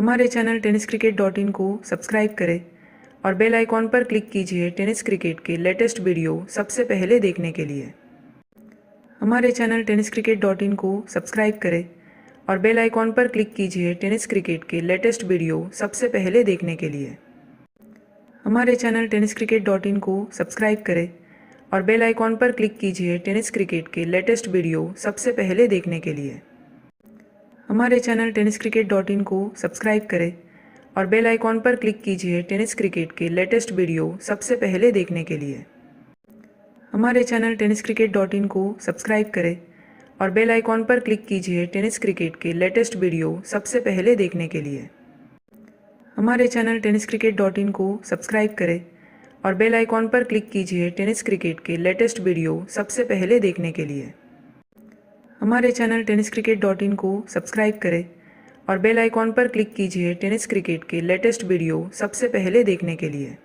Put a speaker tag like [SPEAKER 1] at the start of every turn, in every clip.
[SPEAKER 1] हमारे channel tenniscricket.in को subscribe करें और बेल आइकॉन पर क्लिक कीजिए टेनिस क्रिकेट के लेटेस्ट वीडियो सबसे पहले देखने के लिए। हमारे चैनल tenniscricket.in को सब्सक्राइब करें और बेल आइकॉन पर क्लिक कीजिए टेनिस क्रिकेट के लेटेस्ट वीडियो सबसे पहले देखने के लिए। हमारे चैनल tenniscricket.in को सब्सक्राइब करें और बेल आइकॉन पर क्लिक कीजिए टेनिस क्रिकेट के लेटेस्ट वीडियो सबसे पहले देखने के लिए। हमारे चैनल tenniscricket.in को सब्सक्राइब करें और बेल आइकॉन पर क्लिक कीजिए टेनिस क्रिकेट के लेटेस्ट वीडियो सबसे पहले देखने के लिए। हमारे चैनल tenniscricket.in को सब्सक्राइब करें और बेल आइकॉन पर क्लिक कीजिए टेनिस क्रिकेट के लेटेस्ट वीडियो सबसे पहले देखने के लिए। हमारे चैनल tenniscricket.in को सब्सक्राइब करें और बेल आइकॉन पर क्लिक कीजिए टेनिस क्रिकेट के लेटेस्ट वीडियो सबसे पहले देखने के लिए। हमारे चैनल tenniscricket.in को सब्सक्राइब करें और बेल आइकॉन पर क्लिक कीजिए टेनिस क्रिकेट के लेटेस्ट वीडियो सबसे पहले देखने के लिए।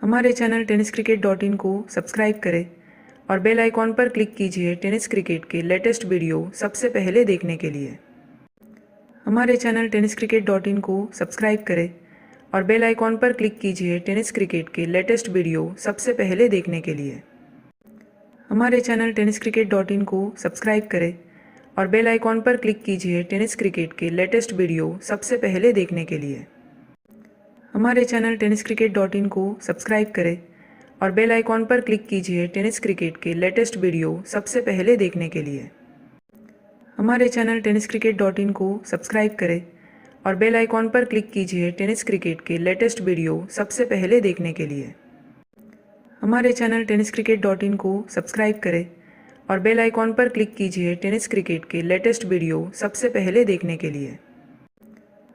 [SPEAKER 1] हमारे चैनल tenniscricket.in को सब्सक्राइब करें और बेल आइकॉन पर क्लिक कीजिए टेनिस क्रिकेट के लेटेस्ट वीडियो सबसे पहले देखने के लिए। हमारे चैनल tenniscricket.in को सब्सक्राइब करें और बेल आइकॉन पर क्लिक कीजिए टेनिस क्रिकेट के लेटेस्ट वीडियो सबसे पहले देखने के लिए। हमारे चैनल tenniscricket.in को सब्सक्राइब करें और बेल आइकॉन पर क्लिक कीजिए टेनिस क्रिकेट के लेटेस्ट वीडियो सबसे पहले देखने के लिए। हमारे चैनल tenniscricket.in को सब्सक्राइब करें और बेल आइकॉन पर क्लिक कीजिए टेनिस क्रिकेट के लेटेस्ट वीडियो सबसे पहले देखने के लिए। हमारे चैनल tenniscricket.in को सब्सक्राइब करें और बेल आइकॉन पर क्लिक कीजिए टेनिस क्रिकेट के लेटेस्ट वीडियो सबसे पहले देखने के लिए। हमारे चैनल tenniscricket.in को सब्सक्राइब करें और बेल आइकॉन पर क्लिक कीजिए टेनिस क्रिकेट के लेटेस्ट वीडियो सबसे पहले देखने के लिए।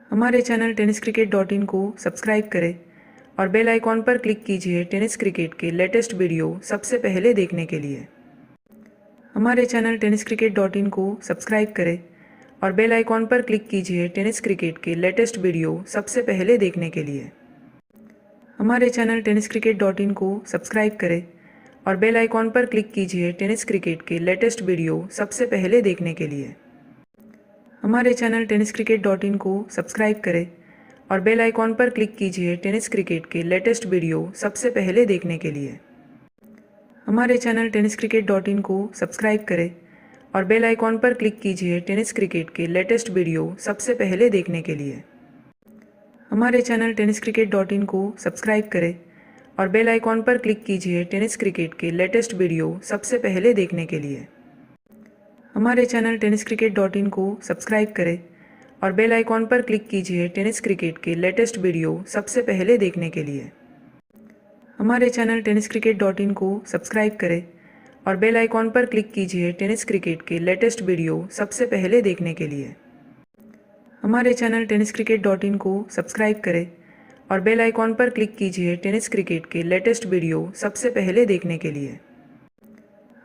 [SPEAKER 1] हमारे चैनल tenniscricket.in को सब्सक्राइब करें और बेल आइकॉन पर क्लिक कीजिए टेनिस क्रिकेट के लेटेस्ट वीडियो सबसे पहले देखने के लिए। हमारे चैनल tenniscricket.in को सब्सक्राइब करें और बेल आइकॉन पर क्लिक कीजिए टेनिस क्रिकेट के लेटेस्ट वीडियो सबसे पहले देखने के लिए। हमारे चैनल tenniscricket.in को सब्सक्राइब करें और बेल आइकॉन पर क्लिक कीजिए टेनिस क्रिकेट के लेटेस्ट वीडियो सबसे पहले देखने के लिए। हमारे चैनल tenniscricket.in को सब्सक्राइब करें और बेल आइकॉन पर क्लिक कीजिए टेनिस क्रिकेट के लेटेस्ट वीडियो सबसे पहले देखने के लिए। हमारे चैनल tenniscricket.in को सब्सक्राइब करें और बेल आइकॉन पर क्लिक कीजिए टेनिस क्रिकेट के लेटेस्ट वीडियो सबसे पहले देखने के लिए। हमारे चैनल tenniscricket.in को सब्सक्राइब करें और बेल आइकॉन पर क्लिक कीजिए टेनिस क्रिकेट के लेटेस्ट वीडियो सबसे पहले देखने के लिए। हमारे चैनल tenniscricket.in को सब्सक्राइब करें और बेल आइकॉन पर क्लिक कीजिए टेनिस क्रिकेट के लेटेस्ट वीडियो सबसे पहले देखने के लिए। हमारे चैनल tenniscricket.in को सब्सक्राइब करें और बेल आइकॉन पर क्लिक कीजिए टेनिस क्रिकेट के लेटेस्ट वीडियो सबसे पहले देखने के लिए। हमारे चैनल tenniscricket.in को सब्सक्राइब करें और बेल आइकॉन पर क्लिक कीजिए टेनिस क्रिकेट के लेटेस्ट वीडियो सबसे पहले देखने के लिए।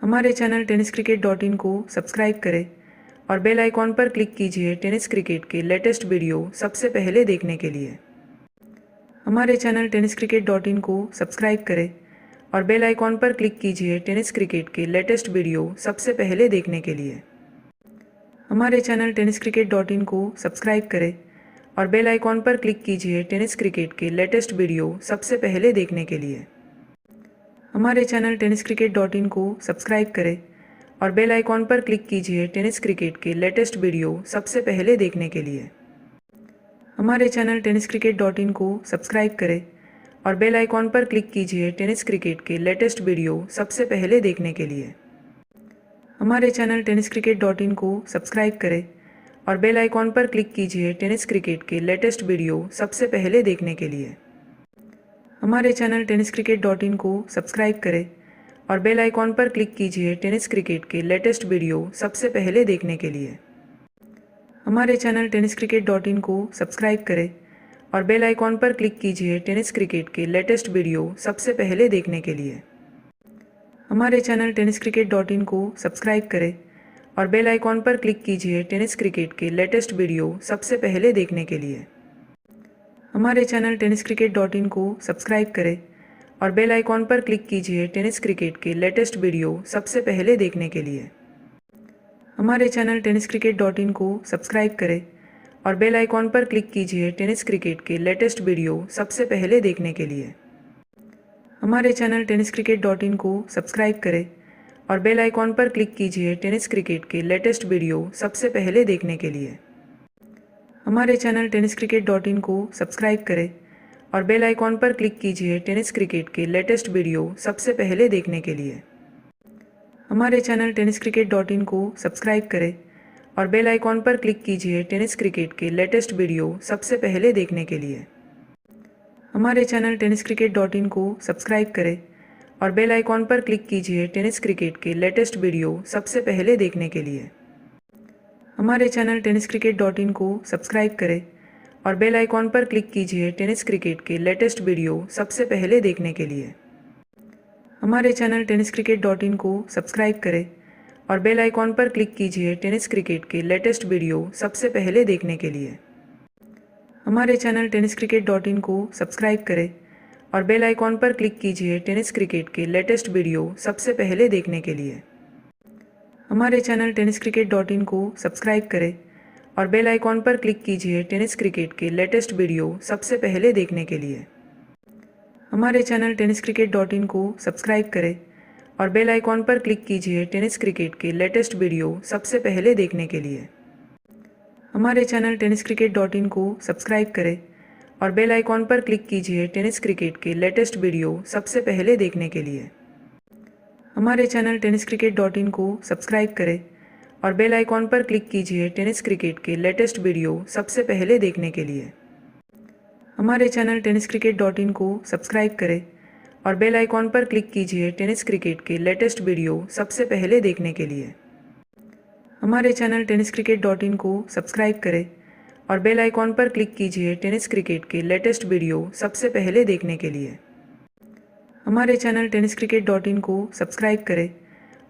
[SPEAKER 1] हमारे चैनल tenniscricket.in को सब्सक्राइब करें और बेल आइकॉन पर क्लिक कीजिए टेनिस क्रिकेट के लेटेस्ट वीडियो सबसे पहले देखने के लिए। हमारे चैनल tenniscricket.in को सब्सक्राइब करें और बेल आइकॉन पर क्लिक कीजिए टेनिस क्रिकेट के लेटेस्ट वीडियो सबसे पहले देखने के लिए। हमारे चैनल tenniscricket.in को सब्सक्राइब करें और बेल आइकॉन पर क्लिक कीजिए टेनिस क्रिकेट के लेटेस्ट वीडियो सबसे पहले देखने के लिए। हमारे चैनल tenniscricket.in को सब्सक्राइब करें और बेल आइकॉन पर क्लिक कीजिए टेनिस क्रिकेट के लेटेस्ट वीडियो सबसे पहले देखने के लिए। हमारे चैनल tenniscricket.in को सब्सक्राइब करें और बेल आइकॉन पर क्लिक कीजिए टेनिस क्रिकेट के लेटेस्ट वीडियो सबसे पहले देखने के लिए। हमारे चैनल tenniscricket.in को सब्सक्राइब करें और बेल आइकॉन पर क्लिक कीजिए टेनिस क्रिकेट के लेटेस्ट वीडियो सबसे पहले देखने के लिए। हमारे चैनल tenniscricket.in को सब्सक्राइब करें और बेल आइकॉन पर क्लिक कीजिए टेनिस क्रिकेट के लेटेस्ट वीडियो सबसे पहले देखने के लिए। हमारे चैनल tenniscricket.in को सब्सक्राइब करें और बेल आइकॉन पर क्लिक कीजिए टेनिस क्रिकेट के लेटेस्ट वीडियो सबसे पहले देखने के लिए। हमारे चैनल tenniscricket.in को सब्सक्राइब करें और बेल आइकॉन पर क्लिक कीजिए टेनिस क्रिकेट के लेटेस्ट वीडियो सबसे पहले देखने के लिए। हमारे चैनल tenniscricket.in को सब्सक्राइब करें और बेल आइकॉन पर क्लिक कीजिए टेनिस क्रिकेट के लेटेस्ट वीडियो सबसे पहले देखने के लिए। हमारे चैनल tenniscricket.in को सब्सक्राइब करें और बेल आइकॉन पर क्लिक कीजिए टेनिस क्रिकेट के लेटेस्ट वीडियो सबसे पहले देखने के लिए। हमारे चैनल tenniscricket.in को सब्सक्राइब करें और बेल आइकॉन पर क्लिक कीजिए टेनिस क्रिकेट के लेटेस्ट वीडियो सबसे पहले देखने के लिए। हमारे चैनल tenniscricket.in को सब्सक्राइब करें और बेल आइकॉन पर क्लिक कीजिए टेनिस क्रिकेट के लेटेस्ट वीडियो सबसे पहले देखने के लिए। हमारे चैनल tenniscricket.in को सब्सक्राइब करें और बेल आइकॉन पर क्लिक कीजिए टेनिस क्रिकेट के लेटेस्ट वीडियो सबसे पहले देखने के लिए। हमारे चैनल tenniscricket.in को सब्सक्राइब करें और बेल आइकॉन पर क्लिक कीजिए टेनिस क्रिकेट के लेटेस्ट वीडियो सबसे पहले देखने के लिए। हमारे चैनल tenniscricket.in को सब्सक्राइब करें और बेल आइकॉन पर क्लिक कीजिए टेनिस क्रिकेट के लेटेस्ट वीडियो सबसे पहले देखने के लिए। हमारे चैनल tenniscricket.in को सब्सक्राइब करें और बेल आइकॉन पर क्लिक कीजिए टेनिस क्रिकेट के लेटेस्ट वीडियो सबसे पहले देखने के लिए। हमारे चैनल tenniscricket.in को सब्सक्राइब करें और बेल आइकॉन पर क्लिक कीजिए टेनिस क्रिकेट के लेटेस्ट वीडियो सबसे पहले देखने के लिए। हमारे चैनल tenniscricket.in को सब्सक्राइब करें और बेल आइकॉन पर क्लिक कीजिए टेनिस क्रिकेट के लेटेस्ट वीडियो सबसे पहले देखने के लिए। हमारे चैनल tenniscricket.in को सब्सक्राइब करें और बेल आइकॉन पर क्लिक कीजिए टेनिस क्रिकेट के लेटेस्ट वीडियो सबसे पहले देखने के लिए। हमारे चैनल tenniscricket.in को सब्सक्राइब करें और बेल आइकॉन पर क्लिक कीजिए टेनिस क्रिकेट के लेटेस्ट वीडियो सबसे पहले देखने के लिए। हमारे चैनल tenniscricket.in को सब्सक्राइब करें और बेल आइकॉन पर क्लिक कीजिए टेनिस क्रिकेट के लेटेस्ट वीडियो सबसे पहले देखने के लिए। हमारे चैनल tenniscricket.in को सब्सक्राइब करें और बेल आइकॉन पर क्लिक कीजिए टेनिस क्रिकेट के लेटेस्ट वीडियो सबसे पहले देखने के लिए। हमारे चैनल tenniscricket.in को सब्सक्राइब करें और बेल आइकॉन पर क्लिक कीजिए टेनिस क्रिकेट के लेटेस्ट वीडियो सबसे पहले देखने के लिए। हमारे चैनल tenniscricket.in को सब्सक्राइब करें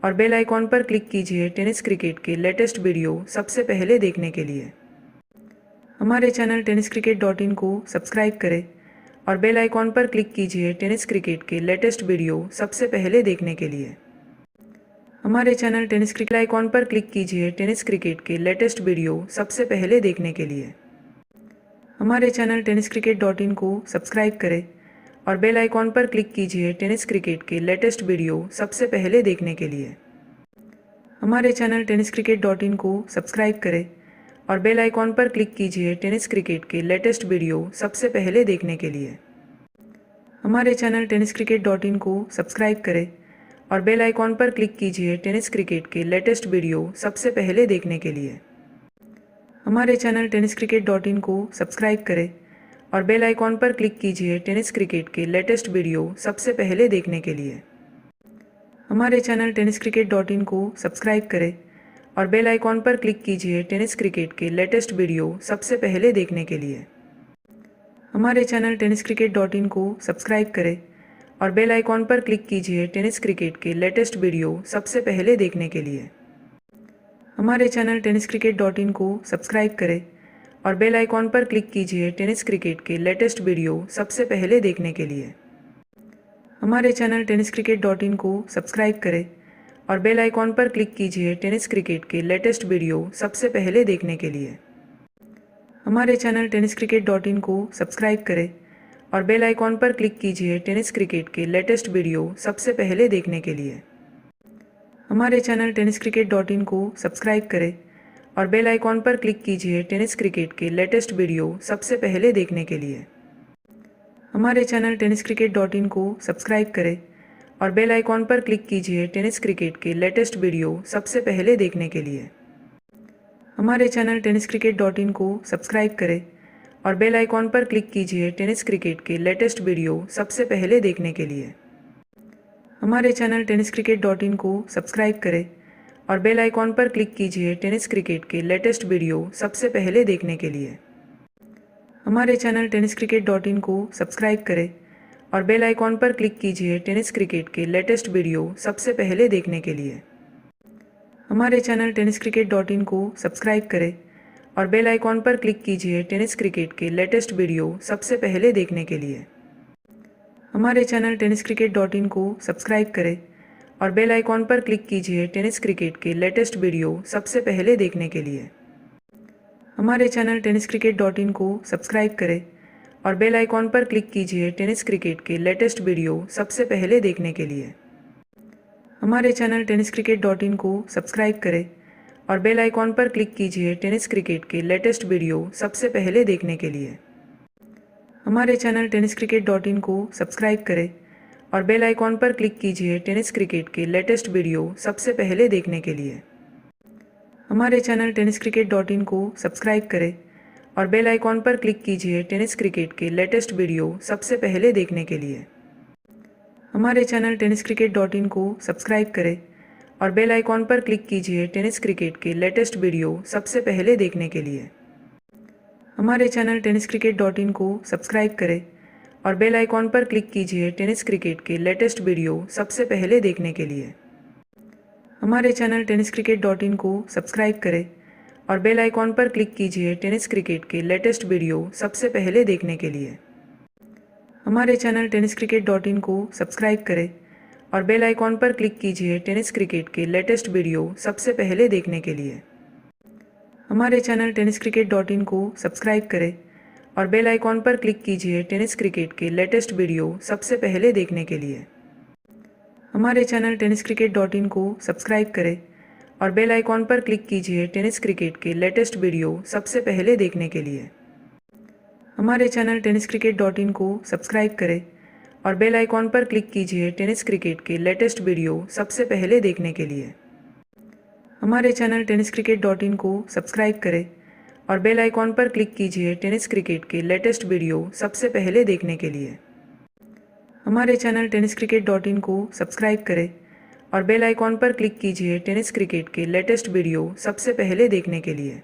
[SPEAKER 1] और बेल आइकॉन पर क्लिक कीजिए टेनिस क्रिकेट के लेटेस्ट वीडियो सबसे पहले देखने के लिए। हमारे चैनल tenniscricket.in को सब्सक्राइब करें और बेल आइकॉन पर क्लिक कीजिए टेनिस क्रिकेट के लेटेस्ट वीडियो सबसे पहले देखने के लिए। हमारे चैनल tenniscricket आइकॉन पर क्लिक कीजिए टेनिस क्रिकेट के लेटेस्ट वीडियो सबसे पहले देखने के लिए। हमारे चैनल tenniscricket.in को सब्सक्राइब करें और बेल आइकॉन पर क्लिक कीजिए टेनिस क्रिकेट के लेटेस्ट वीडियो सबसे पहले देखने के लिए। हमारे चैनल tenniscricket.in को सब्सक्राइब करें और बेल आइकॉन पर क्लिक कीजिए टेनिस क्रिकेट के लेटेस्ट वीडियो सबसे पहले देखने के लिए। हमारे चैनल tenniscricket.in को सब्सक्राइब करें और बेल आइकॉन पर क्लिक कीजिए टेनिस क्रिकेट के लेटेस्ट वीडियो सबसे पहले देखने के लिए। हमारे चैनल tenniscricket.in को सब्सक्राइब करें और बेल आइकॉन पर क्लिक कीजिए टेनिस क्रिकेट के लेटेस्ट वीडियो सबसे पहले देखने के लिए। हमारे चैनल tenniscricket.in को सब्सक्राइब करें और बेल आइकॉन पर क्लिक कीजिए टेनिस क्रिकेट के लेटेस्ट वीडियो सबसे पहले देखने के लिए। हमारे चैनल tenniscricket.in को सब्सक्राइब करें और बेल आइकॉन पर क्लिक कीजिए टेनिस क्रिकेट के लेटेस्ट वीडियो सबसे पहले देखने के लिए। हमारे चैनल tenniscricket.in को सब्सक्राइब करें और बेल आइकॉन पर क्लिक कीजिए टेनिस क्रिकेट के लेटेस्ट वीडियो सबसे पहले देखने के लिए। हमारे चैनल tenniscricket.in को सब्सक्राइब करें और बेल आइकॉन पर क्लिक कीजिए टेनिस क्रिकेट के लेटेस्ट वीडियो सबसे पहले देखने के लिए। हमारे चैनल tenniscricket.in को सब्सक्राइब करें और बेल आइकॉन पर क्लिक कीजिए टेनिस क्रिकेट के लेटेस्ट वीडियो सबसे पहले देखने के लिए। हमारे चैनल tenniscricket.in को सब्सक्राइब करें और बेल आइकॉन पर क्लिक कीजिए टेनिस क्रिकेट के लेटेस्ट वीडियो सबसे पहले देखने के लिए। हमारे चैनल tenniscricket.in को सब्सक्राइब करें और बेल आइकॉन पर क्लिक कीजिए टेनिस क्रिकेट के लेटेस्ट वीडियो सबसे पहले देखने के लिए। हमारे चैनल tenniscricket.in को सब्सक्राइब करें और बेल आइकॉन पर क्लिक कीजिए टेनिस क्रिकेट के लेटेस्ट वीडियो सबसे पहले देखने के लिए। हमारे चैनल tenniscricket.in को सब्सक्राइब करें और बेल आइकॉन पर क्लिक कीजिए टेनिस क्रिकेट के लेटेस्ट वीडियो सबसे पहले देखने के लिए। हमारे चैनल tenniscricket.in को सब्सक्राइब करें और बेल आइकॉन पर क्लिक कीजिए टेनिस क्रिकेट के लेटेस्ट वीडियो सबसे पहले देखने के लिए। हमारे चैनल tenniscricket.in को सब्सक्राइब करें और बेल आइकॉन पर क्लिक कीजिए टेनिस क्रिकेट के लेटेस्ट वीडियो सबसे पहले देखने के लिए। हमारे चैनल tenniscricket.in को सब्सक्राइब करें और बेल आइकॉन पर क्लिक कीजिए टेनिस क्रिकेट के लेटेस्ट वीडियो सबसे पहले देखने के लिए। हमारे चैनल tenniscricket.in को सब्सक्राइब करें और बेल आइकॉन पर क्लिक कीजिए टेनिस क्रिकेट के लेटेस्ट वीडियो सबसे पहले देखने के लिए। हमारे चैनल tenniscricket.in को सब्सक्राइब करें और बेल आइकॉन पर क्लिक कीजिए टेनिस क्रिकेट के लेटेस्ट वीडियो सबसे पहले देखने के लिए। हमारे चैनल tenniscricket.in को सब्सक्राइब करें और बेल आइकॉन पर क्लिक कीजिए टेनिस क्रिकेट के लेटेस्ट वीडियो सबसे पहले देखने के लिए। हमारे चैनल tenniscricket.in को सब्सक्राइब करें और बेल आइकॉन पर क्लिक कीजिए टेनिस क्रिकेट के लेटेस्ट वीडियो सबसे पहले देखने के लिए। हमारे चैनल tenniscricket.in को सब्सक्राइब करें और बेल आइकॉन पर क्लिक कीजिए टेनिस क्रिकेट के लेटेस्ट वीडियो सबसे पहले देखने के लिए। हमारे चैनल tenniscricket.in को सब्सक्राइब करें और बेल आइकॉन पर क्लिक कीजिए टेनिस क्रिकेट के लेटेस्ट वीडियो सबसे पहले देखने के लिए। हमारे चैनल tenniscricket.in को सब्सक्राइब करें और बेल आइकॉन पर क्लिक कीजिए टेनिस क्रिकेट के लेटेस्ट वीडियो सबसे पहले देखने के लिए। हमारे चैनल tenniscricket.in को सब्सक्राइब करें और बेल आइकॉन पर क्लिक कीजिए टेनिस क्रिकेट के लेटेस्ट वीडियो सबसे पहले देखने के लिए। हमारे चैनल tenniscricket.in को सब्सक्राइब करें और बेल आइकॉन पर क्लिक कीजिए टेनिस क्रिकेट के लेटेस्ट वीडियो सबसे पहले देखने के लिए। हमारे चैनल tenniscricket.in को सब्सक्राइब करें और बेल आइकॉन पर क्लिक कीजिए टेनिस क्रिकेट के लेटेस्ट वीडियो सबसे पहले देखने के लिए। हमारे चैनल tenniscricket.in को सब्सक्राइब करें और बेल आइकॉन पर क्लिक कीजिए टेनिस क्रिकेट के लेटेस्ट वीडियो सबसे पहले देखने के लिए। हमारे चैनल tenniscricket.in को सब्सक्राइब करें और बेल आइकॉन पर क्लिक कीजिए टेनिस क्रिकेट के लेटेस्ट वीडियो सबसे पहले देखने के लिए। हमारे चैनल tenniscricket.in को सब्सक्राइब करें और बेल आइकॉन पर क्लिक कीजिए टेनिस क्रिकेट के लेटेस्ट वीडियो सबसे पहले देखने के लिए।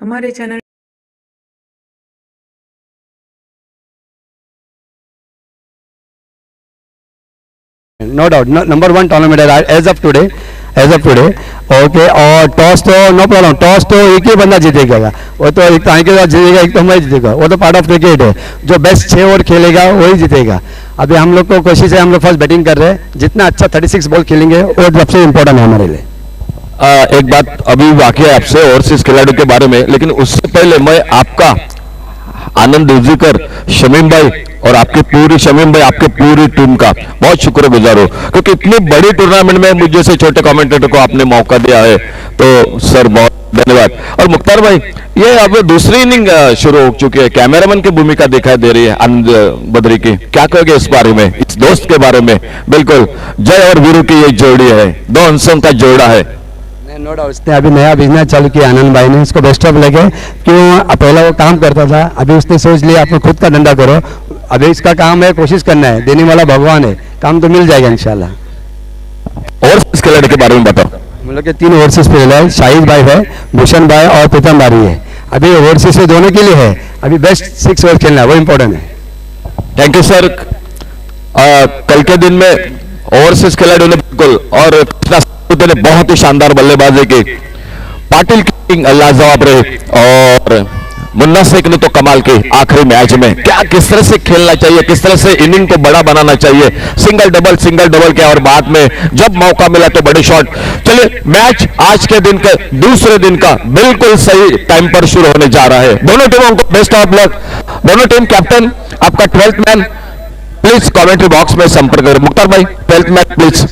[SPEAKER 1] हमारे channel
[SPEAKER 2] No doubt, no, number one tournament as of today, okay, और टॉस तो नो प्रॉब्लम, टॉस तो एक ही बंदा जीतेगा, वो तो एक टाइम के साथ जीतेगा, एक तो मैं जीतेगा, वो तो पार्ट ऑफ क्रिकेट है, जो बेस्ट 6 ओवर खेलेगा वही जीतेगा। अभी हम लोग को कोशिश है, हम लोग फर्स्ट बैटिंग कर रहे हैं, जितना अच्छा 36 बॉल खेलेंगे वो सबसे इम्पोर्टेंट है हमारे लिए।
[SPEAKER 3] एक बात अभी बाकी है आपसे और इस खिलाड़ी के बारे में, लेकिन उससे पहले मैं आपका आनंद उजीकर, शमीम भाई और आपकी पूरी शमीम भाई आपकी पूरी टीम का बहुत शुक्रगुजार हूं, क्योंकि इतनी बड़ी टूर्नामेंट में मुझे से छोटे कमेंटेटर को आपने मौका दिया है, तो सर बहुत धन्यवाद। और मुख्तार भाई, ये अब दूसरी इनिंग शुरू हो चुकी है, कैमरामैन की भूमिका दिखाई दे रही है आनंद बद्री की, क्या कहोगे इस बारे में, इस दोस्त के बारे में? बिल्कुल, जय और वीरू की ये जोड़ी है, दो हंसों का जोड़ा है।
[SPEAKER 2] नो डाउट, उसने अभी नया बिजनेस चालू किया आनंद भाई ने, इसको बेस्ट ऑफ लगे, क्यों पहले वो काम करता था, अभी उसने सोच लिया अपने खुद का धंधा करो, अभी इसका काम है कोशिश करना है, देने वाला भगवान है, काम तो मिल जाएगा इंशाल्लाह।
[SPEAKER 3] और इस खिलाड़ी के बारे में बताओ।
[SPEAKER 2] हम लोग के 3 ओवरसीज प्लेयर है, शाहिद भाई है, भूषण भाई और प्रीतम बारी है, अभी ओवरसीज से दोनों के लिए है, अभी बेस्ट 6 ओवर खेलना है, वो इंपॉर्टेंट है।
[SPEAKER 3] Thank you sir. कल के दिन में ओवरसीज खिलाड़ियों ने बिल्कुल और ने बहुत ही शानदार बल्लेबाजी की, पाटिल की लाजवाब रही और मुन्ना शेख ने तो कमाल की आखिरी मैच में, क्या किस तरह से खेलना चाहिए, किस तरह से इनिंग को बड़ा बनाना चाहिए, सिंगल डबल क्या, और बाद में जब मौका मिला तो बड़े शॉट। चलिए, मैच आज के दिन के दूसरे दिन का बिल्कुल सही टाइम पर शुरू होने जा रहा है। दोनों टीमों को बेस्ट ऑफ लक। दोनों टीम कैप्टन आपका 12th man please commentary box में संपर्क करें। मुख्तार भाई 12th मैन प्लीज।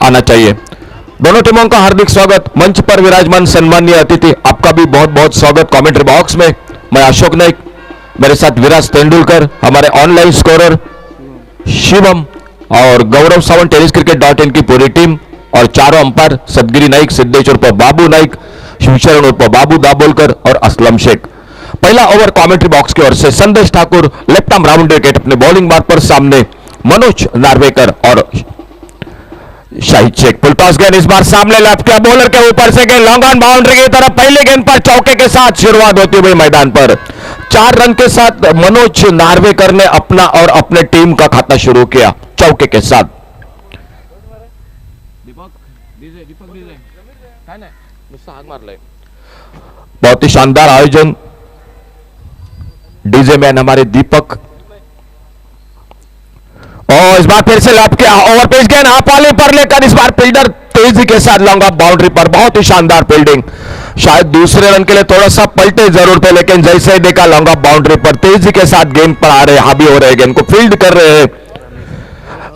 [SPEAKER 3] आना चाहिए। दोनों टीमों का हार्दिक स्वागत। मंच पर विराजमान सम्मानीय अतिथि, आपका भी बहुत बहुत स्वागत कमेंट्री बॉक्स में। मैं अशोक नाइक, मेरे साथ विराज तेंदुलकर, हमारे ऑनलाइन स्कोरर शिवम और गौरव सावंत, tenniscricket.in की पूरी टीम, और चारों अंपायर सदगिरी नाइक, सिद्धेश उर्फ बाबू नाइक, शिवशरण उर्फ बाबू दाबोलकर और असलम शेख। पहला ओवर कमेंट्री बॉक्स की ओर से संदेश Thakur left arm round wicket अपने बॉलिंग मार्ग पर, सामने मनोज नार्वेकर और शाहिद शेख। फुल टॉस गेंद इस बार सामने लेफ्ट किया, बॉलर के ऊपर से गेंद लॉन्ग ऑन बाउंड्री की तरफ, पहले गेंद पर चौके के साथ शुरुआत होती हुई मैदान पर 4 रन के साथ मनोज नार्वेकर ने अपना और अपने टीम का खाता शुरू किया चौके के साथ। बहुत ही शानदार आयोजन, डीजे मैन हमारे दीपक। और इस बार फिर से लैप किया, ओवर पेज गेंद हाफ वाले पर लेकर इस बार फील्डर तेजी के साथ लॉन्ग ऑफ बाउंड्री पर, बहुत ही शानदार फील्डिंग। शायद दूसरे रन के लिए थोड़ा सा पलटे जरूर थे, लेकिन जैसे ही देखा लॉन्ग ऑफ बाउंड्री पर तेजी के साथ गेंद पर आ रहे, हावी हो रहे, गेंद को फील्ड कर रहे हैं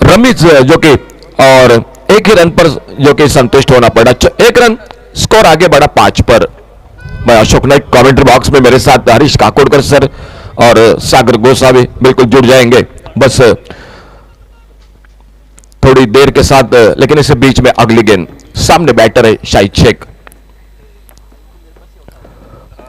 [SPEAKER 3] रमीज, जो कि और एक ही रन पर जो कि संतुष्ट होना पड़ा। 1 रन स्कोर आगे बढ़ा 5 पर। मैं अशोक नाइक, कमेंट्री बॉक्स में मेरे साथ हरीश काकोडकर सर और सागर गोसावी बिल्कुल जुड़ जाएंगे बस थोड़ी देर के साथ। लेकिन इसके बीच में अगली गेंद, सामने बैटर है शाहिद शेख,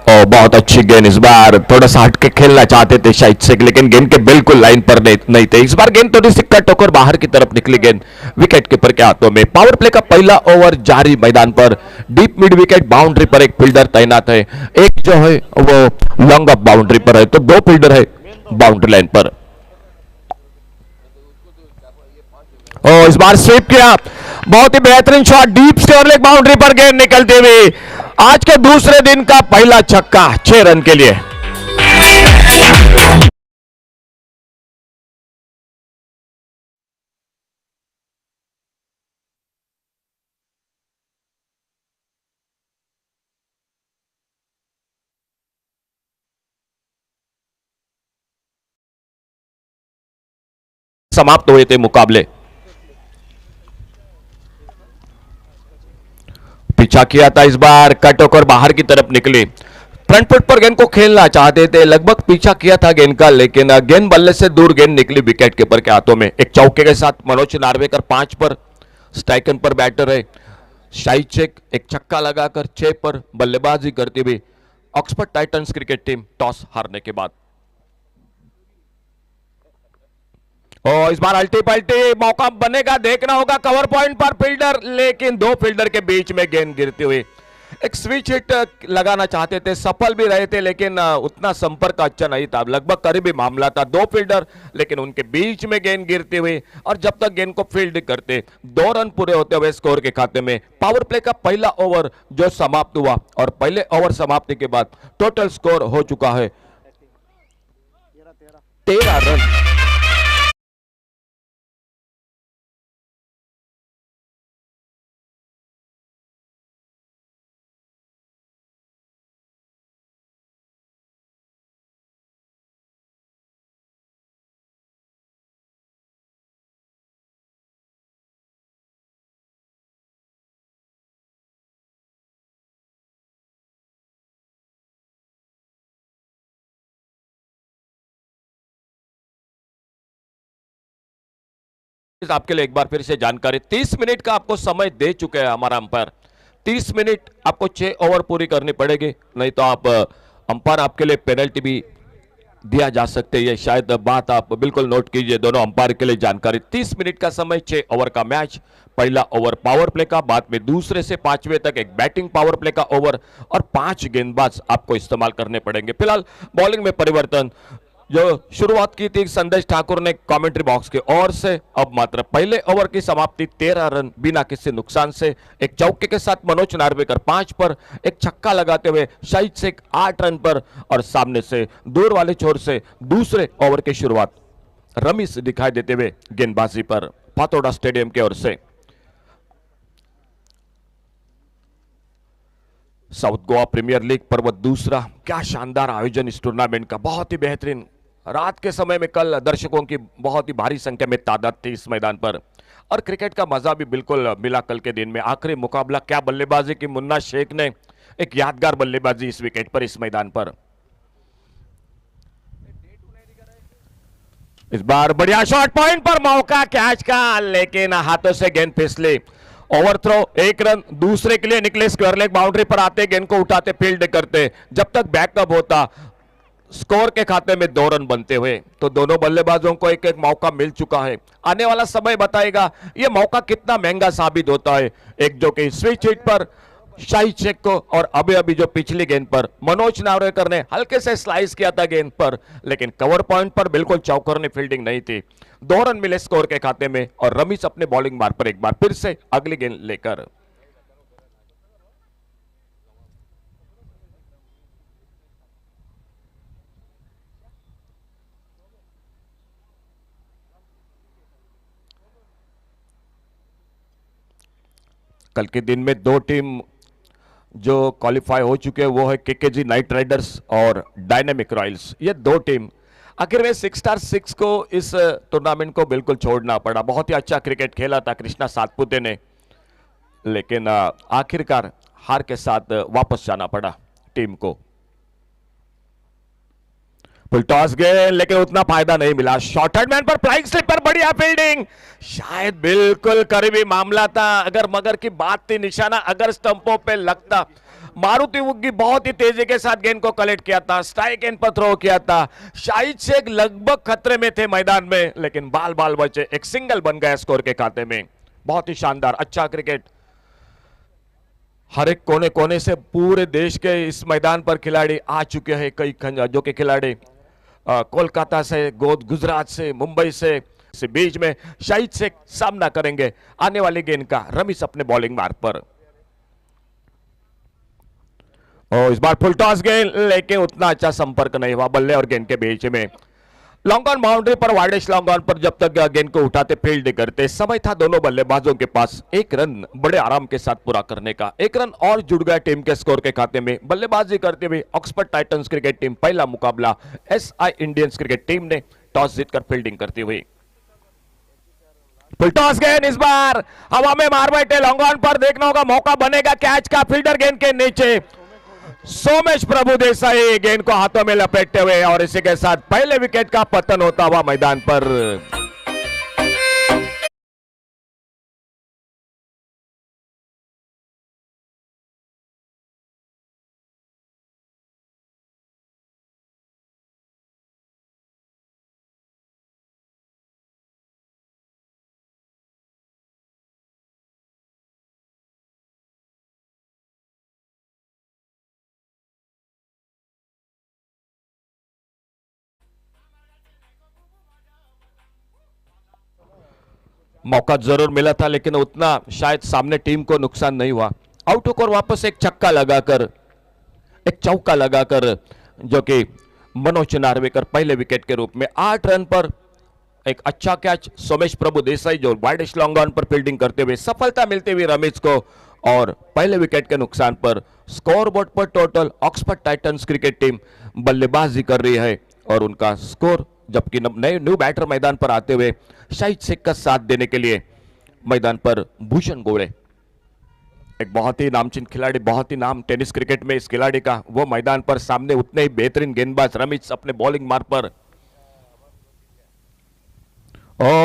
[SPEAKER 3] और बहुत अच्छी गेंद। इस बार थोड़ा सा हटके खेलना चाहते थे शाहिद शेख, लेकिन गेंद के बिल्कुल लाइन पर नहीं थे। इस बार गेंद थोड़ी सी कट होकर बाहर की तरफ निकली, गेंद विकेट कीपर के हाथों में। पावर प्ले का पहला ओवर जारी, मैदान पर डीप मिड विकेट बाउंड्री पर एक फील्डर तैनात है, एक जो है वो लॉन्ग ऑफ बाउंड्री पर है, तो 2 फील्डर है बाउंड्री लाइन पर। और इस बार स्वीप किया, बहुत ही बेहतरीन shot, deep square leg boundary पर गेंद निकलते हुए आज के दूसरे दिन का पहला छक्का 6 रन के लिए। समाप्त हुए थे मुकाबले। पीछा किया था, इस बार कट होकर बाहर की तरफ निकली, फ्रंट फुट पर गेंद को खेलना चाहते थे, लगभग पीछा किया था गेंद का, लेकिन गेंद बल्ले से दूर गेंद निकली विकेट कीपर के हाथों में। एक चौके के साथ मनोज नार्वेकर 5 पर, स्ट्राइकन पर बैटर है शाहिद शेख, एक छक्का लगाकर 6 पर बल्लेबाजी करती हुई Oxford Titans cricket team toss हारने के बाद। और इस बार अल्टी पल्टी मौका बनेगा, देखना होगा कवर पॉइंट पर फील्डर, लेकिन 2 फील्डर के बीच में गेंद गिरती हुई। एक स्विच हिट लगाना चाहते थे, सफल भी रहे थे, लेकिन उतना संपर्क अच्छा नहीं था, लगभग करीबी मामला था। 2 फील्डर, लेकिन उनके बीच में गेंद गिरती हुई, और जब तक गेंद को फील्ड करते 2 रन पूरे होते हुए स्कोर के खाते में। पावर प्ले का पहला ओवर जो समाप्त हुआ, और पहले ओवर समाप्ति के बाद टोटल स्कोर हो चुका है 13 रन। आपके लिए एक बार फिर से जानकारी, 30 मिनट का आपको समय दे चुके हैं हमारा अंपायर। 30 मिनट आपको 6 ओवर पूरी करनी पड़ेगी, नहीं तो आप अंपायर आपके लिए पेनल्टी भी दिया जा सकते हैं। शायद बात आप बिल्कुल नोट कीजिए, दोनों अंपायर के लिए जानकारी। 30 मिनट का समय, 6 ओवर का मैच। पहला ओवर पावर प्ले का, बाद में दूसरे से 5वें तक एक बैटिंग पावर प्ले का ओवर, और 5 गेंदबाज आपको इस्तेमाल करने पड़ेंगे। फिलहाल बॉलिंग में परिवर्तन, जो शुरुआत की थी संदेश ठाकुर ने कमेंट्री बॉक्स की ओर से, अब मात्र पहले ओवर की समाप्ति 13 रन बिना किसी नुकसान से। एक चौके के साथ मनोज नार्वेकर 5 पर, एक छक्का लगाते हुए शाहिद शेख 8 रन पर, और सामने से दूर वाले छोर से दूसरे ओवर की शुरुआत रमीज दिखाई देते हुए गेंदबाजी पर फातोड़ा स्टेडियम की ओर से। साउथ गोवा प्रीमियर लीग पर्व दूसरा, क्या शानदार आयोजन इस टूर्नामेंट का, बहुत ही बेहतरीन। रात के समय में कल दर्शकों की बहुत ही भारी संख्या में तादाद थी इस मैदान पर। और क्रिकेट का मजा भी बिल्कुल मिला कल के दिन में। आखिरी मुकाबला, क्या बल्लेबाजी की मुन्ना शेख ने, एक यादगार बल्लेबाजी इस विकेट पर, इस मैदान पर। इस बार बढ़िया शॉट, पॉइंट पर मौका कैच का, लेकिन हाथों से गेंद फिसली। ओवरथ्रो, 1 रन दूसरे के लिए निकले, स्क्वायर लेग बाउंड्री पर आते, गेंद को उठाते, फील्ड करते, जब तक बैकअप होता स्कोर के खाते में 2 रन बनते हुए। तो दोनों बल्लेबाजों को एक एक मौका मिल चुका है। आने वाला समय बताएगा यह मौका कितना महंगा साबित होता है। एक जो कि स्विच हिट पर शाहिद शेख को, और अभी अभी जो पिछली गेंद पर मनोज नार्वेकर ने हल्के से स्लाइस किया था गेंद पर, लेकिन कवर पॉइंट पर बिल्कुल चौकरनी फील्डिंग नहीं थी। 2 रन मिले स्कोर के खाते में, और रमीज अपने बॉलिंग मार्ग पर एक बार फिर से अगली गेंद लेकर। कल के दिन में 2 टीम जो क्वालिफाई हो चुके हैं वो है केकेजी नाइट राइडर्स और डायनेमिक रॉयल्स। ये 2 टीम, आखिर में 6x6 को इस टूर्नामेंट को बिल्कुल छोड़ना पड़ा। बहुत ही अच्छा क्रिकेट खेला था कृष्णा सातपुते ने, लेकिन आखिरकार हार के साथ वापस जाना पड़ा टीम को। फुल टॉस गए, लेकिन उतना फायदा नहीं मिला। शॉर्टेड मैन पर फ्लाइंग स्लिप पर बढ़िया फील्डिंग, शायद बिल्कुल करीबी मामला था, अगर मगर की बात थी, निशाना अगर स्टंपों पे लगता। मारुति वुग्गी बहुत ही तेजी के साथ गेंद को कलेक्ट किया था, स्ट्राइक गेंद पर थ्रो किया था। शाहिद शेख लगभग खतरे में थे मैदान में, लेकिन बाल बाल बचे, एक सिंगल बन गया स्कोर के खाते में। बहुत ही शानदार अच्छा क्रिकेट, हर एक कोने कोने से पूरे देश के इस मैदान पर खिलाड़ी आ चुके हैं। कई जो कि खिलाड़ी कोलकाता से, गुजरात से, मुंबई से बीच में शाहिद शेख सामना करेंगे आने वाली गेंद का। रमीज अपने बॉलिंग मार्ग पर, और इस बार फुल टॉस गेंद, लेकिन उतना अच्छा संपर्क नहीं हुआ बल्ले और गेंद के बीच में। लॉन्ग ऑन बाउंड्री पर, वाइडेस्ट लॉन्ग ऑन पर जब तक गेंद को उठाते, फील्ड करते, समय था दोनों बल्लेबाजों के पास 1 रन बड़े आराम के साथ पूरा करने का। 1 रन और जुड़ गया टीम के स्कोर के खाते में। बल्लेबाजी करते हुए ऑक्सफोर्ड टाइटंस क्रिकेट टीम, पहला मुकाबला एसआई इंडियंस क्रिकेट टीम ने टॉस जीतकर फील्डिंग करती हुई। फुल टॉस गेंद इस बार हवा में मार बैठे, लॉन्ग ऑन पर देखना होगा मौका बनेगा कैच का। फील्डर गेंद के नीचे, सोमेश प्रभु देसाई गेंद को हाथों में लपेटते हुए, और इसी के साथ पहले विकेट का पतन होता हुआ मैदान पर। मौका जरूर मिला था, लेकिन उतना शायद सामने टीम को नुकसान नहीं हुआ। आउट होकर वापस एक छक्का लगाकर, एक चौका लगाकर, जो कि मनोज नार्वेकर पहले विकेट के रूप में 8 रन पर एक अच्छा कैच। सोमेश प्रभु देसाई जो वाइडेस्ट लॉन्ग ऑन पर फील्डिंग करते हुए सफलता मिलती हुई रमीज को, और पहले विकेट के नुकसान पर स्कोरबोर्ड पर total Oxford Titans cricket team बल्लेबाजी कर रही है, और उनका स्कोर, जबकि नए न्यू बैटर मैदान पर आते हुए शाहिद शेख का साथ देने के लिए मैदान पर भूषण गोड़े, एक बहुत ही नामचीन खिलाड़ी, बहुत ही नाम टेनिस क्रिकेट में इस खिलाड़ी का, वो मैदान पर सामने उतने ही बेहतरीन गेंदबाज रमीज अपने बॉलिंग मार्ग पर।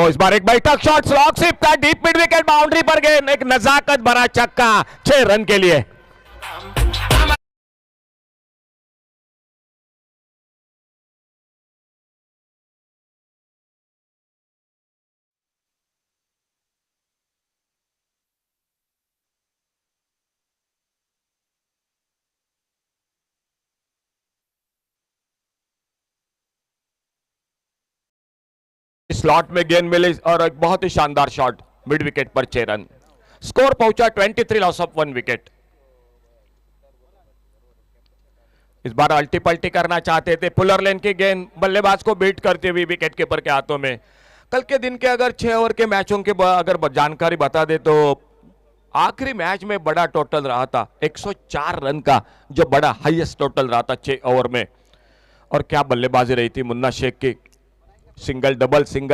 [SPEAKER 3] इस बार एक बैठक शॉट, स्लॉग स्लिप का, डीप मिड विकेट बाउंड्री पर गेंद, एक नजाकत भरा छक्का 6 रन के लिए। स्लॉट में गेंद मिली, और एक बहुत ही शानदार शॉट मिड विकेट पर 6 रन। स्कोर पहुंचा 23 लॉस ऑफ 1 विकेट। इस बार अल्टी पल्टी करना चाहते थे, पुलर लेन की गेंद बल्लेबाज को बीट करती हुई विकेट कीपर के हाथों में। कल के दिन के अगर 6 ओवर के मैचों के अगर जानकारी बता दे तो आखिरी मैच में बड़ा टोटल रहा था 104 रन का, जो बड़ा हाईएस्ट टोटल रहा था 6 ओवर में। और क्या बल्लेबाजी रही थी मुन्ना शेख की, सिंगल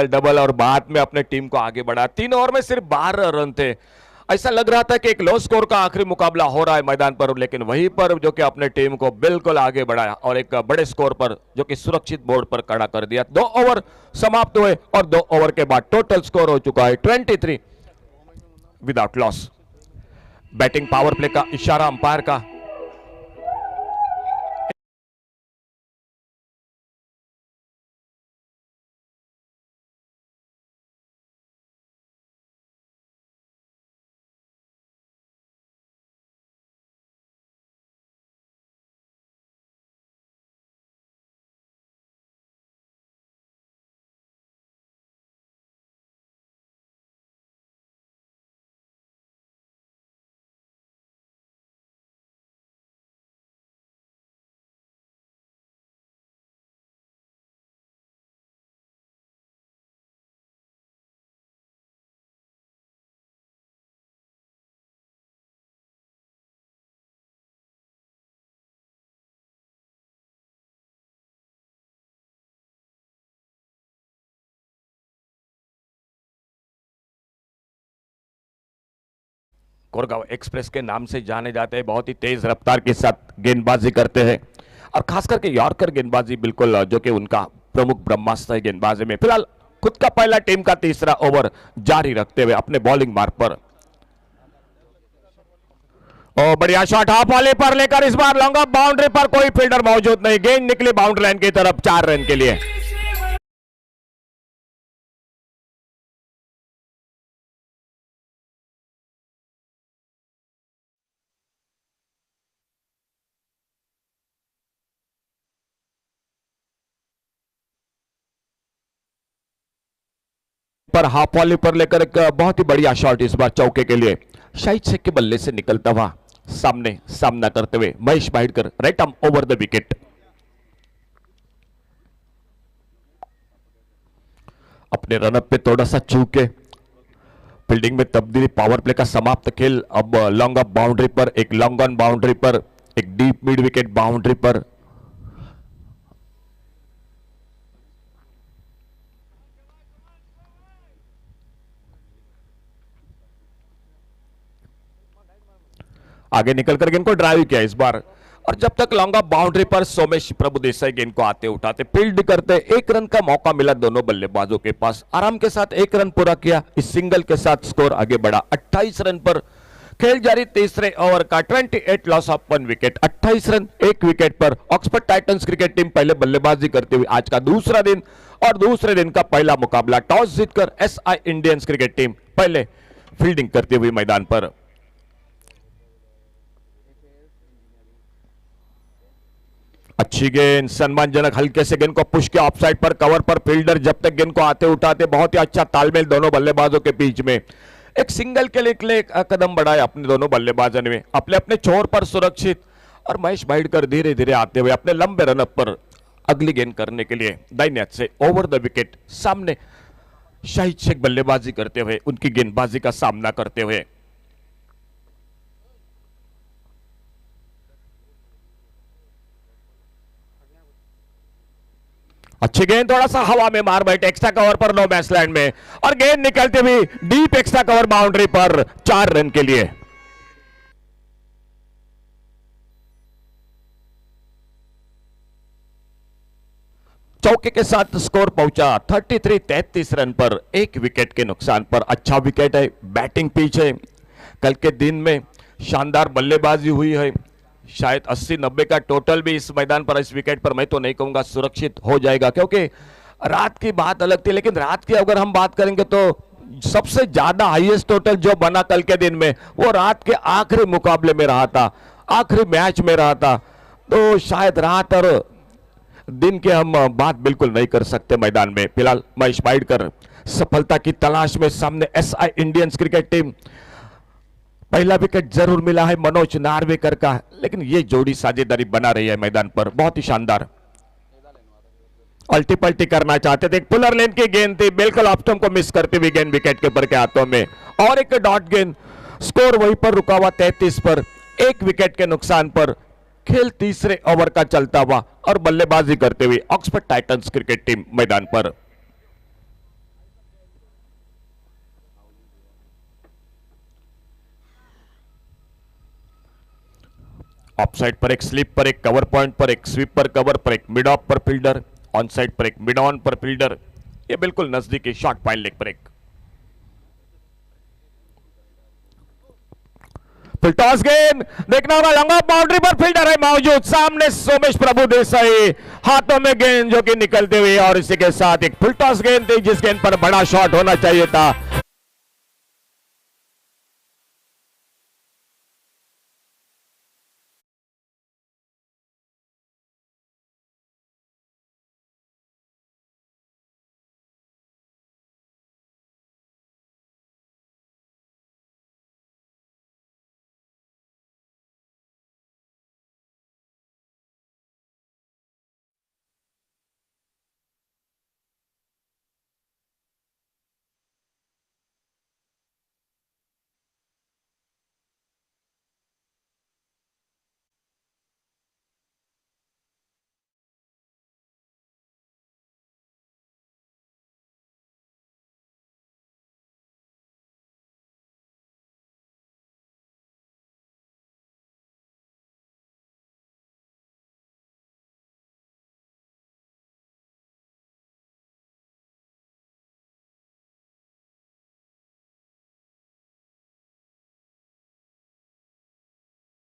[SPEAKER 3] डबल और बाद में अपने टीम को आगे बढ़ा। 3 ओवर में सिर्फ 12 रन थे। ऐसा लग रहा था कि एक लो स्कोर का आखिरी मुकाबला हो रहा है मैदान पर, लेकिन वहीं पर जो कि अपने टीम को बिल्कुल आगे बढ़ाया और एक बड़े स्कोर पर जो कि सुरक्षित बोर्ड पर खड़ा कर दिया। 2 ओवर समाप्त हुए और 2 ओवर के बाद टोटल स्कोर हो चुका है 23 without loss. Batting power play का इशारा अंपायर का। कोरगांव एक्सप्रेस के नाम से जाने जाते हैं, बहुत ही तेज रफ्तार के साथ गेंदबाजी करते हैं और खास करके यॉर्कर गेंदबाजी बिल्कुल जो कि उनका प्रमुख ब्रह्मास्त्र है गेंदबाजी में। फिलहाल खुद का पहला टीम का तीसरा ओवर जारी रखते हुए अपने बॉलिंग मार्ग पर और बढ़िया शॉट हाफ वाले पर लेकर इस बार लॉन्ग ऑफ बाउंड्री पर कोई फील्डर मौजूद नहीं, गेंद निकली बाउंड्री लाइन की तरफ 4 रन के लिए। पर हाफ वॉली पर लेकर एक बहुत ही बढ़िया शॉट इस बार चौके के लिए शाहिद शेख के बल्ले से निकलता हुआ सामने सामना करते हुए Mahesh Bhaidkar right arm over the wicket. अपने रनअप पे थोड़ा सा चूके फील्डिंग में तब्दीली, पावर प्ले का समाप्त खेल अब लॉन्ग ऑफ बाउंड्री पर, एक लॉन्ग ऑन बाउंड्री पर, एक डीप मिड विकेट बाउंड्री पर। आगे निकलकर गेंद को ड्राइव किया इस बार और जब तक लॉन्ग ऑफ बाउंड्री पर सोमेश प्रभु देसाई गेंद को आते उठाते फील्ड करते, 1 रन का मौका मिला दोनों बल्लेबाजों के पास। आराम के साथ 1 रन पूरा किया, इस सिंगल के साथ स्कोर आगे बढ़ा 28 रन पर। खेल जारी तीसरे ओवर का 28 loss of 1 wicket, 28 run 1 wicket पर। ऑक्सफोर्ड टाइटंस क्रिकेट टीम पहले बल्लेबाजी करते हुए आज का दूसरा दिन और दूसरे दिन का पहला मुकाबला टॉस जीतकर एसआई इंडियंस क्रिकेट टीम पहले फील्डिंग करते हुए मैदान पर। अच्छी गेंद, सम्मानजनक हल्के से गेंद को पुश किया ऑफसाइड पर, कवर पर फील्डर जब तक गेंद को आते उठाते, बहुत ही अच्छा तालमेल दोनों बल्लेबाजों के बीच में। एक सिंगल के लिए एक कदम बढ़ाया अपने दोनों बल्लेबाजों ने अपने अपने छोर पर सुरक्षित और महेश भाईडकर धीरे धीरे आते हुए अपने लंबे रनअप पर अगली गेंद करने के लिए दाहिने हाथ से ओवर द विकेट सामने शाहिद शेख बल्लेबाजी करते हुए उनकी गेंदबाजी का सामना करते हुए। अच्छी गेंद थोड़ा सा हवा में मार बैठे एक्स्ट्रा कवर पर, नो मैच लैंड में और गेंद निकलते हुए डीप एक्स्ट्रा कवर बाउंड्री पर 4 रन के लिए। चौके के साथ स्कोर पहुंचा 33 रन पर 1 विकेट के नुकसान पर। अच्छा विकेट है, बैटिंग पिच है, कल के दिन में शानदार बल्लेबाजी हुई है। शायद 80-90 का टोटल भी इस मैदान पर इस विकेट पर मैं तो नहीं कहूंगा सुरक्षित हो जाएगा, क्योंकि रात की बात अलग थी, लेकिन रात की अगर हम बात करेंगे तो सबसे ज्यादा हाईएस्ट टोटल जो बना कल के दिन में वो रात के आखिरी मुकाबले में रहा था, आखिरी मैच में रहा था। तो शायद रात और दिन के हम बात बिल्कुल नहीं कर सकते मैदान में। फिलहाल महेश भाईडकर सफलता की तलाश में सामने एसआई इंडियंस क्रिकेट टीम। पहला विकेट जरूर मिला है मनोज नार्वेकर का, लेकिन ये जोड़ी साझेदारी बना रही है मैदान पर, बहुत ही शानदार। अल्टी पल्टी करना चाहते थे, एक पुलर लेन की गेंद थी, बिल्कुल ऑप्टम को मिस करते हुए गेंद विकेट के ऊपर के हाथों में और एक डॉट गेंद। स्कोर वहीं पर रुका हुआ 33 पर 1 विकेट के नुकसान पर। खेल तीसरे ओवर का चलता हुआ और बल्लेबाजी करते हुए ऑक्सफोर्ड टाइटंस क्रिकेट टीम मैदान पर। ऑफ साइड पर एक स्लिप पर, एक कवर पॉइंट पर, एक स्वीप पर, कवर पर, एक मिड ऑफ पर फील्डर, ऑन साइड पर एक मिड ऑन पर फील्डर, ये बिल्कुल नजदीकी शॉट फाइन लेग पर एक फुल टॉस गेंद देखना होगा, लॉन्ग ऑफ बाउंड्री पर फील्डर है मौजूद, सामने सोमेश प्रभु देसाई, हाथों में गेंद जो कि निकलते हुए, और इसी के साथ एक फुल टॉस गेंद थी जिस गेंद पर बड़ा शॉट होना चाहिए था।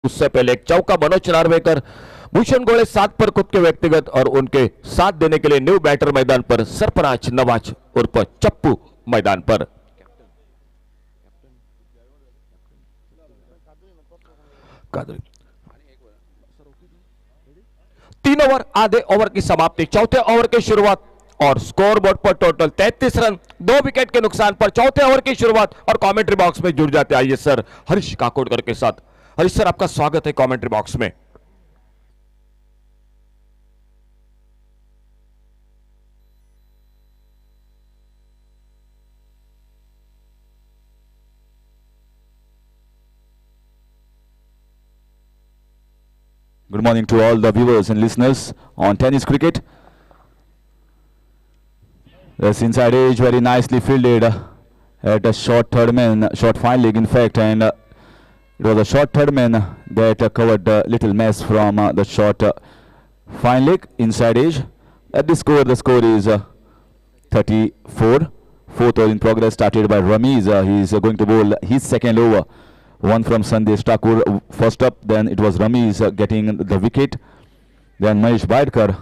[SPEAKER 3] उससे पहले एक चौका मनोज नार्वेकर, भूषण गोले 7 पर खुद के व्यक्तिगत, और उनके साथ देने के लिए न्यू बैटर मैदान पर सरफराज नवाज उर्फ चप्पू मैदान पर। तीन ओवर आधे ओवर की समाप्ति, चौथे ओवर की शुरुआत, और स्कोर बोर्ड पर टोटल 33 रन 2 विकेट के नुकसान पर चौथे ओवर की शुरुआत। और कमेंट्री बॉक्स में जुड़ जाते आइए सर हरीश काकोडकर के साथ। हरीश सर, आपका स्वागत है कमेंट्री बॉक्स में।
[SPEAKER 4] Good morning to all the viewers and listeners on Tennis Cricket. This inside edge very nicely fielded at a short third man, short fine leg in fact, and it was a short third man that covered a little mess from the short fine leg inside edge. At the score is 34. Fourth over in progress started by Ramiz. He is going to bowl his second over. One from Sandesh Thakur first up, then it was Ramiz getting the wicket, then Mahesh Baidkar.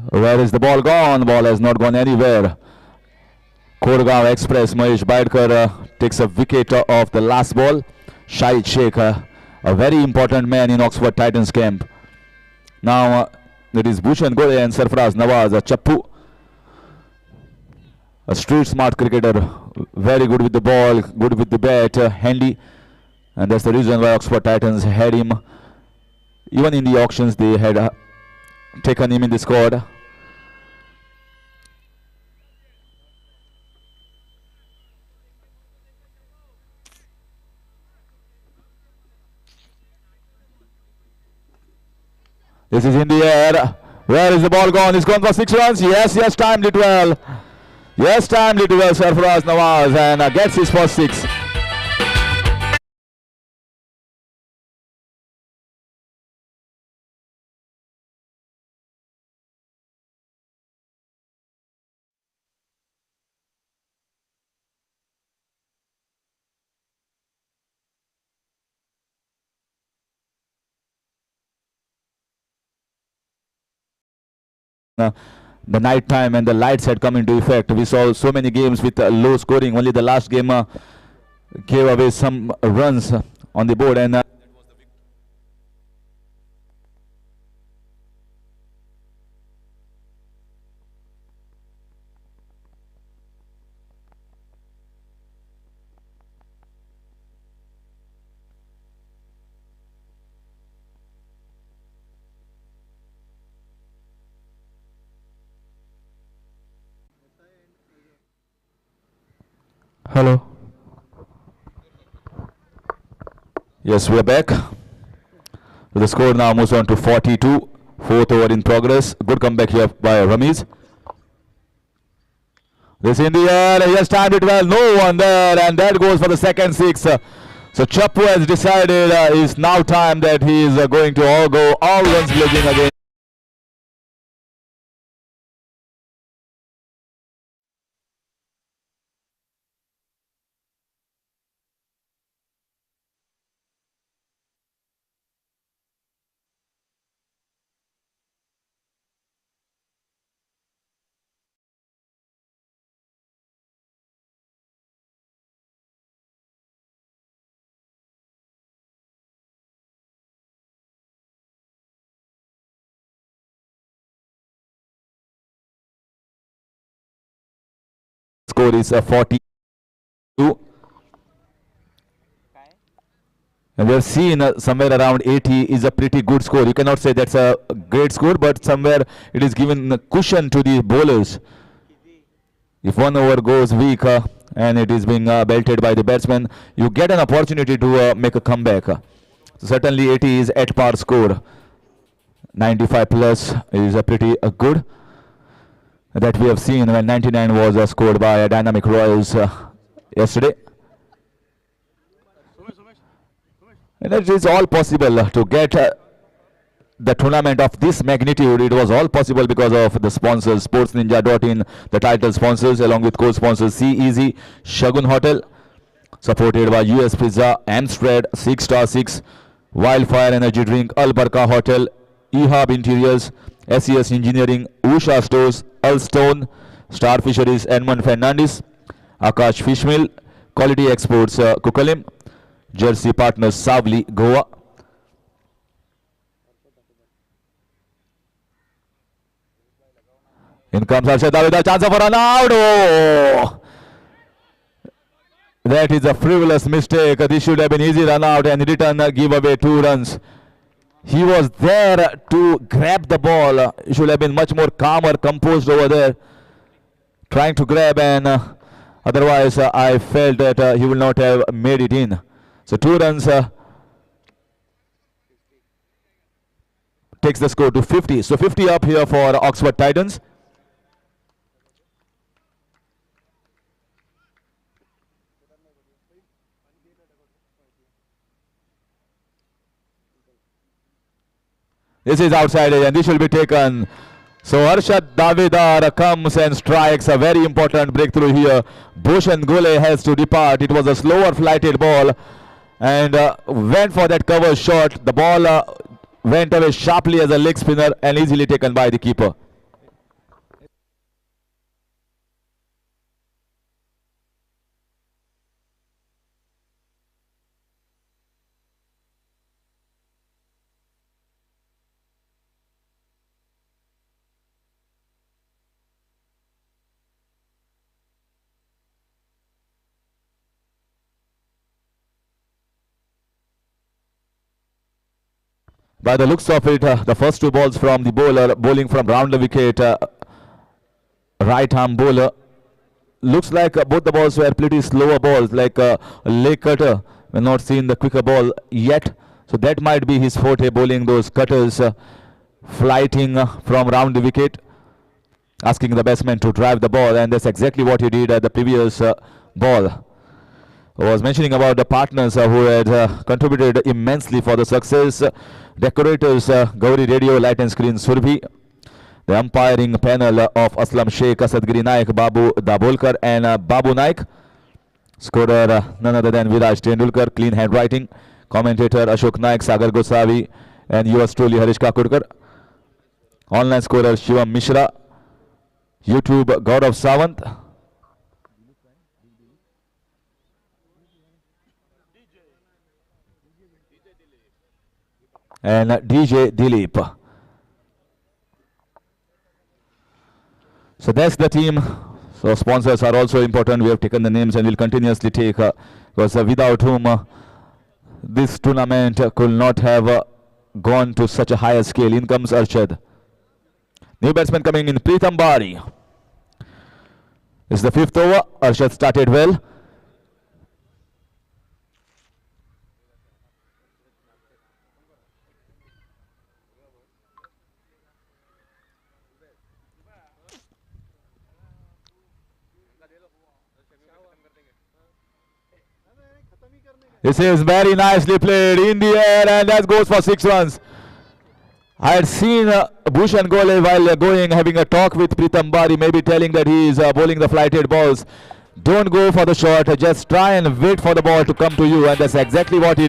[SPEAKER 4] Where is the ball gone? The ball has not gone anywhere. Korgaon Express, Mahesh Baidkar takes a wicket off the last ball. Shahid Sheikh, a very important man in Oxford Titans camp. Now it is Bhushan Gole and Sarfaraz Nawaz, Chappu. A street smart cricketer, very good with the ball, good with the bat, handy, and that's the reason why Oxford Titans had him. Even in the auctions they had taken him in the squad. This is in the air. Where is the ball gone? It's gone for 6 runs. Yes, timed it well. Yes, timed it well, Sarfaraz Nawaz, and gets his first 6. The night time and the lights had come into effect. We saw so many games with low scoring. Only the last game gave away some runs on the board, and hello. Yes, we are back. The score now moves on to 42. Fourth over in progress. Good comeback here by Ramiz. This in the air, he has timed it well, no one there, and that goes for the second six. So Chappu has decided it's now time that he is going to all go all guns blazing again. Score is 42. And we have seen somewhere around 80 is a pretty good score. You cannot say that's a great score, but somewhere it is given a cushion to the bowlers. If one over goes weak and it is being belted by the batsman, you get an opportunity to make a comeback. So certainly 80 is at par score. 95 plus is a pretty good that we have seen when 99 was scored by Dynamic Royals yesterday. And it is all possible to get the tournament of this magnitude. It was all possible because of the sponsors, sportsninja.in, the title sponsors, along with co-sponsors C Easy, Shagun Hotel, supported by US Pizza, Amstrad, 6 Star 6, Wildfire Energy Drink, Albarka Hotel, EHAB Interiors, SES Engineering, Usha Stores, Ulstone, Star Fisheries, Edmund Fernandez, Akash Fishmill, Quality Exports, Kukalim, Jersey Partners, Savli, Goa. In comes Arshad with a chance for an out. Oh! That is a frivolous mistake. This should have been easy run out and return give away 2 runs. He was there to grab the ball. He should have been much more calmer, composed over there, trying to grab, and otherwise I felt that he will not have made it in. So 2 runs takes the score to 50. So 50 up here for Oxford Titans. This is outside edge and this will be taken. So Arshad Davidar comes and strikes a very important breakthrough here. Bhushan Gule has to depart. It was a slower flighted ball and went for that cover shot. The ball went away sharply as a leg spinner and easily taken by the keeper. By the looks of it, the first 2 balls from the bowler, bowling from round the wicket, right arm bowler. Looks like both the balls were pretty slower balls, like a leg cutter. We've not seen the quicker ball yet. So that might be his forte, bowling those cutters, flighting from round the wicket, asking the batsman to drive the ball, and that's exactly what he did at the previous ball. I was mentioning about the partners who had contributed immensely for the success. Decorators, Gauri Radio, Light and Screen, Surbhi. The umpiring panel of Aslam Sheikh, Asadgiri Naik, Babu Dabolkar and Babu Naik. Scorer none other than Viraj Tendulkar, clean handwriting. Commentator Ashok Naik, Sagar Gosavi and yours truly Harish Kakurkar. Online scorer Shivam Mishra. YouTube God of Savant. And DJ Dilip. So that's the team. So sponsors are also important. We have taken the names and will continuously take because without whom this tournament could not have gone to such a higher scale. In comes Arshad. New batsman coming in, Pritham Bari. It's the 5th over. Arshad started well. This is very nicely played in the air, and that goes for 6 runs. I had seen Bhushan Gole while having a talk with Pritam Bari, maybe telling that he is bowling the flighted balls. Don't go for the shot, just try and wait for the ball to come to you, and that's exactly what he.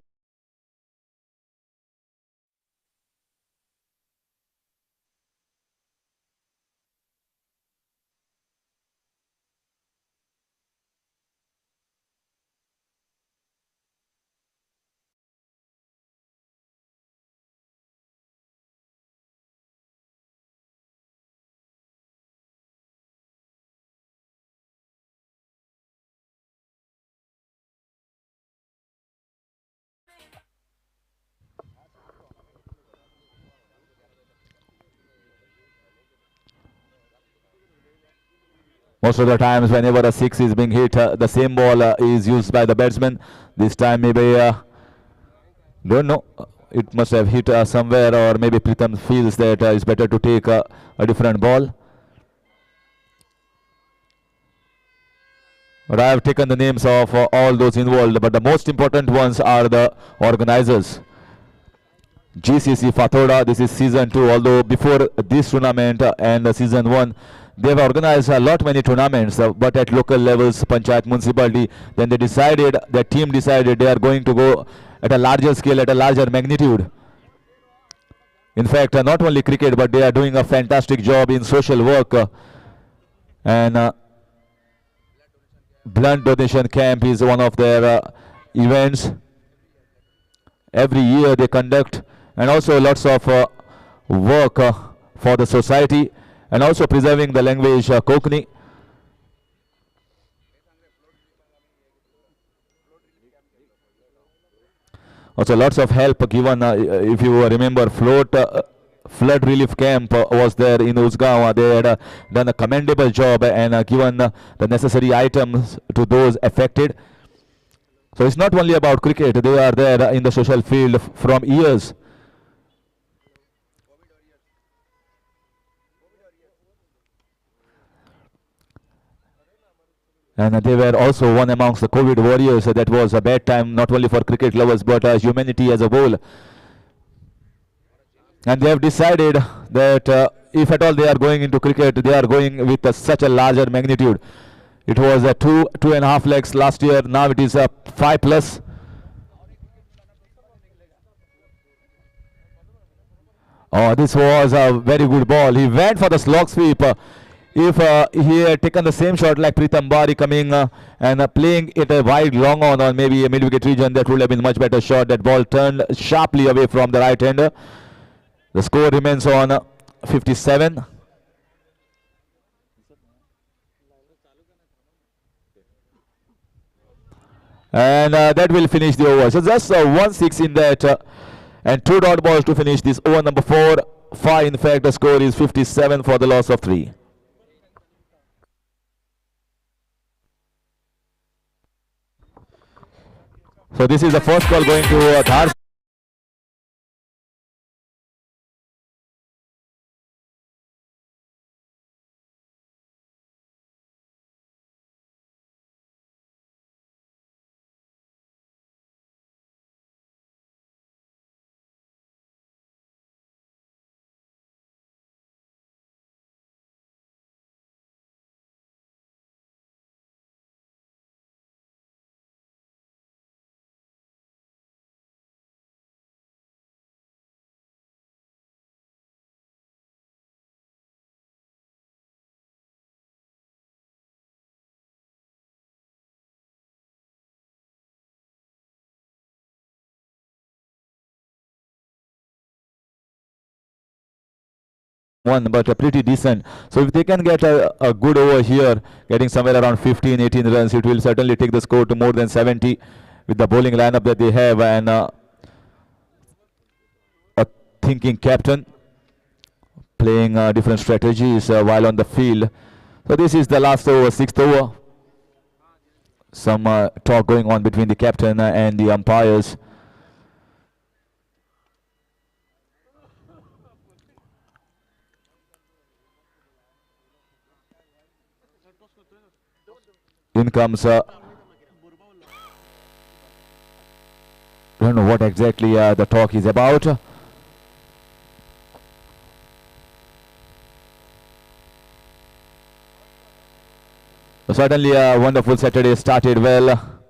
[SPEAKER 4] Most of the times, whenever a 6 is being hit, the same ball is used by the batsman. This time, maybe don't know. It must have hit somewhere, or maybe Pritam feels that it's better to take a different ball. But I have taken the names of all those involved, but the most important ones are the organizers. GCC Fathoda, this is season 2, although before this tournament and season 1, they have organized a lot many tournaments, but at local levels, Panchayat, Municipality, then they decided, their team decided they are going to go at a larger scale, at a larger magnitude. In fact, not only cricket, but they are doing a fantastic job in social work. And Blood Donation Camp is one of their events. Every year they conduct, and also lots of work for the society, and also preserving the language Kokni. Also lots of help given, if you remember, flood relief camp was there in Uzgaon. They had done a commendable job and given the necessary items to those affected. So it's not only about cricket, they are there in the social field from years. And they were also one amongst the COVID warriors. That was a bad time, not only for cricket lovers, but humanity as a whole. And they have decided that if at all they are going into cricket, they are going with such a larger magnitude. It was 2.5 lakhs last year. Now it is 5 plus. Oh, this was a very good ball. He went for the slog sweep. If he had taken the same shot like Pritam Bari coming and playing it a wide long on or maybe a mid-wicket region, that would have been a much better shot. That ball turned sharply away from the right hander. The score remains on 57. And that will finish the over. So just 1-6 in that. And 2 dot balls to finish this over number 4. 5, in fact, the score is 57 for the loss of 3. So this is the first ball going to Dhar. But pretty decent. So if they can get a good over here, getting somewhere around 15-18 runs, it will certainly take the score to more than 70 with the bowling lineup that they have and a thinking captain playing different strategies while on the field. So this is the last over, 6th over. Some talk going on between the captain and the umpires. In comes Don't know what exactly the talk is about. Certainly a wonderful Saturday started well.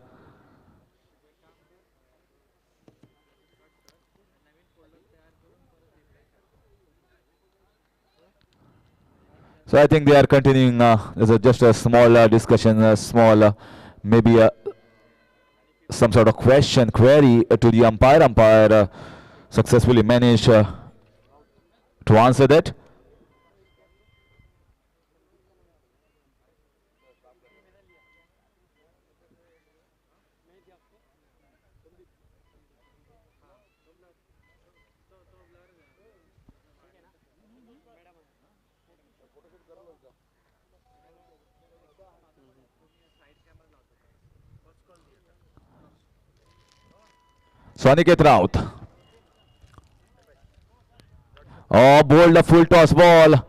[SPEAKER 4] So I think they are continuing. There's just a small discussion, a small maybe some sort of query to the umpire. Umpire successfully managed to answer that. So Aniket Raut. Oh, bowled a full toss ball.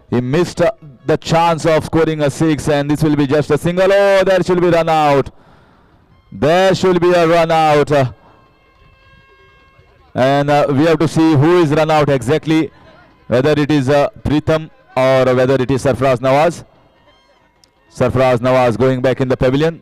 [SPEAKER 4] He missed the chance of scoring a 6, and this will be just a single. Oh, there should be run out. There should be a run out. And we have to see who is run out exactly, whether it is Pritham or whether it is Sarfraz Nawaz. Sarfraz Nawaz going back in the pavilion.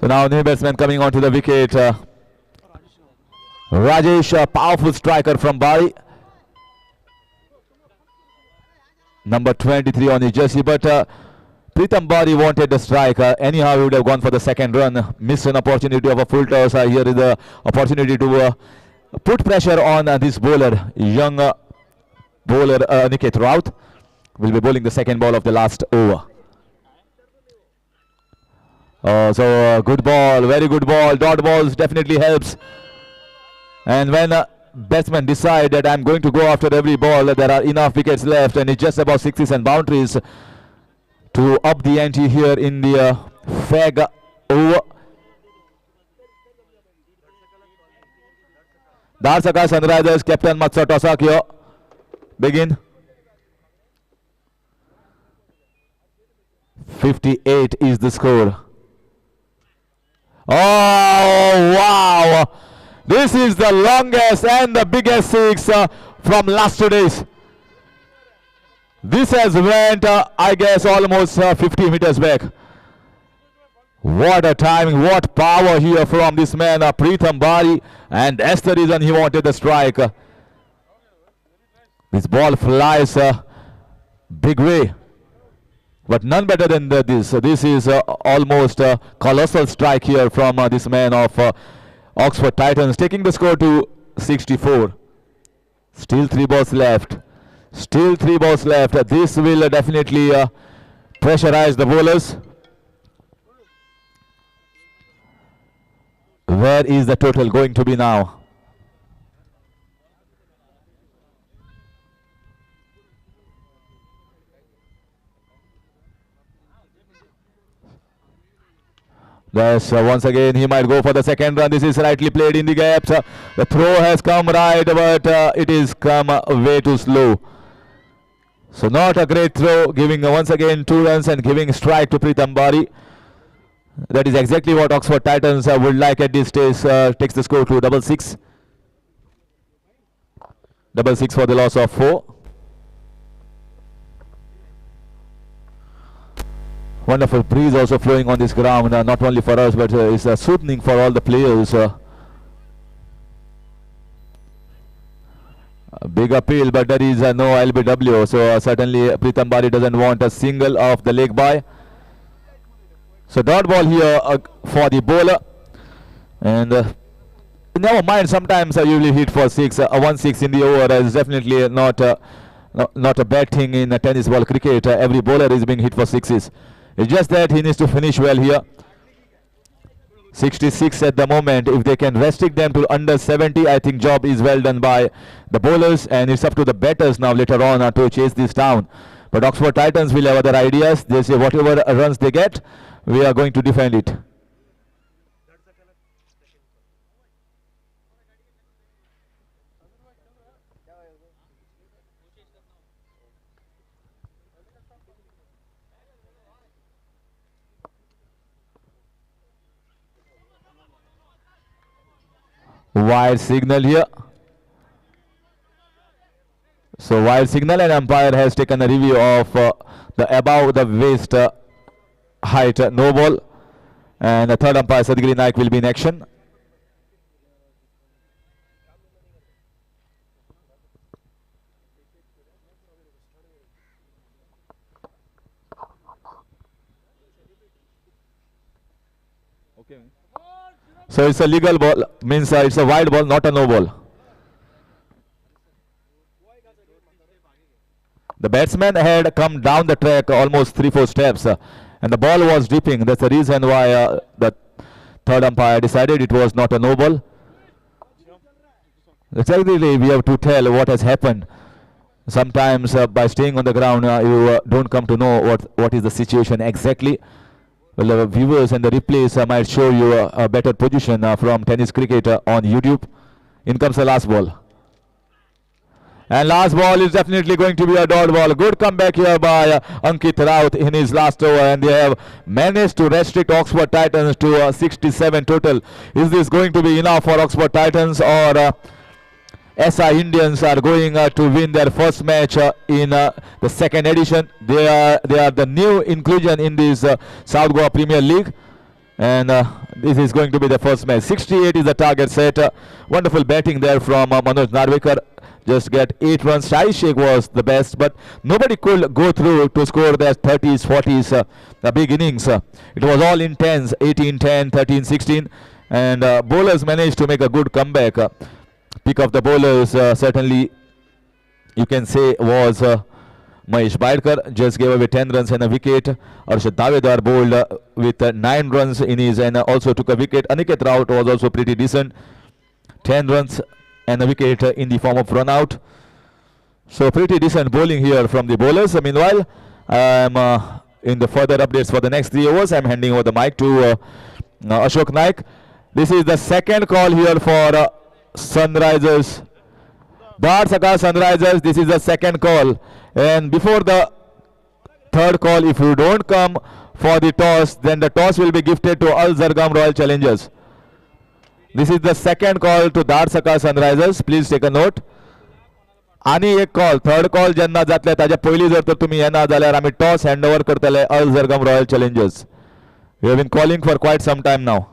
[SPEAKER 4] So now new batsman coming onto the wicket. Rajesh, a powerful striker from Bari. Number 23 on his jersey, but Pritham Bari wanted the strike. Anyhow, he would have gone for the second run. Missed an opportunity of a full toss. Here is the opportunity to put pressure on this bowler, young bowler Aniket Raut. Will be bowling the second ball of the last over. Good ball, very good ball. Dot balls definitely helps. And when batsmen decide that I'm going to go after every ball, there are enough wickets left, and it's just about sixes and boundaries to up the ante here in the fag over. Darsaka Sunrisers captain Matsur Tosakyo begin. 58 is the score. Oh wow! This is the longest and the biggest six from last 2 days. This has went, I guess, almost 50 meters back. What a timing, what power here from this man, Pritham Bari, and that's the reason he wanted the strike. This ball flies big way, but none better than this. This is almost a colossal strike here from this man of Oxford Titans, taking the score to 64. Still 3 balls left. Still 3 balls left. This will definitely pressurize the bowlers. Where is the total going to be now? Yes, once again he might go for the second run. This is rightly played in the gaps. The throw has come right, but it is come way too slow. So not a great throw, giving once again 2 runs and giving strike to Pritham Bari. That is exactly what Oxford Titans would like at this stage. Takes the score to 6-6. 6-6 for the loss of 4. Wonderful breeze also flowing on this ground, not only for us, but it's soothing for all the players. A big appeal, but there is no LBW, so certainly Pritham Bari doesn't want a single off the leg by. So dot ball here for the bowler, and never mind. Sometimes you will hit for 6. 1-6 in the over is definitely not a bad thing in tennis ball cricket. Every bowler is being hit for 6s. It's just that he needs to finish well here. 66 at the moment. If they can restrict them to under 70, I think job is well done by the bowlers, and it's up to the batters now later on to chase this down. But Oxford Titans will have other ideas. They say whatever runs they get, we are going to defend it. Wide signal here. So wide signal, and umpire has taken a review of the above the waist height no ball, and the third umpire Sadgiri Naik will be in action. Okay. So it's a legal ball, means it's a wide ball, not a no ball. The batsman had come down the track almost 3-4 steps, and the ball was dipping. That's the reason why the third umpire decided it was not a no ball. Exactly, we have to tell what has happened. Sometimes by staying on the ground, you don't come to know what is the situation exactly. Well, the viewers and the replays might show you a better position from Tennis Cricket on YouTube. In comes the last ball. And last ball is definitely going to be a dot ball. Good comeback here by Ankit Raut in his last over, and they have managed to restrict Oxford Titans to 67 total. Is this going to be enough for Oxford Titans, or SI Indians are going to win their first match in the second edition? They are the new inclusion in this South Goa Premier League, and this is going to be the first match. 68 is the target set. Wonderful batting there from Manoj Narvekar. Just get 8 runs. Shai Sheikh was the best, but nobody could go through to score their 30s, 40s, the big innings. It was all in 10s, 18-10, 13-16, and bowlers managed to make a good comeback. Pick of the bowlers certainly you can say was Mahesh Baidkar, just gave away 10 runs and a wicket. Arshad Davedar bowled with 9 runs in his and also took a wicket. Aniket Raut was also pretty decent, 10 runs and a wicket in the form of run out. So pretty decent bowling here from the bowlers. Meanwhile, I am in the further updates for the next 3 overs. I am handing over the mic to Ashok Naik. This is the second call here for Sunrisers. Dar Saka Sunrisers, this is the second call. And before the third call, if you don't come for the toss, then the toss will be gifted to Al Zargam Royal Challengers. This is the second call to Dar Saka Sunrisers. Please take a note. आणि एक call third call जेन्ना जातले ताजे पयलीं जर तर तुमी येना जाल्यार आमी टॉस हँड ओवर करतले Al Zargam royal challengers. We have been calling for quite some time now.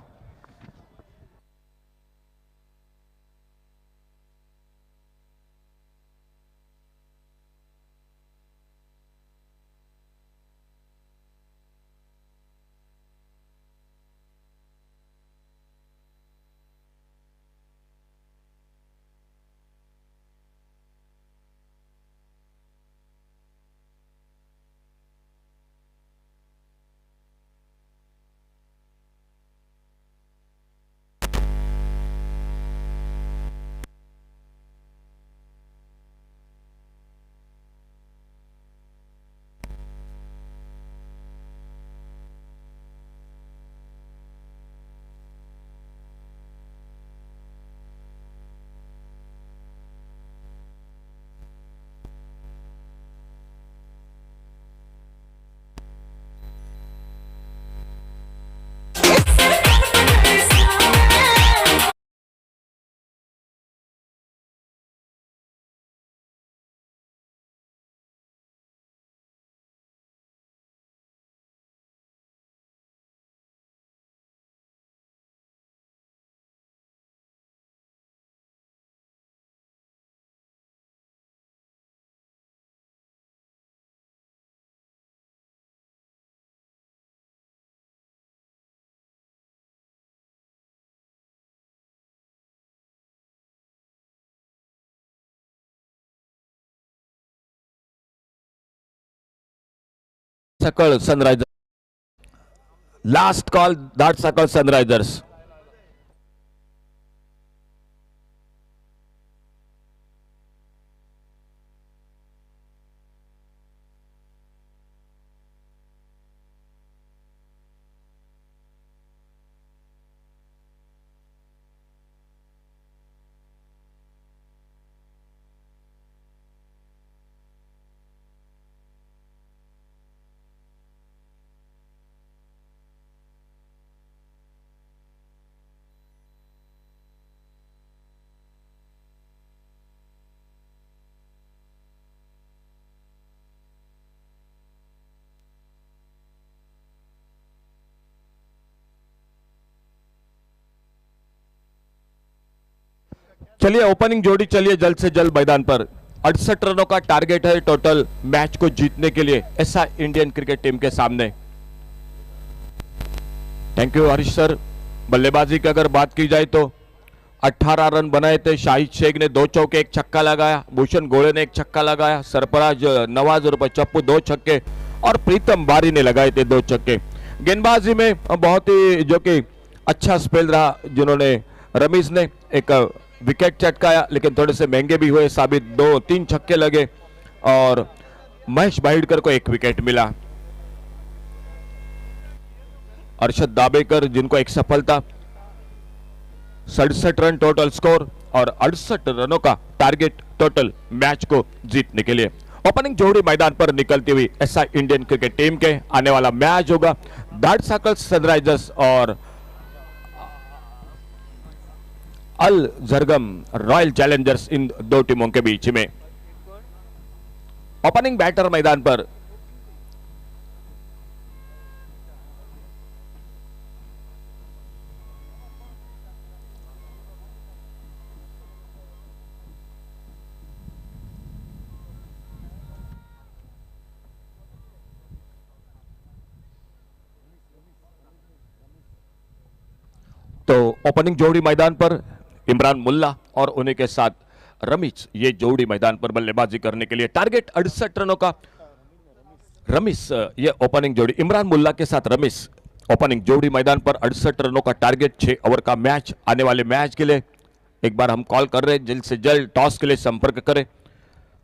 [SPEAKER 3] सकळ sunriser Last call, that circle Sunrisers. चलिए ओपनिंग जोड़ी, चलिए जल्द से जल्द मैदान पर। 68 रनों का टारगेट है टोटल मैच को जीतने के लिए ऐसा इंडियन क्रिकेट टीम के सामने। Thank you Harish sir. बल्लेबाजी की अगर बात की जाए तो 18 रन बनाए थे। शाहिद शेख ने 2 चौके 1 छक्का लगाया, भूषण घोड़े ने 1 छक्का लगाया, सरफराज नवाज और चप्पू 2 छक्के और प्रीतम बारी ने लगाए थे 2 छक्के। गेंदबाजी में बहुत ही जो कि अच्छा स्पेल रहा, जिन्होंने रमीज ने एक विकेट चटकाया, लेकिन थोड़े से महंगे भी हुए साबित। 2-3 छक्के लगे और महेश बाहिड़कर को 1 विकेट मिला। अर्शद दाबेकर जिनको 1 सफलता, 67 रन टोटल स्कोर और 68 रनों का टारगेट टोटल मैच को जीतने के लिए। ओपनिंग जोड़ी मैदान पर निकलती हुई ऐसा इंडियन क्रिकेट टीम के आने वाला मैच होगा दैट सर्कल सनराइजर्स और अल जरगम रॉयल चैलेंजर्स, इन 2 टीमों के बीच में। ओपनिंग बैटर मैदान पर तो ओपनिंग जोड़ी मैदान पर इमरान मुल्ला और उन्हीं के साथ रमीज, ये जोड़ी मैदान पर बल्लेबाजी करने के लिए। टारगेट 68 रनों का रमीज, ये ओपनिंग जोड़ी इमरान मुल्ला के साथ रमीज ओपनिंग जोड़ी मैदान पर। 68 रनों का टारगेट, 6 ओवर का मैच। आने वाले मैच के लिए एक बार हम कॉल कर रहे हैं, जल्द से जल्द टॉस के लिए संपर्क करें।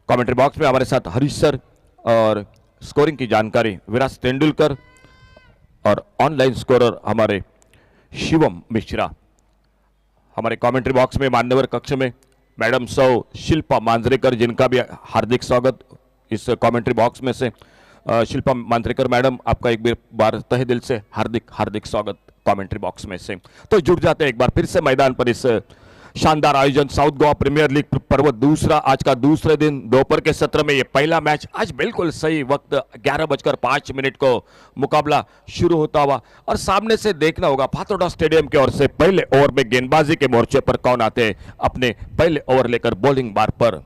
[SPEAKER 3] कमेंट्री बॉक्स में हमारे साथ हरीश सर और स्कोरिंग की जानकारी विराज तेंदुलकर और ऑनलाइन स्कोरर हमारे शिवम मिश्रा। हमारे कमेंट्री बॉक्स में मान्यवर कक्ष में मैडम सौ शिल्पा मांजरेकर, जिनका भी हार्दिक स्वागत इस कमेंट्री बॉक्स में से। शिल्पा मांजरेकर मैडम, आपका एक बार तहे दिल से हार्दिक हार्दिक स्वागत कमेंट्री बॉक्स में से। तो जुड़ जाते हैं एक बार फिर से मैदान पर इस शानदार आयोजन साउथ गोवा प्रीमियर लीग पर्व दूसरा, आज का दूसरे दिन दोपहर के सत्र में ये पहला मैच। आज बिल्कुल सही वक्त 11:05 को मुकाबला शुरू होता हुआ और सामने से देखना होगा फातोडा स्टेडियम की ओर से पहले ओवर में गेंदबाजी के मोर्चे पर कौन आते हैं अपने पहले ओवर लेकर बॉलिंग बार पर।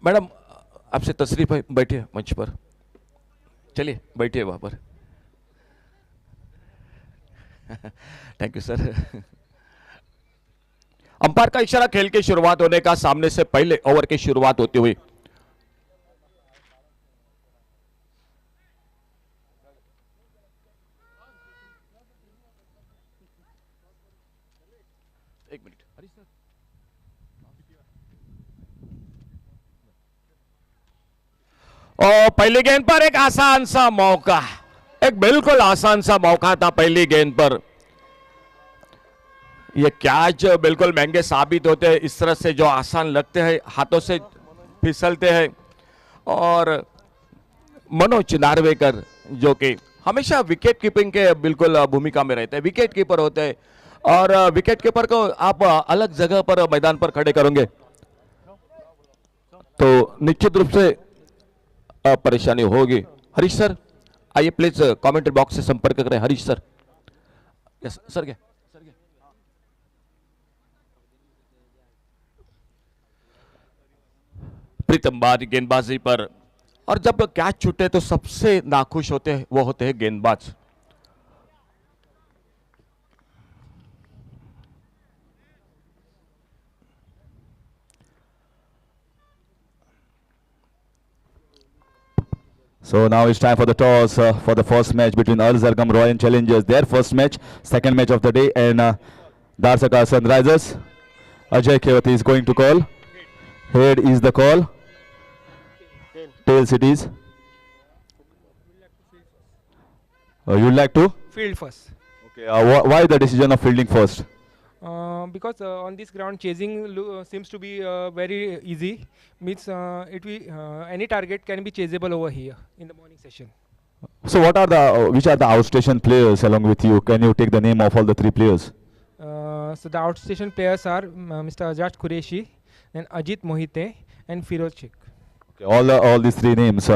[SPEAKER 3] मैडम आपसे तशरीफ है, बैठिए मंच पर, चलिए बैठिए वहां पर। Thank you sir. अंपायर का इशारा, खेल की शुरुआत होने का, सामने से पहले ओवर की शुरुआत होती हुई। एक मिनट हरीश सर। और पहली गेंद पर एक आसान सा मौका, एक बिल्कुल आसान सा मौका था पहली गेंद पर। ये कैच बिल्कुल महंगे साबित होते हैं, इस तरह से जो आसान लगते हैं, हाथों से फिसलते हैं। और मनोज नार्वेकर जो कि हमेशा विकेट कीपिंग के बिल्कुल भूमिका में रहते हैं, विकेट कीपर होते हैं और विकेट कीपर को आप अलग जगह पर मैदान पर खड़े करोगे तो निश्चित रूप से परेशानी होगी। हरीश सर आइए प्लीज कमेंट्री बॉक्स से संपर्क करें। हरीश सर। Yes sir. क्या प्रीतम बारी गेंदबाजी पर, और जब कैच छूटे तो सबसे नाखुश होते हैं वो होते हैं गेंदबाज।
[SPEAKER 4] So now it's time for the toss for the first match between Al Zargam Royal Challengers, their first match, second match of the day, and Darsaka Sunrisers. Ajay Kevati is going to call. Head is the call. Tails it is. You'd like to?
[SPEAKER 5] Field first.
[SPEAKER 4] Okay. Why the decision of fielding first?
[SPEAKER 5] Because on this ground chasing seems to be very easy. Means any target can be chaseable over here in the morning session.
[SPEAKER 4] So what are the which are the outstation players along with you? Can you take the name of all the three players?
[SPEAKER 5] So the outstation players are Mr. Ajat Qureshi, then Ajit Mohite, and Firoz Sheikh.
[SPEAKER 4] Okay, all these three names.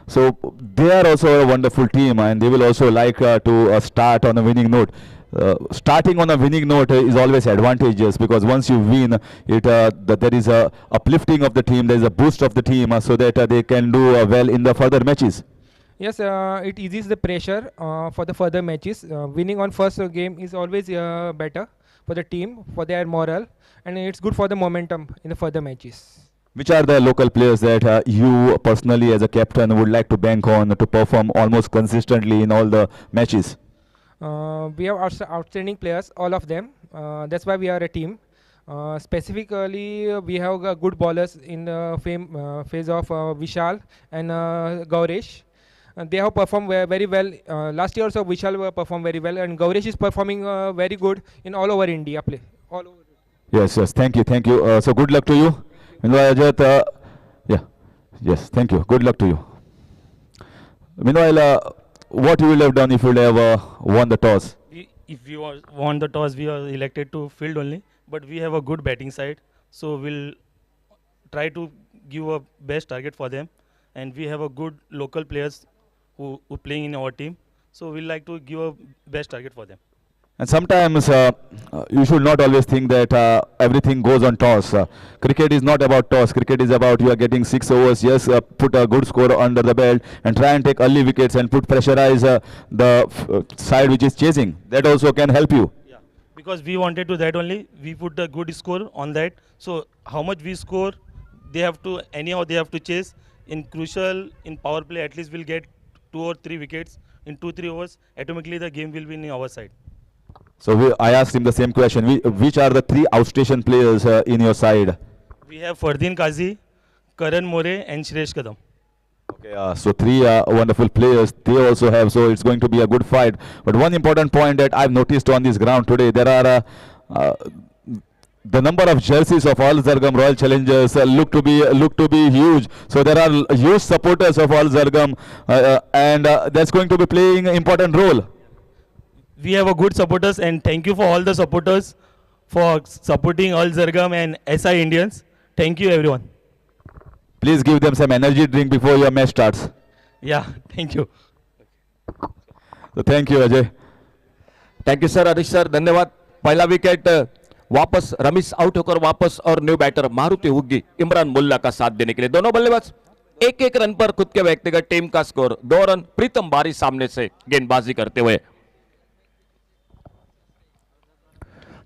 [SPEAKER 4] So they are also a wonderful team, and they will also like to start on a winning note. Starting on a winning note is always advantageous, because once you win, there is a uplifting of the team, there is a boost of the team, so that they can do well in the further matches.
[SPEAKER 5] Yes, it eases the pressure for the further matches. Winning on first game is always better for the team, for their morale, and it's good for the momentum in the further matches.
[SPEAKER 4] Which are the local players that you personally as a captain would like to bank on to perform almost consistently in all the matches?
[SPEAKER 5] We have outstanding players, all of them. That's why we are a team. Specifically, we have good bowlers in the phase of Vishal and Gauresh. They have performed very well. Last year also Vishal performed very well, and Gauresh is performing very good in all over India play. All over.
[SPEAKER 4] Yes, thank you. So good luck to you. Meanwhile, Ajat, yes, thank you. Good luck to you. Meanwhile, what you will have done if you would have won the toss?
[SPEAKER 6] If we won the toss, we are elected to field only, but we have a good batting side, so we'll try to give a best target for them, and we have a good local players who playing in our team, so we'll like to give a best target for them.
[SPEAKER 4] And sometimes you should not always think that everything goes on toss. Cricket is not about toss. Cricket is about you are getting 6 overs. Yes, put a good score under the belt and try and take early wickets and pressurize the side which is chasing. That also can help you.
[SPEAKER 6] Yeah, because we wanted to that only. We put a good score on that. So how much we score, they have to chase. In crucial, in power play, at least we'll get 2 or 3 wickets in 2-3 overs. Automatically the game will be in our side.
[SPEAKER 4] So I asked him the same question. Which are the 3 outstation players in your side?
[SPEAKER 6] We have Fardeen Kazi, Karan More, and Shresh Kadam.
[SPEAKER 4] Okay, so 3 wonderful players they also have. So it's going to be a good fight. But one important point that I've noticed on this ground today, there are the number of jerseys of Al Zargam Royal Challengers look to be huge. So there are huge supporters of Al Zargam, and that's going to be playing an important role.
[SPEAKER 6] We have a good supporters, and thank you for all the supporters for supporting Al Zargam and SI Indians. Thank you everyone.
[SPEAKER 4] Please give them some energy drink before your match starts.
[SPEAKER 6] Yeah, thank you.
[SPEAKER 4] So thank you Ajay.
[SPEAKER 3] Thank you sir, Harish sir, धन्यवाद. पहला wicket वापस Ramish out होकर वापस, और new batter Maruti Huggi Imran मुल्ला का साथ देने के लिए. दोनों बल्लेबाज 1-1 रन पर खुद के व्यक्तिगत टीम का स्कोर. 2 रन प्रीतम बारी सामने से गेंदबाजी करते हुए.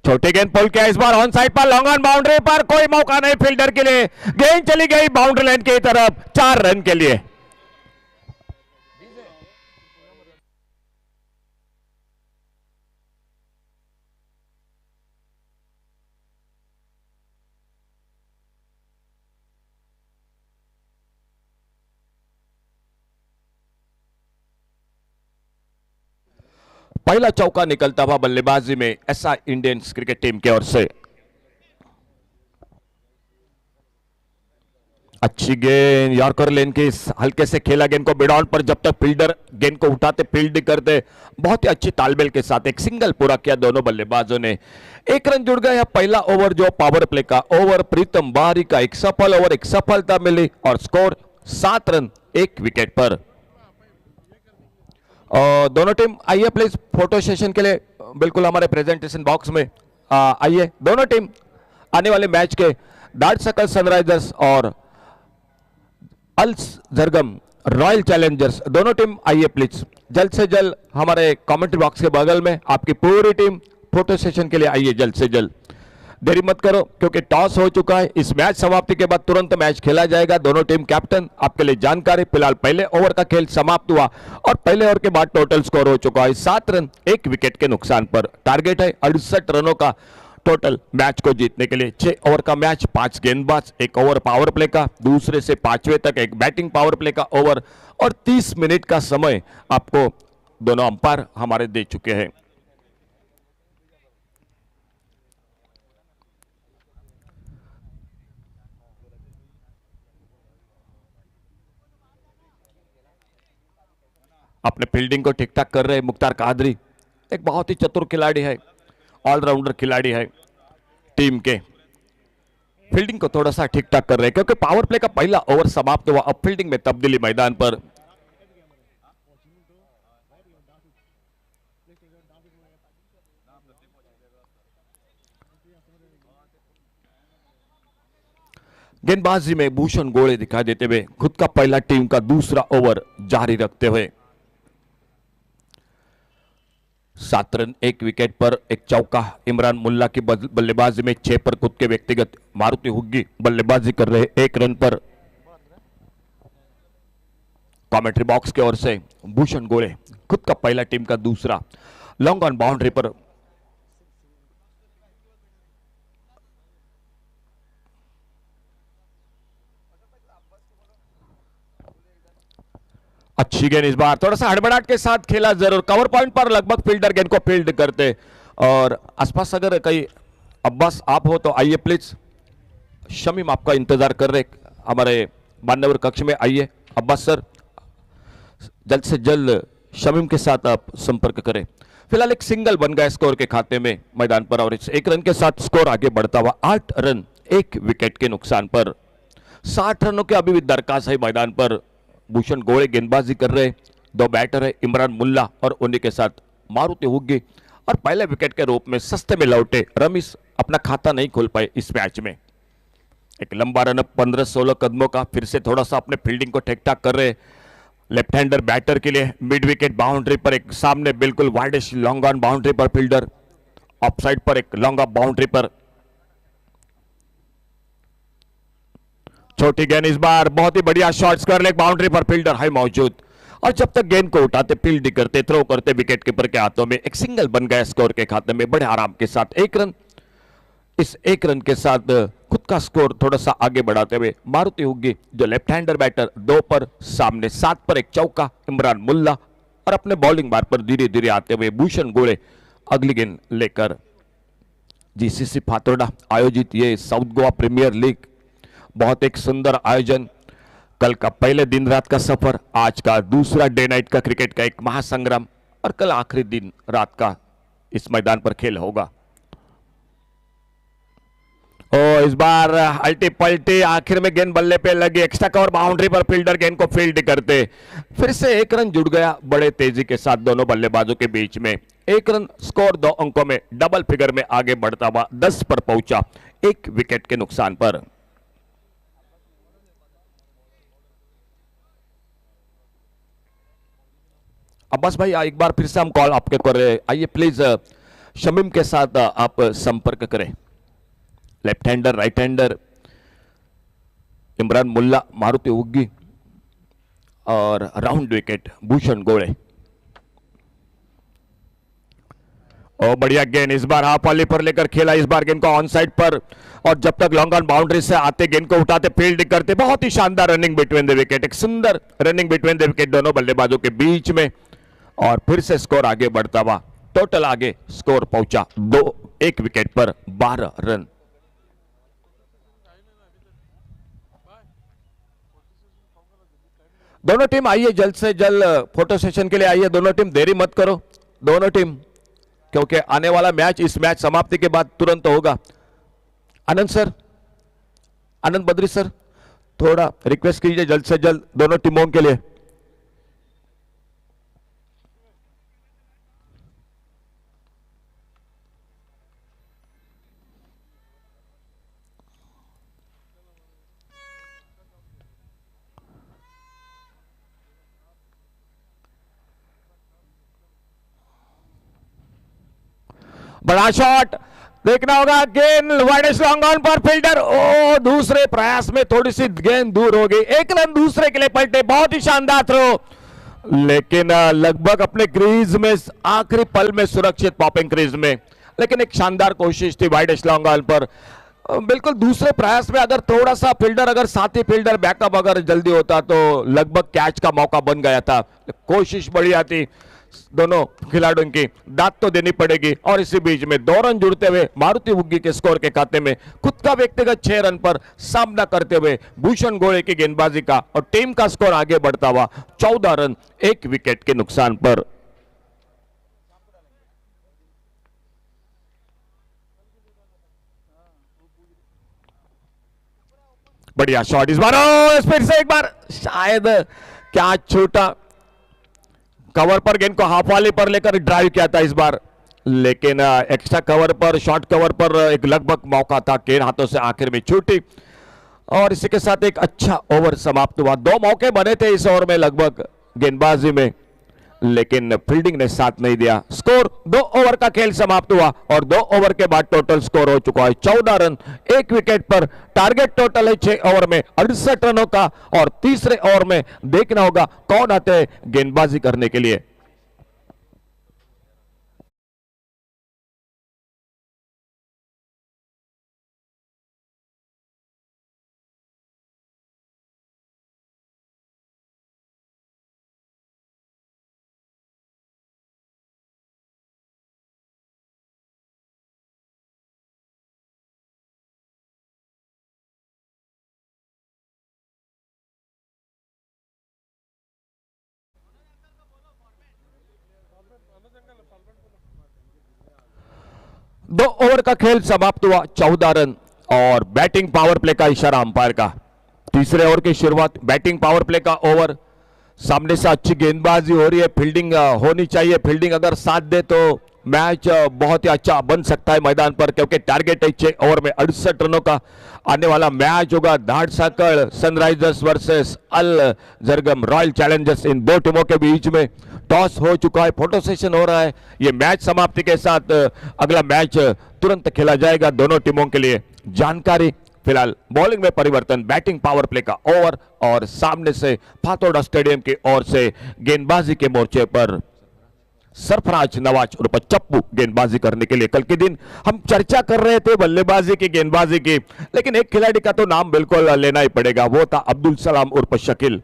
[SPEAKER 3] छोटे गेंद पुल किया इस बार ऑन साइड पर, लॉन्ग ऑन बाउंड्री पर, कोई मौका नहीं फील्डर के लिए. गेंद चली गई बाउंड्री लाइन की तरफ 4 रन के लिए. पहला चौका निकलता हुआ बल्लेबाजी में एसआई इंडियंस क्रिकेट टीम की ओर से. अच्छी गेंद यॉर्कर लेन के हल्के से खेला गेंद को मिड ऑन पर, जब तक फील्डर गेंद को उठाते फील्ड करते. बहुत ही अच्छी तालमेल के साथ एक सिंगल पूरा किया दोनों बल्लेबाजों ने. 1 रन जुड़ गया. पहला ओवर जो पावर प्ले का ओवर प्रीतम बारी का एक सफल ओवर, एक सफलता मिली, और स्कोर 7 रन 1 विकेट पर. दोनों टीम आइए प्लीज फोटो सेशन के लिए बिल्कुल हमारे प्रेजेंटेशन बॉक्स में आइए. दोनों टीम आने वाले मैच के दार्शकल सनराइजर्स और अल जरगम रॉयल चैलेंजर्स, दोनों टीम आइए प्लीज. जल्द से जल्द हमारे कमेंट्री बॉक्स के बगल में आपकी पूरी टीम फोटो सेशन के लिए आइए जल्द से जल्द. देरी मत करो क्योंकि टॉस हो चुका है। इस मैच समाप्ति के बाद तुरंत मैच खेला जाएगा। दोनों टीम कैप्टन आपके लिए जानकारी, फिलहाल पहले ओवर का खेल समाप्त हुआ और पहले ओवर के बाद टोटल स्कोर हो चुका है 7 रन 1 विकेट के नुकसान पर। टारगेट है 68 रनों का टोटल मैच को जीतने के लिए। 6 ओवर का मैच, 5 गेंदबाज, 1 ओवर पावर प्ले का, दूसरे से पांचवें तक एक बैटिंग पावर प्ले का ओवर और 30 मिनट का समय आपको दोनों अंपायर हमारे दे चुके हैं। अपने फील्डिंग को ठीक ठाक कर रहे मुख्तार कादरी, एक बहुत ही चतुर खिलाड़ी है, ऑलराउंडर खिलाड़ी है। टीम के फील्डिंग को थोड़ा सा ठीक ठाक कर रहे हैं क्योंकि पावर प्ले का पहला ओवर समाप्त हुआ। अब फील्डिंग में तब्दीली मैदान पर। गेंदबाजी में भूषण गोले दिखाई देते हुए खुद का पहला टीम का दूसरा ओवर जारी रखते हुए 7 रन 1 विकेट पर एक चौका। इमरान मुल्ला की बल्लेबाजी में 6 पर खुद के व्यक्तिगत। मारुति हुग्गी बल्लेबाजी कर रहे 1 रन पर। कमेंट्री बॉक्स की ओर से भूषण गोले खुद का पहला टीम का दूसरा। लॉन्ग ऑन बाउंड्री पर अच्छी गेंद, इस बार थोड़ा सा हड़बड़ाहट के साथ खेला जरूर। कवर पॉइंट पर लगभग फील्डर गेंद को फील्ड करते और आसपास अगर कहीं अब्बास आप हो तो आइए प्लीज। शमीम आपका इंतजार कर रहे हमारे मान्यवर कक्ष में, आइए अब्बास सर, जल्द से जल्द शमीम के साथ आप संपर्क करें। फिलहाल एक सिंगल बन गया स्कोर के खाते में मैदान पर और इस 1 रन के साथ स्कोर आगे बढ़ता हुआ 8 रन 1 विकेट के नुकसान पर। 60 रनों के अभी भी दरखास्त है मैदान पर। भूषण गोले गेंदबाजी कर रहे, 2 बैटर है इमरान मुल्ला और उन्हीं के साथ मारुति हुग्गी और पहले विकेट के रूप में सस्ते में लौटे रमीश अपना खाता नहीं खोल पाए इस मैच में। एक लंबा रनअप 15-16 कदमों का, फिर से थोड़ा सा अपने फील्डिंग को ठीक ठाक कर रहे लेफ्ट हैंडर बैटर के लिए। मिड विकेट बाउंड्री पर एक सामने बिल्कुल वाइडिश लॉन्ग ऑन बाउंड्री पर फील्डर, ऑफ साइड पर एक लॉन्ग ऑफ बाउंड्री पर छोटी गेंद, इस बार बहुत ही बढ़िया शॉट्स कर ले बाउंड्री पर फील्डर है मौजूद और जब तक गेंद को उठाते फील्ड करते थ्रो करते विकेट कीपर के हाथों में एक सिंगल बन गया स्कोर के खाते में बड़े आराम के साथ 1 रन। इस 1 रन के साथ खुद का स्कोर थोड़ा सा आगे बढ़ाते हुए मारुति हुग्गी जो लेफ्ट हैंडर बैटर 2 पर सामने 7 पर एक चौका इमरान मुल्ला और अपने बॉलिंग बार पर धीरे धीरे आते हुए भूषण गोले अगली गेंद लेकर। जीसीसी फातोड़ा आयोजित ये साउथ गोवा प्रीमियर लीग बहुत एक सुंदर आयोजन। कल का पहले दिन रात का सफर, आज का दूसरा डे नाइट का क्रिकेट का एक महासंग्राम और कल आखिरी दिन रात का इस मैदान पर खेल होगा। इस बार अल्टी पल्टी आखिर में गेंद बल्ले पे लगी, एक्स्ट्रा कवर बाउंड्री पर फील्डर गेंद को फील्ड करते फिर से 1 रन जुड़ गया बड़े तेजी के साथ दोनों बल्लेबाजों के बीच में। 1 रन स्कोर 2 अंकों में डबल फिगर में आगे बढ़ता हुआ 10 पर पहुंचा 1 विकेट के नुकसान पर। अब्बास भाई एक बार फिर से हम कॉल आपके कर रहे हैं, आइए प्लीज शमीम के साथ आप संपर्क करें। Left hander right hander Imran Mulla Maruti Huggi और राउंड विकेट भूषण गोले। और बढ़िया गेंद, इस बार हाफ वाली पर लेकर खेला, इस बार गेंद को ऑन साइड पर और जब तक लॉन्ग ऑन बाउंड्री से आते गेंद को उठाते फील्ड करते बहुत ही शानदार रनिंग बिटवीन द विकेट, एक सुंदर रनिंग बिटवीन द विकेट दोनों बल्लेबाजों के बीच में और फिर से स्कोर आगे बढ़ता हुआ टोटल आगे स्कोर पहुंचा 1 विकेट पर 12 रन। दोनों टीम आइए जल्द से जल्द फोटो सेशन के लिए आइए। दोनों टीम देरी मत करो, दोनों टीम, क्योंकि आने वाला मैच इस मैच समाप्ति के बाद तुरंत होगा। आनंद सर, आनंद बद्री सर, थोड़ा रिक्वेस्ट कीजिए जल्द से जल्द दोनों टीमों के लिए। बड़ा शॉट देखना होगा गेंद वाइड लॉन्ग ऑन पर फील्डर, ओ दूसरे प्रयास में थोड़ी सी गेंद दूर हो गई, एक रन दूसरे के लिए पलटे, बहुत ही शानदार थ्रो, लेकिन लगभग अपने क्रीज में आखिरी पल में सुरक्षित पॉपिंग क्रीज में, लेकिन एक शानदार कोशिश थी वाइड लॉन्ग ऑन पर। बिल्कुल दूसरे प्रयास में अगर थोड़ा सा फील्डर, अगर साथी फील्डर बैकअप अगर जल्दी होता तो लगभग कैच का मौका बन गया था। कोशिश बढ़िया थी दोनों खिलाड़ियों की, दाद तो देनी पड़ेगी। और इसी बीच में 2 रन जुड़ते हुए मारुति हुग्गी के स्कोर के खाते में खुद का व्यक्तिगत 6 रन पर सामना करते हुए भूषण गोड़े की गेंदबाजी का और टीम का स्कोर आगे बढ़ता हुआ 14 रन 1 विकेट के नुकसान पर। बढ़िया शॉट इस बार, फिर से एक बार शायद क्या छूटा, कवर पर गेंद को हाफ वाले पर लेकर ड्राइव किया था इस बार, लेकिन एक्स्ट्रा कवर पर, शॉर्ट कवर पर एक लगभग मौका था, गेंद हाथों से आखिर में छूटी और इसी के साथ एक अच्छा ओवर समाप्त हुआ। 2 मौके बने थे इस ओवर में लगभग गेंदबाजी में, लेकिन फील्डिंग ने साथ नहीं दिया। स्कोर 2 ओवर का खेल समाप्त हुआ और 2 ओवर के बाद टोटल स्कोर हो चुका है 14 रन 1 विकेट पर। टारगेट टोटल है 6 ओवर में 68 रनों का और तीसरे ओवर में देखना होगा कौन आते हैं गेंदबाजी करने के लिए। दो ओवर का खेल समाप्त हुआ 14 रन और बैटिंग पावर प्ले का इशारा अंपायर का। तीसरे ओवर की शुरुआत, बैटिंग पावर प्ले का ओवर, सामने से अच्छी गेंदबाजी हो रही है, फील्डिंग होनी चाहिए, फील्डिंग अगर साथ दे तो मैच बहुत ही अच्छा बन सकता है मैदान पर, क्योंकि टारगेट है 6 ओवर में 68 रनों का आने वाला मैच होगा। धाड़ साकड़ सनराइजर्स वर्सेस अल जरगम रॉयल चैलेंजर्स, इन 2 टीमों के बीच में टॉस हो चुका है, फोटो सेशन हो रहा है। ये मैच समाप्ति के साथ अगला मैच तुरंत खेला जाएगा दोनों टीमों के लिए। जानकारी फिलहाल बॉलिंग में परिवर्तन, बैटिंग पावर प्ले का ओवर और सामने से फातोड़ा स्टेडियम की ओर से गेंदबाजी के मोर्चे पर सरफराज नवाज उर्फ चप्पू गेंदबाजी करने के लिए। कल के दिन हम चर्चा कर रहे थे बल्लेबाजी की, गेंदबाजी की, लेकिन एक खिलाड़ी का तो नाम बिल्कुल लेना ही पड़ेगा, वो था अब्दुल सलाम उर्फ शकील।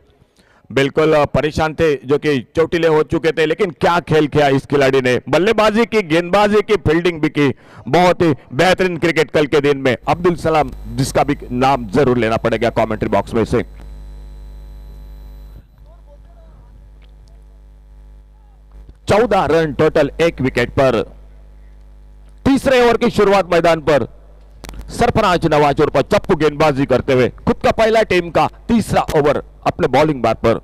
[SPEAKER 3] बिल्कुल परेशान थे, जो कि चोटिले हो चुके थे, लेकिन क्या खेल किया इस खिलाड़ी ने, बल्लेबाजी की, गेंदबाजी की, फील्डिंग भी की, बहुत ही बेहतरीन क्रिकेट कल के दिन में अब्दुल सलाम, जिसका भी नाम जरूर लेना पड़ेगा कमेंट्री बॉक्स में से। चौदह रन टोटल 1 विकेट पर। तीसरे ओवर की शुरुआत मैदान पर सरफराज नवाज और चप्पू गेंदबाजी करते हुए, खुद का पहला टीम का तीसरा ओवर अपने बॉलिंग बार पर।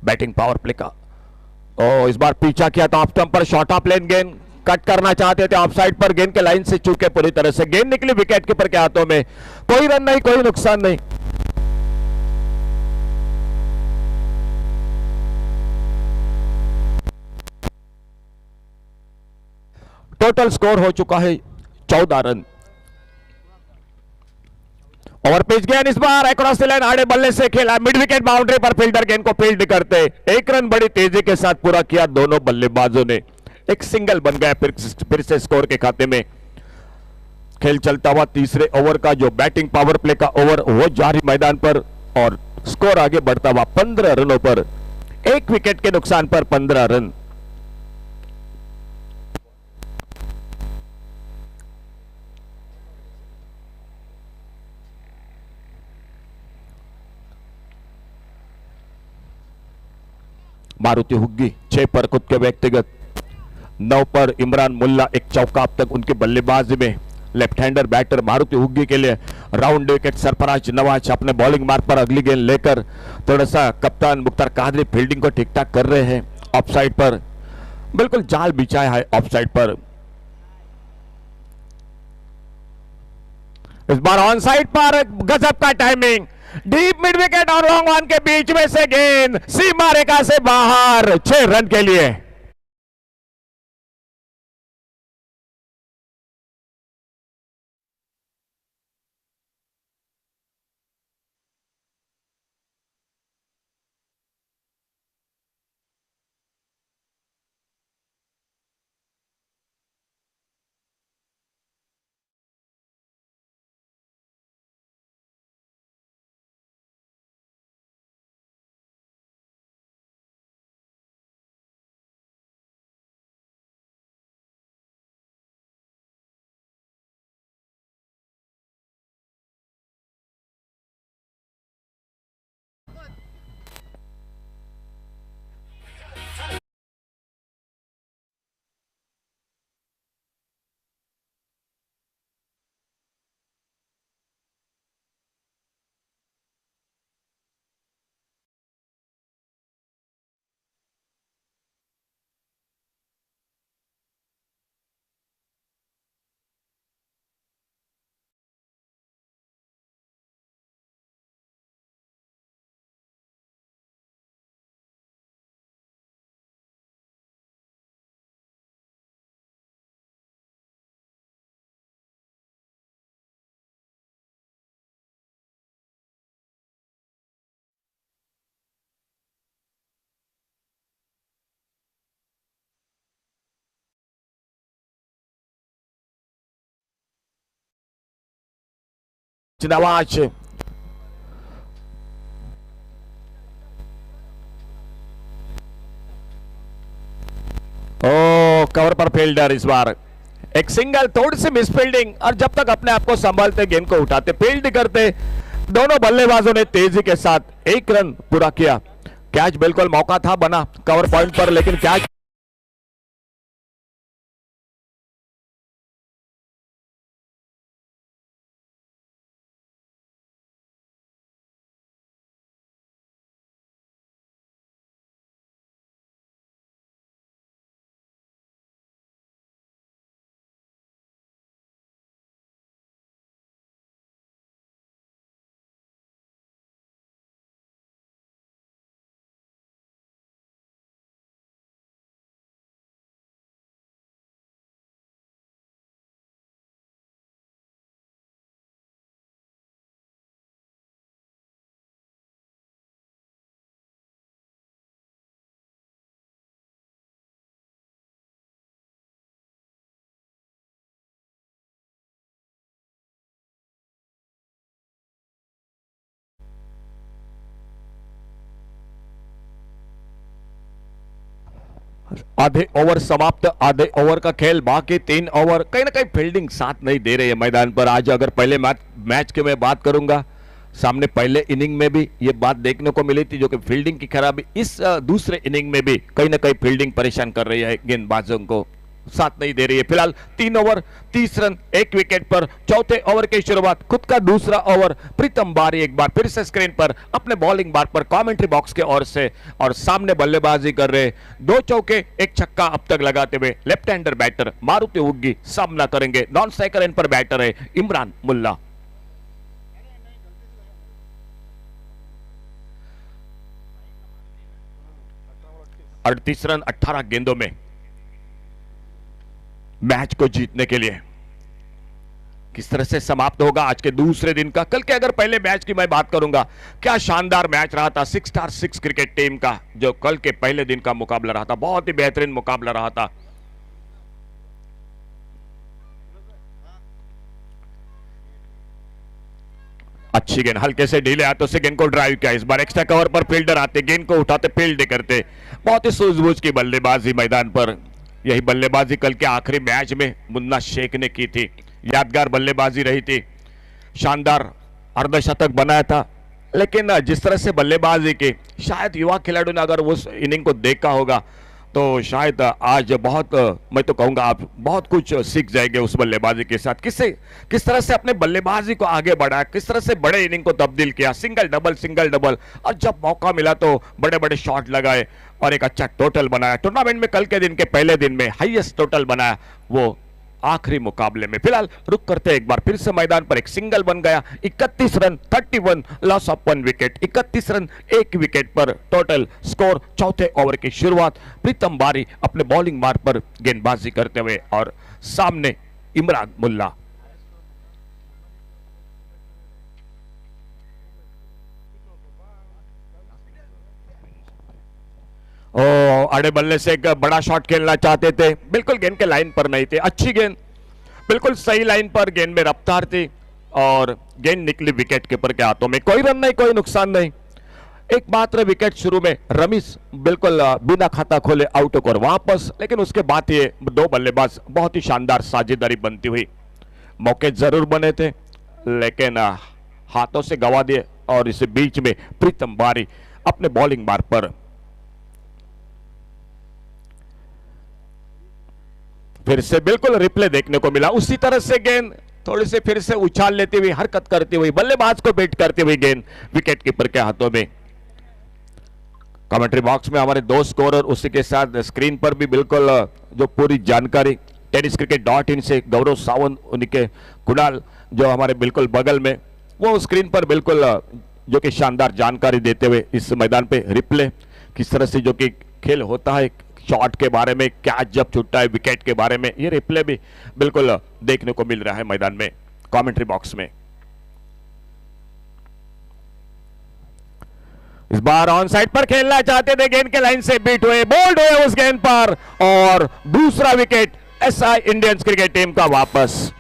[SPEAKER 3] बैटिंग पावर प्ले का इस बार पीछा किया था ऑफ स्टंप पर, शॉर्ट ऑफ लेन गेंद कट करना चाहते थे, ऑफ साइड पर गेंद के लाइन से चूके पूरी तरह से, गेंद निकली विकेट कीपर के हाथों में, कोई रन नहीं, कोई नुकसान नहीं। टोटल स्कोर हो चुका है 14 रन। ओवर पिच गेंद इस बार अक्रॉस द लाइन आड़े बल्ले से खेला, मिड विकेट बाउंड्री पर फील्डर गेंद को फील्ड करते 1 रन बड़ी तेजी के साथ पूरा किया दोनों बल्लेबाजों ने। एक सिंगल बन गया फिर से स्कोर के खाते में। खेल चलता हुआ तीसरे ओवर का जो बैटिंग पावर प्ले का ओवर वो जारी मैदान पर और स्कोर आगे बढ़ता हुआ 15 रनों पर, 1 विकेट के नुकसान पर 15 रन। मारुति हुग्गी 6 पर खुद के व्यक्तिगत, 9 पर इमरान मुल्ला एक चौका अब तक उनकी बल्लेबाजी में। Left hander batter Maruti Huggi के लिए राउंड विकेट सरफराज नवाज अपने बॉलिंग मार्ग पर अगली गेंद लेकर, थोड़ा सा कप्तान मुख्तार कादरी फील्डिंग को ठीक ठाक कर रहे हैं। ऑफ साइड पर बिल्कुल जाल बिछाया है, ऑफ साइड पर इस बार ऑन साइड पर गजब का टाइमिंग, डीप मिड विकेट और लॉन्ग ऑन के बीच में से गेंद सीमा रेखा से बाहर, 6 रन के लिए। नवाज ओ कवर पर फील्डर इस बार एक सिंगल, थोड़ी सी मिस फील्डिंग, और जब तक अपने आप को संभालते गेंद को उठाते फील्ड करते दोनों बल्लेबाजों ने तेजी के साथ 1 रन पूरा किया। कैच बिल्कुल मौका था बना कवर पॉइंट पर, लेकिन कैच आधे ओवर समाप्त, आधे ओवर का खेल बाकी 3 ओवर। कहीं ना कहीं फील्डिंग साथ नहीं दे रही है मैदान पर। आज अगर पहले मैच की मैं बात करूंगा, सामने पहले इनिंग में भी ये बात देखने को मिली थी जो कि फील्डिंग की खराबी, इस दूसरे इनिंग में भी कहीं ना कहीं फील्डिंग परेशान कर रही है, गेंदबाजों को साथ नहीं दे रही है। फिलहाल 3 ओवर 30 रन 1 विकेट पर। चौथे ओवर की शुरुआत, खुद का दूसरा ओवर। प्रीतम बारी एक बार फिर से स्क्रीन पर अपने बॉलिंग बार पर कमेंट्री बॉक्स के ओर से, और सामने बल्लेबाजी कर रहे 2 चौके 1 छक्का अब तक लगाते हुए लेफ्ट हैंडर बैटर मारुति उग्गी सामना करेंगे। नॉन स्ट्राइकर एंड पर बैटर है इमरान मुल्ला। और 38 रन 18 गेंदों में मैच को जीतने के लिए किस तरह से समाप्त होगा आज के दूसरे दिन का। कल के अगर पहले मैच की मैं बात करूंगा, क्या शानदार मैच रहा था 6x6 क्रिकेट टीम का, जो कल के पहले दिन का मुकाबला रहा था। बहुत ही बेहतरीन मुकाबला रहा था। अच्छी गेंद हल्के से ढीले हाथों से गेंद को ड्राइव किया। इस बार एक्स्ट्रा कवर पर फील्डर आते, गेंद को उठाते, फील्ड करते। बहुत ही सूझबूझ की बल्लेबाजी मैदान पर। यही बल्लेबाजी कल के आखिरी मैच में मुन्ना शेख ने की थी। यादगार बल्लेबाजी रही थी, शानदार अर्धशतक बनाया था। लेकिन जिस तरह से बल्लेबाजी की, शायद युवा खिलाड़ियों ने अगर उस इनिंग को देखा होगा तो शायद आज बहुत, मैं तो कहूंगा आप बहुत कुछ सीख जाएंगे उस बल्लेबाजी के साथ। किस तरह से अपने बल्लेबाजी को आगे बढ़ाया, किस तरह से बड़े इनिंग को तब्दील किया, सिंगल डबल, और जब मौका मिला तो बड़े बड़े शॉट लगाए और एक अच्छा टोटल बनाया। टूर्नामेंट में कल के दिन के पहले दिन में हाईएस्ट टोटल बनाया वो आखिरी मुकाबले में। फिलहाल रुक करते एक बार फिर से मैदान पर एक सिंगल बन गया। 31 run 31, loss of 1 wicket. 31 run 1 wicket पर टोटल स्कोर। चौथे ओवर की शुरुआत, प्रीतम बारी अपने बॉलिंग मार्ग पर गेंदबाजी करते हुए, और सामने इमरान मुल्ला। आड़े बल्ले से एक बड़ा शॉट खेलना चाहते थे, बिल्कुल गेंद के लाइन पर नहीं थे। अच्छी गेंद, बिल्कुल सही लाइन पर, गेंद में रफ्तार थी और गेंद निकली विकेट कीपर के हाथों में। कोई रन नहीं, कोई नुकसान नहीं। एकमात्र विकेट शुरू में रमीज बिल्कुल बिना खाता खोले आउट होकर वापस, लेकिन उसके बाद ये 2 बल्लेबाज बहुत ही शानदार साझेदारी बनती हुई। मौके जरूर बने थे लेकिन हाथों से गवा दिए, और इस बीच में प्रीतम बारी अपने बॉलिंग मार्ग पर फिर से बिल्कुल रिप्ले देखने को मिला। उसी तरह से गेंद थोड़ी से फिर से उछाल लेती हुई, हरकत करती हुई, बल्लेबाज को बेट करती हुई गेंद विकेट कीपर के हाथों में। कमेंट्री बॉक्स में हमारे 2 स्कोरर, उसी के साथ स्क्रीन पर भी बिल्कुल जो पूरी जानकारी tenniscricket.in से गौरव सावंत, उनके कुणाल जो हमारे बिल्कुल बगल में, वो स्क्रीन पर बिल्कुल जो कि शानदार जानकारी देते हुए इस मैदान पे रिप्ले किस तरह से जो कि खेल होता है, शॉट के बारे में, कैच जब छूटता है, विकेट के बारे में, ये रिप्ले भी बिल्कुल देखने को मिल रहा है मैदान में कमेंट्री बॉक्स में। इस बार ऑन साइड पर खेलना चाहते थे, गेंद के लाइन से बीट हुए, बोल्ड हुए उस गेंद पर, और दूसरा wicket SI Indians cricket team का वापस।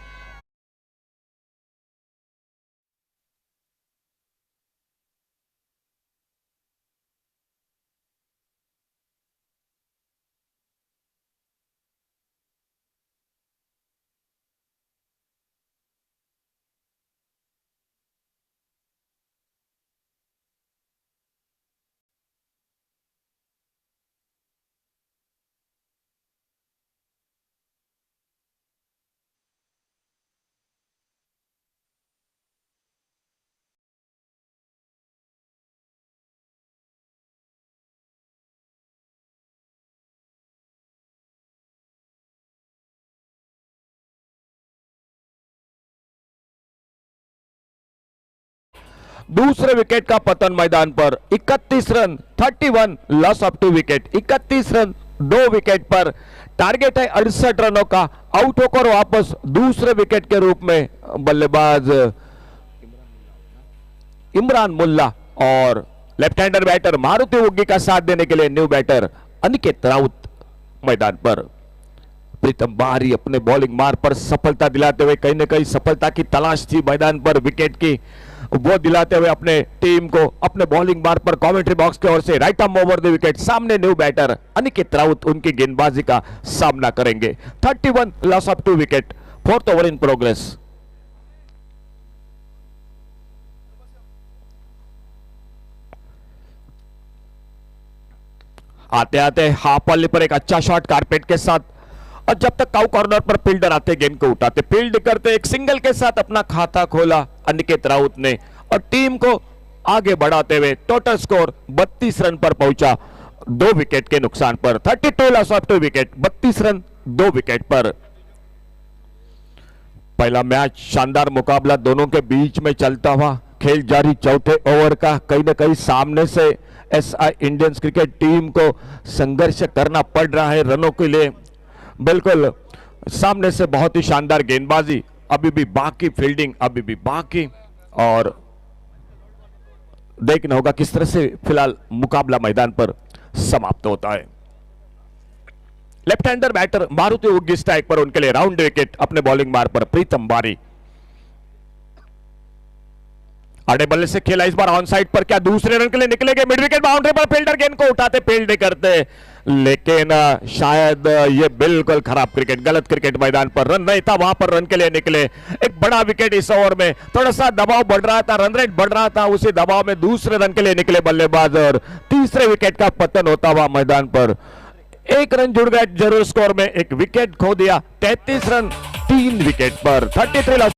[SPEAKER 3] दूसरे विकेट का पतन मैदान पर। 31 run, 31 loss of 2 wicket. 31 run 2 wicket पर। टारगेट है 68 रनों का। आउट होकर वापस दूसरे विकेट के रूप में बल्लेबाज इमरान मुल्ला और लेफ्ट हैंडर बैटर मारुति उग्गी का साथ देने के लिए न्यू बैटर अनिकेत राउत मैदान पर। प्रीतम बारी अपने बॉलिंग मार पर सफलता दिलाते हुए, कहीं ना कहीं सफलता की तलाश थी मैदान पर विकेट की, वो दिलाते हुए अपने टीम को अपने बॉलिंग मार पर कमेंट्री बॉक्स की ओर से right arm over the wicket. सामने न्यू बैटर अनिकेत राउत उनकी गेंदबाजी का सामना करेंगे। 31 loss of 2 wicket. 4th over in progress. आते आते हाफ वॉली पर एक अच्छा शॉट कारपेट के साथ, और जब तक काउ कॉर्नर पर फील्डर आते गेंद को उठाते, फील्ड करते, एक सिंगल के साथ अपना खाता खोला अनिकेत राउत ने और टीम को आगे बढ़ाते हुए टोटल स्कोर 32 रन पर पहुंचा 2 विकेट के नुकसान पर। 32 loss of 2 wicket, 32 run 2 wicket पर। पहला मैच शानदार मुकाबला दोनों के बीच में चलता हुआ, खेल जारी चौथे ओवर का। कहीं ना कहीं सामने से एसआई इंडियंस क्रिकेट टीम को संघर्ष करना पड़ रहा है रनों के लिए। बिल्कुल सामने से बहुत ही शानदार गेंदबाजी, अभी भी बाकी फील्डिंग अभी भी बाकी, और देखना होगा किस तरह से फिलहाल मुकाबला मैदान पर समाप्त होता है। लेफ्ट हैंडर बैटर मारुति उग्गी स्ट्राइक पर, उनके लिए राउंड विकेट अपने बॉलिंग मार पर प्रीतम बारी। आड़े बल्ले से खेला इस बार ऑन साइड पर, क्या दूसरे रन के लिए निकलेंगे? मिड विकेट बाउंड्री पर फील्डर गेंद को उठाते, फील्ड नहीं करते, लेकिन शायद ये बिल्कुल खराब क्रिकेट, गलत क्रिकेट मैदान पर। रन नहीं था वहां पर, रन के लिए निकले। एक बड़ा विकेट इस ओवर में, थोड़ा सा दबाव बढ़ रहा था, रन रेट बढ़ रहा था, उसी दबाव में दूसरे रन के लिए निकले बल्लेबाज और तीसरे विकेट का पतन होता हुआ मैदान पर। एक रन जुड़ गए जरूर स्कोर में, एक विकेट खो दिया। 33 रन 3 विकेट पर। 33 loss.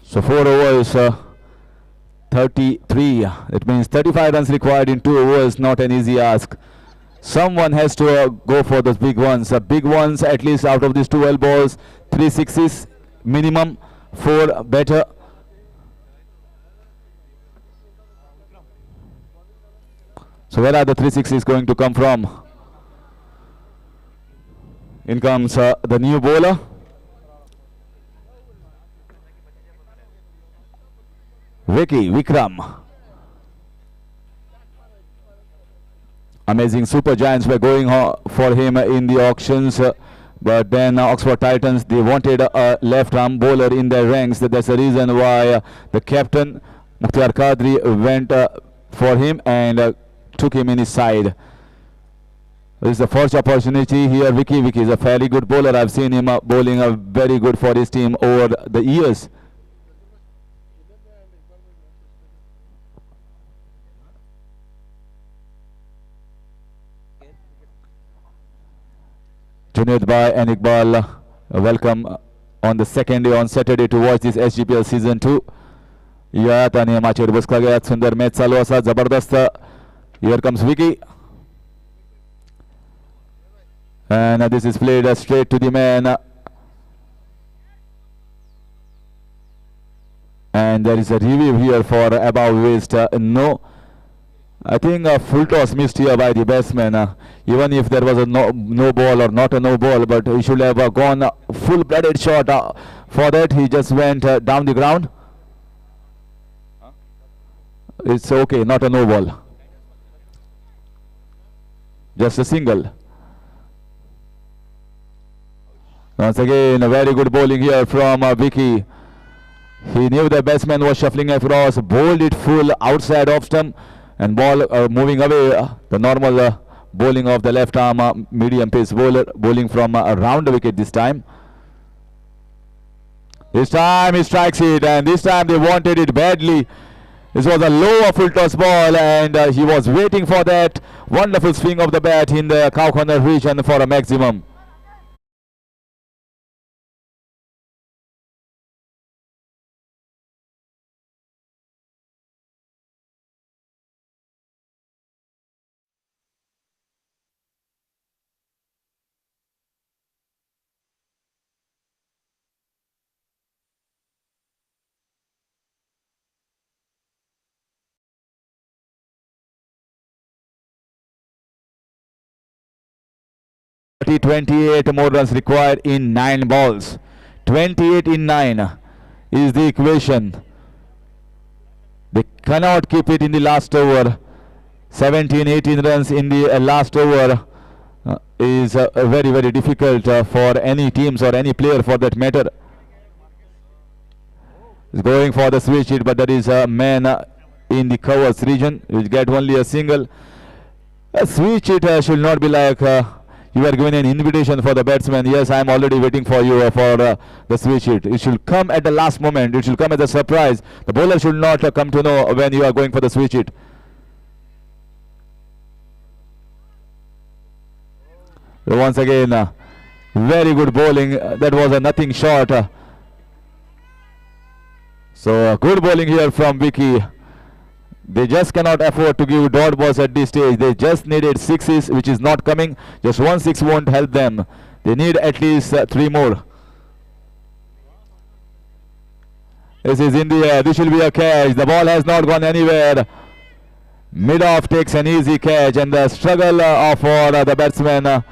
[SPEAKER 4] So 4 overs, 33. It means 35 runs required in 2 overs. Not an easy ask. Someone has to go for those big ones. Big ones, at least out of these 12 balls, 3 sixes minimum, 4 better. So where are the 3 sixes going to come from? In comes the new bowler. Vicky Vikram. Amazing super giants were going for him in the auctions, but then Oxford Titans, they wanted a left arm bowler in their ranks. That's the reason why the captain Mukhtar Qadri went for him and took him in his side. This is the first opportunity here. Vicky is a fairly good bowler. I've seen him bowling very good for his team over the years. Junaid Bhai and Iqbal, welcome on the second day on Saturday to watch this SGPL season 2. या तानी माचेर बसला गया सुंदर match चालू असा जबरदस्त. Here comes Vicky, and this is played straight to the man, and there is a review here for above waist. No, I think a full toss missed here by the batsman. Even if there was a no ball or not a no ball, but he should have gone full-blooded shot. For that, he just went down the ground. It's okay, not a no ball. Just a single. Once again, a very good bowling here from Vicky. He knew the batsman was shuffling across, bowled it full outside off stump, and ball moving away. The normal bowling of the left arm medium pace bowler, bowling from around the wicket this time. This time he strikes it, and this time they wanted it badly. This was a lower full toss ball, and he was waiting for that wonderful swing of the bat in the cow corner region for a maximum. Twenty-eight more runs required in 9 balls. 28 in 9 is the equation. They cannot keep it in the last over. 17-18 runs in the last over is very, very difficult for any teams or any player for that matter. Is going for the switch hit, but there is a man in the covers region which get only a single. A switch hit should not be like you are given an invitation for the batsman. Yes, I am already waiting for you for the switch hit. It should come at the last moment. It should come as a surprise. The bowler should not come to know when you are going for the switch hit. Once again, very good bowling. That was a nothing short. So good bowling here from Vicky. They just cannot afford to give dot balls at this stage. They just needed sixes, which is not coming. Just 1 6 won't help them. They need at least 3 more. This is in the air. This will be a catch. The ball has not gone anywhere. Mid-off takes an easy catch, and the struggle for the batsman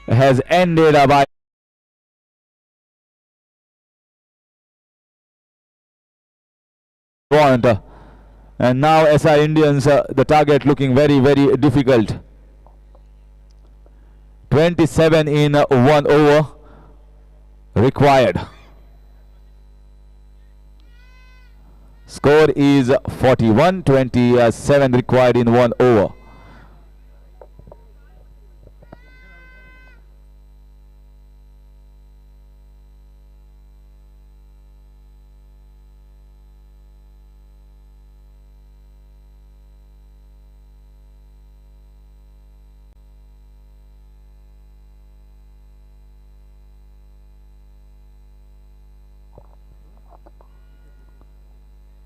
[SPEAKER 4] has ended by point. And now SR Indians, the target looking very, very difficult. 27 in 1 over required. Score is 41, 27 required in 1 over.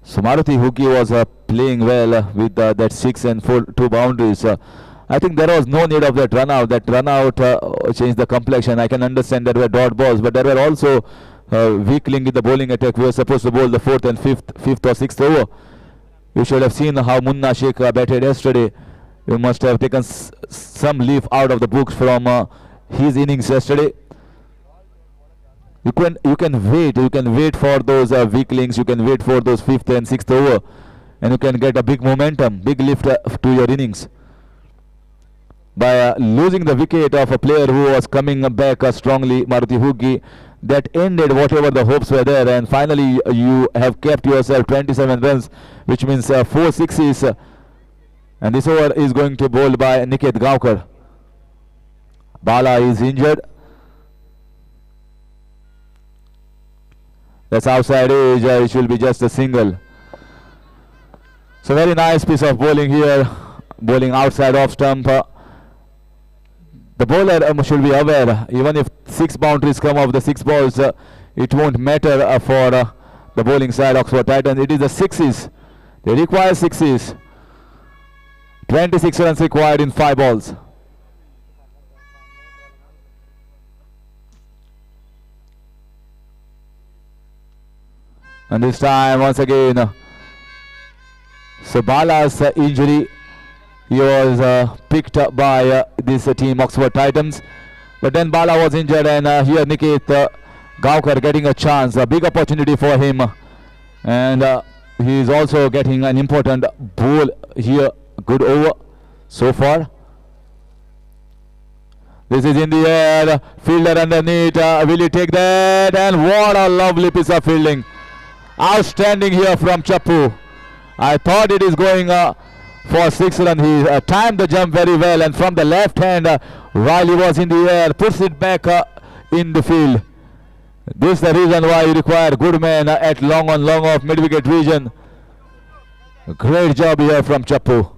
[SPEAKER 4] So Maruti Hugi was playing well with that 6 and 2 boundaries. I think there was no need of that run out. That run out changed the complexion. I can understand there were dot balls, but there were also weakling in the bowling attack. We were supposed to bowl the 4th and 5th or 6th over. You should have seen how Munna Sheikh batted yesterday. You must have taken some leaf out of the books from his innings yesterday. You can wait for those weaklings. You can wait for those 5th and 6th over, and you can get a big momentum, big lift to your innings. By losing the wicket of a player who was coming back strongly, Maruti Hugi, that ended whatever the hopes were there, and finally you have kept yourself 27 runs, which means 4 sixes, and this over is going to bowl by Niket Gaonkar. Bala is injured. That's outside edge. It will be just a single. So very nice piece of bowling here. Bowling outside off stump. The bowler should be aware, even if 6 boundaries come off the 6 balls, it won't matter for the bowling side Oxford Titans. It is the sixes. They require sixes. 26 runs required in 5 balls. And this time, once again, so Bala's injury, he was picked up by this team, Oxford Titans. But then Bala was injured, and here Niket Gaonkar getting a chance, a big opportunity for him. And he is also getting an important bowl here. Good over so far. This is in the air, fielder underneath. Will he take that? And what a lovely piece of fielding. Outstanding here from Chappu. I thought it is going for 6 run. He timed the jump very well, and from the left hand, while he was in the air, puts it back in the field. This is the reason why you require good men at long on long off mid wicket region. Great job here from Chappu.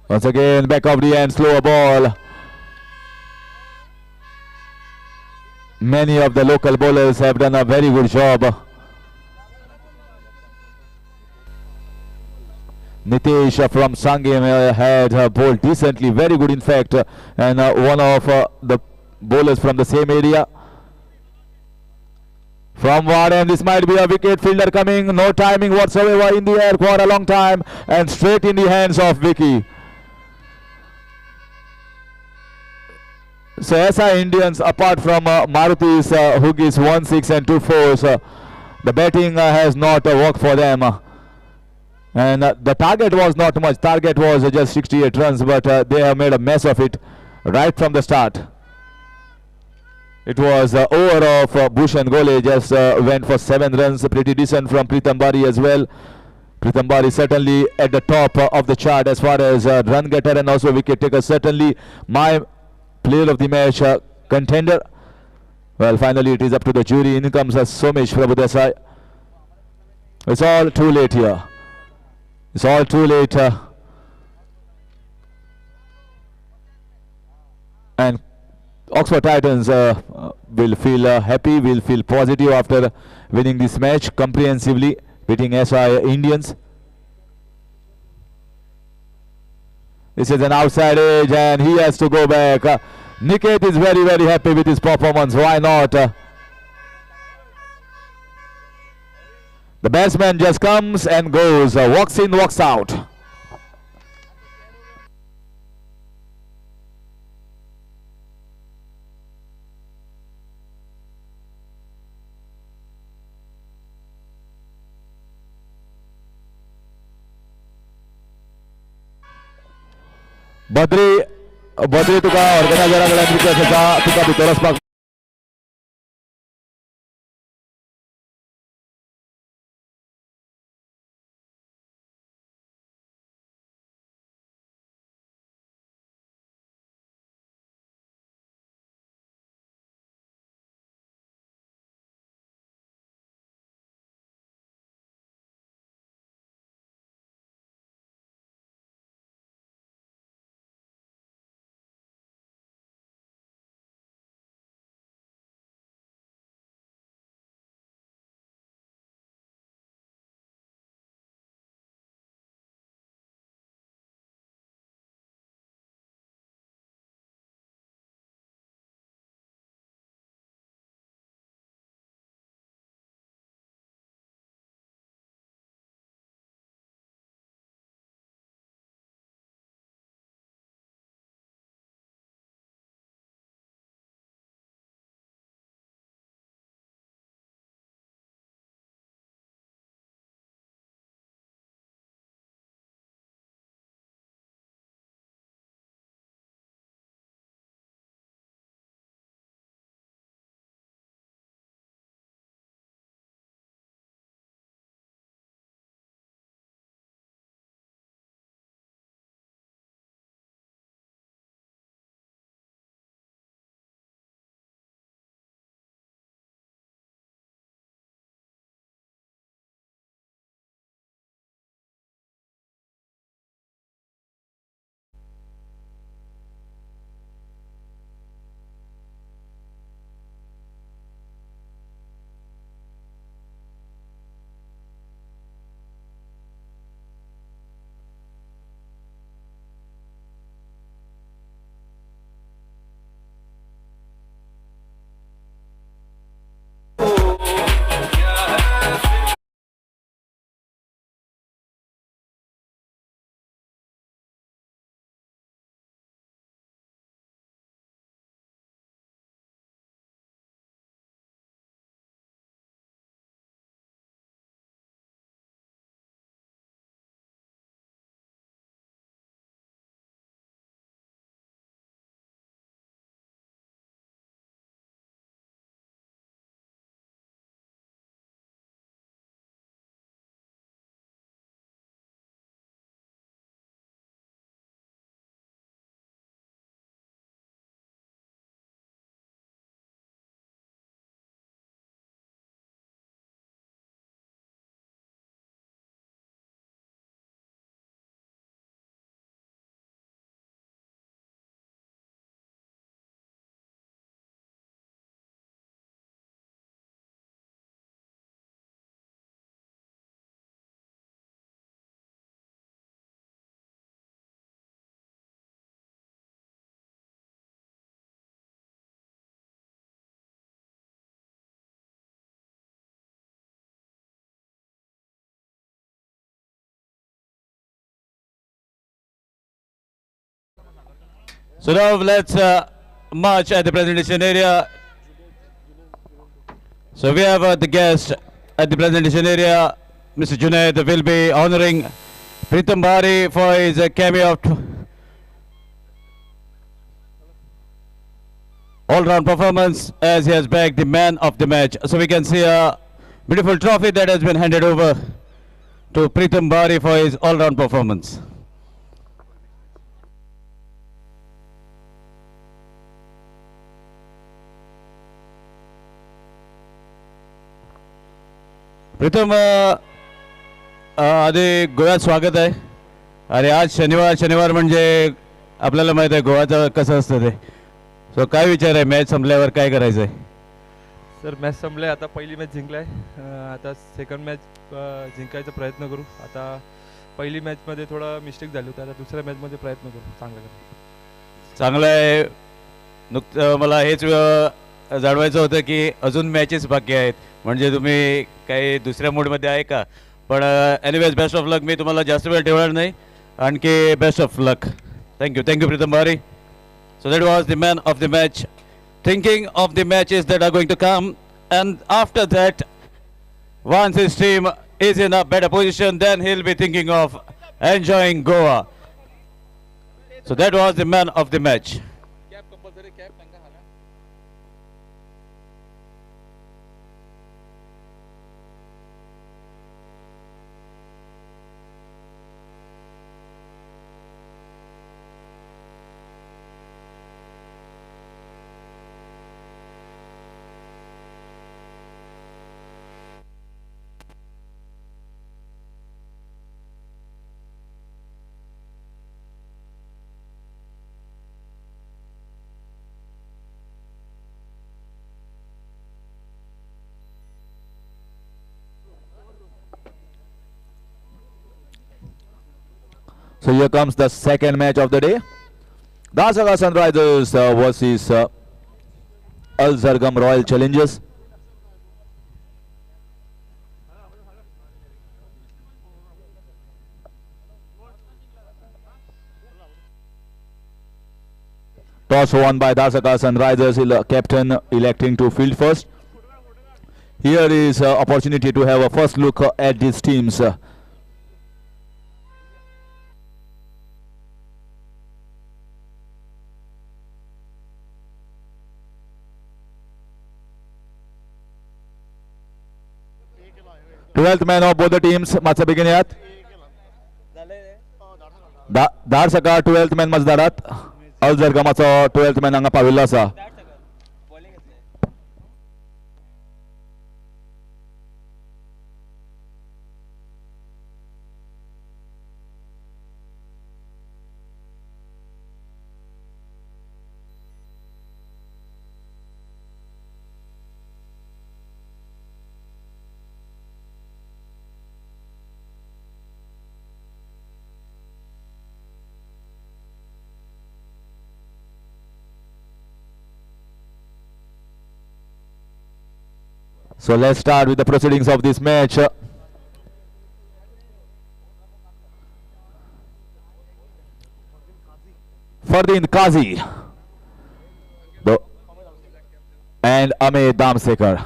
[SPEAKER 4] Once again, back of the end, slower ball. Many of the local bowlers have done a very good job. Nitesh from Sangam had bowled decently, very good in fact, and one of the bowlers from the same area. From Warden, this might be a wicket. Fielder coming, no timing whatsoever, in the air for a long time, and straight in the hands of Vicky. So SI Indians, apart from Maruti's who gives 1-6 and 2 fours, the batting has not worked for them. And the target was not much. Target was just 68 runs, but they have made a mess of it right from the start. It was over of Bush and Gole, just went for 7 runs. Pretty decent from Pritam Bari as well. Pritam Bari certainly at the top of the chart as far as run getter and also wicket taker. Certainly my player of the match contender. Well, finally it is up to the jury. In comes Somesh Prabhudesai. It's all too late here. It's all too late. And Oxford Titans will feel happy, will feel positive after winning this match comprehensively, beating SI Indians. This is an outside edge and he has to go back. Niket is very, very happy with his performance. Why not? The batsman just comes and goes. Walks in, walks out. Badri tuka organizer tuka bitoras So now let's march at the presentation area. So we have the guest at the presentation area, Mr. Junaid will be honoring Pritam Bhari for his cameo of all-round performance as he has bagged the man of the match. So we can see a beautiful trophy that has been handed over to Pritam Bhari for his all-round performance. प्रीतम आधी गोव्यात स्वागत आहे. अरे आज शनिवार म्हणजे आपल्याला माहित आहे गोव्याचं कसं असतं ते. सो काय विचार आहे मॅच संपल्यावर काय करायचं आहे?
[SPEAKER 7] सर मॅच संपले, आता पहिली मॅच जिंकलाय, आता सेकंड मॅच जिंकायचा प्रयत्न करू. आता पहिली मॅचमध्ये थोडा मिस्टेक झाली होती, आता दुसऱ्या मॅचमध्ये प्रयत्न करू
[SPEAKER 4] चांगलं आहे. नुकतं मला हेच जाणवायचं होतं की अजून मॅचेस बाकी आहेत, म्हणजे तुम्ही काही दुसऱ्या मूडमध्ये आहे का? पण एनिवेज बेस्ट ऑफ लक. मी तुम्हाला जास्त वेळ ठेवणार नाही, आणखी बेस्ट ऑफ लक. थँक्यू प्रीतम भारी. So that was the man of the match, thinking of the matches that are going to come, and after that, once his team is in a better position, then he'll be thinking of enjoying Goa. So that was the man of the match.
[SPEAKER 3] So here comes the second match of the day. Dasaka Sunrisers versus Al Zargam Royal Challengers. Toss won by Dasaka Sunrisers, captain electing to field first. Here is opportunity to have a first look at these teams. 12th man of both the teams matcha beginnयात. धारसका 12th man मजदारात. Al Zargamaचो 12th man हांगा पाविल्लो आसा. So let's start with the proceedings of this match. Fardeen Qazi and Amit Damsekar.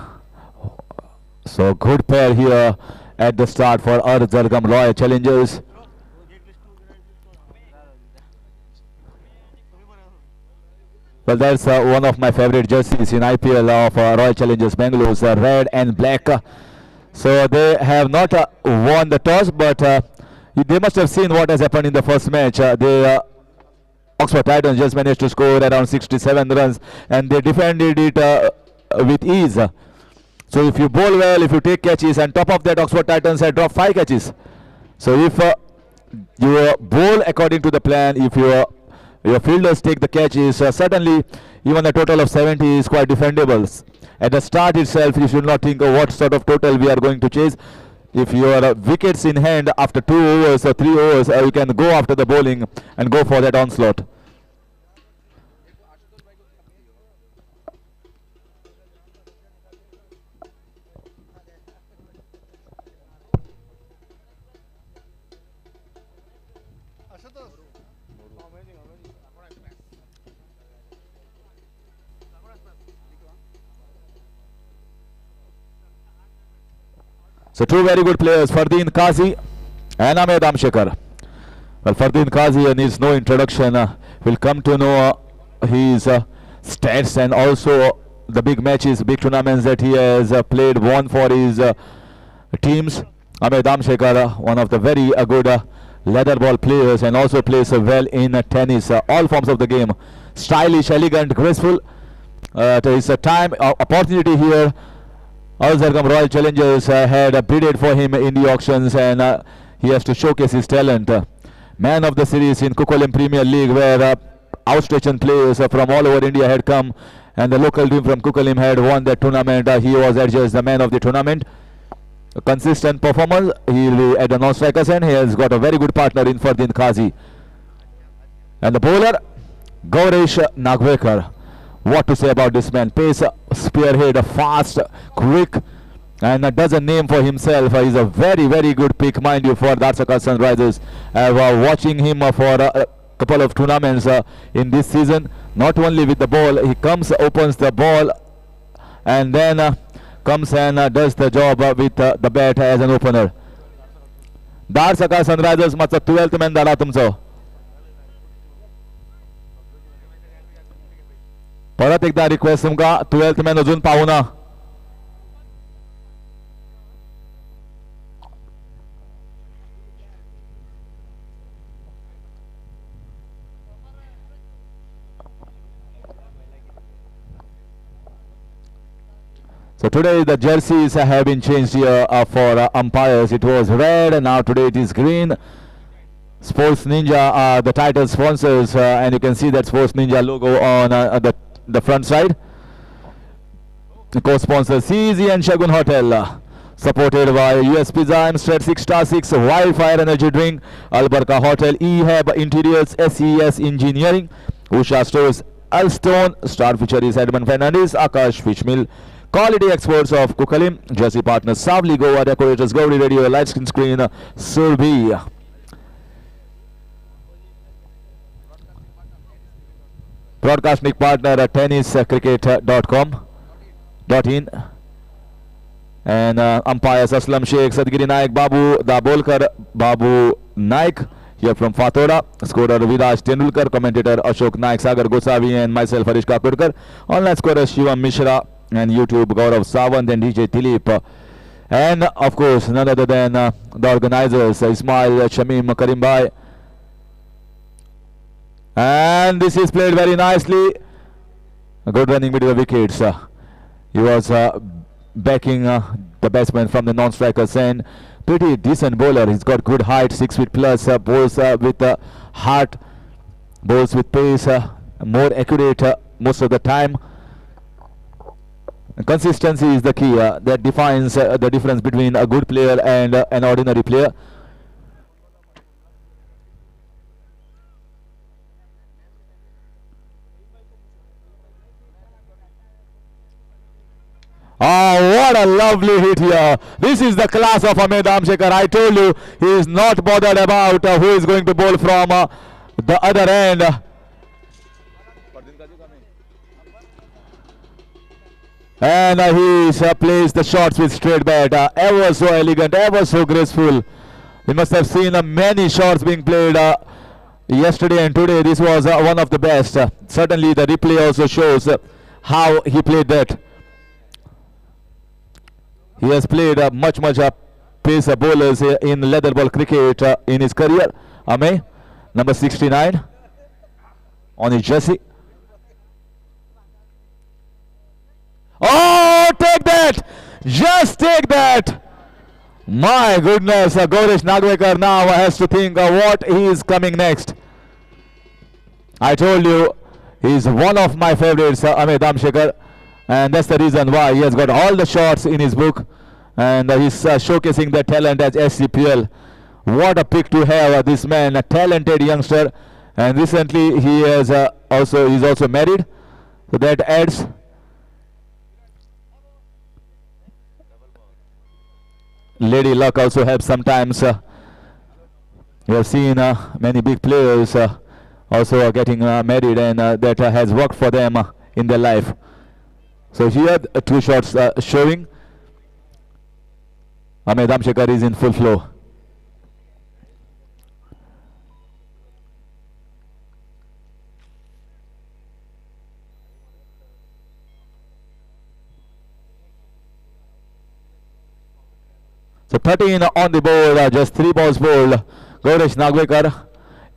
[SPEAKER 3] So good pair here at the start for Zargam Royal Challengers. Well, that's one of my favorite jerseys in IPL of Royal Challengers Bangalore, red and black. So they have not won the toss, but they must have seen what has happened in the first match. Oxford Titans just managed to score around 67 runs, and they defended it with ease. So if you bowl well, if you take catches, and top of that, Oxford Titans had dropped 5 catches. So if you bowl according to the plan, if your fielders take the catches, certainly even a total of 70 is quite defendable. At the start itself, you should not think of what sort of total we are going to chase. If your wickets in hand after 2 overs or 3 overs, you can go after the bowling and go for that onslaught.
[SPEAKER 4] So two very good players, Fardeen Qazi and Ahmed Amshekar. Well, Fardeen Qazi needs no introduction. We'll come to know his stats and also the big matches, big tournaments that he has played, won for his teams. Ahmed Amshekar, one of the very good leather ball players, and also plays well in tennis, all forms of the game. Stylish, elegant, graceful. There is a time, opportunity here. Al Zargam Royal Challengers had bidded for him in the auctions, and he has to showcase his talent. Man of the series in Kukolim Premier League, where outstretched players from all over India had come, and the local team from Kukolim had won that tournament. He was adjudged the man of the tournament. A consistent performance. He will be at the non-strikers end. He has got a very good partner in Fardeen Qazi. And the bowler, Gaurish Nagvekar. What to say about this man? Pace, spearhead, fast, quick, and does a name for himself. He's a very, very good pick, mind you, for Dharsaka Sunrisers. Watching him for a couple of tournaments in this season. Not only with the ball, he comes, opens the ball, and then comes and does the job with the bat as an opener. Dharsaka Sunrisers मागचा 12th man झाला तुमचं. परत एकदा request तुमका 12th man अजून पाहू ना. So today the jerseys have been changed here for umpires. It was red and now today it is green. Sports Ninja are the title sponsors, and you can see that Sports Ninja logo on the front side. The co-sponsor CZ and Shagun Hotel, supported by US Pizza, Amstrad 6-star-6, Wildfire Energy Drink, Alberca Hotel, Ehab Interiors, SES Engineering, Usha Stores, Alstone, star feature is Edmund Fernandez, Akash Fish Mill, Quality Exports of Kukalim, Jersey Partners, Savli Goa, Decorators, Gauri Radio, Light Screen, Surbi. Broadcasting partner tenniscricket.in, and umpires Aslam Sheikh, Sadgiri Naik, Babu Dabolkar, Babu Naik here from Fatora, scorer Viraj Tendulkar, commentator Ashok Naik, Sagar Gosavi, and myself Harish Kakurkar, online scorer Shivam Mishra, and YouTube Gaurav Sawant and DJ Dilip, and of course none other than the organizers Ismail Shamim Karimbai. And this is played very nicely. A good running between the wickets. He was backing the batsman from the non-strikers, and pretty decent bowler. He's got good height, 6 feet plus, bowls with heart, bowls with pace, more accurate most of the time. Consistency is the key that defines the difference between a good player and an ordinary player. Oh, what a lovely hit here. This is the class of Ahmed Amshekar. I told you, he is not bothered about who is going to bowl from the other end. And he plays the shots with straight bat. Ever so elegant, ever so graceful. You must have seen many shots being played yesterday and today. This was one of the best. Certainly the replay also shows how he played that. He has played much pace bowlers in leather ball cricket in his career. Ame, number 69 on his jersey. Oh, take that! Just take that! My goodness, Gaurish Nagvekar now has to think what he is coming next. I told you, he's one of my favorites, Ahmed Amshekar. And that's the reason why he has got all the shots in his book, and he's showcasing the talent as SCPL. What a pick to have, this man, a talented youngster, and recently he has he's also married, so that adds. Lady luck also helps sometimes. We have seen many big players also getting married, and that has worked for them in their life. So here 2 shots showing. Amit Damshekar is in full flow. So 13 on the board, just 3 balls bowled. Gaurish Nagwekar.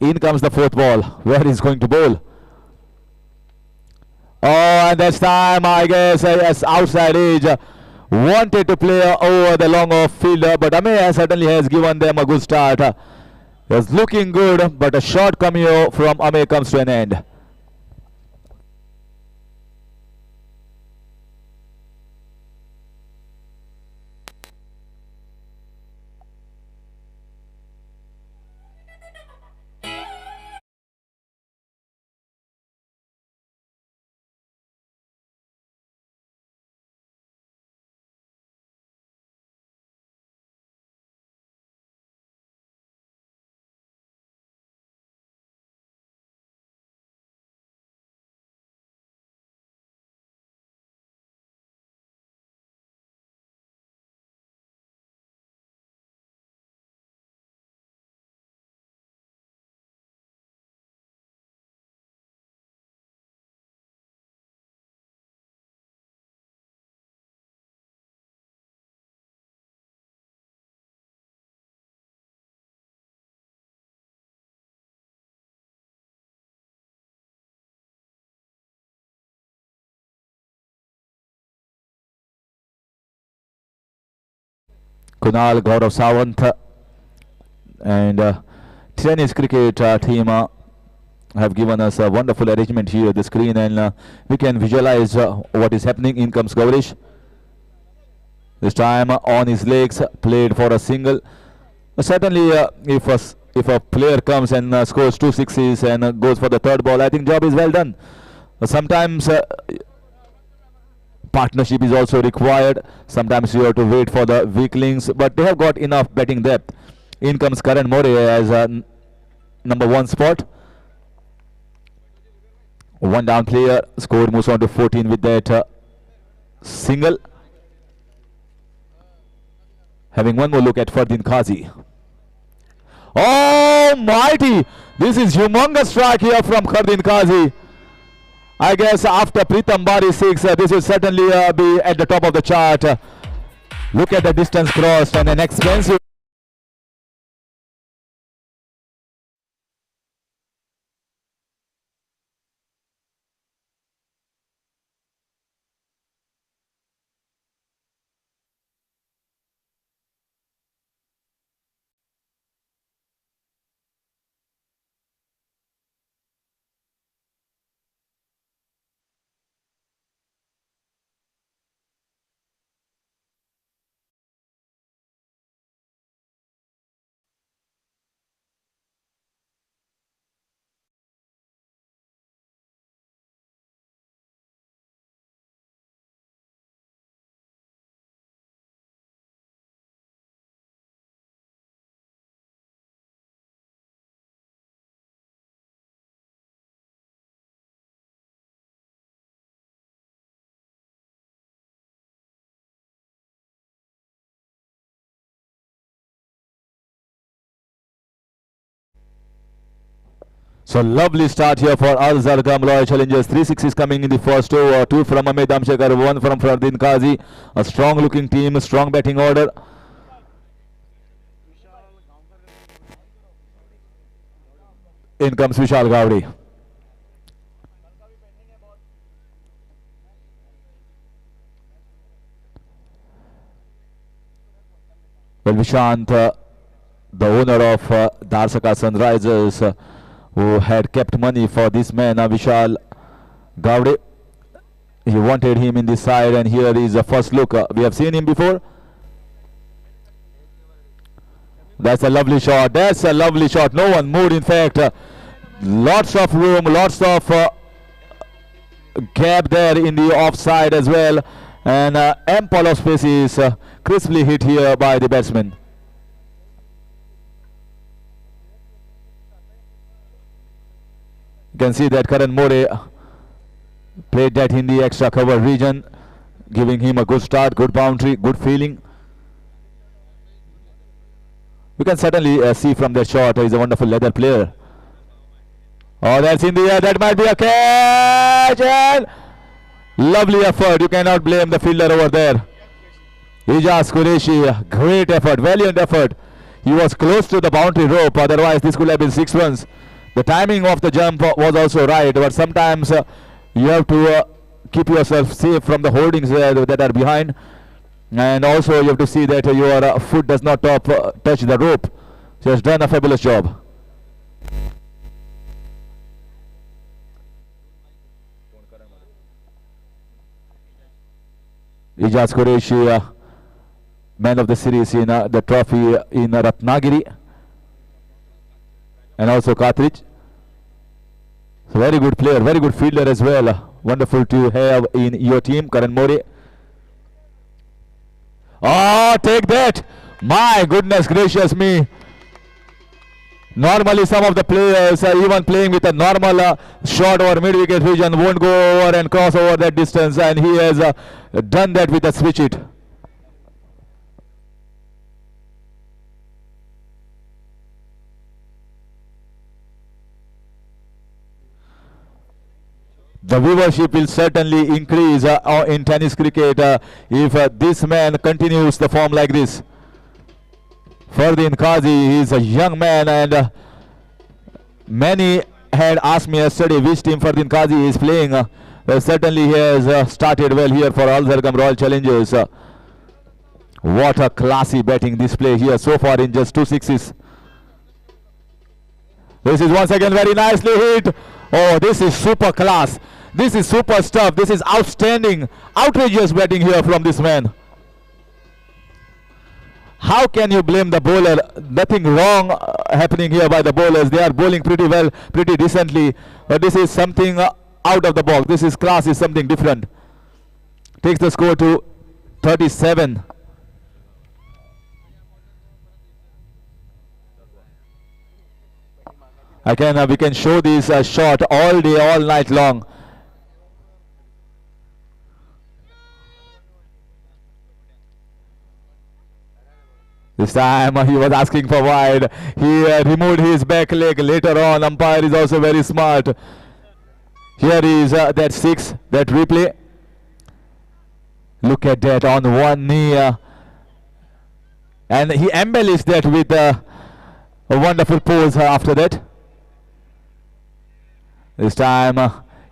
[SPEAKER 4] In comes the 4th ball. Where is going to bowl? Oh, and this time I guess yes, outside edge. Wanted to play over the long off fielder, but Amey certainly has given them a good start. Was looking good, but a short cameo from Amey comes to an end. Kunal, Gaurav Sawant and tennis cricket team have given us a wonderful arrangement here at the screen, and we can visualize what is happening. In comes Gaurish. This time on his legs, played for a single. Certainly, if a player comes and scores 2 sixes and goes for the 3rd ball, I think job is well done. Sometimes partnership is also required. Sometimes you have to wait for the weaklings, but they have got enough batting depth. In comes Karan More as number 1 spot. 1 down player, score moves on to 14 with that single. Having one more look at Fardin Qazi. Oh mighty! This is humongous strike here from Fardin Qazi. I guess after Pritam Bari 6, this will certainly be at the top of the chart. Look at the distance crossed and an expensive. So lovely start here for Al Zarqam Royal Challengers. 3 sixes coming in the first over. 2 from Amit Damshekar, 1 from Fardin Qazi. A strong looking team, a strong batting order. In comes Vishal Gowdy. Well, Vishant, the owner of Dharsaka Sunrisers, who had kept money for this man, Vishal Gowdy. He wanted him in this side, and here is the first look. We have seen him before. That's a lovely shot. That's a lovely shot. No one moved, in fact. Lots of room, lots of gap there in the offside as well. And ample of space is crisply hit here by the batsman. You can see that Karan More played that in the extra cover region, giving him a good start, good boundary, good feeling. You can certainly see from that shot he's a wonderful leather player. Oh, that's in the air. That might be a catch. And lovely effort. You cannot blame the fielder over there. Ijaz Qureshi, great effort, valiant effort. He was close to the boundary rope. Otherwise, this could have been 6 runs. The timing of the jump was also right. But sometimes you have to keep yourself safe from the holdings that are behind. And also you have to see that your foot does not touch the rope. He has done a fabulous job. Ijaz Qureshi, man of the series in the trophy in Ratnagiri, and also Cartridge. So very good player, very good fielder as well. Wonderful to have in your team, Karan More. Oh, take that! My goodness gracious me! Normally some of the players even playing with a normal shot over mid-wicket region won't go over and cross over that distance, and he has done that with a switch hit. The viewership will certainly increase in tennis cricket if this man continues the form like this. Fardeen Qazi is a young man, and many had asked me yesterday which team Fardeen Qazi is playing. Certainly he has started well here for Al Zargam Royal Challengers. What a classy batting display here so far in just 2 sixes. This is once again very nicely hit. Oh, this is super class. This is super stuff. This is outstanding, outrageous batting here from this man. How can you blame the bowler? Nothing wrong happening here by the bowlers. They are bowling pretty well, pretty decently. But this is something out of the box. This is class, is something different. Takes the score to 37. We can show this shot all day, all night long. This time he was asking for wide. He removed his back leg later on. Umpire is also very smart. Here is that 6, that replay. Look at that on one knee. And he embellished that with a wonderful pose after that. This time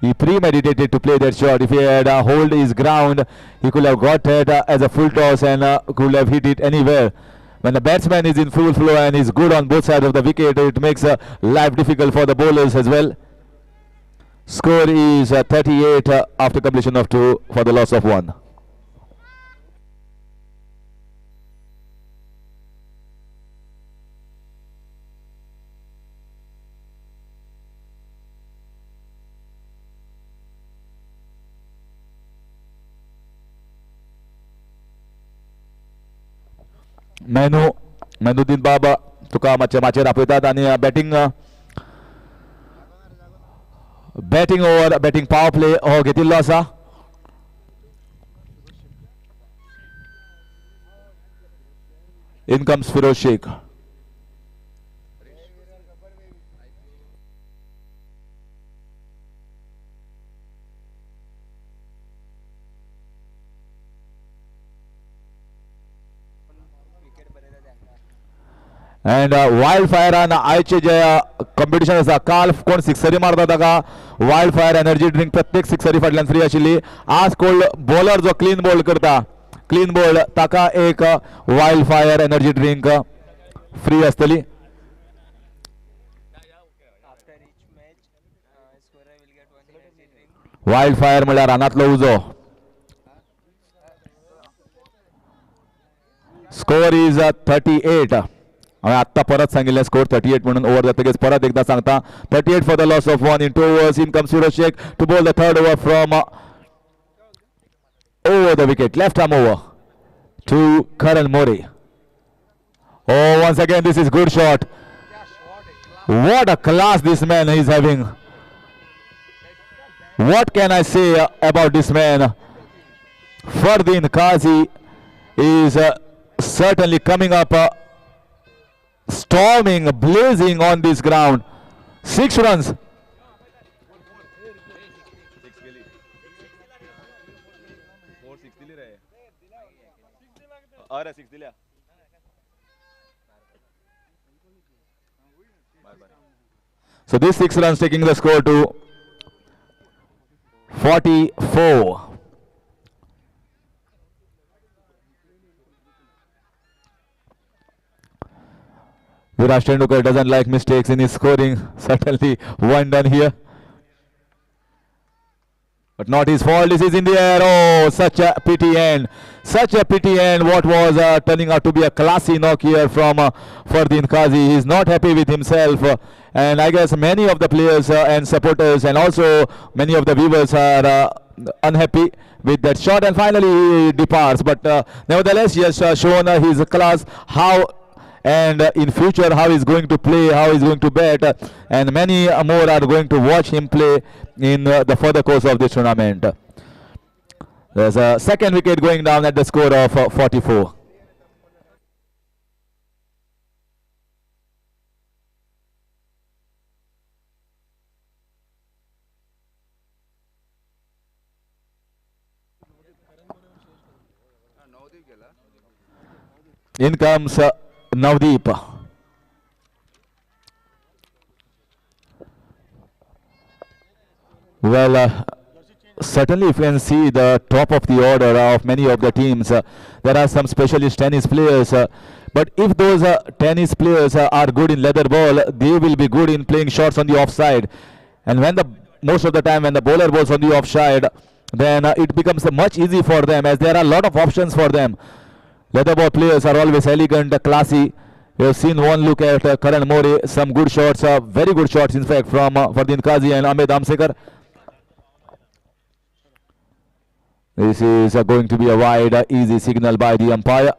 [SPEAKER 4] he premeditated to play that shot. If he had hold his ground, he could have got it as a full toss and could have hit it anywhere. When the batsman is in full flow and is good on both sides of the wicket, it makes life difficult for the bowlers as well. Score is 38 after completion of 2 for the loss of 1. मेनुद्दीन बाबा तुका माचे दाखयतात आणि batting over batting power play हो घेतिल्लो आसा. In comes Firoz Sheikh. And wildfire and आयचे जे competition आसा काल कोण सिक्सरी मारता ताका वायल्डफायर एनर्जी ड्रिंक प्रत्येक सिक्सरी फाटल्यान फ्री आशिल्ली. आज कोण बॉलर जो क्लीन बॉल करता क्लीन बॉल ताका एक वायल्डफायर एनर्जी ड्रिंक फ्री आसतली. वायल्डफायर म्हळ्यार रानांतलो उजो. Score is 38. आता परत सांगिल्लें स्कोर 38 म्हणून ओवर जातकीच परत एकदा सांगता 38 for the loss of 1 in 2 overs. In comes Firoz Sheikh to bowl the third over from over the wicket, left arm over to Karan More. Oh, once again this is good shot. What a class this man is having. What can I say about this man? Fardeen Qazi is certainly coming up storming, blazing on this ground. 6 runs. So these 6 runs taking the score to 44. Viraj Tendulkar doesn't like mistakes in his scoring. Certainly one done here. But not his fault. This is in the air. Oh, such a pity end. Such a pity end. What was turning out to be a classy knock here from Fardeen Qazi. He's not happy with himself. And I guess many of the players and supporters and also many of the viewers are unhappy with that shot. And finally he departs. But nevertheless, he has shown his class, how and in future how he's going to play, how he's going to bat, and many more are going to watch him play in the further course of this tournament. There's a second wicket going down at the score of 44. In comes Navdeep. Well, certainly if you can see the top of the order of many of the teams, there are some specialist tennis players. But if those tennis players are good in leather ball, they will be good in playing shots on the offside. And when most of the time when the bowler bowls on the offside, then it becomes much easy for them, as there are a lot of options for them. Leather ball players are always elegant, classy. We have seen one look at Karan More, some good shots, very good shots in fact from Fardeen Qazi and Ahmed Amsekar. This is going to be a wide, easy signal by the umpire.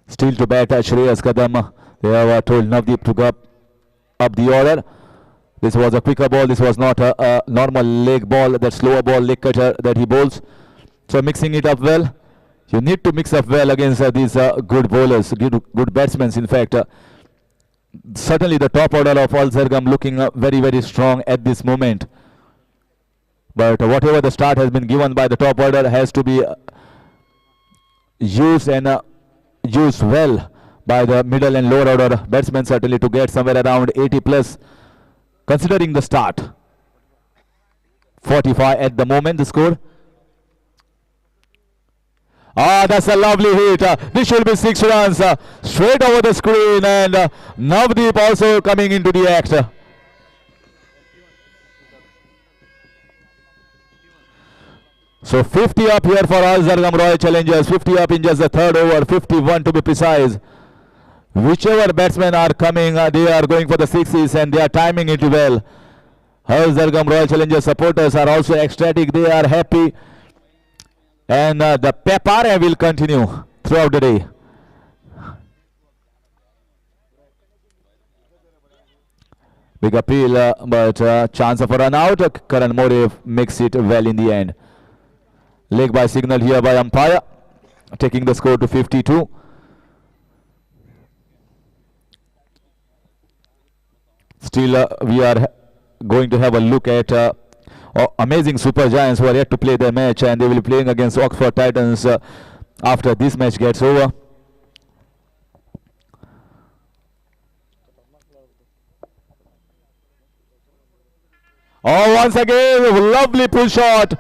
[SPEAKER 4] Still to bat Shreyas Kadam. They have told Navdeep to go up the order. This was a quicker ball. This was not a normal leg ball, that slower ball, leg cutter that he bowls. So mixing it up well. You need to mix up well against these good bowlers, good batsmen in fact. Certainly the top order of Al Zargam looking very, very strong at this moment. But whatever the start has been given by the top order has to be used and used well by the middle and lower order batsmen, certainly to get somewhere around 80 plus considering the start. 45 at the moment the score. Ah, that's a lovely hit. This should be 6 runs straight over the screen, and Navdeep also coming into the act. So 50 up here for Al Zargam Royal Challengers, 50 up in just the third over, 51 to be precise. Whichever batsmen are coming, they are going for the sixes and they are timing it well. Al Zargam Royal Challengers supporters are also ecstatic, they are happy. And the pepare will continue throughout the day. Big appeal, but chance of a run out. Karan More makes it well in the end. Leg by signal here by umpire, taking the score to 52. Still, we are going to have a look at amazing super giants who are yet to play their match, and they will be playing against Oxford Titans after this match gets over. Oh, once again, lovely pull shot.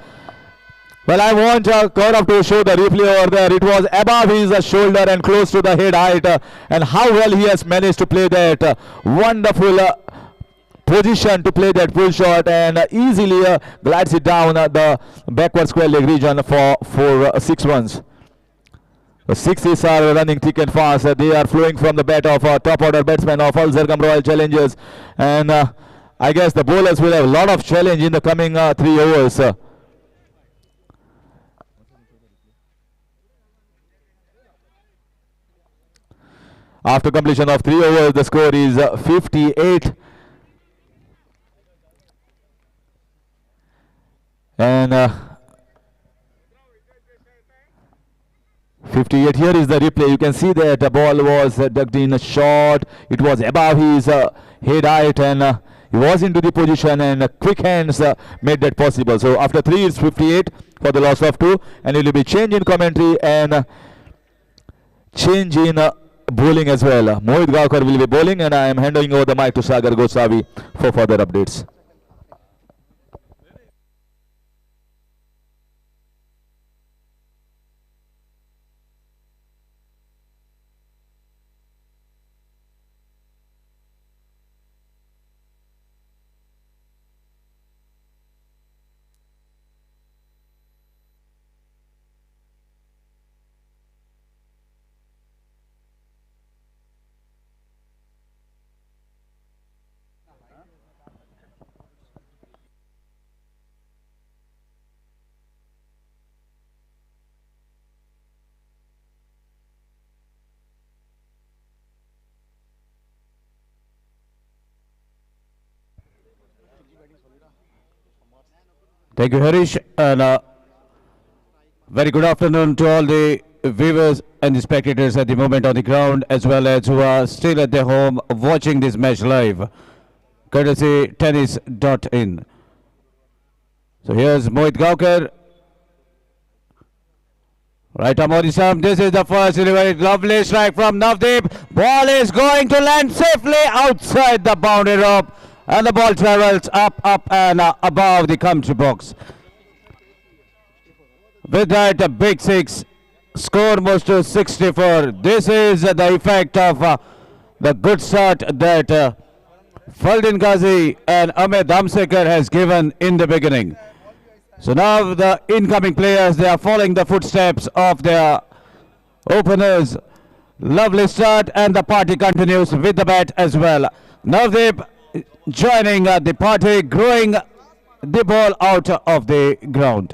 [SPEAKER 4] Well, I want Gaurav to show the replay over there. It was above his shoulder and close to the head height, and how well he has managed to play that. Wonderful position to play that pull shot, and easily glides it down the backward square leg region for 6 runs. The sixes are running thick and fast. They are flowing from the bat of top order batsmen of Al Zargam Royal Challengers, and I guess the bowlers will have a lot of challenge in the coming 3 overs. After completion of 3 overs, the score is 58. And 58, here is the replay. You can see that the ball was ducked in a short. It was above his head height, and he was into the position, and quick hands made that possible. So after 3, it's 58 for the loss of 2, and it will be change in commentary and change in bowling as well. Mohit Gawkar will be bowling, and I am handing over the mic to Sagar Gosavi for further updates.
[SPEAKER 8] Thank you, Harish, and very good afternoon to all the viewers and the spectators at the moment on the ground, as well as who are still at their home watching this match live, courtesy tennis.in. So here's Mohit Gawkar. Right arm on his arm. This is the first delivery. Lovely strike from Navdeep. Ball is going to land safely outside the boundary rope. And the ball travels up, and above the country box. With that, a big 6. Score moves to 64. This is the effect of the good start that Faldin Ghazi and Ahmed Damsekar has given in the beginning. So now the incoming players, they are following the footsteps of their openers. Lovely start, and the party continues with the bat as well. Navdeep joining the party, growing the ball out of the ground.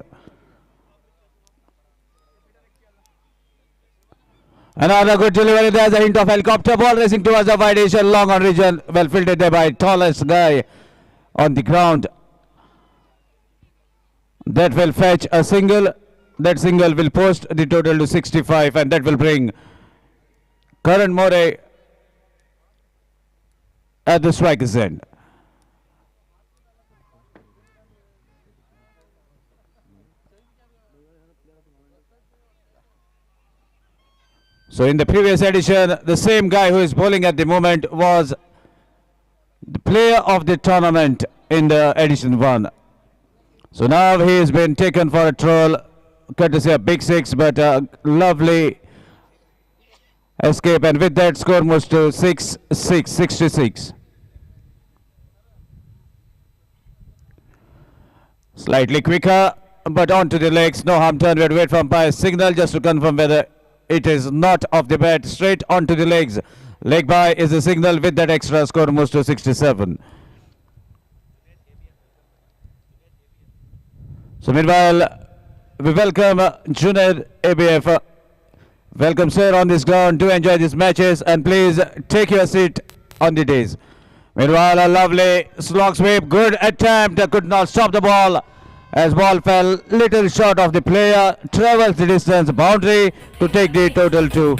[SPEAKER 8] Another good delivery. There's a hint of helicopter ball racing towards the wide edge, long on region. Well fielded there by tallest guy on the ground. That will fetch a single. That single will post the total to 65, and that will bring Karan More at the striker's end. So in the previous edition, the same guy who is bowling at the moment was the player of the tournament in the edition 1. So now he has been taken for a troll, courtesy of big 6, but a lovely escape, and with that score moves to 66. Slightly quicker, but onto the legs, no harm done. We had to wait for umpire's signal just to confirm whether it is not off the bat, straight onto the legs. Leg by is the signal. With that extra, score moves to 67. So meanwhile, we welcome Junaid ABF. Welcome, sir, on this ground. Do enjoy these matches, and please take your seat on the days. Meanwhile, a lovely slog sweep. Good attempt. Could not stop the ball, as ball fell little short of the player. Travels the distance boundary to take the total to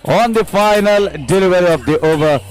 [SPEAKER 8] on the final delivery of the over.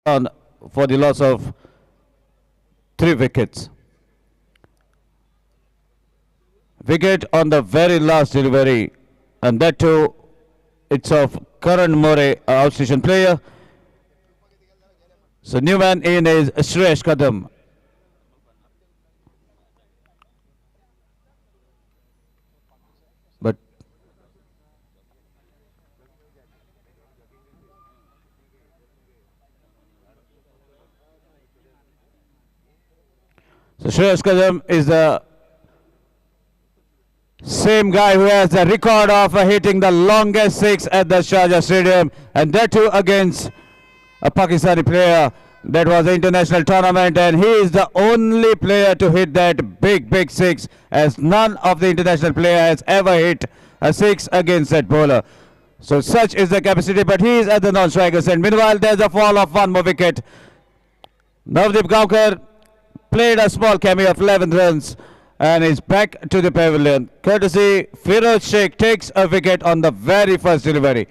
[SPEAKER 8] on for the loss of 3 wickets. Wicket on the very last delivery, and that too, it's of Karan More, outstation player. So new man in is Shreyash Kadam. But so Shreyash Kadam is the same guy who has the record of hitting the longest six at the Sharjah Stadium, and that too against a Pakistani player. That was an international tournament, and he is the only player to hit that big six, as none of the international player has ever hit a six against that bowler. So such is the capacity, but he is at the non-strikers end. Meanwhile, there's a fall of 1 more wicket. Navdeep Gaonkar played a small cameo of 11 runs and is back to the pavilion. Courtesy Firoz Sheikh takes a wicket on the very first delivery.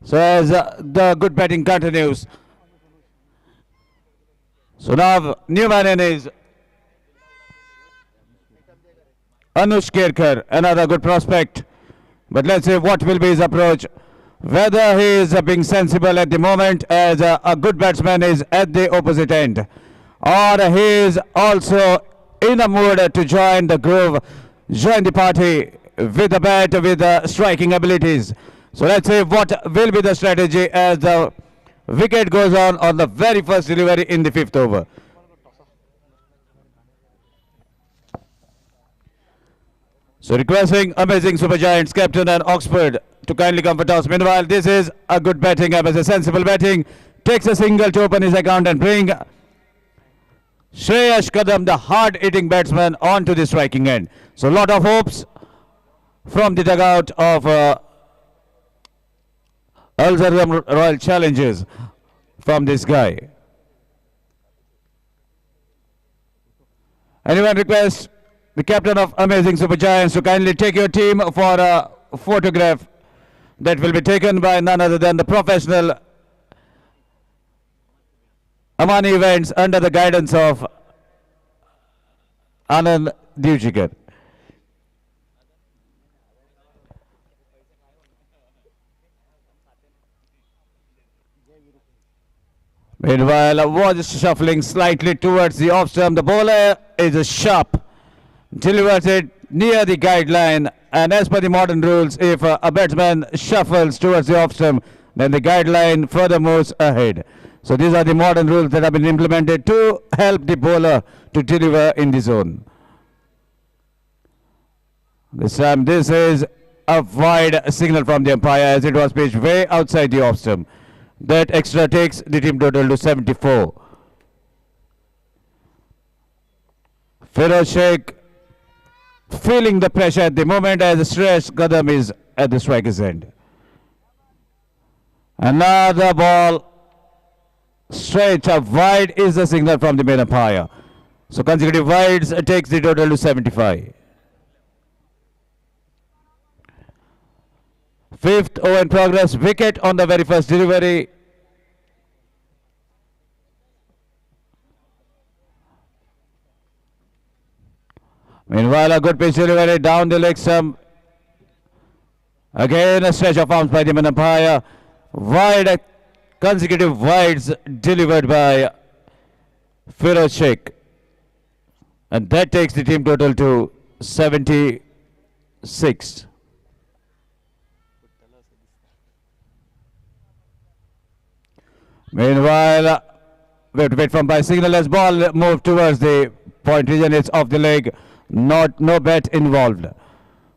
[SPEAKER 8] So as the good batting continues. So now new man in is Anush Kerkar, another good prospect. But let's see what will be his approach. Whether he is being sensible at the moment as a good batsman is at the opposite end, or he is also in a mood to join the groove, join the party with a bat, with striking abilities. So let's see what will be the strategy as the wicket goes on the very first delivery in the 5th over. So requesting Amazing Super Giants captain and Oxford to kindly come for toss. Meanwhile, this is a good batting, a sensible batting. Takes a single to open his account and bring Shreyash Kadam, the hard-hitting batsman, onto the striking end. So a lot of hopes from the dugout of Al-Zargham Royal Challengers from this guy. Anyone request the captain of Amazing Super Giants to kindly take your team for a photograph that will be taken by none other than the professional Amani events under the guidance of Anand Divjikar. Meanwhile, was shuffling slightly towards the off stump. The bowler is a sharp, delivers it near the guideline, and as per the modern rules, if a batsman shuffles towards the off stump, then the guideline further moves ahead. So these are the modern rules that have been implemented to help the bowler to deliver in the zone. This time this is a wide signal from the umpire as it was pitched way outside the off stump. That extra takes the team total to 74. Firoz Sheikh feeling the pressure at the moment as Shreyash Kadam is at the striker's end. Another ball straight up wide is the signal from the main umpire. So consecutive wides takes the total to 75. 5th over in progress, wicket on the very first delivery. Meanwhile, a good pitch delivery down the leg stump. Again, a stretch of arms by the main umpire. Wide, consecutive wides delivered by Firoz Sheikh. And that takes the team total to 76. Meanwhile, we have to wait for by signal as ball moved towards the point region. It's off the leg, no bat involved.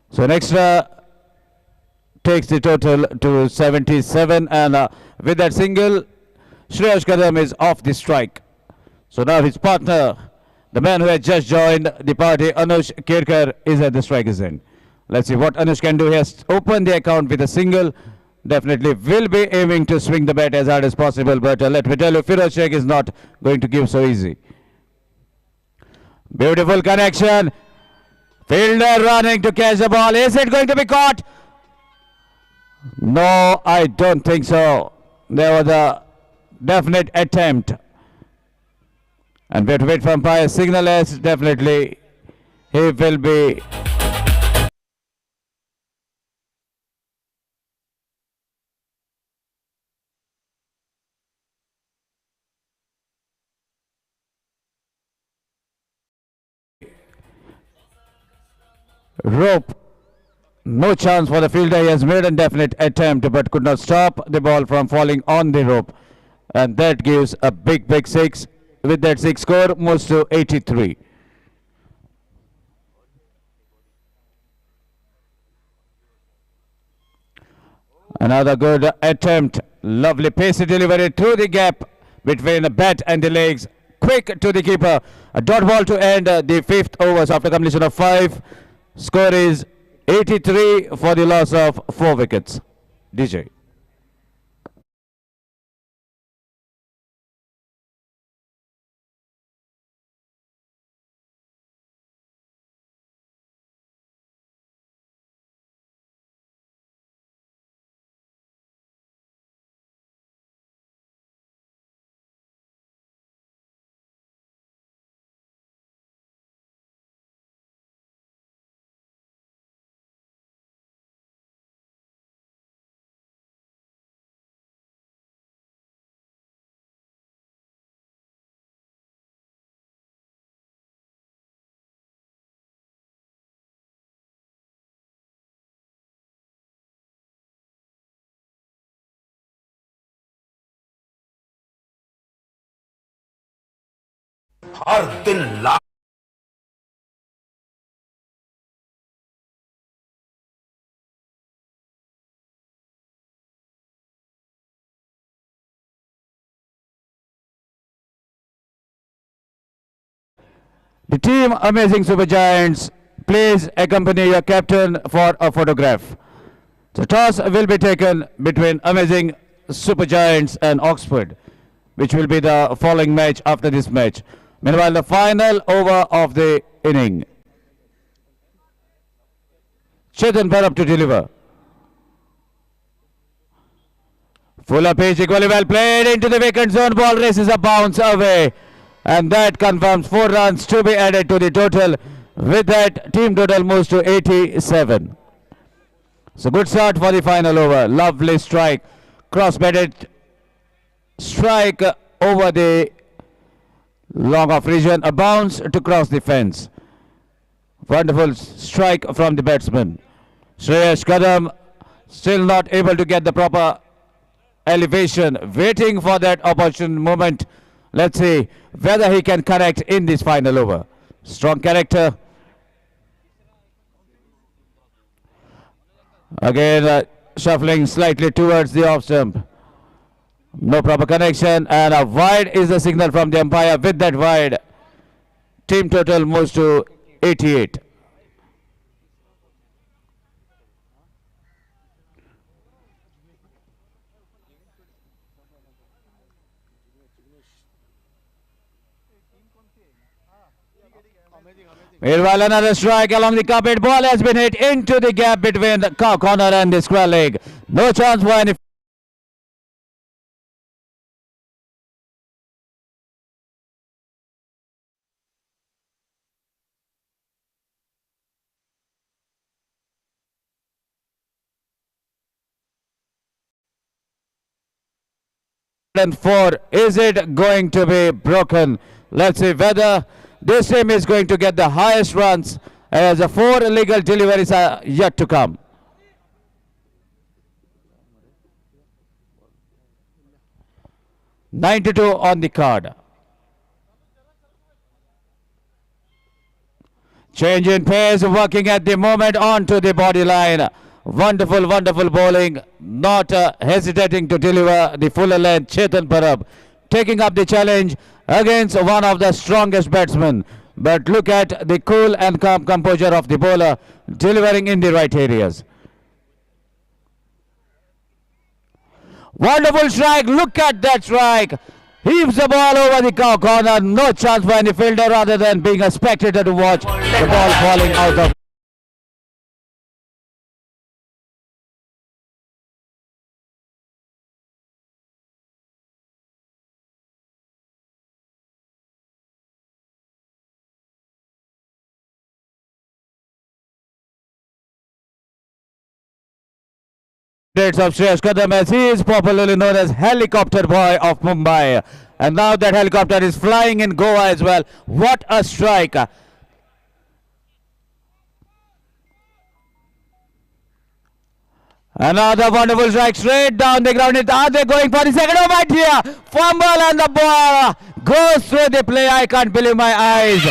[SPEAKER 8] So an extra takes the total to 77, and with that single, Shreyash Kadam is off the strike. So now his partner, the man who has just joined the party, Anush Kerkar, is at the striker's end. Let's see what Anush can do. He has opened the account with a single. Definitely will be aiming to swing the bat as hard as possible, but let me tell you, Firoz Sheikh is not going to give so easy. Beautiful connection. Fielder running to catch the ball. Is it going to be caught? No, I don't think so. There was a definite attempt. And we have to wait for umpire signal as definitely he will be rope. No chance for the fielder. He has made a definite attempt but could not stop the ball from falling on the rope. And that gives a big six. With that six score moves to 83. Another good attempt. Lovely pacey delivery through the gap between the bat and the legs. Quick to the keeper. A dot ball to end the fifth overs after completion of 5. Score is 83 for the loss of 4 wickets. DJ.
[SPEAKER 9] हर दिन lakh
[SPEAKER 8] The team Amazing Super Giants, please accompany your captain for a photograph. The toss will be taken between Amazing Super Giants and Oxford, which will be the following match after this match. Meanwhile, the final over of the inning. Chetan Bharat to deliver. Fuller pitch, equally well played into the vacant zone. Ball races a bounce away. And that confirms 4 runs to be added to the total. With that, team total moves to 87. So good start for the final over. Lovely strike. Cross-batted strike over the long off region. A bounce to cross the fence. Wonderful strike from the batsman. Shreyash Kadam still not able to get the proper elevation. Waiting for that opportune moment. Let's see whether he can connect in this final over. Strong character. Again, shuffling slightly towards the off stump. No proper connection, and a wide is the signal from the umpire. With that wide, team total moves to 88. Meanwhile, another strike along the carpet. Ball has been hit into the gap between the corner and the square leg. No chance for any. And 4, is it going to be broken? Let's see whether this team is going to get the highest runs, as the 4 illegal deliveries are yet to come. .92 on the card. Change in pace, working at the moment onto the body line. Wonderful bowling, not hesitating to deliver the fuller length. Chetan Bharat taking up the challenge against one of the strongest batsmen. But look at the cool and calm composure of the bowler, delivering in the right areas. Wonderful strike, look at that strike. Heaves the ball over the corner, no chance for any fielder rather than being a spectator to watch the ball falling out of Of Shreyas Kadam, as he is popularly known as Helicopter Boy of Mumbai. And now that helicopter is flying in Goa as well. What a strike! Another wonderful strike straight down the ground. Are they going for the second? Oh my dear! Fumble and the ball goes through the play. I can't believe my eyes.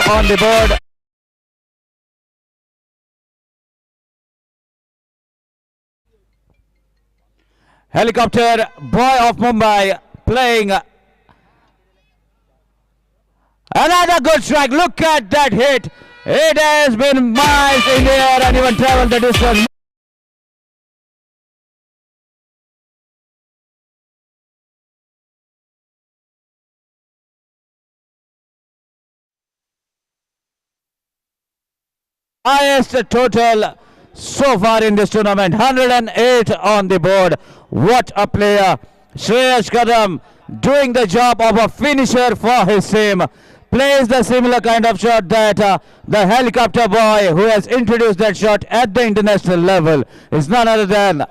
[SPEAKER 8] On the board. Helicopter Boy of Mumbai playing. Another good strike. Look at that hit. It has been miles in the air and even traveled the distance. Highest total so far in this tournament, 108 on the board. What a player. Shreyas Kadam doing the job of a finisher for his team. Plays the similar kind of shot that the helicopter boy who has introduced that shot at the international level is none other than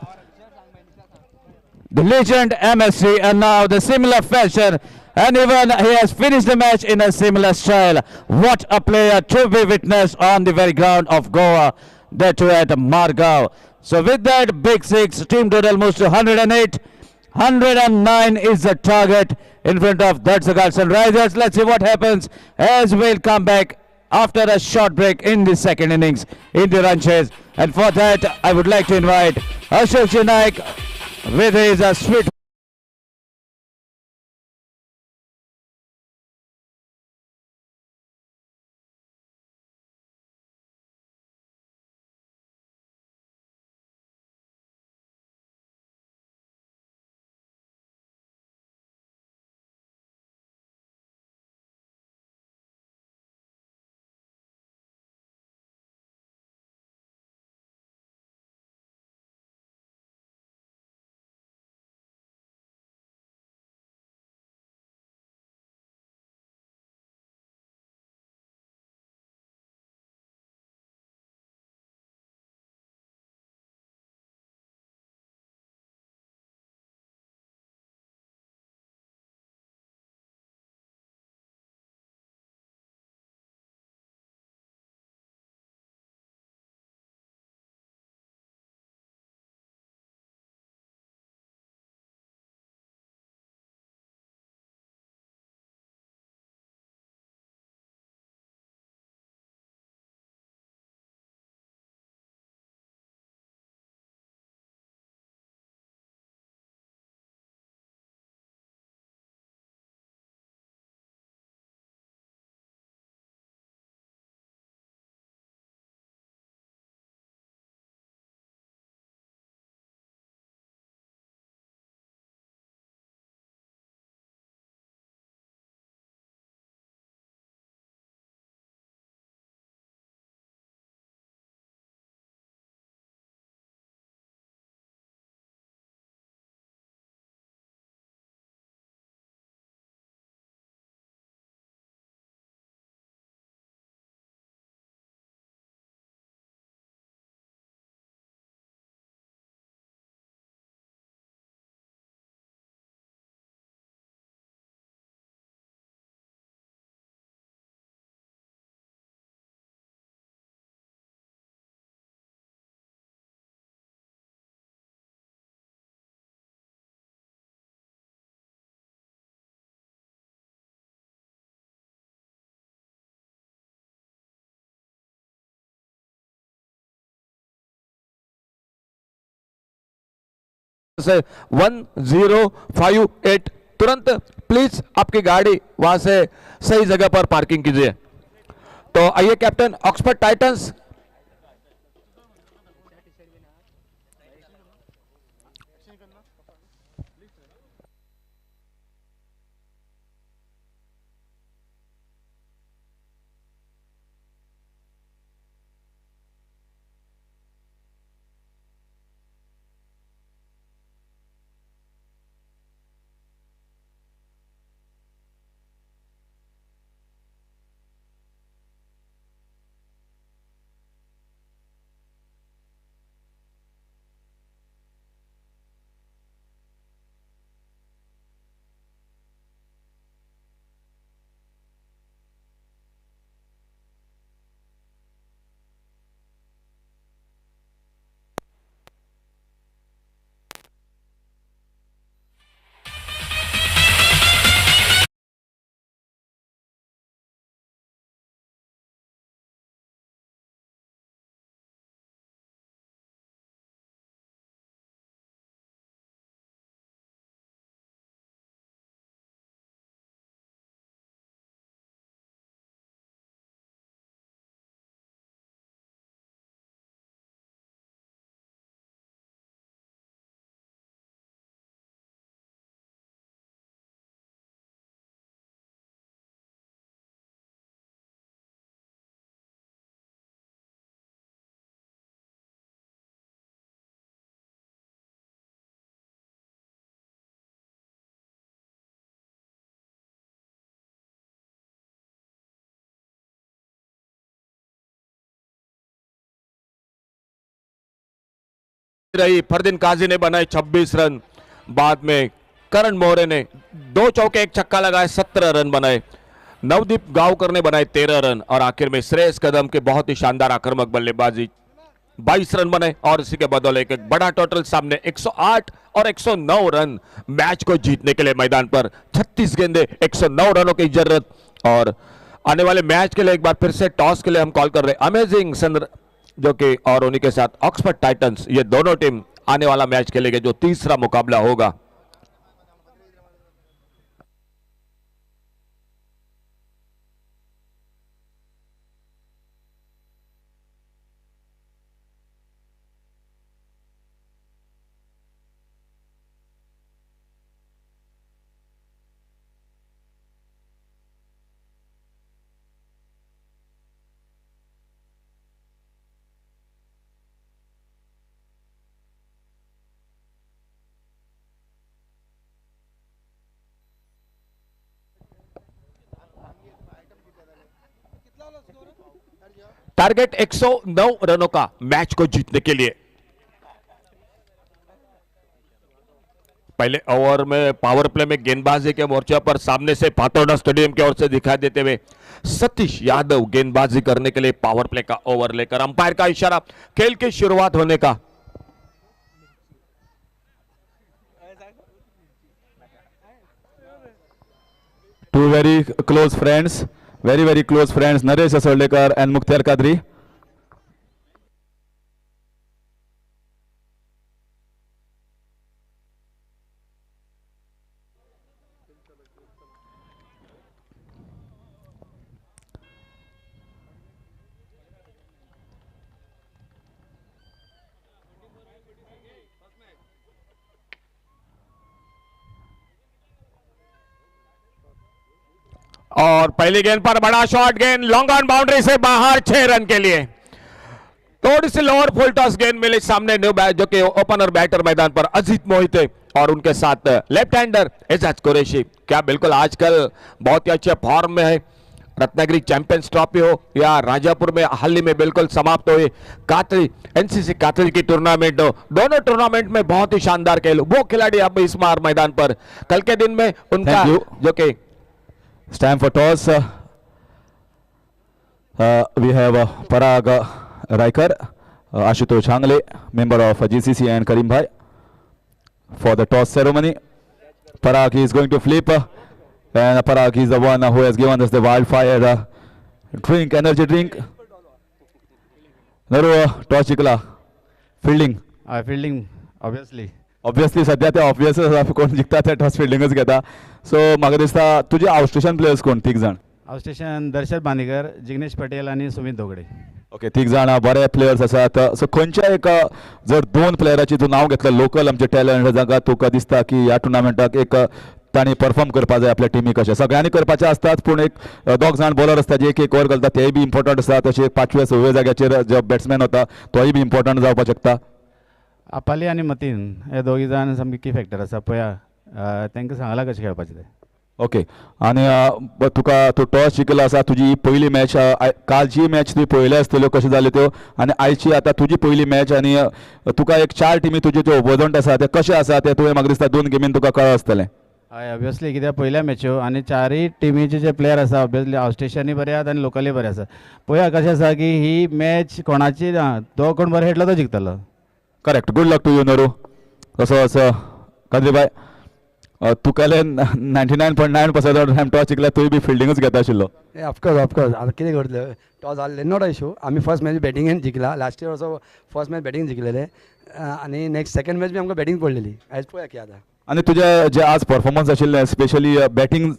[SPEAKER 8] the legend MSC, and now the similar fashion, and even he has finished the match in a similar style. What a player to be witnessed on the very ground of Goa, that too at Margao. So with that big six, team total moves to 108. 109 is the target in front of the Sunrisers. Let's see what happens as we'll come back after a short break in the second innings in the run chase. And for that, I would like to invite Ashok Chinaik with his sweet
[SPEAKER 3] से 1058 तुरंत please आपकी गाड़ी वहां से सही जगह पर parking कीजिए। तो आइए कैप्टन ऑक्सफोर्ड टाइटंस रही, फरदीन काजी ने बनाए 26 रन, बाद में करण मोरे ने 2 चौके 1 छक्का लगाए 17 रन बनाए, नवदीप गावकर ने बनाए 13 रन और आखिर में श्रेयस कदम के बहुत ही शानदार आक्रामक बल्लेबाजी 22 रन बने और इसी के बदौलत एक बड़ा टोटल सामने 108 और 109 रन मैच को जीतने के लिए मैदान पर 36 गेंदे 109 रनों की जरूरत। और आने वाले मैच के लिए एक बार फिर से टॉस के लिए हम कॉल कर रहे हैं अमेजिंग सन जो कि और उन्हीं के साथ ऑक्सफोर्ड टाइटंस, ये दोनों टीम आने वाला मैच खेलेंगे जो तीसरा मुकाबला होगा। टारगेट 109 रनों का मैच को जीतने के लिए। पहले ओवर में पावर प्ले में गेंदबाजी के मोर्चे पर सामने से पातोड़ा स्टेडियम की ओर से दिखाई देते हुए सतीश यादव गेंदबाजी करने के लिए पावर प्ले का ओवर लेकर अंपायर का इशारा, खेल की शुरुआत होने का।
[SPEAKER 4] Two very close friends, very close friends, Naresh Asoldekar and Mukhtar Kadri.
[SPEAKER 3] और पहली गेंद पर बड़ा शॉट, गेंद लॉन्ग ऑन बाउंड्री से बाहर 6 रन के लिए। थोड़ी सी लोअर फुल टॉस गेंद मिली सामने न्यू बैट जो कि ओपनर बैटर मैदान पर अजीत मोहिते और उनके साथ लेफ्ट हैंडर एजाज कुरैशी। क्या बिल्कुल आजकल बहुत ही अच्छे फॉर्म में है। रत्नागिरी चैंपियंस ट्रॉफी हो या राजापुर में हाल ही में बिल्कुल समाप्त हुई कातरी एनसीसी कातरी की टूर्नामेंट हो, दोनों टूर्नामेंट में बहुत ही शानदार खेल, वो खिलाड़ी अब इस बार मैदान पर कल के दिन में उनका जो कि
[SPEAKER 4] It's time for toss. We have Parag Raikar, Ashutosh Hangle, member of GCC, and Karim Bhai for the toss ceremony. Parag is going to flip, and Parag is the one who has given us the wildfire drink, energy drink. Naru toss chikla fielding.
[SPEAKER 10] Fielding, obviously.
[SPEAKER 4] Obviously सध्या ते obvious कोण जिंकता ते toss फिल्डिंगच घेता. सो म्हाका दिसता तुजे outstation players कोण? तीग जाण
[SPEAKER 10] आउटस्टेशन दर्शत बांदेकर, जिग्नेश पटेल आणि सुमित दोगडे.
[SPEAKER 4] ओके, तीग जाण बरे प्लेयर्स आसात. सो खंयच्या एक जर 2 प्लेयरांची तूं नांव घेतलें लोकल आमचे टॅलंट जाका तुका दिसता की ह्या टुर्नामेंटाक एक तांणी परफॉर्म करपा जाय आपल्या टिमीक, अशें सगळ्यांनी करपाचें आसतात पूण एक 2 जाण बॉलर आसता जे एक ओवर घालता तेय बी इम्पॉर्टंट आसता. तशें 5व्या 6व्या जाग्याचेर जो बॅट्समॅन होता तोय बी इम्पॉर्टंट जावपाक शकता.
[SPEAKER 10] अपाली आणि मतीन हे दोगी जाण सामके की फॅक्टर आसा पळया, तांकां सांगलां कशें खेळपाचें तें.
[SPEAKER 4] ओके, आनी तुका तूं टॉस जिखलो आसा, तुजी ही पयली मॅच, कालची मॅच ती पळयल्यो आसतल्यो कश्यो जाल्यो त्यो, आनी आयची आतां तुजी पयली मॅच, आनी तुका एक 4 टिमी तुजे जे ओपोजंट आसा ते कशे आसा ते तुवें म्हाका दिसता 2 गेमीन तुका कळ्ळें आसतलें.
[SPEAKER 10] हय, ऑब्वियसली, कित्याक पयल्या मॅच्यो आनी 4य टिमीचे जे प्लेयर आसा ऑब्वियसली आउटस्टेशनय बरे आसात आनी लोकलय बरे आसा. पळया कशें आसा की ही मॅच कोणाची तो कोण बरो खेळटलो तो जिखतलो.
[SPEAKER 4] Correct, good luck to you Naru. तसोच काद्रीबाय, तुकाले 99.9% ऑफ टायम टॉस जिखल्यार तुवें बी फिल्डिंगूच घेता आशिल्लो.
[SPEAKER 11] ऑफकोर्स आतां कितें करतलें, टॉस जाल्लें नॉट इशू. आमी फर्स्ट मॅच बॅटिंगेन जिखला, लास्ट इयर असो फर्स्ट मॅच बॅटिंग जिखलेले आनी नेक्स्ट सेकंड मॅच बी आमकां बॅटिंग पडलेली. आयज पळया कितें जाता.
[SPEAKER 4] आनी तुजें जे आज परफॉर्मन्स आशिल्लें स्पेशली बॅटिंग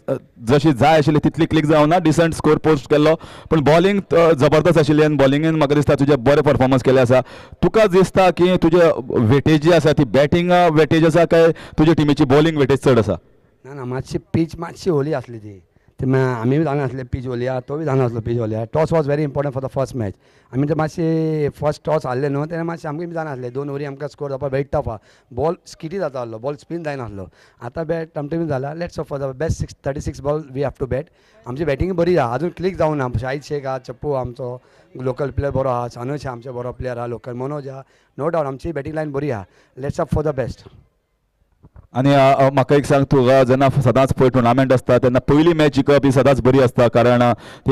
[SPEAKER 4] जशी जाय आशिल्ली तितली क्लिक जावना, डिसंट स्कोर पोस्ट केल्लो, पूण बॉलिंग जबरदस्त आशिल्ली आनी बॉलिंगेन म्हाका दिसता तुजें बरें परफॉर्मन्स केलें आसा. तुका दिसता की तुजे वेटेज जी आसा ती बॅटिंग वेटेज आसा काय तुजे टिमीची बॉलिंग वेटेज चड आसा?
[SPEAKER 11] ना मातशी पीच मातशी होली आसली ती आमी बी जाणा आसले पीच वोलया तो बी जाणा आसलो पीच वोलया toss was very important for the first match आमी ते मातशे फर्स्ट टॉस हारले न्हू तेन्ना मातशें आमकां बी जाणा आसलें 2 ओव्हरी आमकां स्कोर जावपा वेरी टफ आहा बॉल स्किटी जाता आसलो बॉल स्पिन जायनासलो आतां बॅट टमटमीत जाला let's hope for the best 36 ball we have to bat आमची बॅटिंग बरी आहा अजून क्लिक जावं ना शाहीद शेख आहा चप्पू आमचो लोकल प्लेयर बरो आहा सानूश आमचो बरो प्लेयर आहा लोकल मनोज आहा नो डावट आमची बॅटिंग लायन बरी आहा let's up for the best
[SPEAKER 4] आणि म्हाका एक सांग तूं जेन्ना सदांच पळय टुर्नामेंट आसता तेन्ना पयली मॅच जिखप ही सदांच बरी आसता कारण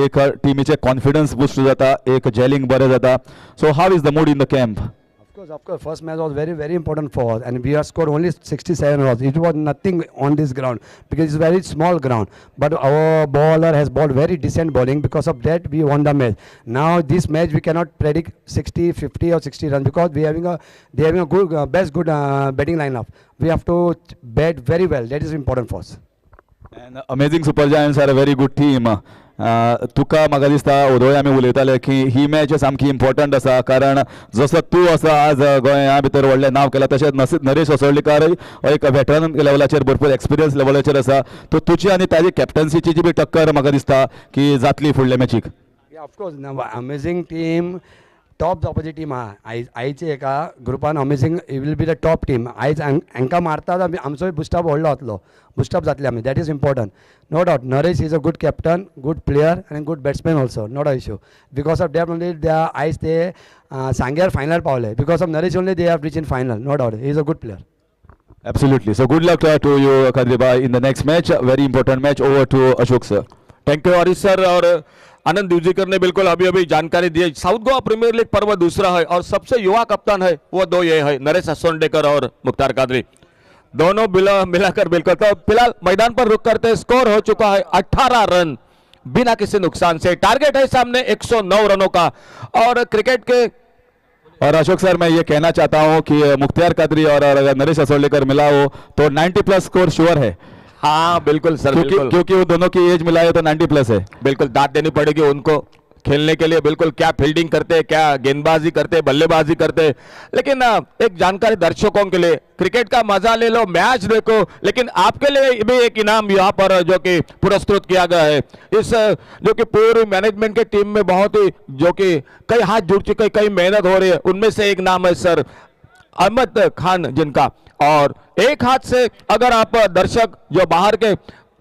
[SPEAKER 4] एक टिमीचे कॉन्फिडन्स बूस्ट जाता एक जेलिंग बरें जाता so how is the mood in the camp
[SPEAKER 11] Of course, first match was very, very important for us, and we have scored only 67 runs. It was nothing on this ground because it's a very small ground. But our bowler has bowled very decent bowling. Because of that, we won the match. Now, this match we cannot predict 60, 50, or 60 runs because they having a good, good batting lineup. We have to bat very well. That is important for us.
[SPEAKER 4] And amazing Super Giants are a very good team. तुका म्हाका दिसता उदोळे आमी उलयताले की ही match सामकी important आसा कारण जसो तूं आसा आज गोंया भितर व्हडलें नांव केलां तशेंच नरेश असोळडीकर एक वेटरन लेवलाचेर भरपूर एक्सपिरियन्स लेवलाचेर आसा तो तुजी आनी ताजी कॅप्टन्सीची जी बी टक्कर म्हाका दिसता की जातली फुडल्या मॅचीक
[SPEAKER 11] ऑफकोर्स अमेझींग टीम टॉप जावपाची टीम आहा आयचे एका ग्रुपान amazing will be the top team आयज हांकां मारता आमचोय बुस्टअप व्हडलो जातलो बुस्टअप जातले आमी that is important no doubt Naresh is a good captain good player आनी good batsman also not a issue because of that only आयज ते सांग्यार फायनल पावले because of Naresh only they have reach in final no doubt he is a good player
[SPEAKER 4] Absolutely. So good luck to you, Kadribai, in the next match. Very important match. Over to Ashok sir.
[SPEAKER 3] Thank you Harish sir और आनंद दिवजीकर ने बिल्कुल अभी अभी जानकारी दी है south Goa premier league पर्व दूसरा है और सबसे युवा कप्तान है वो दो ये है नरेश असोंडेकर और मुख्तार कादरी दोनों मिलाकर बिल्कुल तो फिलहाल मैदान पर रुक करते स्कोर हो चुका है 18 रन बिना किसी नुकसान से टारगेट है सामने 109 रनों का और क्रिकेट के
[SPEAKER 4] और अशोक सर मैं ये कहना चाहता हूं कि मुख्तार कादरी और अगर नरेश असोल्डेकर मिला हो तो 90 प्लस स्कोर श्योर है
[SPEAKER 3] हाँ बिल्कुल सर
[SPEAKER 4] क्योंकि वो दोनों की एज मिलाए तो 90 प्लस है
[SPEAKER 3] बिल्कुल दाद देनी पड़ेगी उनको खेलने के लिए बिल्कुल क्या फील्डिंग करते क्या गेंदबाजी करते बल्लेबाजी करते लेकिन एक जानकारी दर्शकों के लिए क्रिकेट का मजा ले लो मैच देखो लेकिन आपके लिए भी एक इनाम यहाँ पर जो कि पुरस्कृत किया गया है इस जो कि पूरी मैनेजमेंट के टीम में बहुत ही जो कि कई हाथ जुड़ चुके कई मेहनत हो रही है उनमें से एक नाम है सर अहमद खान जिनका और एक हाथ से अगर आप दर्शक जो बाहर के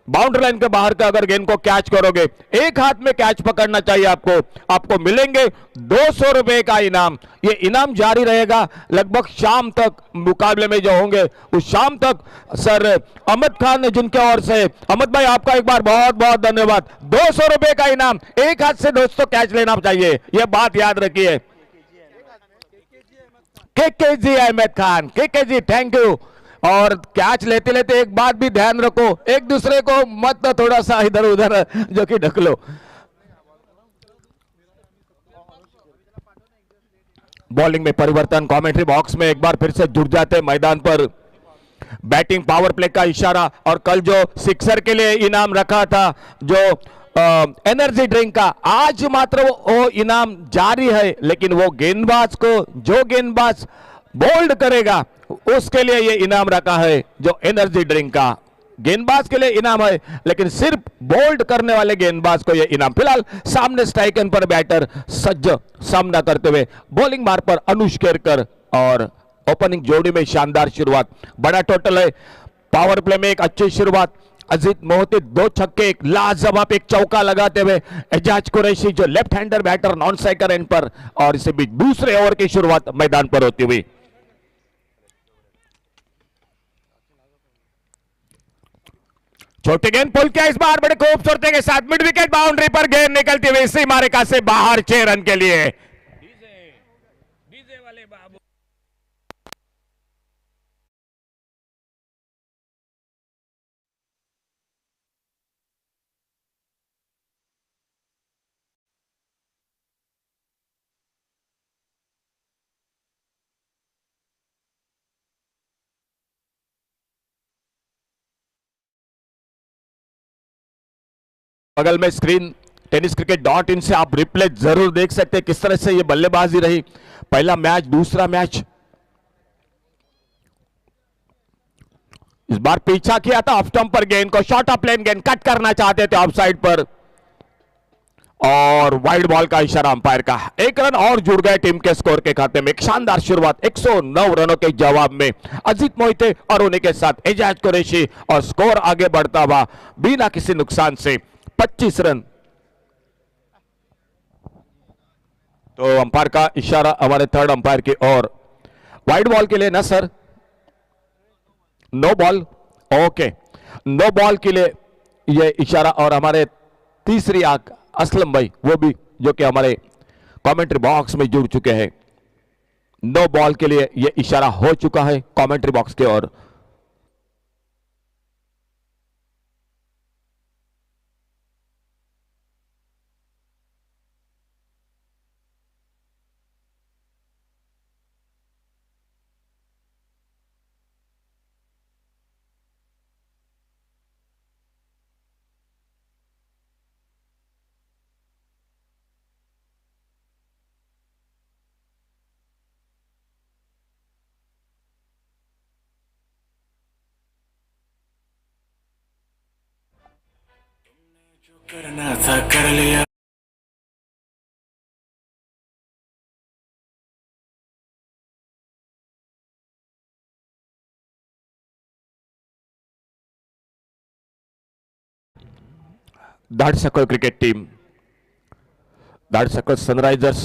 [SPEAKER 3] बाउंड्री लाइन के बाहर का अगर गेंद को कैच करोगे एक हाथ में कैच पकड़ना चाहिए आपको मिलेंगे 200 रुपए का इनाम ये इनाम जारी रहेगा लगभग शाम तक मुकाबले में जो होंगे उस शाम तक सर अहमद खान जिनके ओर से अहमद भाई आपका एक बार बहुत बहुत धन्यवाद 200 रुपए का इनाम एक हाथ से दोस्तों कैच लेना चाहिए यह बात याद रखिए के अहमद खान के थैंक यू और कैच लेते लेते एक बात भी ध्यान रखो एक दूसरे को मत थोड़ा सा इधर उधर जो कि ढक लो बॉलिंग में परिवर्तन कमेंट्री बॉक्स में एक बार फिर से जुड़ जाते मैदान पर बैटिंग पावर प्ले का इशारा और कल जो सिक्सर के लिए इनाम रखा था जो एनर्जी ड्रिंक का आज मात्र वो इनाम जारी है लेकिन वो गेंदबाज को जो गेंदबाज बोल्ड करेगा उसके लिए ये इनाम रखा है जो एनर्जी ड्रिंक का गेंदबाज के लिए इनाम है लेकिन सिर्फ बोल्ड करने वाले गेंदबाज को ये इनाम फिलहाल सामने स्ट्राइक एंड पर बैटर सज्ज सामना करते हुए बॉलिंग मार पर अनुष केरकर और ओपनिंग जोड़ी में शानदार शुरुआत बड़ा टोटल है पावर प्ले में एक अच्छी शुरुआत अजीत मोहती 2 छक्के एक लाजवाब एक चौका लगाते हुए एजाज कुरैशी जो left hander batter non striker end पर और इसी बीच दूसरे ओवर की शुरुआत मैदान पर होती हुई छोटी गेंद पुल किया इस बार बड़े खूबसूरती के साथ मिड विकेट बाउंड्री पर गेंद निकलती हुई इसी मारिका से बाहर 6 रन के लिए बगल में स्क्रीन tenniscricket.in से आप रिप्ले जरूर देख सकते हैं किस तरह से ये बल्लेबाजी रही पहला मैच दूसरा मैच इस बार पीछा किया था ऑफ स्टंप पर गेंद को, शॉर्ट ऑफ लेन गेंद कट करना चाहते थे ऑफ साइड पर, और वाइड बॉल का इशारा अंपायर का। एक रन और जुड़ गए टीम के स्कोर के खाते में। एक शानदार शुरुआत 109 रनों के जवाब में अजीत मोहिते और उन्हीं के साथ एजाज कुरैशी, और स्कोर आगे बढ़ता हुआ बिना किसी नुकसान से 25 रन। तो अंपायर का इशारा हमारे थर्ड अंपायर की ओर, वाइड बॉल के लिए ना sir, no ball, okay, no ball के लिए यह इशारा। और हमारे तीसरी आंख असलम भाई, वो भी जो कि हमारे कमेंट्री बॉक्स में जुड़ चुके हैं, नो बॉल के लिए यह इशारा हो चुका है कमेंट्री बॉक्स की ओर।
[SPEAKER 9] करना था कर लिया।
[SPEAKER 3] धाड़सकर क्रिकेट टीम, धाड़सकर सनराइजर्स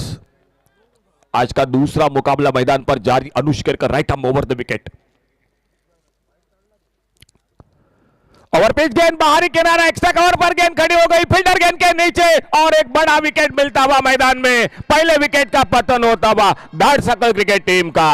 [SPEAKER 3] आज का दूसरा मुकाबला मैदान पर जारी। अनुष्कर का right arm over the wicket, overpitch गेंद बाहरी किनारा, एक्स्ट्रा कवर पर गेंद खड़ी हो गई फील्डर गेंद के नीचे, और एक बड़ा विकेट मिलता हुआ मैदान में। पहले विकेट का पतन होता हुआ धाड़सकर क्रिकेट टीम का।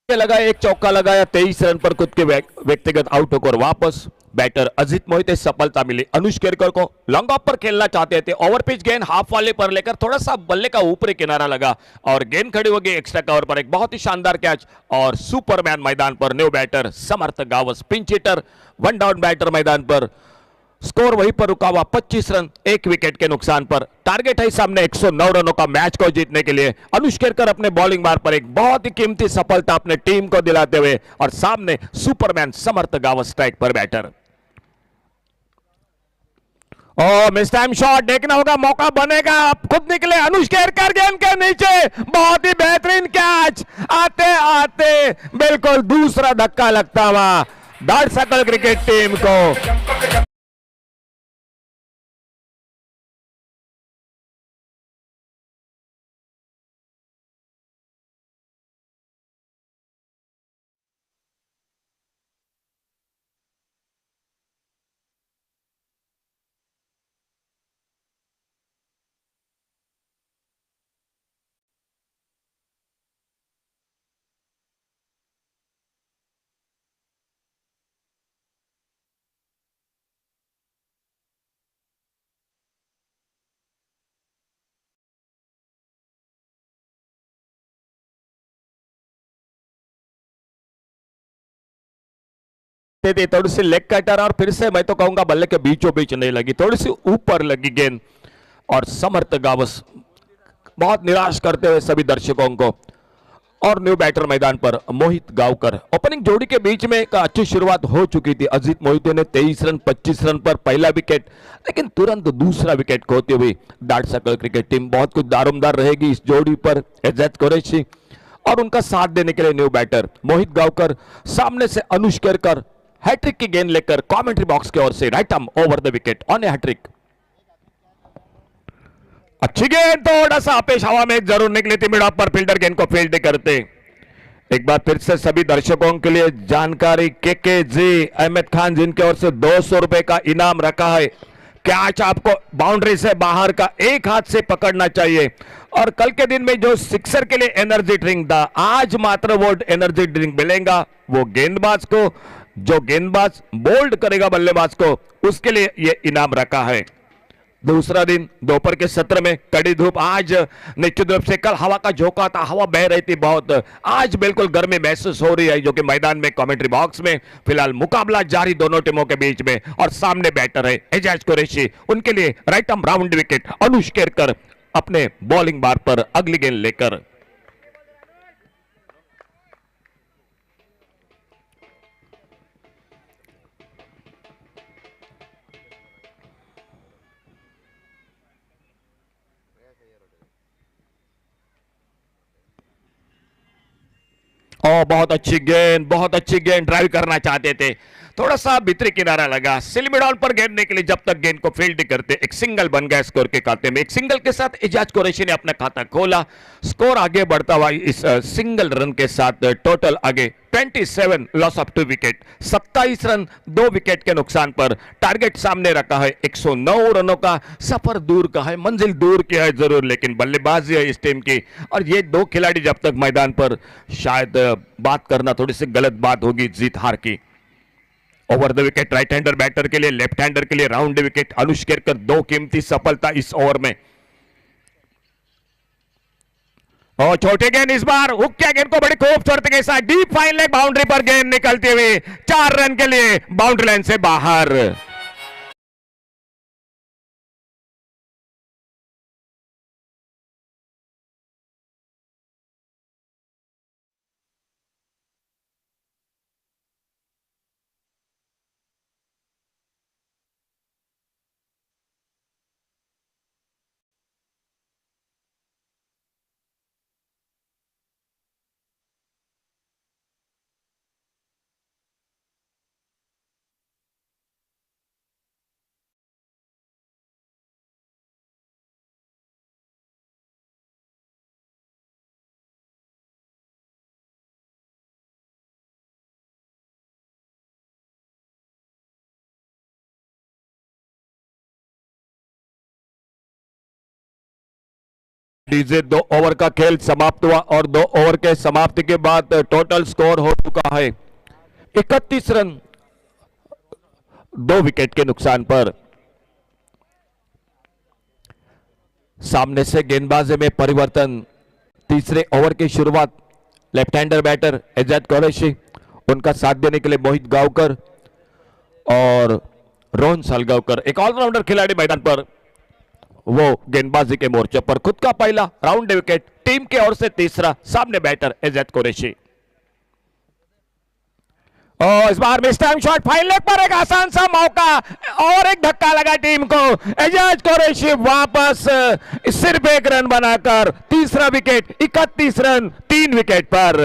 [SPEAKER 3] लगाया, एक चौका लगाया, 23 रन पर खुद के व्यक्तिगत आउट होकर वापस बैटर अजीत मोहिते सफलता मिली। अनुष केरकर को लॉन्ग ऑफ पर खेलना चाहते थे, ओवरपिच गेंद हाफ वाले पर लेकर थोड़ा सा बल्ले का ऊपरी किनारा लगा और गेंद खड़ी हो गई एक्स्ट्रा कवर पर। एक बहुत ही शानदार कैच और सुपरमैन मैदान पर, new batter Samarth Gawas pinch hitter, one down batter मैदान पर। स्कोर वहीं पर रुका हुआ 25 रन, एक विकेट के नुकसान पर। टारगेट है सामने 109 रनों का मैच को जीतने के लिए। अनुष केरकर अपने बॉलिंग मार पर एक बहुत ही कीमती सफलता अपने टीम को दिलाते हुए, और सामने सुपरमैन समर्थ गावस स्ट्राइक पर बैटर। मिस टाइम शॉट देखना होगा, मौका बनेगा, अब खुद निकले अनुष केरकर गेंद के नीचे, बहुत ही बेहतरीन कैच। आते आते बिल्कुल दूसरा धक्का लगता हुआ धाड़सकर क्रिकेट टीम को। थोड़ी सी लेग कटर, और फिर से मैं तो कहूंगा बल्ले के बीचों बीच नहीं लगी, थोड़ी सी ऊपर लगी गेंद, और समर्थ गावस बहुत निराश करते हुए सभी दर्शकों को। और न्यू बैटर मैदान पर मोहित गावकर। ओपनिंग जोड़ी के बीच में एक अच्छी शुरुआत हो चुकी थी। अजीत मोहिते ने 23 रन 25 रन पर पहला विकेट, लेकिन तुरंत दूसरा विकेट खोते हुए धाड़सकर क्रिकेट टीम बहुत कुछ दारोमदार रहेगी इस जोड़ी पर। एजाज कुरैशी और उनका साथ देने के लिए न्यू बैटर मोहित गावकर, सामने से अनुष केरकर हैट्रिक की गेंद लेकर कमेंट्री बॉक्स की ओर से right arm over the wicket on a hattrick. अच्छी गेंद, थोड़ा सा अपेश हवा में जरूर निकली थी मिड ऑफ पर, फील्डर गेंद को फील्ड करते। एक बार फिर से सभी दर्शकों के लिए जानकारी, के जी अहमद खान जिनके ओर से 200 रुपए का इनाम रखा है, कैच आपको बाउंड्री से बाहर का एक हाथ से पकड़ना चाहिए। और कल के दिन में जो सिक्सर के लिए एनर्जी ड्रिंक था, आज मात्र वो एनर्जी ड्रिंक मिलेगा वो गेंदबाज को, जो गेंदबाज बोल्ड करेगा बल्लेबाज को, उसके लिए ये इनाम रखा है। दूसरा दिन दोपहर के सत्र में कड़ी धूप, आज निश्चित रूप से कल हवा का झोंका था, हवा बह रही थी बहुत, आज बिल्कुल गर्मी महसूस हो रही है, जो कि मैदान में कमेंट्री बॉक्स में फिलहाल मुकाबला जारी दोनों टीमों के बीच में। और सामने बैटर है एजाज कुरैशी, उनके लिए right arm round wicket Anush Kerkar अपने बॉलिंग बार पर अगली गेंद लेकर। बहुत अच्छी गेंद, बहुत अच्छी गेंद, ड्राइव करना चाहते थे, थोड़ा सा भीतरी किनारा लगा। सिल मिडॉल पर घेरने के लिए जब तक गेंद को फील्ड करते, एक सिंगल बन गया स्कोर के खाते में। एक सिंगल के साथ एजाज कुरैशी ने अपना खाता खोला, स्कोर आगे बढ़ता हुआ इस सिंगल रन के साथ टोटल आगे 27, loss of 2 wicket, 27 run 2 wicket के नुकसान पर। टारगेट सामने रखा है 109 रनों का, सफर दूर का है, मंजिल दूर की है जरूर, लेकिन बल्लेबाजी है इस टीम की। और ये दो खिलाड़ी जब तक मैदान पर, शायद बात करना थोड़ी सी गलत बात होगी जीत हार की। Over the wicket right hander batter के लिए, लेफ्ट हैंडर के लिए राउंड विकेट अनुश केरकर, 2 कीमती सफलता इस ओवर में। और छोटे गेंद इस बार हुक किया गेंद को बड़ी खूबसूरती के साथ, डीप फाइन लेग बाउंड्री पर गेंद निकलती हुई 4 रन के लिए बाउंड्री लाइन से बाहर। डीजे 2 ओवर का खेल समाप्त हुआ और 2 ओवर के समाप्ति के बाद टोटल स्कोर हो चुका है 31 रन 2 विकेट के नुकसान पर। सामने से गेंदबाजी में परिवर्तन, तीसरे ओवर की शुरुआत left hander batter Aijaz Qureshi, उनका साथ देने के लिए मोहित गांवकर और रोहन सालगांवकर, एक ऑलराउंडर खिलाड़ी मैदान पर, वो गेंदबाजी के मोर्चे पर खुद का पहला राउंड विकेट, टीम के ओर से तीसरा, सामने बैटर एजाज कुरैशी। और इस बार miss time shot, fine leg पर एक आसान सा मौका और एक धक्का लगा टीम को, एजाज कुरैशी वापस सिर्फ 1 रन बनाकर तीसरा विकेट, 31 रन 3 विकेट पर।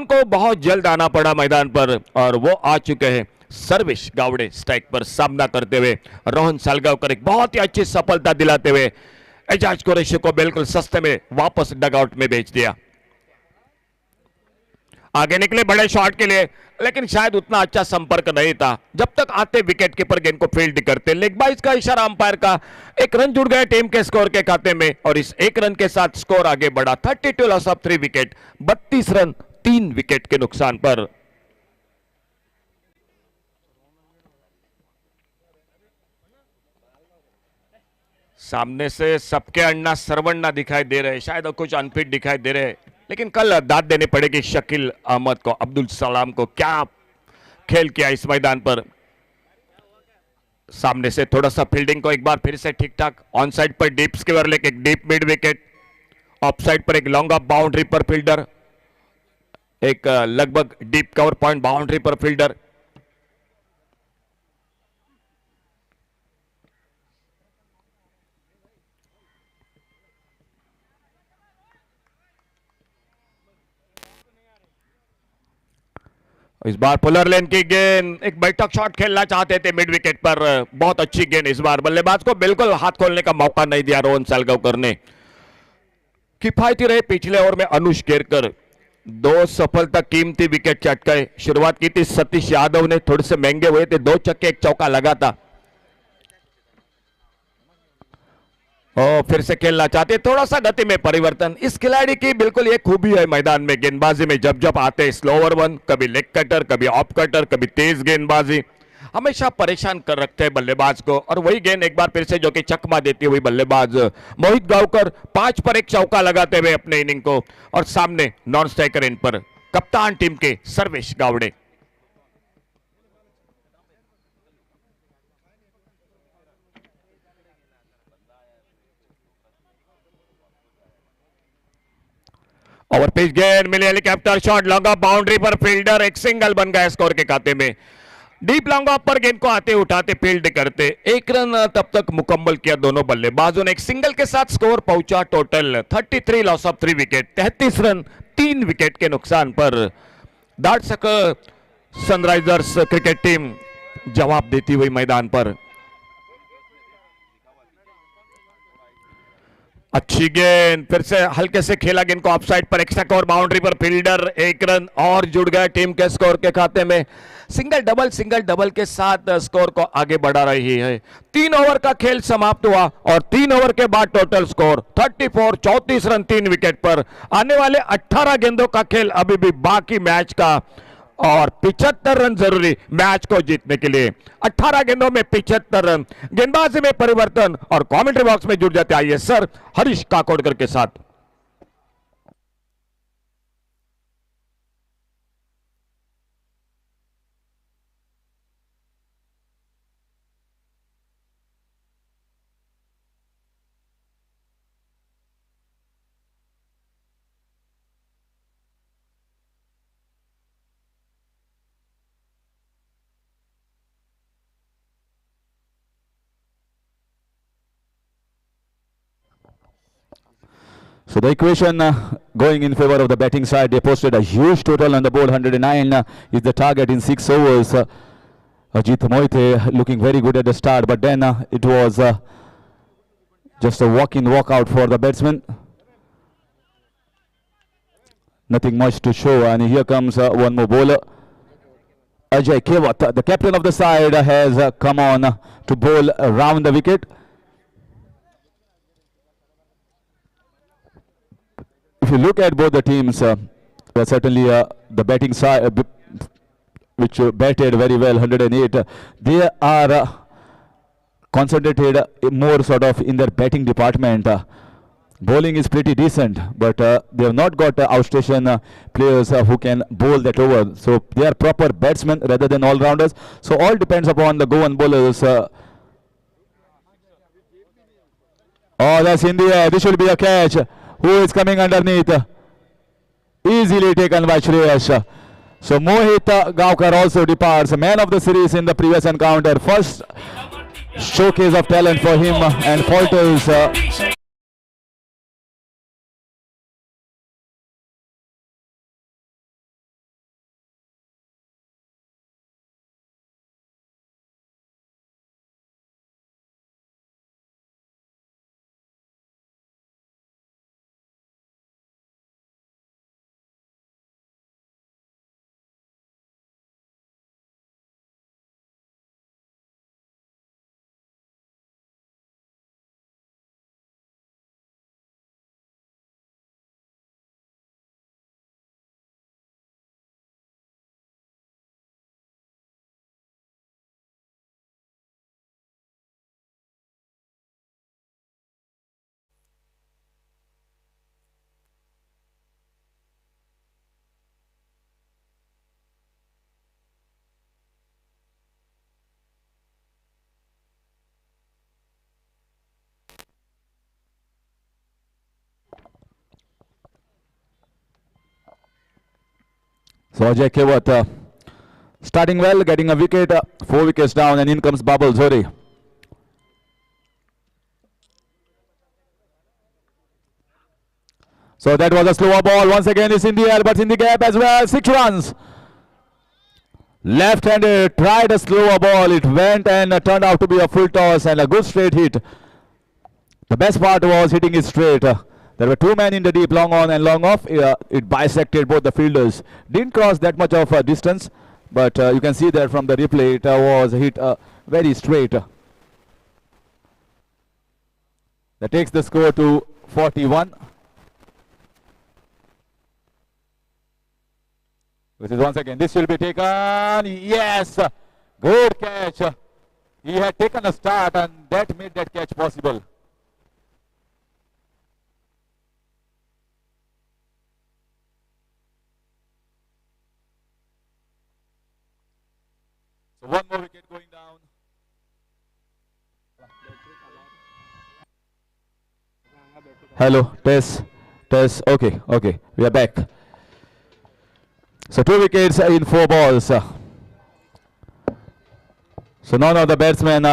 [SPEAKER 3] को बहुत जल्द आना पड़ा मैदान पर और वो आ चुके हैं सर्विस गावड़े स्ट्राइक पर सामना करते हुए रोहन सालगांवकर, एक बहुत ही अच्छी सफलता दिलाते हुए एजाज कुरैशी को बिल्कुल सस्ते में वापस डगआउट में भेज दिया। आगे निकले बड़े शॉट के लिए, लेकिन शायद उतना अच्छा संपर्क नहीं था। जब तक आते विकेट कीपर गेंद को फील्ड करते, लेग बाइज का इशारा अंपायर का, 1 रन जुड़ गए टीम के स्कोर के खाते में और इस 1 रन के साथ स्कोर आगे बढ़ा 32 loss of 3 wicket, 32 run 3 wicket के नुकसान पर। सामने से सबके अन्ना सर्वन्ना दिखाई दे रहे, शायद कुछ अनफिट दिखाई दे रहे, लेकिन कल दाद देनी पड़ेगी शकील अहमद को, अब्दुल सलाम को। क्या खेल किया इस मैदान पर। सामने से थोड़ा सा फील्डिंग को एक बार फिर से ठीक ठाक। ऑन साइड पर डीप स्क्वेयर लेग, एक deep mid wicket. Of side पर एक लॉन्ग ऑफ बाउंड्री पर फील्डर, एक लगभग डीप कवर पॉइंट बाउंड्री पर फील्डर। इस बार पुलर लेन की गेंद, एक बैठक शॉट खेलना चाहते थे मिड विकेट पर, बहुत अच्छी गेंद इस बार। बल्लेबाज को बिल्कुल हाथ खोलने का मौका नहीं दिया रोहन सालगांवकर ने। किफायती रहे पिछले ओवर में अनुष केरकर, 2 सफलता कीमती विकेट चटकाए। शुरुआत की थी सतीश यादव ने, थोड़े से महंगे हुए थे, 2 छक्के 1 चौका लगा था। और फिर से खेलना चाहते, थोड़ा सा गति में परिवर्तन। इस खिलाड़ी की बिल्कुल ये खूबी है मैदान में, गेंदबाजी में जब जब आते हैं स्लोवर वन, कभी लेग कटर, कभी ऑफ कटर, कभी तेज गेंदबाजी, हमेशा परेशान कर रखते हैं बल्लेबाज को। और वही गेंद एक बार फिर से जो कि चकमा देती हुई बल्लेबाज मोहित गांवकर 5 पर 1 चौका लगाते हुए अपने इनिंग को। और सामने नॉन स्ट्राइकर इन पर कप्तान टीम के सर्वेश गावड़े। ओवर पिच गेंद मिली, helicopter shot, long off boundary पर फील्डर, एक सिंगल बन गया स्कोर के खाते में। डीप लॉन्ग ऑफ पर गेंद को आते उठाते फील्ड करते, 1 रन तब तक मुकम्मल किया दोनों बल्लेबाजों ने। एक सिंगल के साथ स्कोर पहुंचा total 33, loss of 3 wicket, 33 run 3 wicket के नुकसान पर। दार्शक सनराइजर्स क्रिकेट टीम जवाब देती हुई मैदान पर। अच्छी गेंद, फिर से हल्के से खेला गेंद को ऑफसाइड पर, एक्स्ट्रा कवर बाउंड्री पर फील्डर, 1 रन और जुड़ गया टीम के स्कोर के खाते में। सिंगल डबल के साथ स्कोर को आगे बढ़ा रही है। 3 ओवर का खेल समाप्त हुआ और 3 ओवर के बाद टोटल स्कोर 34, 34 रन 3 विकेट पर। आने वाले 18 गेंदों का खेल अभी भी बाकी मैच का, और 75 रन जरूरी मैच को जीतने के लिए। 18 गेंदों में 75 रन। गेंदबाजी में परिवर्तन और कमेंट्री बॉक्स में जुड़ जाते आइए सर हरीश काकोडकर के साथ।
[SPEAKER 4] So the equation going in favor of the batting side, they posted a huge total on the board. 109 is the target in 6 overs. Ajit Moite looking very good at the start, but then it was just a walk-in, walk-out for the batsman. Nothing much to show, and here comes one more bowler. Ajay Kewat, the captain of the side, has come on to bowl around the wicket. If you look at both the teams, certainly the batting side, which batted very well, 108, they are concentrated more sort of in their batting department. Bowling is pretty decent, but they have not got outstation players who can bowl that over. So they are proper batsmen rather than all-rounders. So all depends upon the go-on bowlers. Oh, that's in the air. This should be a catch. Who is coming underneath? Easily taken by Shreyash. So Mohit Gaokar also departs, man of the series in the previous encounter. First showcase of talent for him, and falters So Ajay Kewat starting well, getting a wicket, 4 wickets down, and in comes Babal Zori. So that was a slower ball. Once again, it's in the air, but in the gap as well. 6 runs. Left-handed, tried a slower ball. It went and turned out to be a full toss and a good straight hit. The best part was hitting it straight. There were 2 men in the deep, long on and long off. It bisected both the fielders. Didn't cross that much of a distance, but you can see there from the replay, it was hit very straight. That takes the score to 41. This is once again, this will be taken. Yes, good catch. He had taken a start and that made that catch possible. So one more wicket going down. Hello, test. Okay, we are back. So 2 wickets in 4 balls. So none of the batsmen,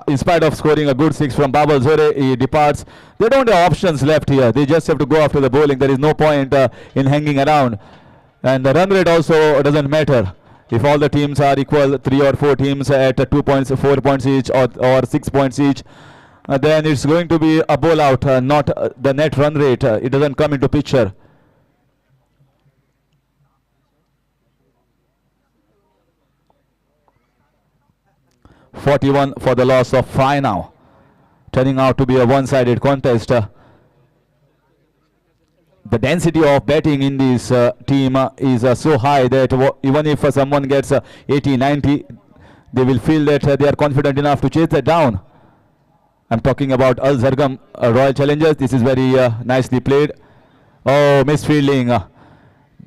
[SPEAKER 4] in spite of scoring a good 6 from Babal Zore, he departs. They don't have options left here. They just have to go after the bowling. There is no point in hanging around. And the run rate also doesn't matter. If all the teams are equal, 3 or 4 teams at 2 points, 4 points each, or 6 points each, then it's going to be a bowl out, not the net run rate. It doesn't come into picture. .41 for the loss of 5 now, turning out to be a one-sided contest. The density of batting in this team is so high that even if someone gets 80, 90, they will feel that they are confident enough to chase that down. I'm talking about Al Zargam Royal Challengers. This is very nicely played. Oh, misfielding.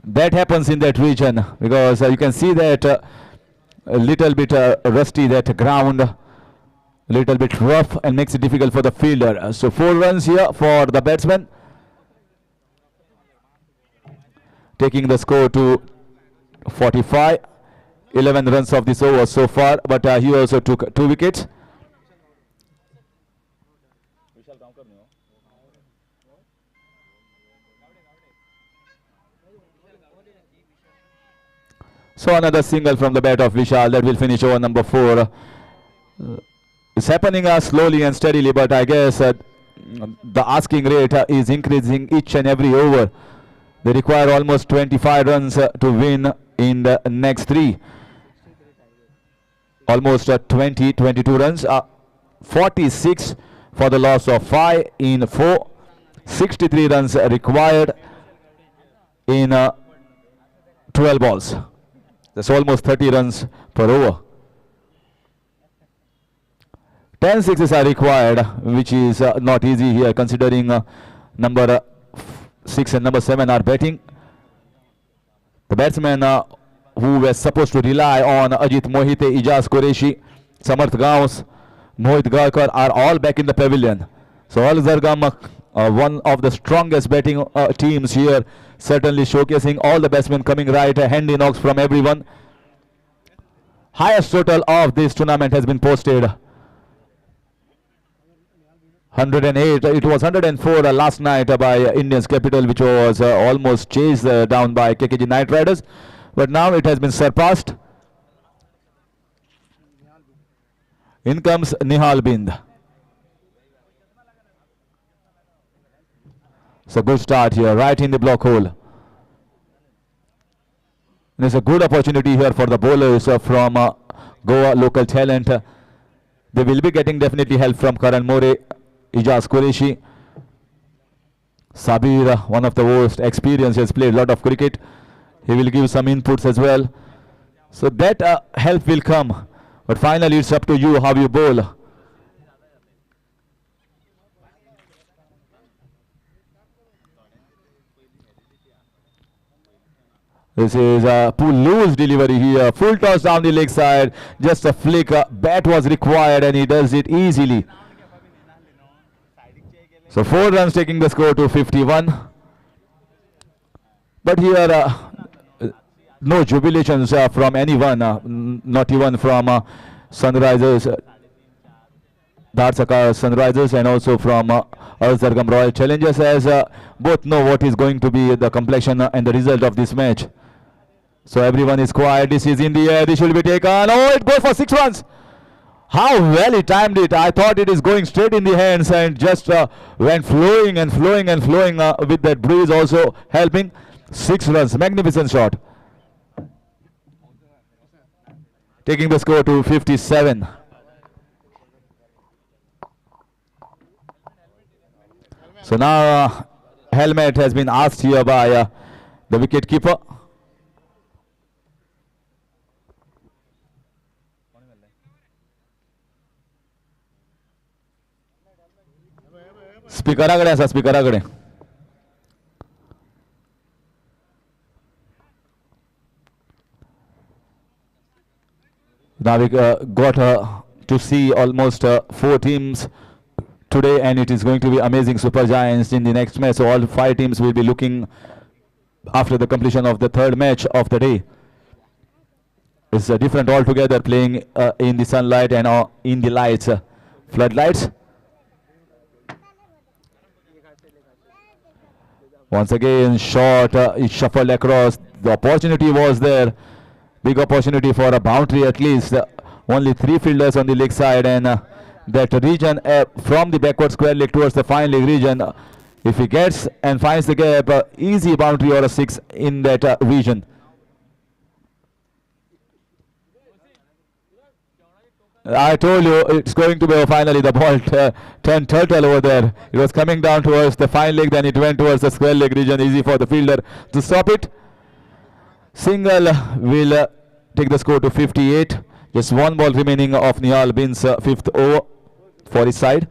[SPEAKER 4] That happens in that region because you can see that a little bit rusty, that ground, a little bit rough, and makes it difficult for the fielder. So 4 runs here for the batsman, taking the score to 45. 11 runs of this over so far, but he also took 2 wickets. So another single from the bat of Vishal that will finish over number 4. It's happening slowly and steadily, but I guess the asking rate is increasing each and every over. They require almost 25 runs to win in the next 3. Almost 20, 22 runs. 46 for the loss of 5 in 4. 63 runs required in 12 balls. That's almost 30 runs per over. 10 sixes are required, which is not easy here considering number 6 and number 7 are batting. The batsmen who were supposed to rely on Ajit Mohite, Ijaz Qureshi, Samarth Gaus, Mohit Garkar are all back in the pavilion. So Al Zargam, one of the strongest batting teams here, certainly showcasing all the batsmen coming right, hand in knocks from everyone. Highest total of this tournament has been posted. 108. It was 104 last night by Indians Capital, which was almost chased down by KKG Knight Riders. But now it has been surpassed. In comes Nihal Bind. It's a good start here, right in the block hole. There's a good opportunity here for the bowlers from Goa, local talent. They will be getting definitely help from Karan More, Ijaz Qureshi. Sabir, one of the most experienced, has played a lot of cricket. He will give some inputs as well. So that help will come. But finally it's up to you how you bowl. This is a loose delivery here. Full toss down the leg side. Just a flick. Bat was required and he does it easily. So 4 runs taking the score to 51. But here no jubilations from anyone, not even from Sunrisers, Dharsaka Sunrisers, and also from Al Zargam Royal Challengers, as both know what is going to be the complexion and the result of this match. So everyone is quiet. This is in the air. This will be taken. Oh, it goes for 6 runs. How well he timed it. I thought it is going straight in the hands and just went flowing and flowing and flowing with that breeze also helping. 6 runs. Magnificent shot. Taking the score to 57. So now helmet has been asked here by the wicket keeper. स्पीकराकडे असा स्पीकराकडे now we got to see almost 4 teams today, and it is going to be amazing super giants in the next match. So all 5 teams will be looking after the completion of the 3rd match of the day. It's different altogether, playing in the sunlight and in the lights, floodlights. Once again, short, it shuffled across. The opportunity was there. Big opportunity for a boundary at least. Only 3 fielders on the leg side, and that region from the backward square leg towards the fine leg region. If he gets and finds the gap, easy boundary or a 6 in that region. I told you it's going to be finally the ball turned turtle over there. It was coming down towards the fine leg, then it went towards the square leg region. Easy for the fielder to stop it. Single will take the score to 58. Just 1 ball remaining of Nihal Bin's 5th over for his side.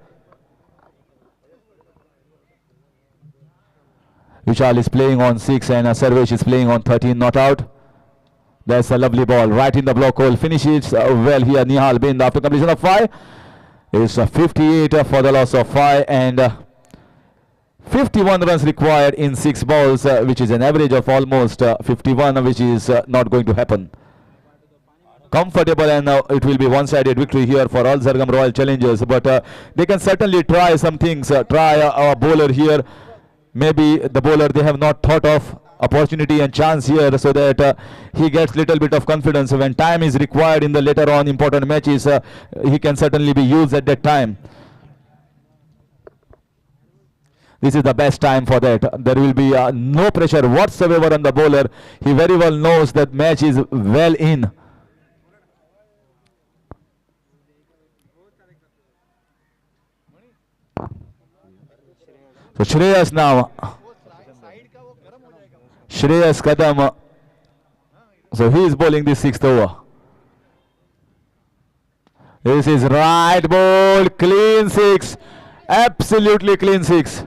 [SPEAKER 4] Vishal is playing on 6 and Sarvesh is playing on 13, not out. That's a lovely ball right in the block hole. Finishes well here. Nihal Bin after completion of 5 is 58 for the loss of 5, and 51 runs required in 6 balls, which is an average of almost 51, which is not going to happen. Comfortable, and it will be one-sided victory here for Al Zargam Royal Challengers, but they can certainly try some things. Try a bowler here. Maybe the bowler they have not thought of. Opportunity and chance here, so that he gets little bit of confidence. When time is required in the later on important matches, he can certainly be used at that time. This is the best time for that. There will be no pressure whatsoever on the bowler. He very well knows that match is well in. So Shreyas now. Shreyas Kadam. So he is bowling the 6th over. This is right ball, clean 6. Absolutely clean 6.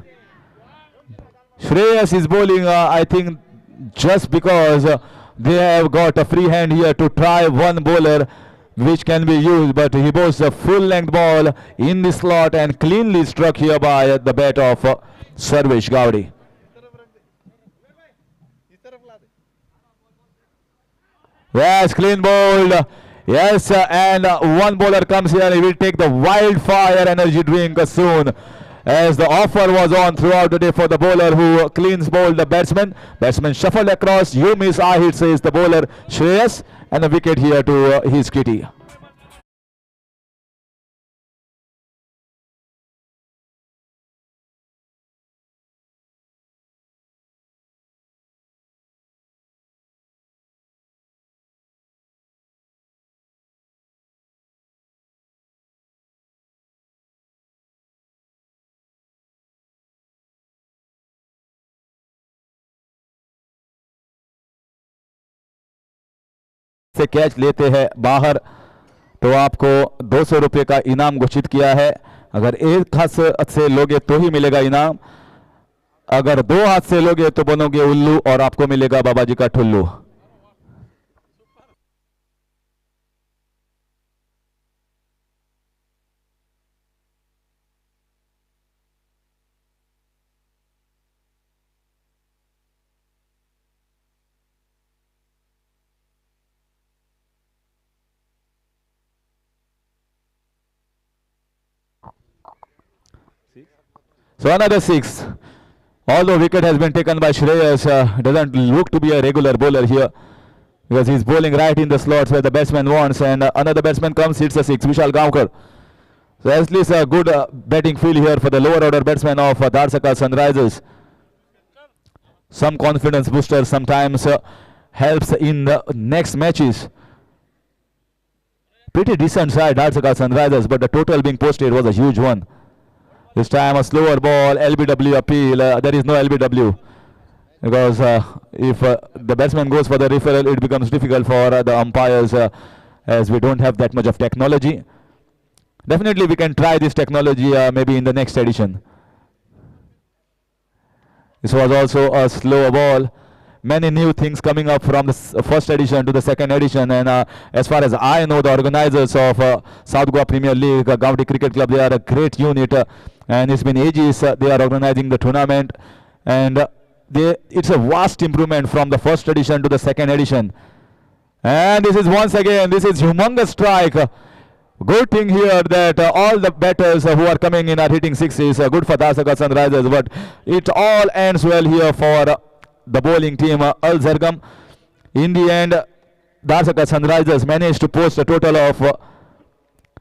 [SPEAKER 4] Shreyas is bowling, I think, just because they have got a free hand here to try one bowler which can be used, but he bowls a full length ball in the slot and cleanly struck here by the bat of Sarvesh Gowdy. Yes, clean bowled. Yes, and one bowler comes here. He will take the wildfire energy drink soon, as the offer was on throughout the day for the bowler who cleans bowled the batsman. Batsman shuffled across. You miss, I hit, says the bowler Shreyas, and a wicket here to his kitty. से catch लेते हैं बाहर तो आपको 200 रुपये का इनाम घोषित किया है. अगर एक हाथ से लोगे तो ही मिलेगा इनाम, अगर 2 हाथ से लोगे तो बनोगे उल्लू और आपको मिलेगा बाबा जी का ठुल्लू. So another 6. Although wicket has been taken by Shreyas, doesn't look to be a regular bowler here because he's bowling right in the slots where the batsman wants, and another batsman comes, hits a 6, Vishal Gavkar. So at least a good batting feel here for the lower order batsman of Dharsaka Sunrisers. Some confidence booster sometimes helps in the next matches. Pretty decent side Dharsaka Sunrisers, but the total being posted was a huge one. This time a slower ball, LBW appeal. There is no LBW because if the batsman goes for the referral, it becomes difficult for the umpires as we don't have that much of technology. Definitely we can try this technology maybe in the next edition. This was also a slower ball. Many new things coming up from the first edition to the second edition, and as far as I know, the organizers of South Goa Premier League, County Cricket Club, they are a great unit, and it's been ages they are organizing the tournament, and it's a vast improvement from the first edition to the second edition. And this is once again, this is humongous strike. Good thing here that all the batters who are coming in are hitting sixes. Good for Dharsaka Sunrisers, but it all ends well here for the bowling team, Al Zargam. In the end, Dharsaka Sunrisers managed to post a total of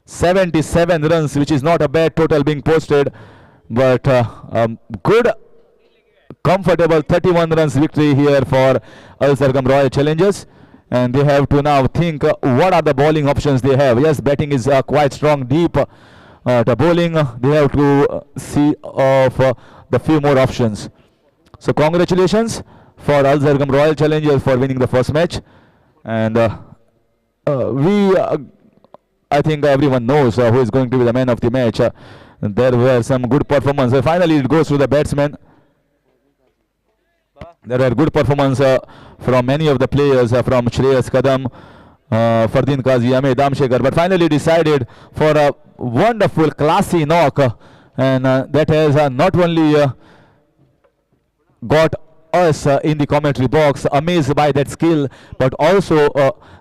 [SPEAKER 4] 77 runs, which is not a bad total being posted, but good, comfortable 31 runs victory here for Al Zargam Royal Challengers. And they have to now think what are the bowling options they have. Yes, batting is quite strong deep. The bowling, they have to see of the few more options. So congratulations for Al Zargam Royal Challengers for winning the first match. And I think everyone knows who is going to be the man of the match. There were some good performances. Finally, it goes to the batsman. There were good performance from many of the players from Shreyas Kadam, Fardeen Qazi, Ahmed Damshekar, but finally decided for a wonderful classy knock, and that has not only got us in the commentary box amazed by that skill, but also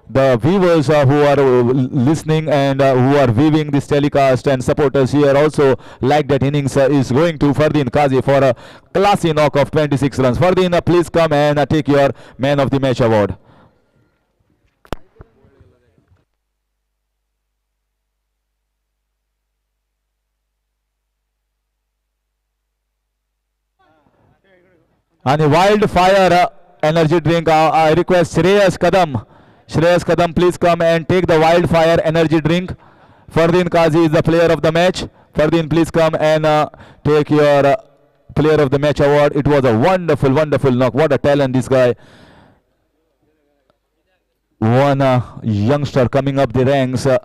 [SPEAKER 4] the viewers who are listening and who are viewing this telecast and supporters here also like that innings is going to Fardeen Qazi for a classy knock of 26 runs. Fardeen, please come and take your man of the match award. And a wildfire energy drink, I request Shreyas Kadam. Shreyas Kadam, please come and take the wildfire energy drink. Fardeen Qazi is the player of the match. Fardeen, please come and take your player of the match award. It was a wonderful, wonderful knock. What a talent this guy. One youngster coming up the ranks. And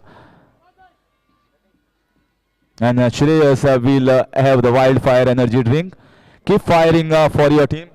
[SPEAKER 4] Shreyas will have the wildfire energy drink. Keep firing for your team.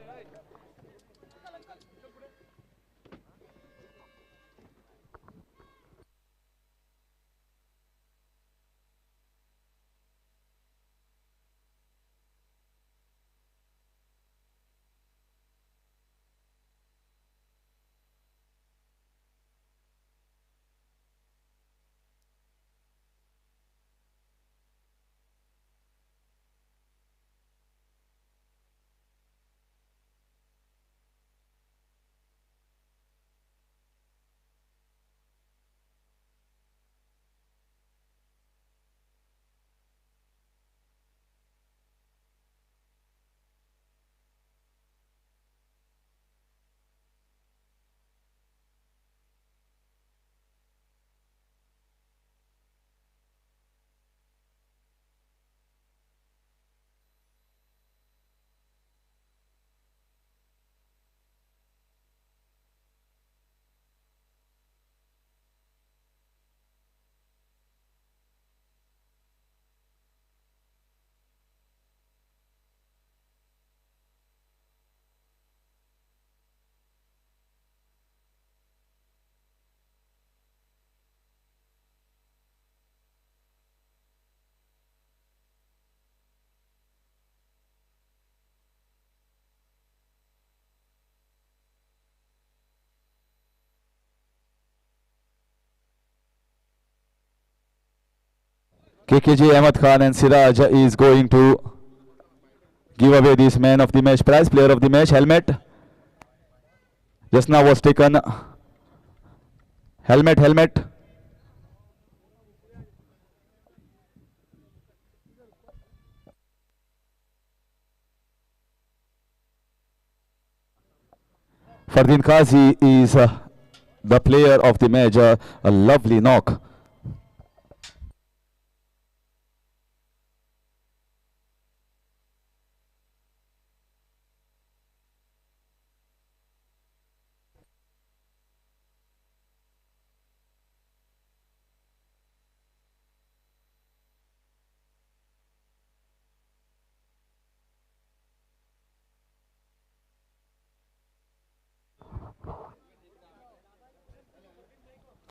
[SPEAKER 4] KKG Ahmed Khan and Siraj is going to give away this man of the match prize, player of the match helmet. Just now was taken helmet. Fardin Qazi is the player of the match. A lovely knock.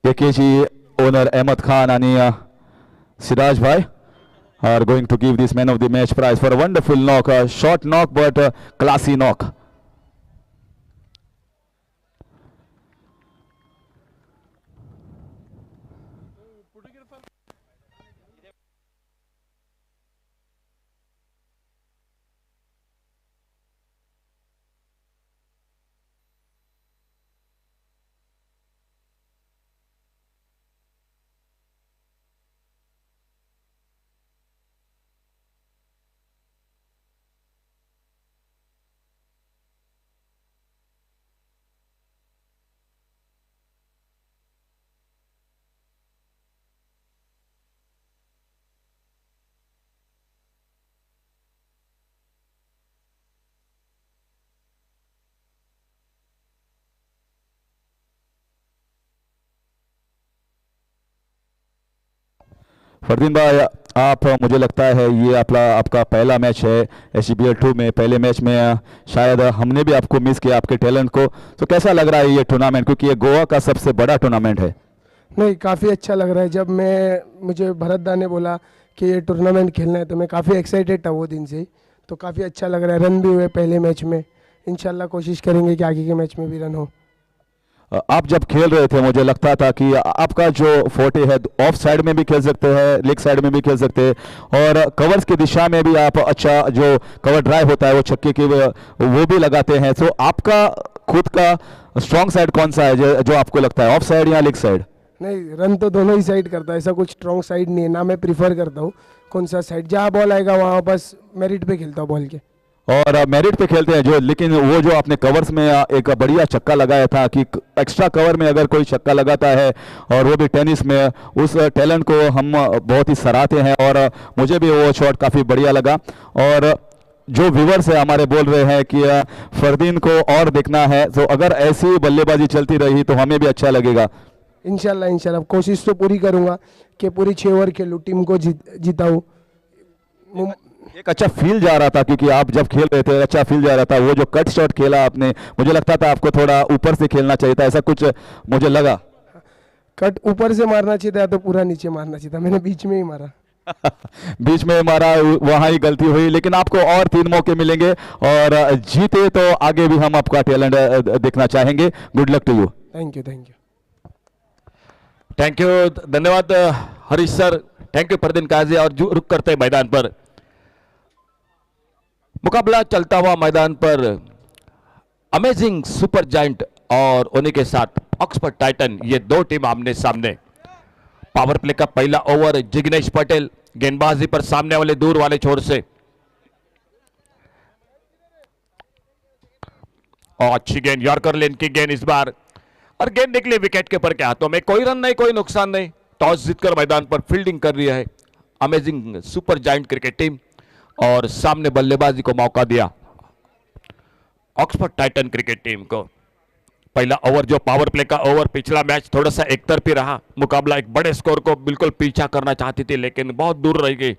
[SPEAKER 4] KKG owner Ahmed Khan and Siraj Bhai are going to give this man of the match prize for a wonderful knock, a short knock but a classy knock. Fardeen भाई, आप मुझे लगता है ये आपका पहला match है SCBL 2 में। पहले मैच में शायद हमने भी आपको मिस किया, आपके टैलेंट को। तो कैसा लग रहा है ये टूर्नामेंट, क्योंकि ये गोवा का सबसे बड़ा टूर्नामेंट है?
[SPEAKER 12] नहीं, काफ़ी अच्छा लग रहा है। जब मुझे भरत दा ने बोला कि ये टूर्नामेंट खेलना है तो मैं काफ़ी एक्साइटेड था वो दिन से ही। तो काफ़ी अच्छा लग रहा है। रन भी हुए पहले मैच में, इंशाल्लाह कोशिश करेंगे कि आगे के मैच में भी रन हो।
[SPEAKER 4] आप जब खेल रहे थे मुझे लगता था कि आपका जो फोर्टे है, ऑफ साइड में भी खेल सकते हैं, लेग साइड में भी खेल सकते हैं, और कवर्स की दिशा में भी आप अच्छा जो कवर ड्राइव होता है वो छक्के की वो भी लगाते हैं। तो आपका खुद का स्ट्रॉन्ग साइड कौन सा है जो आपको लगता है, ऑफ साइड या लेग साइड?
[SPEAKER 12] नहीं, रन तो दोनों ही साइड करता है, ऐसा कुछ स्ट्रॉन्ग साइड नहीं है ना। मैं प्रीफर करता हूँ कौन सा साइड, जहाँ बॉल आएगा वहाँ बस मेरिट पे खेलता हूँ बॉल के।
[SPEAKER 4] और मेरिट पे खेलते हैं लेकिन वो जो आपने कवर्स में एक बढ़िया छक्का लगाया था कि एक्स्ट्रा कवर में अगर कोई छक्का लगाता है और वो भी टेनिस में, उस टैलेंट को हम बहुत ही सराहते हैं और मुझे भी वो शॉट काफ़ी बढ़िया लगा। और जो व्यूवर्स है हमारे बोल रहे हैं कि फरदीन को और देखना है, तो अगर ऐसी बल्लेबाजी चलती रही तो हमें भी अच्छा लगेगा।
[SPEAKER 12] इंशाल्लाह कोशिश तो पूरी करूँगा कि पूरी 6 ओवर खेलूँ, टीम को जिताऊँ।
[SPEAKER 4] एक अच्छा फील जा रहा था, क्योंकि आप जब खेल रहे थे अच्छा फील जा रहा था। वो जो कट शॉट खेला आपने, मुझे लगता था आपको थोड़ा ऊपर से खेलना चाहिए था, ऐसा कुछ मुझे लगा।
[SPEAKER 12] कट ऊपर से मारना चाहिए था तो पूरा नीचे मारना चाहिए था, मैंने बीच में ही मारा।
[SPEAKER 4] बीच में मारा, वहां ही गलती हुई। लेकिन आपको और 3 मौके मिलेंगे और जीते तो आगे भी हम आपका टैलेंट देखना चाहेंगे। Good luck to you.
[SPEAKER 12] Thank you.
[SPEAKER 3] Thank you, धन्यवाद Harish sir, thank you Fardeen Kazi. और रुक करते हैं मैदान पर, मुकाबला चलता हुआ मैदान पर अमेजिंग सुपर जायंट और उन्हीं के साथ ऑक्सफोर्ड टाइटन, ये 2 टीम आमने सामने। पावर प्ले का पहला ओवर, जिग्नेश पटेल गेंदबाजी पर सामने वाले दूर वाले छोर से, और अच्छी गेंद, यॉर्कर लेन की गेंद इस बार, और गेंद निकली विकेट के ऊपर के हाथों में। कोई रन नहीं, कोई नुकसान नहीं। टॉस जीतकर मैदान पर फील्डिंग कर रही है amazing super giant cricket team, और सामने बल्लेबाजी को मौका दिया ऑक्सफोर्ड टाइटन क्रिकेट टीम को। पहला ओवर जो पावर प्ले का ओवर, पिछला मैच थोड़ा सा एकतरफी रहा। मुकाबला एक बड़े स्कोर को बिल्कुल पीछा करना चाहती थी लेकिन बहुत दूर रह गई।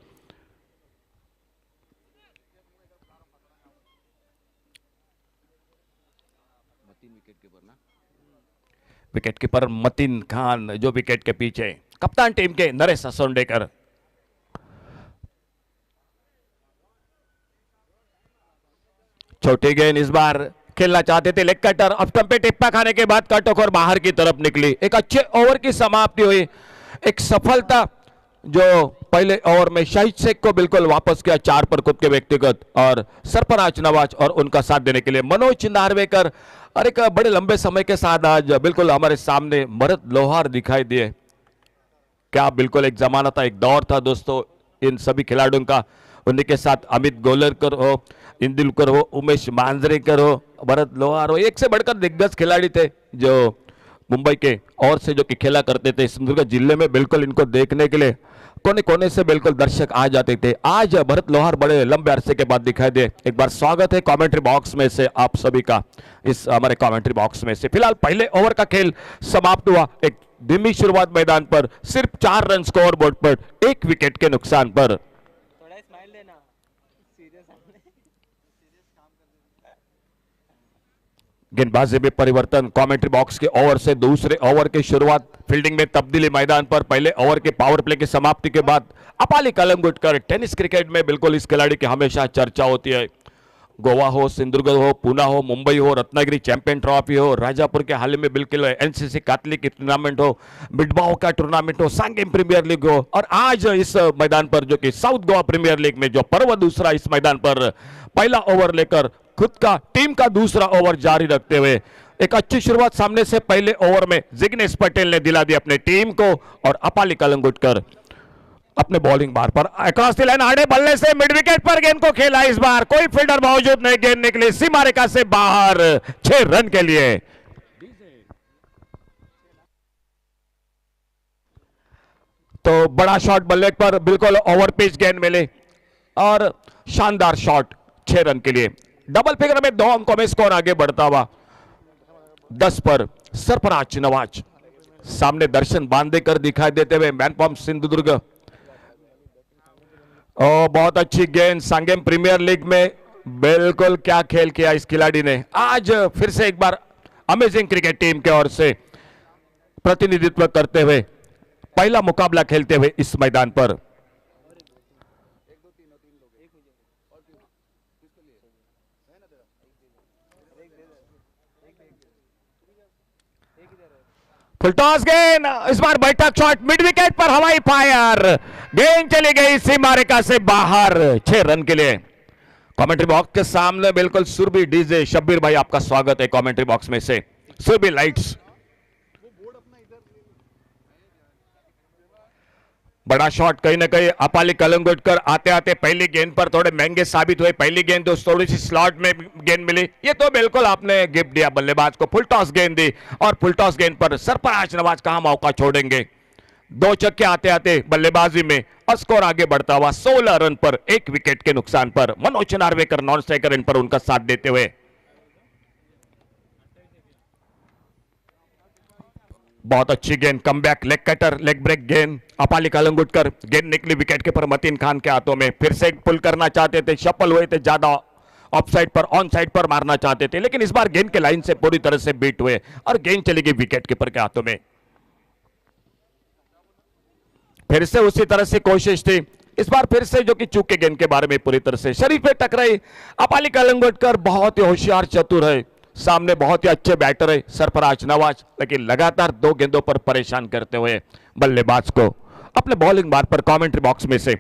[SPEAKER 3] विकेट कीपर मतीन खान जो विकेट के पीछे, कप्तान टीम के नरेश असोंडेकर। छोटी गेंद इस बार खेलना चाहते थे लेग कटर, अब स्टंप पे टिप्पा खाने के बाद कट और बाहर की तरफ निकली। एक अच्छे ओवर की समाप्ति हुई, एक सफलता जो पहले ओवर में शाहिद शेख को बिल्कुल वापस किया 4 पर खुद के व्यक्तिगत, और सरफराज नवाज और उनका साथ देने के लिए मनोज नार्वेकर। और एक बड़े लंबे समय के साथ आज बिल्कुल हमारे सामने भरत लोहार दिखाई दिए। क्या बिल्कुल एक जमाना था, एक दौर था दोस्तों इन सभी खिलाड़ियों का। उन्हीं के साथ अमित गोलरकर हो, इंदुलकर हो, उमेश मांजरेकर हो, भरत लोहार हो, एक से बढ़कर दिग्गज खिलाड़ी थे जो मुंबई के और से जो कि खेला करते थे सिंधुदुर्ग जिले में। बिल्कुल इनको देखने के लिए कोने कोने से बिल्कुल दर्शक आ जाते थे। आज भरत लोहार बड़े लंबे अरसे के बाद दिखाई दे। एक बार स्वागत है कमेंट्री बॉक्स में से आप सभी का, इस हमारे कमेंट्री बॉक्स में से। फिलहाल पहले ओवर का खेल समाप्त हुआ। एक धीमी शुरुआत मैदान पर, सिर्फ 4 रन स्कोर बोर्ड पर, 1 विकेट के नुकसान पर। गेंदबाजी में परिवर्तन, कमेंट्री बॉक्स के ओवर से दूसरे ओवर की शुरुआत, फील्डिंग में तब्दीली मैदान पर। पहले ओवर के पावर प्ले की समाप्ति के बाद अपाली कलंगुटकर, टेनिस क्रिकेट में बिल्कुल इस खिलाड़ी की हमेशा चर्चा होती है। गोवा हो, सिंधुदुर्ग हो, पुणे हो, मुंबई हो, रत्नागिरी चैंपियन ट्रॉफी हो, राजापुर के हाल में बिल्कुल एनसीसी कातली की टूर्नामेंट हो, बिडबाओ का टूर्नामेंट हो, सांगेम प्रीमियर लीग हो, और आज इस मैदान पर जो कि साउथ गोवा प्रीमियर लीग में जो पर्व दूसरा इस मैदान पर पहला ओवर लेकर खुद का टीम का दूसरा ओवर जारी रखते हुए एक अच्छी शुरुआत सामने से पहले ओवर में जिग्नेश पटेल ने दिला दी अपने टीम को, और अपाली कलंगुटकर अपने बॉलिंग बार पर अक्रॉस द लाइन आड़े बल्ले से मिड विकेट पर गेंद को खेला। इस बार कोई फील्डर मौजूद नहीं, गेंद निकली सीमा रेखा से बाहर 6 रन के लिए। तो बड़ा शॉट बल्ले पर बिल्कुल ओवर पिच गेंद मिले और शानदार शॉट 6 रन के लिए। डबल फिगर में 2 अंकों में स्कोर आगे बढ़ता हुआ 10 पर सरफराज नवाज सामने दर्शन बांधे कर दिखाई देते हुए मैन फ्रॉम सिंधुदुर्ग। बहुत अच्छी गेंद, सांगेम प्रीमियर लीग में बिल्कुल क्या खेल किया इस खिलाड़ी ने। आज फिर से एक बार अमेजिंग क्रिकेट टीम के ओर से प्रतिनिधित्व करते हुए पहला मुकाबला खेलते हुए इस मैदान पर। फुल टॉस गेंद, इस बार बैठक शॉट मिड विकेट पर हवाई फायर, गेंद चली गई सीमा रेखा से बाहर 6 रन के लिए। कमेंट्री बॉक्स के सामने बिल्कुल सुरभि डीजे शब्बीर भाई आपका स्वागत है कमेंट्री बॉक्स में से। सुरभि लाइट्स, बड़ा शॉट कहीं ना कहीं अपाली कलंगुटकर आते आते पहली गेंद पर थोड़े महंगे साबित हुए। पहली गेंद तो थोड़ी सी स्लॉट में गेंद मिली, ये तो बिल्कुल आपने गिफ्ट दिया बल्लेबाज को। फुल टॉस गेंद दी और फुल टॉस गेंद पर सरफराज नवाज कहां मौका छोड़ेंगे। 2 छक्के आते आते बल्लेबाजी में और स्कोर आगे बढ़ता हुआ 16 रन पर 1 विकेट के नुकसान पर। Manoj Narvekar non striker end पर उनका साथ देते हुए। बहुत अच्छी गेंद, comeback leg cutter, leg break गेंद, अपाली कलंगुटकर, गेंद निकली विकेट कीपर मतीन खान के हाथों में। फिर से पुल करना चाहते थे, सफल हुए थे, ज्यादा ऑफ साइड पर ऑन साइड पर मारना चाहते थे, लेकिन इस बार गेंद के लाइन से पूरी तरह से बीट हुए और गेंद चली गई विकेट कीपर के हाथों में। फिर से उसी तरह से कोशिश थी, इस बार फिर से जो कि चूके गेंद के बारे में पूरी तरह से शरीर पे टकराई। अपाली कलंगुटकर बहुत ही होशियार चतुर है, सामने बहुत ही अच्छे बैटर है सरफराज नवाज, लेकिन लगातार 2 गेंदों पर परेशान करते हुए बल्लेबाज को अपने बॉलिंग बार पर कमेंट्री बॉक्स में से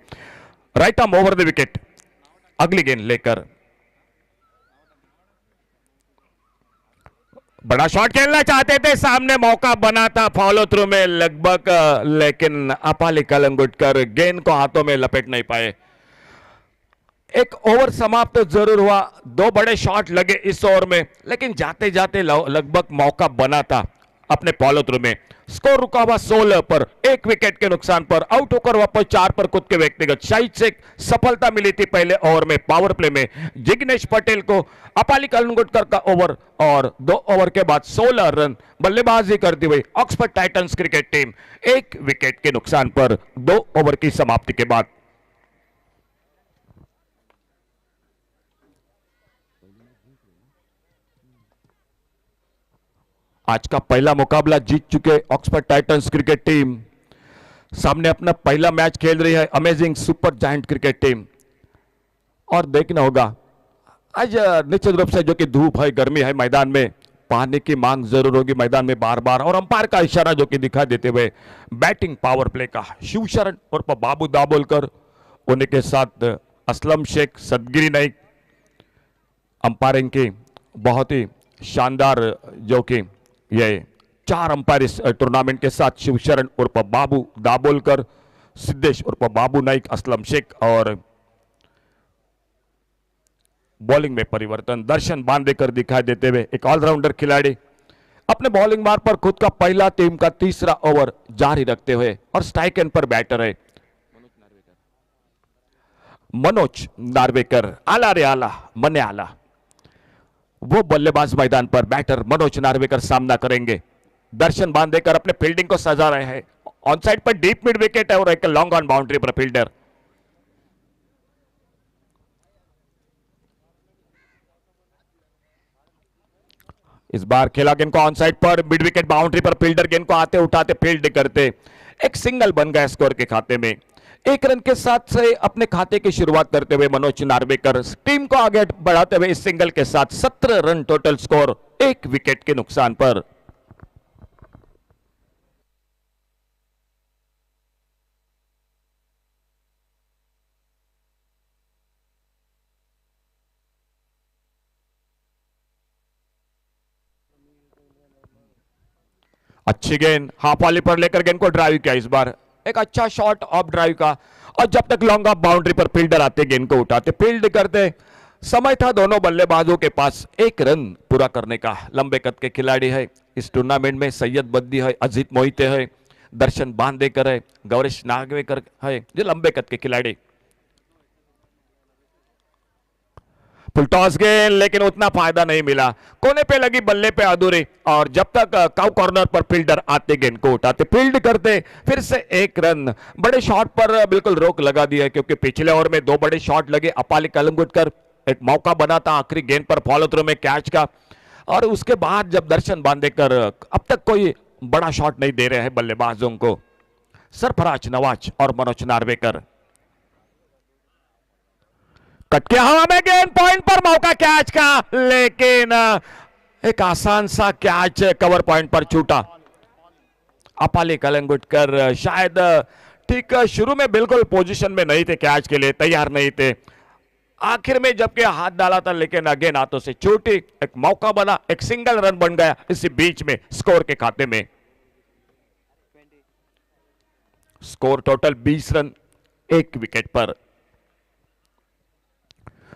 [SPEAKER 3] right arm over the wicket अगली गेंद लेकर बड़ा शॉट खेलना चाहते थे, सामने मौका बना था फॉलो थ्रू में लगभग, लेकिन अपाली कलंगुटकर गेंद को हाथों में लपेट नहीं पाए। एक ओवर समाप्त तो जरूर हुआ, 2 बड़े शॉट लगे इस ओवर में, लेकिन जाते जाते लगभग मौका बना था अपने फॉलो थ्रू में। स्कोर रुका हुआ 16 पर 1 विकेट के नुकसान पर। आउट होकर वापस 4 पर खुद के व्यक्तिगत। शाहिद शेख सफलता मिली थी पहले ओवर में पावर प्ले में। जिग्नेश पटेल को अपाली कलंगुटकर का ओवर और 2 ओवर के बाद 16 रन बल्लेबाजी करती हुई Oxford Titans cricket team 1 wicket के नुकसान पर 2 ओवर की समाप्ति के बाद। आज का पहला मुकाबला जीत चुके ऑक्सफोर्ड टाइटंस क्रिकेट टीम सामने अपना पहला मैच खेल रही है amazing super giant cricket team. और देखना होगा आज निश्चित रूप से जो कि धूप है, गर्मी है मैदान में, पाने की मांग जरूर होगी मैदान में बार बार, और अंपायर का इशारा जो कि दिखा देते हुए बैटिंग पावर प्ले का शिवशरण और बाबू दाभोलकर, उन्हीं के साथ असलम शेख, सदगिरी नाइक, अंपायरिंग की बहुत ही शानदार जो कि ये 4 अंपायर इस टूर्नामेंट के साथ, शिवशरण उर्फ बाबू दाभोलकर, सिद्धेश उर्फ बाबू नाइक, असलम शेख, और बॉलिंग में परिवर्तन दर्शन बांदेकर दिखाई देते हुए एक ऑलराउंडर खिलाड़ी अपने बॉलिंग मार्ग पर खुद का पहला टीम का तीसरा ओवर जारी रखते हुए, और स्ट्राइक एंड पर बैटर है मनोज नार्वेकर। आला रे आला, मने आला, वो बल्लेबाज मैदान पर बैटर मनोज नार्वेकर सामना करेंगे। दर्शन बांदेकर अपने फील्डिंग को सजा रहे हैं। ऑन साइड पर डीप मिड विकेट है और एक लॉन्ग ऑन बाउंड्री पर फील्डर। इस बार खेला गेंद को ऑन साइड पर मिड विकेट बाउंड्री पर फील्डर गेंद को आते उठाते फील्ड करते एक सिंगल बन गया स्कोर के खाते में। 1 रन के साथ से अपने खाते की शुरुआत करते हुए मनोज नार्वेकर टीम को आगे बढ़ाते हुए इस सिंगल के साथ 17 रन टोटल स्कोर, 1 विकेट के नुकसान पर। अच्छी गेंद हाफ वाली पर लेकर गेंद को ड्राइव किया, इस बार एक अच्छा शॉट ऑफ ड्राइव का, और जब तक लॉन्ग ऑफ बाउंड्री पर फील्डर आते गेंद को उठाते फील्ड करते। समय था दोनों बल्लेबाजों के पास 1 रन पूरा करने का। लंबे कद के खिलाड़ी है इस टूर्नामेंट में, सैयद बद्दी है, अजीत मोहिते है, दर्शन बांदेकर है, गौरेश नागवेकर है, जो लंबे कद के खिलाड़ी। फुल टॉस गेंद, लेकिन उतना फायदा नहीं मिला, कोने पे लगी बल्ले पे अधूरी, और जब तक काउ कॉर्नर पर फील्डर आते गेंद को उठाते फील्ड करते, फिर से 1 रन। बड़े शॉट पर बिल्कुल रोक लगा दी है, क्योंकि पिछले ओवर में 2 बड़े शॉट लगे। अपाली कलंगुटकर एक मौका बना था आखिरी गेंद पर फॉलो थ्रू में कैच का, और उसके बाद जब दर्शन बांदेकर अब तक कोई बड़ा शॉट नहीं दे रहे हैं बल्लेबाजों को। सरफराज नवाज और मनोज नार्वेकर कट के हवा में गेंद, पॉइंट पर मौका कैच का, लेकिन एक आसान सा कैच कवर पॉइंट पर छूटा। अपाली कलंगुटकर शायद ठीक शुरू में बिल्कुल पोजीशन में नहीं थे, कैच के लिए तैयार नहीं थे। आखिर में जबकि हाथ डाला था, लेकिन अगेन हाथों से छूटी। एक मौका बना, एक सिंगल रन बन गया इसी बीच में स्कोर के खाते में। स्कोर टोटल 20 रन, 1 विकेट पर।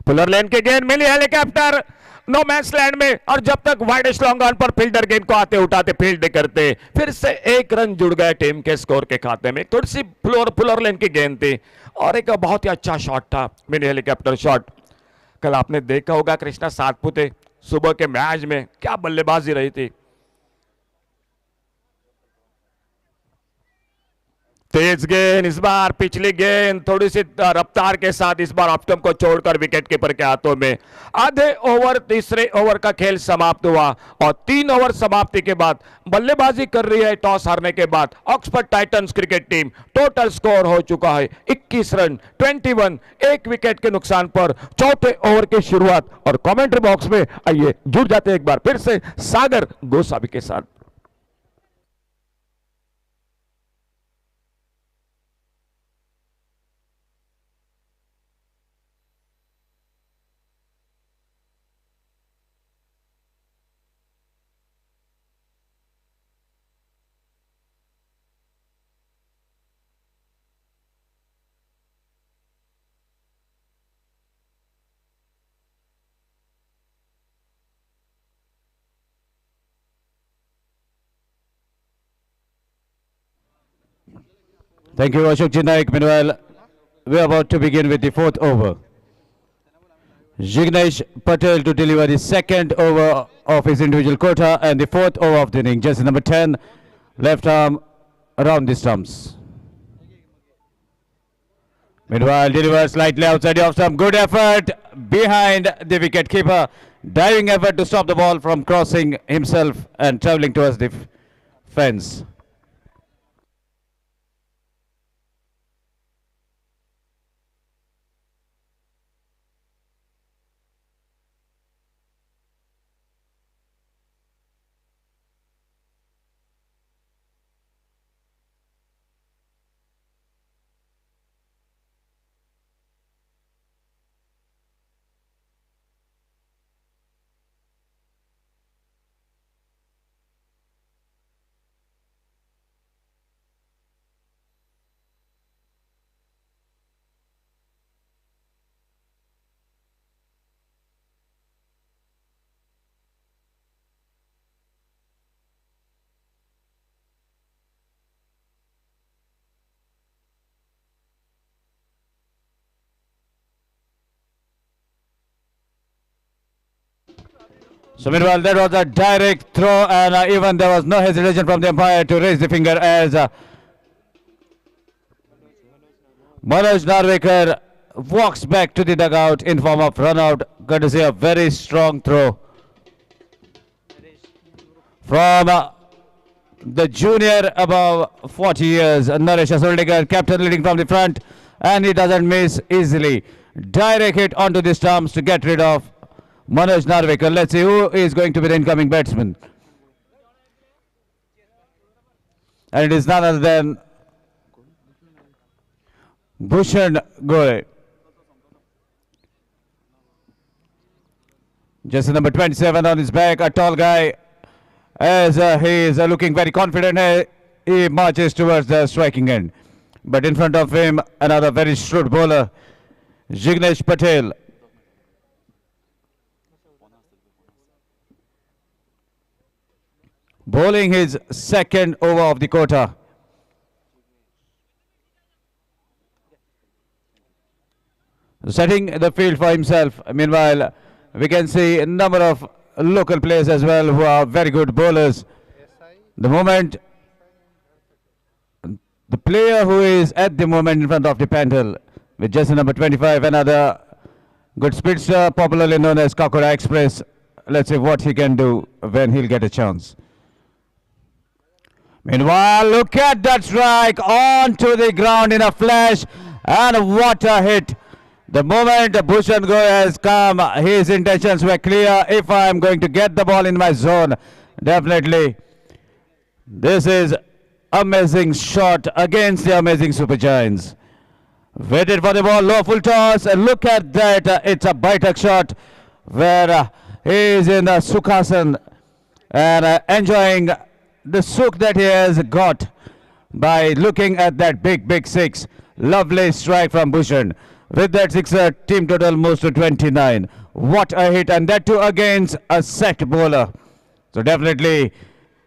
[SPEAKER 3] पुलर लेन के गेंद मिली हेलीकॉप्टर नो मैच लैंड में, और जब तक वाइडेस्ट लॉन्ग ऑन पर फील्डर गेंद को आते उठाते फील्ड करते, फिर से 1 रन जुड़ गए टीम के स्कोर के खाते में। थोड़ी सी पुलर लेन की गेंद थी, और एक बहुत ही अच्छा शॉट था, मिनी हेलीकॉप्टर शॉट। कल आपने देखा होगा कृष्णा सातपुते सुबह के मैच में क्या बल्लेबाजी रही थी। तेज गेंद, इस बार पिछली गेंद थोड़ी सी रफ्तार के साथ इस बार ऑप्टम को छोड़कर विकेट कीपर के हाथों में। आधे ओवर तीसरे ओवर का खेल समाप्त हुआ, और 3 ओवर समाप्ति के बाद बल्लेबाजी कर रही है टॉस हारने के बाद Oxford Titans cricket team. Total score हो चुका है 21 रन 21, 1 विकेट के नुकसान पर चौथे ओवर की शुरुआत। और कमेंट्री बॉक्स में आइए जुड़ जाते एक बार फिर से सागर गोसावी के साथ।
[SPEAKER 8] Thank you, Ashok Naik. Meanwhile, we're about to begin with the 4th over. Jignesh Patel to deliver the 2nd over of his individual quota and the 4th over of the inning. Jersey number 10, left arm around the stumps. Meanwhile, delivers slightly outside the off stump. Good effort behind the wicket keeper. Diving effort to stop the ball from crossing himself and traveling towards the fence. So meanwhile, that was a direct throw, and even there was no hesitation from the umpire to raise the finger as Manoj Narvekar walks back to the dugout in form of run out, courtesy of very strong throw from the junior above 40 years, Naresh Asoldekar, captain leading from the front, and he doesn't miss easily. Direct hit onto the stumps to get rid of Manoj Narvekar. Let's see who is going to be the incoming batsman. And it is none other than Bhushan Gore. Just number 27 on his back, a tall guy. As he is looking very confident, he marches towards the striking end. But in front of him, another very shrewd bowler, Jignesh Patel. Bowling his second over of the quarter. Setting the field for himself. Meanwhile, we can see a number of local players as well who are very good bowlers. The moment, the player who is at the moment in front of the panel with jersey number 25, another good speedster, popularly known as Kakura Express. Let's see what he can do when he'll get a chance. Meanwhile, look at that strike onto the ground in a flash, and what a hit. The moment Bhushan Gore has come, his intentions were clear. If I am going to get the ball in my zone, definitely. This is amazing shot against the amazing Super Giants. Waited for the ball, low full toss, and look at that. It's a Baitak shot where he is in the Sukhasan and enjoying the suk that he has got by looking at that big six. Lovely strike from Bhushan. With that sixer, team total moves to 29. What a hit, and that too against a set bowler. So definitely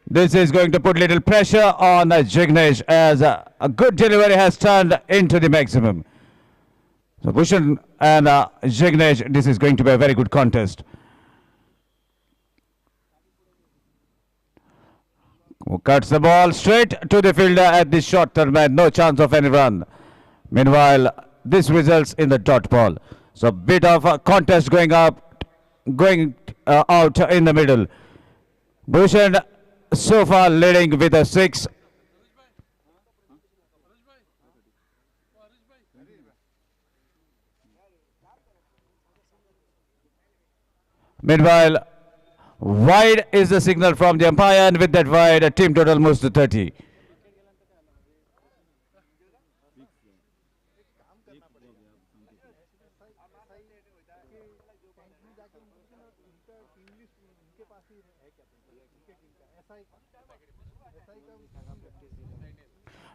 [SPEAKER 8] this is going to put little pressure on Jignesh as a good delivery has turned into the maximum. So Bhushan and Jignesh, this is going to be a very good contest. Who cuts the ball straight to the fielder at the short third man. No chance of any run. Meanwhile, this results in the dot ball. So bit of a contest going out in the middle. Bhushan so far leading with a 6. Meanwhile, wide is the signal from the umpire, and with that wide, a team total moves to 30.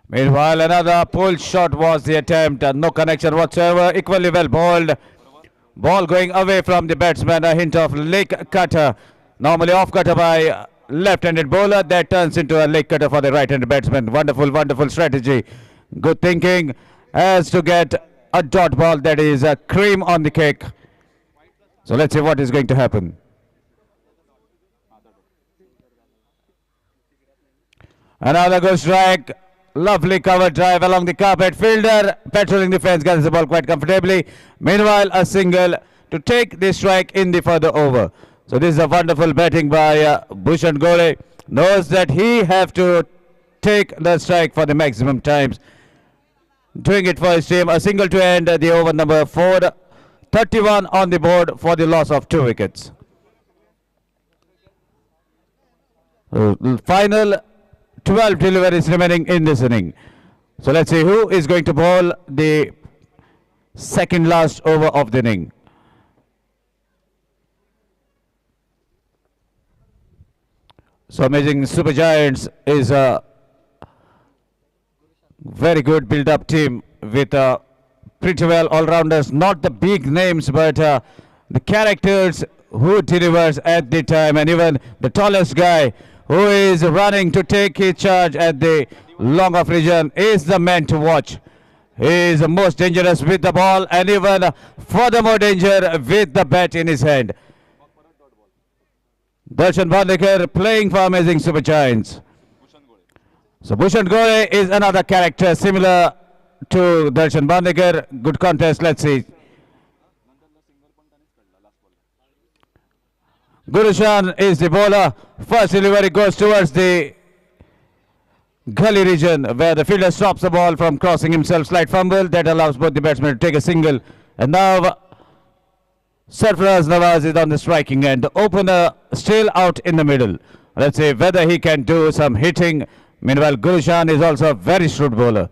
[SPEAKER 8] Meanwhile, another pull shot was the attempt. No connection whatsoever. Equally well bowled. Ball going away from the batsman. A hint of leg cutter. Normally off cutter by left-handed bowler. That turns into a leg cutter for the right-handed batsman. Wonderful, wonderful strategy. Good thinking as to get a dot ball that is a cream on the cake. So let's see what is going to happen. Another good strike. Lovely cover drive along the carpet. Fielder patrolling the fence, gets the ball quite comfortably. Meanwhile, a single to take the strike in the further over. So this is a wonderful batting by Bhushan Gore. Knows that he have to take the strike for the maximum times. Doing it for his team. A single to end the over number 4. 31 on the board for the loss of 2 wickets. Final 12 deliveries remaining in this inning. So let's see who is going to bowl the second last over of the inning. So amazing Super Giants is a very good build-up team with pretty well all-rounders, not the big names, but the characters who delivers at the time, and even the tallest guy who is running to take his charge at the long off region is the man to watch. He is the most dangerous with the ball, and even furthermore danger with the bat in his hand. Darshan Bhandekar playing for Amazing Super Giants. So Bhushan Gore is another character similar to Darshan Bhandekar. Good contest, let's see. Gurushan is the bowler. First delivery goes towards the gully region where the fielder stops the ball from crossing himself. Slight fumble that allows both the batsmen to take a single. And now Sarfaraz Nawaz is on the striking end. The opener still out in the middle. Let's see whether he can do some hitting. Meanwhile, Gurushan is also a very shrewd bowler.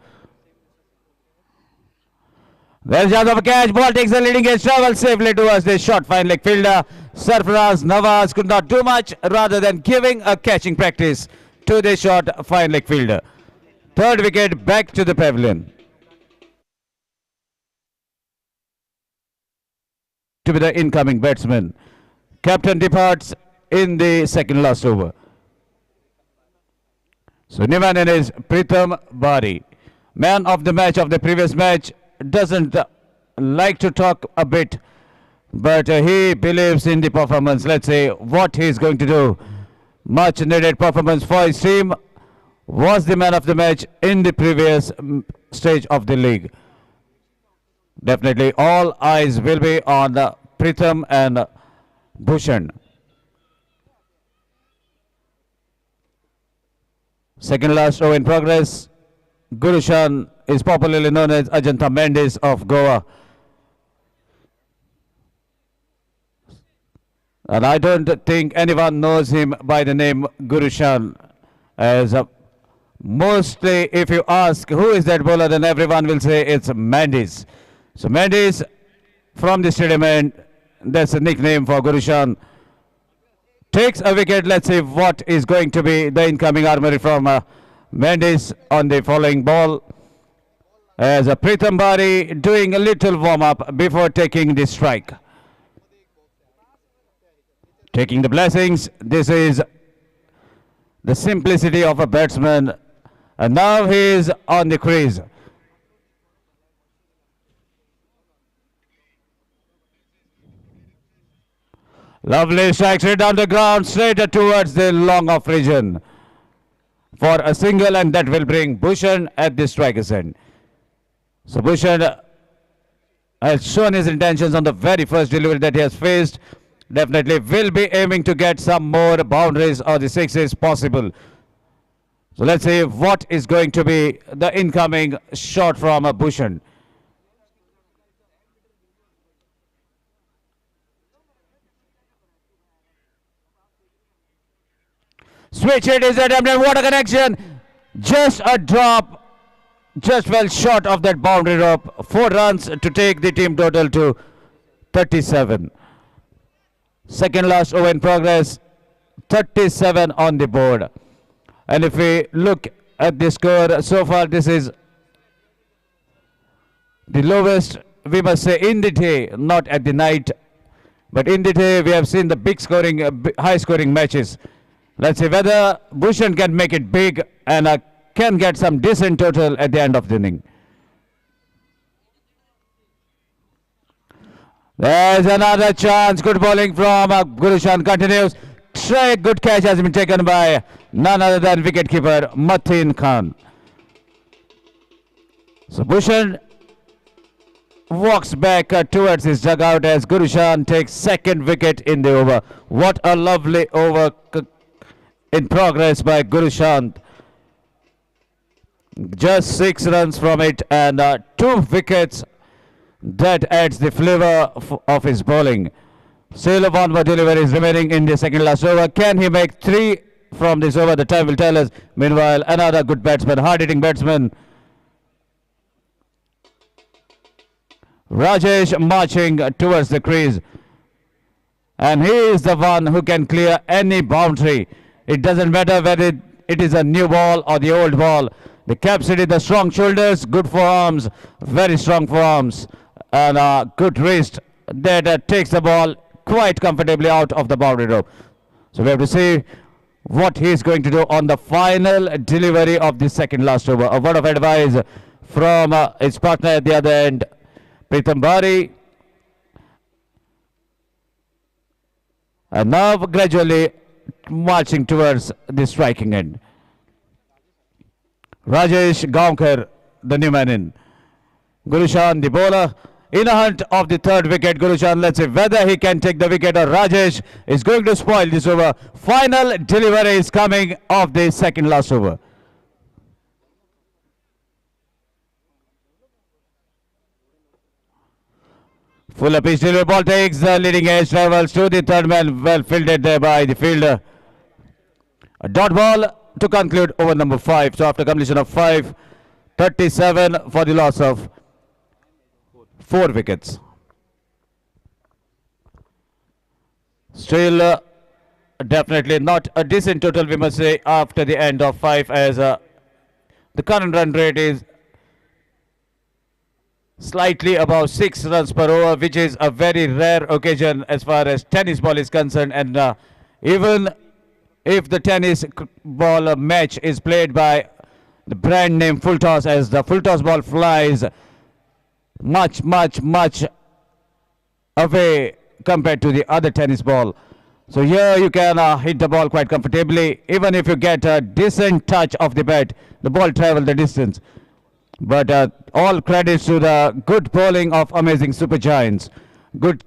[SPEAKER 8] There's chance of a catch. Ball takes the leading edge, travels safely towards the short fine leg fielder. Sarfaraz Nawaz could not do much rather than giving a catching practice to the short fine leg fielder. Third wicket back to the pavilion. To be the incoming batsman. Captain departs in the second last over. So new man is Pritham Bari. Man of the match of the previous match. Doesn't like to talk a bit, but he believes in the performance. Let's see what he's going to do. Much needed performance for his team. Was the man of the match in the previous stage of the league. Definitely all eyes will be on Pritham and Bhushan. Second last over in progress. Gurushan is popularly known as Ajanta Mendes of Goa. And I don't think anyone knows him by the name Gurushan. As mostly if you ask who is that bowler, then everyone will say it's Mendes. So Mendes from the stadium end, that's a nickname for Gurushan. Takes a wicket. Let's see what is going to be the incoming armory from Mendes on the following ball. As Pritham Bari doing a little warm-up before taking the strike. Taking the blessings. This is the simplicity of a batsman. And now he is on the crease. Lovely strike straight down the ground, straight towards the long off region for a single, and that will bring Bhushan at the striker's end. So Bhushan has shown his intentions on the very first delivery that he has faced. Definitely will be aiming to get some more boundaries or the sixes possible. So let's see what is going to be the incoming shot from Bhushan. Switch hit is attempted. What a connection! Just a drop. Just well short of that boundary rope. 4 runs to take the team total to 37. Second last over in progress. 37 on the board. And if we look at the score so far, this is the lowest, we must say, in the day, not at the night. But in the day, we have seen the big scoring, high scoring matches. Let's see whether Bhushan can make it big and can get some decent total at the end of the inning. There's another chance. Good bowling from Gurushan continues. Straight good catch has been taken by none other than wicketkeeper Mateen Khan. So Bhushan walks back towards his dugout as Gurushan takes second wicket in the over. What a lovely over in progress by Gurushan. Just 6 runs from it and 2 wickets. That adds the flavor of his bowling. Still one more delivery is remaining in the second last over. Can he make 3 from this over? The time will tell us. Meanwhile, another good batsman, hard-hitting batsman. Rajesh marching towards the crease. And he is the one who can clear any boundary. It doesn't matter whether it is a new ball or the old ball. The capacity, the strong shoulders, good forearms, very strong forearms, and good wrist that takes the ball quite comfortably out of the boundary rope. So we have to see what he is going to do on the final delivery of the second last over. A word of advice from his partner at the other end, Pritham Bari. And now gradually marching towards the striking end. Rajesh Gaonkar, the new man in. Gurushan, the bowler, in a hunt of the third wicket. Gurushan, let's see whether he can take the wicket or Rajesh is going to spoil this over. Final delivery is coming of the second last over. Full pitch delivery, ball takes the leading edge, travels to the third man, well fielded there by the fielder. A dot ball to conclude over number 5. So after completion of 5, 37 for the loss of 4 wickets. Still definitely not a decent total, we must say, after the end of 5, as the current run rate is slightly above 6 runs per over, which is a very rare occasion as far as tennis ball is concerned. And even if the tennis ball match is played by the brand name full toss, as the full toss ball flies much away compared to the other tennis ball. So here you can hit the ball quite comfortably. Even if you get a decent touch of the bat, the ball travels the distance. But all credits to the good bowling of amazing super giants. Good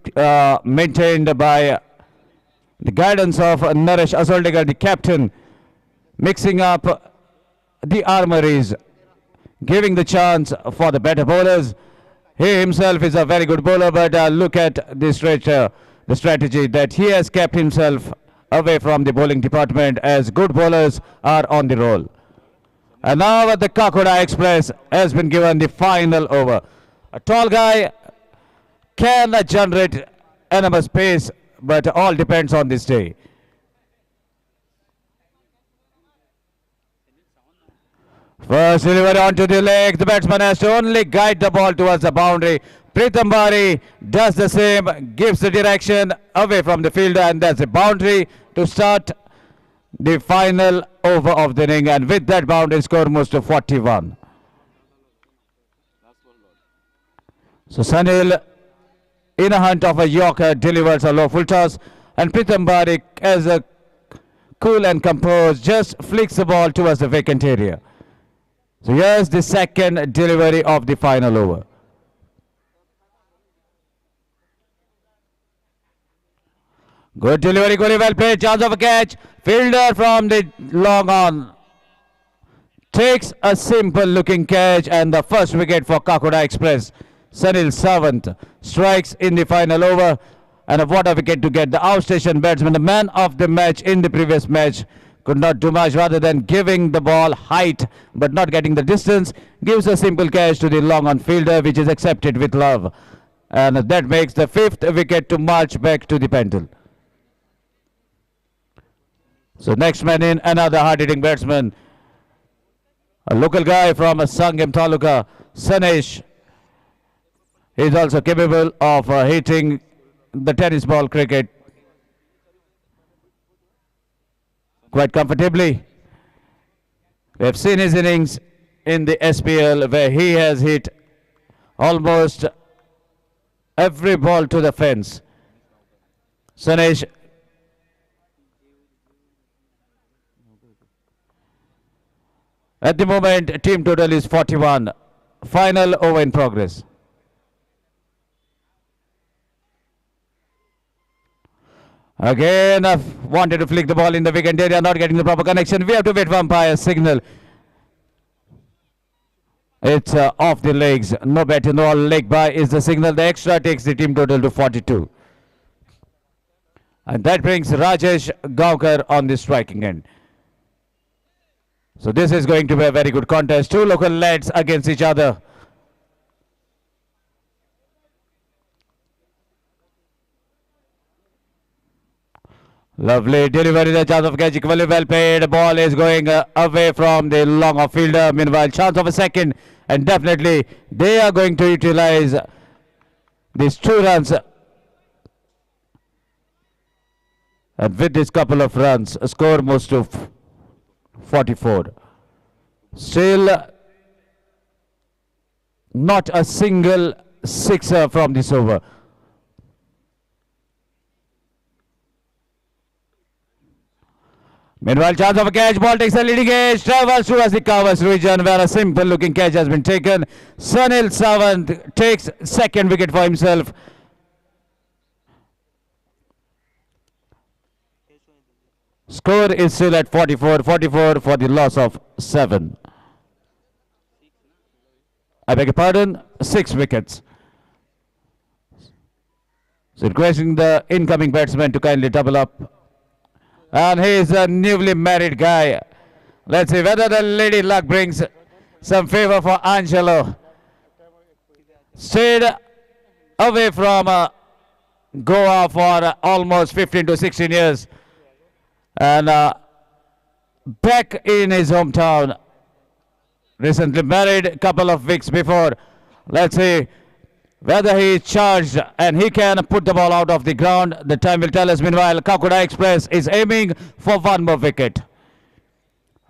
[SPEAKER 8] maintained by the guidance of Naresh Asoldegar, the captain, mixing up the armories, giving the chance for the better bowlers. He himself is a very good bowler, but look at the strategy that he has kept himself away from the bowling department, as good bowlers are on the roll. And now the Kakoda Express has been given the final over. A tall guy can generate enormous pace, but all depends on this day. First delivery onto the leg. The batsman has to only guide the ball towards the boundary. Pritham Bari does the same, gives the direction away from the fielder, and that's the boundary to start the final over of the inning. And with that boundary, score moves to 41. So Sunil, in a hunt of a Yorker, delivers a low full toss, and Pritham Bari, as a cool and composed, just flicks the ball towards the vacant area. So here's the second delivery of the final over. Good delivery, goalie well played, chance of a catch. Fielder from the long on takes a simple looking catch, and the first wicket for Kakoda Express. Sunil Sawant strikes in the final over, and what a wicket to get. The outstation batsman, the man of the match in the previous match, could not do much rather than giving the ball height but not getting the distance. Gives a simple catch to the long on fielder, which is accepted with love, and that makes the 5th wicket to march back to the Pendle. So next man in, another hard-hitting batsman, a local guy from Sangam Taluka, Sanesh. He is also capable of hitting the tennis ball cricket quite comfortably. We have seen his innings in the SPL, where he has hit almost every ball to the fence. Sanesh, at the moment, team total is 41. Final over in progress. Again, wanted to flick the ball in the wicket area, not getting the proper connection. We have to wait for umpire's signal. It's off the legs. No bat, no leg by is the signal. The extra takes the team total to 42. And that brings Rajesh Gaonkar on the striking end. So this is going to be a very good contest. Two local lads against each other. Lovely delivery, the chance of catch, equally well played. The ball is going away from the long off fielder. Meanwhile, chance of a second, and definitely they are going to utilize these 2 runs. And with this couple of runs, a score moves to 44. Still not a single sixer from this over. Meanwhile, chance of a catch. Ball takes a leading edge. Travels towards the covers region where a simple looking catch has been taken. Sunil Sawant takes second wicket for himself. Score is still at 44 for the loss of 7. I beg your pardon, 6 wickets. So requesting the incoming batsman to kindly double up. And he is a newly married guy. Let's see whether the lady luck brings some favor for Angelo. Stayed away from Goa for almost 15 to 16 years. And back in his hometown. Recently married a couple of weeks before. Let's see whether he is charged and he can put the ball out of the ground. The time will tell us. Meanwhile, Kakuda Express is aiming for one more wicket.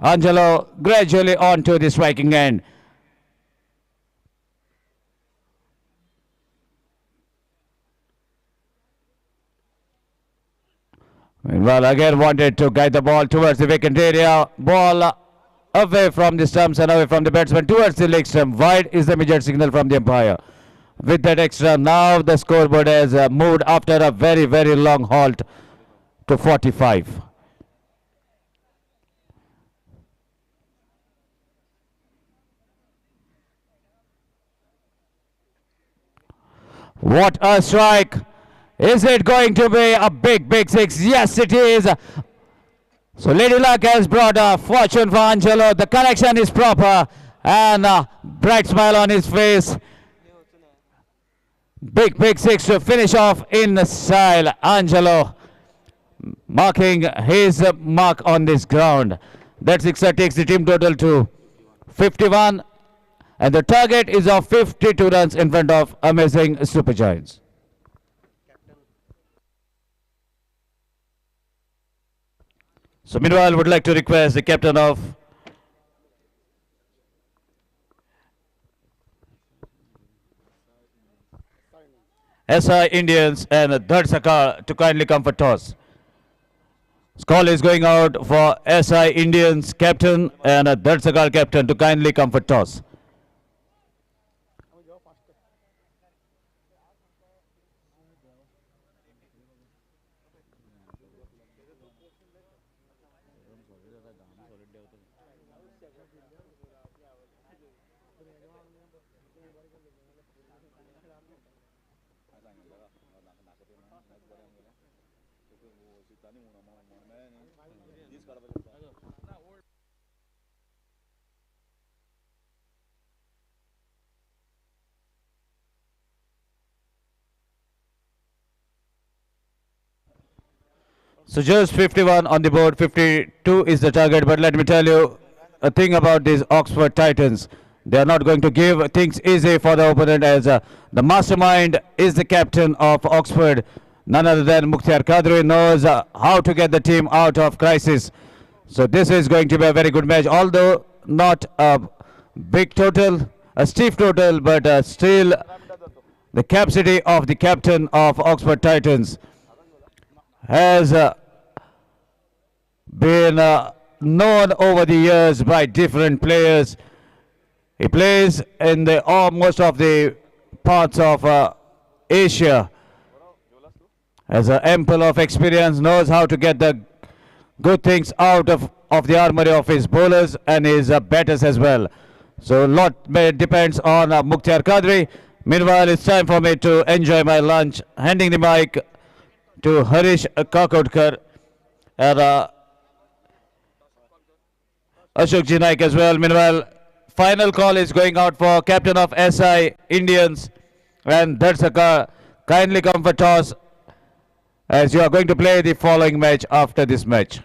[SPEAKER 8] Angelo gradually on to the striking end. Meanwhile, again wanted to guide the ball towards the vacant area. Ball away from the stumps and away from the batsman towards the leg stump. Wide is the immediate signal from the umpire. With that extra, now the scoreboard has moved after a very, very long halt to 45. What a strike! Is it going to be a big, big six? Yes, it is. So Lady Luck has brought a fortune for Angelo. The connection is proper and a bright smile on his face. Big, big six to finish off in style. Angelo marking his mark on this ground. That sixer takes the team total to 51 and the target is of 52 runs in front of Amazing Super Giants. So meanwhile, would like to request the captain of SI Indians and Dhad Sakar to kindly come for toss. Call is going out for SI Indians captain and Dhad Sakar captain to kindly come for toss. So just 51 on the board, 52 is the target. But let me tell you a thing about these Oxford Titans. They are not going to give things easy for the opponent as the mastermind is the captain of Oxford. None other than Mukhtar Kadri knows how to get the team out of crisis. So this is going to be a very good match, although not a big total, a stiff total, but still the capacity of the captain of Oxford Titans has been known over the years by different players. He plays in the most of the parts of Asia. Has an ample of experience, knows how to get the good things out of the armory of his bowlers and his batters as well. So a lot depends on Mukhtar Kadri. Meanwhile, it's time for me to enjoy my lunch. Handing the mic to Harish Kakodkar and Ashok Ji Naik as well. Meanwhile, final call is going out for captain of SI Indians and Dhad Sakar. Kindly come for toss as you are going to play the following match after this match.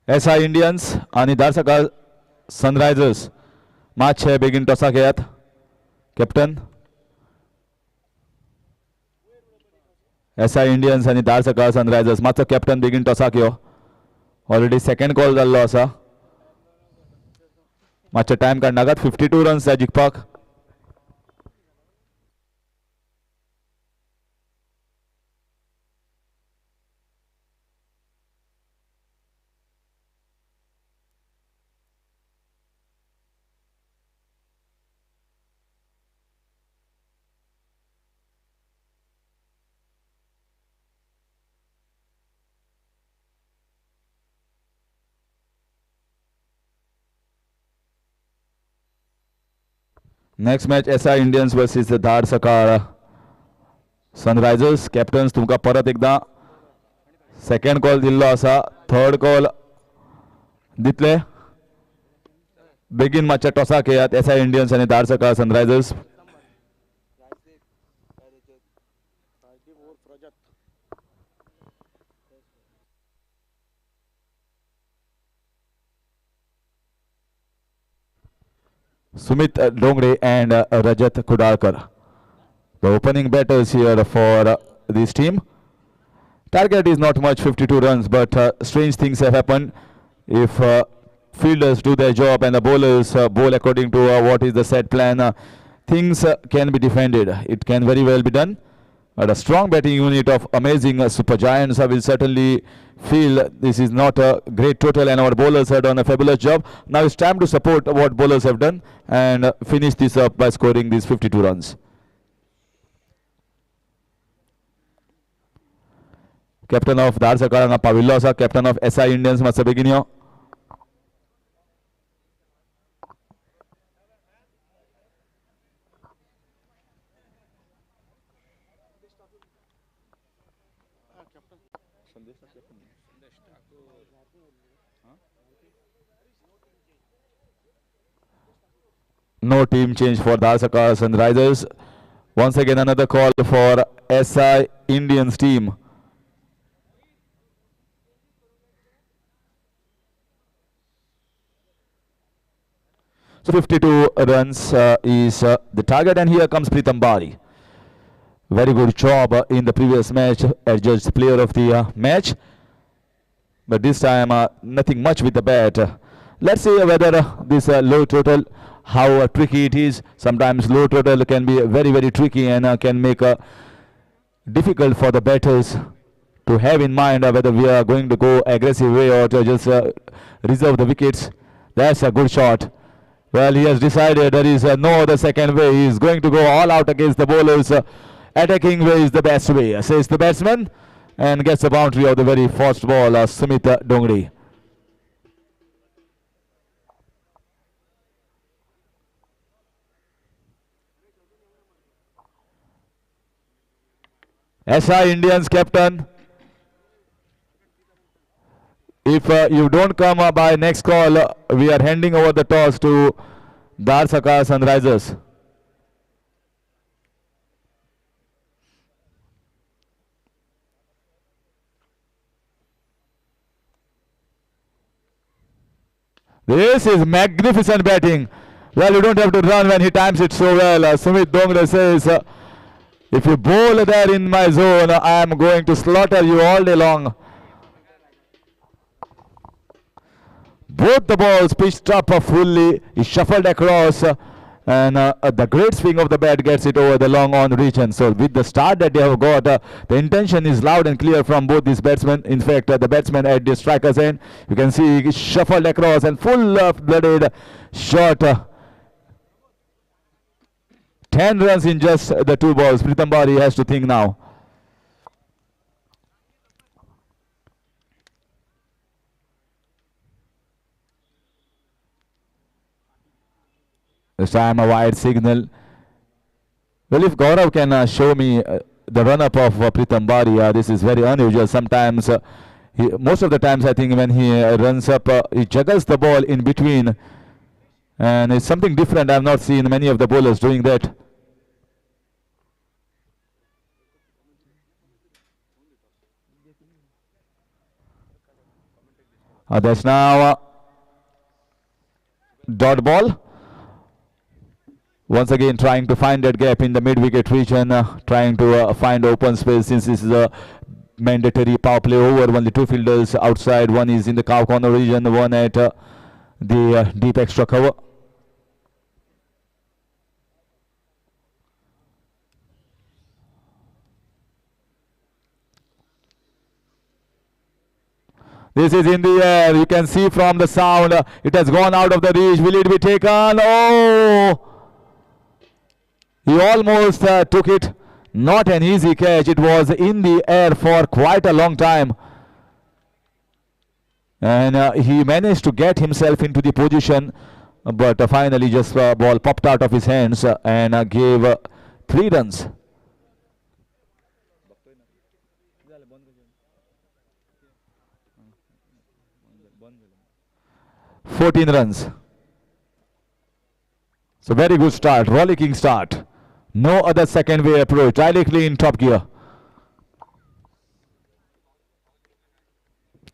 [SPEAKER 4] SI Indians आणि Dharaskar Sunrisers match है begin टॉसा घेयात captain SI Indians आणि Dharaskar Sunrisers मातसो captain begin टॉसा घेयो already second call जाल्लो आसा मातसो टाइम काडनाकात 52 रन्स जाय जिखपाक next match SI Indians versus Dharaskar Sunrisers captains तुमकां परत एकदा सेकंड कॉल दिल्लो आसा थर्ड कॉल दितले बेगीन मातशे टॉसाक येयात SI Indians आणि Dharaskar Sunrisers Sumit Dongre and Rajat Kudalkar. The opening batters here for this team. Target is not much, 52 runs, but strange things have happened. If fielders do their job and the bowlers bowl according to what is the set plan, things can be defended. It can very well be done. But a strong batting unit of amazing super giants will certainly feel this is not a great total and our bowlers have done a fabulous job. Now it's time to support what bowlers have done and finish this up by scoring these 52 runs. Captain of Dharsakar हांगा पाविल्लो आसा captain of SI Indians मातसो बेगीन यो No team change for Dharsakar Sunrisers. Once again another call for SI Indians team. So 52 runs is the target, and here comes Pritam Bari. Very good job in the previous match, adjudged player of the match. But this time nothing much with the bat. Let's see whether this low total, how tricky it is. Sometimes low total can be very, very tricky and can make difficult for the batters to have in mind whether we are going to go aggressive way or to just reserve the wickets. That's a good shot. Well, he has decided there is no other second way. He is going to go all out against the bowlers. Attacking way is the best way, says the batsman, and gets a boundary of the very first ball, Sumit Dongre. SI Indians captain, if you don't come by next call, we are handing over the toss to Dharsakar Sunrisers. This is magnificent batting. Well, you don't have to run when he times it so well. Sumit Dongre says, if you bowl there in my zone, I am going to slaughter you all day long. Both the balls pitched up fully. He shuffled across and the great swing of the bat gets it over the long on region. So with the start that they have got, the intention is loud and clear from both these batsmen. In fact, the batsman at the striker's end, you can see he shuffled across and full-blooded shot. 10 runs in just the two balls. Pritam Bari has to think now. This time a wide signal. Well, if Gaurav can show me the run-up of Pritam Bari, this is very unusual. Sometimes, most of the times I think when he runs up, he juggles the ball in between. And it's something different. I have not seen many of the bowlers doing that. That's now dot ball. Once again trying to find that gap in the mid-wicket region, trying to find open space, since this is a mandatory power play over. Only two fielders outside. One is in the cow corner region, one at the deep extra cover. This is in the air. You can see from the sound, it has gone out of the reach. Will it be taken? Oh! He almost took it. Not an easy catch. It was in the air for quite a long time. And he managed to get himself into the position, but finally just ball popped out of his hands and gave 3 runs. 14 runs. So very good start, rollicking start. No other second way approach, directly in top gear.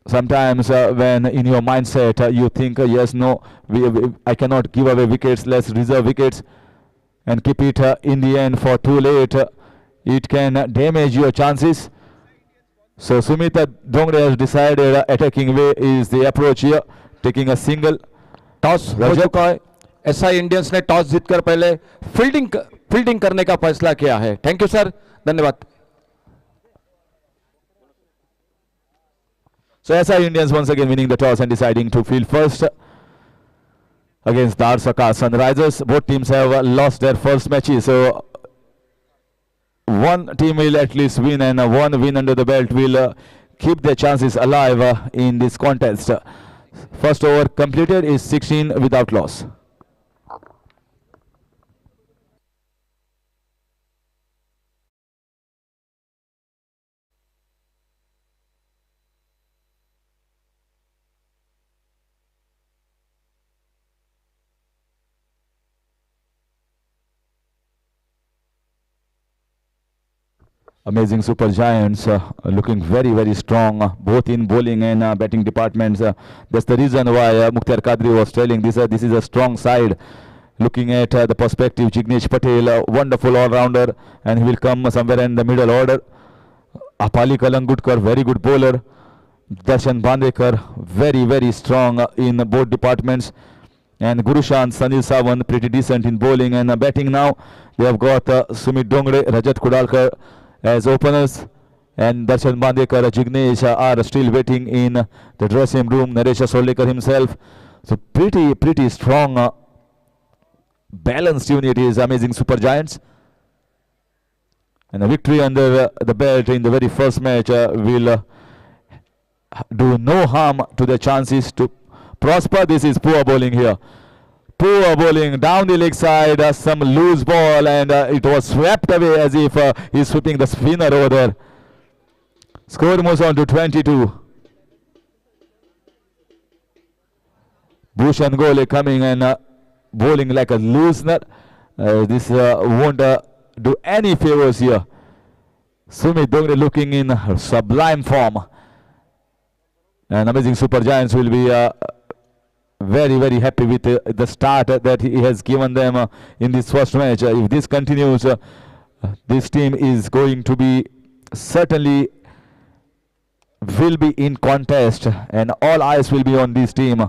[SPEAKER 4] Sometimes when in your mindset you think yes, no, I cannot give away wickets, let's reserve wickets and keep it in the end for too late. It can damage your chances. So Sumit Dongre has decided attacking way is the approach here, taking a single.
[SPEAKER 3] Toss हो चुका है. SI Indians ने toss जीतकर पहले fielding करने का फैसला किया है. थैंक यू सर, धन्यवाद.
[SPEAKER 4] So SI Indians once again winning the toss and deciding to field first against the Arsaka Sunrisers. Both teams have lost their first matches, so one team will at least win, and one win under the belt will keep their chances alive in this contest. First over completed is 16 without loss. Amazing super giants looking very strong both in bowling and batting departments. That's the reason why Mukhtar Kadri was telling this is a strong side. Looking at the perspective, Jignesh Patel, a wonderful all-rounder, and he will come somewhere in the middle order. Apali Kalangutkar, very good bowler. Darshan Bandekar, very strong in both departments. And Gurushant, Sanil Sawan, pretty decent in bowling and batting now. They have got Sumit Dongre, Rajat Kudalkar as openers, and Darshan Bandekar, Jignesh are still waiting in the dressing room. Naresh Solekar himself. So pretty strong balanced unit is Amazing Super Giants. And a victory under the belt in the very first match will do no harm to their chances to prosper. This is poor bowling here. Poor bowling down the leg side, some loose ball, and it was swept away as if he's sweeping the spinner over there. Score moves on to 22. Bhushan Gole coming and bowling like a loosener. This won't do any favors here. Sumit Dongre looking in sublime form. And Amazing Super Giants will be very happy with the start that he has given them in this first match. If this continues, this team is going to be certainly will be in contest, and all eyes will be on this team,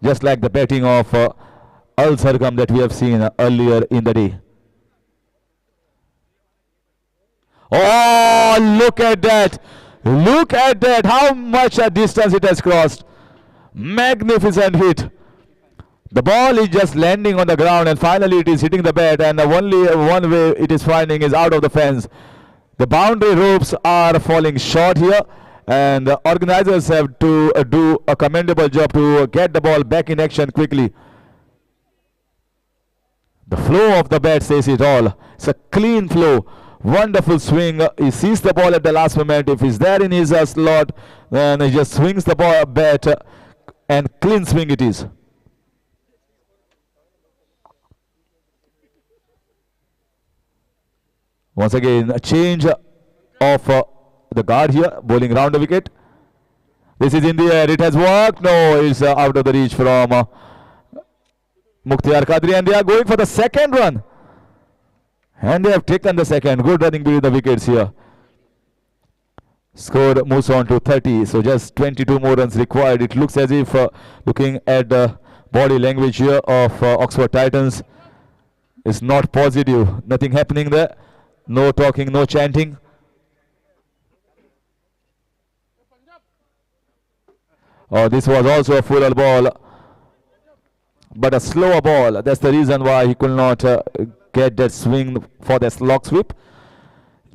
[SPEAKER 4] just like the batting of Al Sargam that we have seen earlier in the day. Oh, look at that! Look at that! How much a distance it has crossed. Magnificent hit. The ball is just landing on the ground, and finally it is hitting the bat, and only one way it is finding is out of the fence. The boundary ropes are falling short here, and the organizers have to do a commendable job to get the ball back in action quickly. The flow of the bat says it all. It's a clean flow. Wonderful swing. He sees the ball at the last moment. If he's there in his slot, then he just swings the ball bat, and clean swing it is. Once again, a change of the guard here, bowling round the wicket. This is in the air. It has worked. No, it's out of the reach from Mukhtiar Qadri, and they are going for the second run. And they have taken the second. Good running between the wickets here. Score moves on to 30. So just 22 more runs required. It looks as if, looking at the body language here of Oxford Titans, it's not positive. Nothing happening there. No talking, no chanting. Oh, this was also a fuller ball, but a slower ball. That's the reason why he could not get that swing for that slog sweep.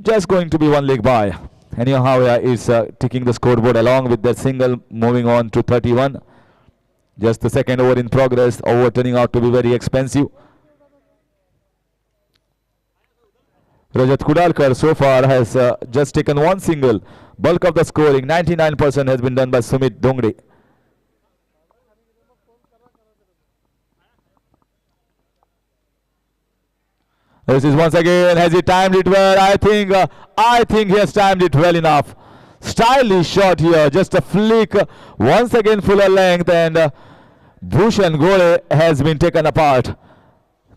[SPEAKER 4] Just going to be one leg by. Anyhow, it's ticking the scoreboard along with that single, moving on to 31. Just the second over in progress. Over turning out to be very expensive. Rajat Kudalkar so far has just taken one single. Bulk of the scoring, 99%, has been done by Sumit Dongre. This is once again, has he timed it well? I think he has timed it well enough. Stylish shot here, just a flick. Once again, fuller length, and Bhushan Gore has been taken apart.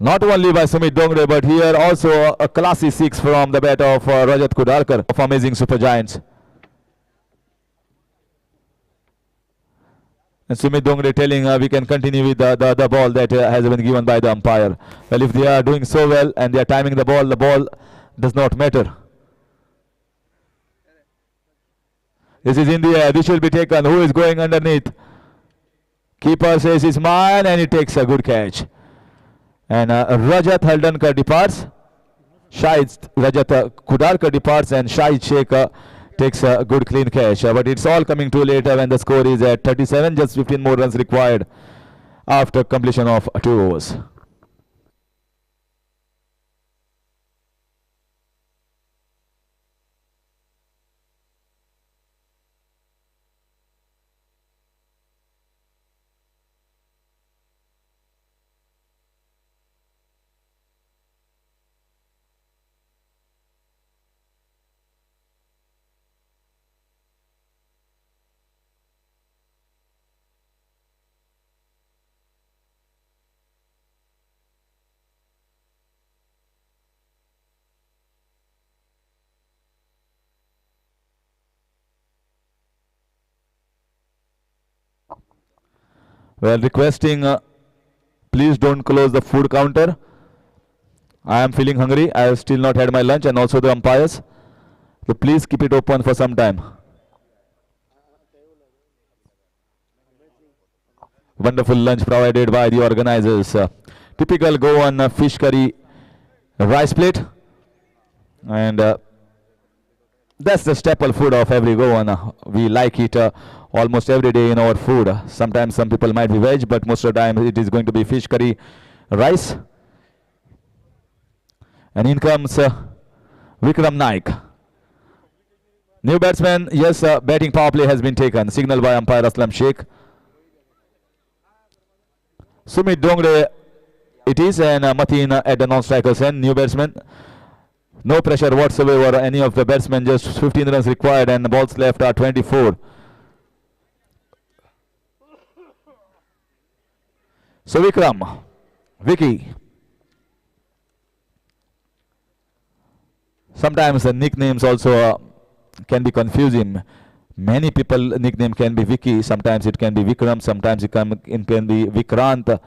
[SPEAKER 4] Not only by Sumit Dongre, but here also a classy six from the bat of Rajat Kudalkar of Amazing Super Giants. And Sumit Dongre telling we can continue with the ball that has been given by the umpire. Well, if they are doing so well and they are timing the ball does not matter. This is in the air. This will be taken. Who is going underneath? Keeper says it's mine, and he takes a good catch. And Rajat Haldankar departs. Rajat Kudalkar departs, and Shahid Sheikh takes a good clean catch. But it's all coming too late when the score is at 37. Just 15 more runs required after completion of 2 overs. Well, requesting, please don't close the food counter. I am feeling hungry. I have still not had my lunch, and also the umpires. So please keep it open for some time. Wonderful lunch provided by the organizers. Typical Goan fish curry rice plate. And that's the staple food of every Goan. We like it almost every day in our food. Sometimes some people might be veg, but most of the time it is going to be fish curry rice. And in comes Vikram Naik. New batsman, yes, batting power play has been taken. Signal by umpire Aslam Sheikh. Sumit Dongre it is, and Mateen at the non-striker's end. New batsman. No pressure whatsoever. Any of the batsmen, just 15 runs required, and the balls left are 24. So Vikram, Vicky. Sometimes the nicknames also can be confusing. Many people nickname can be Vicky. Sometimes it can be Vikram. Sometimes it can be Vikrant,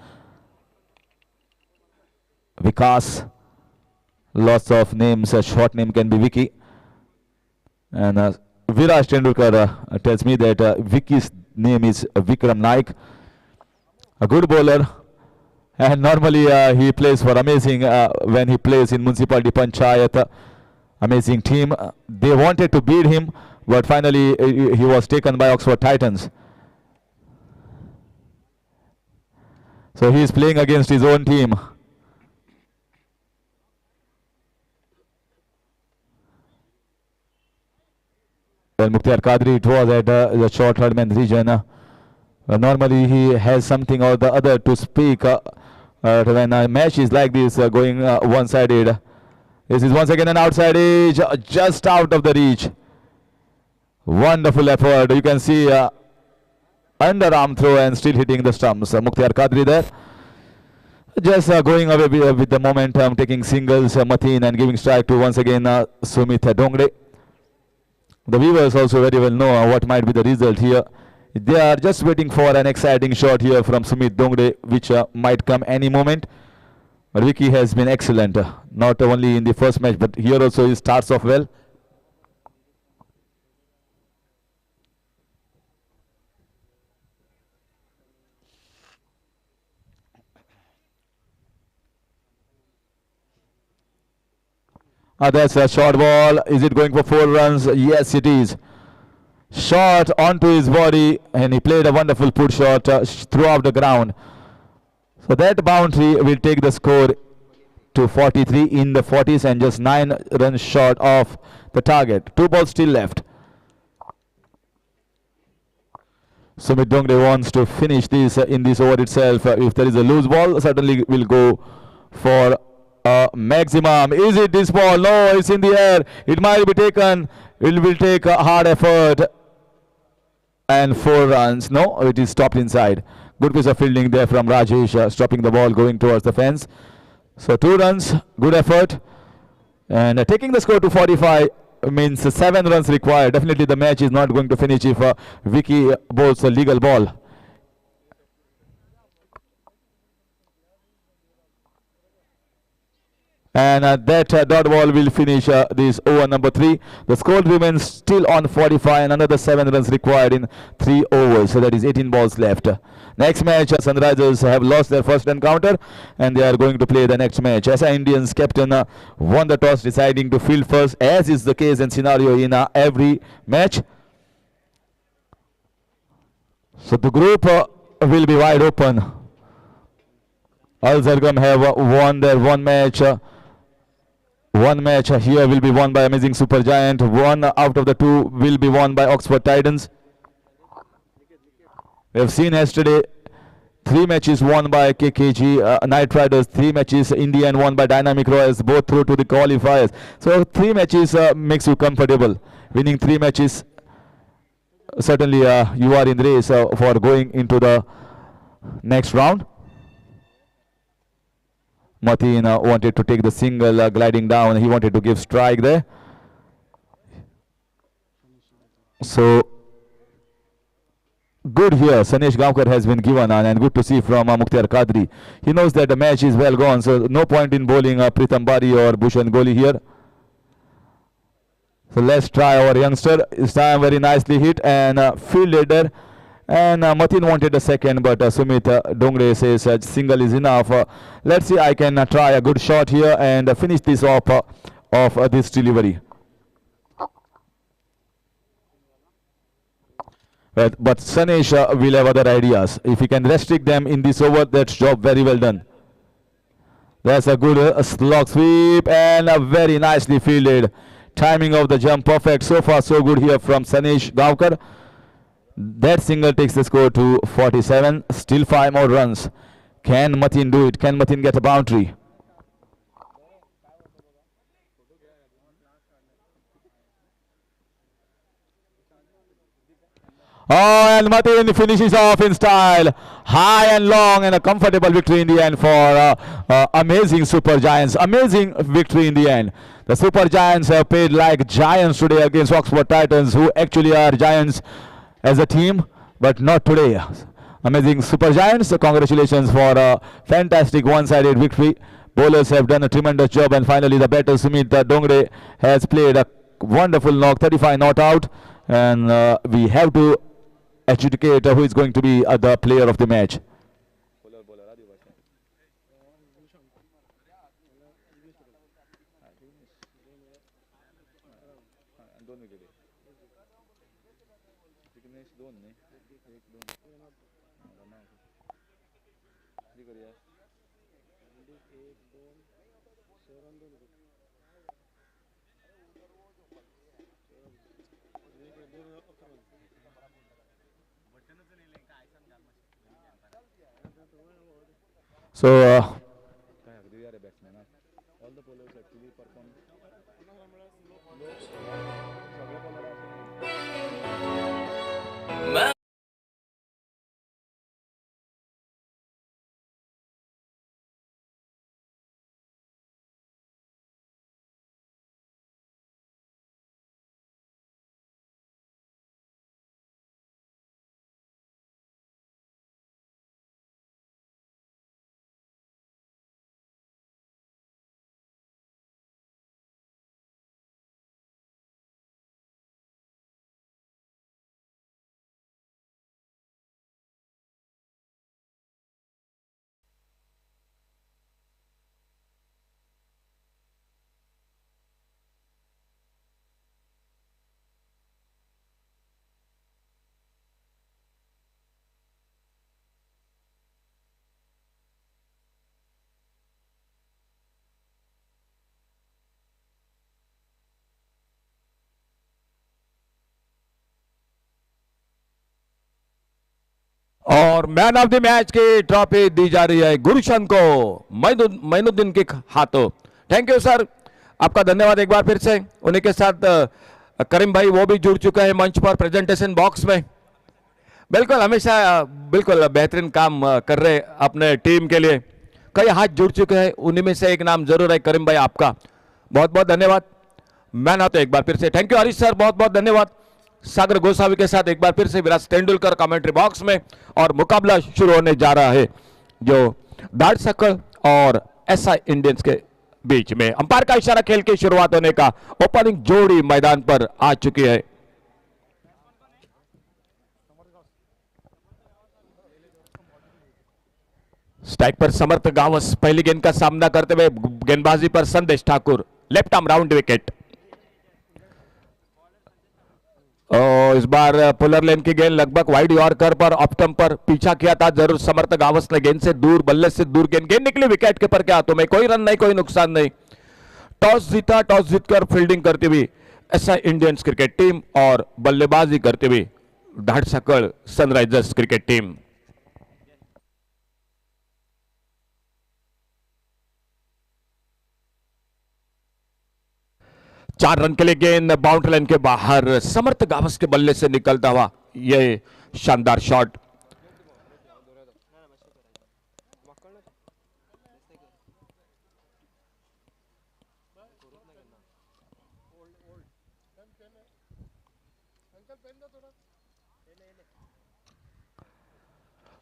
[SPEAKER 4] Vikas. Lots of names. A short name can be Vicky. And Viraj Tendulkar tells me that Vicky's name is Vikram Naik. A good bowler, and normally he plays for Amazing when he plays in Municipality Panchayat. Amazing team. They wanted to beat him, but finally he was taken by Oxford Titans. So he is playing against his own team. Well, Mukhtiar Qadri, it was at the short hurdman region. Normally he has something or the other to speak when a match is like this going one-sided. This is once again an outside edge, just out of the reach. Wonderful effort. You can see underarm throw and still hitting the stumps. Mukhtar Qadri there. Just going away with the momentum, taking singles, Mateen, and giving strike to once again Sumit Dongre. The viewers also very well know what might be the result here. They are just waiting for an exciting shot here from Sumit Dongre, which might come any moment. But Vicky has been excellent, not only in the first match, but here also he starts off well. That's a short ball. Is it going for 4 runs? Yes, it is. Shot onto his body, and he played a wonderful put shot throughout the ground. So that boundary will take the score to 43 in the 40s and just 9 runs short of the target. 2 balls still left. Sumit Dongre wants to finish this in this over itself. If there is a loose ball, certainly will go for maximum. Is it this ball? No, it's in the air. It might be taken. It will take a hard effort. And 4 runs. No, it is stopped inside. Good piece of fielding there from Rajesh, stopping the ball going towards the fence. So 2 runs, good effort. And taking the score to 45 means 7 runs required. Definitely the match is not going to finish if Vicky bowls a legal ball. And that dot ball will finish this over number 3. The score remains still on 45 and another 7 runs required in 3 overs. So that is 18 balls left. Next match, Sunrisers have lost their first encounter and they are going to play the next match. SI Indians captain won the toss, deciding to field first, as is the case and scenario in every match. So the group will be wide open. Al Zargam have won their one match. One match here will be won by Amazing Super Giant. 1 out of the 2 will be won by Oxford Titans. We have seen yesterday 3 matches won by KKG Knight Riders, 3 matches India and won by Dynamic Royals, both through to the qualifiers. So 3 matches makes you comfortable. Winning 3 matches, certainly you are in the race for going into the next round. Mateen wanted to take the single, gliding down. He wanted to give strike there. So good here. Sanesh Gaonkar has been given and good to see from Mukhtar Qadri. He knows that the match is well gone, so no point in bowling Pritham Bari or Bhushan Goli here. So let's try our youngster. This time very nicely hit and fielded there. And Mateen wanted a second, but Sumit Dongre says single is enough. Let's see, I can try a good shot here and finish this off of this delivery. But Sanesh will have other ideas. If he can restrict them in this over, that's job very well done. That's a good slog sweep and very nicely fielded. Timing of the jump perfect. So far so good here from Sanesh Gaonkar. That single takes the score to 47. Still 5 more runs. Can Mateen do it? Can Mateen get a boundary? Oh, and Mateen finishes off in style. High and long and a comfortable victory in the end for Amazing Super Giants. Amazing victory in the end. The Super Giants have played like giants today against Oxford Titans, who actually are giants as a team, but not today. Amazing Super Giants, congratulations for a fantastic one-sided victory. Bowlers have done a tremendous job, and finally the batter Sumit Dongre has played a wonderful knock, 35 not out, and we have to adjudicate who is going to be the player of the match. So
[SPEAKER 3] और man of the match की trophy दी जा रही है गुरुशन को, मैनुद्दीन के हाथों। Thank you sir, आपका धन्यवाद एक बार फिर से। उन्हीं के साथ करीम भाई वो भी जुड़ चुके हैं मंच पर प्रेजेंटेशन बॉक्स में। बिल्कुल हमेशा बिल्कुल बेहतरीन काम कर रहे अपने टीम के लिए। कई हाथ जुड़ चुके हैं, उन्हीं में से एक नाम जरूर है करीम भाई, आपका बहुत बहुत धन्यवाद। मैन ऑफ एक बार फिर से थैंक यू हरीश सर, बहुत बहुत धन्यवाद। सागर गोसावी के साथ एक बार फिर से विराट तेंदुलकर कमेंट्री बॉक्स में, और मुकाबला शुरू होने जा रहा है जो दाड़ सकल और एसआई इंडियंस के बीच में। अंपायर का इशारा, खेल की शुरुआत होने का। ओपनिंग जोड़ी मैदान पर आ चुकी है। स्ट्राइक पर समर्थ गावस पहली गेंद का सामना करते हुए, गेंदबाजी पर संदेश Thakur, left arm round wicket. इस बार पुलर लेन की गेंद लगभग वाइड यॉर्कर पर ऑफ स्टंप पर पीछा किया था जरूर समर्थ गावस ने, गेंद से दूर, बल्ले से दूर गेंद निकली विकेट कीपर के हाथों में। कोई रन नहीं, कोई नुकसान नहीं। टॉस जीता, टॉस जीतकर फील्डिंग करती हुई एसआई इंडियंस क्रिकेट टीम और बल्लेबाजी करती हुई धाड़सकड़ सनराइजर्स क्रिकेट टीम। चार रन के लिए गेंद बाउंड्री लाइन के बाहर, समर्थ गावस के बल्ले से निकलता हुआ ये शानदार शॉट।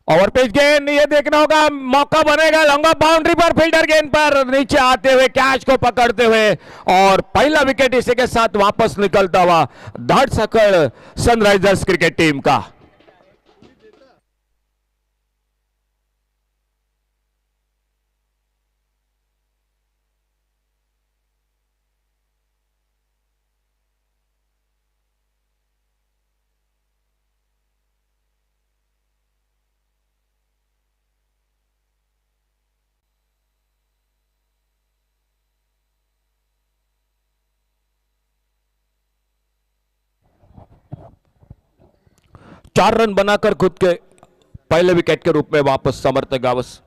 [SPEAKER 3] ओवरपेज गेंद, ये देखना होगा, मौका बनेगा लॉन्ग ऑफ बाउंड्री पर, फील्डर गेंद पर नीचे आते हुए कैच को पकड़ते हुए, और पहला विकेट इसी के साथ वापस निकलता हुआ धाड़सकड़ सनराइजर्स क्रिकेट टीम का। चार रन बनाकर खुद के पहले विकेट के रूप में वापस Samarth Gawas.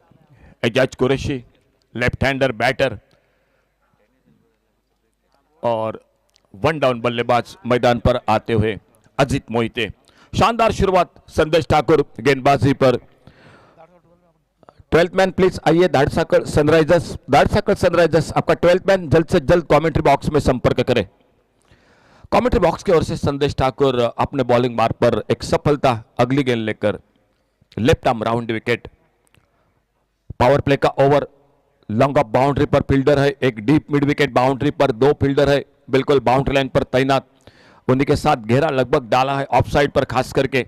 [SPEAKER 3] Aijaz Qureshi left hander batter और वन डाउन बल्लेबाज मैदान पर आते हुए अजित मोहिते। शानदार शुरुआत संदेश ठाकुर गेंदबाजी पर। 12th मैन प्लीज आइए धाड़सकड़ सनराइजर्स, धाड़सकड़ सनराइजर्स आपका 12th मैन जल्द से जल्द कमेंट्री बॉक्स में संपर्क करें। कमेंट्री बॉक्स की ओर से संदेश ठाकुर अपने बॉलिंग मार्ग पर एक सफलता, अगली गेंद लेकर left arm round wicket. Power play का ओवर, लॉन्ग ऑफ बाउंड्री पर फील्डर है, एक डीप मिड विकेट बाउंड्री पर दो फील्डर है बिल्कुल बाउंड्री लाइन पर तैनात, उन्हीं के साथ घेरा लगभग डाला है ऑफ साइड पर खास करके।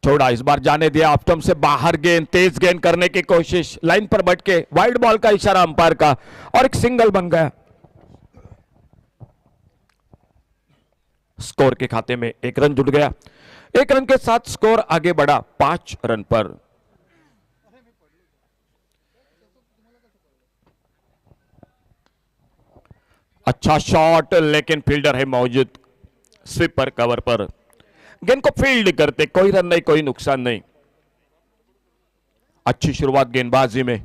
[SPEAKER 3] छोड़ा, इस बार जाने दिया ऑफ स्टंप से बाहर, गेंद तेज गेंद करने की कोशिश, लाइन पर बैठ के वाइड बॉल का इशारा अंपायर का, और एक सिंगल बन गया। स्कोर के खाते में एक रन जुड़ गया। एक रन के साथ स्कोर आगे बढ़ा 5 रन पर। अच्छा शॉट, लेकिन फील्डर है मौजूद स्वीपर कवर पर, गेंद को फील्ड करते, कोई रन नहीं, कोई नुकसान नहीं। अच्छी शुरुआत गेंदबाजी में,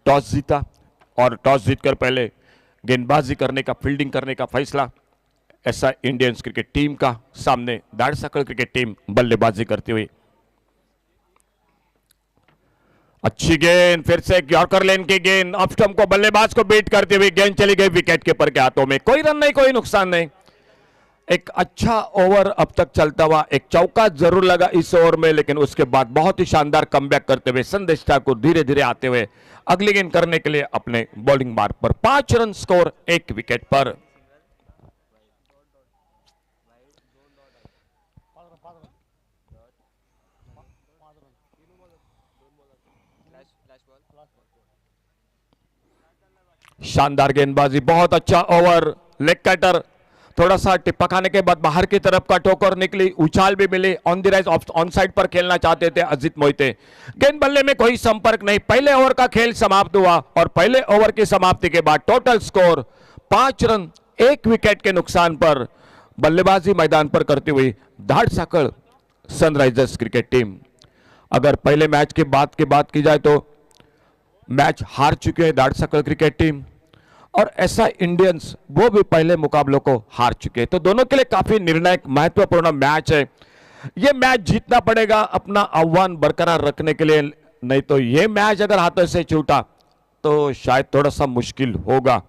[SPEAKER 3] टॉस जीता और टॉस जीतकर पहले गेंदबाजी करने का, फील्डिंग करने का फैसला ऐसा इंडियंस क्रिकेट टीम का। सामने धाड़सकड़ क्रिकेट टीम बल्लेबाजी करती हुई। अच्छी गेंद, फिर से यॉर्कर लेन की गेंद, ऑफ स्टंप को बल्लेबाज को बीट करते हुए गेंद चली गई विकेट कीपर के हाथों में। कोई रन नहीं, कोई नुकसान नहीं। एक अच्छा ओवर अब तक चलता हुआ, एक चौका जरूर लगा इस ओवर में, लेकिन उसके बाद बहुत ही शानदार कमबैक करते हुए संदेश ठाकुर धीरे धीरे आते हुए अगली गेंद करने के लिए अपने बॉलिंग मार्ग पर। 5 रन स्कोर, 1 विकेट पर। शानदार गेंदबाजी, बहुत अच्छा ओवर, लेग कटर, थोड़ा सा टिप्पा खाने के बाद बाहर की तरफ का ठोकर निकली, उछाल भी मिली, on the rise on side पर खेलना चाहते थे अजित मोहिते। गेंद बल्ले में कोई संपर्क नहीं। पहले ओवर का खेल समाप्त हुआ और पहले ओवर की समाप्ति के बाद टोटल स्कोर 5 रन एक विकेट के नुकसान पर बल्लेबाजी मैदान पर करती हुई धाड़साकड़ सनराइजर्स क्रिकेट टीम। अगर पहले मैच के बात की जाए तो मैच हार चुके हैं धाड़साकड़ क्रिकेट टीम, और ऐसा इंडियंस वो भी पहले मुकाबलों को हार चुके हैं। तो दोनों के लिए काफी निर्णायक महत्वपूर्ण मैच है। ये मैच जीतना पड़ेगा अपना आह्वान बरकरार रखने के लिए, नहीं तो ये मैच अगर हाथों से छूटा तो शायद थोड़ा सा मुश्किल होगा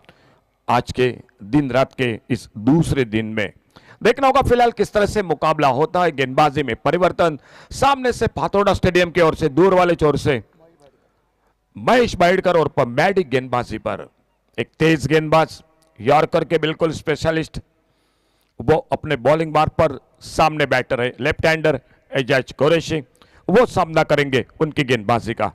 [SPEAKER 3] आज के दिन रात के इस दूसरे दिन में। देखना होगा फिलहाल किस तरह से मुकाबला होता है। गेंदबाजी में परिवर्तन, सामने से फातोड़ा स्टेडियम की ओर से दूर वाले छोर से महेश बाइडकर और मैडी गेंदबाजी पर एक तेज गेंदबाज, यॉर्कर के बिल्कुल स्पेशलिस्ट, वो अपने बॉलिंग मार्ग पर सामने बैटर है लेफ्ट हैंडर एजाज कुरैशी, वो सामना करेंगे उनकी गेंदबाजी का।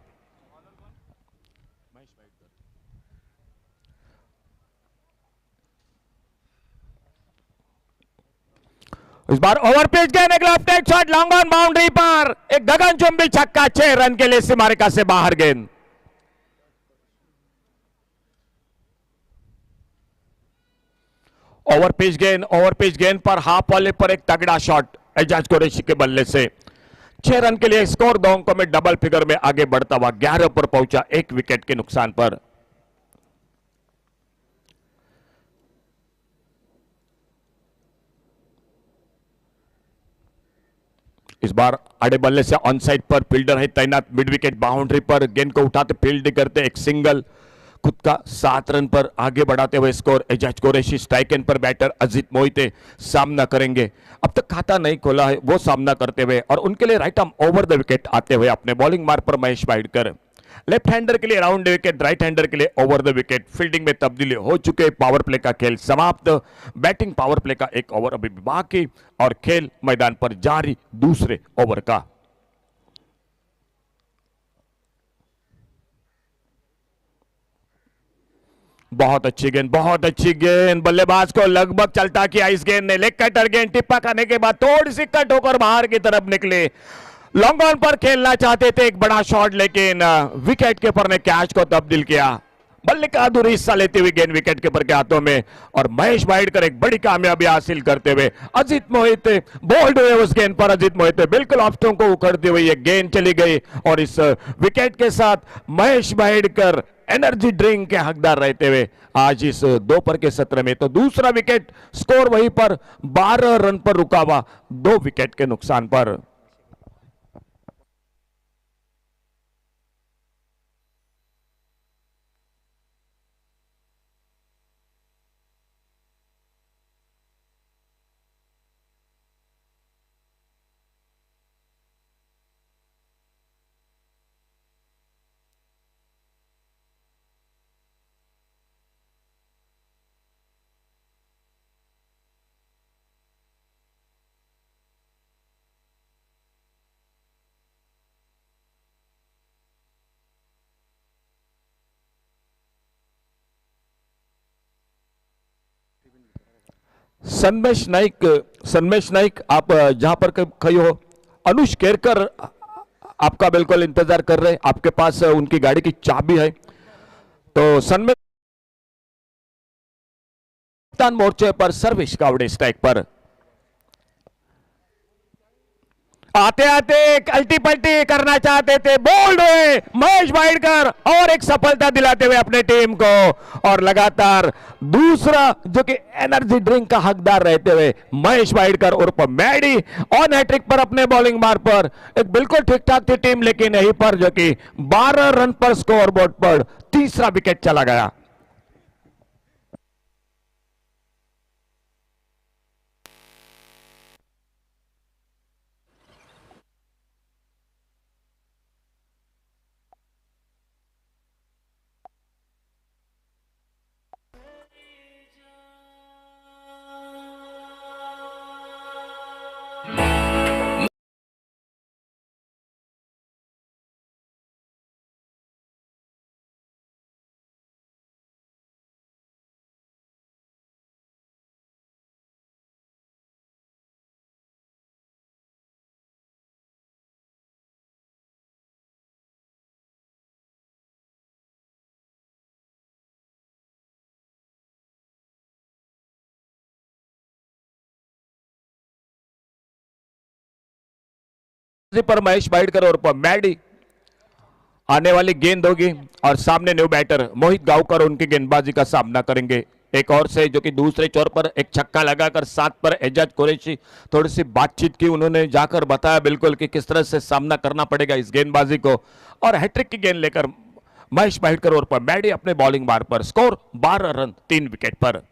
[SPEAKER 3] इस बार ओवर पिच गेंद, एक left hand shot long on boundary पर, एक गगनचुंबी छक्का, 6 रन के लिए सीमारेखा से बाहर गेंद। ओवर पिच गेंद पर हाफ वॉले पर एक तगड़ा शॉट एजाज कुरैशी के बल्ले से, 6 रन के लिए स्कोर 2 अंकों में डबल फिगर में आगे बढ़ता हुआ 11 पर पहुंचा, 1 विकेट के नुकसान पर। इस बार आड़े बल्ले से ऑन साइड पर फील्डर है तैनात, मिड विकेट बाउंड्री पर गेंद को उठाते फील्डिंग करते, एक सिंगल, खुद का 7 रन पर आगे बढ़ाते हुए score Aijaz Qureshi. Strike end पर बैटर अजीत मोहिते सामना करेंगे, अब तक खाता नहीं खोला है वो सामना करते हुए, और उनके लिए right arm over the wicket आते हुए अपने बॉलिंग मार्ग पर महेश बाइडकर। लेफ्ट हैंडर के लिए राउंड विकेट, राइट हैंडर के लिए ओवर द विकेट। फील्डिंग में तब्दीली हो चुके, पावर प्ले का खेल समाप्त, बैटिंग पावर प्ले का एक ओवर अभी बाकी, और खेल मैदान पर जारी दूसरे ओवर का। बहुत अच्छी गेंद, बल्लेबाज को लगभग चलता किया इस गेंद ने, लेग कटर गेंद टिप्पा खाने के बाद थोड़ी सी कट होकर बाहर की तरफ निकले। लॉन्ग ऑन पर खेलना चाहते थे एक बड़ा शॉट, लेकिन विकेट कीपर ने कैच को तब्दील किया। बल्ले का अधूरी हिस्सा लेते हुए गेंद विकेट कीपर के हाथों में, और महेश बाइडकर एक बड़ी कामयाबी हासिल करते हुए अजीत मोहिते बोल्ड हुए उस गेंद पर। अजीत मोहिते बिल्कुल ऑफ्टों को उखड़ते हुए ये गेंद चली गई, और इस विकेट के साथ महेश बाइडकर एनर्जी ड्रिंक के हकदार रहते हुए आज इस दोपहर के सत्र में। तो दूसरा विकेट, स्कोर वहीं पर 12 रन पर रुका हुआ 2 विकेट के नुकसान पर। सन्मेश नाइक आप जहां पर खड़ी हो, अनुष केरकर आपका बिल्कुल इंतजार कर रहे हैं, आपके पास उनकी गाड़ी की चाबी है। तो सन्मेश मोर्चे पर सर्विस कावड़े स्ट्राइक पर आते आते अल्टी पल्टी करना चाहते थे, बोल्ड हुए महेश बाइडकर और एक सफलता दिलाते हुए अपने टीम को, और लगातार दूसरा जो कि एनर्जी ड्रिंक का हकदार रहते हुए महेश बाइडकर उर्फ मैडी ऑन हैट्रिक पर अपने बॉलिंग मार्ग पर। एक बिल्कुल ठीक ठाक थी टीम, लेकिन यहीं पर जो कि 12 रन पर स्कोरबोर्ड पर तीसरा विकेट चला गया। पर महेश बाइडकर और पर मैडी आने वाली गेंद होगी और सामने न्यू बैटर मोहित गांवकर उनकी गेंदबाजी का सामना करेंगे। एक और से जो कि दूसरे छोर पर एक छक्का लगाकर 7 पर एजाज कुरैशी थोड़ी सी बातचीत की, उन्होंने जाकर बताया बिल्कुल कि किस तरह से सामना करना पड़ेगा इस गेंदबाजी को। और हैट्रिक की गेंद लेकर महेश बाइडकर और पर मैडी अपने बॉलिंग बार पर, स्कोर 12 रन 3 विकेट पर।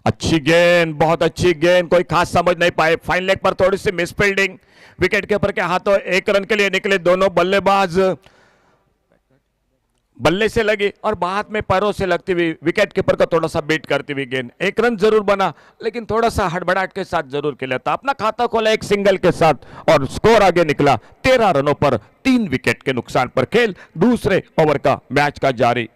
[SPEAKER 3] अच्छी गेंद, बहुत अच्छी गेंद, कोई खास समझ नहीं पाए, फाइन लेग पर थोड़ी सी मिसफील्डिंग, विकेट कीपर के हाथों 1 रन के लिए निकले दोनों बल्लेबाज, बल्ले से लगी और बाद में पैरों से लगती हुई विकेट कीपर का थोड़ा सा बीट करती हुई गेंद। 1 रन जरूर बना लेकिन थोड़ा सा हड़बड़ाहट के साथ जरूर खेला था, अपना खाता खोला एक सिंगल के साथ और स्कोर आगे निकला 13 रनों पर 3 विकेट के नुकसान पर। खेल दूसरे ओवर का मैच का जारी।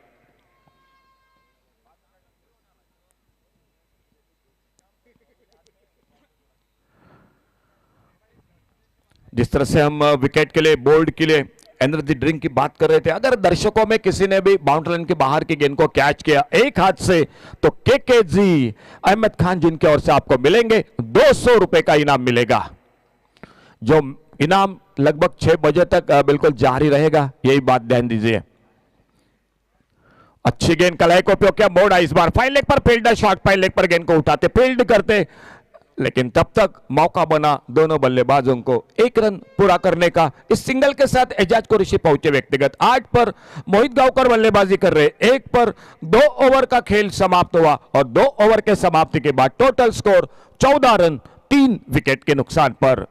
[SPEAKER 3] जिस तरह से हम विकेट के लिए, बोल्ड के लिए एनर्जी ड्रिंक की बात कर रहे थे, अगर दर्शकों में किसी ने भी बाउंड्री लाइन के बाहर की गेंद को कैच किया एक हाथ से तो के जी अहमद खान जिनके ओर से आपको मिलेंगे 200 रुपए का इनाम मिलेगा, जो इनाम लगभग 6 बजे तक बिल्कुल जारी रहेगा, यही बात ध्यान दीजिए। अच्छी गेंद, कलाई को उपयोग किया, मोड़ा इस बार फाइन लेग पर फील्डर शॉट, फाइन लेग पर गेंद को उठाते फील्ड करते, लेकिन तब तक मौका बना दोनों बल्लेबाजों को 1 रन पूरा करने का। इस सिंगल के साथ एजाज कुरैशी पहुंचे व्यक्तिगत 8 पर मोहित गांवकर बल्लेबाजी कर रहे, 1 पर 2 ओवर का खेल समाप्त हुआ और 2 ओवर के समाप्ति के बाद टोटल स्कोर 14 रन 3 विकेट के नुकसान पर।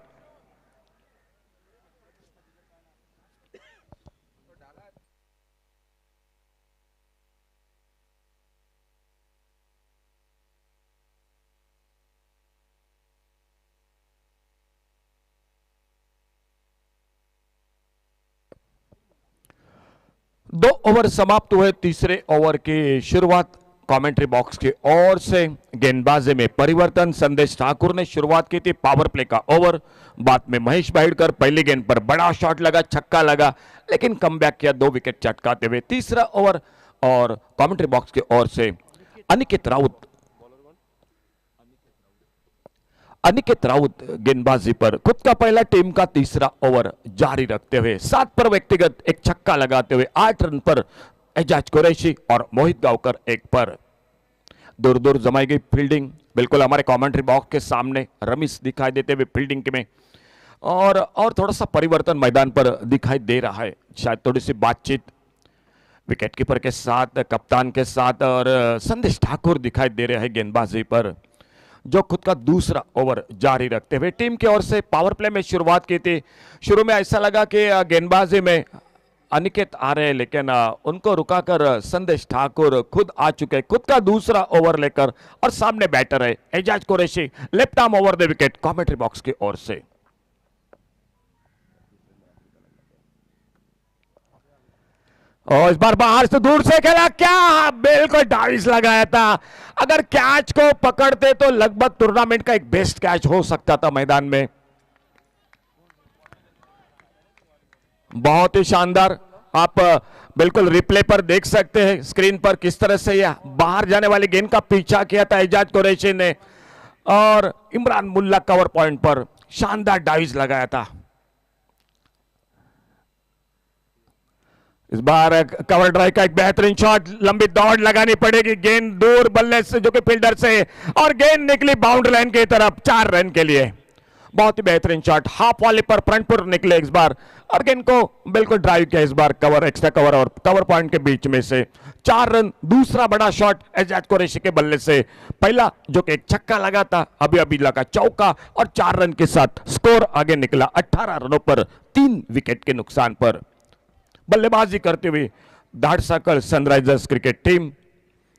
[SPEAKER 3] दो ओवर समाप्त हुए, तीसरे ओवर की शुरुआत कमेंट्री बॉक्स की ओर से गेंदबाजी में परिवर्तन। संदेश ठाकुर ने शुरुआत की थी पावर प्ले का ओवर, बाद में महेश बाइडकर पहली गेंद पर बड़ा शॉट लगा, छक्का लगा, लेकिन कमबैक किया 2 विकेट चटकाते हुए। तीसरा ओवर और कमेंट्री बॉक्स की ओर से अनिकेत राउत गेंदबाजी पर खुद का पहला टीम का तीसरा ओवर जारी रखते हुए 7 पर व्यक्तिगत एक छक्का लगाते हुए 8 रन पर एजाज कुरैशी और मोहित गांवकर 1 पर। दूर दूर जमाई गई फील्डिंग, बिल्कुल हमारे कमेंट्री बॉक्स के सामने रमेश दिखाई देते हुए फील्डिंग में, और थोड़ा सा परिवर्तन मैदान पर दिखाई दे रहा है, शायद थोड़ी सी बातचीत विकेट कीपर के साथ, कप्तान के साथ, और संदेश ठाकुर दिखाई दे रहे हैं गेंदबाजी पर, जो खुद का दूसरा ओवर जारी रखते हुए। टीम की ओर से पावर प्ले में शुरुआत की थी, शुरू में ऐसा लगा कि गेंदबाजी में अनिकेत आ रहे हैं, लेकिन उनको रुकाकर संदेश ठाकुर खुद आ चुके, खुद का दूसरा ओवर लेकर, और सामने बैटर है Aijaz Qureshi, left arm over the wicket commentary box की ओर से। और इस बार बाहर से दूर से खेला, क्या बिल्कुल डाइस लगाया था, अगर कैच को पकड़ते तो लगभग टूर्नामेंट का एक बेस्ट कैच हो सकता था मैदान में। बहुत ही शानदार, आप बिल्कुल रिप्ले पर देख सकते हैं स्क्रीन पर किस तरह से यह बाहर जाने वाली गेंद का पीछा किया था एजाज कुरैशी ने, और इमरान मुल्ला कवर पॉइंट पर शानदार डाइस लगाया था। इस बार कवर ड्राइव का एक बेहतरीन शॉट, लंबी दौड़ लगानी पड़ेगी, गेंद दूर बल्ले से जो कि फील्डर से, और गेंद निकली बाउंड्री लाइन की तरफ 4 रन के लिए। बहुत ही बेहतरीन शॉट, हाफ वाले पर फ्रंट पर निकले इस बार, और गेंद को बिल्कुल ड्राइव किया इस बार कवर, एक्स्ट्रा कवर और कवर पॉइंट के बीच में से 4 रन। दूसरा बड़ा शॉट एजाज कुरैशी के बल्ले से, पहला जो कि एक छक्का लगा था, अभी अभी लगा चौका, और 4 रन के साथ स्कोर आगे निकला 18 रनों पर 3 विकेट के नुकसान पर। बल्लेबाजी करते हुए धाड़साकल सनराइजर्स क्रिकेट टीम,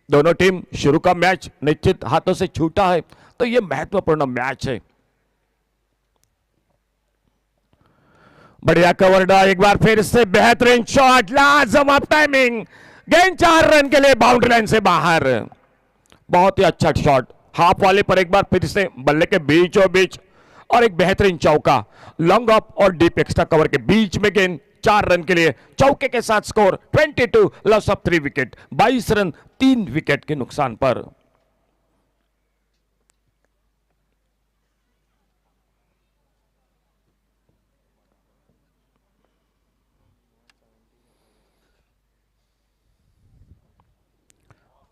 [SPEAKER 3] दोनों टीम शुरू का मैच निश्चित हाथों से छूटा है, तो यह महत्वपूर्ण मैच है। बढ़िया कवर ड्राइव, एक बार फिर से बेहतरीन शॉट, लाजवाब टाइमिंग, गेंद 4 रन के लिए बाउंड्री लाइन से बाहर। बहुत ही अच्छा शॉट, हाफ वाले पर एक बार फिर से बल्ले के बीचों बीच, और एक बेहतरीन चौका, लॉन्ग ऑफ और डीप एक्स्ट्रा कवर के बीच में गेंद 4 रन के लिए, चौके के साथ score 22, loss of 3 wicket, 22 run 3 wicket के नुकसान पर।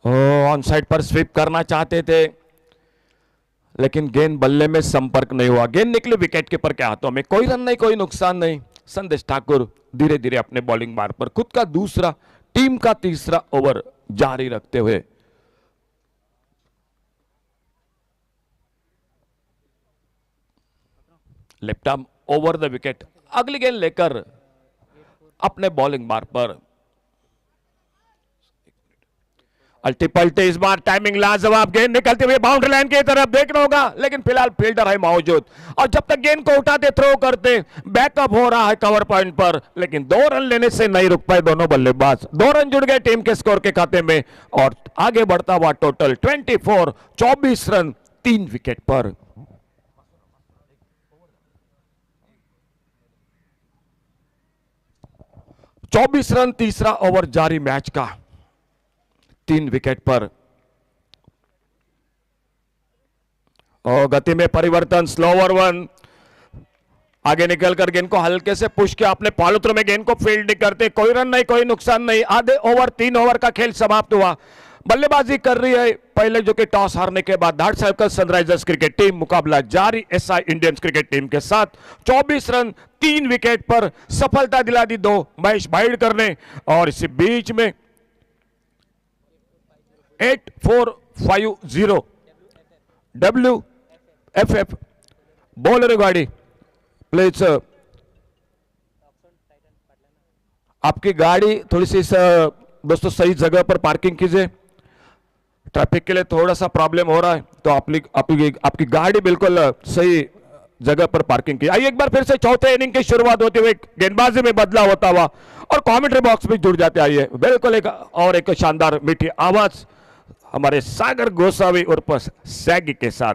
[SPEAKER 3] ऑन साइड पर स्वीप करना चाहते थे, लेकिन गेंद बल्ले में संपर्क नहीं हुआ। गेंद निकली विकेट कीपर के हाथों में। कोई रन नहीं, कोई नुकसान नहीं। संदेश ठाकुर धीरे धीरे अपने बॉलिंग मार्ग पर खुद का दूसरा, टीम का तीसरा ओवर जारी रखते हुए left arm over the wicket अगली गेंद लेकर अपने बॉलिंग मार्ग पर। अल्टी पल्टी इस बार टाइमिंग लाजवाब। गेंद निकलते हुए बाउंड्री लाइन की तरफ देखना होगा, लेकिन फिलहाल फील्डर है मौजूद और जब तक गेंद को उठाते थ्रो करते बैकअप हो रहा है कवर पॉइंट पर, लेकिन 2 रन लेने से नहीं रुक पाए दोनों बल्लेबाज। 2 रन जुड़ गए टीम के स्कोर के खाते में और आगे बढ़ता हुआ टोटल 24 रन 3 विकेट पर। चौबीस रन तीसरा ओवर जारी मैच का 3 विकेट पर। और गति में परिवर्तन, स्लोवर 1 आगे निकलकर गेंद को हल्के से पुश किया अपने पालुत्र में, गेंद को फील्ड करते। कोई रन नहीं, कोई नुकसान नहीं। आधे ओवर 3 ओवर का खेल समाप्त हुआ। बल्लेबाजी कर रही है पहले जो कि टॉस हारने के बाद धाट साइकिल सनराइजर्स क्रिकेट टीम। मुकाबला जारी एसआई इंडियंस क्रिकेट टीम के साथ। 24 रन 3 विकेट पर सफलता दिला दी 2 महेश भाईड़कर ने। और इसी बीच में 8450 WFF बॉलर गाड़ी प्लीज आपकी गाड़ी थोड़ी सी दोस्तों सही जगह पर पार्किंग कीजिए। ट्रैफिक के लिए थोड़ा सा प्रॉब्लम हो रहा है, तो आपकी गाड़ी बिल्कुल सही जगह पर पार्किंग की। आइए एक बार फिर से चौथे इनिंग की शुरुआत होती हुई गेंदबाजी में बदलाव होता हुआ और कमेंट्री बॉक्स में जुड़ जाते। आइए बिल्कुल एक शानदार मीठी आवाज हमारे सागर गोसावी उर्फ सैगी के साथ।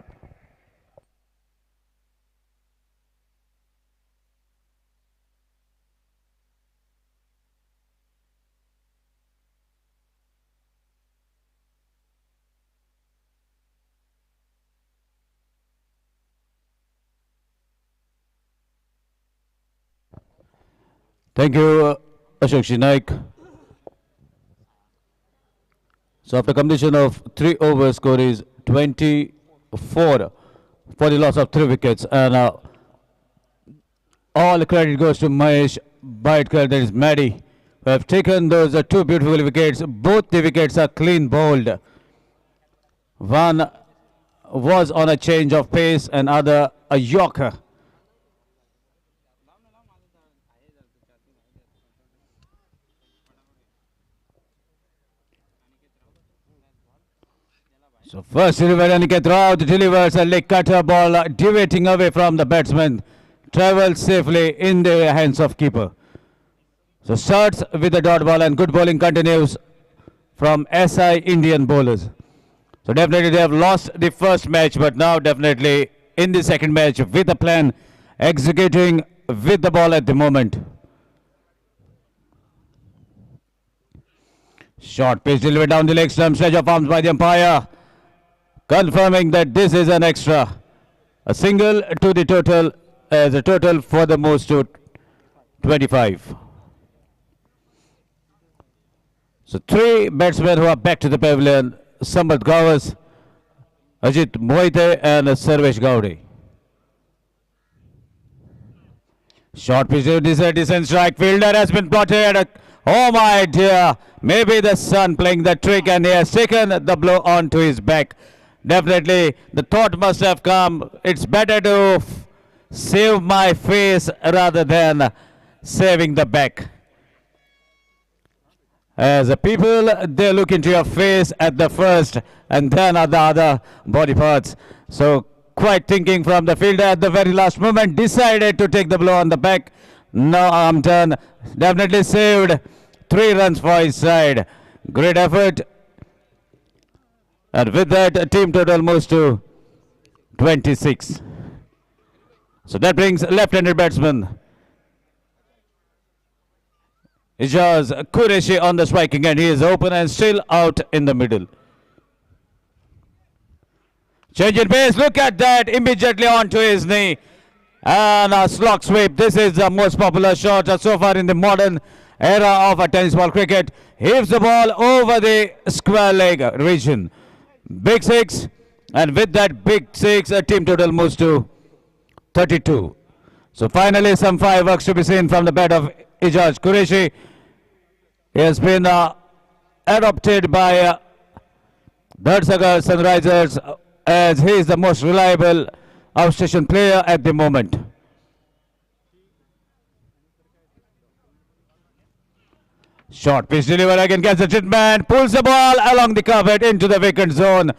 [SPEAKER 8] Thank you, Ashok Shinaik. So after completion of 3 overs, score is 24 for the loss of 3 wickets, and all credit goes to Mahesh Baitkar, that is Maddie, who have taken those 2 beautiful wickets. Both the wickets are clean bowled. One was on a change of pace, and other a yorker. So first delivery, Aniket Rao delivers a leg cutter ball deviating away from the batsman, travels safely in the hands of keeper. So starts with the dot ball and good bowling continues from SI Indian bowlers. So definitely they have lost the first match, but now definitely in the second match with a plan, executing with the ball at the moment. Short pitch delivered down the leg stump, sledge of arms by the umpire, confirming that this is an extra. A single to the total, as a total for the most to 25. So 3 batsmen who are back to the pavilion: Sambat Gavas, Ajit Moite and Sarvesh Gowdy. Short pitch, decent strike, fielder has been plotted. Oh my dear, maybe the son playing the trick and he has taken the blow onto his back. Definitely the thought must have come, it's better to save my face rather than saving the back. As the people, they look into your face at the first and then at the other body parts. So quite thinking from the fielder at the very last moment, decided to take the blow on the back. No arm turn, definitely saved 3 runs for his side. Great effort. And with that, team total moves to 26. So that brings left-handed batsman Ijaz Qureshi on the striking end. He is open and still out in the middle. Change in pace, look at that, immediately onto his knee. And a slog sweep. This is the most popular shot so far in the modern era of a tennis ball cricket. Heaves the ball over the square leg region. Big six, and with that big six, a team total moves to 32. So finally, some fireworks to be seen from the bat of Ijaz Qureshi. He has been adopted by Dharsagar Sunrisers as he is the most reliable outstation player at the moment. Short pitch delivery again, gets the treatment, pulls the ball along the carpet into the vacant zone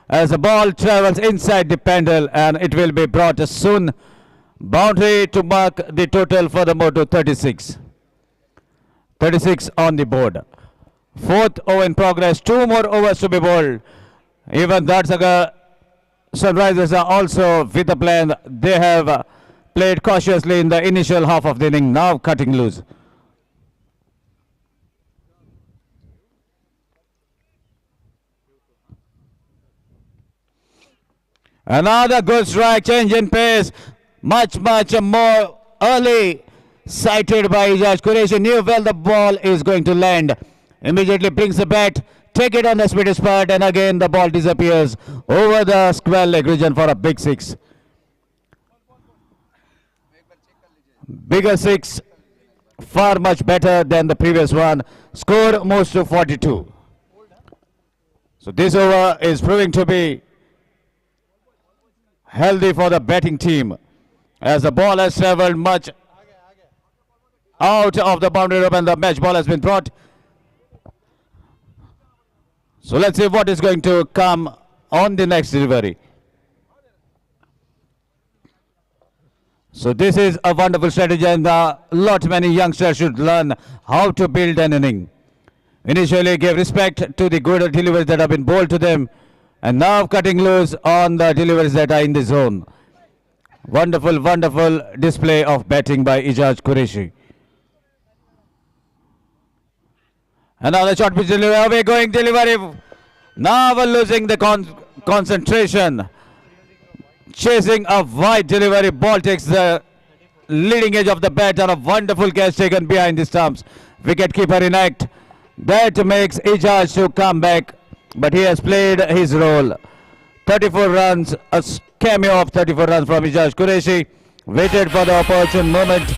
[SPEAKER 8] as the ball travels inside the pendle, and it will be brought soon. Boundary to mark the total for the Moto 36. 36 on the board. Fourth over in progress, 2 more overs to be bowled. Even Dharsagar Sunrisers are also with the plan. They have played cautiously in the initial half of the inning, now cutting loose. Another good strike, change in pace, much more early sighted by Ijaz Qureshi. Knew well the ball is going to land. Immediately brings the bat, take it on the speedy spot, and again the ball disappears over the square leg region for a big six. Bigger six, far much better than the previous one. Score moves to 42. So this over is proving to be healthy for the batting team as the ball has traveled much out of the boundary rope and the match ball has been brought. So let's see what is going to come on the next delivery. So this is a wonderful strategy, and a lot many youngsters should learn how to build an inning. Initially give respect to the good deliveries that have been bowled to them, and now cutting loose on the deliveries that are in the zone. Wonderful, wonderful display of batting by Ijaz Qureshi. Another short pitch delivery, away going delivery. Now losing the concentration. Chasing a wide delivery, ball takes the leading edge of the bat, and a wonderful catch taken behind the stumps. Wicketkeeper in act. That makes Ijaz to come back, but he has played his role. 34 runs, a cameo of 34 runs from Ijaz Qureshi. Waited for the opportune moment.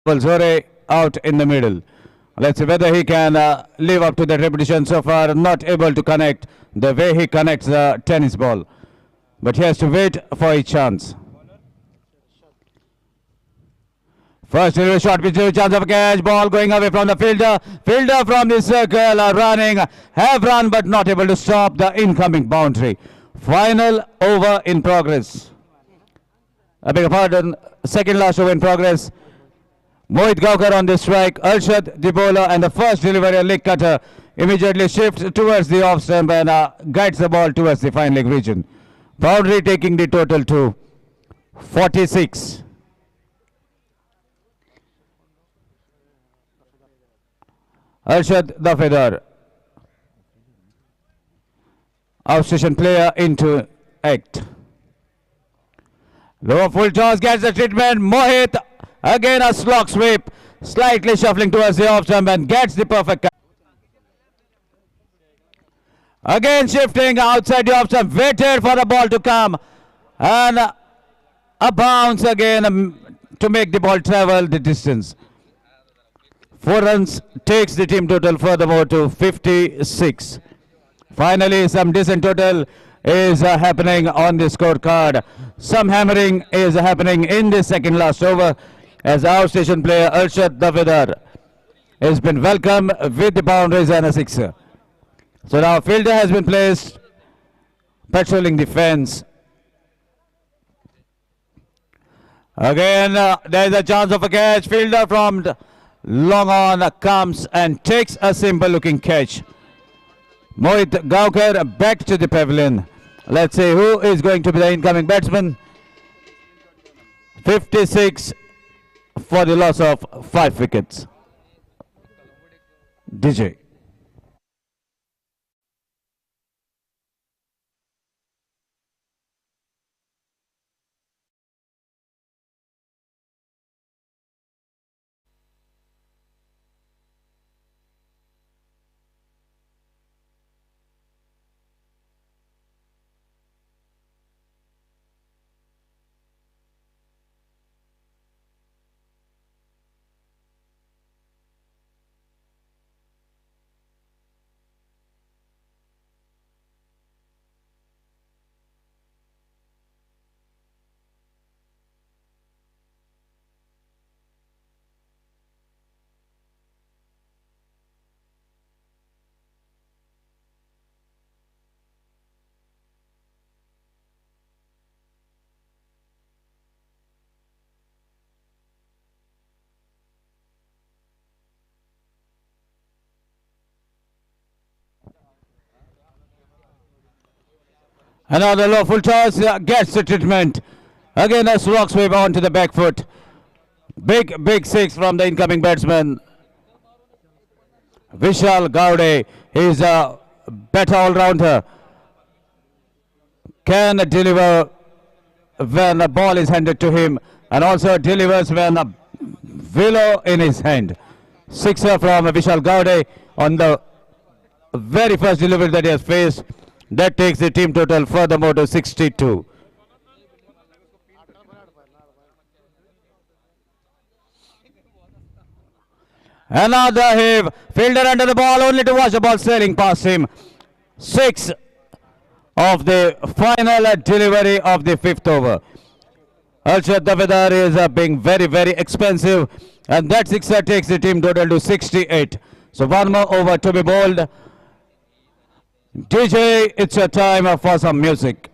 [SPEAKER 8] Zore out in the middle. Let's see whether he can live up to that repetition. So far, not able to connect the way he connects the tennis ball. But he has to wait for his chance. First delivery, short pitch, chance of a catch. Ball going away from the fielder. Fielder from the circle running. Have run but not able to stop the incoming boundary. Final over in progress. I beg your pardon. Second last over in progress. Mohit Gaukar on the strike, Arshad the bowler, and the first delivery, a leg cutter, immediately shifts towards the off stump and guides the ball towards the fine leg region. Boundary taking the total to 46. Arshad the feather, outstation player into act. Lower full toss, gets the treatment. Mohit Again a slog sweep, slightly shuffling towards the off stump and gets the perfect. Again shifting outside the off stump, waited for the ball to come, and a bounce again to make the ball travel the distance. 4 runs takes the team total furthermore to 56. Finally, some decent total is happening on the scorecard. Some hammering is happening in the second last over as our station player Arshad Davidar has been welcomed with the boundaries and a sixer. So now fielder has been placed patrolling the fence. Again, there is a chance of a catch. Fielder from long on comes and takes a simple looking catch. Mohit Gaukar back to the pavilion. Let's see who is going to be the incoming batsman. 56 for the loss of 5 wickets. DJ. Another lawful toss gets the treatment. Again a slog sweep onto the back foot. Big six from the incoming batsman. Vishal Gaude is a better all-rounder. Can deliver when the ball is handed to him and also delivers when a willow in his hand. Sixer from Vishal Gaude on the very first delivery that he has faced. That takes the team total furthermore to 62. Another heave. Fielder under the ball only to watch the ball sailing past him. 6 of the final delivery of the 5th over. Arshad Davidar is being very expensive and that sixer takes the team total to 68. So one more over to be bowled. DJ, it's your time for some music.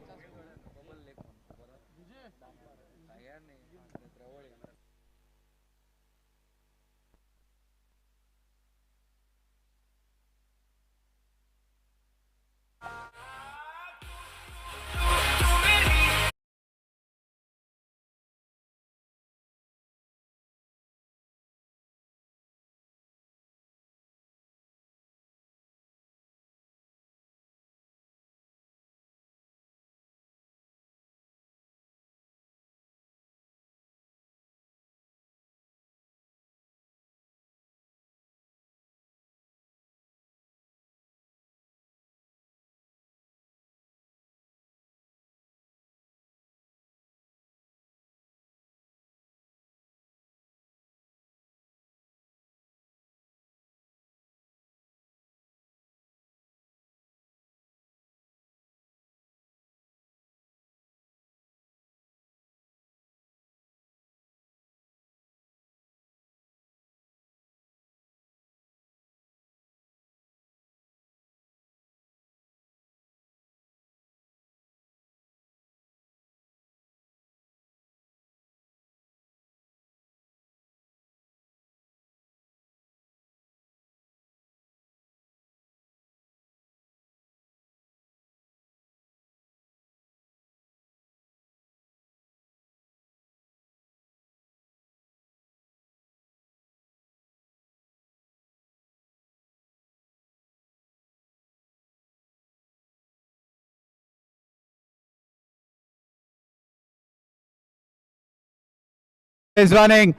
[SPEAKER 8] Is running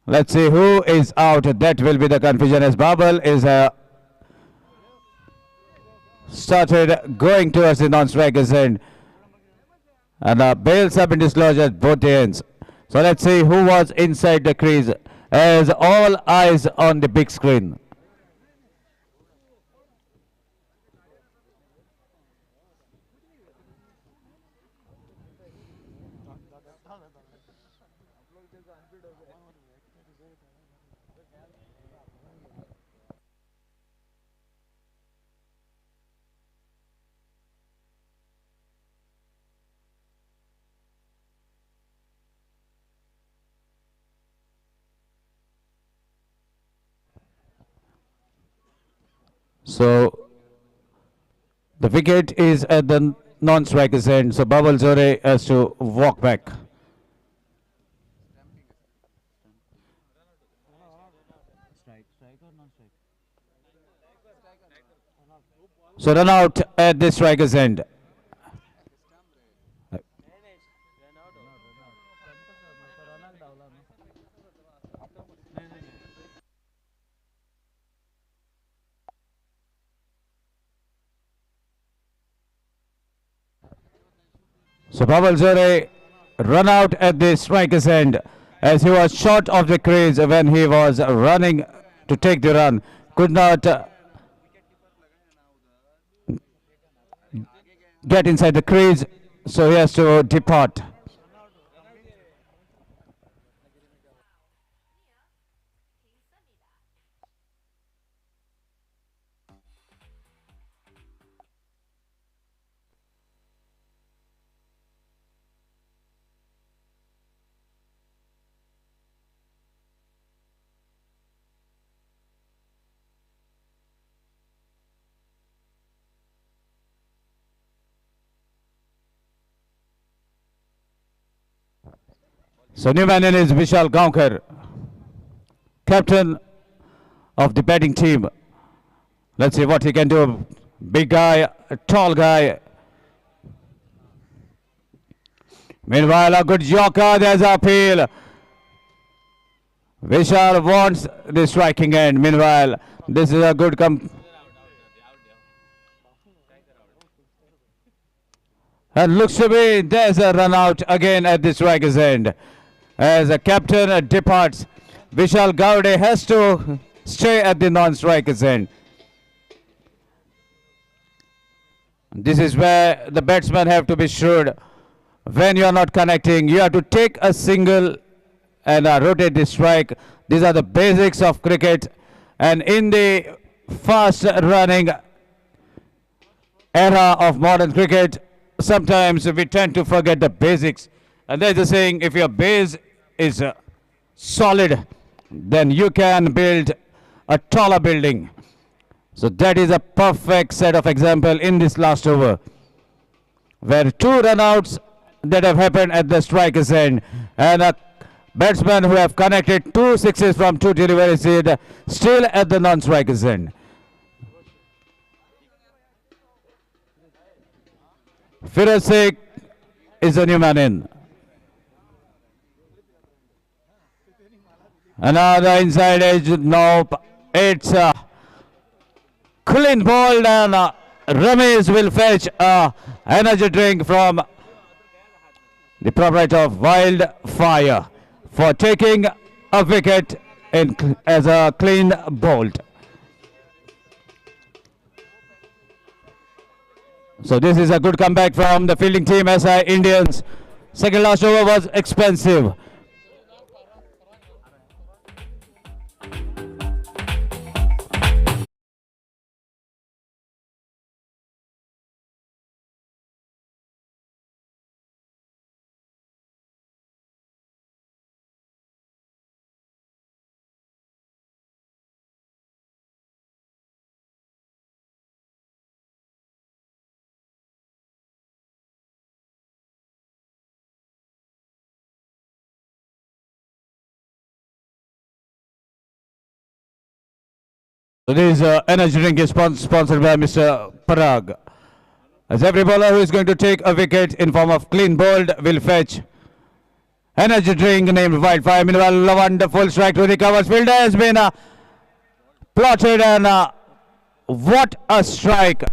[SPEAKER 8] Let's see who is out. That will be the confusion as Babel is started going towards the non-striker's end. And bails have been dislodged at both the ends. So let's see who was inside the crease as all eyes on the big screen. So the wicket is at the non-striker's end. So Babal Zore has to walk back. So run out at the striker's end. So Babal Zore run out at the striker's end as he was short of the crease when he was running to take the run. Could not get inside the crease, so he has to depart. So new man in is Vishal Gaonkar, captain of the batting team. Let's see what he can do. Big guy, a tall guy. Meanwhile, a good yorker. There's a appeal. Vishal wants the striking end. Meanwhile, this is a good and looks to be there's a run out again at the striker's end. As a captain departs, Vishal Gowde has to stay at the non-striker's end. This is where the batsmen have to be shrewd. When you are not connecting, you have to take a single and rotate the strike. These are the basics of cricket. And in the fast-running era of modern cricket, sometimes we tend to forget the basics. And there's a saying, if your base is solid, then you can build a taller building. So that is a perfect set of example in this last over, where two run-outs that have happened at the striker's end, and a batsman who have connected 2 sixes from 2 deliveries still at the non-striker's end. Firoz Sheikh is a new man in. Another inside edge, nope. It's a clean ball, and Ramesh will fetch a energy drink from the proprietor of Wildfire for taking a wicket as a clean bowled. So this is a good comeback from the fielding team, SI Indians. Second last over was expensive. So this energy drink is sponsored by Mr. Parag. As every bowler who is going to take a wicket in form of clean bowled will fetch energy drink named Wildfire Mineral. A wonderful strike to the covers. Fielder has been plotted, and what a strike!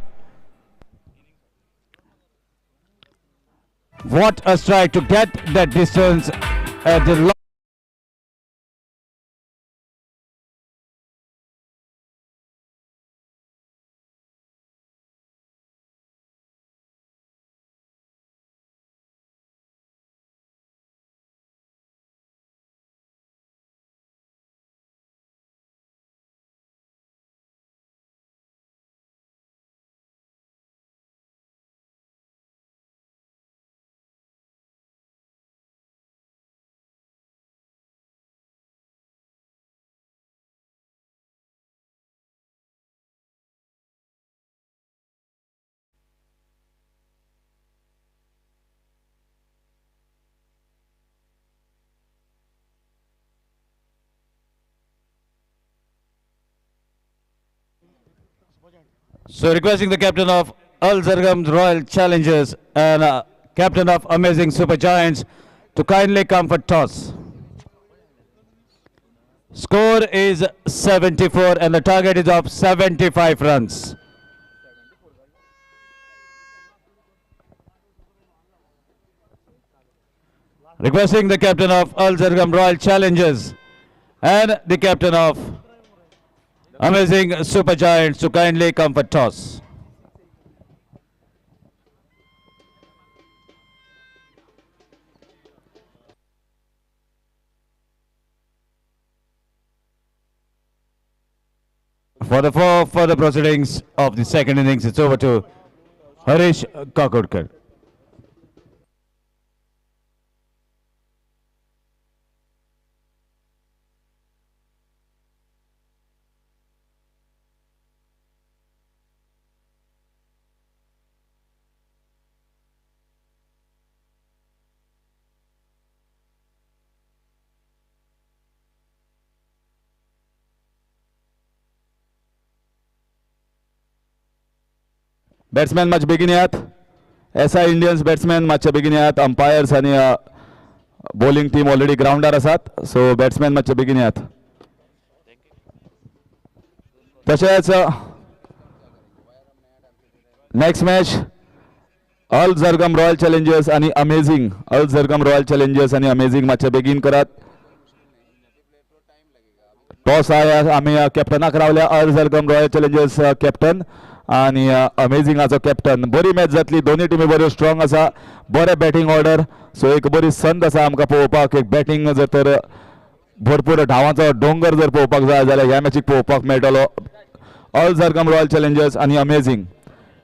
[SPEAKER 8] What a strike to get that distance at the So requesting the captain of Al Zargam Royal Challengers and captain of Amazing Super Giants to kindly come for toss. Score is 74 and the target is of 75 runs. Requesting the captain of Al Zargam Royal Challengers and the captain of Amazing Super Giants to kindly come for toss. For the further proceedings of the second innings, it's over to Harish Kakodkar.
[SPEAKER 4] Batsman match बेगिन्यात SI Indians batsman मॅचच्या बेगिन्यात umpires आणि bowling team already ग्राउंडार आसात so batsman मॅचच्या बेगिन्यात तशेंच next match Al Zargam royal challengers आणि amazing Al Zargam royal challengers आणि अमेझिंग मॅचच्या बेगीन करात टॉस आम्ही कॅप्टनाक रावल्या Al Zargam royal challengers captain आणि अमेझिंगाचो कॅप्टन बरी मॅच जातली दोन्ही टिमी बऱ्यो स्ट्रॉंग आसा बरे बॅटिंग ऑर्डर सो एक बरी संद आसा आमकां पळोवपाक एक बॅटिंग जर तर भरपूर धावांचो डोंगर जर पळोवपाक जाय जाल्यार ह्या मॅचीक पळोवपाक मेळटलो ऑल झरगम रॉयल चॅलेंजर्स आणि अमेझिंग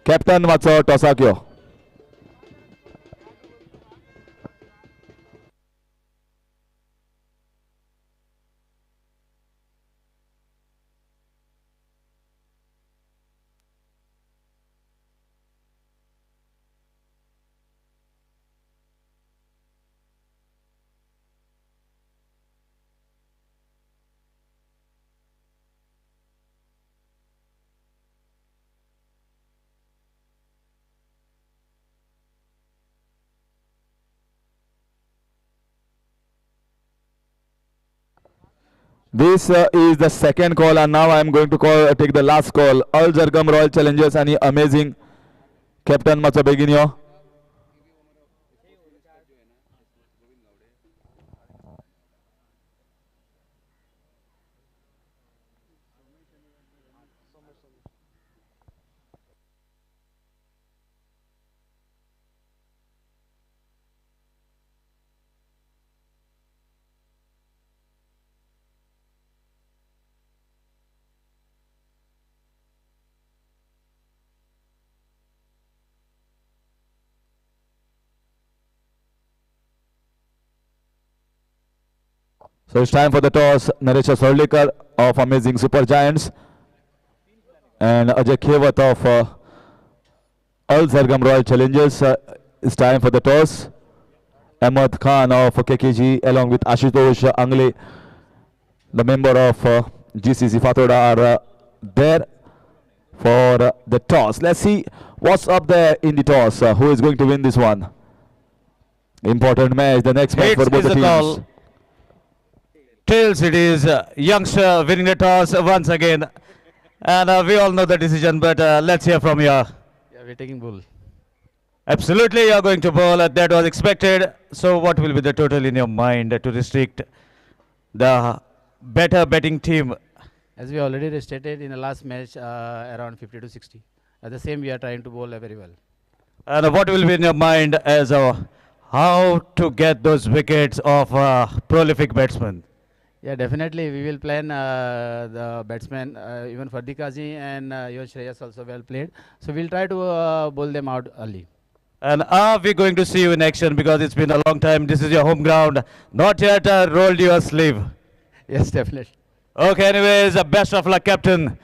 [SPEAKER 4] कॅप्टन मातसो टॉसाक यो This is the second call and now I am going to take the last call. Al Zargam Royal Challengers and Amazing Captain Macho Beginio. So it's time for the toss. Naresh Sorlikar of Amazing Super Giants and Ajay Khewat of Al Zargam Royal Challengers. It's time for the toss. Ahmad Khan of KKG along with Ashutosh Angle, the member of GCC Fatoda are there for the toss. Let's see what's up there in the toss. Who is going to win this one? Important match, the next match
[SPEAKER 8] Hits
[SPEAKER 4] for both
[SPEAKER 8] is
[SPEAKER 4] the
[SPEAKER 8] the
[SPEAKER 4] teams.
[SPEAKER 8] call. Tails it is youngster winning the toss once again. And we all know the decision, but let's hear from you.
[SPEAKER 10] Yeah, we're taking bull.
[SPEAKER 8] Absolutely, you're going to bowl. That was expected. So what will be the total in your mind to restrict the better betting team?
[SPEAKER 10] As we already stated in the last match, around 50 to 60. At the same, we are trying to bowl very well.
[SPEAKER 8] And what will be in your mind as how to get those wickets of prolific batsmen?
[SPEAKER 10] Yeah, definitely we will plan the batsmen, even Fardikazi and your Shreyas also well played. So we'll try to bowl them out early.
[SPEAKER 8] And are we going to see you in action, because it's been a long time? This is your home ground. Not yet rolled your sleeve.
[SPEAKER 10] Yes, definitely.
[SPEAKER 8] Okay, anyways, best of luck, Captain.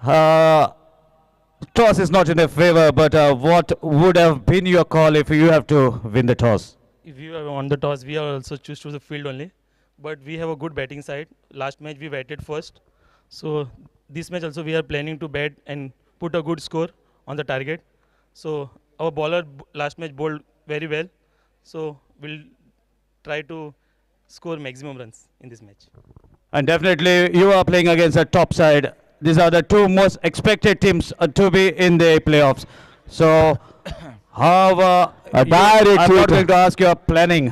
[SPEAKER 8] Toss is not in your favor, but what would have been your call if you have to win the toss?
[SPEAKER 6] If we are on the toss, we are also choose to the field only. But we have a good batting side. Last match we batted first. So this match also we are planning to bat and put a good score on the target. So our bowler last match bowled very well. So we'll try to score maximum runs in this match.
[SPEAKER 8] And definitely you are playing against a top side. These are the two most expected teams to be in the playoffs. So how I'm not going to ask your planning,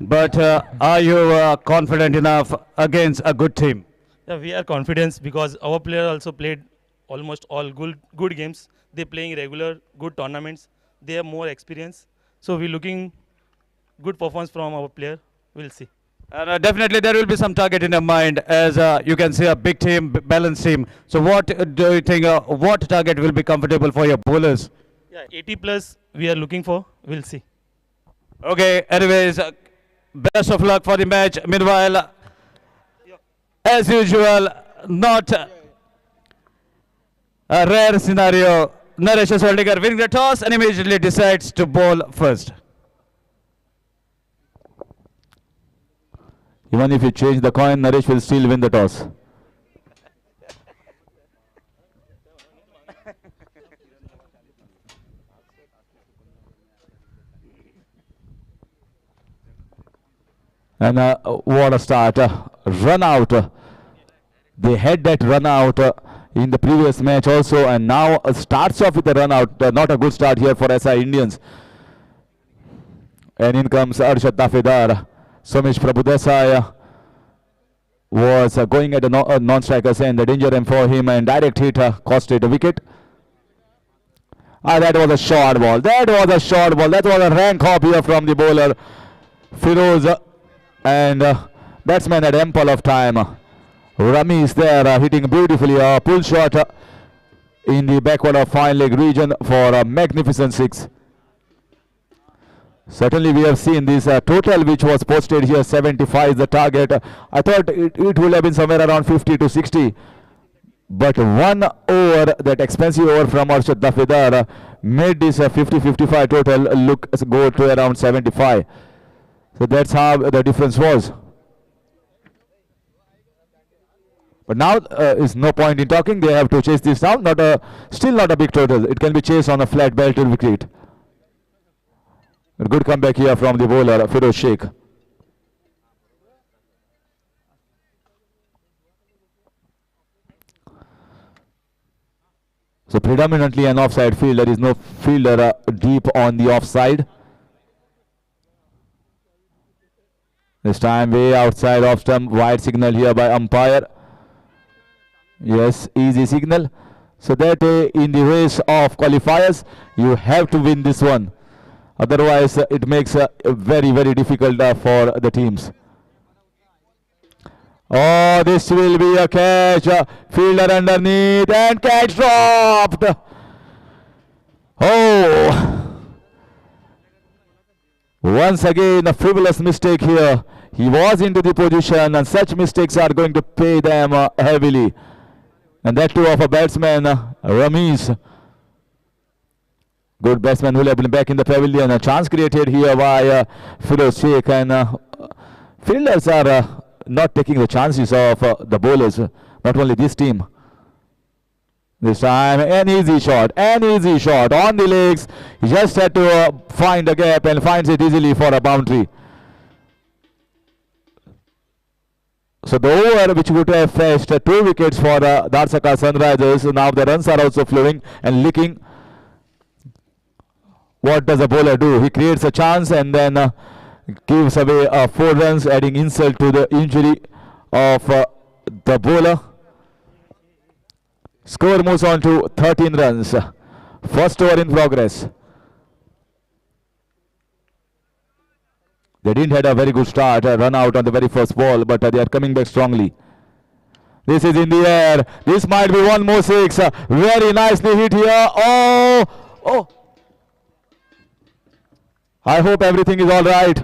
[SPEAKER 8] but are you confident enough against a good team?
[SPEAKER 6] Yeah, we are confident because our player also played almost all good games. They're playing regular good tournaments. They have more experience. So we're looking good performance from our player. We'll see.
[SPEAKER 8] And definitely there will be some target in your mind, as you can see a big team, balanced team. So what do you think, what target will be comfortable for your bowlers?
[SPEAKER 6] Yeah, 80 plus we are looking for. We'll see.
[SPEAKER 8] Okay, anyways, best of luck for the match. Meanwhile, as usual, not a rare scenario. Naresh Soldiker winning the toss and immediately decides to bowl first.
[SPEAKER 4] Even if you change the coin, Naresh will still win the toss. And what a start. Run out. They had that run out in the previous match also, and now starts off with a run out. Not a good start here for SI Indians. And in comes Arshad Dafedar. Somesh Prabhudesai was going at a non-striker's end. The danger end for him, and direct hit costed a wicket. That was a short ball. That was a short ball. That was a rank hop here from the bowler Firoz, and batsman had ample of time. Rami is there hitting beautifully a pull shot in the backward of fine leg region for a magnificent six. Certainly we have seen this total which was posted here, 75 is the target. I thought it would have been somewhere around 50 to 60. But one over, that expensive over from Arshad Dafedar, made this 50-55 total go to around 75. So that's how the difference was. But now is no point in talking. They have to chase this down. Still not a big total. It can be chased on a flat belted wicket. A good comeback here from the bowler Firoz Sheikh. So predominantly an offside field. There is no fielder deep on the offside. This time way outside off stump. Wide signal here by umpire. Yes, easy signal. So that in the race of qualifiers, you have to win this one. Otherwise, it makes very, very difficult for the teams. Oh, this will be a catch. Fielder underneath and catch dropped. Oh. Once again, a frivolous mistake here. He was into the position, and such mistakes are going to pay them heavily. And that too of a batsman, Ramiz. Good batsman will have been back in the pavilion. A chance created here by Firoz Sheikh, and fielders are not taking the chances of the bowlers, not only this team. This time, an easy shot on the legs. He just had to find a gap and finds it easily for a boundary. So the over which would have fetched 2 wickets for Dharsaka Sunrisers. Now the runs are also flowing and licking. What does a bowler do? He creates a chance and then gives away 4 runs, adding insult to the injury of the bowler. Score moves on to 13 runs. First over in progress. They didn't have a very good start, run out on the very first ball, but they are coming back strongly. This is in the air. This might be one more 6. Very nicely hit here. Oh! I hope everything is all right.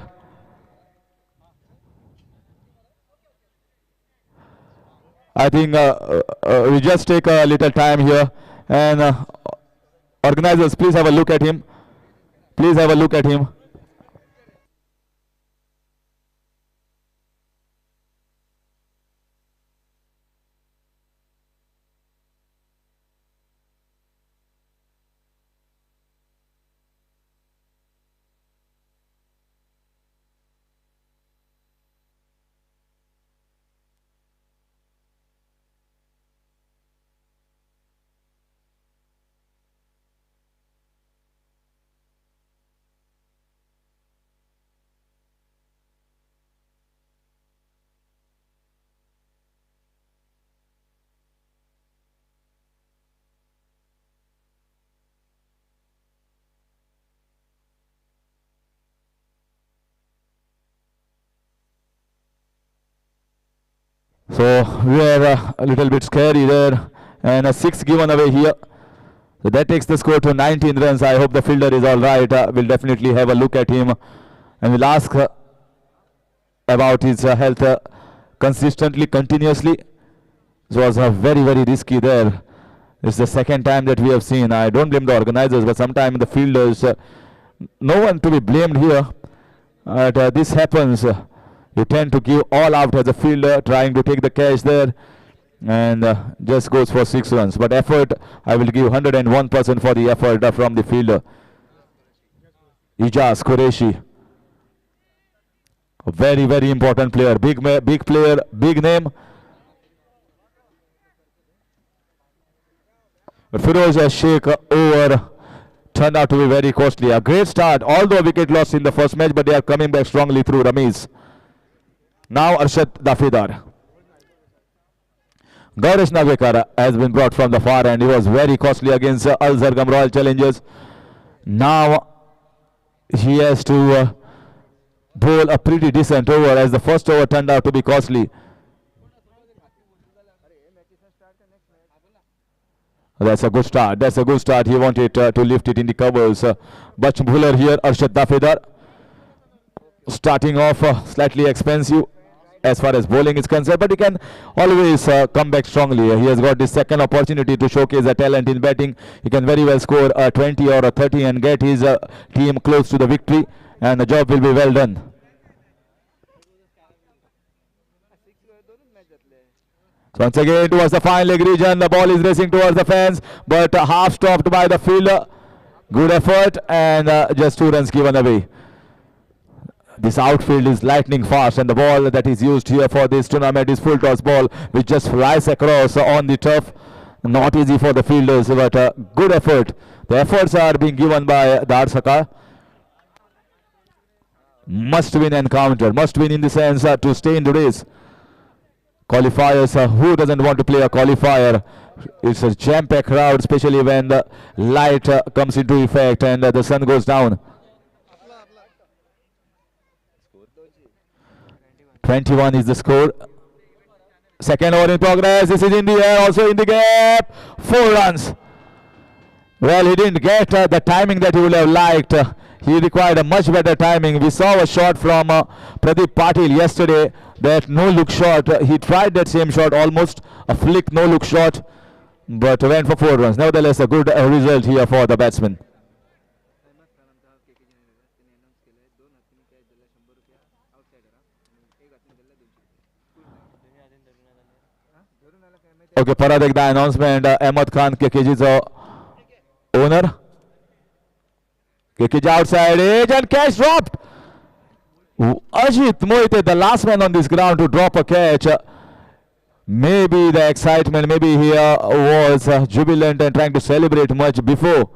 [SPEAKER 4] I think we just take a little time here, and organizers, please have a look at him. Please have a look at him. So we are a little bit scary there, and a 6 given away here. So that takes the score to 19 runs. I hope the fielder is all right. We'll definitely have a look at him, and we'll ask about his health consistently, continuously. It was very, very risky there. It's the second time that we have seen. I don't blame the organizers, but sometimes the fielders, no one to be blamed here. This happens. You tend to give all out as a fielder, trying to take the catch there, and just goes for 6 runs. But effort, I will give 101% for the effort from the fielder. Ijaz Qureshi, a very, very important player, big player, big name. But Firoz Sheikh over turned out to be very costly. A great start, although wicket lost in the first match, but they are coming back strongly through Ramiz. Now Arshad Dafidar. Gaurish Nagvekar has been brought from the far end. He was very costly against Al Zargam Royal Challengers. Now he has to bowl a pretty decent over, as the first over turned out to be costly. That's a good start. That's a good start. He wanted to lift it in the covers. But bowler here, Arshad Dafidar. Starting off slightly expensive as far as bowling is concerned, but he can always come back strongly. He has got this second opportunity to showcase a talent in batting. He can very well score a 20 or a 30 and get his team close to the victory, and the job will be well done. So once again towards the fine leg region, the ball is racing towards the fence, but half stopped by the fielder. Good effort, and just 2 runs given away. This outfield is lightning fast, and the ball that is used here for this tournament is full toss ball, which just flies across on the turf. Not easy for the fielders, but good effort. The efforts are being given by Dharsaka. Must win encounter, must win in the sense to stay in the race. Qualifiers, who doesn't want to play a qualifier? It's a jam-packed crowd, especially when the light comes into effect and the sun goes down. 21 is the score. Second over in progress. This is in the air, also in the gap. 4 runs. Well, he didn't get the timing that he would have liked. He required a much better timing. We saw a shot from Pradeep Patil yesterday, that no-look shot. He tried that same shot, almost a flick no-look shot, but went for 4 runs. Nevertheless, a good result here for the batsman. Okay परत एकदा announcement Ahmed Khan केकेजीचो owner KKG outside edge and catch dropped Ajit Moite the last man on this ground to drop a catch. Maybe the excitement, maybe he was jubilant and trying to celebrate much before,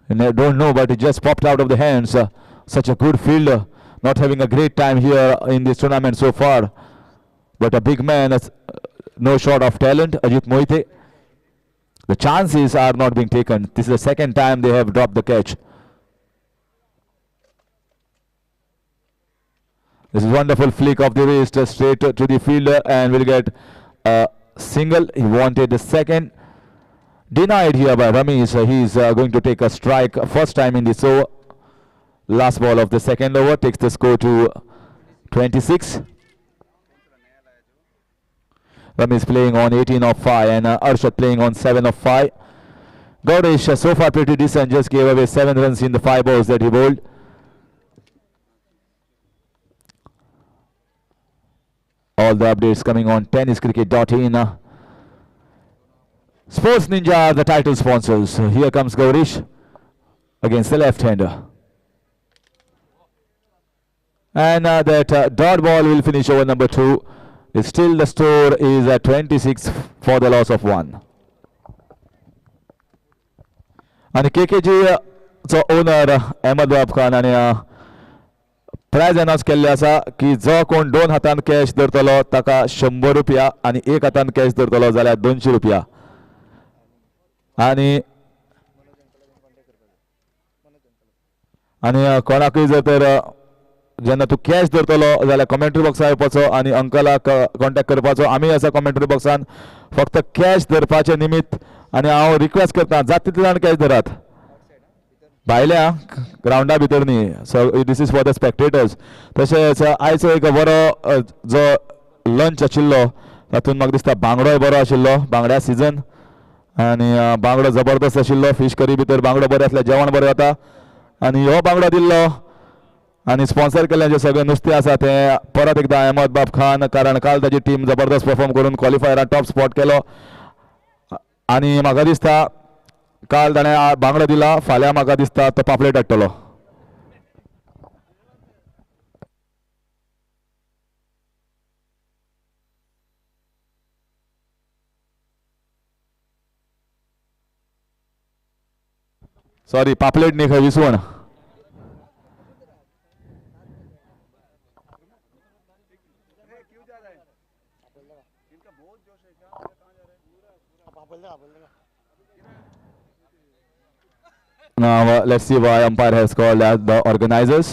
[SPEAKER 4] and I don't know, but it just popped out of the hands. Such a good fielder, not having a great time here in this tournament so far, but a big man, no short of talent, Ajit Moite. The chances are not being taken. This is the second time they have dropped the catch. This is wonderful flick of the wrist straight to the fielder and will get a single. He wanted the second. Denied here by Ramesh. He's going to take a strike first time in this over. Last ball of the second over takes the score to 26. Ramesh playing on 18 of 5 and Arshad playing on 7 of 5. Gaudesh so far pretty decent, just gave away 7 runs in the 5 balls that he bowled. All the updates coming on tenniscricket.in. Sports Ninja are the title sponsors. Here comes Gaurish against the left-hander. And that dot ball will finish over number 2. Still the score is at 26 for the loss of 1. And KKG so owner Ahmed Khan and prize announce केल्ले आसा की जो कोण 2 हातान cash धरतलो ताका 100 रुपया आणि 1 हातान कॅश धरतलो जाल्यार 200 रुपया आणि कोणाकूय जर तर जेन्ना तूं कॅश धरतलो जाल्यार कमेंट्री बॉक्सार येवपाचो आणि अंकलाक कॉन्टॅक्ट करपाचो. आमी आसा कमेंट्री बॉक्सान फक्त कॅश धरपाचे निमित्त आणि हांव रिक्वेस्ट करता जाता तितले जाण कॅश धरात भायल्या ग्राउंडा भितर न्ही. So this is for the spectators. तशेंच आयचो एक बरो जो लंच आशिल्लो तातूंत म्हाका दिसता बांगडोय बरो आशिल्लो. बांगड्या सीजन आनी बांगडो जबरदस्त आशिल्लो. फीश करी भितर बांगडो बरें आसल्यार जेवण बरें जाता आनी हो बांगडो दिल्लो आनी स्पॉन्सर केल्लें जें सगळें नुस्तें आसा तें परत एकदां अहमद बाब खान, कारण काल ताजी टीम जबरदस्त परफॉर्म करून क्वॉलिफायरान टॉप स्पॉट केलो आनी म्हाका दिसता काल ताणें बांगडो दिला, फाल्यां म्हाका दिसता तो पापलेट हाडटलो. सॉरी पापलेट न्ही खंय विसवण. Now let's see why umpire has called as the organizers.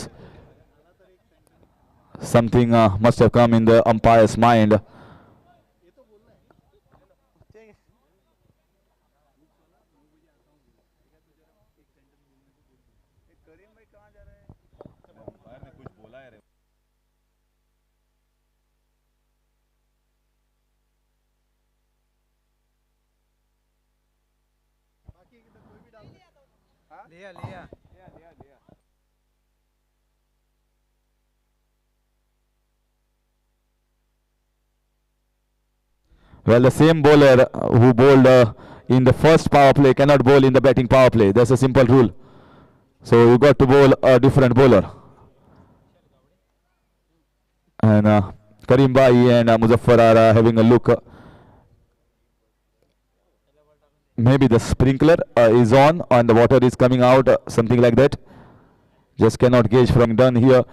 [SPEAKER 4] Something must have come in the umpire's mind. Well, the same bowler who bowled in the first power play cannot bowl in the batting power play. That's a simple rule. So you got to bowl a different bowler. And Karim Bhai and Muzaffar are having a look. Maybe the sprinkler is on and the water is coming out, something like that. Just cannot gauge from done here.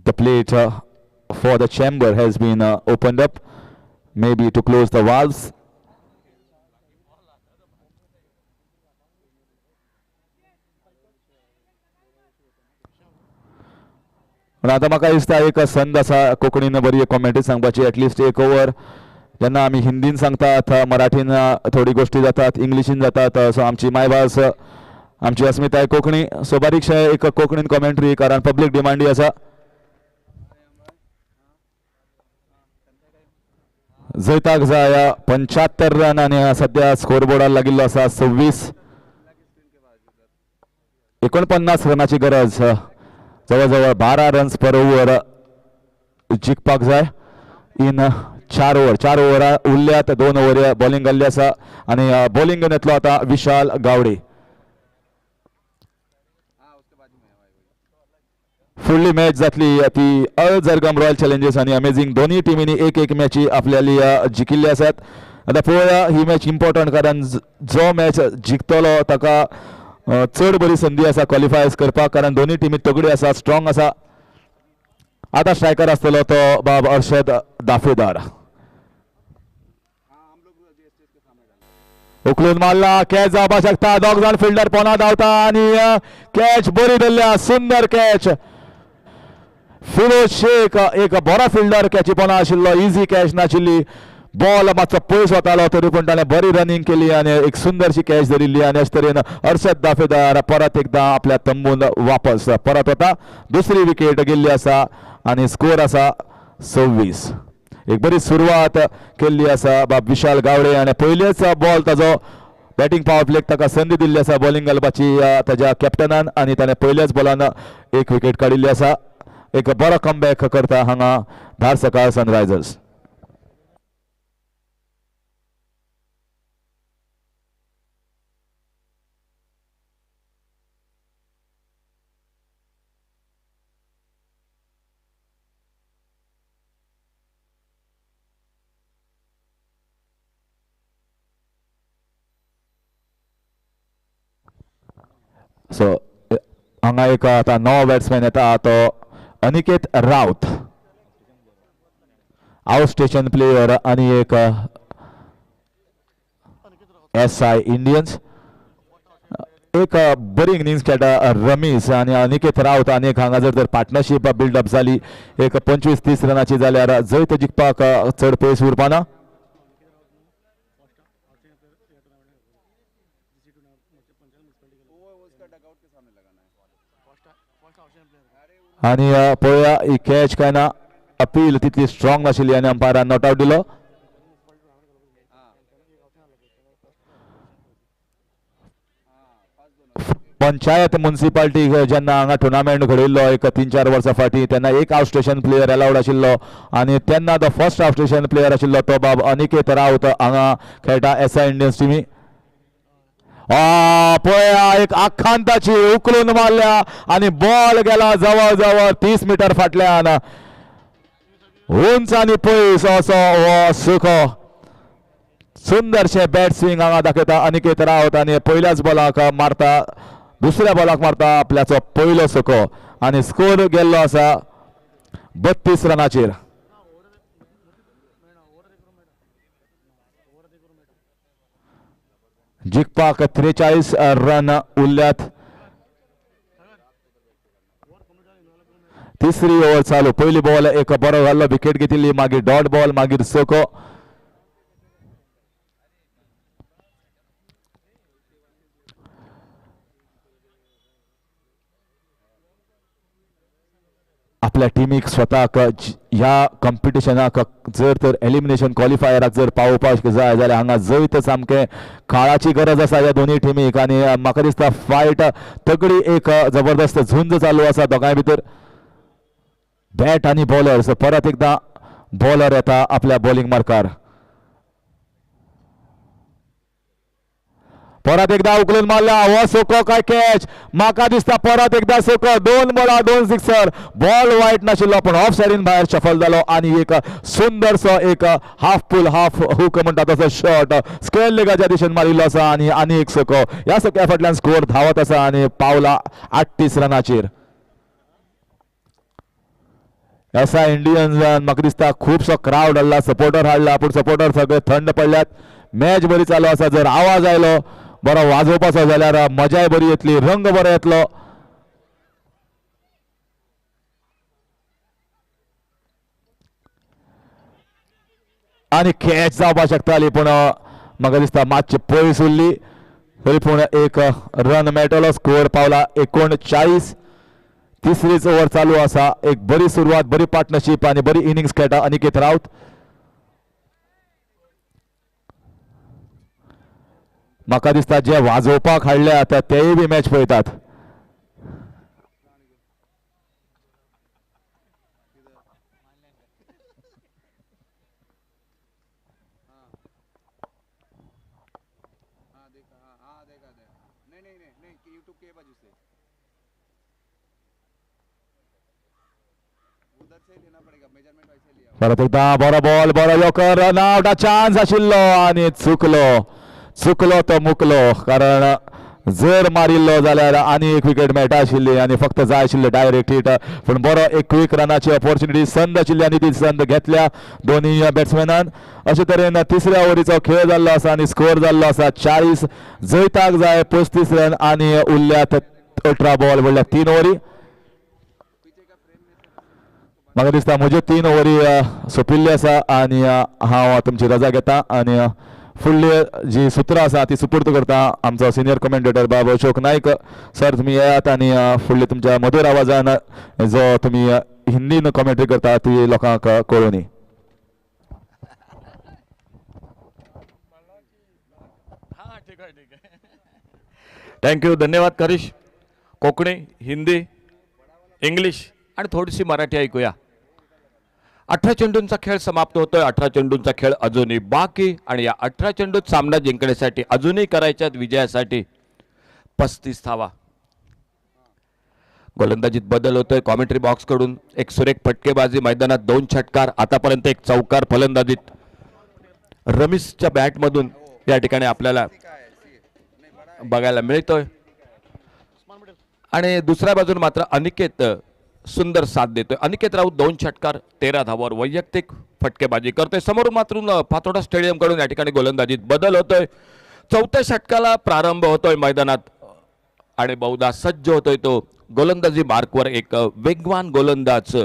[SPEAKER 4] The plate for the chamber has been opened up, maybe to close the valves. पण आता म्हाका दिसता एक संद आसा कोंकणीन बरी commentary सांगपाची, एटलिस्ट एक ओवर जेन्ना आमी हिंदीन सांगतात, मराठीन थोडी गोष्टी जातात, इंग्लिशीन जातात, सो आमची मायभास आमची अस्मिताय कोंकणी, सो बारीकशे एक कोंकणीन कॉमेंट्री, कारण पब्लीक डिमांडी आसा. जैताक जाय 75 रन आणि सध्या स्कोरबोर्डार लागिल्लो आसा 26. 49 रनाची गरज, जवळ जवळ 12 रन्स पर ओव्हर जिखपाक जाय. इन 4 ओव्हर उरल्यात 2 ओव्हर बॉलिंग घाल्ली आसा आणि बॉलिंग येतलो आता विशाल गावडे. फुडली मॅच जातली ती अल जरगम रॉयल चॅलेंजर्स आणि अमेझिंग दोन्ही टिमींनी एक मॅची आपल्याली जिखिल्ली आसात. आता पळोवया ही मॅच इम्पॉर्टंट कारण जो मॅच जिखतलो ताका चड बरी संदी आसा क्वॉलिफायर्स करपाक कारण दोन्ही टिमी तगडी आसा स्ट्रॉंग आसा. आता स्ट्रायकर आसतलो तो बाब अर्शद दाफेदार. उखलून मारला कॅच जावपाक शकता दोग जाण फिल्डर पोना धांवता आणि कॅच बरी धरल्या सुंदर कॅच. फिरोज शेख एक बरो फिल्डर कॅची पोना आशिल्लो इजी कॅच नाशिल्ली बॉल मातसो पयस वतालो तरी पूण ताणें बरी रनिंग केली आणि एक सुंदरशी कॅच धरिल्ली आणि अशे तरेन अर्शद दाफेदार परत एकदा आपल्या तंबून वापस परत वता. दुसरी विकेट गेल्ली आसा आणि स्कोर आसा 26. एक बरी सुरवात केल्ली आसा बाब विशाल गावडे आणि पयलेच बॉल ताजो बॅटिंग पावर प्लेक ताका संदी दिल्ली आसा बॉलिंग घालपाची ताज्या कॅप्टनान आणि ताणें पयल्याच बॉलान एक विकेट काडिल्ली आसा. एक बरो कमबॅक करता हांगा धार सकाळ सनरायझर्स. सो हांगा एक आता नवो बॅट्समॅन येता तो Aniket Raut out station player आणि एक SI इंडियन्स एक बरी इनिंग्स खेळटा रमेश आणि अनिकेत राऊत आणि एक हांगा जर पार्टनरशिप बिल्डअप जाली एक 25-30 रनाची जाल्यार जैत जिखपाक चड पयस उरपाना. आणि पळोवया ही कॅच काय ना अपील तितली स्ट्रॉंग नाशिल्ली आणि अंपायरान नॉट आउट दिलो. पंचायत म्युनिसिपालिटी जेन्ना हांगा टुर्नामेंट घडयल्लो एक 3-4 वर्सां फाटीं तेन्ना एक आउट स्टेशन प्लेयर अलाउड आशिल्लो आणि तेन्ना तो फर्स्ट आउट स्टेशन प्लेयर आशिल्लो तो बाब अनिकेत राऊत हांगा खेळटा SI इंडियन्स टिमी. पळया एक आखांताची उखलून मारल्या आणि बॉल गेला जवळ जवळ 30 मीटर फाटल्यान उंच आणि पयस असो हो सुखो सुंदरशे बॅट स्विंग हांगा दाखयता अनिकेत राऊत आणि पयल्याच बॉलाक मारता दुसऱ्या बॉलाक मारता आपल्याचो पयलो सुखो आणि स्कोर गेल्लो आसा 32 रनाचेर. जिखपाक 43 रन उरल्यात. तिसरी ओव्हर चालू पयली बॉल एक बरो घाल्लो विकेट घेतिल्ली मागीर डॉट बॉल मागीर सोको. आपल्या टिमीक स्वताक ह्या कॉम्पिटिशनाक जर तर एलिमिनेशन क्वॉलिफायराक जर पावोवपाक जाय जाल्यार हांगा जैत सामकें काळाची गरज आसा ह्या दोनूय टिमीक आणि म्हाका दिसता फायट तगडी एक जबरदस्त झुंज चालू आसा दोगांय भितर. बॅट आणि बॉलर्स परत एकदा बॉलर येता आपल्या बॉलिंग मार्कार. परत एकदा उखलून मारला हो सोको काय कॅच म्हाका दिसता परत एकदा सोको 2 बॉला 2 सिक्सर बॉल वायट नाशिल्लो पण ऑफ सायडीन भायर शफल जालो आणि एक सुंदरसो एक हाफ पुल हाफ हुक म्हणटा तसो शॉट स्क्वेअर लेगाच्या दिशेन मारिल्लो आसा आणि एक सोको ह्या सोक्या फाटल्यान स्कोर धांवत आसा आणि पावला 38 रनाचेर. SI इंडियन्स म्हाका दिसता खुबसो क्राउड हाडला सपोर्टर हाडला पूण सपोर्टर सगळे थंड पडल्यात. मॅच बरी चालू आसा जर आवाज आयलो बरो वाजोवपाचो जाल्यार मजाय बरी येतली रंग बरो येतलो. आणि कॅच जावपाक शकताली पूण म्हाका दिसता मातशी पयस उरली तरी पूण एक रन मेळटलो स्कोर पावला 39. तिसरीच ओव्हर चालू आसा एक बरी सुरवात बरी पार्टनरशिप आणि बरी इनिंग्स खेळटा अनिकेत राऊत. म्हाका दिसता जे वाजोवपाक हाडल्यात तेय बी मॅच पळयतात. परत एकदा बरो बॉल बरो योकर रन आउट चान्स आशिल्लो आनी चुकलो तो मुकलो कारण जर मारिल्लो जाल्यार आनी एक विकेट मेळटा आशिल्ली आनी फक्त जाय आशिल्ले डायरेक्ट हिट पूण बरो एक क्विक रनाची ऑपॉर्च्युनिटी संद आशिल्ली आनी ती संद घेतल्या दोन्ही बॅट्समॅनान अशे तरेन तिसऱ्या ओव्हरीचो खेळ जाल्लो आसा आनी स्कोर जाल्लो आसा 40 जैताक जाय 35 रन आनी उरल्यात 18 बॉल म्हणल्यार 3 ओव्हरी म्हाका दिसता म्हज्यो 3 ओव्हरी सोंपिल्ल्यो आसा आनी हांव तुमची रजा घेता आनी फुडली जी सुत्रां आसा ती सुपूर्द करता आमचो सिनियर कमेंटेटर बाब अशोक नायक सर तुमी येयात आनी फुडली तुमच्या मधुर आवाजान जो तुमी हिंदीन कमेंट्री करता ती लोकांक कळोनी
[SPEAKER 3] थँक्यू धन्यवाद करिश कोंकणी हिंदी इंग्लिश आणि थोडीशी मराठी ऐकूया 18 चेंडूंचा खेळ समाप्त होतोय 18 चेंडूंचा खेळ अजूनही बाकी आणि या 18 चेंडूत सामना जिंकण्यासाठी अजूनही करायच्यात विजयासाठी 35 धावा गोलंदाजीत बदल होतोय कॉमेंट्री बॉक्स कडून एक सुरेख फटकेबाजी मैदानात 2 षटकार आतापर्यंत एक चौकार फलंदाजीत रमेशच्या बॅट मधून या ठिकाणी आपल्याला बघायला मिळतोय आणि दुसऱ्या बाजून मात्र अनिकेत सुंदर साथ देतोय अनिकेत राऊत 2 षटकार 13 धावावर वैयक्तिक फटकेबाजी करतोय समोर मात्र पातोडा स्टेडियम कडून या ठिकाणी गोलंदाजीत बदल होतोय चौथ्या षटकाला प्रारंभ होतोय मैदानात आणि बहुधा सज्ज होतोय तो गोलंदाजी मार्कवर एक वेगवान गोलंदाज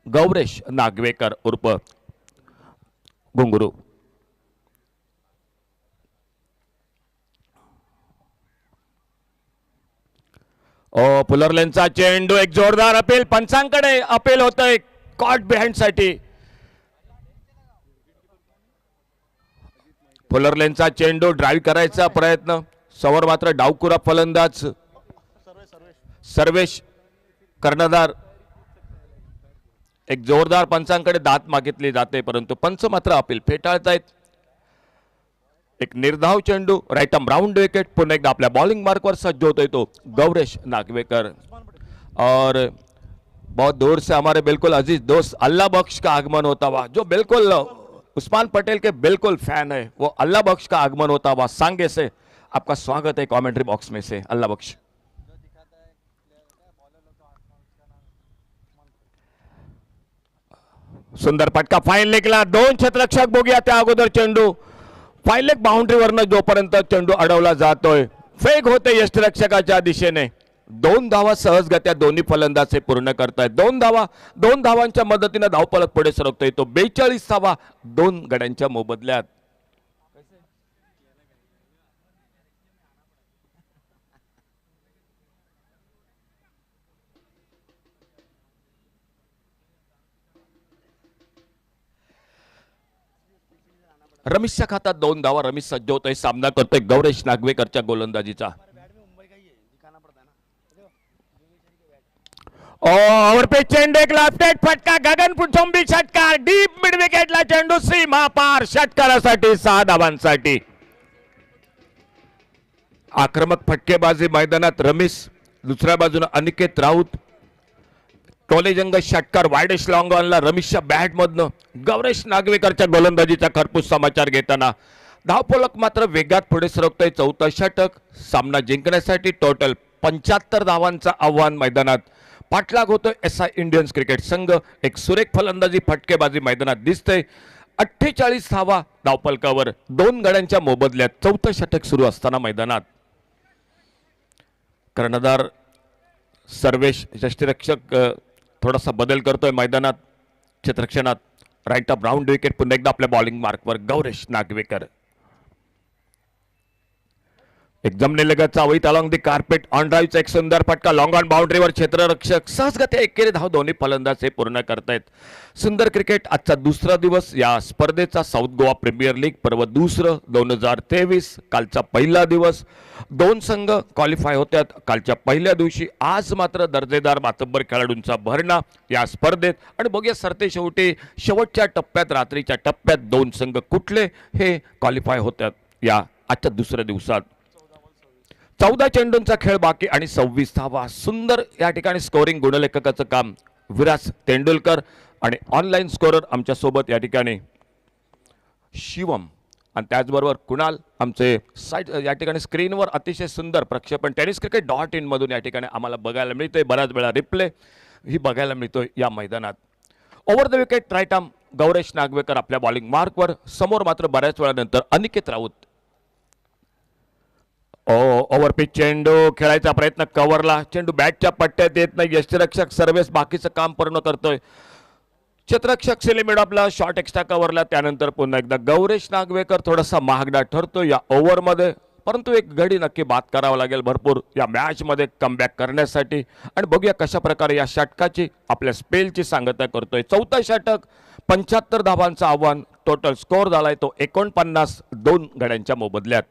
[SPEAKER 3] गौरेश नागवेकर उर्फ घुंगरू पुलरलेनचा चेंडू एक जोरदार अपील पंचांकडे अपील होतंय कॉट बिहाइंड साठी पुलरलेनचा चेंडू ड्राईव्ह करायचा प्रयत्न समोर मात्र डावकुरा फलंदाज सर्वेश कर्णधार एक जोरदार पंचांकडे दात मागितली जाते परंतु पंच मात्र अपील फेटाळतायत एक निर्धाव चेंडू राइट आर्म राउंड विकेट पुन्हा एकदा अपने बॉलिंग मार्क पर सज्ज होते तो गौरेश नागवेकर और बहुत दूर से हमारे बिल्कुल अजीज दोस्त अल्लाह बख्श का आगमन होता हुआ जो बिल्कुल उस्मान पटेल के बिल्कुल फैन है वो अल्लाह बख्श का आगमन होता हुआ सांगे से आपका स्वागत है कमेंट्री बॉक्स में से अल्लाह बख्श सुंदर फटका फाइन निकला 2 क्षेत्ररक्षक बघूया त्या अगोदर चेंडू फाईन लेग बाउंड्रीवरनं जोपर्यंत चेंडू अडवला जातोय फेक होते यष्टिरक्षकाच्या दिशेने 2 धावा सहजगत्या दोन्ही फलंदाज पूर्ण करतायत 2 धावांच्या मदतीने धावफलक पुढे सरकतोय तो 42 धावा 2 गड्यांच्या मोबदल्यात रमेशच्या खात्यात 2 धावा रमेश सज्ज होतोय सामना करतोय गौरेश नागवेकरच्या गोलंदाजीचा और पे चेंडू एक लाफ्टेड फटका गगन पुचंबी षटकार डीप मिड विकेटला चेंडू सीमा पार षटकारासाठी 6 धावांसाठी आक्रमक फटकेबाजी मैदानात रमेश दुसऱ्या बाजूने अनिकेत राऊत टोलेजंग षटकार वाइडेस्ट लॉंग ऑनला रमेशच्या बॅट मधनं गौरेश नागवेकरच्या गोलंदाजीचा खरपूस समाचार घेताना धावफलक मात्र वेगात पुढे सरकतोय 4थं षटक सामना जिंकण्यासाठी टोटल 75 धावांचं आव्हान मैदानात पाठलाग होतोय एसआय इंडियन्स क्रिकेट संघ एक सुरेख फलंदाजी फटकेबाजी मैदानात दिसतंय 48 धावा धावफलकावर 2 गड्यांच्या मोबदल्यात 4थं षटक सुरू असताना मैदानात कर्णधार सर्वेश यष्टिरक्षक थोडासा बदल करतोय मैदानात क्षेत्ररक्षणात राइट अप राउंड विकेट पुन्हा एकदा आपल्या बॉलिंग मार्कवर गौरेश नागवेकर एक जमनेलगतचा अवैत अलॉंग दी कार्पेट ऑन ड्राईव्हचा एक सुंदर फटका लॉंग ऑन बाउंड्रीवर क्षेत्ररक्षक सहजगत्या एकेरी धाव दोन्ही फलंदाज हे पूर्ण करतायत सुंदर क्रिकेट आजचा दुसरा दिवस या स्पर्धेचा साऊथ गोवा प्रीमियर लीग पर्व दुसरं 2023 कालचा पहिला दिवस 2 संघ क्वालिफाय होत्यात कालच्या पहिल्या दिवशी आज मात्र दर्जेदार मातब्बर खेळाडूंचा भरणा या स्पर्धेत आणि बघूया सरते शेवटच्या टप्प्यात रात्रीच्या टप्प्यात 2 संघ कुठले हे क्वालिफाय होत्यात या आजच्या दुसऱ्या दिवसात 14 चेंडूंचा खेळ बाकी आणि 26 धावा. सुंदर या ठिकाणी स्कोरिंग गुणलेखकाचं काम विराज तेंडुलकर आणि ऑनलाईन स्कोरर आमच्या सोबत या ठिकाणी शिवम आणि त्याचबरोबर कुणाल आमचे साईड या ठिकाणी स्क्रीनवर अतिशय सुंदर प्रक्षेपण tenniscricket.in मधून या ठिकाणी आम्हाला बघायला मिळतंय. बऱ्याच वेळा रिप्ले ही बघायला मिळतोय या मैदानात. Over the wicket right arm Gauresh Nagvekar आपल्या बॉलिंग मार्कवर. समोर मात्र बऱ्याच वेळानंतर अनिकेत राऊत. ओव्हर पिच चेंडू खेळायचा प्रयत्न कव्हरला. चेंडू बॅटच्या पट्ट्यात येत नाही. यष्टिरक्षक सर्वेस बाकीचं काम पूर्ण करतोय. क्षेत्ररक्षक सेलिमिड आपला शॉट एक्स्ट्रा कव्हरला. त्यानंतर पुन्हा एकदा गौरेश नागवेकर थोडासा महागडा ठरतो या ओव्हरमध्ये. परंतु एक घडी नक्की बाद करावा लागेल भरपूर या मॅचमध्ये कमबॅक करण्यासाठी. आणि बघूया कशा प्रकारे या षटकाची आपल्या स्पेलची सांगता करतोय. 14 षटक 75 धावांचं आव्हान. टोटल स्कोर झालाय तो 49 2 गड्यांच्या मोबदल्यात.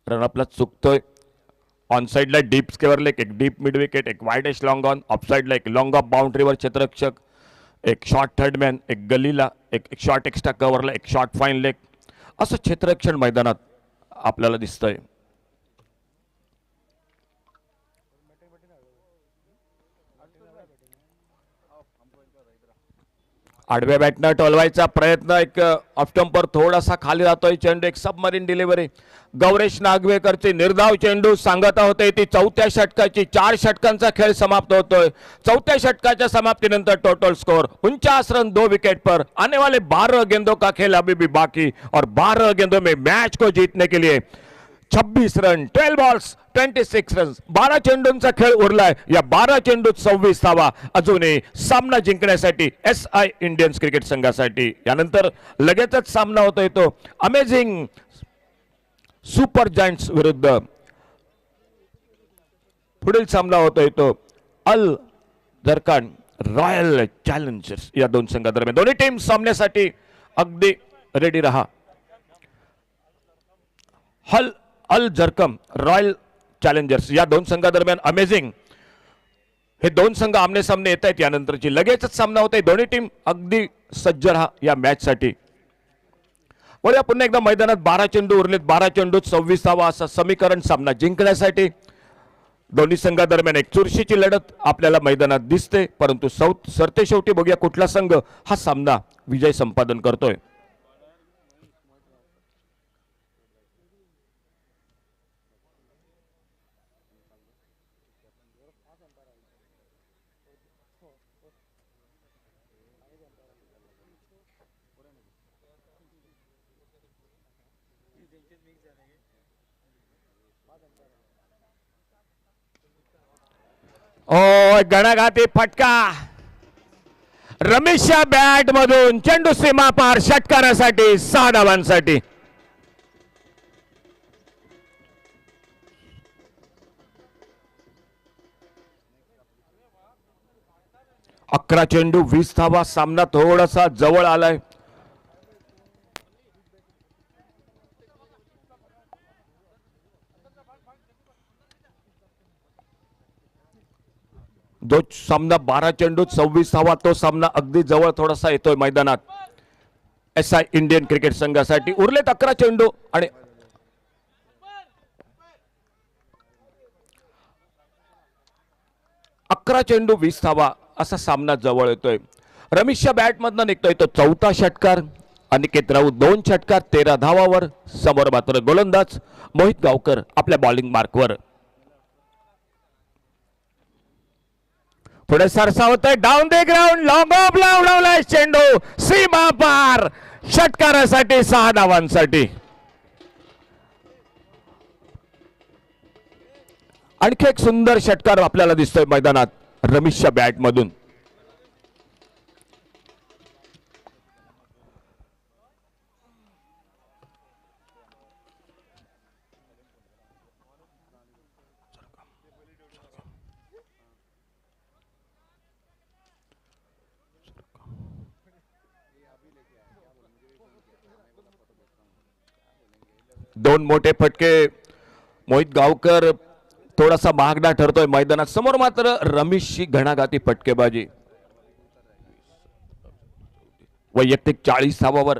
[SPEAKER 3] रनअपला चुकतोय. ऑन साइडला डीप स्केवर लेग, एक डीप मिड विकेट, एक वाइडेस्ट लॉंग ऑन. ऑफ साइडला एक लॉंग ऑफ बाउंड्रीवर क्षेत्ररक्षक, एक शॉर्ट थर्डमॅन, एक गलीला, एक शॉर्ट एक्स्ट्रा कव्हरला, एक शॉर्ट फाईन लेग. असं क्षेत्ररक्षण मैदानात आपल्याला दिसतंय. आडव्या बॅटनं टोलवायचा प्रयत्न. एक ऑफ स्टंपवर थोडासा खाली राहतोय चेंडू. एक सबमरीन डिलिव्हरी. गौरेश नागवेकरचे निर्धाव चेंडू सांगता होते ती 4थ्या षटकाची. 4 षटकांचा खेळ समाप्त होतोय. 4थ्या षटकाच्या समाप्तीनंतर टोटल स्कोर 49 रन 2 विकेट पर. आने वाले 12 गेंदों का खेल अभी भी बाकी और 12 गेंदों में मैच को जीतने के लिए 26 रन 12 बॉल्स 26 रन. 12 चेंडूंचा खेळ उरलाय. या 12 चेंडूत 26 धावा अजूनही सामना जिंकण्यासाठी SI इंडियन्स क्रिकेट संघासाठी. यानंतर लगेचच सामना होतोय तो अमेझिंग सुपर जायंट्स विरुद्ध. पुढील सामना होतोय तो अल जरकान रॉयल चॅलेंजर्स या दोन संघादरम्यान. दोन्ही टीम सामन्यासाठी अगदी रेडी रहा. अल जरकम रॉयल चॅलेंजर्स या दोन संघादरम्यान अमेझिंग हे दोन संघ आमने सामने येत आहेत. यानंतरची लगेचच सामना होत आहे. दोन्ही टीम अगदी सज्ज राहा या मॅच साठी. वळूया पुन्हा एकदा मैदानात 12 चेंडू उरलेत. 12 चेंडूत 26 धावा असं समीकरण सामना जिंकण्यासाठी. दोन्ही संघादरम्यान एक चुरशीची लढत आपल्याला मैदानात दिसते. परंतु सरतेशेवटी बघूया कुठला संघ हा सामना विजय संपादन करतोय. गणाघाती फटका. रमेशच्या बॅट मधून चेंडू सीमा पार षटकारासाठी 6 धावांसाठी. अकरा चेंडू 20 धावा. सामना थोडासा जवळ आलाय. जो सामना 12 चेंडूत 26 धावा तो सामना अगदी जवळ थोडासा येतोय मैदानात SI इंडियन क्रिकेट संघासाठी. उरलेत 11 चेंडू आणि 11 चेंडू 20 धावा असा सामना जवळ येतोय. रमेशच्या बॅटमधनं निघतोय तो 4था षटकार. अनिकेत राऊत 2 षटकार 13 धावावर. समोर मात्र गोलंदाज मोहित गावकर आपल्या बॉलिंग मार्कवर. पुढे सरसा होतोय down the ground. Long of लावलाय चेंडू सीमा पार षटकारासाठी 6 धावांसाठी. आणखी एक सुंदर षटकार आपल्याला दिसतोय मैदानात रमेशच्या बॅट मधून. दोन मोठे फटके. मोहित गावकर थोडासा महागडा ठरतोय मैदानात. समोर मात्र रमेशची घणाघाती फटकेबाजी. वैयक्तिक 40 धावावर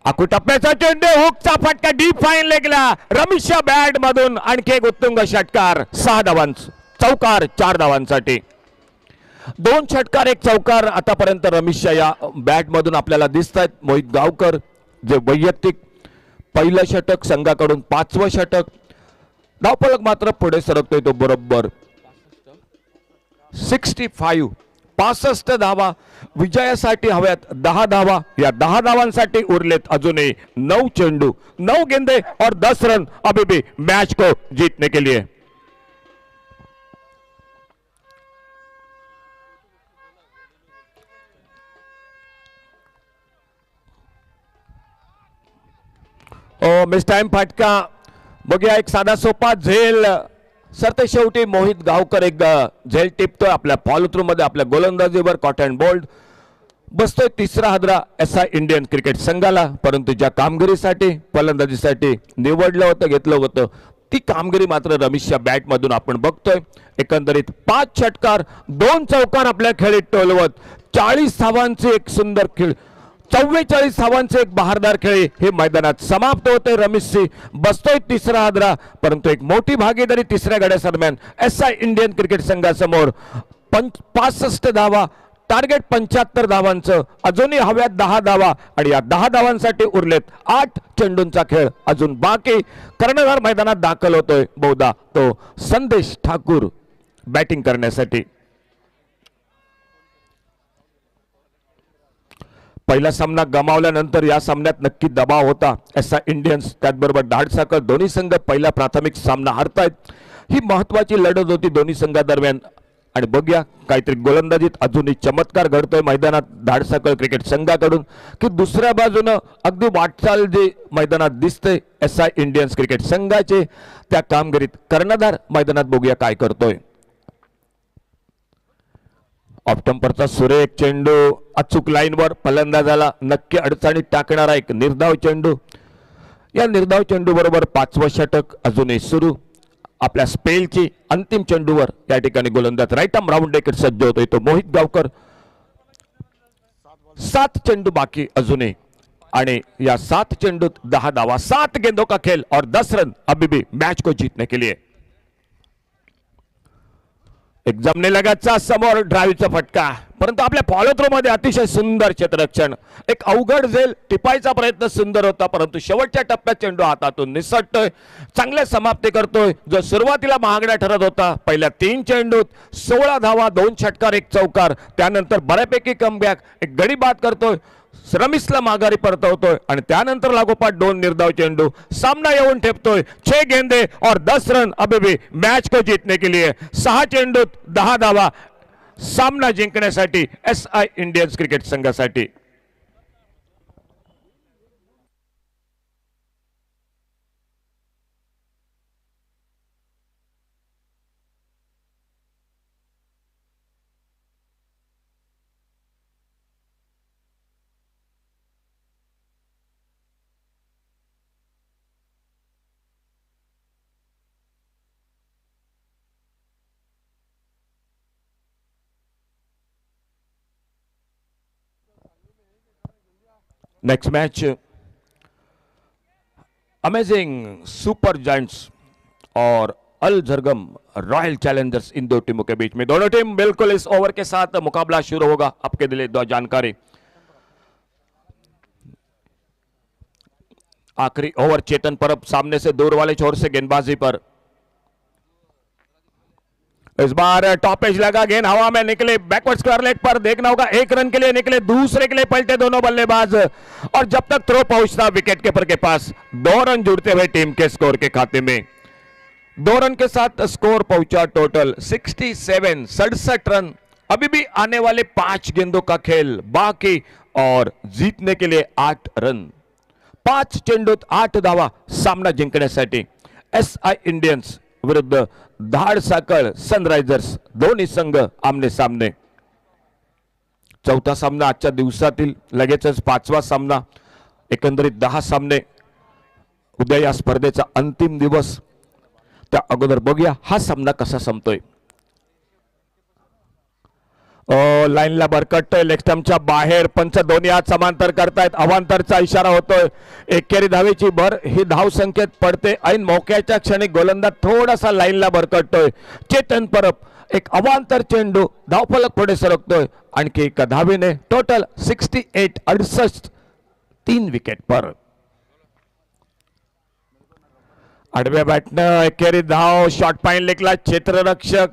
[SPEAKER 3] आखू टप्प्याचा चेंडू हुकचा फटका डीप फाईन लेगला रमेशच्या बॅट मधून आणखी एक उत्तुंग षटकार 6 धावांचा चौकार 4 धावांसाठी 2 षटकार 1 चौकार आतापर्यंत रमेशच्या या बॅट मधून आपल्याला दिसत आहेत. मोहित गावकर जे वैयक्तिक पहिलं षटक संघाकडून 5वं षटक धावफलक मात्र पुढे सरकतोय तो बरोबर 65 धावा विजयासाठी हव्यात 10 धावा या 10 धावांसाठी उरलेत अजूनही 9 चेंडू 9 गेंदे और 10 रन अभी भी मैच को जीतने के लिए. मिस टाइम फटका बघूया एक साधा सोपा झेल सरते शेवटी मोहित गावकर एक झेल टिपतोय आपल्या फॉलो थ्रू मध्ये आपल्या गोलंदाजीवर कॉट अँड बोल्ड बसतोय. तिसरा हादरा एसआय इंडियन क्रिकेट संघाला परंतु ज्या कामगिरीसाठी फलंदाजीसाठी निवडलं होतं घेतलं होतं ती कामगिरी मात्र रमेशच्या बॅट मधून आपण बघतोय. एकंदरीत 5 षटकार 2 चौकार आपल्या खेळीत टोलवत 40 धावांचे एक सुंदर खेळ 44 धावांचे एक बहारदार खेळी हे मैदानात समाप्त होते. रमेशची बसतोय तिसरा हादरा परंतु एक मोठी भागीदारी तिसऱ्या गड्यादरम्यान एसआय इंडियन क्रिकेट संघासमोर 65 धावा टार्गेट 75 धावांचं अजूनही हव्यात 10 धावा आणि या 10 धावांसाठी उरलेत 8 चेंडूंचा खेळ अजून बाकी. कर्णधार मैदानात दाखल होतोय बहुधा तो संदेश ठाकूर बॅटिंग करण्यासाठी. पहिला सामना गमावल्यानंतर या सामन्यात नक्की दबाव होता एसआय इंडियन्स त्याचबरोबर धाडसाकर दोन्ही संघ पहिला प्राथमिक सामना हरतायत. ही महत्वाची लढत होती दोन्ही संघादरम्यान आणि बघूया काहीतरी गोलंदाजीत अजूनही चमत्कार घडतोय मैदानात धाडसाकर क्रिकेट संघाकडून की दुसऱ्या बाजूनं अगदी वाटचाल जे मैदानात दिसते एसआय इंडियन्स क्रिकेट संघाचे त्या कामगिरीत कर्णधार मैदानात बघूया काय करतोय. ऑफ्टम्परचा सुरेख चेंडू अचूक लाईनवर फलंदाजाला नक्की अडचणीत टाकणारा एक निर्धाव चेंडू. या निर्धाव चेंडू बरोबर 5वं षटक अजूनही सुरू. आपल्या स्पेलची अंतिम चेंडूवर या ठिकाणी गोलंदाज राईट आर्म राऊंड डेकर सज्ज होतोय तो मोहित गावकर. 7 चेंडू बाकी अजूनही आणि या 7 चेंडूत 10 धावा 7 गेंदों का खेल और 10 रन अभी भी मैच को जीतने के लिए. एक जमने लगाचा समोर ड्राईव्हचा फटका परंतु आपल्या फॉलो थ्रो मध्ये अतिशय सुंदर क्षेत्ररक्षण एक अवघड झेल टिपायचा प्रयत्न सुंदर होता परंतु शेवटच्या टप्प्यात चेंडू हातातून निसटतोय. चांगल्या समाप्ती करतोय जो सुरुवातीला महागडा ठरत होता. पहिल्या 3 चेंडूत 16 धावा 2 षटकार 1 चौकार त्यानंतर बऱ्यापैकी कमबॅक एक गडी बाद करतोय रमेशला माघारी परतवतोय आणि त्यानंतर लागोपाठ 2 निर्धाव चेंडू सामना येऊन ठेपतोय. 6 गेंदे और 10 रन अभी भी मैच को जीतने के लिए 6 चेंडूत 10 धावा सामना जिंकण्यासाठी एसआय इंडियन्स क्रिकेट संघासाठी. Next match amazing super giants और अल झरगम रॉयल चैलेंजर्स इन दो टीमों के बीच में दोनों टीम बिल्कुल इस ओवर के साथ मुकाबला शुरू होगा. आपके लिए 2 जानकारी. आखिरी ओवर चेतन परब सामने से दूर वाले छोर से गेंदबाजी पर. इस बार टॉप एज लगा गेंद हवा में निकले बैकवर्ड स्क्वायर लेग पर देखना होगा 1 रन के लिए निकले दूसरे के लिए पलटे दोनों बल्लेबाज और जब तक थ्रो पहुंचता विकेट कीपर के पास 2 रन जुड़ते हुए टीम के स्कोर के खाते में 2 रन के साथ स्कोर पहुंचा टोटल 67 रन. अभी भी आने वाले 5 गेंदों का खेल बाकी और जीतने के लिए 8 रन 5 चेंडूत 8 धावा सामना जिंकण्यासाठी एसआय इंडियन्स विरुद्ध धाडसाकळ सनरायझर्स दोन्ही संघ आमने सामने. चौथा सामना आजच्या दिवसातील लगेचच 5वा सामना. एकंदरीत 10 सामने उद्या या स्पर्धेचा अंतिम दिवस. त्या अगोदर बघूया हा सामना कसा संपतोय. लाईनला भरकटतोय लेग स्टंपच्या बाहेर. पंच दोन्ही हात समांतर करतायत. अवांतरचा इशारा होतोय. एकेरी धावेची भर ही धाव संख्येत पडते. ऐन मोक्याच्या क्षणी गोलंदाज थोडासा लाईनला भरकटतोय. चेतन परब एक अवांतर चेंडू धावफलक पुढे सरकतोय. आणखी एका धावेने टोटल 68 68 3 विकेट पर. आडव्या बॅटनं एकेरी धाव. शॉर्ट पाईन लेगला क्षेत्ररक्षक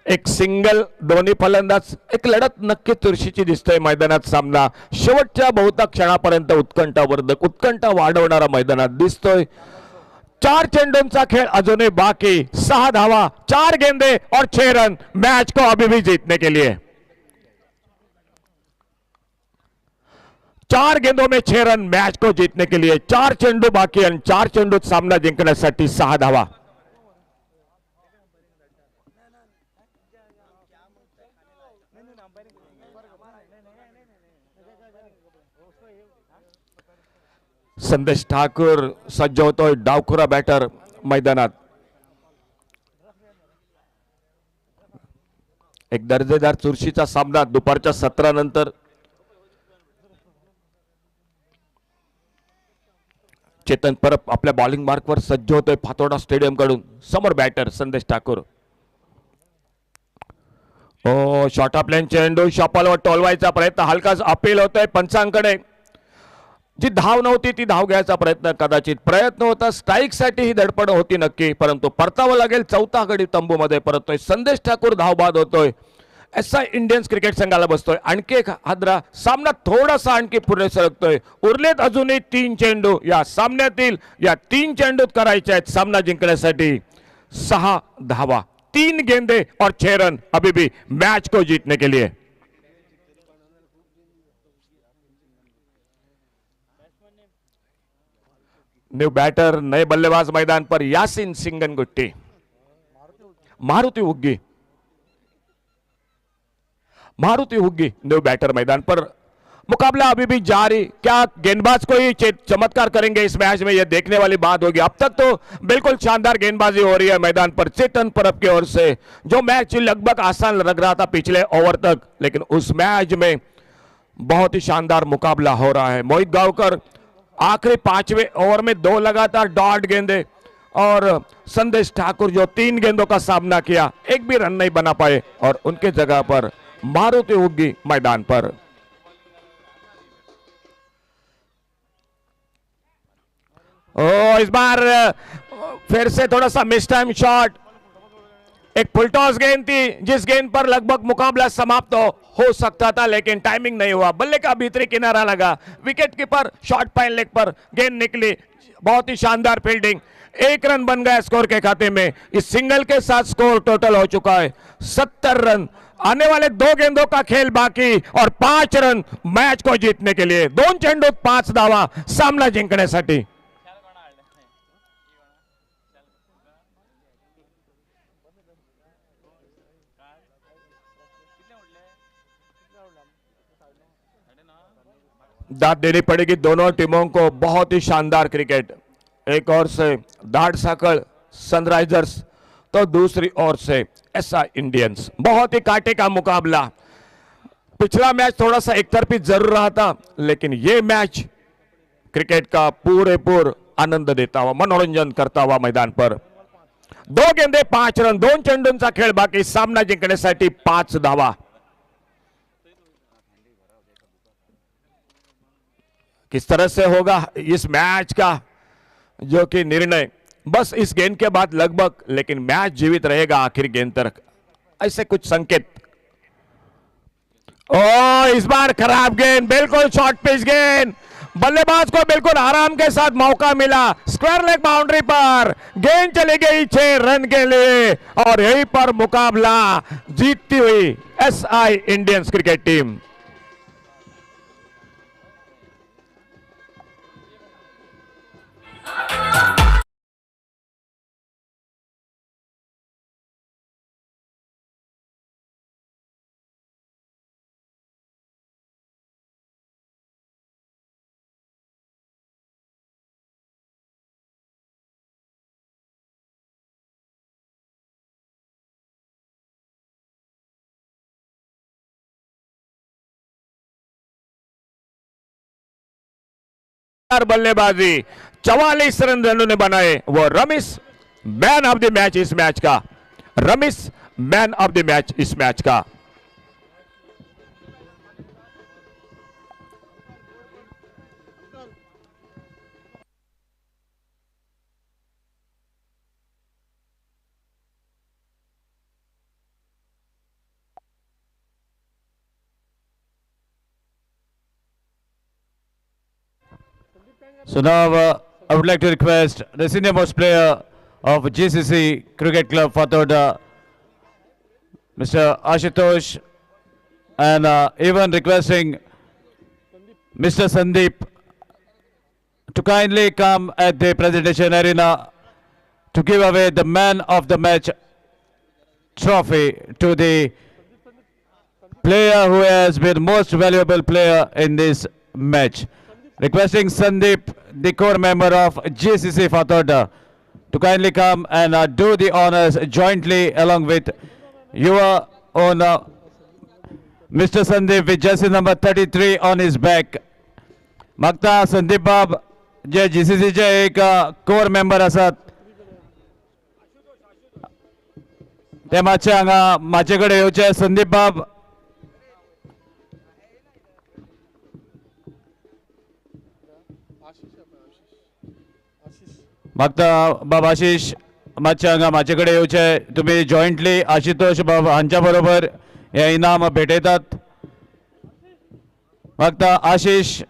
[SPEAKER 3] एक सिंगल. दोन्ही फलंदाज. एक लढत नक्की चुरशीची दिसतोय मैदानात. सामना शेवटच्या बहुतेक क्षणापर्यंत उत्कंठावर्धक उत्कंठा वाढवणारा मैदानात दिसतोय. 4 चेंडूंचा खेळ अजूनही बाकी. 6 धावा 4 गेंदे और 6 रन मैच को अभी भी जीतने के लिए. 4 गेंदों में 6 रन मैच को जीतने के लिए. 4 चेंडू बाकी आणि 4 चेंडूत सामना जिंकण्यासाठी 6 धावा. संदेश ठाकूर सज्ज होतोय. डावखुरा बॅटर मैदानात. एक दर्जेदार चुरशीचा सामना दुपारच्या 17 नंतर. चेतन परब आपल्या बॉलिंग मार्कवर सज्ज होतोय फातोडा स्टेडियम कडून. समोर बॅटर संदेश ठाकूर. शॉर्ट ऑफ लाईन चेंडू शॉपलवर टोलवायचा प्रयत्न. हलकाच अपील होतोय पंचांकडे. जी धाव नव्हती ती धाव घ्यायचा प्रयत्न कदाचित प्रयत्न होता. स्ट्राईक साठी ही धडपड होती नक्की, परंतु परतावं लागेल. चौथा गडी तंबू मध्ये परततोय. संदेश ठाकूर धाव बाद होतोय. एसआय इंडियन्स क्रिकेट संघाला बसतोय आणखी एक हादरा. सामना थोडासा आणखी पुढे सरकतोय. उरलेत अजूनही 3 चेंडू या सामन्यातील. या 3 चेंडूत करायचे आहेत सामना जिंकण्यासाठी 6 धावा. 3 गेंदे और 6 रन अभी भी मैच को जीतने के लिए. न्यू बैटर नए बल्लेबाज मैदान पर यासीन सिंगनगुट्टी. मारुति हुग्गी. मारुति हुग्गी न्यू बैटर मैदान पर. मुकाबला अभी भी जारी. क्या गेंदबाज कोई चमत्कार करेंगे इस मैच में, यह देखने वाली बात होगी. अब तक तो बिल्कुल शानदार गेंदबाजी हो रही है मैदान पर चेतन परब की ओर से. जो मैच लगभग आसान लग रहा था पिछले ओवर तक, लेकिन उस मैच में बहुत ही शानदार मुकाबला हो रहा है. मोहित गावकर आखिरी 5वें ओवर में 2 लगातार डॉट गेंदे और संदेश ठाकुर जो 3 गेंदों का सामना किया, एक भी रन नहीं बना पाए. और उनके जगह पर मारुति हुग्गी मैदान पर. इस बार फिर से थोड़ा सा मिस टाइम शॉट. एक फुल टॉस गेंद थी जिस गेंद पर लगभग मुकाबला समाप्त हो सकता था, लेकिन टाइमिंग नहीं हुआ. बल्ले का भीतरी किनारा लगा. Wicket keeper short pine leg पर गेंद निकली. बहुत ही शानदार फील्डिंग. 1 रन बन गया स्कोर के खाते में. इस सिंगल के साथ स्कोर टोटल हो चुका है 70 रन. आने वाले 2 गेंदों का खेल बाकी और 5 रन मैच को जीतने के लिए. 2 चेंडूत 5 धावा सामना जिंकण्यासाठी. दाद देनी पड़ेगी दोनों टीमों को. बहुत ही शानदार क्रिकेट. एक ओर से दाड़ साकड़ सनराइजर्स तो दूसरी ओर से एसआई इंडियंस. बहुत ही कांटे का मुकाबला. पिछला मैच थोड़ा सा एकतरफी जरूर रहा था, लेकिन ये मैच क्रिकेट का पूरेपूर आनंद देता हुआ, मनोरंजन करता हुआ मैदान पर. 2 गेंदे 5 रन. 2 चेंडूंचा खेळ बाकी. सामना जिंकण्यासाठी 5 धावा. किस तरह से होगा इस मैच का जो कि निर्णय बस इस गेंद के बाद लगभग, लेकिन मैच जीवित रहेगा आखिर गेंद तक, ऐसे कुछ संकेत. इस बार खराब गेंद. बिल्कुल शॉर्ट पिच गेंद. बल्लेबाज को बिल्कुल आराम के साथ मौका मिला. स्क्वायर लेग बाउंड्री पर गेंद चली गई 6 रन के लिए. और यहीं पर मुकाबला जीतती हुई एसआई इंडियंस क्रिकेट टीम. बल्लेबाजी 44 रन ने बनाए वो Ramesh man of the match इस मैच का, Ramesh man of the match इस मैच का।
[SPEAKER 8] So now I would like to request the senior most player of GCC Cricket Club Fathoda, Mr. Ashutosh, and even requesting Mr. Sandeep to kindly come at the presentation arena to give away the man of the match trophy to the player who has been most valuable player in this match. Requesting Sandeep, the core member of GCC Fathoda, to kindly come and do the honors jointly along with your own Mr. Sandeep with jersey number 33 on his back. Magta Sandeep Bab, J GCC चे एक core member असत ते मातशे हांगा माचे कडेन येवचे. संदीप बाब मागता बाब आशीष मातशे हांगा माचे कडेन येवचे. तुम्ही जॉइंटली आशुतोष बाब हांच्या बरोबर हे इनाम भेटयतात. मागता आशीष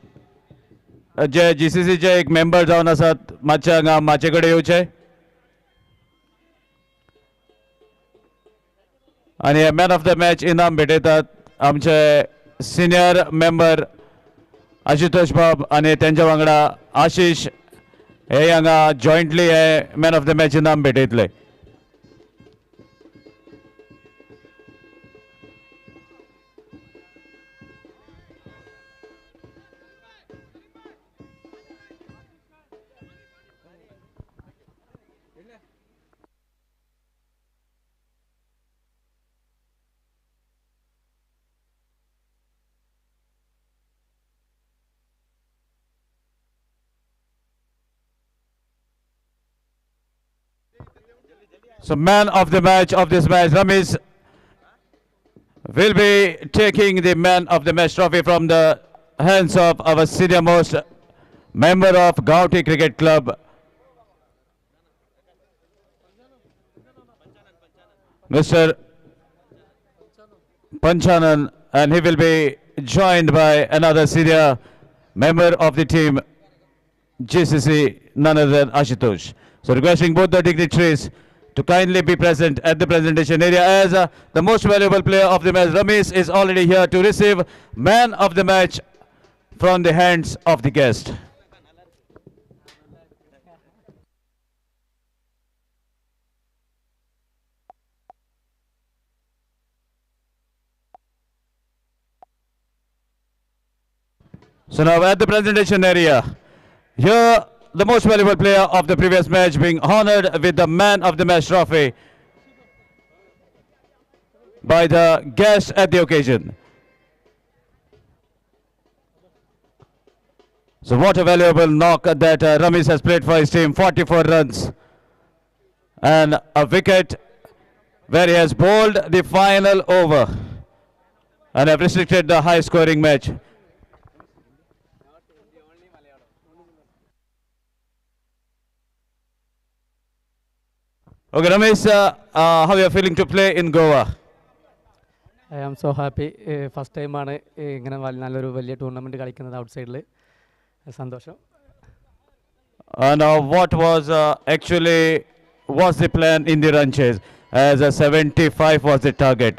[SPEAKER 8] जे GCC चे एक मेंबर जावन आसात मातशे हांगा माचे कडेन येवचे आणि मॅन ऑफ द मॅच इनाम भेटयतात आमचे सिनियर मेंबर आशुतोष बाब आणि त्यांच्या वांगडा आशीष हे हांगा जॉइंटली हे मॅन ऑफ द मॅच इनाम भेटयतले. So man of the match of this match, Ramesh, will be taking the man of the match trophy from the hands of our senior most member of Gauti Cricket Club, Mr. Panchanan, and he will be joined by another senior member of the team, GCC, none other than Ashutosh. So requesting both the dignitaries to kindly be present at the presentation area as the most valuable player of the match, Ramesh, is already here to receive man of the match from the hands of the guest. So now at the presentation area, here the most valuable player of the previous match being honored with the man of the match trophy by the guest at the occasion. So what a valuable knock that Ramesh has played for his team, 44 runs and a wicket where he has bowled the final over and have restricted the high scoring match. Okay, Ramesh, how are you feeling to play in Goa?
[SPEAKER 13] I am so happy. First time ആണ് ഇങ്ങനെ നല്ലൊരു വലിയ tournament കളിക്കുന്നത് ഔട്ട്സൈഡിൽ. സന്തോഷം.
[SPEAKER 8] And what was actually was the plan in the run chase as 75 was the target.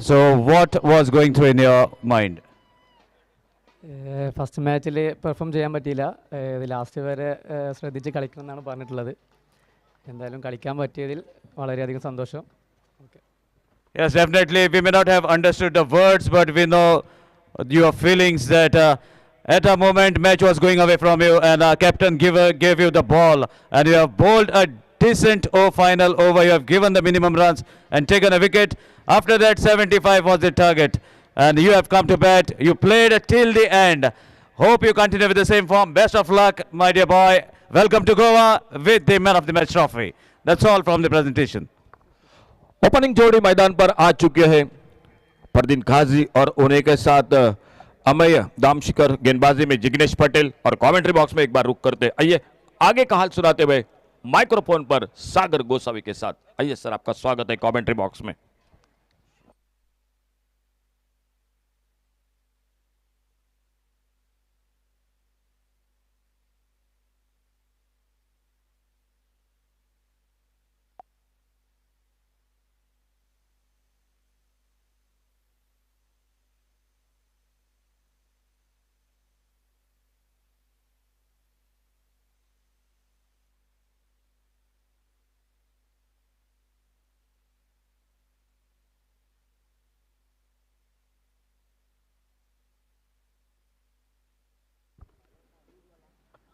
[SPEAKER 8] So what was going through in your mind?
[SPEAKER 13] First മാച്ചിൽ perform ചെയ്യാൻ പറ്റിയില്ല. Last വരെ ശ്രദ്ധിച്ച് കളിക്കണമെന്നാണ് പറഞ്ഞിട്ടുള്ളത്. എന്തായാലും കളിക്കാൻ പറ്റിയതിൽ വളരെയധികം സന്തോഷം.
[SPEAKER 8] Yes, definitely. We may not have understood the words, but we know your feelings that at a moment match was going away from you and captain gave you the ball and you have bowled a decent final over. You have given the minimum runs and taken a wicket. After that 75 was the target and you have come to bat. You played till the end. Hope you continue with the same form. Best of luck, my dear boy. Welcome to Goa with the Man of the Match trophy. That's all from the presentation.
[SPEAKER 3] Opening जोड़ी मैदान पर आ चुके हैं फरदीन काजी और उन्हीं के साथ अमय दामशिकर गेंदबाजी में जिग्नेश पटेल और कमेंट्री बॉक्स में एक बार रुक करते आइए आगे का हाल सुनाते हुए माइक्रोफोन पर सागर गोसावी के साथ आइए सर आपका स्वागत है कमेंट्री बॉक्स में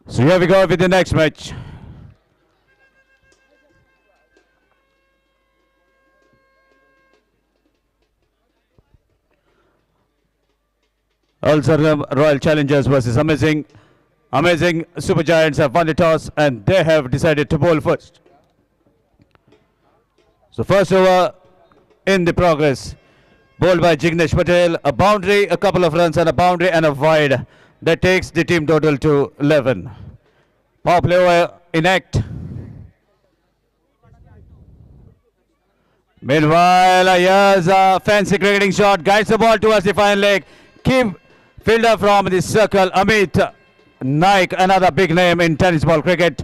[SPEAKER 8] So here we go with the next match. Ulster Royal Challengers versus Amazing Super Giants have won the toss and they have decided to bowl first. So first over in the progress, bowled by Jignesh Patel, a boundary, a couple of runs and a boundary and a wide. That takes the team total to 11. Power play over in act. Meanwhile, here's a fancy cricketing shot, guides the ball towards the fine leg. Keep fielder from the circle, Amit Naik, another big name in tennis ball cricket.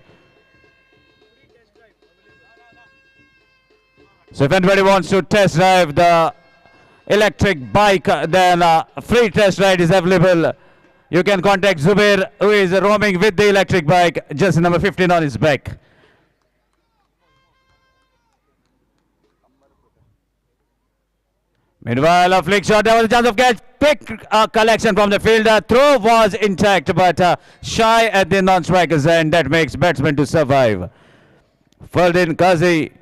[SPEAKER 8] So if anybody wants to test drive the electric bike, then a free test ride is available. You can contact Zubair, who is roaming with the electric bike, just number 15 on his back. Meanwhile, a flick shot, there was a chance of catch. Quick collection from the fielder. Throw was intact, but shy at the non-striker's end. That makes batsmen to survive. Ferdin Kazi,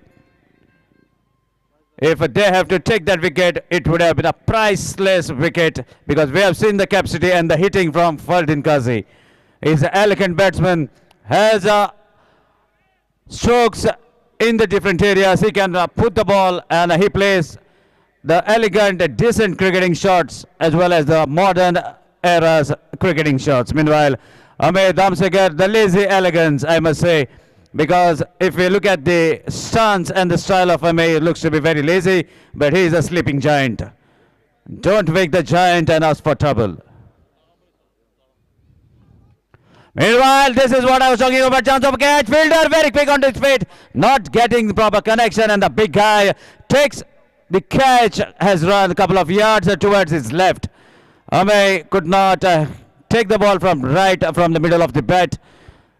[SPEAKER 8] if they have to take that wicket, it would have been a priceless wicket because we have seen the capacity and the hitting from Ferdin Kazi. He's an elegant batsman, has strokes in the different areas. He can put the ball and he plays the elegant, decent cricketing shots as well as the modern era's cricketing shots. Meanwhile, Amey Damsekar, the lazy elegance, I must say, because if we look at the stance and the style of Amey, it looks to be very lazy, but he is a sleeping giant. Don't wake the giant and ask for trouble. Meanwhile, this is what I was talking about, chance of a catch. Fielder very quick on his feet, not getting the proper connection, and the big guy takes the catch, has run a couple of yards towards his left. Amey could not take the ball from from the middle of the bat.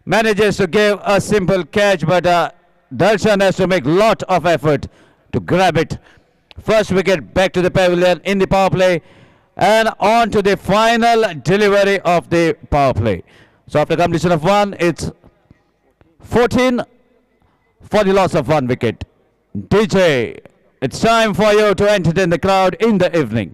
[SPEAKER 8] Manages to give a simple catch, but Darshan has to make a lot of effort to grab it. First wicket back to the pavilion in the power play, and on to the final delivery of the power play. So after completion of one, it's 14 for the loss of one wicket. DJ, it's time for you to entertain the crowd in the evening.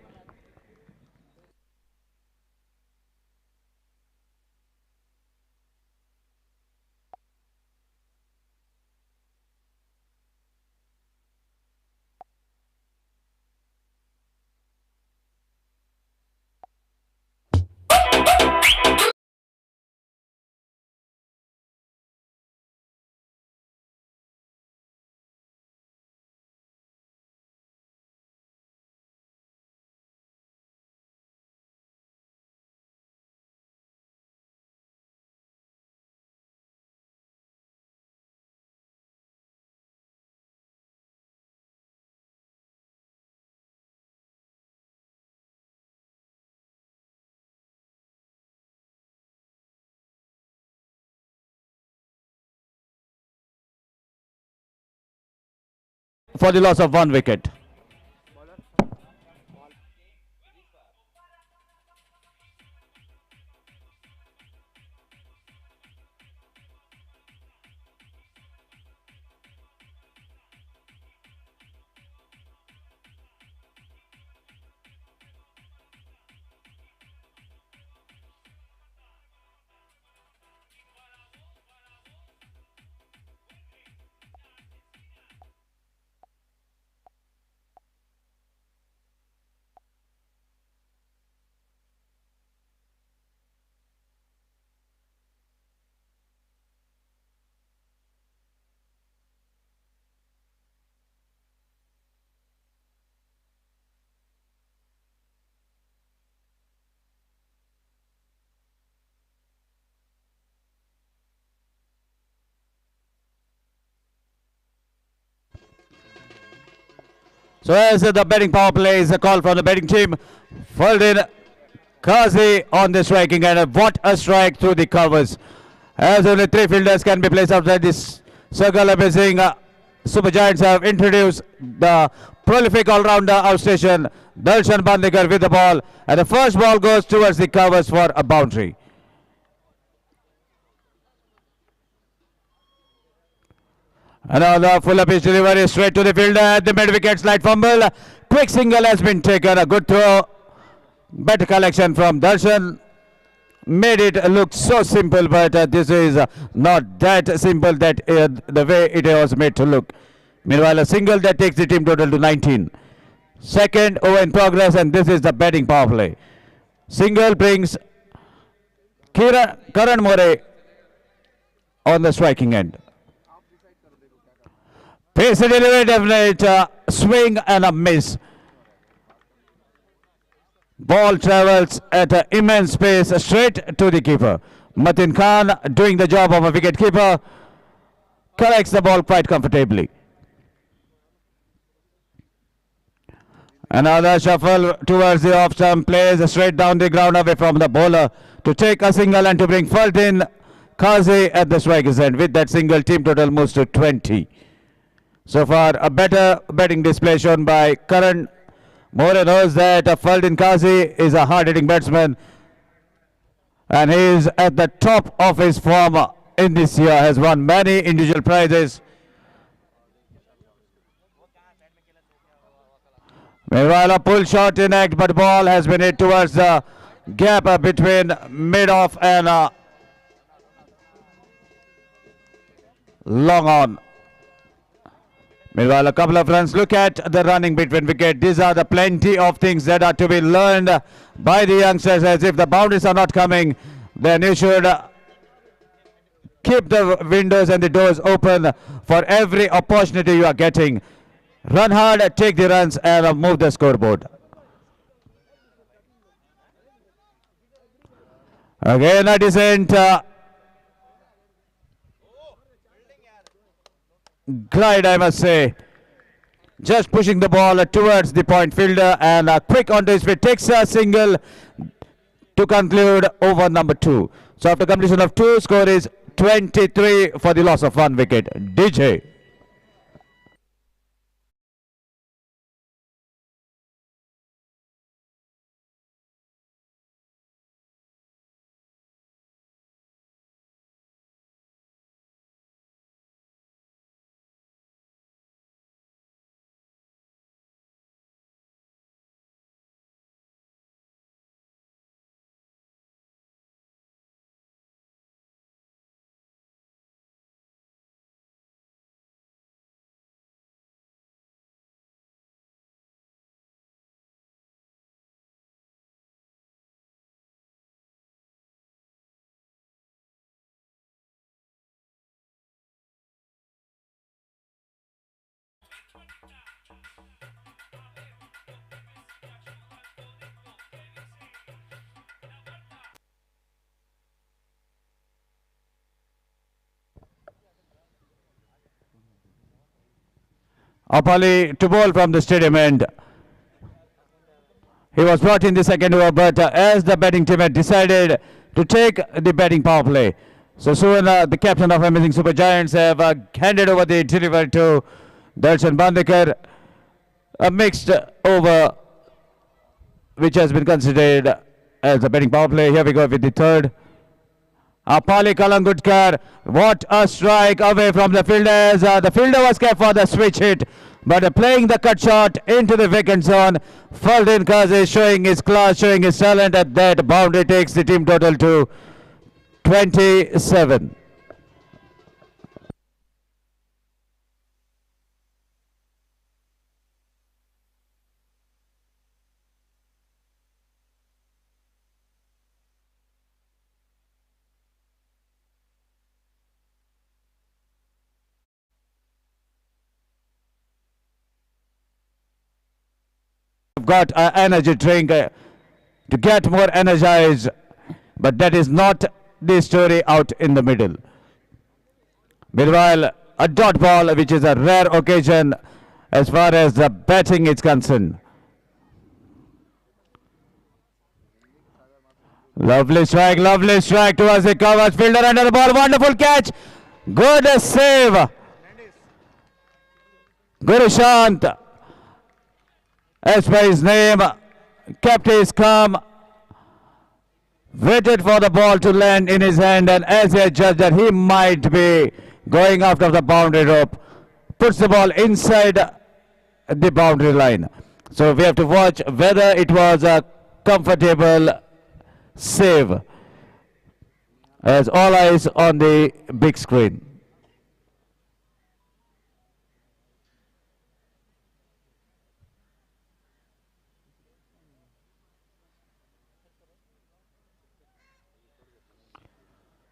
[SPEAKER 8] For the loss of one wicket. So as the batting power play is a call from the batting team, Faldin Kazi on the striking end. What a strike through the covers. As only 3 fielders can be placed outside this circle. Amazing. Super Giants have introduced the prolific all-rounder outstation Darshan Bandekar with the ball, and the first ball goes towards the covers for a boundary. Another full pitch delivery straight to the fielder at the mid-wicket, slight fumble. Quick single has been taken. A good throw. Better collection from Darshan. Made it look so simple, but this is not that simple that the way it was made to look. Meanwhile, a single that takes the team total to 19. Second over in progress, and this is the batting power play. Single brings Karan More on the striking end. Pace delivery, definite swing and a miss. Ball travels at an immense pace straight to the keeper. Matin Khan, doing the job of a wicket keeper, collects the ball quite comfortably. Another shuffle towards the off-stump, plays straight down the ground away from the bowler to take a single and to bring Faldin Kazi at the striker's end. With that single, team total moves to 20. So far, a better batting display shown by Karan. More knows that Faldin Kazi is a hard-hitting batsman, and he is at the top of his form in this year, has won many individual prizes. Meanwhile, a pull shot in act, but ball has been hit towards the gap between mid-off and long on. Meanwhile, a couple of runs. Look at the running between wicket. These are the plenty of things that are to be learned by the youngsters. As if the boundaries are not coming, then you should keep the windows and the doors open for every opportunity you are getting. Run hard, take the runs, and move the scoreboard. Again, a decent glide, I must say. Just pushing the ball towards the point fielder, and quick onto his feet. Takes a single to conclude over number 2. So after completion of 2, score is 23 for the loss of 1 wicket. DJ. Apali to bowl from the stadium end. He was brought in the second over, but as the batting team had decided to take the batting power play, so soon the captain of Amazing Super Giants have handed over the delivery to Darshan Bandekar. A mixed over which has been considered as a batting power play. Here we go with the third. Apali Kalangudkar, what a strike away from the fielders. The fielder was kept for the switch hit, but playing the cut shot into the vacant zone. Faldin Kazi showing his class, showing his talent at that boundary, takes the team total to 27. Got an energy drink to get more energized, but that is not the story out in the middle. Meanwhile, a dot ball, which is a rare occasion, as far as the batting is concerned. Lovely strike towards the covers. Fielder under the ball. Wonderful catch. Good save. Gurushant, as by his name, kept his calm, waited for the ball to land in his hand, and as he judged that he might be going after the boundary rope, puts the ball inside the boundary line. So we have to watch whether it was a comfortable save, as all eyes on the big screen.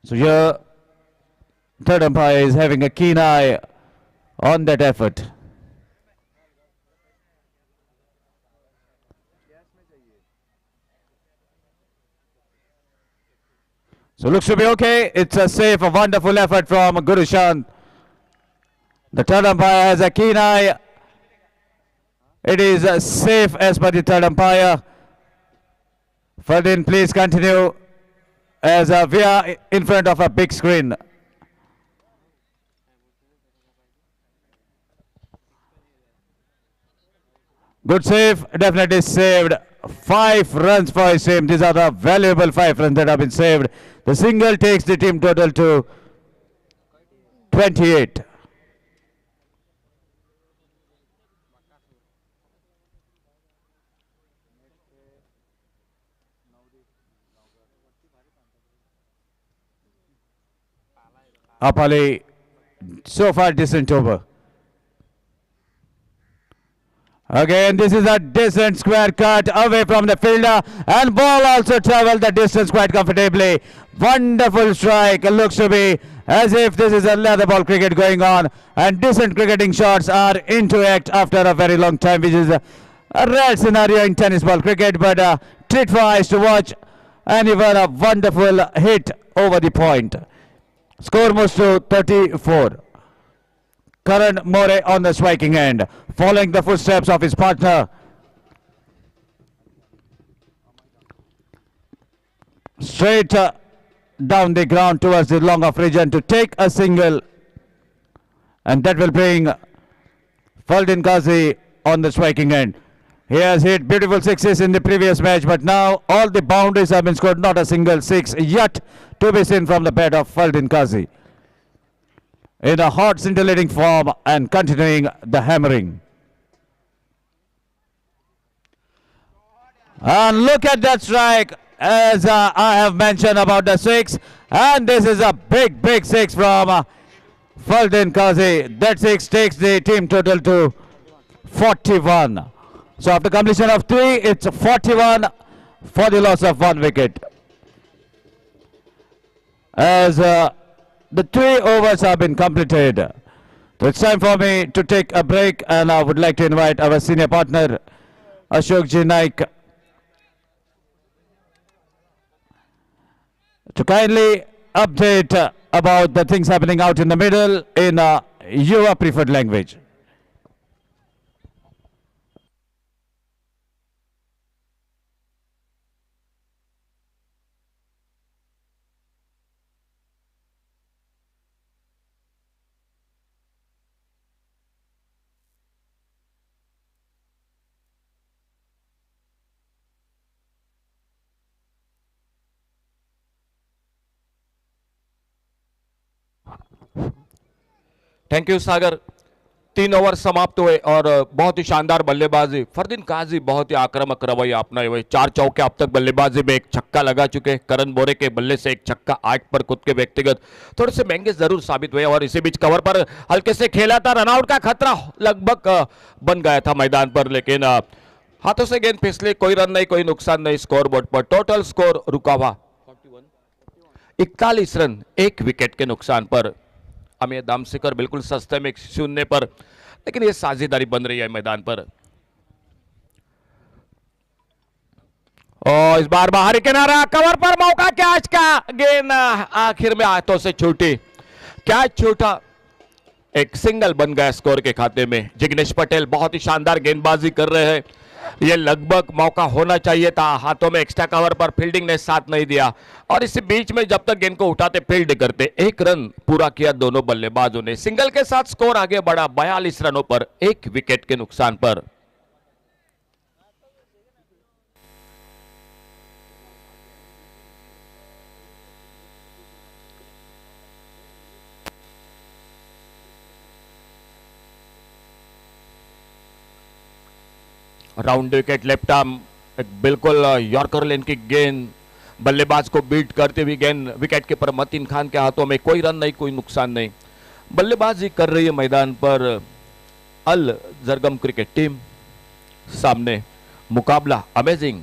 [SPEAKER 8] So here, third umpire is having a keen eye on that effort. So looks to be okay. It's a safe, a wonderful effort from Gurushant. The third umpire has a keen eye. It is safe as per the third umpire. Ferdin, please continue, as we are in front of a big screen. Good save, definitely saved. 5 runs for his team. These are the valuable 5 runs that have been saved. The single takes the team total to 28. Apali, so far decent over. Again, this is a decent square cut away from the fielder, and ball also traveled the distance quite comfortably. Wonderful strike. Looks to be as if this is a leather ball cricket going on, and decent cricketing shots are into act after a very long time, which is a rare scenario in tennis ball cricket, but treat for eyes to watch, and even a wonderful hit over the point. Score moves to 34. Karan More on the striking end, following the footsteps of his partner. Straight down the ground towards the long off region to take a single, and that will bring Faldin Ghazi on the striking end. He has hit beautiful sixes in the previous match, but now all the boundaries have been scored. Not a single six yet to be seen from the bat of Faldin Ghazi. In a hot, scintillating form and continuing the hammering. And look at that strike, as I have mentioned about the 6. And this is a big, big 6 from Faldin Ghazi. That 6 takes the team total to 41. So after completion of 3, it's 41 for the loss of 1 wicket. As the 3 overs have been completed. So it's time for me to take a break, and I would like to invite our senior partner, Ashok Ji Naik, to kindly update about the things happening out in the middle in your preferred language.
[SPEAKER 3] Thank you Sagar. 3 over समाप्त हुए और बहुत ही शानदार बल्लेबाजी। फरदीन काजी बहुत ही आक्रामक रवैया अपनाए हुए, 4 चौके अब तक बल्लेबाजी में 1 छक्का लगा चुके। करण बोरे के बल्ले से 1 छक्का, 8 पर खुद के व्यक्तिगत थोड़े से महंगे जरूर साबित हुए, और इसी बीच कवर पर हल्के से खेला था, रनआउट का खतरा लगभग बन गया था मैदान पर, लेकिन हाथों से गेंद फिसली, कोई रन नहीं, कोई नुकसान नहीं स्कोर बोर्ड पर। टोटल स्कोर रुका हुआ 41 रन 1 विकेट के नुकसान पर। अमित दामसेकर बिल्कुल सस्ते में 0 पर, लेकिन ये साझेदारी बन रही है मैदान पर। और इस बार बाहरी किनारा, कवर पर मौका, कैच का, गेंद आखिर में हाथों से छूटी, कैच छूटा। एक सिंगल बन गया स्कोर के खाते में। जिग्नेश पटेल बहुत ही शानदार गेंदबाजी कर रहे हैं, ये लगभग मौका होना चाहिए था, हाथों में एक्स्ट्रा कवर पर फील्डिंग ने साथ नहीं दिया और इस बीच में जब तक गेंद को उठाते फील्ड करते, एक रन पूरा किया दोनों बल्लेबाजों ने। सिंगल के साथ स्कोर आगे बढ़ा 42 रनों पर, 1 विकेट के नुकसान पर। राउंड विकेट लेफ्ट आर्म, एक बिल्कुल यॉर्कर लेन की गेंद, बल्लेबाज को बीट करते हुए गेंद विकेट कीपर मतीन खान के हाथों में। कोई रन नहीं, कोई नुकसान नहीं। बल्लेबाजी कर रही है मैदान पर अल जरगम क्रिकेट टीम। सामने मुकाबला अमेजिंग।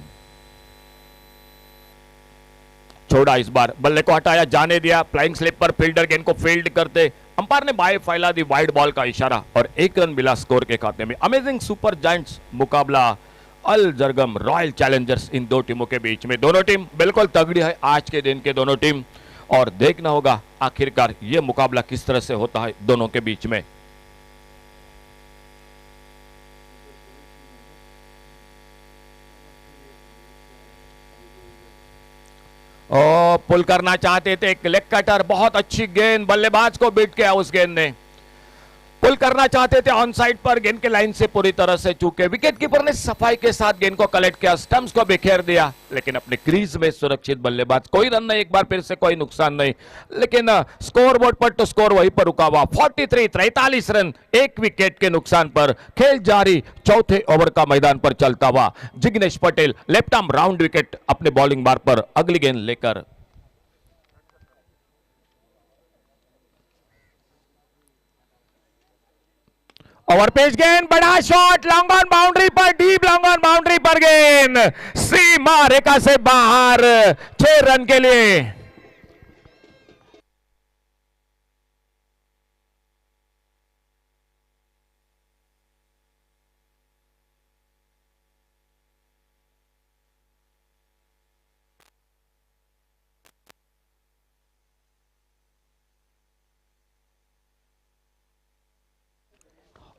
[SPEAKER 3] छोड़ा इस बार, बल्ले को हटाया, जाने दिया, फ्लाइंग स्लिप पर फील्डर गेंद को फील्ड करते, अंपायर ने बाएं फैला दी, वाइड बॉल का इशारा और 1 रन मिला स्कोर के खाते में। अमेजिंग सुपर जायंट्स मुकाबला अल जरगम रॉयल चैलेंजर्स, इन दो टीमों के बीच में। दोनों टीम बिल्कुल तगड़ी है आज के दिन के दोनों टीम, और देखना होगा आखिरकार ये मुकाबला किस तरह से होता है दोनों के बीच में। पुल करना चाहते थे, एक लेग कटर, बहुत अच्छी गेंद, बल्लेबाज को बीट किया उस गेंद ने। पुल करना चाहते थे ऑन साइड पर, गेंद के लाइन से पूरी तरह से चूके। विकेट कीपर ने सफाई के साथ गेंद को कलेक्ट किया, स्टंप्स को बिखेर दिया, लेकिन अपने क्रीज में सुरक्षित बल्लेबाज। कोई रन नहीं, एक बार फिर से कोई नुकसान नहीं, लेकिन स्कोर बोर्ड पर तो स्कोर वहीं पर रुका हुआ। 43 रन, 1 विकेट के नुकसान पर। खेल जारी, चौथे ओवर का मैदान पर चलता हुआ। Jignesh Patel left arm round wicket अपने बॉलिंग बार पर अगली गेंद लेकर। ओवर पेज गेंद, बड़ा शॉट, लॉन्ग ऑन बाउंड्री पर, डीप लॉन्ग ऑन बाउंड्री पर गेंद, सीमा रेखा से बाहर, 6 रन के लिए।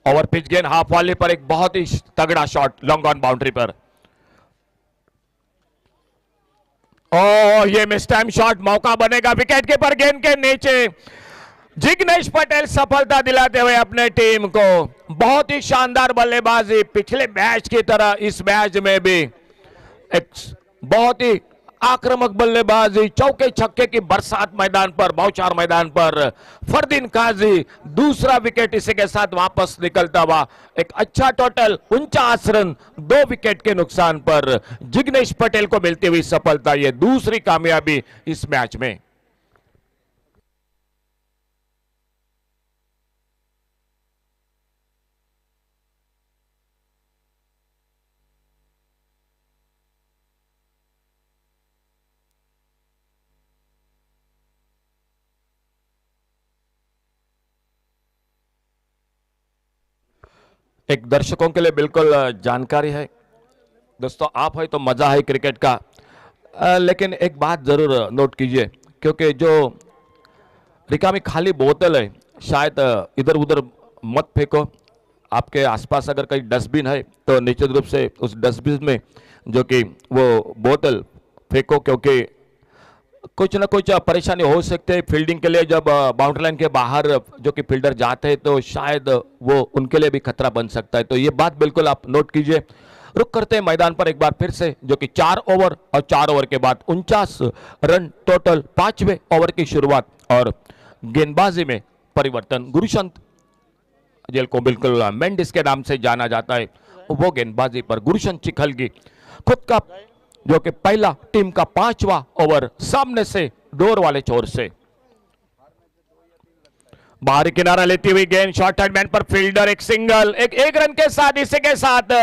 [SPEAKER 3] ओवर पिच गेंद हाफ वाले पर, एक बहुत ही तगड़ा शॉट लॉन्ग ऑन बाउंड्री पर। ये मिस टाइम शॉट, मौका बनेगा विकेट कीपर गेंद के नीचे। जिग्नेश पटेल सफलता दिलाते हुए अपने टीम को। बहुत ही शानदार बल्लेबाजी, पिछले मैच की तरह इस मैच में भी एक बहुत ही आक्रामक बल्लेबाजी, चौके छक्के की बरसात मैदान पर, बौछार मैदान पर। फरदीन काजी दूसरा विकेट इसी के साथ वापस निकलता हुआ। एक अच्छा टोटल 49 रन, 2 विकेट के नुकसान पर जिग्नेश पटेल को मिलती हुई सफलता, ये दूसरी कामयाबी इस मैच में। एक दर्शकों के लिए बिल्कुल जानकारी है दोस्तों, आप है तो मजा है क्रिकेट का, लेकिन एक बात जरूर नोट कीजिए, क्योंकि जो रिकामी खाली बोतल है शायद इधर उधर मत फेंको। आपके आसपास अगर कहीं डस्टबिन है तो निश्चित रूप से उस डस्टबिन में जो कि वो बोतल फेंको, क्योंकि कुछ ना कुछ परेशानी हो सकती है फील्डिंग के लिए। जब बाउंड्री लाइन के बाहर जो कि फील्डर जाते हैं तो शायद वो उनके लिए भी खतरा बन सकता है, तो ये बात बिल्कुल आप नोट कीजिए। रुक करते हैं मैदान पर एक बार फिर से, जो कि 4 ओवर और 4 ओवर के बाद 49 रन टोटल, 5वें ओवर की शुरुआत और गेंदबाजी में परिवर्तन। गुरुशंत जेल को बिल्कुल मेंडिस के नाम से जाना जाता है, वो गेंदबाजी पर गुरुशंत चिखलगी खुद का जो कि पहला टीम का 5वां ओवर, सामने से डोर वाले छोर से बाहरी किनारा लेती हुई गेंद, शॉर्ट हैंडमैन पर फील्डर, एक सिंगल, एक रन के साथ, इसी के साथ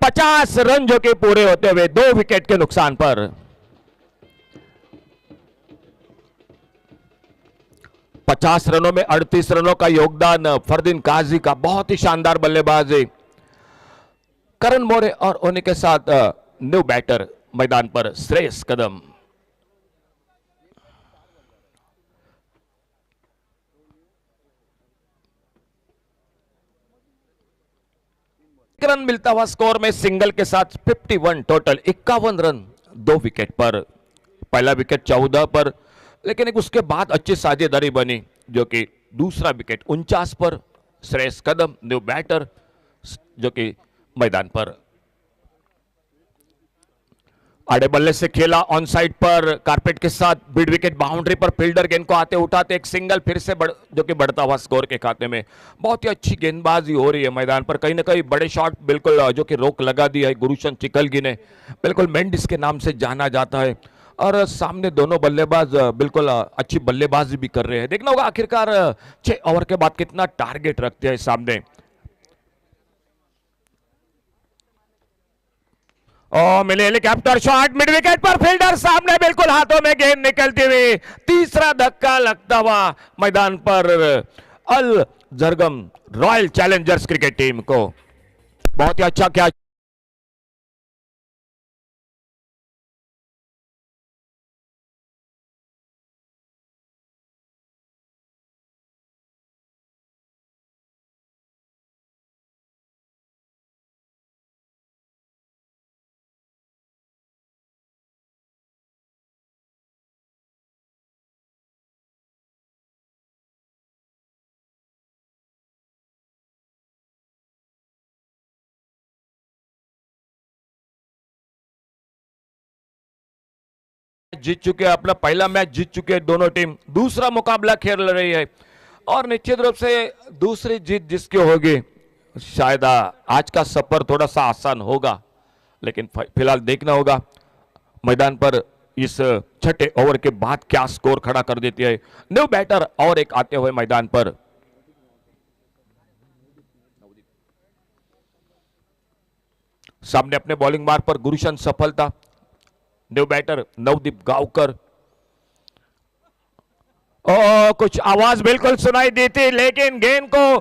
[SPEAKER 3] 50 रन जो कि पूरे होते हुए 2 विकेट के नुकसान पर। पचास रनों में 38 रनों का योगदान फरदीन काजी का, बहुत ही शानदार बल्लेबाजी। करण मोरे और उन्हीं के साथ न्यू बैटर मैदान पर श्रेयस कदम। रन मिलता हुआ स्कोर में सिंगल के साथ 51 टोटल, 51 रन 2 विकेट पर। पहला विकेट 14 पर, लेकिन एक उसके बाद अच्छी साझेदारी बनी, जो कि दूसरा विकेट 49 पर। श्रेयस कदम न्यू बैटर जो कि मैदान पर आड़े बल्ले से खेला, ऑन साइड पर कारपेट के साथ मिड विकेट बाउंड्री पर फील्डर गेंद को आते उठाते एक सिंगल फिर से जो कि बढ़ता हुआ स्कोर के खाते में। बहुत ही अच्छी गेंदबाजी हो रही है मैदान पर, कहीं ना कहीं बड़े शॉट बिल्कुल जो कि रोक लगा दिया है गुरुशन चिकलगी ने, बिल्कुल मेंडिस के नाम से जाना जाता है। और सामने दोनों बल्लेबाज बिल्कुल अच्छी बल्लेबाजी भी कर रहे हैं। देखना होगा आखिरकार 6 ओवर के बाद कितना टारगेट रखते हैं सामने। और मिले हेलीकॉप्टर शॉट मिड विकेट पर, फील्डर सामने बिल्कुल हाथों में गेंद निकलती हुई, तीसरा धक्का लगता हुआ मैदान पर अल Zargam royal challengers cricket team को। बहुत ही अच्छा क्या जीत चुके, अपना पहला मैच जीत चुके दोनों टीम, दूसरा मुकाबला खेल रही है और निश्चित रूप से दूसरी जीत जिसकी होगी शायद आज का सफर थोड़ा सा आसान होगा, लेकिन फिलहाल देखना होगा मैदान पर इस छठे ओवर के बाद क्या स्कोर खड़ा कर देती है न्यू बैटर और एक आते हुए मैदान पर। सामने अपने बॉलिंग मार्ग पर गुरुशन सफलता, न्यू बैटर नवदीप गावकर। कुछ आवाज बिल्कुल सुनाई दी थी, लेकिन गेंद को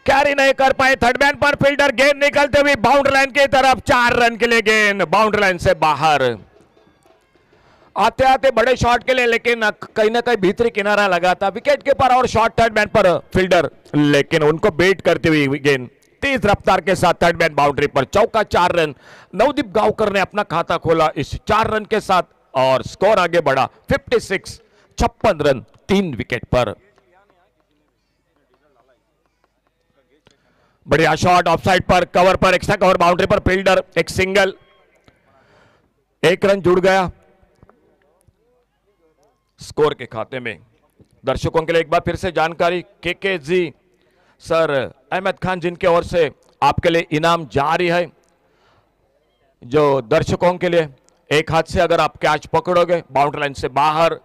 [SPEAKER 3] कैरी नहीं कर पाए। थर्ड मैन पर फील्डर, गेंद निकलते हुए बाउंड्री लाइन की तरफ, 4 रन के लिए गेंद बाउंड्री लाइन से बाहर। आते आते बड़े शॉट के लिए, लेकिन कहीं ना कहीं भीतरी किनारा लगा था विकेट कीपर और शॉट थर्ड मैन पर फील्डर, लेकिन उनको बेट करती हुई गेंद तेज रफ्तार के साथ थर्ड मैन बाउंड्री पर, चौका 4 रन। नवदीप गावकर ने अपना खाता खोला इस 4 रन के साथ और स्कोर आगे बढ़ा 56, 56 रन 3 विकेट पर। बढ़िया शॉट ऑफ साइड पर, कवर पर, एक्स्ट्रा कवर बाउंड्री पर फील्डर, एक सिंगल, 1 रन जुड़ गया स्कोर के खाते में। दर्शकों के लिए एक बार फिर से जानकारी, के जी सर अहमद खान जिनके ओर से आपके लिए इनाम जारी है, जो दर्शकों के लिए एक हाथ से अगर आप कैच पकड़ोगे बाउंड्री लाइन से बाहर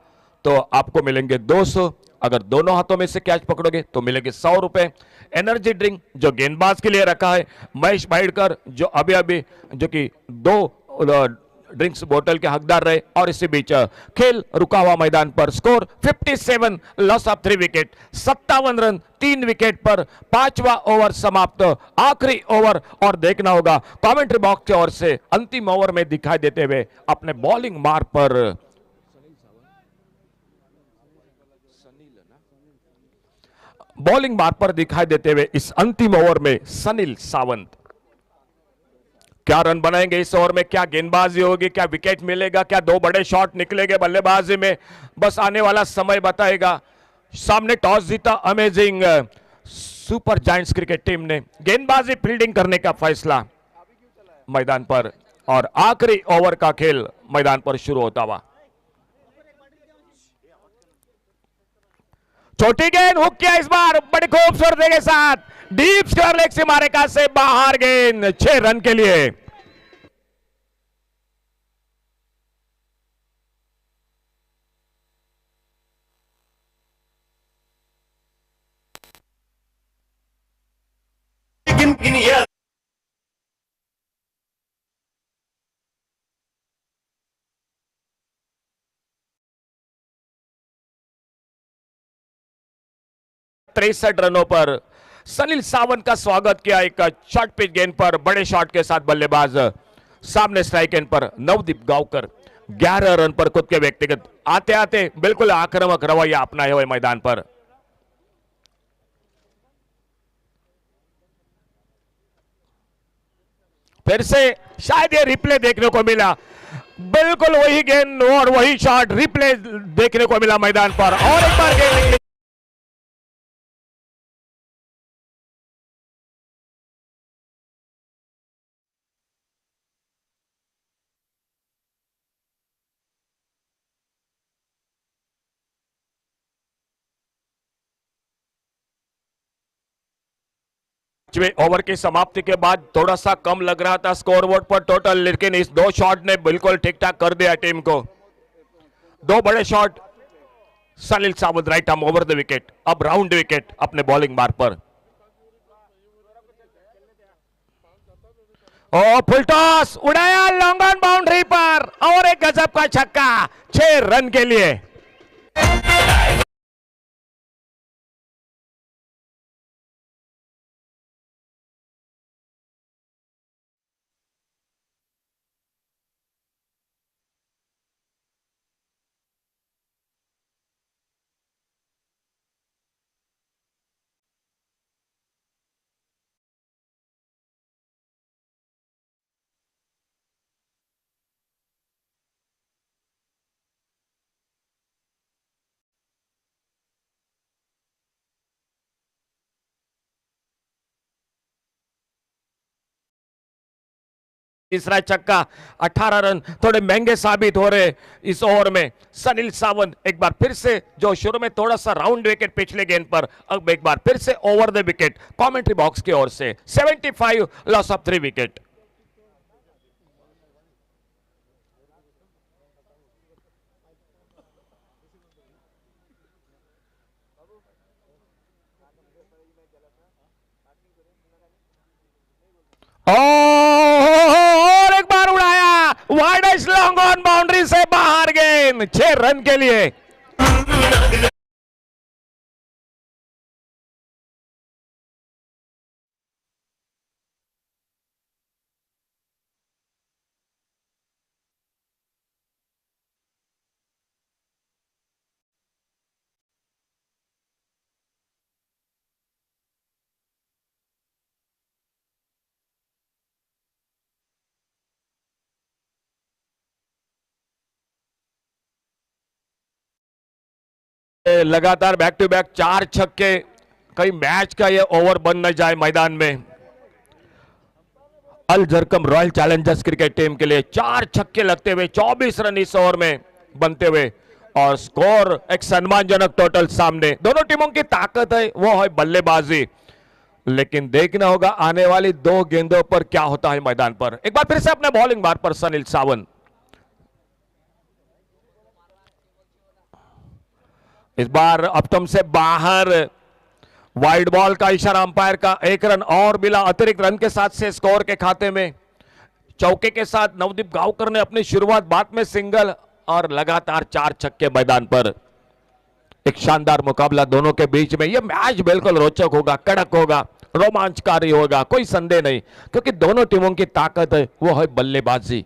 [SPEAKER 3] तो आपको मिलेंगे 200, अगर दोनों हाथों में से कैच पकड़ोगे तो मिलेंगे 100 रुपए। एनर्जी ड्रिंक जो गेंदबाज के लिए रखा है महेश भाईडकर, जो अभी अभी जो कि 2 ड्रिंक्स बोतल के हकदार रहे। और इसी बीच खेल रुका हुआ मैदान पर, score 57, loss of 3 wicket, 57 run 3 wicket पर, 5वां ओवर समाप्त, आखिरी ओवर। और देखना होगा कमेंट्री बॉक्स की ओर से अंतिम ओवर में दिखाई देते हुए अपने बॉलिंग मार्ग पर दिखाई देते हुए इस अंतिम ओवर में सनील सावंत क्या रन बनाएंगे इस ओवर में, क्या गेंदबाजी होगी, क्या विकेट मिलेगा, क्या 2 बड़े शॉट निकलेंगे बल्लेबाजी में, बस आने वाला समय बताएगा। सामने टॉस जीता amazing super giants cricket team ने, गेंदबाजी फील्डिंग करने का फैसला मैदान पर और आखिरी ओवर का खेल मैदान पर शुरू होता हुआ। छोटी गेंद हुक किया इस बार बड़ी खूबसूरती के साथ, डीप स्क्वायर लेग से मारे का से बाहर, गेंद 6 रन के लिए। तिरसठ रनों पर सनील सावंत का स्वागत किया एक शॉर्ट पिच गेंद पर, बड़े शॉट के साथ बल्लेबाज सामने स्ट्राइक एंड पर नवदीप गावकर 11 रन पर खुद के व्यक्तिगत, आते आते बिल्कुल आक्रामक रवैया अपनाए हुए मैदान पर। फिर से शायद ये रिप्ले देखने को मिला, बिल्कुल वही गेंद और वही शॉट रिप्ले देखने को मिला मैदान पर, और एक बार गेंद निकली। ओवर की समाप्ति के बाद थोड़ा सा कम लग रहा था स्कोरबोर्ड पर टोटल, लेकिन इस दो शॉट ने बिल्कुल ठीक ठाक कर दिया टीम को। दो बड़े shot, Sanil Sawant right arm over the wicket, अब राउंड विकेट अपने बॉलिंग मार पर। ओ फुल टॉस उड़ाया लॉन्ग ऑन बाउंड्री पर, और एक गजब का छक्का 6 रन के लिए। तीसरा छक्का, 18 रन थोड़े महंगे साबित हो रहे इस ओवर में। सनील सावंत एक बार फिर से, जो शुरू में थोड़ा सा राउंड विकेट पिछले गेंद पर, अब एक बार फिर से over the wicket commentary box की ओर से। 75 लॉस ऑफ 3 विकेट। और एक बार उड़ाया वाइडेस्ट लॉन्ग ऑन बाउंड्री से बाहर गेंद, 6 रन के लिए। लगातार बैक टू बैक 4 छक्के, कई मैच का ये ओवर बन न जाए मैदान में। अल जरकम रॉयल चैलेंजर्स क्रिकेट टीम के लिए 4 छक्के लगते हुए 24 रन इस ओवर में बनते हुए, और स्कोर एक सम्मानजनक टोटल सामने। दोनों टीमों की ताकत है वो है बल्लेबाजी, लेकिन देखना होगा आने वाली 2 गेंदों पर क्या होता है मैदान पर। एक बार फिर से अपने बॉलिंग बार पर सनील सावंत, इस बार अपटम से बाहर, वाइड बॉल का इशारा अंपायर का। 1 रन और मिला अतिरिक्त रन के साथ से स्कोर के खाते में। चौके के साथ नवदीप गांवकर ने अपनी शुरुआत बाद में सिंगल, और लगातार 4 छक्के मैदान पर। एक शानदार मुकाबला दोनों के बीच में। यह मैच बिल्कुल रोचक होगा, कड़क होगा, रोमांचकारी होगा, कोई संदेह नहीं, क्योंकि दोनों टीमों की ताकत है वो है बल्लेबाजी।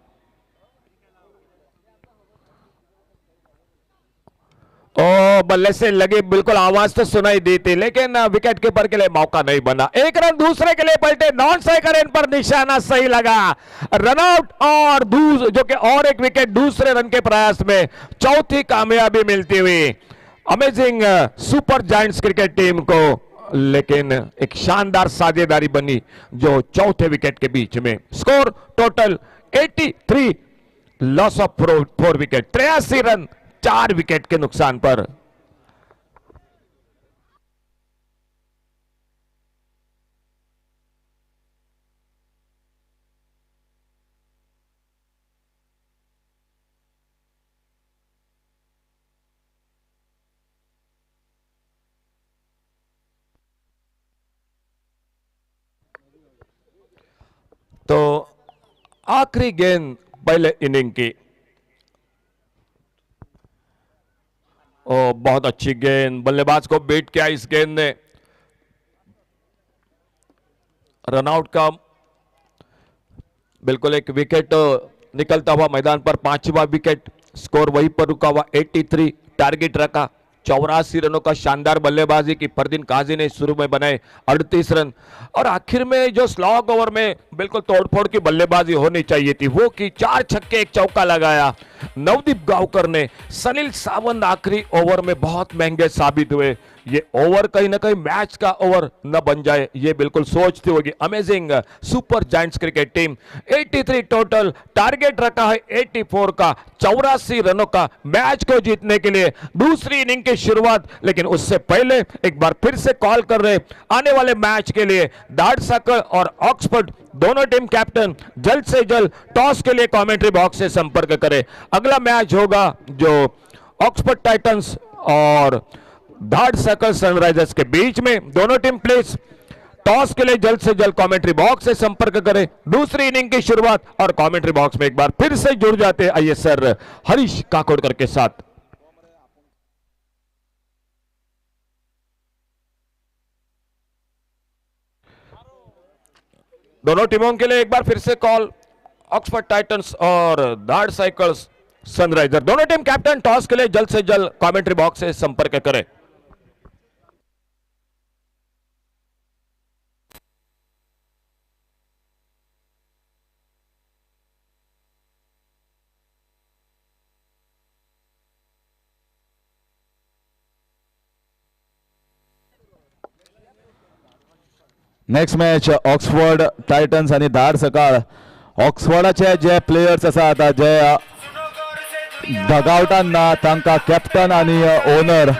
[SPEAKER 3] ओ बल्ले से लगी, बिल्कुल आवाज तो सुनाई दी थी, लेकिन विकेट कीपर के लिए मौका नहीं बना। 1 रन दूसरे के लिए पलटे, नॉन स्ट्राइकर इन पर निशाना सही लगा, रनआउट, और जो कि और एक विकेट दूसरे रन के प्रयास में, चौथी कामयाबी मिलती हुई amazing super giants cricket team को। लेकिन एक शानदार साझेदारी बनी जो चौथे विकेट के बीच में। Score total 83 loss of 4 wicket, 83 run 4 wicket के नुकसान पर। तो आखिरी गेंद पहले इनिंग की, बहुत अच्छी गेंद, बल्लेबाज को बीट किया इस गेंद ने। रनआउट का बिल्कुल एक विकेट निकलता हुआ मैदान पर, 5वां विकेट। स्कोर वहीं पर रुका हुआ 83, टारगेट रखा 84 रनों का शानदार बल्लेबाजी की परदीन काजी ने शुरू में बनाए 38 रन, और आखिर में जो स्लॉग ओवर में बिल्कुल तोड़फोड़ की बल्लेबाजी होनी चाहिए थी वो की, 4 छक्के 1 चौका लगाया नवदीप गांवकर ने। सनील सावंत आखिरी ओवर में बहुत महंगे साबित हुए। ये ओवर कहीं ना कहीं मैच का ओवर न बन जाए, ये बिल्कुल सोचती होगी amazing super giants cricket team. 83 total, target रखा है 84 का, 84 रनों का मैच को जीतने के लिए। दूसरी इनिंग की शुरुआत, लेकिन उससे पहले एक बार फिर से कॉल कर रहे आने वाले मैच के लिए दाड़ सकल और ऑक्सफोर्ड दोनों टीम कैप्टन जल्द से जल्द टॉस के लिए कमेंट्री बॉक्स से संपर्क करें। अगला मैच होगा जो ऑक्सफोर्ड टाइटंस और धाड़ सर्कल सनराइजर्स के बीच में। दोनों टीम प्लीज टॉस के लिए जल्द से जल्द कमेंट्री बॉक्स से संपर्क करें। दूसरी इनिंग की शुरुआत और कमेंट्री बॉक्स में एक बार फिर से जुड़ जाते हैं आइए सर हरीश काकोडकर के साथ। दोनों टीमों के लिए एक बार फिर से कॉल, ऑक्सफोर्ड टाइटंस और धाड़ साइकिल्स सनराइजर, दोनों टीम कैप्टन टॉस के लिए जल्द से जल्द कमेंट्री बॉक्स से संपर्क करें।
[SPEAKER 4] नेक्स्ट मॅच ऑक्सफोर्ड टायटन्स आणि धार सकाळ. ऑक्सफोर्डाचे जे प्लेयर्स आसात जे डगआउटान ना तांकां कॅप्टन आणि ओनर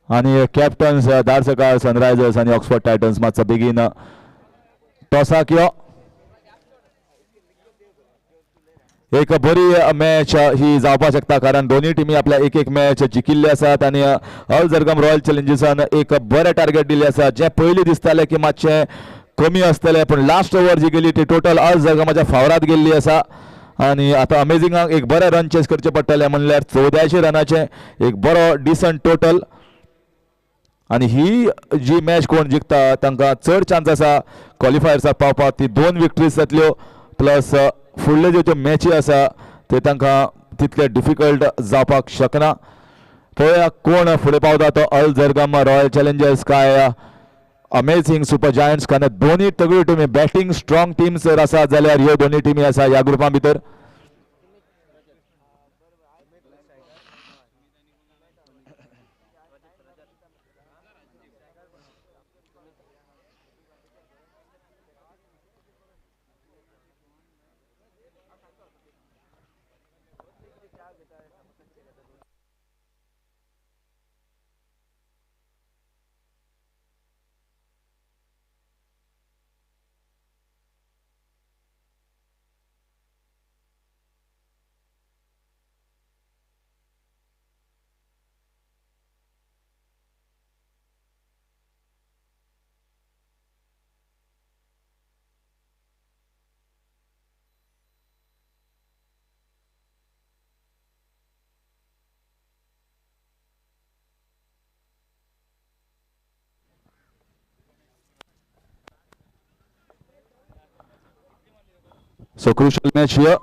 [SPEAKER 4] आणि कॅप्टन्स धार सकाळ सनरायझर्स आणि ऑक्सफोर्ड टायटन्स मातसो बेगीन टॉसाक यो. एक बरी मॅच ही जावपाक शकता कारण दोन्ही टिमी आपल्या एक एक मॅच जिखिल्ले आसात आणि अल जरगम रॉयल चॅलेंजर्सान एक बरे टार्गेट दिल्ले आसा जे पयलीं दिसताले की मातशे कमी आसतले पण लास्ट ओव्हर जी गेली ती टोटल अल जरगमाच्या फावरात गेल्ली आसा आणि आता अमेझिंगाक एक बरे रन चेस करचे पडटले म्हणल्यार 1400 रनाचे एक बरो डिसंट टोटल. आणि ही जी मॅच कोण जिखता तांकां चड चान्स आसा क्वॉलिफायर्साक पावपाक. ती 2 विक्टरीज जातल्यो प्लस फुडल्यो ज्यो मॅची आसा ते तांकां तितले डिफिकल्ट जावपाक शकना. पळोवया कोण फुडें पावता तो अल जरगम रॉयल चॅलेंजर्स काय अमेझिंग सुपर जायंट्स. कारण दोन्ही तगड्यो टिमी बॅटिंग स्ट्रॉंग टिम्स जर आसा जाल्यार ह्यो दोन्ही टिमी आसा ह्या ग्रुपा भितर. So crucial match here.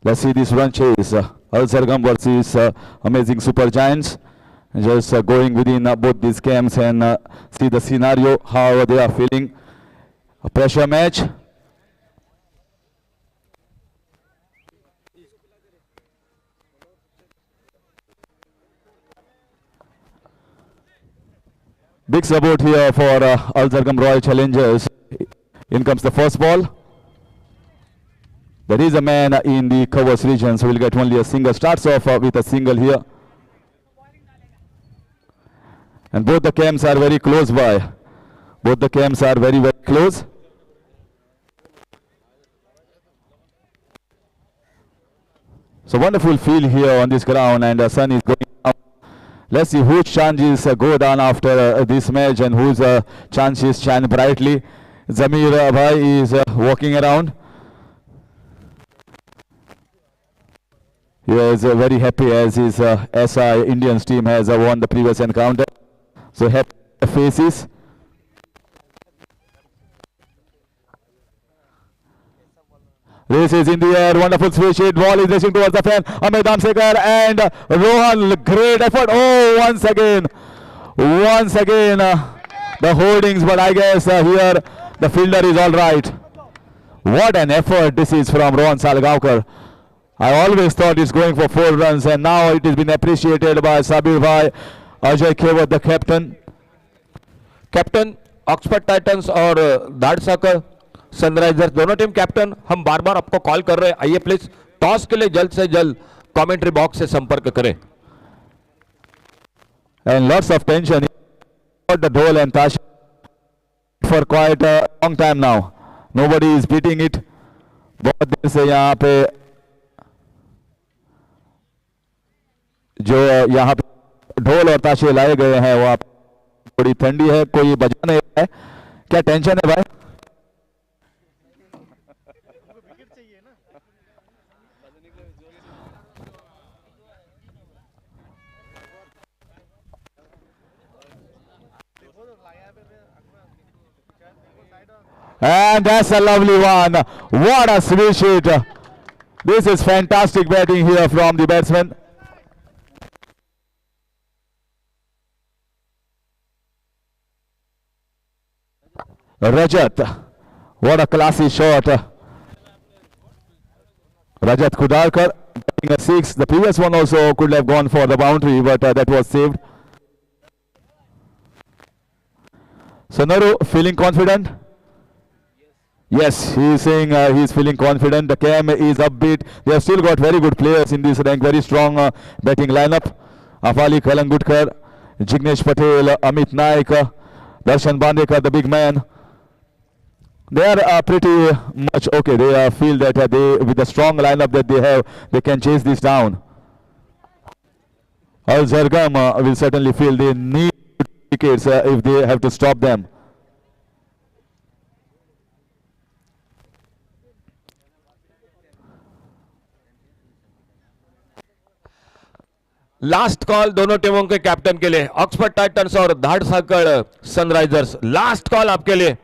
[SPEAKER 4] Let's see this run chase. Al Sargam versus Amazing Super Giants. Just going within both these camps and see the scenario, how they are feeling. A pressure match. Big support here for Al Zargam Royal Challengers. In comes the first ball. There is a man in the covers region, so we'll get only a single. Starts off with a single here. And both the camps are very close by. Both the camps are very, very close. So wonderful field here on this ground, and the sun is going down. Let's see whose chances go down after this match and whose chances shine brightly. Zamir Bhai is walking around. He is very happy as his SI Indians team has won the previous encounter. So happy faces. Race is in the air, wonderful switch hit, ball is racing towards the fan. Ahmed Damsekar and Rohan, great effort. Oh, once again, the holdings, but I guess here the fielder is all right. What an effort this is from Rohan Salgaonkar. I always thought it's going for 4 runs, and now it has been appreciated by Sabir Bhai, Ajay Kewat, the captain.
[SPEAKER 14] Captain Oxford Titans और धाड़साकर Sunrisers दोनों team captain, हम बार बार आपको call कर रहे हैं, आइए please toss के लिए जल्द से जल्द कमेंट्री बॉक्स से संपर्क करें.
[SPEAKER 4] And lots of tension. The Dhol and Tash for quite a long time now. Nobody is beating it. बहुत देर से यहाँ पे जो यहाँ पे ढोल और ताशे लाए गए हैं वो आप थोड़ी ठंडी है, कोई बजा नहीं रहा है. क्या टेंशन है भाई? And that's a lovely one. What a swish hit. This is fantastic batting here from the batsman. Rajat, what a classy shot. Rajat Khudarkar getting a 6. The previous one also could have gone for the boundary, but that was saved. Sonoru feeling confident? Yes, he is saying he is feeling confident. The cam is upbeat. They have still got very good players in this rank, very strong batting lineup. Afali Kalangudkar, Jignesh Patel, Amit Naik, Darshan Bandekar, the big man. They are pretty much okay. They feel that they, with the strong lineup that they have, they can chase this down. Al Zargam will certainly feel they need wickets if they have to stop them.
[SPEAKER 14] Last call दोनों टीमों के captain के लिए, Oxford Titans और धाड़साकर Sunrisers. Last call आपके लिए.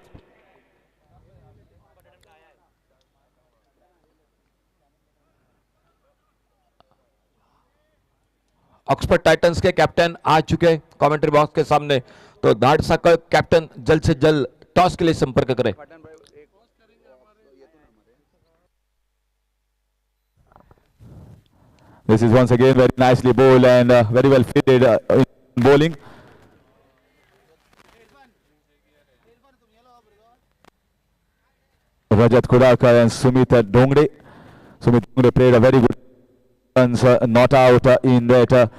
[SPEAKER 14] Oxford Titans के captain आ चुके हैं कमेंट्री बॉक्स के सामने, तो धाड़साकर कैप्टन जल्द से जल्द टॉस के लिए संपर्क करें.
[SPEAKER 4] This is once again very nicely bowled and very well fitted in bowling. Rajat Khudarkar and Sumit Dongre. Sumit Dongre played a very good runs, not out in that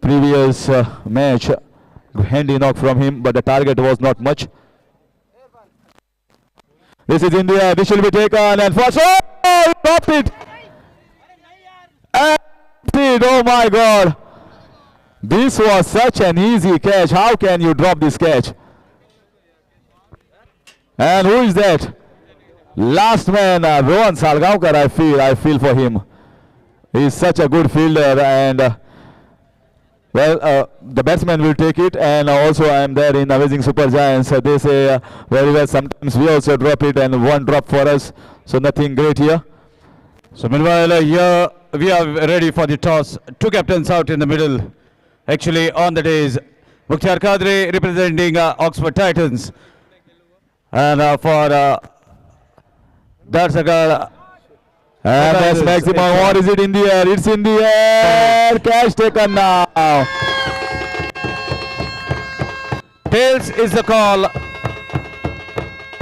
[SPEAKER 4] previous match. Handy knock from him, but the target was not much. This is India. This will be taken and first. Oh, he dropped it. Oh my God, this was such an easy catch. How can you drop this catch? And who is that? Last man, Rohan Salgaonkar. I feel for him. He's such a good fielder, and Well, the batsman will take it, and also I am there in Amazing Super Giants. They say very well. Sometimes we also drop it, and one drop for us, so nothing great here.
[SPEAKER 8] So meanwhile, here we are ready for the toss. Two captains out in the middle. Actually, on the days, Mukhtar Kadri representing Oxford Titans, and for Darsagar.
[SPEAKER 4] And that's maximum. Or is it in the air? It's in the air. Catch taken now.
[SPEAKER 8] Tails is the call.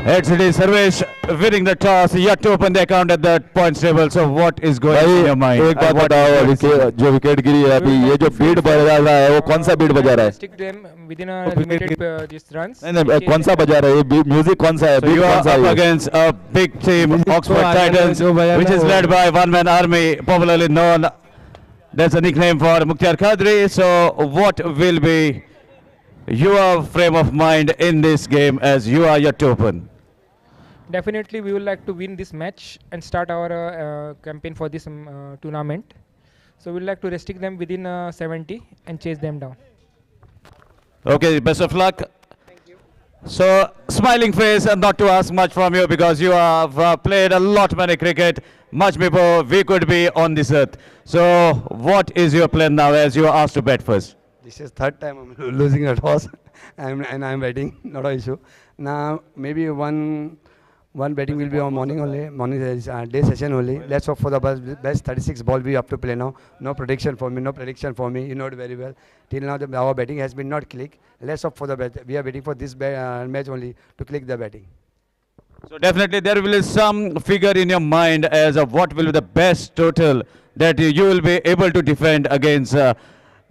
[SPEAKER 8] Actually, Sarvesh winning the toss, yet to open the account at that points table. So what is going in your mind?
[SPEAKER 4] एक बात बताओ, जो wicket गिरी है अभी, ये जो beat बजा रहा है वो कौन सा बीट बजा रहा है?
[SPEAKER 5] Stick them within a limited these runs.
[SPEAKER 4] नहीं कौन सा बजा रहा है? ये म्यूजिक कौन सा है?
[SPEAKER 8] So you are up against a big team, Oxford Titans, which is led by one-man army, popularly known. That's a nickname for Mukhtar Kadri. So what will be your frame of mind in this game as you are yet to open?
[SPEAKER 5] Definitely, we would like to win this match and start our campaign for this tournament. So we would like to restrict them within 70 and chase them down.
[SPEAKER 8] Okay, best of luck. Thank you. So, smiling face, and not to ask much from you because you have played a lot many cricket, much before we could be on this earth. So, what is your plan now as you are asked to bat first?
[SPEAKER 11] This is third time I'm losing a toss, and I'm batting, not an issue. Now maybe one batting will be on morning only, morning day session only. Let's hope for the best 36 ball we have to play now. No prediction for me, no prediction for me. You know it very well. Till now our batting has been not click. Let's hope for the best. We are waiting for this match only to click the batting.
[SPEAKER 8] So definitely there will be some figure in your mind as of what will be the best total that you will be able to defend against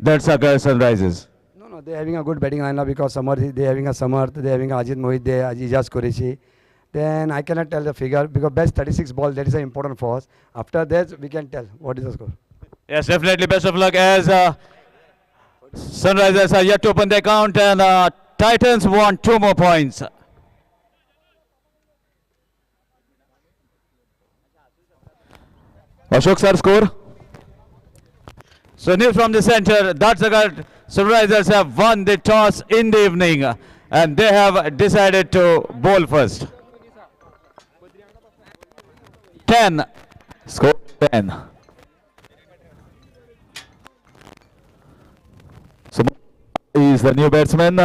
[SPEAKER 8] Darsagar Sunrisers.
[SPEAKER 11] No, they're having a good batting lineup because they're having a Samarth, they're having a Ajit Mohit, they're Ijaz Qureshi. Then I cannot tell the figure because best 36 ball, that is important for us. After that, we can tell what is the score.
[SPEAKER 8] Yes, definitely. Best of luck as Sunrisers are yet to open the account and Titans want 2 more points.
[SPEAKER 4] Ashok sir, score.
[SPEAKER 8] So news from the center, Darsagar Sunrisers have won the toss in the evening and they have decided to bowl first. 10.
[SPEAKER 4] Score 10. So is the new batsman.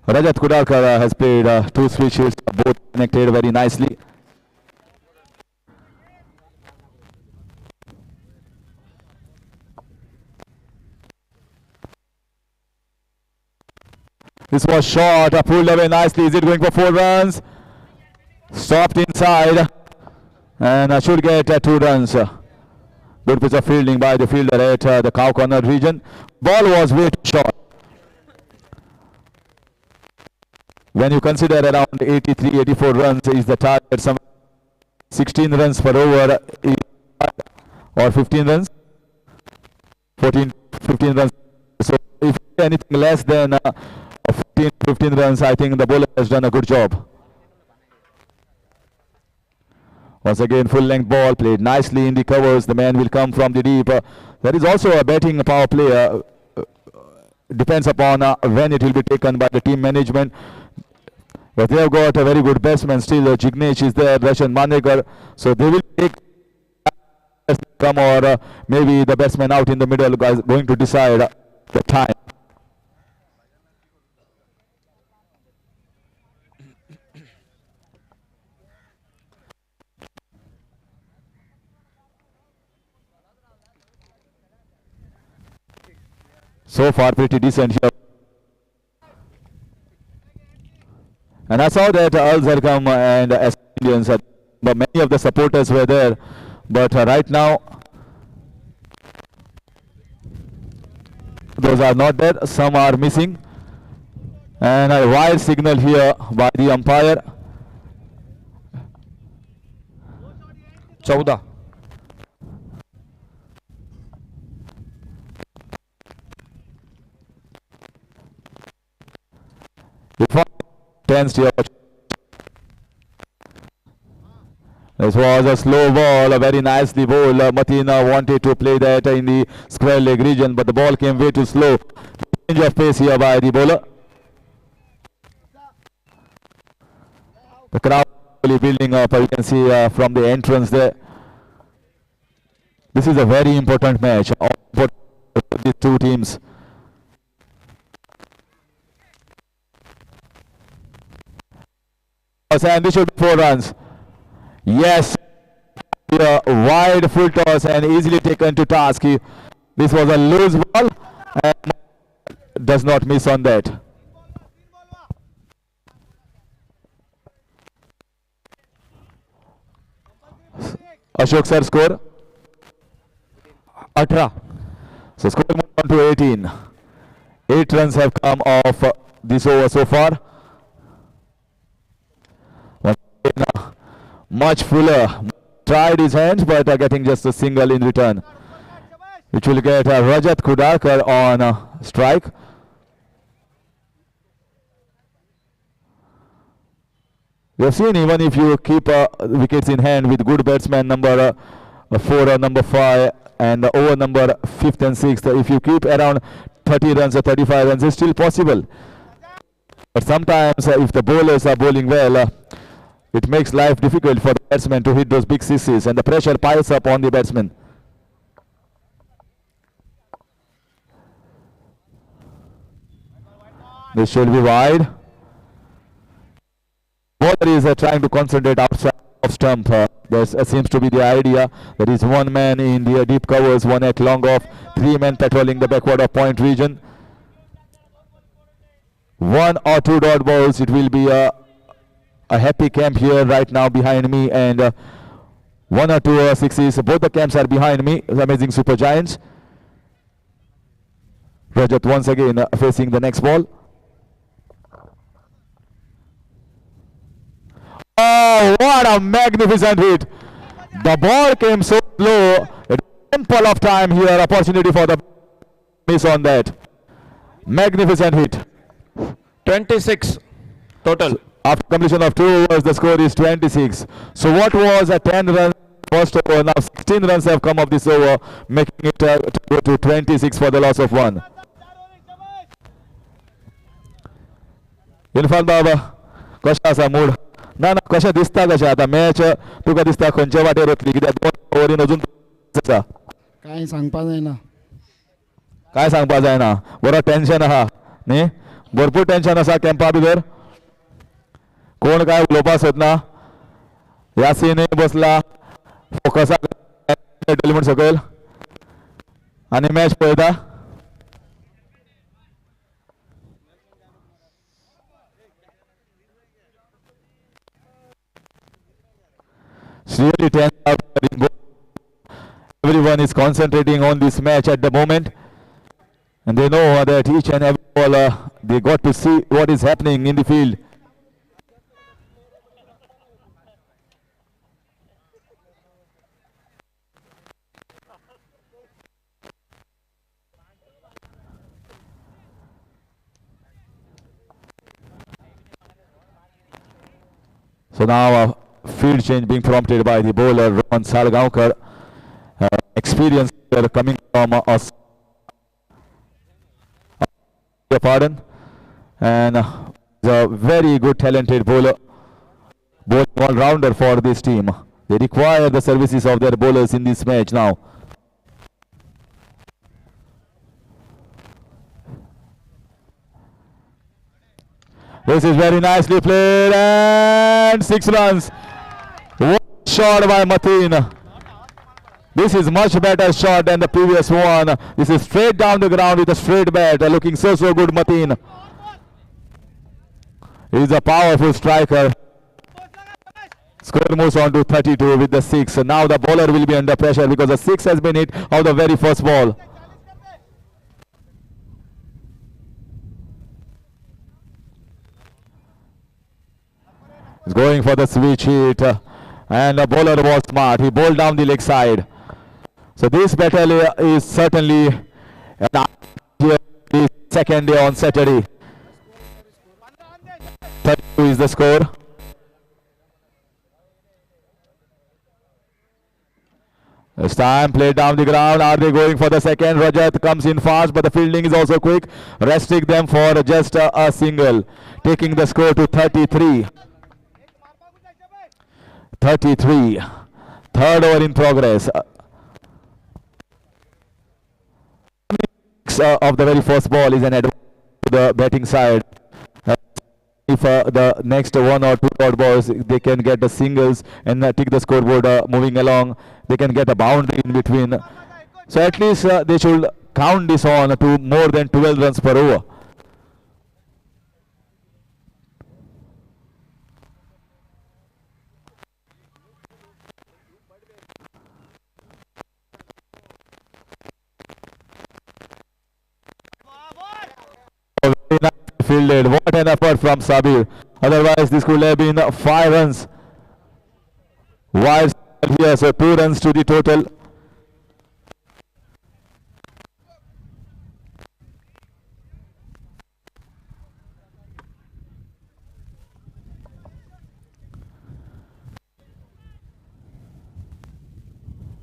[SPEAKER 4] Rajat Kudalkar has played 2 switches, both connected very nicely. This was short, pulled away nicely. Is it going for 4 runs? Stopped inside and should get 2 runs. Good piece of fielding by the fielder at the cow corner region. Ball was way too short. When you consider around 83, 84 runs is the target, some 16 runs per over or 15 runs, 14, 15 runs. So if anything less than 14, 15 runs, I think the bowler has done a good job. Once again, full length ball played nicely in the covers. The man will come from the deep. There is also a batting power play. Depends upon when it will be taken by the team management. But they have got a very good batsman still. Jignesh is there, Roshan Manekar. So they will take come or maybe the batsman out in the middle guys going to decide the time. So far pretty decent here. And I saw that Al Zargam and Indians, but many of the supporters were there. But right now, those are not there. Some are missing. And a wild signal here by the umpire.
[SPEAKER 14] 14.
[SPEAKER 4] Tensed here. This was a slow ball, a very nicely bowled. Matina wanted to play that in the square leg region, but the ball came way too slow. Change of pace here by the bowler. The crowd really building up. You can see from the entrance there. This is a very important match for these two teams. And this should be 4 runs. Yes, a wide full toss and easily taken to task. This was a loose ball and does not miss on that. Ashok sir, score 18. So score moved on to 18. 8 runs have come off this over so far. Much fuller tried his hands, but getting just a single in return, which will get Rajat Kudarkar on strike. We have seen even if you keep wickets in hand with good batsmen number 4 or number 5 and over number 5th and 6th, if you keep around 30 runs or 35 runs, it's still possible. But sometimes if the bowlers are bowling well, it makes life difficult for the batsman to hit those big sixes, and the pressure piles up on the batsman. This should be wide. Bowler is trying to concentrate outside of stump. There seems to be the idea. There is one man in the deep covers, one at long off, 3 men patrolling the backward of point region. 1 or 2 dot balls. It will be a happy camp here right now behind me, and 1 or 2 sixes. Both the camps are behind me. The amazing super giants. Rajat once again facing the next ball. Oh, what a magnificent hit! The ball came so low. Ample of time here. Opportunity for the miss on that. Magnificent hit.
[SPEAKER 14] 26 total.
[SPEAKER 4] After completion of 2 overs, the score is 26. So what was a 10 run first over? Now 16 runs have come off this over, making it go to 26 for the loss of 1. Irfan Baba, कशा असा mood? ना ना कशा दिसता कशा आता match तुका दिसता खंयच्या वाटेर वतली कित्याक 2 ओव्हरीन अजून
[SPEAKER 15] काय सांगपा जायना.
[SPEAKER 4] काय सांगपा जायना. बरो टेन्शन आहा न्ही, भरपूर टेन्शन आसा कॅम्पा भितर. कोण काय उलोवपा सोदना. यासीन बसला फोकसाक म्हण सकयल आनी मॅच पळयता. Really tense out. Everyone is concentrating on this match at the moment, and they know that each and every ball they got to see what is happening in the field. So now field change being prompted by the bowler Rohan Salgaonkar. Experience coming from us. Pardon. And a very good talented bowler. Bowling all-rounder for this team. They require the services of their bowlers in this match now. This is very nicely played and 6 runs. One shot by Mateen. This is much better shot than the previous one. This is straight down the ground with a straight bat. Looking so good, Mateen. He's a powerful striker. Score moves on to 32 with the 6. Now the bowler will be under pressure because the 6 has been hit of the very first ball. He's going for the switch hit, and the bowler was smart. He bowled down the leg side. So this battle is certainly the second day on Saturday. 32 is the score. It's time played down the ground. Are they going for the second? Rajat comes in fast, but the fielding is also quick, resting them for just a single, taking the score to 33. 33. Third over in progress. Of the very first ball is an advantage to the batting side. If the next one or two odd balls they can get the singles and take the scoreboard moving along, they can get a boundary in between. So at least they should count this on to more than 12 runs per over. Very nice fielded. What an effort from Sabir. Otherwise, this could have been 5 runs. Wide here, so 2 runs to the total.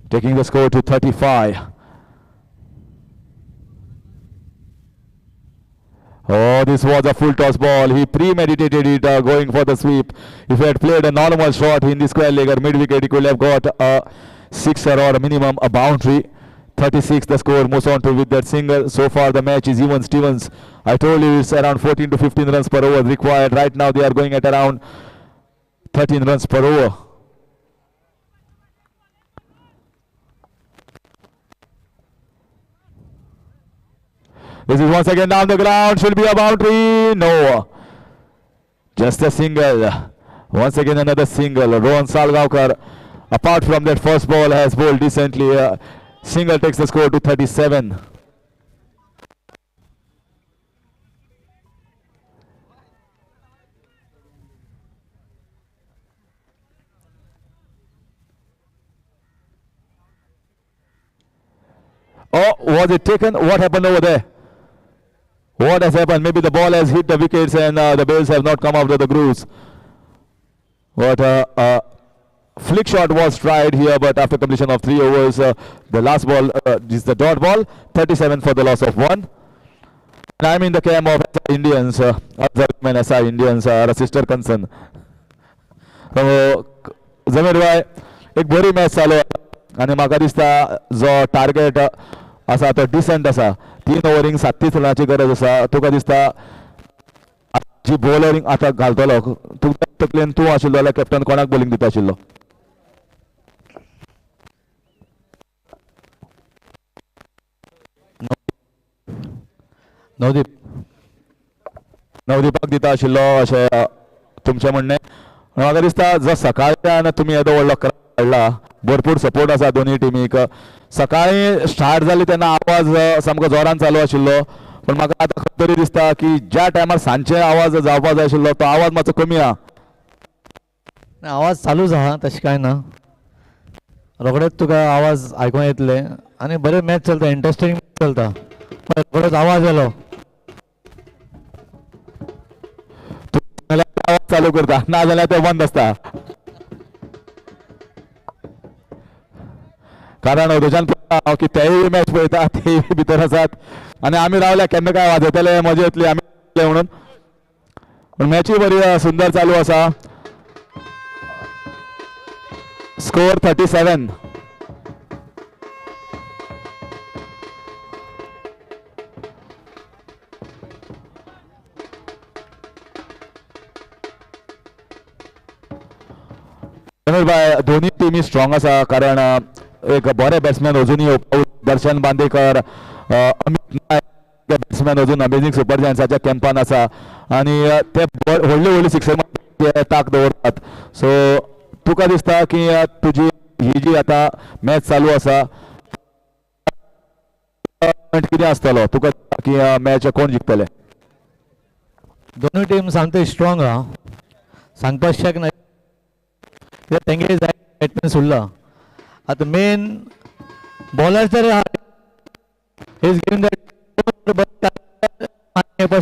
[SPEAKER 4] Taking the score to 35. Oh, this was a full toss ball. He premeditated it, going for the sweep. If he had played a normal shot in the square leg or mid wicket, he could have got a sixer or a minimum a boundary. 36 the score, moves on to with that single. So far the match is even Stevens. I told you it's around 14 to 15 runs per over required. Right now they are going at around 13 runs per over. This is once again down the ground. Should be a boundary. No. Just a single. Once again another single. Rohan Salgaonkar, apart from that first ball, has bowled decently. Single takes the score to 37. Oh, was it taken? What happened over there? What has happened? Maybe the ball has hit the wickets and the bails have not come out of the grooves. But flick shot was tried here, but after completion of 3 overs, the last ball is the dot ball. 37 for the loss of 1. And I'm in the camp of SI Indians. SI Indians are a sister concern. So, Zamir bhai, एक बरी match चालू आहे आणि म्हाका दिसता जो target आसा तो डिसेंट आसा. 3 ओव्हरिंग 37 रनाची गरज आसा. तुका दिसता जी बॉलरिंग आता घालतलो तुका तकलेन तूं आशिल्लो जाल्यार कॅप्टन कोणाक बॉलिंग दिता आशिल्लो? नवदीपाक दिता आशिल्लो अशें तुमचें म्हणणें. म्हाका दिसता जो सकाळच्यान तुमी येदो व्हडलो काडला, भरपूर सपोर्ट आसा दोनूय टिमीक. सकाळी स्टार्ट जाली तेन्ना आवाज सामको जोरान चालू आशिल्लो, पण म्हाका आतां खंय तरी दिसता की ज्या टायमार सांजचे आवाज जावपाक जाय आशिल्लो तो आवाज मातसो कमी आहा.
[SPEAKER 16] आवाज चालूच आहा, तशें कांय ना. रोखडेच तुका आवाज आयकूंक येतले आनी बरें मॅच चलता, इंटरेस्टिंग चलता. रोखडोच आवाज येलो.
[SPEAKER 4] आवाज चालू करता, ना जाल्यार ते बंद आसता. कारण अदोच्यान पळयता की तेय मॅच पळयता, तेय भितर आसात आनी आमी रावल्या केन्ना काय वाजयतले, मजा येतली आमी म्हणून. पण मॅचूय बरी सुंदर चालू आसा. स्कोर 37. दोन्ही टिमी स्ट्रॉंग आसा, कारण एक बरे बॅट्समॅन अजूनही येवपाक, दर्शन बांदेकर, अमित नायक बॅट्समॅन अजून अमेझिंग सुपर जायंट्साच्या कॅम्पान आसा आनी ते व्हडली व्हडली सिक्सर ताक दवरतात. सो तुका दिसता की तुजी ही जी आता मॅच चालू आसा कितें आसतलो? तुका की मॅच कोण जिखतले?
[SPEAKER 16] दोनूय टीम सामके स्ट्रॉंग आहा, सांगपाक शकना. तेंगे जाय बॅट्समॅन सोडला. आता मेन बॉलर तर इज गिविंग दैट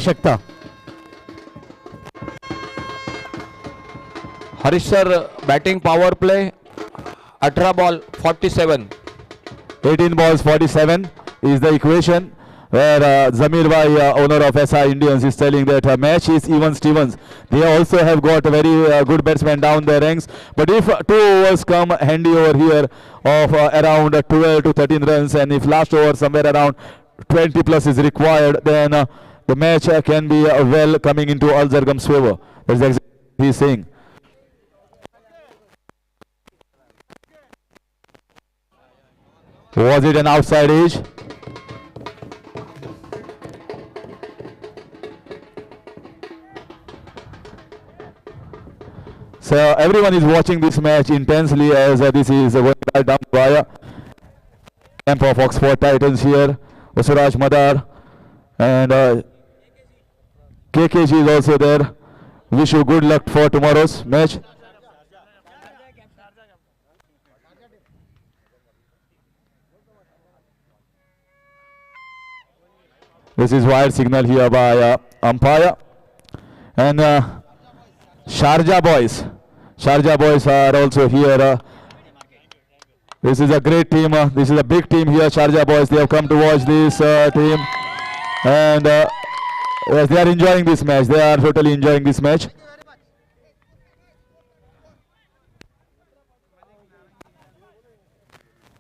[SPEAKER 16] शकता.
[SPEAKER 14] Harish sir, batting power play 18 ball 47.
[SPEAKER 4] 18 balls 47 is the equation, where Zamir Bhai, owner of SI Indians, is telling that match is even Stevens. They also have got a very good batsmen down the ranks, but if 2 overs come handy over here of around 12 to 13 runs, and if last over somewhere around 20 plus is required, then the match can be well coming into Al Zargam's favor. That's exactly what he's saying. Was it an outside edge? So everyone is watching this match intensely, as this is going right down via camp of Oxford Titans here. Suraj Madar and KKG is also there. Wish you good luck for tomorrow's match. This is wide signal here by umpire. And Sharjah boys are also here. This is a great team. This is a big team here, Sharjah boys. They have come to watch this team, and yes, they are enjoying this match. They are totally enjoying this match.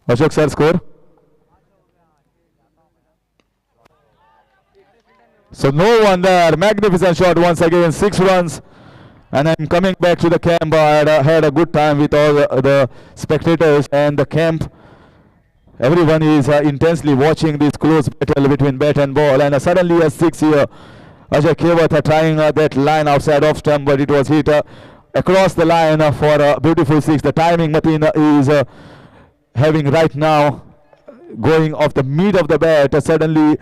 [SPEAKER 4] Ashok sir, score. So no one there. Magnificent shot once again. 6 runs. And I'm coming back to the camp. I had a good time with all the spectators and the camp. Everyone is intensely watching this close battle between bat and ball. And suddenly a 6 here. Ajay Kewat trying that line outside off stump, but it was hit across the line for a beautiful 6. The timing Mateen is having right now, going off the mid of the bat. Suddenly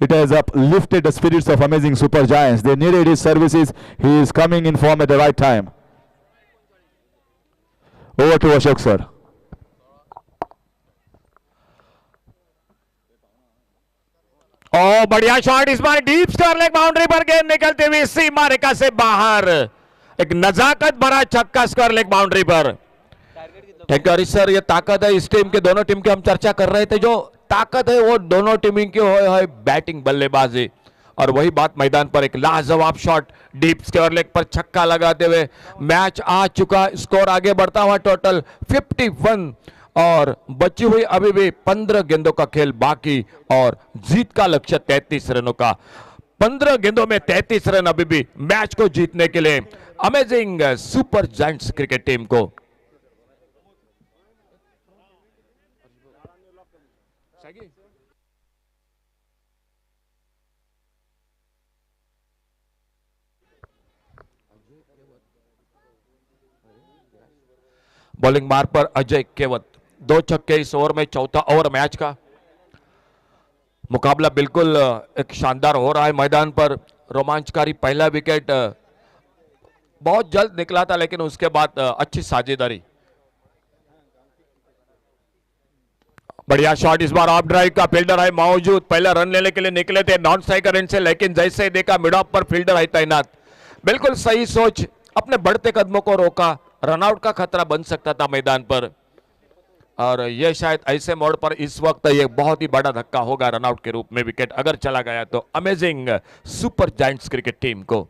[SPEAKER 4] it has uplifted the spirits of Amazing Super Giants. They needed his services. He is coming in form at the right time. Over to Ashok sir.
[SPEAKER 14] ओ बढ़िया shot, इस बार deep square leg boundary पर गेंद निकलते हुए सीमा रेखा से बाहर, एक नजाकत भरा छक्का स्क्वायर लेग बाउंड्री पर। Thank you Harish sir. ये ताकत है इस टीम के, दोनों टीम के हम चर्चा कर रहे थे, जो ताकत है वो दोनों टीम की है बैटिंग बल्लेबाजी, और वही बात मैदान पर एक लाजवाब शॉट डीप स्क्वायर लेग पर छक्का लगाते हुए मैच आ चुका। स्कोर आगे बढ़ता हुआ टोटल 51 और बची हुई अभी भी 15 गेंदों का खेल बाकी, और जीत का लक्ष्य 33 रनों का। 15 गेंदों में 33 रन अभी भी मैच को जीतने के लिए amazing super giants cricket team को। बॉलिंग मार पर अजय केवत, 2 छक्के इस ओवर में, चौथा ओवर मैच का। मुकाबला बिल्कुल एक शानदार हो रहा है मैदान पर। रोमांचकारी पहला विकेट बहुत जल्द निकला था, लेकिन उसके बाद अच्छी साझेदारी। बढ़िया शॉट, इस बार ऑफ ड्राइव का फील्डर है मौजूद। पहला रन लेने के लिए निकले थे नॉन स्ट्राइकर एंड से, लेकिन जैसे ही देखा मिड ऑफ पर फील्डर है तैनात। बिल्कुल सही सोच, अपने बढ़ते कदमों को रोका। रनआउट का खतरा बन सकता था मैदान पर, और यह शायद ऐसे मोड़ पर इस वक्त ये बहुत ही बड़ा धक्का होगा रनआउट के रूप में। विकेट अगर चला गया तो amazing super giants cricket team को।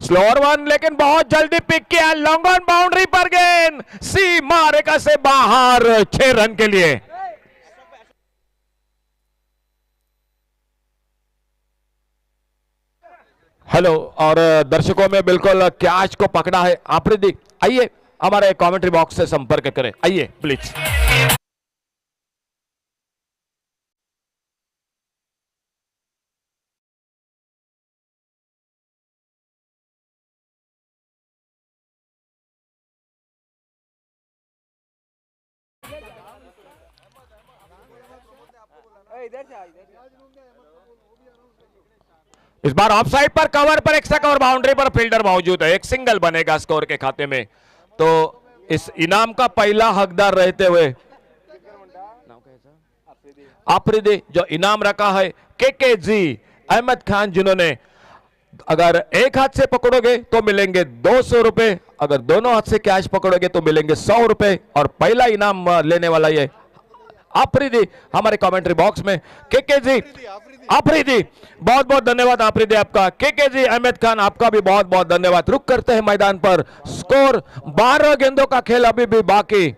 [SPEAKER 14] स्लोअर वन, लेकिन बहुत जल्दी पिक किया। लॉन्ग ऑन बाउंड्री पर गेंद सीमा रेखा से बाहर, 6 रन के लिए। हेलो, और दर्शकों में बिल्कुल कैच को पकड़ा है आफरीदी। आइए हमारे कमेंट्री बॉक्स से संपर्क करें, आइए प्लीज। इस बार ऑफ साइड पर कवर पर एक्स्ट्रा कवर बाउंड्री पर फील्डर मौजूद है। एक सिंगल बनेगा स्कोर के खाते में, तो इस इनाम का पहला हकदार रहते हुए आफरीदी जो इनाम रखा है केकेजी अहमद खान, जिन्होंने अगर एक हाथ से पकड़ोगे तो मिलेंगे 200 रुपए, अगर दोनों हाथ से कैच पकड़ोगे तो मिलेंगे 100 रुपए और पहला इनाम लेने वाला ये आफरीदी हमारे कमेंट्री बॉक्स में के जी आफरीदी, बहुत बहुत धन्यवाद आफरीदी आपका। के जी अहमद खान आपका भी बहुत बहुत धन्यवाद। रुक करते हैं मैदान पर। स्कोर 12 गेंदों का खेल अभी भी बाकी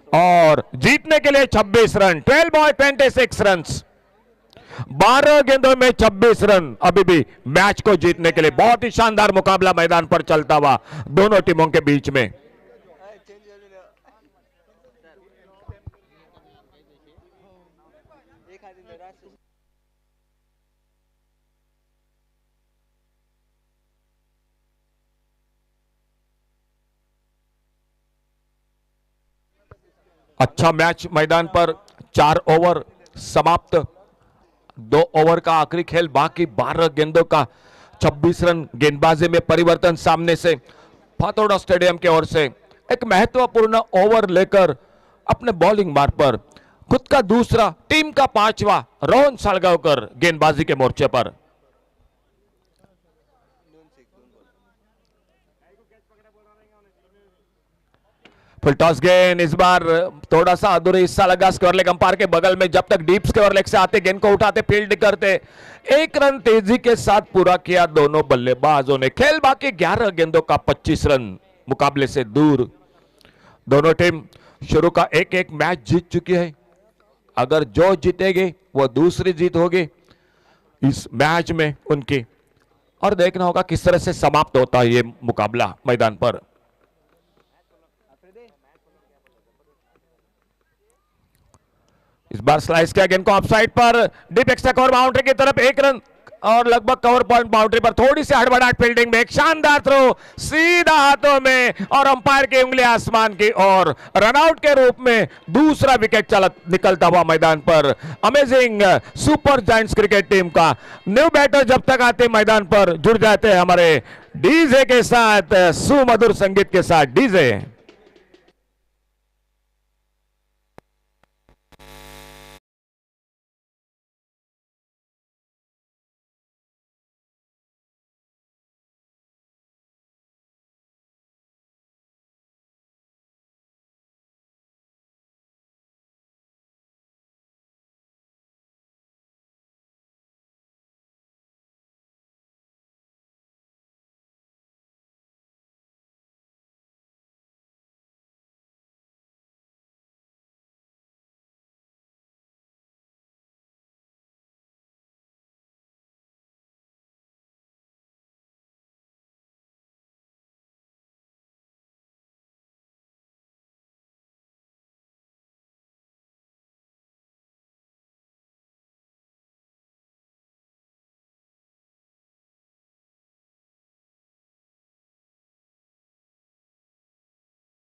[SPEAKER 14] और जीतने के लिए 26 रन, 12 बॉल 26 रन, 12 गेंदों में 26 रन अभी भी मैच को जीतने के लिए। बहुत ही शानदार मुकाबला मैदान पर चलता हुआ दोनों टीमों के बीच में। अच्छा मैच मैदान पर, 4 ओवर समाप्त, 2 ओवर का आखिरी खेल बाकी, 12 गेंदों का 26 रन। गेंदबाजी में परिवर्तन सामने से फातोड़ा स्टेडियम की ओर से एक महत्वपूर्ण ओवर लेकर अपने बॉलिंग मार्ग पर खुद का दूसरा, टीम का 5वां, रोहन सालगांवकर गेंदबाजी के मोर्चे पर। फुल टॉस गेंद, इस बार थोड़ा सा अधूरा हिस्सा लगा स्क्वायर लेग अंपायर के बगल में। जब तक डीप स्क्वायर लेग से आते गेंद को उठाते फील्ड करते, 1 रन तेजी के साथ पूरा किया दोनों बल्लेबाजों ने। खेल बाकी 11 गेंदों का 25 रन, मुकाबले से दूर। दोनों टीम शुरू का 1-1 मैच जीत चुकी है। अगर जो जीतेगी वो दूसरी जीत होगी इस मैच में उनकी, और देखना होगा किस तरह से समाप्त होता है ये मुकाबला मैदान पर। इस बार स्लाइस किया गेंद को ऑफसाइड पर, डीप एक्स्ट्रा कवर बाउंड्री की तरफ, 1 रन और लगभग कवर पॉइंट बाउंड्री पर। थोड़ी सी हड़बड़ाहट फील्डिंग में, एक शानदार थ्रो सीधा हाथों में और अंपायर की उंगली आसमान की ओर। रनआउट के रूप में दूसरा विकेट निकलता हुआ मैदान पर। Amazing super giants cricket team का न्यू बैटर जब तक आते मैदान पर जुड़ जाते हैं हमारे डीजे के साथ, सुमधुर संगीत के साथ। डीजे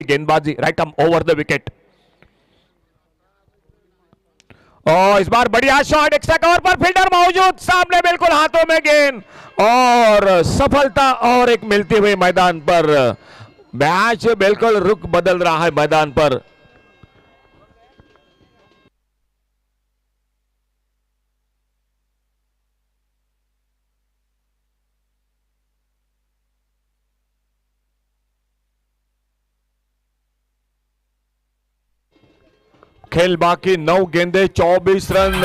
[SPEAKER 14] गेंदबाजी right arm over the wicket. और इस बार बढ़िया शॉट, एक्स्ट्रा कवर पर फील्डर मौजूद, सामने बिल्कुल हाथों में गेंद और सफलता और एक मिलती हुई मैदान पर। मैच बिल्कुल रुख बदल रहा है मैदान पर। खेल बाकी 9 गेंदे 24 रन।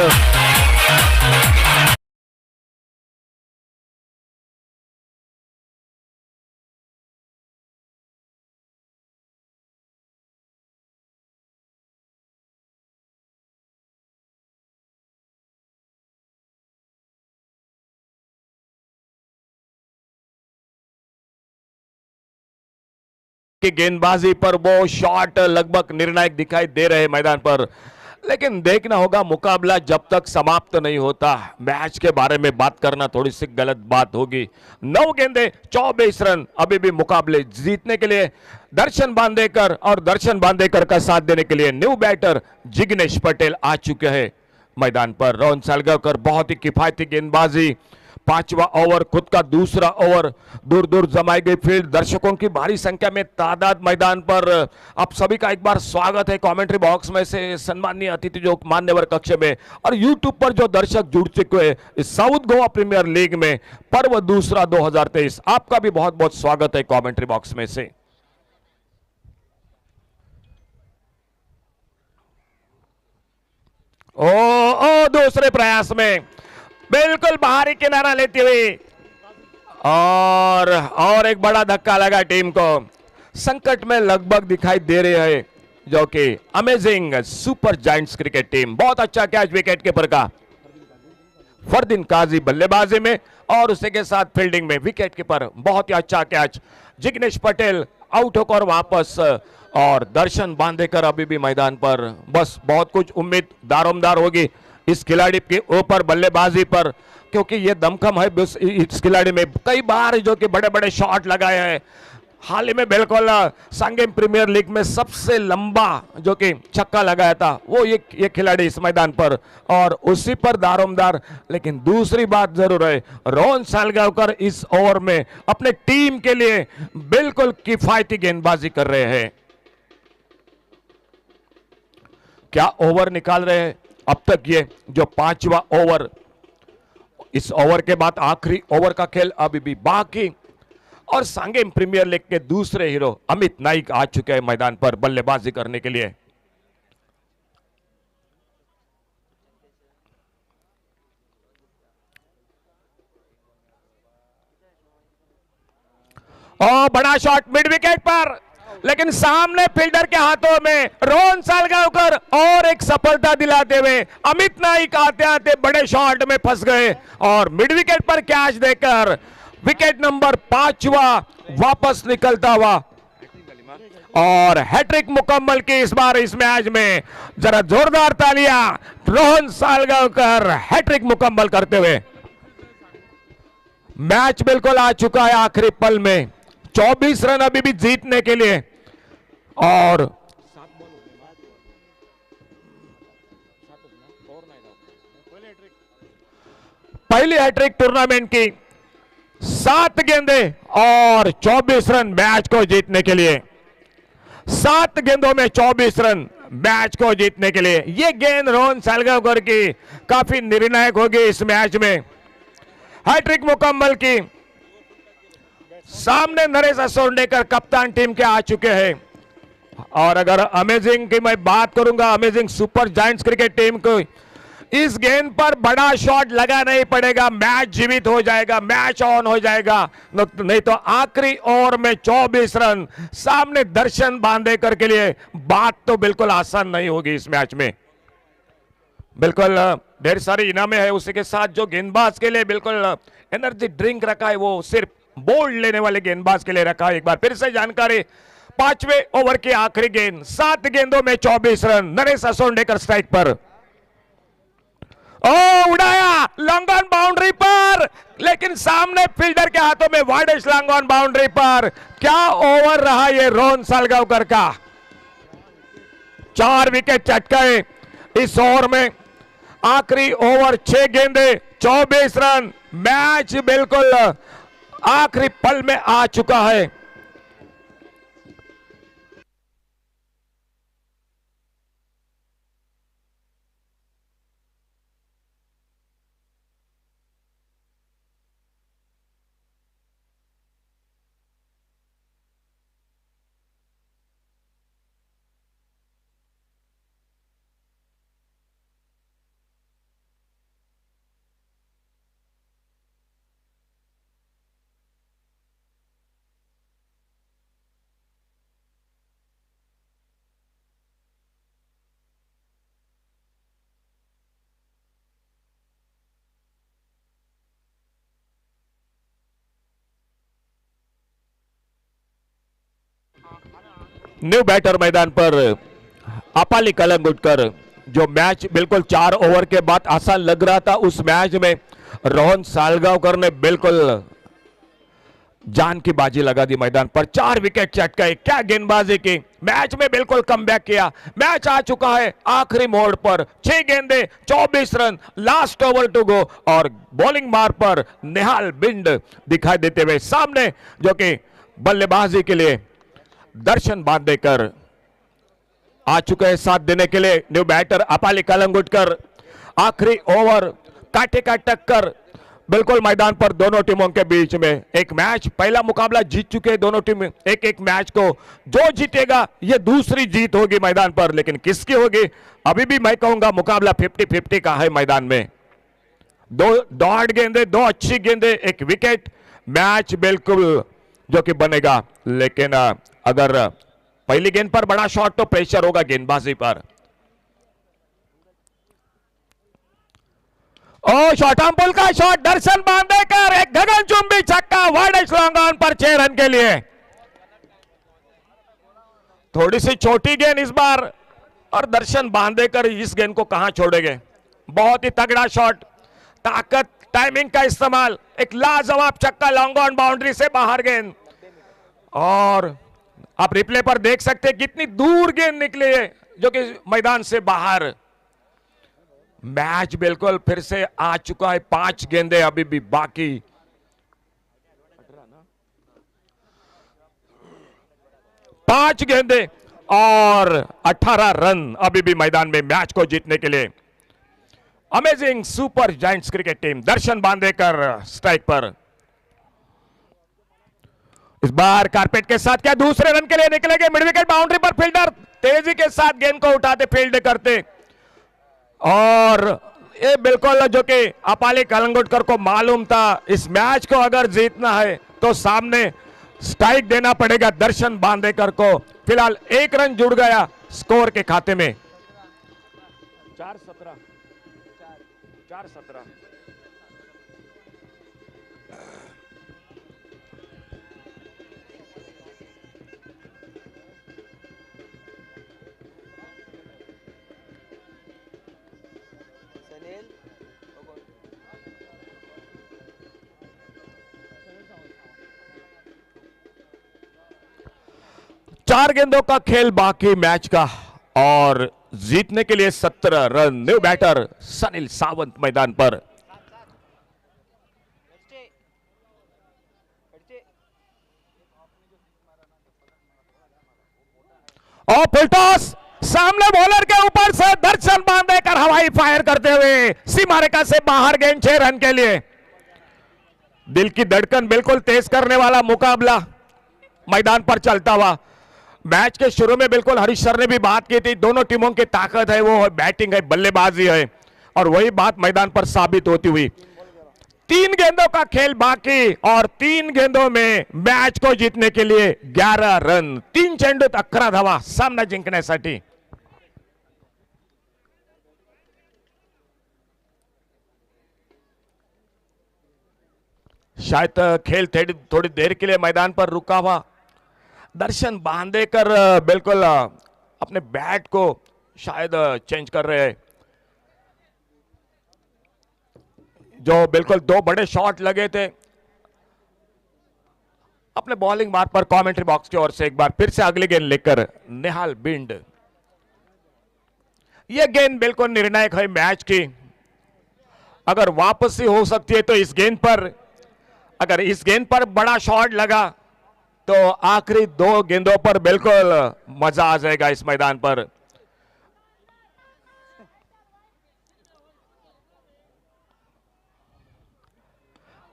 [SPEAKER 14] की गेंदबाजी पर वो शॉट लगभग निर्णायक दिखाई दे रहे मैदान पर, लेकिन देखना होगा मुकाबला जब तक समाप्त नहीं होता। मैच के बारे में बात करना थोड़ी सी गलत बात होगी। 9 गेंदे 24 रन अभी भी मुकाबले जीतने के लिए दर्शन बांदेकर, और दर्शन बांदेकर का साथ देने के लिए न्यू बैटर जिग्नेश पटेल आ चुके हैं मैदान पर। रोहन सालगांवकर बहुत ही किफायती गेंदबाजी, 5वां ओवर, खुद का दूसरा ओवर, दूर दूर जमाई गई फील्ड, दर्शकों की भारी संख्या में तादाद मैदान पर। आप सभी का एक बार स्वागत है कमेंट्री बॉक्स में से सम्माननीय अतिथि जो मान्यवर कक्ष में, और यूट्यूब पर जो दर्शक जुड़ चुके हैं इस साउथ गोवा प्रीमियर लीग में पर्व दूसरा 2023, आपका भी बहुत बहुत स्वागत है कमेंट्री बॉक्स में से। ओ दूसरे प्रयास में बिल्कुल बाहरी किनारा लेती हुई और एक बड़ा धक्का लगा टीम को। संकट में लगभग दिखाई दे रहे हैं जो कि amazing super giants cricket team. बहुत अच्छा कैच विकेट कीपर का, फरदीन काजी बल्लेबाजी में और उसी के साथ फील्डिंग में विकेट कीपर। बहुत ही अच्छा कैच। जिग्नेश पटेल आउट होकर वापस और दर्शन बांधेकर अभी भी मैदान पर। बस बहुत कुछ उम्मीद दारोमदार होगी इस खिलाड़ी के ऊपर बल्लेबाजी पर, क्योंकि ये दमखम है इस खिलाड़ी में। कई बार जो कि बड़े बड़े शॉट लगाए हैं। हाल ही में बिल्कुल सांगेम प्रीमियर लीग में सबसे लंबा जो कि छक्का लगाया था वो ये खिलाड़ी इस मैदान पर, और उसी पर दारोमदार। लेकिन दूसरी बात जरूर है, रोहन सालगांवकर इस ओवर में अपने टीम के लिए बिल्कुल किफायती गेंदबाजी कर रहे हैं। क्या ओवर निकाल रहे हैं अब तक ये जो 5वां ओवर। इस ओवर के बाद आखिरी ओवर का खेल अभी भी बाकी, और सांगेम प्रीमियर लीग के दूसरे हीरो अमित नाइक आ चुके हैं मैदान पर बल्लेबाजी करने के लिए। और बड़ा शॉट मिड विकेट पर, लेकिन सामने फील्डर के हाथों में रोहन सालगांवकर और एक सफलता दिलाते हुए अमित नाइक आते आते बड़े शॉट में फंस गए और मिड विकेट पर कैच देकर विकेट नंबर 5वां वापस निकलता हुआ और हैट्रिक मुकम्मल की इस बार इस मैच में। जरा जोरदार तालियां रोहन सालगांवकर हैट्रिक मुकम्मल करते हुए। मैच बिल्कुल आ चुका है आखिरी पल में। 24 रन अभी भी जीतने के लिए, और पहली हैट्रिक टूर्नामेंट की। 7 गेंदे और 24 रन मैच को जीतने के लिए। 7 गेंदों में 24 रन मैच को जीतने के लिए। यह गेंद रोहन सालगांवकर की काफी निर्णायक होगी इस मैच में। हैट्रिक मुकम्मल की। सामने नरेश असोंडेकर कप्तान टीम के आ चुके हैं, और अगर अमेजिंग की मैं बात करूंगा, amazing super giants cricket team को इस गेंद पर बड़ा शॉट लगा नहीं पड़ेगा, मैच जीवित हो जाएगा, मैच ऑन हो जाएगा। नहीं तो आखिरी ओवर में 24 रन सामने दर्शन बांधेकर के लिए बात तो बिल्कुल आसान नहीं होगी इस मैच में। बिल्कुल ढेर सारी इनामें है, उसी के साथ जो गेंदबाज के लिए बिल्कुल एनर्जी ड्रिंक रखा है वो सिर्फ बोल्ड लेने वाले गेंदबाज के लिए रखा है। एक बार फिर से जानकारी, 5वें ओवर की आखिरी गेंद, 7 गेंदों में 24 रन। नरेश असोंडेकर स्ट्राइक पर, उड़ाया लॉन्ग ऑन बाउंड्री पर, लेकिन सामने फील्डर के हाथों में वाइडेस्ट लॉन्ग ऑन बाउंड्री पर। क्या ओवर रहा ये रोहन सालगांवकर का। 4 विकेट चटकाए इस ओवर में। आखिरी ओवर 6 गेंदे 24 रन। मैच बिल्कुल आखिरी पल में आ चुका है। न्यू बैटर मैदान पर अपाली कलंगुटकर। जो मैच बिल्कुल 4 ओवर के बाद आसान लग रहा था, उस मैच में रोहन सालगांवकर ने बिल्कुल जान की बाजी लगा दी मैदान पर। 4 विकेट चटकाए, क्या गेंदबाजी की। मैच में बिल्कुल कमबैक किया। मैच आ चुका है आखिरी मोड़ पर। 6 गेंदे 24 run, last over to go, और बॉलिंग मार पर निहाल बिंड दिखाई देते हुए सामने जो कि बल्लेबाजी के लिए दर्शन बांधेकर आ चुके हैं साथ देने के लिए। New batter Apali Kalangutkar. आखिरी ओवर कांटे का टक्कर बिल्कुल मैदान पर दोनों टीमों के बीच में एक मैच, पहला मुकाबला जीत चुके हैं दोनों टीम, एक एक मैच को जो जीतेगा ये दूसरी जीत होगी मैदान पर, लेकिन किसकी होगी अभी भी मैं कहूंगा मुकाबला 50-50 का है मैदान में। दो डॉट गेंदे, दो अच्छी गेंदे, एक विकेट, मैच बिल्कुल जो कि बनेगा। लेकिन अगर पहली गेंद पर बड़ा शॉट तो प्रेशर होगा गेंदबाजी पर। ओ शॉर्ट आर्म पुल का शॉट, दर्शन बांदेकर एक गगनचुंबी छक्का, वाइड लॉन्ग ऑन पर 6 रन के लिए। थोड़ी सी छोटी गेंद इस बार और दर्शन बांदेकर इस गेंद को कहां छोड़ेंगे। बहुत ही तगड़ा शॉट, ताकत, टाइमिंग का इस्तेमाल, एक लाजवाब छक्का, लॉन्ग ऑन बाउंड्री से बाहर गेंद। और आप रिप्ले पर देख सकते हैं कितनी दूर गेंद निकली है जो कि मैदान से बाहर। मैच बिल्कुल फिर से आ चुका है, 5 गेंदे अभी भी बाकी। 5 गेंदे और 18 रन अभी भी मैदान में मैच को जीतने के लिए। Amazing super giants cricket team, Darshan Bandekar strike पर। इस बार कारपेट के साथ क्या दूसरे रन के लिए निकलेंगे, मिड विकेट बाउंड्री पर फील्डर तेजी के साथ गेंद को उठाते फील्ड करते। और ये बिल्कुल जो कि अपाली कलंगुटकर को मालूम था इस मैच को अगर जीतना है तो सामने स्ट्राइक देना पड़ेगा दर्शन बांदेकर को। फिलहाल 1 रन जुड़ गया स्कोर के खाते में। 4-17 4 गेंदों का खेल बाकी मैच का और जीतने के लिए 17 run. New batter Sanil Sawant मैदान पर। और फुल टॉस, सामने बॉलर के ऊपर से दर्शन बांदेकर हवाई फायर करते हुए सीमा रेखा से बाहर गेंद 6 रन के लिए। दिल की धड़कन बिल्कुल तेज करने वाला मुकाबला मैदान पर चलता हुआ। मैच के शुरू में बिल्कुल हरीश सर ने भी बात की थी, दोनों टीमों की ताकत है वो बैटिंग है, बल्लेबाजी है, और वही बात मैदान पर साबित होती हुई। 3 गेंदों का खेल बाकी और 3 गेंदों में मैच को जीतने के लिए 11 रन, 3 चेंडूत 11 धावा सामना जिंकण्यासाठी। शायद खेल थोड़ी देर के लिए मैदान पर रुका हुआ। दर्शन बांदेकर बिल्कुल अपने बैट को शायद चेंज कर रहे हैं। जो बिल्कुल 2 बड़े शॉट लगे थे अपने बॉलिंग मार्ग पर। कमेंट्री बॉक्स की ओर से एक बार फिर से अगली गेंद लेकर निहाल बिंड। यह गेंद बिल्कुल निर्णायक है मैच की, अगर वापसी हो सकती है तो इस गेंद पर, अगर इस गेंद पर बड़ा शॉट लगा तो आखिरी 2 गेंदों पर बिल्कुल मजा आ जाएगा इस मैदान पर।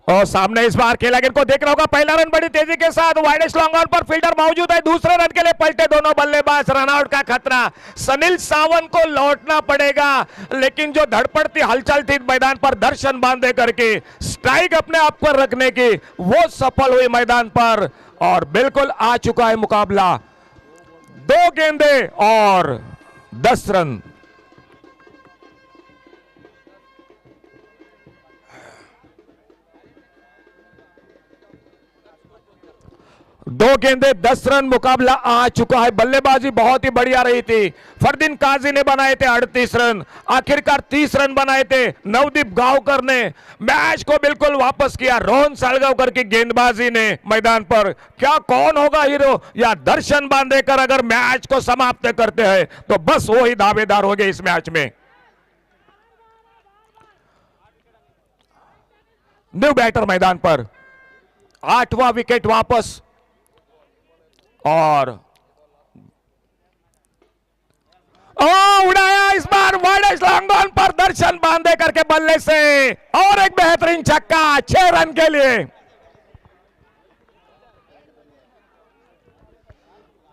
[SPEAKER 14] और सामने इस बार खेला गेंद को देख रहा होगा, पहला रन बड़ी तेजी के साथ, वाइडेस्ट लॉन्ग ऑन पर फील्डर मौजूद है, दूसरे रन के लिए पलटे दोनों बल्लेबाज, रनआउट का खतरा। सनील सावंत को लौटना पड़ेगा, लेकिन जो धड़पड़ती हलचल थी मैदान पर दर्शन बांदेकर के स्ट्राइक अपने आप पर रखने की, वो सफल हुई मैदान पर। और बिल्कुल आ चुका है मुकाबला 2 गेंदे और 10 रन। दो गेंदे 10 रन मुकाबला आ चुका है। बल्लेबाजी बहुत ही बढ़िया रही थी। फरदीन काजी ने बनाए थे 38 रन, आखिरकार 30 रन बनाए थे नवदीप गांवकर ने। मैच को बिल्कुल वापस किया रोहन सालगांवकर की गेंदबाजी ने मैदान पर। क्या कौन होगा हीरो, या दर्शन बांदेकर अगर मैच को समाप्त करते हैं तो बस वो ही दावेदार हो गए इस मैच में। न्यू बैटर मैदान पर, 8वां विकेट वापस। और उड़ाया इस बार वाइड लॉन्ग ऑन पर दर्शन बांधे करके बल्ले से और एक बेहतरीन छक्का 6 रन के लिए।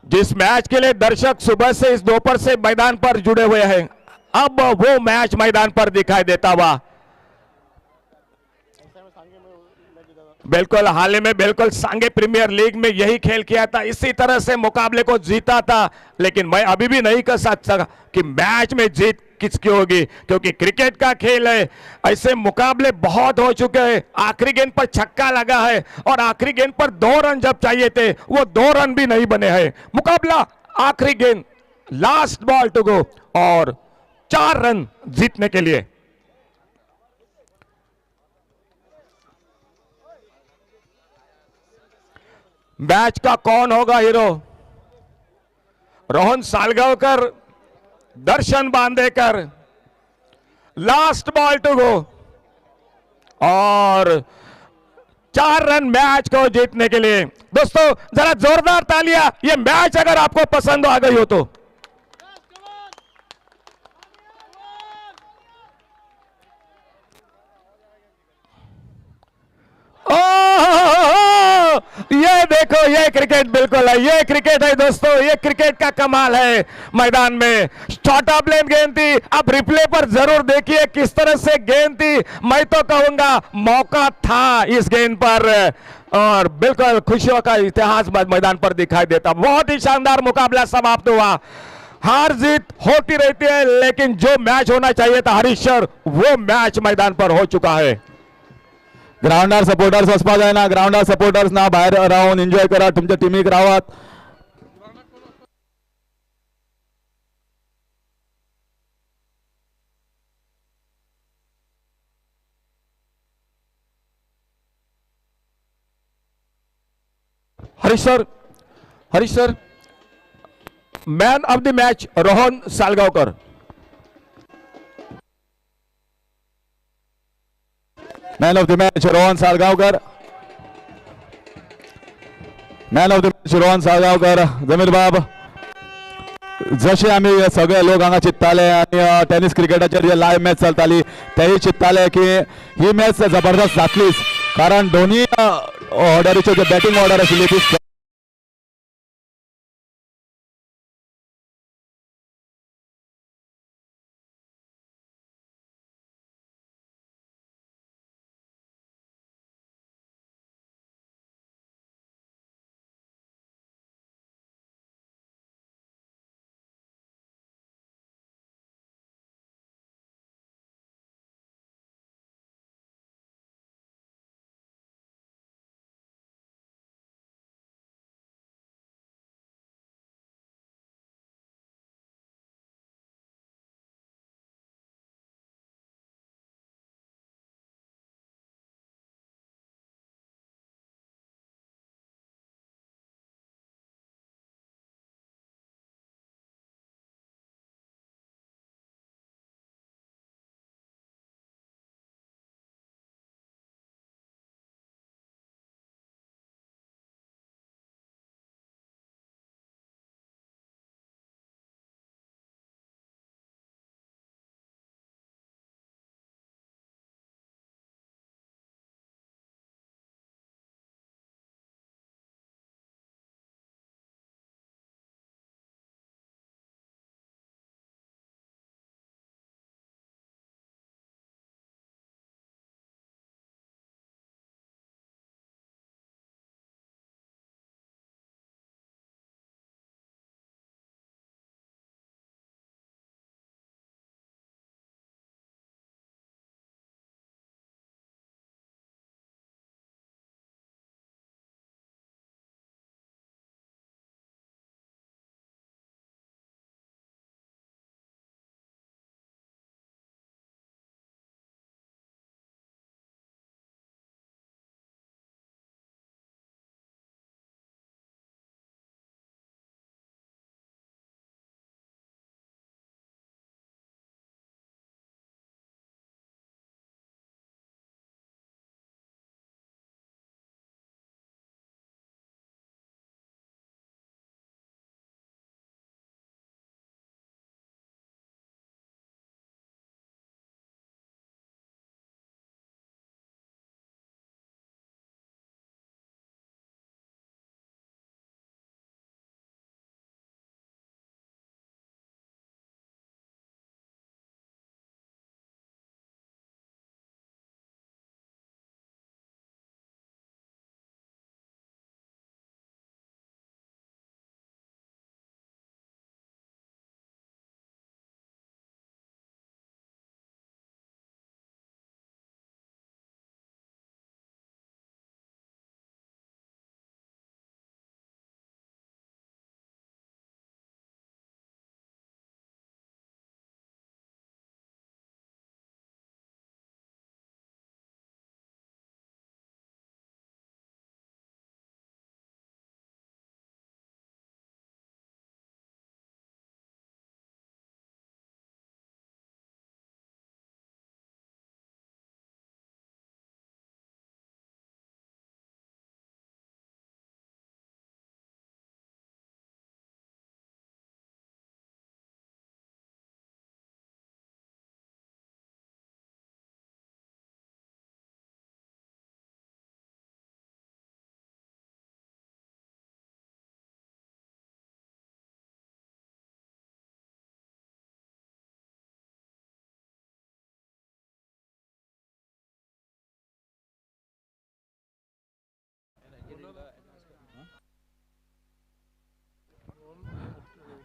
[SPEAKER 14] जिस मैच के लिए दर्शक सुबह से इस दोपहर से मैदान पर जुड़े हुए हैं, अब वो मैच मैदान पर दिखाई देता हुआ। बिल्कुल हाल ही में बिल्कुल सांगे प्रीमियर लीग में यही खेल किया था, इसी तरह से मुकाबले को जीता था। लेकिन मैं अभी भी नहीं कह सकता कि मैच में जीत किसकी होगी, क्योंकि क्रिकेट का खेल है। ऐसे मुकाबले बहुत हो चुके हैं। आखिरी गेंद पर छक्का लगा है और आखिरी गेंद पर 2 रन जब चाहिए थे वो 2 रन भी नहीं बने हैं। मुकाबला आखिरी गेंद, लास्ट बॉल टू गो और 4 रन जीतने के लिए। मैच का कौन होगा hero? Rohan Salgaonkar, Darshan Bandekar, last ball to go और 4 रन मैच को जीतने के लिए। दोस्तों जरा जोरदार तालियां, ये मैच अगर आपको पसंद आ गई हो तो। ये देखो, ये क्रिकेट बिल्कुल है, ये क्रिकेट है दोस्तों, ये क्रिकेट का कमाल है। मैदान में शॉर्ट ऑफ लेन गेंद थी, अब रिप्ले पर जरूर देखिए किस तरह से गेंद थी। मैं तो कहूंगा मौका था इस गेंद पर और बिल्कुल खुशियों का इतिहास मैदान पर दिखाई देता। बहुत ही शानदार मुकाबला समाप्त हुआ। हार जीत होती रहती है, लेकिन जो मैच होना चाहिए था हरीश्वर, वो मैच मैदान पर हो चुका है।
[SPEAKER 4] ग्राउंडार सपोर्टर्स वचपा जायना, ग्राउंडार सपोर्टर्स ना भायर रावन एन्जॉय करा, तुमच्या टिमीक रावात।
[SPEAKER 14] हरीश्वर man of the match Rohan Salgaonkar.
[SPEAKER 4] Man of the match Rohan Salgaonkar, man of the match Rohan Salgaonkar. Jamir बाब, जसे आम्ही सगळे लोक हांगा चित्ताले आणि टेनिस क्रिकेटाचेर जे लायव्ह मॅच चलताली तेही चित्ताले की ही मॅच जबरदस्त जातलीच, कारण दोन्ही ऑर्डरीच्यो जे बॅटिंग ऑर्डर आशिल्ली ती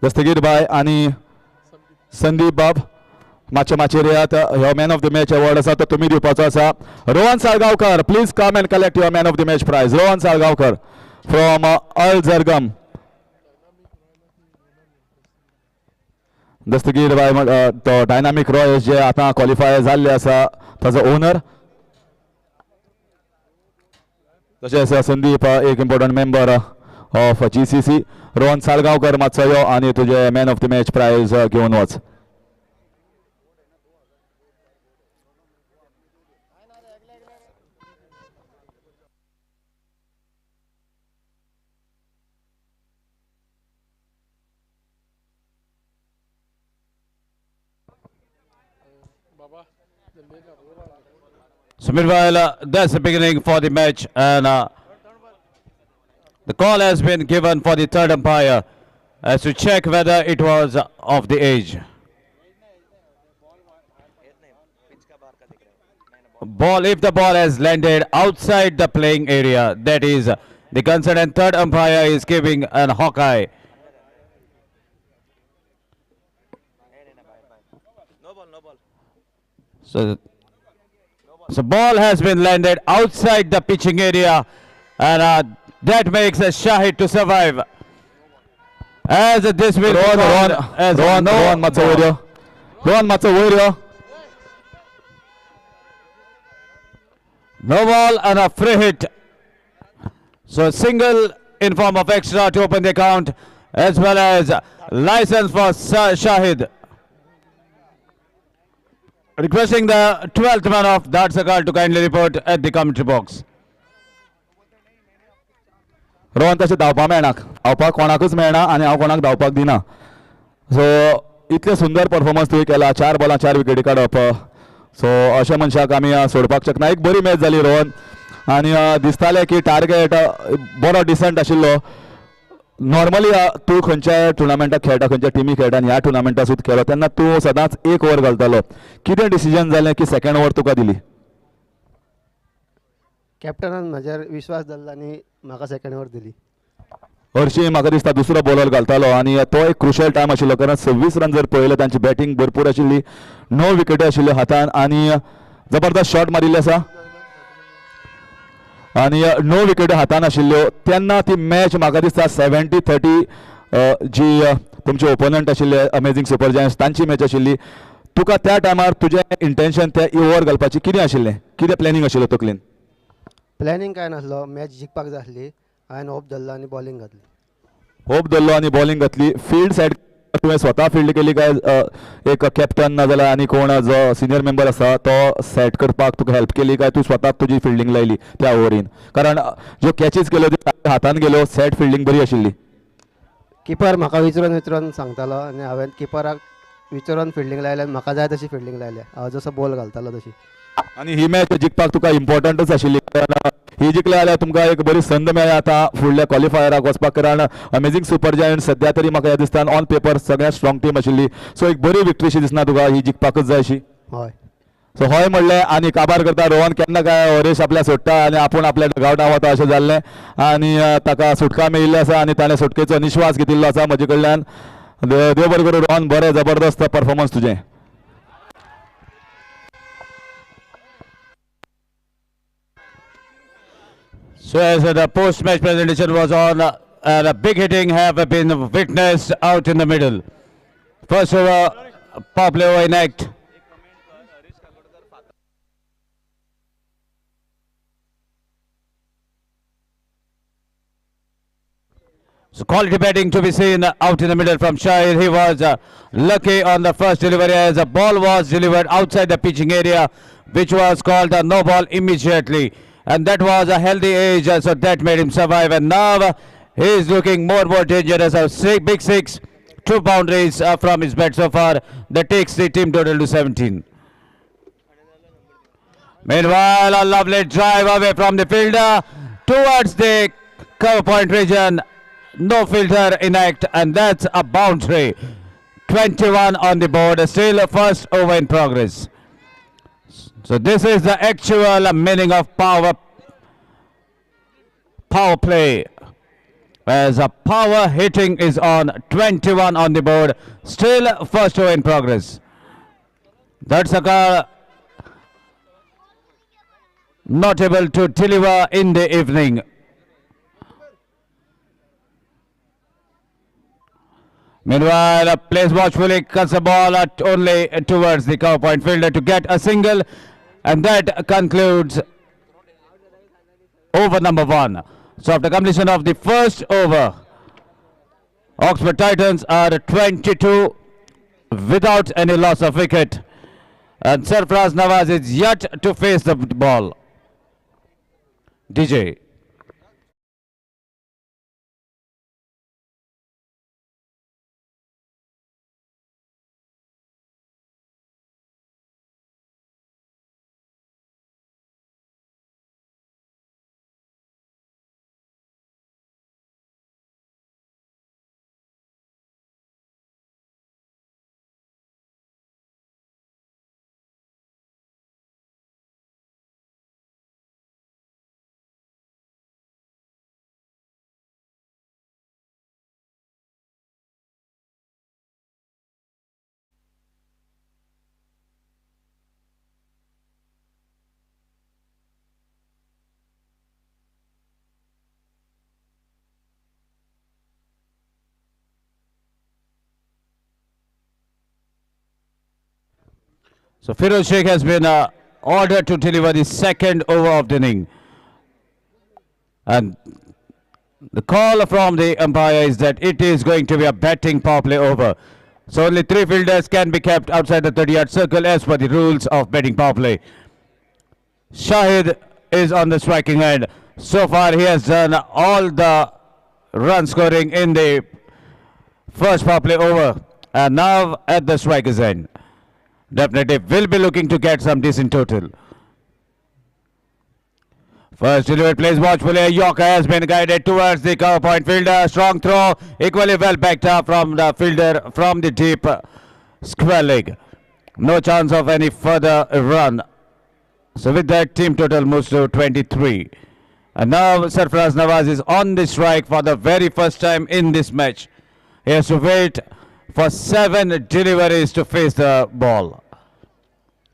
[SPEAKER 4] दस्तगीर बाय आणि संदीप बाब माचे रेयात ह्यो man of the match award आसा तो तुमी दिवपाचो आसा. Rohan Salgaonkar, please come and collect your man of the match prize. Rohan Salgaonkar from Al Zargam. Dastagir बाय तो डायनामिक रॉयल्स जे आता क्वॉलिफाय जाल्ले आसा ताजो ओनर. तशेंच संदीप एक important member of GCC. Rohan Salgaonkar मातसो यो आनी तुजे man of the match prize घेवन वच.
[SPEAKER 8] So meanwhile, that's the beginning for the match, and the call has been given for the third umpire as to check whether it was of the age. If the ball has landed outside the playing area, that is, the concerned third umpire is giving an hawkeye. So ball has been landed outside the pitching area, and that makes a Shahid to survive. As this will
[SPEAKER 4] Rohan Matsawirio.
[SPEAKER 8] No ball and a free hit. So single in form of extra to open the count, as well as license for Shahid. Requesting the 12th man of that circle to kindly report at the commentary box.
[SPEAKER 4] Rohan तशें धांवपाक मेळना, धांवपाक कोणाकूच मेळना आनी हांव कोणाक धांवपाक दिना. सो इतलें सुंदर परफॉर्मन्स तुवें केला, 4 बॉलां 4 विकेटी काडप. सो अशा मनशाक आमी सोडपाक शकना. एक बरी मॅच जाली रोहन, आनी दिसतालें की टार्गेट बरो डिसंट आशिल्लो. नॉर्मली तूं खंयच्याय टुर्नामेंटाक खेळटा, खंयच्या टिमी खेळटा आनी ह्या टुर्नामेंटा सुद्दां खेळ्ळो तेन्ना तूं सदांच 1 ओवर घालतालो. कितें डिसिजन जालें की सेकंड ओवर तुका दिली?
[SPEAKER 17] कॅप्टनान म्हाजेर विश्वास दवरला आनी म्हाका सेकंड ओवर दिली.
[SPEAKER 4] हरशीं म्हाका दिसता दुसरो बॉलर घालतालो आनी तो एक क्रुशल टायम आशिल्लो, कारण 26 रन जर पळयलें तांची बॅटिंग भरपूर आशिल्ली, 9 विकेटी आशिल्ल्यो हातान आनी जबरदस्त शॉट मारिल्ले आसा आनी 9 विकेटी हातान आशिल्ल्यो. तेन्ना ती मॅच म्हाका दिसता 70-30 जी तुमचे ओपोनंट आशिल्ले अमेझिंग सुपर जायंट्स तांची मॅच आशिल्ली. तुका त्या टायमार तुजें इंटेन्शन त्या ओवर घालपाची कितें आशिल्लें, कितें प्लॅनिंग आशिल्लो तकलेन?
[SPEAKER 17] प्लॅनिंग काय नासलो, मॅच जिखपाक जाय आसली. हांवें होप धरलो आनी बॉलिंग घातली.
[SPEAKER 4] होप धरलो आनी बॉलिंग घातली. फील्ड सायड तुवें स्वता फील्ड केली काय एक कॅप्टन नाजाल्यार आनी कोण जो सिनियर मेंबर आसा तो सेट करपाक तुका हेल्प केली काय तूं स्वताच तुजी फिल्डिंग लायली त्या ओवरीन? कारण ज्यो कॅचीस गेल्यो त्यो हातान गेल्यो, सेट फिल्डिंग बरी आशिल्ली.
[SPEAKER 17] किपर म्हाका विचारून सांगतालो आनी हांवें किपराक विचारून फिल्डिंग लायल्या, म्हाका जाय तशी फिल्डिंग लायल्या. हांव जसो बॉल घालतालो तशी.
[SPEAKER 4] आनी ही मॅच जिखपाक तुका इम्पॉर्टंटच आशिल्ली, कारण ही जिखली जाल्यार तुमकां एक बरी संद मेळ्ळी आतां फुडल्या क्वॉलिफायराक वचपाक. कारण अमेझिंग सुपर जायंट सद्या तरी म्हाका दिसता ऑन पेपर सगळ्यात स्ट्रॉंग टीम आशिल्ली. सो एक बरी विक्ट्रीशी दिसना तुका, ही जिखपाकच जाय अशी?
[SPEAKER 17] हय.
[SPEAKER 4] सो हय म्हणलें आनी काबार करता रोहन. केन्ना काय हरेश आपल्या सोडटा आनी आपूण आपल्या गावटा वता अशें जाल्लें आनी ताका सुटका मेळिल्ली आसा आनी ताणें सुटकेचो निश्वास घेतिल्लो आसा म्हजे कडल्यान. देव बरें करूं रोहन, बरें जबरदस्त परफॉर्मन्स तुजें.
[SPEAKER 8] So as the post-match presentation was on, and a big hitting have been witnessed out in the middle. First over, power play over in act. So quality batting to be seen out in the middle from Shahid. He was lucky on the first delivery as the ball was delivered outside the pitching area, which was called a no ball immediately. And that was a healthy age, so that made him survive. And now he is looking more dangerous. A big six, 2 boundaries from his bat so far. That takes the team total to 17. Meanwhile, a lovely drive away from the fielder towards the cover point region. No filter in act, and that's a boundary. 21 on the board, still first over in progress. So this is the actual meaning of power play. as a power hitting is on. 21 on the board. Still first over in progress. That's a car not able to deliver in the evening. Meanwhile, plays watchfully, cuts the ball only towards the cover point fielder to get a single, and that concludes over number 1. So after completion of the first over, Oxford Titans are 22 without any loss of wicket, and Sarfraz Nawaz is yet to face the ball. DJ. So Firoz Sheikh has been ordered to deliver the second over of the inning. And the call from the umpire is that it is going to be a batting power play over. So only 3 fielders can be kept outside the 30-yard circle as per the rules of batting power play. Shahid is on the striking end. So far he has done all the run scoring in the first power play over. And now at the striker's end. Definitely will be looking to get some decent total. First delivery plays watchfully. Yorker has been guided towards the cover point fielder. Strong throw, equally well backed up from the fielder from the deep square leg. No chance of any further run. So with that, team total moves to 23. And now Sarfraz Nawaz is on the strike for the very first time in this match. He has to wait for 7 deliveries to face the ball.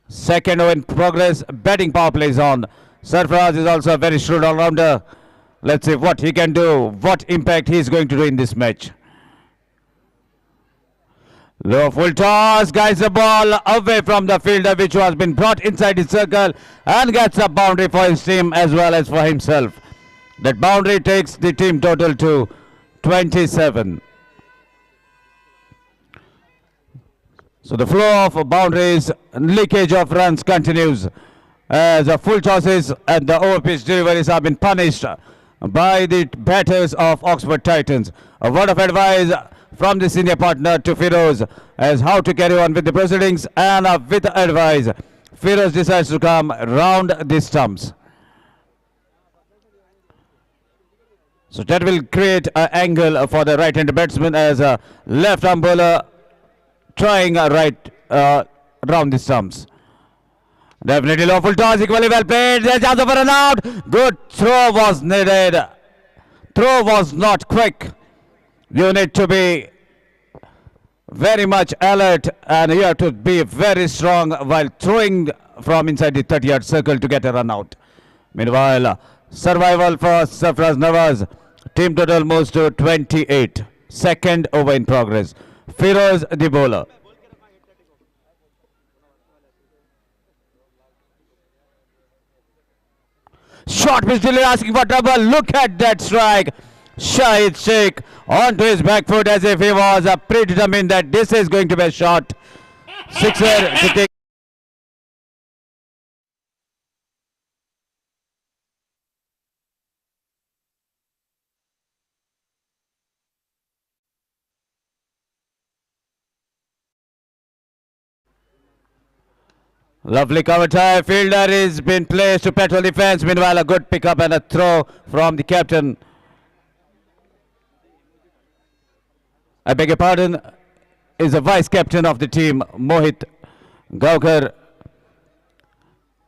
[SPEAKER 8] Second over in progress, batting power play is on. Sarfraz is also a very shrewd all-rounder. Let's see what he can do, what impact he is going to do in this match. Low full toss, guides the ball away from the fielder, which has been brought inside his circle, and gets a boundary for his team as well as for himself. That boundary takes the team total to 27. So the flow of boundaries, leakage of runs continues as the full tosses and the over-pitch deliveries have been punished by the batters of Oxford Titans. A word of advice from the senior partner to Firoz as how to carry on with the proceedings, and with advice, Firoz decides to come round the stumps. So that will create an angle for the right-handed batsman as a left-arm bowler trying right round the stumps. Definitely lawful toss, equally well played. There's chance for an out. Good throw was needed. Throw was not quick. You need to be very much alert and you have to be very strong while throwing from inside the 30-yard circle to get a run out. Meanwhile, survival for Sarfraz Nawaz. Team total moves to 28. Second over in progress. Firoz the bowler. Short pitch delay asking for trouble. Look at that strike. Shahid Sheikh onto his back foot as if he was predetermined that this is going to be a shot. Sixer to take. Lovely cover tie. Fielder is been placed to petrol defense. Meanwhile, a good pickup and a throw from the captain. I beg your pardon, is the vice captain of the team, Mohit Gaukar.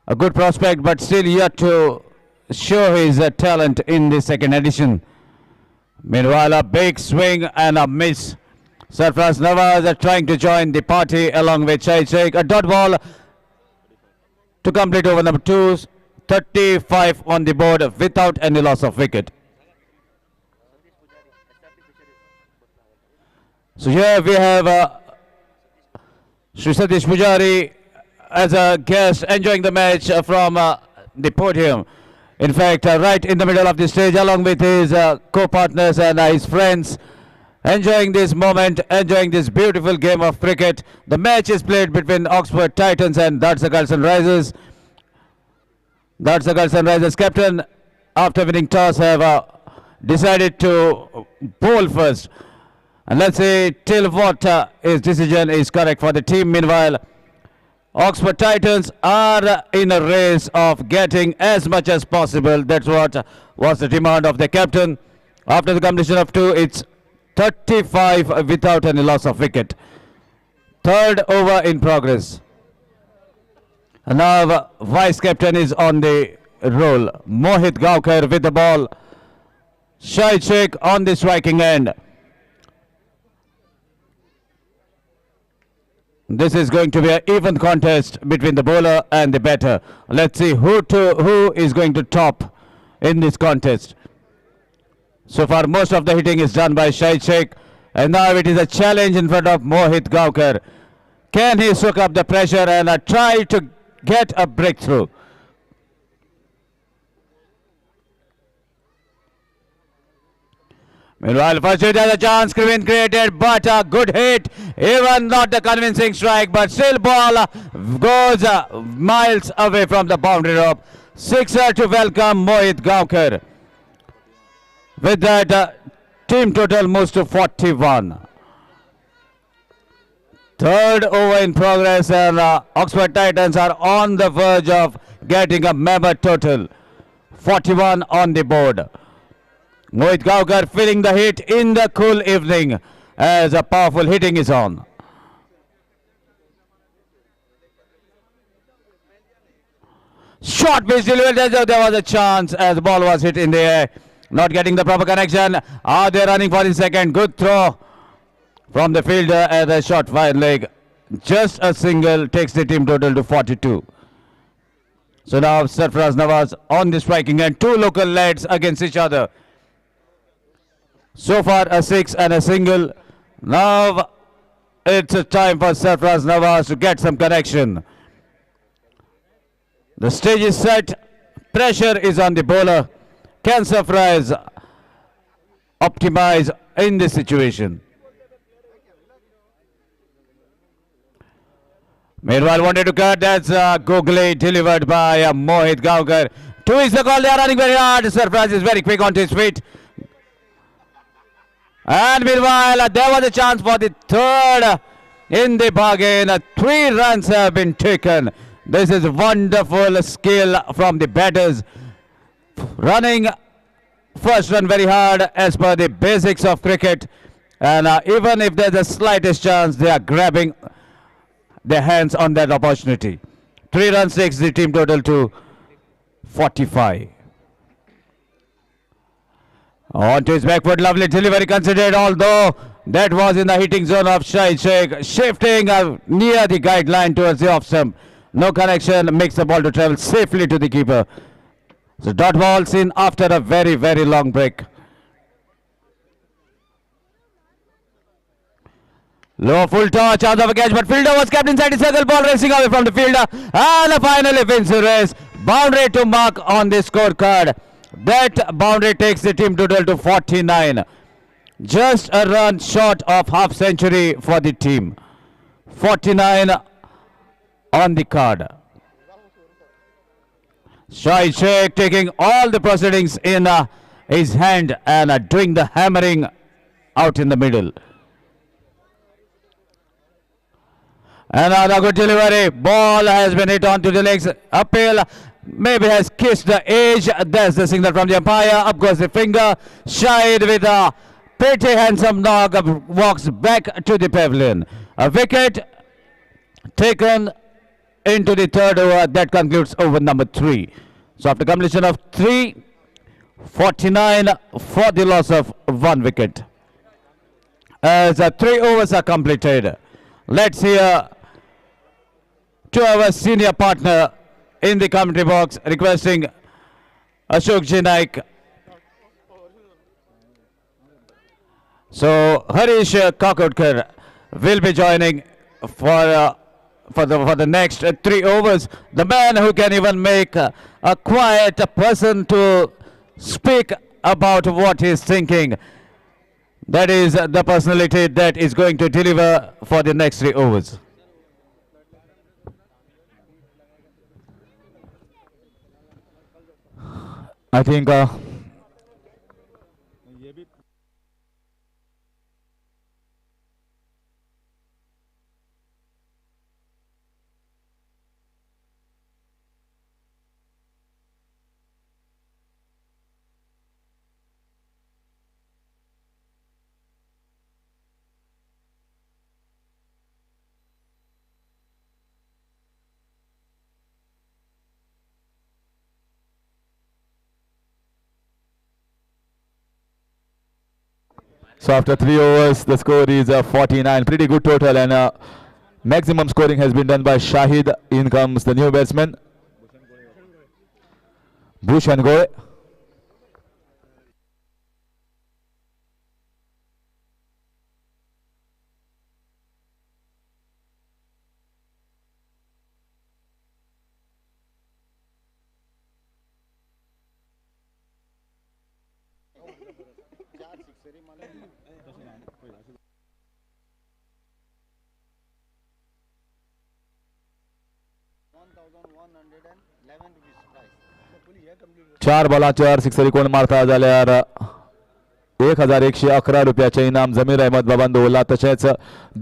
[SPEAKER 8] A good prospect, but still yet to show his talent in the second edition. Meanwhile, a big swing and a miss. Sarfraz Nawaz are trying to join the party along with Shahid Sheikh. A dot ball to complete over number 2. 35 on the board without any loss of wicket. So here we have Sri Satish Pujari as a guest enjoying the match from the podium. In fact, right in the middle of the stage along with his co-partners and his friends, enjoying this moment, enjoying this beautiful game of cricket. The match is played between Oxford Titans and Dhadsagal Sunrisers. Dhadsagal Sunrisers captain, after winning toss, have decided to bowl first. And let's see till what his decision is correct for the team. Meanwhile, Oxford Titans are in a race of getting as much as possible. That's what was the demand of the captain. After the completion of 2, it's 35 without any loss of wicket. Third over in progress. And now vice captain is on the roll. Mohit Gaukar with the ball. Shahid Sheikh on the striking end. This is going to be an even contest between the bowler and the batter. Let's see who is going to top in this contest. So far, most of the hitting is done by Shahid Sheikh. And now it is a challenge in front of Mohit Gaukar. Can he soak up the pressure and try to get a breakthrough? Meanwhile, first hit has a chance been created, but a good hit. Even not a convincing strike, but still ball goes miles away from the boundary rope. Sixer to welcome Mohit Gaukar. With that, team total moves to 41. Third over in progress, and Oxford Titans are on the verge of getting a mammoth total. 41 on the board. Mohit Gaukar feeling the heat in the cool evening as a powerful hitting is on. Short pitch delivery, there was a chance as the ball was hit in the air. Not getting the proper connection. They're running for the second. Good throw from the fielder as a short wide leg. Just a single takes the team total to 42. So now Sarfraz Nawaz on the striking end. Two local lads against each other. So far a 6 and a single. Now it's a time for Sarfraz Nawaz to get some connection. The stage is set. Pressure is on the bowler. Can Sarfraz optimize in this situation? Meanwhile, wanted to cut. That's googly delivered by Mohit Gaukar. 2 is the call. They are running very hard. Sarfraz is very quick onto his feet. And meanwhile, there was a chance for the third in the bargain. 3 runs have been taken. This is wonderful skill from the batters. Running first run very hard as per the basics of cricket. And even if there's the slightest chance, they are grabbing their hands on that opportunity. 3 runs takes the team total to 45. On to his back foot, lovely delivery considered, although that was in the hitting zone of Shahid Sheikh. Shifting near the guideline towards the off stump. No connection, makes the ball to travel safely to the keeper. So dot ball seen after a very, very long break. Low full toss, chance of a catch, but fielder was kept inside the circle, ball racing away from the fielder. And finally wins the race. Boundary to mark on the scorecard. That boundary takes the team total to 49. Just a run short of half century for the team. 49 on the card. Shahid Sheikh taking all the proceedings in his hand and doing the hammering out in the middle. Another good delivery. Ball has been hit onto the legs. Uphill. Maybe has kissed the edge. There's the signal from the umpire. Up goes the finger. Shahid with a pretty handsome knock walks back to the pavilion. A wicket taken into the third over. That concludes over number 3. So after completion of 3, 49 for the loss of 1 wicket. As 3 overs are completed, let's hear to our senior partner in the commentary box requesting Ashok Ji Naik. So Harish Kakodkar will be joining for the next 3 overs. The man who can even make a quiet person to speak about what he's thinking. That is the personality that is going to deliver for the next 3 overs. I think so after 3 overs, the score is 49. Pretty good total, and maximum scoring has been done by Shahid. In comes the new batsman, Bhushan Gore. चार बॉलांचेर सिक्सरी कोण मारता जाल्यार 1111 रुपयाचे इनाम जमीर अहमद बाबान दवरला. तशेंच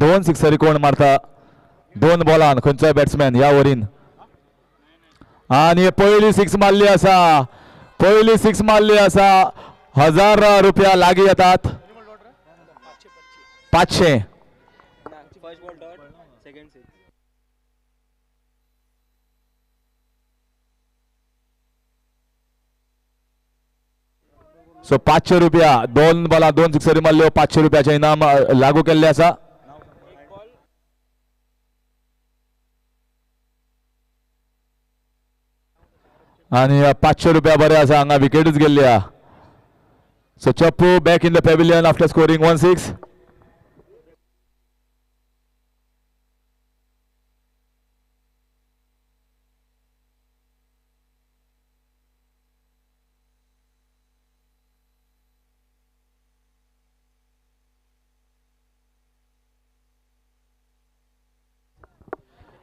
[SPEAKER 8] 2 सिक्सरी कोण मारता 2 बॉलान खंयचोय बॅट्समॅन ह्या ओव्हरीन. आणि पहिली सिक्स मारली आसा, पहिली सिक्स मारली आसा. 1000 रुपया लागीं येतात. 500. सो 500 रुपया 2 बॉला 2 सिक्सरी मारल्यो. 500 रुपयाचे इनाम लागू केल्ले आसा. आणि 500 रुपया बरे आसा. हांगा विकेटूच गेल्ली आहा. सो चप्पू back in the pavilion after scoring 1 6.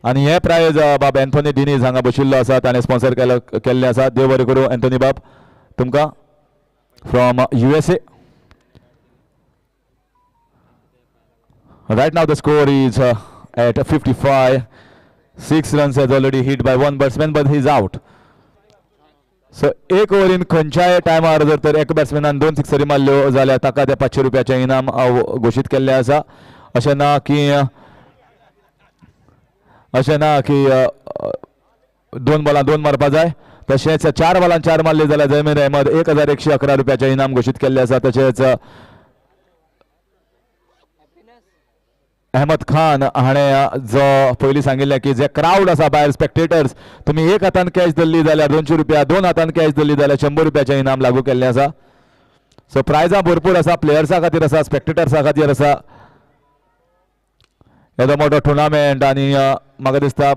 [SPEAKER 8] आणि हे प्राइज बाब एंथोनी डिनीज हांगा बशिल्लो आसा. ताणें स्पॉन्सर केल्ले आसा. देव बरें करूं एंथोनी बाब तुमकां from USA. Right now the score is at 55. 6 runs has already hit by 1 batsman, but he's out. सो एक ओव्हरीन खंयच्याय टायमार जर तर एक बॅट्समॅनान 2 सिक्सरी मारल्यो जाल्यार ताका ते 500 रुपयाचे इनाम घोशीत केल्ले आसा. अशें ना की 2 बॉलां 2 मारपा जाय. तशेंच 4 बॉलां 4 मारले जाल्यार जमीर अहमद 1111 रुपयाचे इनाम घोशीत केल्ले आसा. तशेंच अहमद खान हाणें जो पयलीं सांगिल्लें की जे क्राउड आसा भायर स्पेक्टेटर्स, तुमी एक हातान कॅच धरली जाल्यार 200 रुपया, 2 हातान कॅच धरली जाल्यार 100 रुपयाचे इनाम लागू केल्लें आसा. सो प्रायजां भरपूर आसा. प्लेयर्सां खातीर आसा, स्पेक्टेटर्सां खातीर आसा. येदो मोठो टुर्नामेंट आनी म्हाका दिसता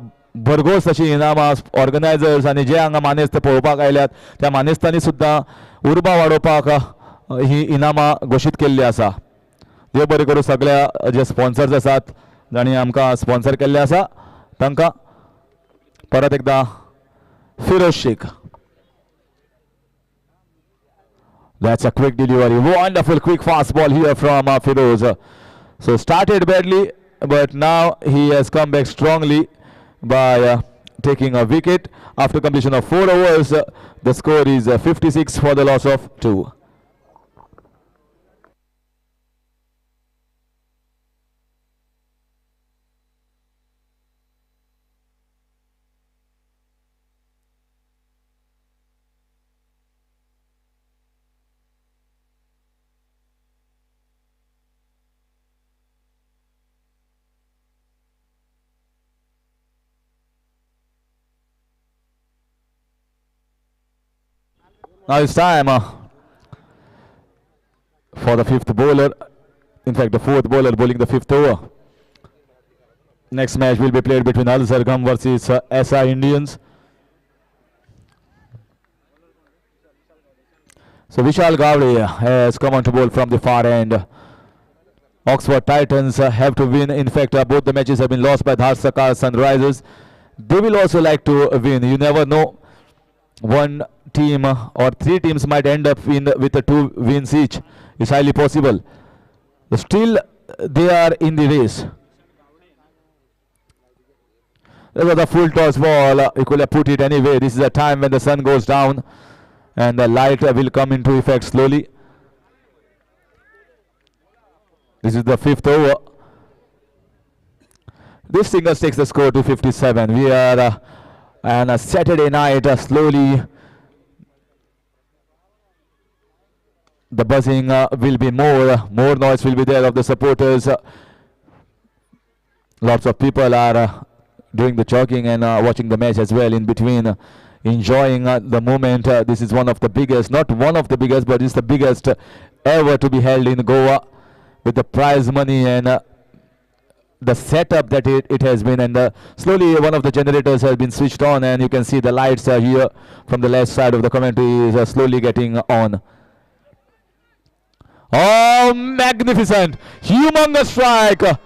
[SPEAKER 8] भरघोस अशी इनामां ऑर्गनायझर्स आनी जे हांगा मानेस्त पळोवपाक आयल्यात त्या मानेस्तांनी सुद्दां उर्बा वाडोवपाक ही इनामां घोशीत केल्ली आसा. देव बरें करूं सगळ्या जे स्पॉन्सर्स आसात जाणी आमकां स्पॉन्सर केल्ले आसा तांकां परत एकदां Firoz Sheikh. That's a quick delivery. Wonderful quick fast ball here from Firoz. So started badly, but now he has come back strongly by taking a wicket. After completion of 4 overs, the score is 56 for the loss of 2.
[SPEAKER 4] Now it's time for the fifth bowler. In fact, the fourth bowler bowling the fifth over. Next match will be played between Al Zargham versus SI Indians. So Vishal Gavde has come on to bowl from the far end. Oxford Titans have to win. In fact, both the matches have been lost by Dharsaka Sunrisers. They will also like to win. You never know. One team or three teams might end up with a 2 wins each. It's highly possible. But still, they are in the race. There was a full toss ball. You could have put it anyway. This is a time when the sun goes down and the light will come into effect slowly. This is the fifth over. This singles takes the score to 57. We are on a Saturday night. Slowly the buzzing will be more noise will be there of the supporters. Lots of people are doing the jogging and watching the match as well in between, enjoying the moment. This is one of the biggest, not one of the biggest, but it's the biggest ever to be held in Goa, with the prize money and the setup that it has been. And slowly one of the generators has been switched on, and you can see the lights here from the left side of the commentary is slowly getting on. Oh, magnificent, humongous strike.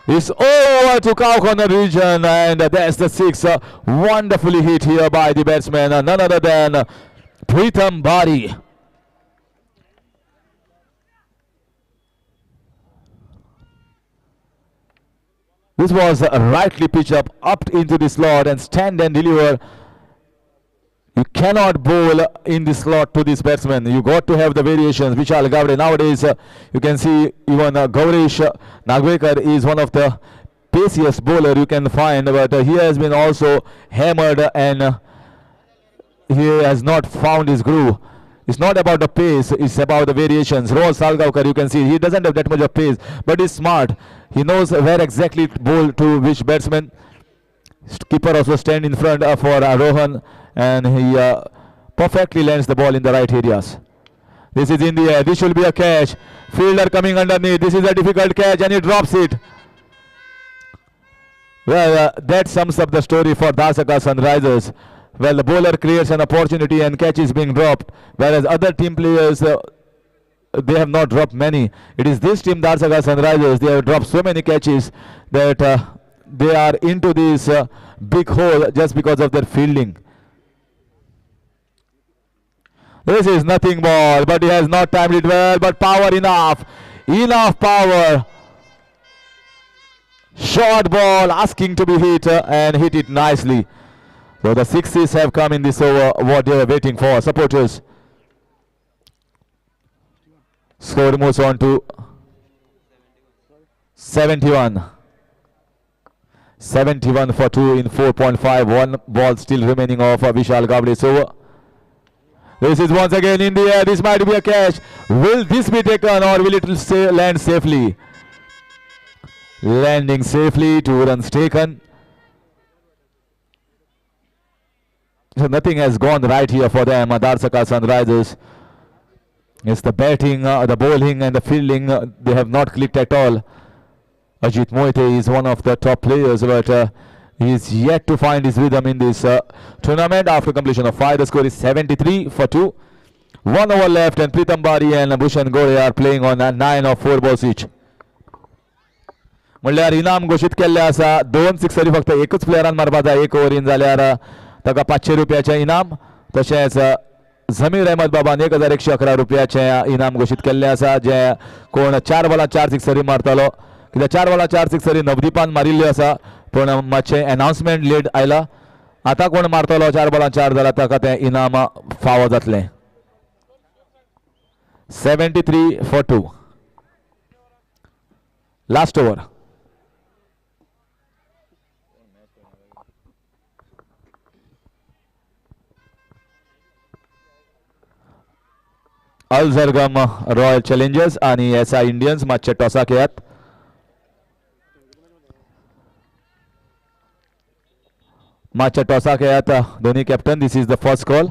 [SPEAKER 4] It's over to Cow Corner region, and that's the 6. Wonderfully hit here by the batsman, none other than Pritam Bari. This was rightly pitched up into the slot and stand and deliver. You cannot bowl in the slot to this batsman. You got to have the variations. Vishal Gavde nowadays, you can see even Gaurish Nagwekar is one of the paciest bowler you can find, but he has been also hammered and he has not found his groove. It's not about the pace, it's about the variations. Rohit Salgaonkar, you can see he doesn't have that much of pace, but he's smart. He knows where exactly to bowl to which batsman. Keeper also stand in front for Rohan, and he perfectly lands the ball in the right areas. This is in the air. This should be a catch. Fielder coming underneath. This is a difficult catch, and he drops it. Well, that sums up the story for Dharsaka Sunrisers. Well, the bowler creates an opportunity and catch is being dropped, whereas other team players, they have not dropped many. It is this team, Dharsaka Sunrisers, they have dropped so many catches that they are into this big hole just because of their fielding. This is nothing ball, but he has not timed it well, but power enough. Enough power. Short ball asking to be hit and hit it nicely. So the 6s have come in this over, what they were waiting for. Supporters. Score moves on to 71. 71 for 2 in 4.5. One ball still remaining of Vishal Gavde's over. This is once again in the air. This might be a catch. Will this be taken or will it land safely? Landing safely, 2 runs taken. So nothing has gone right here for them, Dharsaka Sunrisers. It's the batting, the bowling and the fielding, they have not clicked at all. Ajit Moite is one of the top players, but he is yet to find his rhythm in this tournament. After completion of 5, the score is 73 for 2. 1 over left, and Pritam Bari and Bhushan Gore are playing on 9 of 4 balls each. म्हणल्यार इनाम घोषित केल्ले आसा 2 सिक्सरी फक्त एकच प्लेयरान मारपाचा 1 ovarian जाल्यार ताका 500 रुपयाचे इनाम तशेंच जमीर अहमद बाबान 1111 रुपयाचे इनाम घोषित केल्ले आसा जे कोण 4 बॉलां 4 सिक्सरी मारतलो कित्याक 4 बॉलां 4 सिक्सरी नवदीपान मारिल्ल्यो आसा पूण मातशें अनाउन्समेंट लेट आयला आतां कोण मारतलो 4 बॉलां 4 जाल्यार ताका तें इनाम फावो जातलें 73 for 2 last over Al Zargam royal challengers आणि एसआय इंडियन्स मातशे टॉसाक येयात मातशे टॉसाक येयात दोन्ही captain this is the first call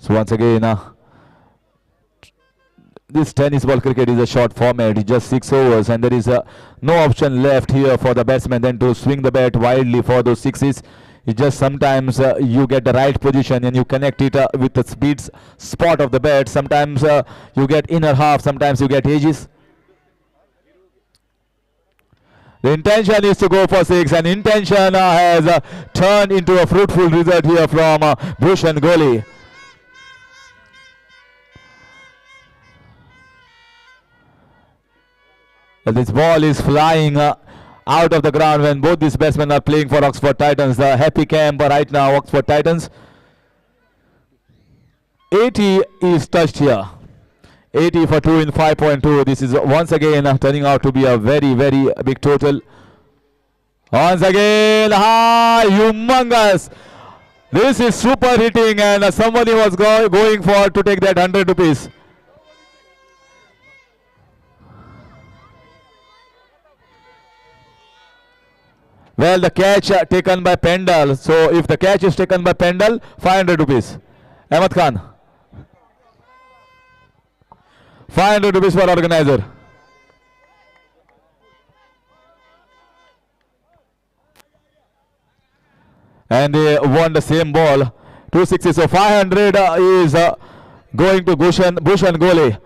[SPEAKER 4] So once again, this tennis ball cricket is a short format. It's just 6 overs, and there is no option left here for the batsman than to swing the bat wildly for those sixes. It's just sometimes you get the right position and you connect it with the speed spot of the bat. Sometimes you get inner half, sometimes you get edges. The intention is to go for 6, and intention has turned into a fruitful result here from Bhushan Goli. This ball is flying out of the ground when both these batsmen are playing for Oxford Titans. The happy camp right now, Oxford Titans. 80 is touched here. 80 for 2 in 5.2. This is once again turning out to be a very, very big total. Once again, humongous. This is super hitting, and somebody was going for to take that 100 rupees. Well, the catch taken by Pendal. So if the catch is taken by Pendal, 500 rupees. Ahmad Khan. 500 rupees for organizer. And they won the same ball. 260. So 500 is going to Bhushan Gole.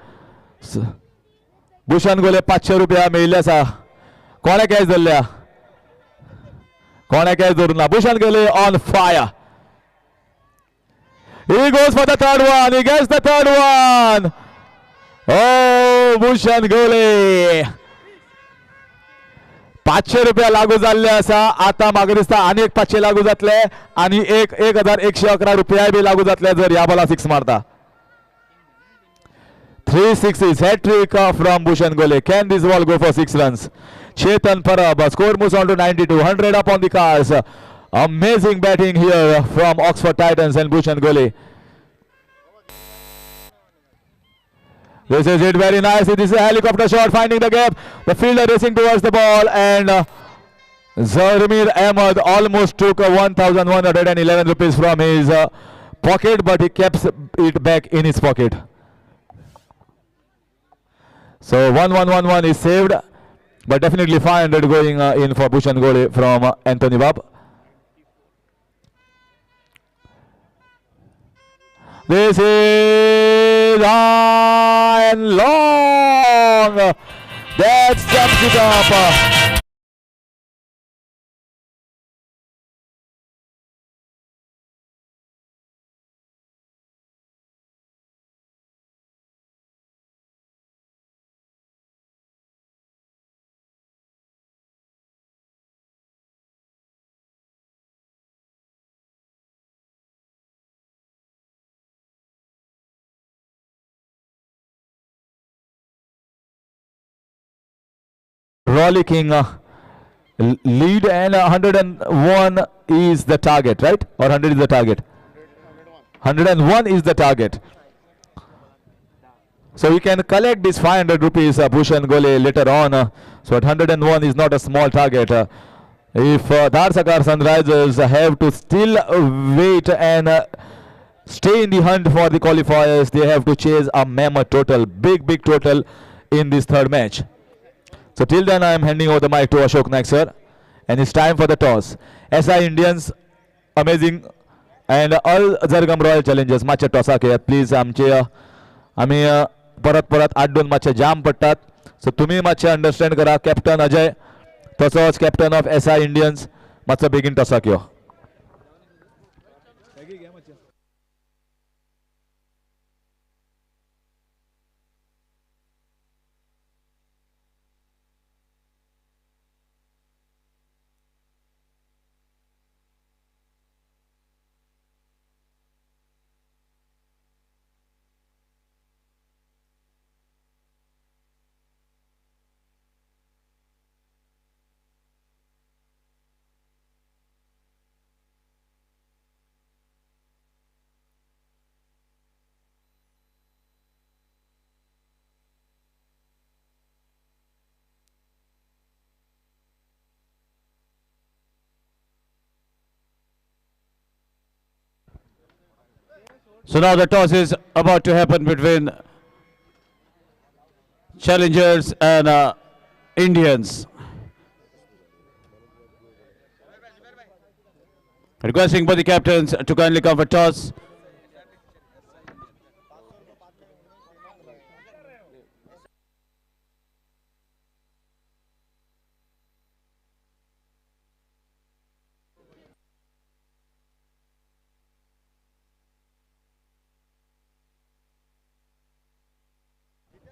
[SPEAKER 4] Bhushan Gole 500 रुपया मिळले असा. कोणे catch धरल्या? कोणे catch धरून ना? Bhushan Gole on fire. He goes for the third one. He gets the third one. Oh, Bhushan Gole. 500 रुपया लागू झाले असा. आता मागे दिसता आणि एक 500 लागू जातले आणि 1111 रुपया बी लागू जातले जर या बॉला 6 मारता. 3 sixes, hat trick from Bhushan Gole. Can this ball go for 6 runs? Chetan Parab, score moves on to 92, 100 up on the cards. Amazing batting here from Oxford Titans and Bhushan Gole. This is it very nicely. This is a helicopter shot finding the gap. The fielder racing towards the ball, and Zarmir Ahmed almost took 1,111 rupees from his pocket, but he kept it back in his pocket. So 1-1-1-1 is saved, but definitely 500 going in for Bhushan Gole from Anthony Babb. This is high and long. That sums it up. Rollicking lead, and 101 is the target, right? Or 100 is the target? 101 is the target. So we can collect this 500 rupees Bhushan Gole later on. So at 101 is not a small target. If Dharsakar Sunrisers have to still wait and stay in the hunt for the qualifiers, they have to chase a mammoth total, big total in this third match. So till then, I am handing over the mic to Ashok Naik sir, and it's time for the toss. SI Indians, amazing, and all Zargam Royal Challengers, matcha tossa के please आमचे आम्ही परत 8-2 matcha जाम पडतात. So तुम्ही matcha understand करा. Captain Ajay, तसोच captain of SI Indians, matcha begin tossa कियो.
[SPEAKER 8] So now the toss is about to happen between challengers and Indians. Requesting for the captains to kindly come for toss.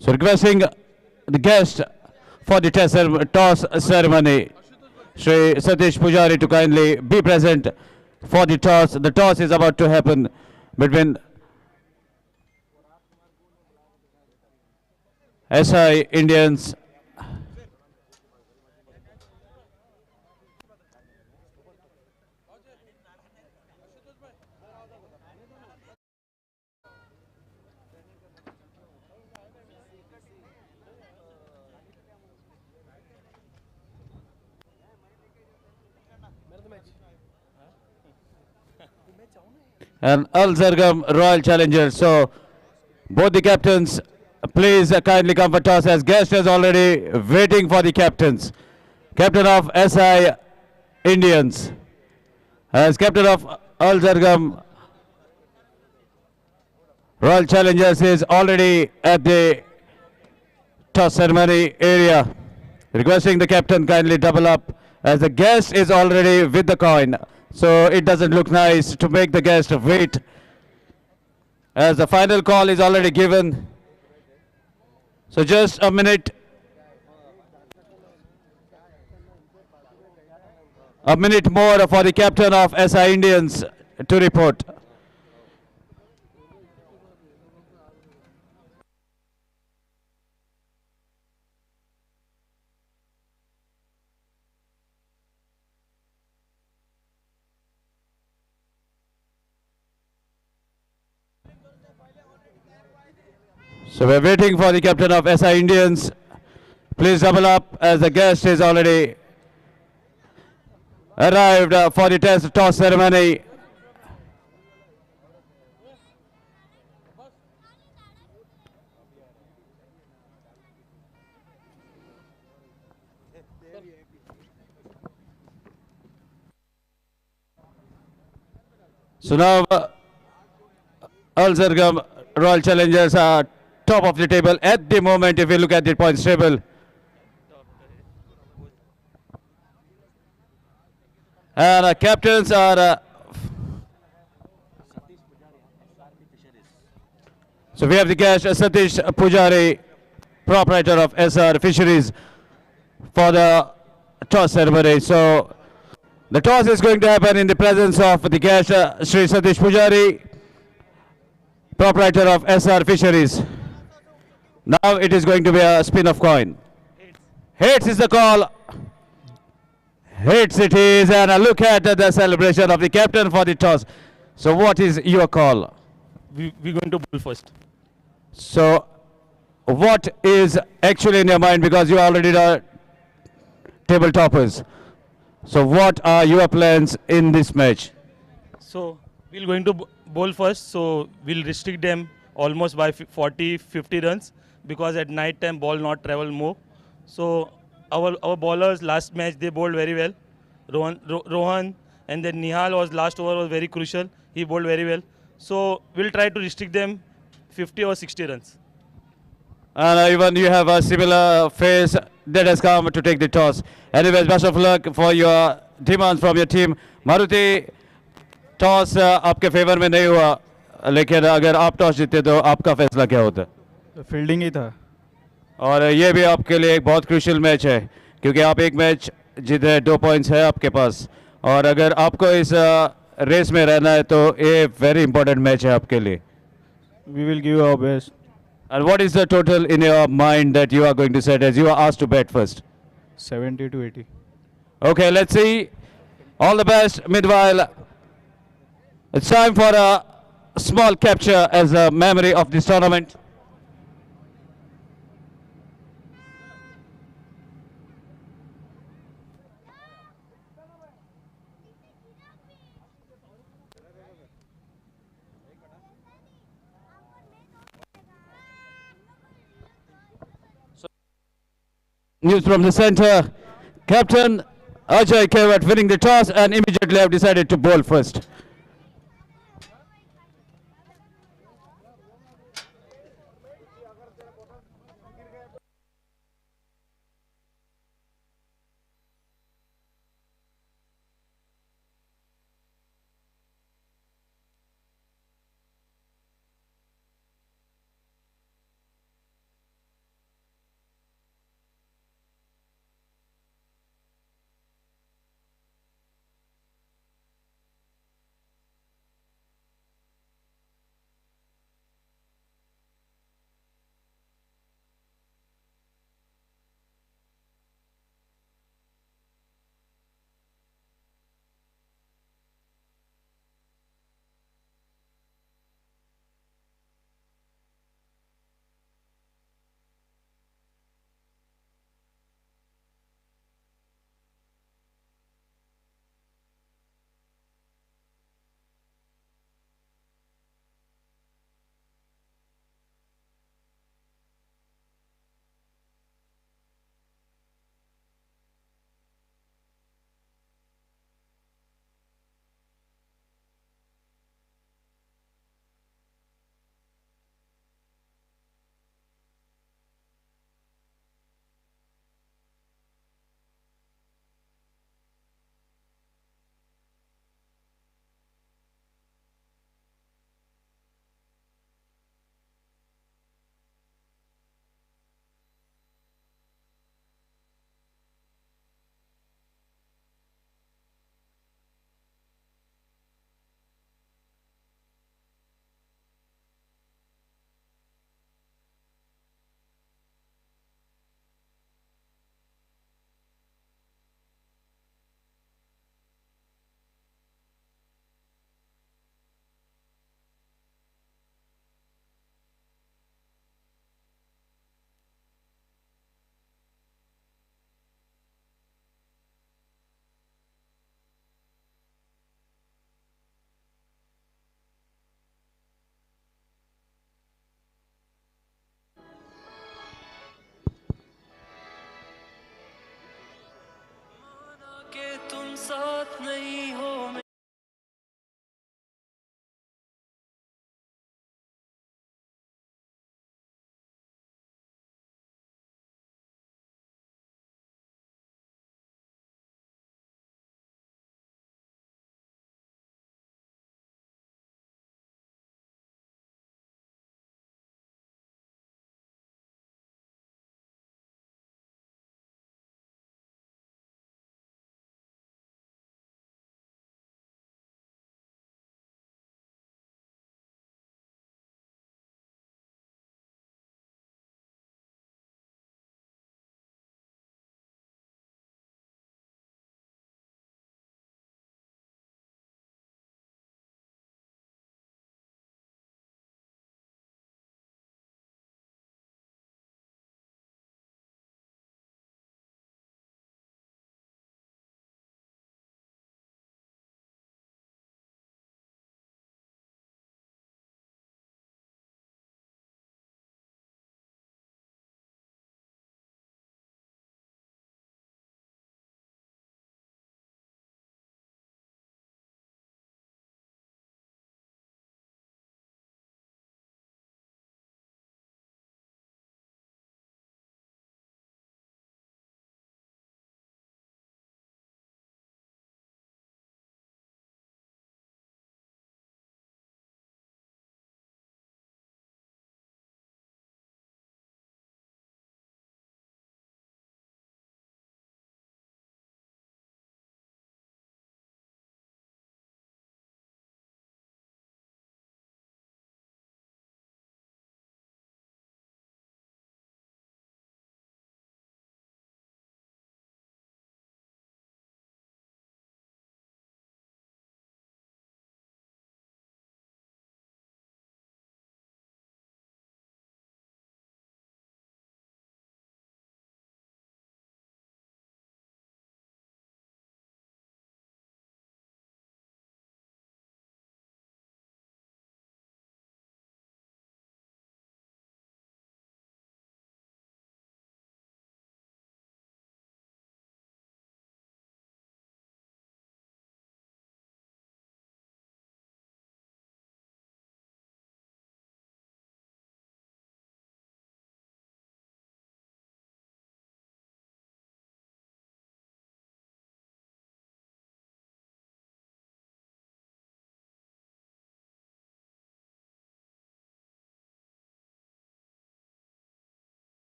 [SPEAKER 8] So requesting the guest for the toss ceremony, Shri Satish Pujari, to kindly be present for the toss. The toss is about to happen between SI Indians. And Al Zargam Royal Challengers. So both the captains, please kindly come for toss as guest is already waiting for the captains. Captain of SI Indians, as captain of Al Zargam Royal Challengers is already at the toss ceremony area. Requesting the captain kindly double up as the guest is already with the coin. So it doesn't look nice to make the guest wait as the final call is already given. So just a minute. A minute more for the captain of SI Indians to report. So we're waiting for the captain of SI Indians. Please double up as the guest is already arrived for the toss ceremony. So now Al Zargam Royal Challengers are top of the table at the moment if you look at the points table. And captains are so we have the guest Satish Pujari, proprietor of SR Fisheries, for the toss ceremony. So the toss is going to happen in the presence of the guest Sri Satish Pujari, proprietor of SR Fisheries. Now it is going to be a spin of coin. Hits is the call. Hits it is, and a look at the celebration of the captain for the toss. So what is your call?
[SPEAKER 6] We're going to bowl first.
[SPEAKER 8] So what is actually in your mind, because you already are table toppers. So what are your plans in this match?
[SPEAKER 6] So we're going to bowl first, so we'll restrict them almost by 40-50 runs because at night time ball not travel more. So our bowlers last match they bowled very well. Rohan and then Nihal was last over was very crucial. He bowled very well. So we'll try to restrict them 50 or 60 runs.
[SPEAKER 8] And even you have a similar phase that has come to take the toss. Anyways, best of luck for your demands from your team. Maruti, toss आपके favour में नहीं हुआ, लेकिन अगर आप toss जीते तो आपका फैसला क्या होता?
[SPEAKER 18] फील्डिंग ही था।
[SPEAKER 8] और ये भी आपके लिए एक बहुत क्रूशियल मैच है क्योंकि आप एक मैच जीते, 2 पॉइंट्स है आपके पास, और अगर आपको इस रेस में रहना है तो ये वेरी इंपॉर्टेंट मैच है आपके लिए.
[SPEAKER 18] We will give our best.
[SPEAKER 8] And what is the total in your mind that you are going to set as you are asked to bet first?
[SPEAKER 18] 70 to 80.
[SPEAKER 8] Okay, let's see. All the best. Meanwhile, it's time for a small capture as a memory of this tournament. News from the center. Captain Ajay Kewat winning the toss and immediately have decided to bowl first.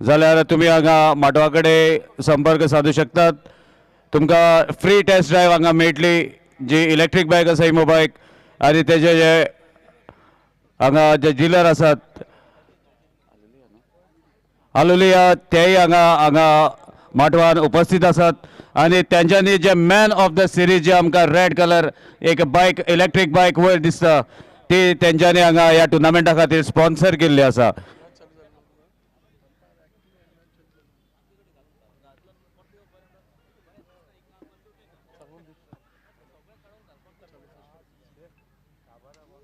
[SPEAKER 8] जाल्यार तुमी हांगा माटवा कडेन संपर्क साधू शकतात. तुमकां free test drive हांगा मेळटली. जी इलेक्ट्रीक बायक आसा इमो बायक आनी तेजे जे हांगा जे डिलर आसात आलुलिया तेय हांगा माटवान उपस्थित आसात. आनी तेंच्यांनी जे मॅन ऑफ द सिरीज जे आमकां रेड कलर एक बायक इलेक्ट्रीक बायक वयर दिसता ती तेंच्यांनी हांगा ह्या टुर्नामेंटा खातीर स्पॉन्सर केल्ली आसा.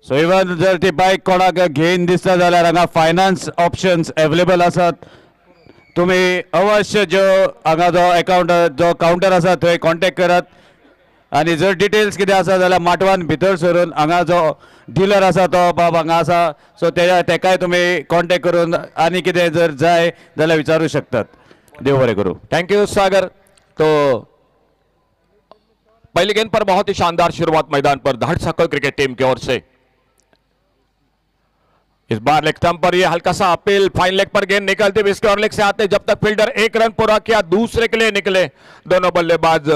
[SPEAKER 8] सो इवन जर ती बायक कोणाक घेवन दिसता जाल्यार हांगा फायनान्स ऑप्शन्स अवेलेबल आसात. तुम्ही अवश्य जो हांगा जो अकाउंट जो काउंटर आसा थंय कॉन्टॅक्ट करात. आनी जर डिटेल्स कितें आसा जाल्यार माटवान भितर सरून हांगा जो डिलर आसा तो बाब हांगा आसा. सो तेकाय तुमी कॉन्टॅक्ट करून आनी कितें जर जाय जाल्यार विचारूं शकतात. देव बरें करूं.
[SPEAKER 14] थैंक यू सागर. तो पहली गेंद पर बहुत ही शानदार शुरुआत मैदान पर धाड़ सकल क्रिकेट टीम की ओर से. इस बार लेग स्टंप पर यह हल्का सा अपील. फाइन लेग पर गेंद निकलती हुई स्क्वायर लेग से आते जब तक फील्डर एक रन पूरा किया दूसरे के लिए निकले दोनों बल्लेबाज.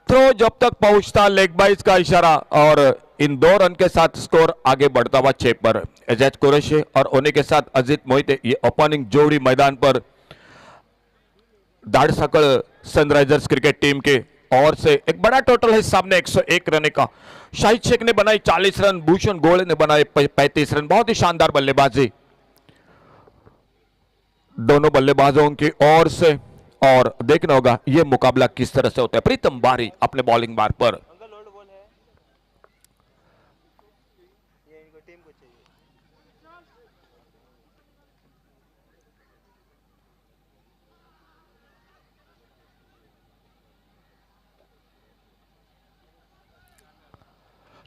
[SPEAKER 14] थ्रो जब तक पहुंचता लेग बाइज का इशारा और इन 2 रन के साथ स्कोर आगे बढ़ता हुआ 6 पर. एजाज कुरैशी और उन्हीं के साथ अजीत मोहिते ये ओपनिंग जोड़ी मैदान पर दाड़ सकल सनराइजर्स क्रिकेट टीम के और से एक बड़ा टोटल है सामने 101 रन का. शाहिद शेख ने बनाई 40 रन, भूषण गोले ने बनाए 35 रन. बहुत ही शानदार बल्लेबाजी दोनों बल्लेबाजों की ओर से. और देखना होगा यह मुकाबला किस तरह से होता है. प्रीतम बारी अपने बॉलिंग बार पर.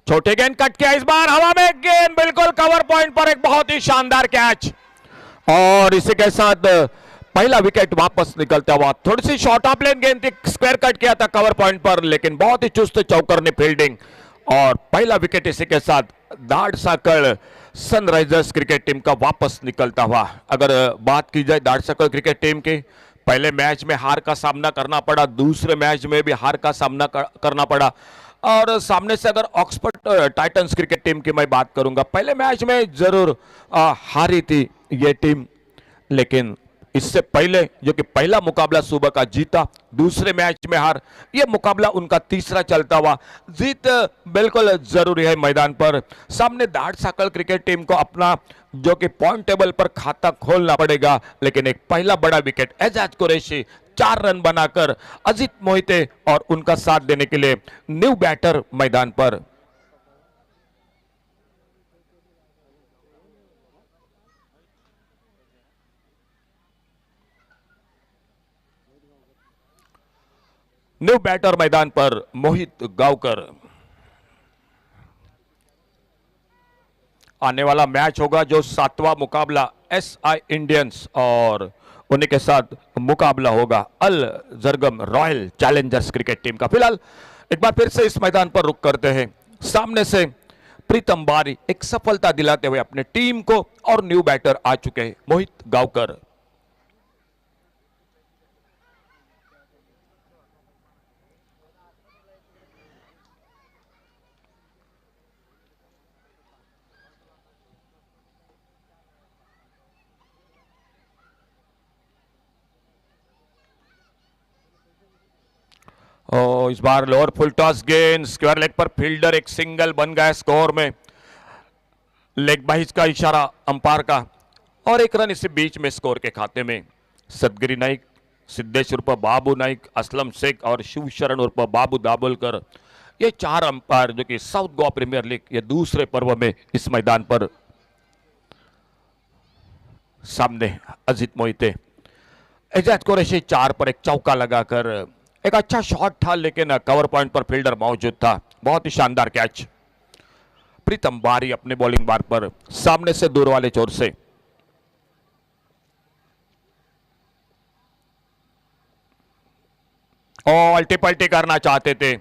[SPEAKER 14] छोटे गेंद कट किया इस बार हवा में. गेंद बिल्कुल कवर पॉइंट पर. एक बहुत ही शानदार कैच और इसी के साथ पहला विकेट वापस निकलता हुआ. थोड़ी सी शॉर्ट ऑफ लेन गेंद थी, स्क्वायर कट किया था कवर पॉइंट पर लेकिन बहुत ही चुस्त चौकर ने फील्डिंग और पहला विकेट इसी के साथ दाड़ सकल सनराइजर्स क्रिकेट टीम का वापस निकलता हुआ. अगर बात की जाए दाड़ सकल क्रिकेट टीम की, पहले मैच में हार का सामना करना पड़ा, दूसरे मैच में भी हार का सामना करना पड़ा और सामने से अगर ऑक्सफोर्ड टाइटंस क्रिकेट टीम की मैं बात करूंगा, पहले मैच में जरूर हारी थी ये टीम लेकिन इससे पहले जो कि पहला मुकाबला सुबह का जीता, दूसरे मैच में हार, यह मुकाबला उनका तीसरा चलता हुआ. जीत बिल्कुल जरूरी है मैदान पर. सामने दाड़ सकल क्रिकेट टीम को अपना जो कि पॉइंट टेबल पर खाता खोलना पड़ेगा लेकिन एक पहला बड़ा विकेट एजाज कुरैशी 4 रन बनाकर अजीत मोहिते और उनका साथ देने के लिए न्यू बैटर मैदान पर. न्यू बैटर मैदान पर मोहित गावकर. आने वाला मैच होगा जो 7वां मुकाबला SI इंडियंस और उन्हीं के साथ मुकाबला होगा अल Zargam royal challengers cricket team का. फिलहाल एक बार फिर से इस मैदान पर रुक करते हैं. सामने से प्रीतम बारी एक सफलता दिलाते हुए अपने टीम को और न्यू बैटर आ चुके हैं मोहित गावकर. इस बार लोअर फुल टॉस गेंद स्क्वायर लेग पर फील्डर एक सिंगल बन गया स्कोर में. लेग बाइज का इशारा अंपायर का और एक रन इसी बीच में स्कोर के खाते में. सदगिरी नाइक, सिद्धेश उर्फ बाबू नाइक, असलम शेख और शिव शरण उर्फ बाबू दाभोलकर, ये 4 अंपायर जो कि साउथ गोवा प्रीमियर लीग ये दूसरे पर्व में इस मैदान पर. सामने अजीत मोहिते, एजाज कुरैशी 4 पर एक चौका लगाकर एक अच्छा शॉट था लेकिन कवर पॉइंट पर फील्डर मौजूद था. बहुत ही शानदार कैच. प्रीतम बारी अपने बॉलिंग बार पर सामने से दूर वाले छोर से. और अल्टी पल्टी करना चाहते थे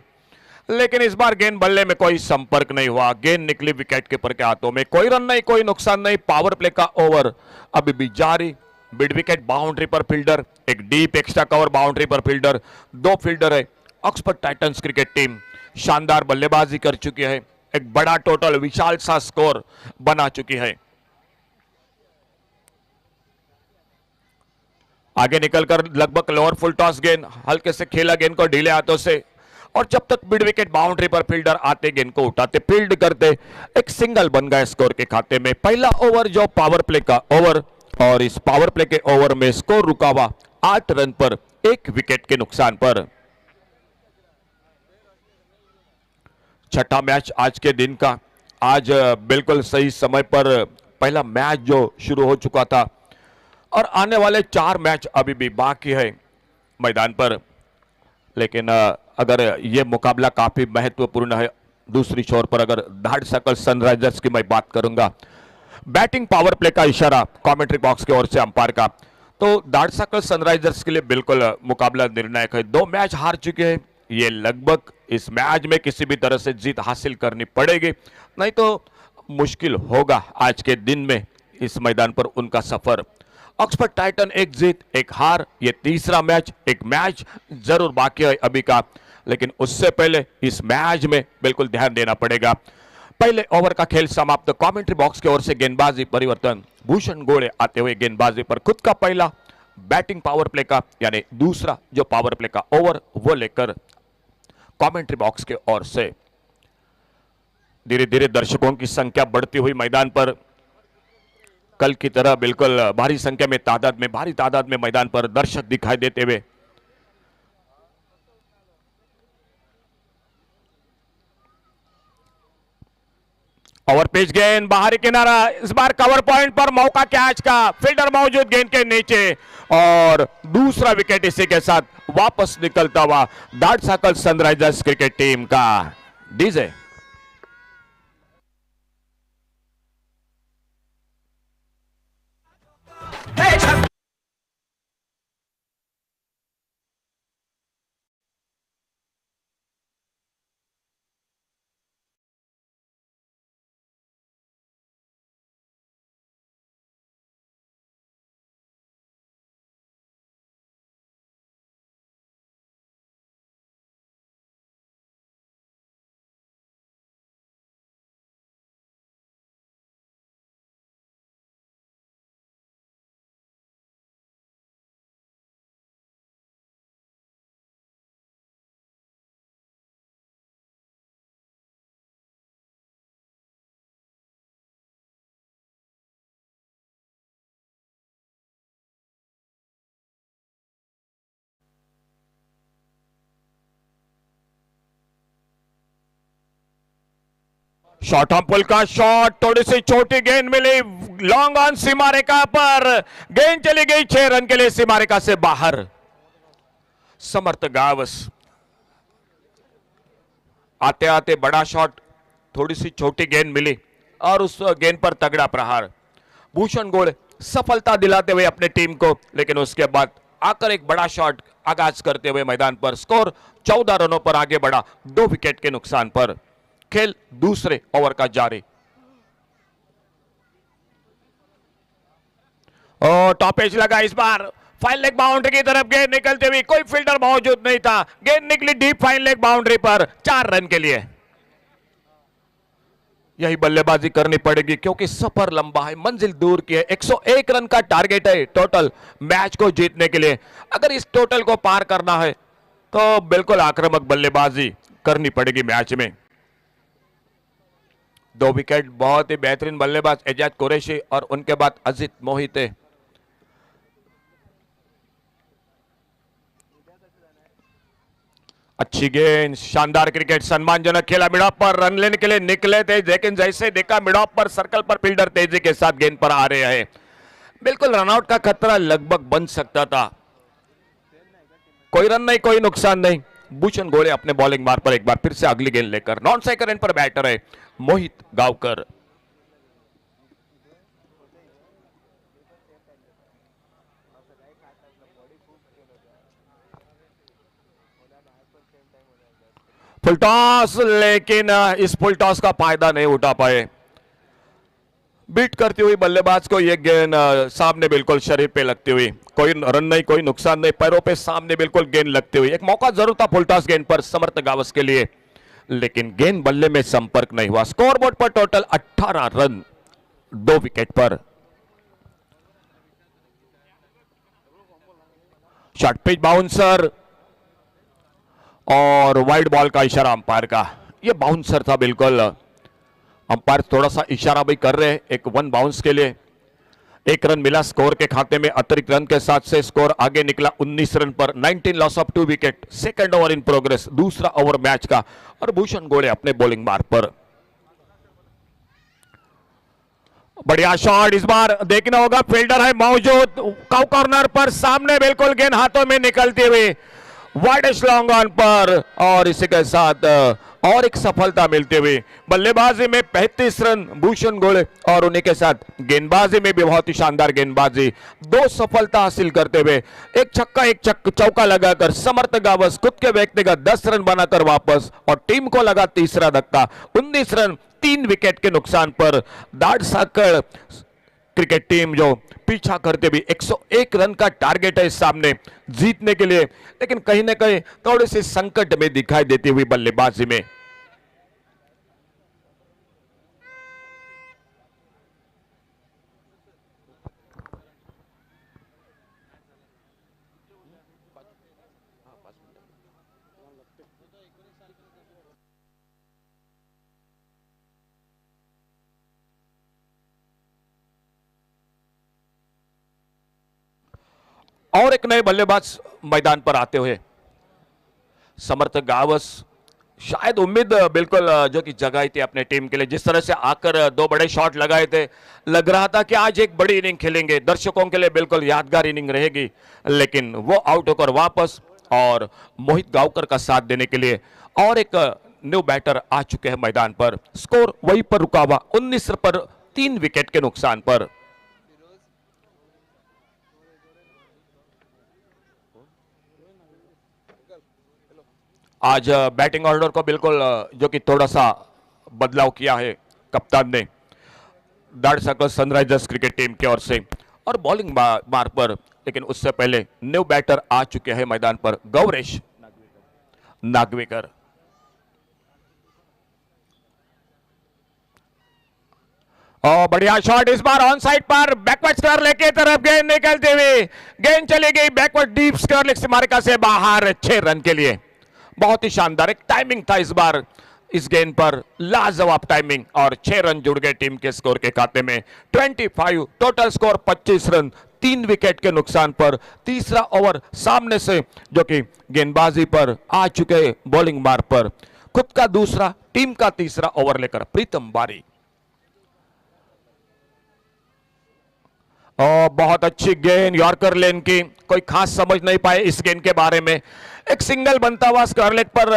[SPEAKER 14] लेकिन इस बार गेंद बल्ले में कोई संपर्क नहीं हुआ. गेंद निकली विकेट कीपर के हाथों में. कोई रन नहीं, कोई नुकसान नहीं. पावर प्ले का ओवर अभी भी जारी. मिड विकेट बाउंड्री पर फील्डर, एक डीप एक्स्ट्रा कवर बाउंड्री पर फील्डर, दो फील्डर है। ऑक्सफोर्ड टाइटंस क्रिकेट टीम शानदार बल्लेबाजी कर चुकी है, एक बड़ा टोटल विशाल सा स्कोर बना चुकी है। आगे निकलकर लगभग लोअर फुल टॉस गेंद, हल्के से खेला गेंद को ढीले हाथों से, और जब तक मिड विकेट बाउंड्री पर फील्डर आते गेंद को उठाते फील्ड करते, एक सिंगल बन गया स्कोर के खाते में। पहला ओवर जो पावर प्ले का ओवर, और इस पावर प्ले के ओवर में स्कोर रुका हुआ 8 रन पर 1 विकेट के नुकसान पर। छठा मैच आज के दिन का, आज बिल्कुल सही समय पर पहला मैच जो शुरू हो चुका था, और आने वाले 4 मैच अभी भी बाकी है मैदान पर। लेकिन अगर यह मुकाबला काफी महत्वपूर्ण है। दूसरी छोर पर अगर धाड़ सकल सनराइजर्स की मैं बात करूंगा, बैटिंग पावर प्ले का इशारा कमेंट्री बॉक्स की ओर से अंपायर का, तो धाड़ सकल सनराइजर्स के लिए बिल्कुल मुकाबला निर्णायक है। 2 मैच हार चुके हैं, ये लगभग इस मैच में किसी भी तरह से जीत हासिल करनी पड़ेगी, नहीं तो मुश्किल होगा आज के दिन में इस मैदान पर उनका सफर। ऑक्सफोर्ड टाइटन एक जीत एक हार, ये तीसरा मैच, एक मैच जरूर बाकी है अभी का, लेकिन उससे पहले इस मैच में बिल्कुल ध्यान देना पड़ेगा। पहले ओवर का खेल समाप्त, कमेंट्री बॉक्स की ओर से गेंदबाजी परिवर्तन, भूषण गोड़े आते हुए गेंदबाजी पर, खुद का पहला बैटिंग पावर प्ले का यानी दूसरा जो पावर प्ले का ओवर वो लेकर कमेंट्री बॉक्स के ओर से। धीरे धीरे दर्शकों की संख्या बढ़ती हुई मैदान पर, कल की तरह बिल्कुल भारी संख्या में भारी तादाद में मैदान पर दर्शक दिखाई देते हुए। ओवर पिच गेंद बाहरी किनारा, इस बार कवर पॉइंट पर मौका कैच का, फील्डर मौजूद गेंद के नीचे, और दूसरा विकेट इसी के साथ वापस निकलता हुआ धाड़ सकल सनराइजर्स क्रिकेट टीम का। डीजे शॉर्ट ऑन पुल का शॉट, थोड़ी सी छोटी गेंद मिली, लॉन्ग ऑन सीमा रेखा पर, गेंद चली गई 6 रन के लिए सीमा रेखा से बाहर। समर्थ गावस आते आते बड़ा शॉट, थोड़ी सी छोटी गेंद मिली और उस गेंद पर तगड़ा प्रहार। भूषण गोड़ सफलता दिलाते हुए अपने टीम को, लेकिन उसके बाद आकर एक बड़ा शॉट आगाज करते हुए मैदान पर, स्कोर 14 रनों पर आगे बढ़ा 2 विकेट के नुकसान पर। खेल दूसरे ओवर का जारी, और टॉप एज लगा इस बार, फाइन लेग बाउंड्री की तरफ गेंद निकलते हुए, कोई फील्डर मौजूद नहीं था, गेंद निकली डीप फाइन लेग बाउंड्री पर 4 रन के लिए। यही बल्लेबाजी करनी पड़ेगी क्योंकि सफर लंबा है, मंजिल दूर की है। 101 रन का टारगेट है टोटल मैच को जीतने के लिए। अगर इस टोटल को पार करना है तो बिल्कुल आक्रामक बल्लेबाजी करनी पड़ेगी मैच में। 2 विकेट, बहुत ही बेहतरीन बल्लेबाज एजाज कुरैशी और उनके बाद अजीत मोहिते। अच्छी गेंद, शानदार क्रिकेट, सम्मानजनक खेला। मिड ऑफ पर रन लेने के लिए निकले थे, लेकिन जैसे देखा मिड ऑफ पर सर्कल पर फील्डर तेजी के साथ गेंद पर आ रहे हैं, बिल्कुल रनआउट का खतरा लगभग बन सकता था। कोई रन नहीं, कोई नुकसान नहीं। भूषण गोड़े अपने बॉलिंग मार पर एक बार फिर से अगली गेंद लेकर, नॉन स्ट्राइकर एंड पर बैटर है मोहित गावकर। फुल टॉस, लेकिन इस फुल टॉस का फायदा नहीं उठा पाए। बीट करती हुई बल्लेबाज को ये गेंद सामने बिल्कुल शरीर पे लगती हुई, कोई रन नहीं, कोई नुकसान नहीं, पैरों पे सामने बिल्कुल गेंद लगती हुई। एक मौका जरूर था फुल टॉस गेंद पर समर्थ गावस के लिए, लेकिन गेंद बल्ले में संपर्क नहीं हुआ। स्कोरबोर्ड पर टोटल 18 रन 2 विकेट पर। शॉर्ट पिच बाउंसर और वाइड बॉल का इशारा अंपायर का। ये बाउंसर था बिल्कुल, अंपायर थोड़ा सा इशारा भी कर रहे हैं एक 1 बाउंस के लिए। 1 रन मिला स्कोर के खाते में, अतिरिक्त रन के साथ से स्कोर आगे निकला 19 रन पर। 19 loss of 2 wicket. Second over in progress, दूसरा ओवर मैच का, और भूषण गोड़े अपने बॉलिंग मार्ग पर। बढ़िया शॉट, इस बार देखना होगा, फील्डर है मौजूद कॉर्नर पर, सामने बिल्कुल गेंद हाथों में निकलती हुई वाइड लॉन्ग ऑन पर, और इसी के साथ और एक सफलता मिलती हुई। बल्लेबाजी में 35 रन भूषण गोड़े, और उन्हीं के साथ गेंदबाजी में भी बहुत ही शानदार गेंदबाजी, 2 सफलता हासिल करते हुए, एक छक्का एक चौका लगाकर समर्थ गावस खुद के व्यक्तिगत 10 रन बनाकर वापस, और टीम को लगा तीसरा धक्का। 19 रन 3 विकेट के नुकसान पर दाड़ साकड़ क्रिकेट टीम जो पीछा करते भी 101 रन का टारगेट है सामने जीतने के लिए, लेकिन कहीं ना कहीं थोड़ी सी संकट में दिखाई देती हुई बल्लेबाजी में। और एक नए बल्लेबाज मैदान पर आते हुए समर्थ गावस, शायद उम्मीद बिल्कुल जो कि जगाई थी अपने टीम के लिए, जिस तरह से आकर 2 बड़े शॉट लगाए थे, लग रहा था कि आज एक बड़ी इनिंग खेलेंगे, दर्शकों के लिए बिल्कुल यादगार इनिंग रहेगी, लेकिन वो आउट होकर वापस, और मोहित गावकर का साथ देने के लिए और एक न्यू बैटर आ चुके हैं मैदान पर। स्कोर वहीं पर रुका हुआ 19 पर 3 विकेट के नुकसान पर। आज बैटिंग ऑर्डर को बिल्कुल जो कि थोड़ा सा बदलाव किया है कप्तान ने दाड़ साकड़ सनराइजर्स क्रिकेट टीम की ओर से, और बॉलिंग मार्ग पर, लेकिन उससे पहले न्यू बैटर आ चुके हैं मैदान पर, गौरेश नागवेकर। और बढ़िया शॉट, इस बार ऑन साइड पर बैकवर्ड स्क्वायर लेके तरफ गेंद निकलते हुए, गेंद चली गई बैकवर्ड डीप स्क्वायर लेग मार्का से बाहर 6 रन के लिए। बहुत ही शानदार एक टाइमिंग था इस बार इस गेंद पर, लाजवाब टाइमिंग, और 6 रन जुड़ गए टीम के स्कोर के खाते में। 25 टोटल स्कोर 25 रन 3 विकेट के नुकसान पर। तीसरा ओवर सामने से जो कि गेंदबाजी पर आ चुके बॉलिंग मार्ग पर, खुद का दूसरा टीम का तीसरा ओवर लेकर प्रीतम बारी। और बहुत अच्छी गेंद यॉर्कर लेन की, कोई खास समझ नहीं पाए इस गेंद के बारे में। एक सिंगल बनता हुआ स्क्वायर लेग पर,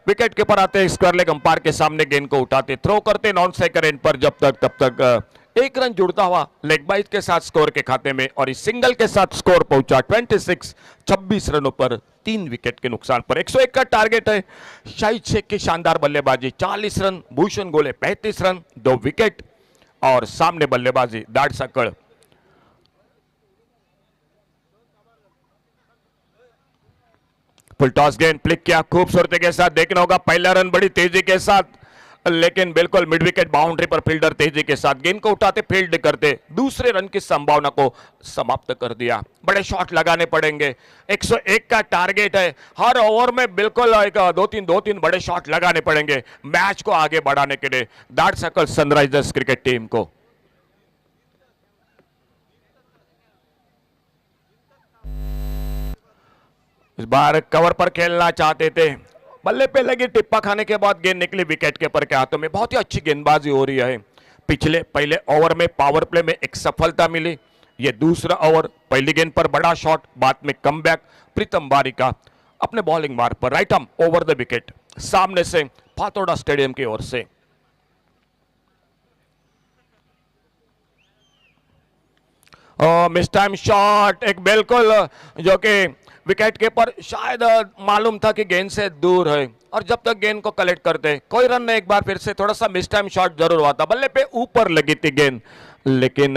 [SPEAKER 14] विकेट कीपर आते स्क्वायर लेग अंपायर के सामने गेंद को उठाते, थ्रो करते नॉन स्ट्राइकर एंड पर, जब तक तब तक 1 रन जुड़ता हुआ लेग बाइट के साथ स्कोर के खाते में, और इस सिंगल के साथ स्कोर पहुंचा 26 रनों पर 3 विकेट के नुकसान पर। 101 का टारगेट है। शाहिद शेख की शानदार बल्लेबाजी, 40 रन, भूषण गोले 35 रन 2 विकेट, और सामने बल्लेबाजी दाड़ साकड़। फुल टॉस गेंद फ्लिक किया खूबसूरती के साथ, देखना होगा पहला रन बड़ी तेजी के साथ, लेकिन बिल्कुल मिड विकेट बाउंड्री पर फील्डर तेजी के साथ गेंद को उठाते फील्ड करते दूसरे रन की संभावना को समाप्त कर दिया। बड़े शॉट लगाने पड़ेंगे, 101 का टारगेट है, हर ओवर में बिल्कुल एक 2-3 बड़े शॉट लगाने पड़ेंगे मैच को आगे बढ़ाने के लिए दाड़ साकड़ सनराइजर्स क्रिकेट टीम को। इस बार कवर पर खेलना चाहते थे, बल्ले पे लगी टिप्पा खाने के बाद गेंद निकली विकेट कीपर के हाथों में। बहुत ही अच्छी गेंदबाजी हो रही है। पहले ओवर में पावर प्ले में एक सफलता मिली, ये दूसरा ओवर पहली गेंद पर बड़ा शॉट, बाद में कमबैक प्रीतम बारी का अपने बॉलिंग मार्ग पर right arm over the wicket, सामने से फातोड़ा स्टेडियम की ओर से। मिस टाइम शॉट, एक बिल्कुल जो कि विकेट कीपर शायद मालूम था कि गेंद से दूर है, और जब तक गेंद को कलेक्ट करते कोई रन नहीं, एक बार फिर से थोड़ा सा मिस टाइम शॉट जरूर हुआ था, बल्ले पे ऊपर लगी थी गेंद, लेकिन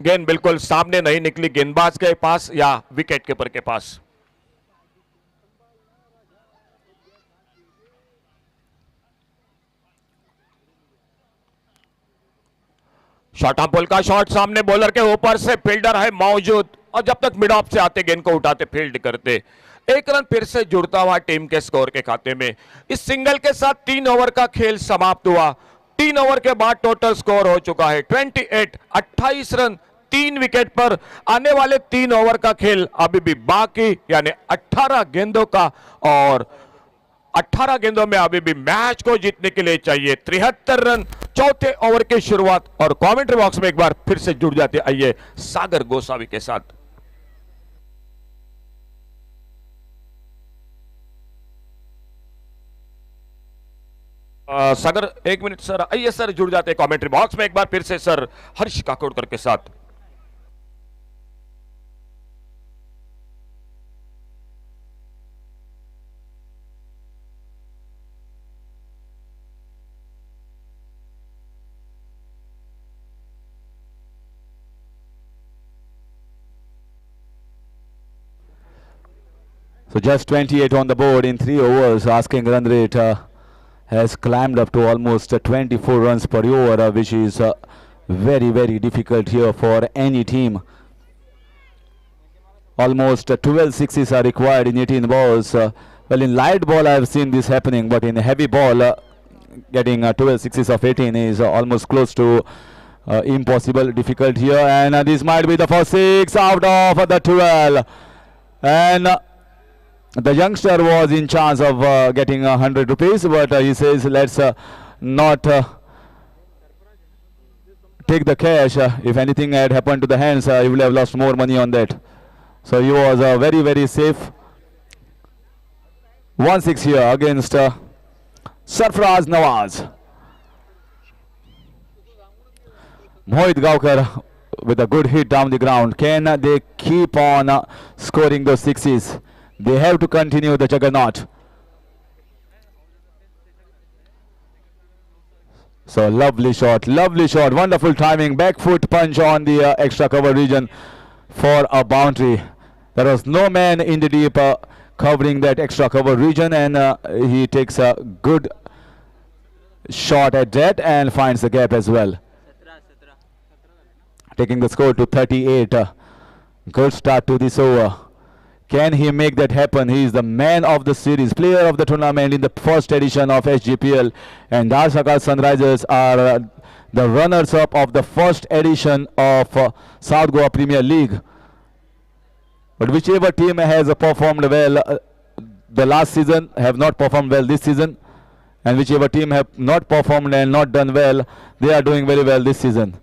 [SPEAKER 14] गेंद बिल्कुल सामने नहीं निकली गेंदबाज के पास या विकेट कीपर के पास। शॉर्ट आर्म बॉल का शॉट सामने बॉलर के ऊपर से फील्डर है मौजूद और जब तक मिड ऑफ से आते गेंद को उठाते फील्ड करते। एक रन फिर से जुड़ता हुआ टीम के स्कोर के खाते में। इस सिंगल के साथ 3 ओवर का खेल समाप्त हुआ। 3 ओवर के बाद टोटल स्कोर हो चुका है 28, 28 रन 3 विकेट पर। आने वाले 3 ओवर का खेल अभी भी बाकी, यानी 18 गेंदों का, और 18 गेंदों में अभी भी मैच को जीतने के लिए चाहिए 73 रन। चौथे ओवर की शुरुआत और कमेंट्री बॉक्स में एक बार फिर से जुड़ जाते आइए सागर गोसावी के साथ। सागर 1 मिनट सर, आइए सर जुड़ जाते कमेंट्री बॉक्स में एक बार फिर से सर हर्ष काकोडकर के साथ।
[SPEAKER 4] So just 28 on the board in 3 overs. Asking run rate has climbed up to almost 24 runs per over, which is very, very difficult here for any team. Almost 12 sixes are required in 18 balls. Well, in light ball I have seen this happening, but in heavy ball getting 12 sixes of 18 is almost close to impossible, difficult here. And this might be the first 6 out of the 12. And the youngster was in chance of getting 100 rupees, but he says let's not take the cash. If anything had happened to the hands, he would have lost more money on that. So he was very, very safe. 1-6 here against Sarfraz Nawaz. Mohit Gaukar with a good hit down the ground. Can they keep on scoring those sixes? They have to continue the juggernaut. So lovely shot, wonderful timing, back foot punch on the extra cover region for a boundary. There was no man in the deep covering that extra cover region, and he takes a good shot at that and finds the gap as well. Taking the score to 38. Good start to this over. Can he make that happen? He is the man of the series, player of the tournament in the first edition of SGPL, and Dharsaka Sunrisers are the runners-up of the first edition of South Goa Premier League. But whichever team has performed well the last season have not performed well this season, and whichever team have not performed and not done well, they are doing very well this season.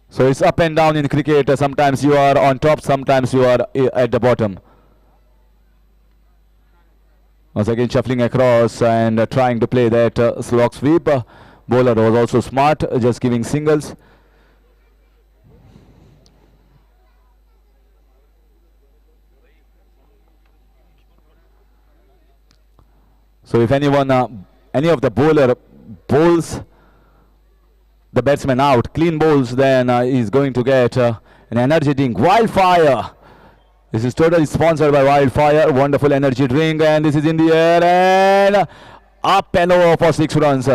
[SPEAKER 4] So it's up and down in cricket. Sometimes you are on top, sometimes you are at the bottom. Once again shuffling across and trying to play that slog sweep. Bowler was also smart, just giving singles. So if anyone, any of the bowler bowls the batsman out, clean bowls, then he's going to get an energy drink. Wildfire. This is totally sponsored by Wildfire. Wonderful energy drink, and this is in the air and up and over for 6 runs.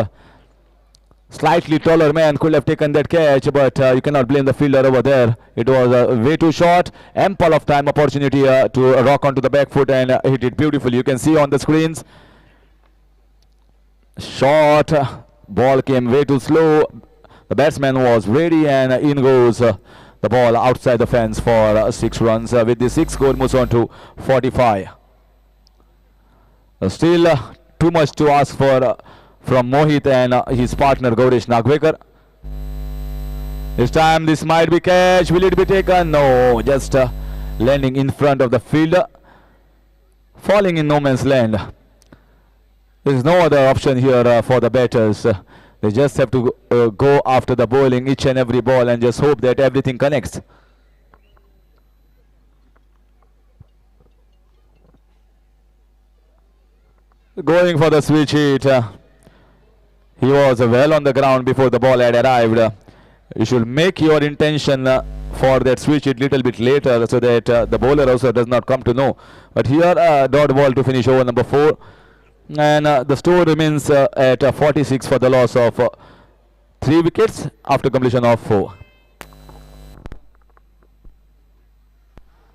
[SPEAKER 4] Slightly taller man could have taken that catch, but you cannot blame the fielder over there. It was way too short. Ample of time opportunity to rock onto the back foot and hit it beautifully. You can see on the screens. Short ball came way too slow. The batsman was ready, and in goes the ball outside the fence for 6 runs. With the 6 score moves on to 45. Still too much to ask for from Mohit and his partner Gauresh Nagwekar. This time this might be catch. Will it be taken? No, just landing in front of the fielder, falling in no man's land. There is no other option here for the batters. They just have to go after the bowling each and every ball and just hope that everything connects. Going for the switch hit. He was well on the ground before the ball had arrived. You should make your intention for that switch it little bit later so that the bowler also does not come to know. But here dot ball to finish over number 4, and the score remains at 46 for the loss of 3 wickets after completion of 4.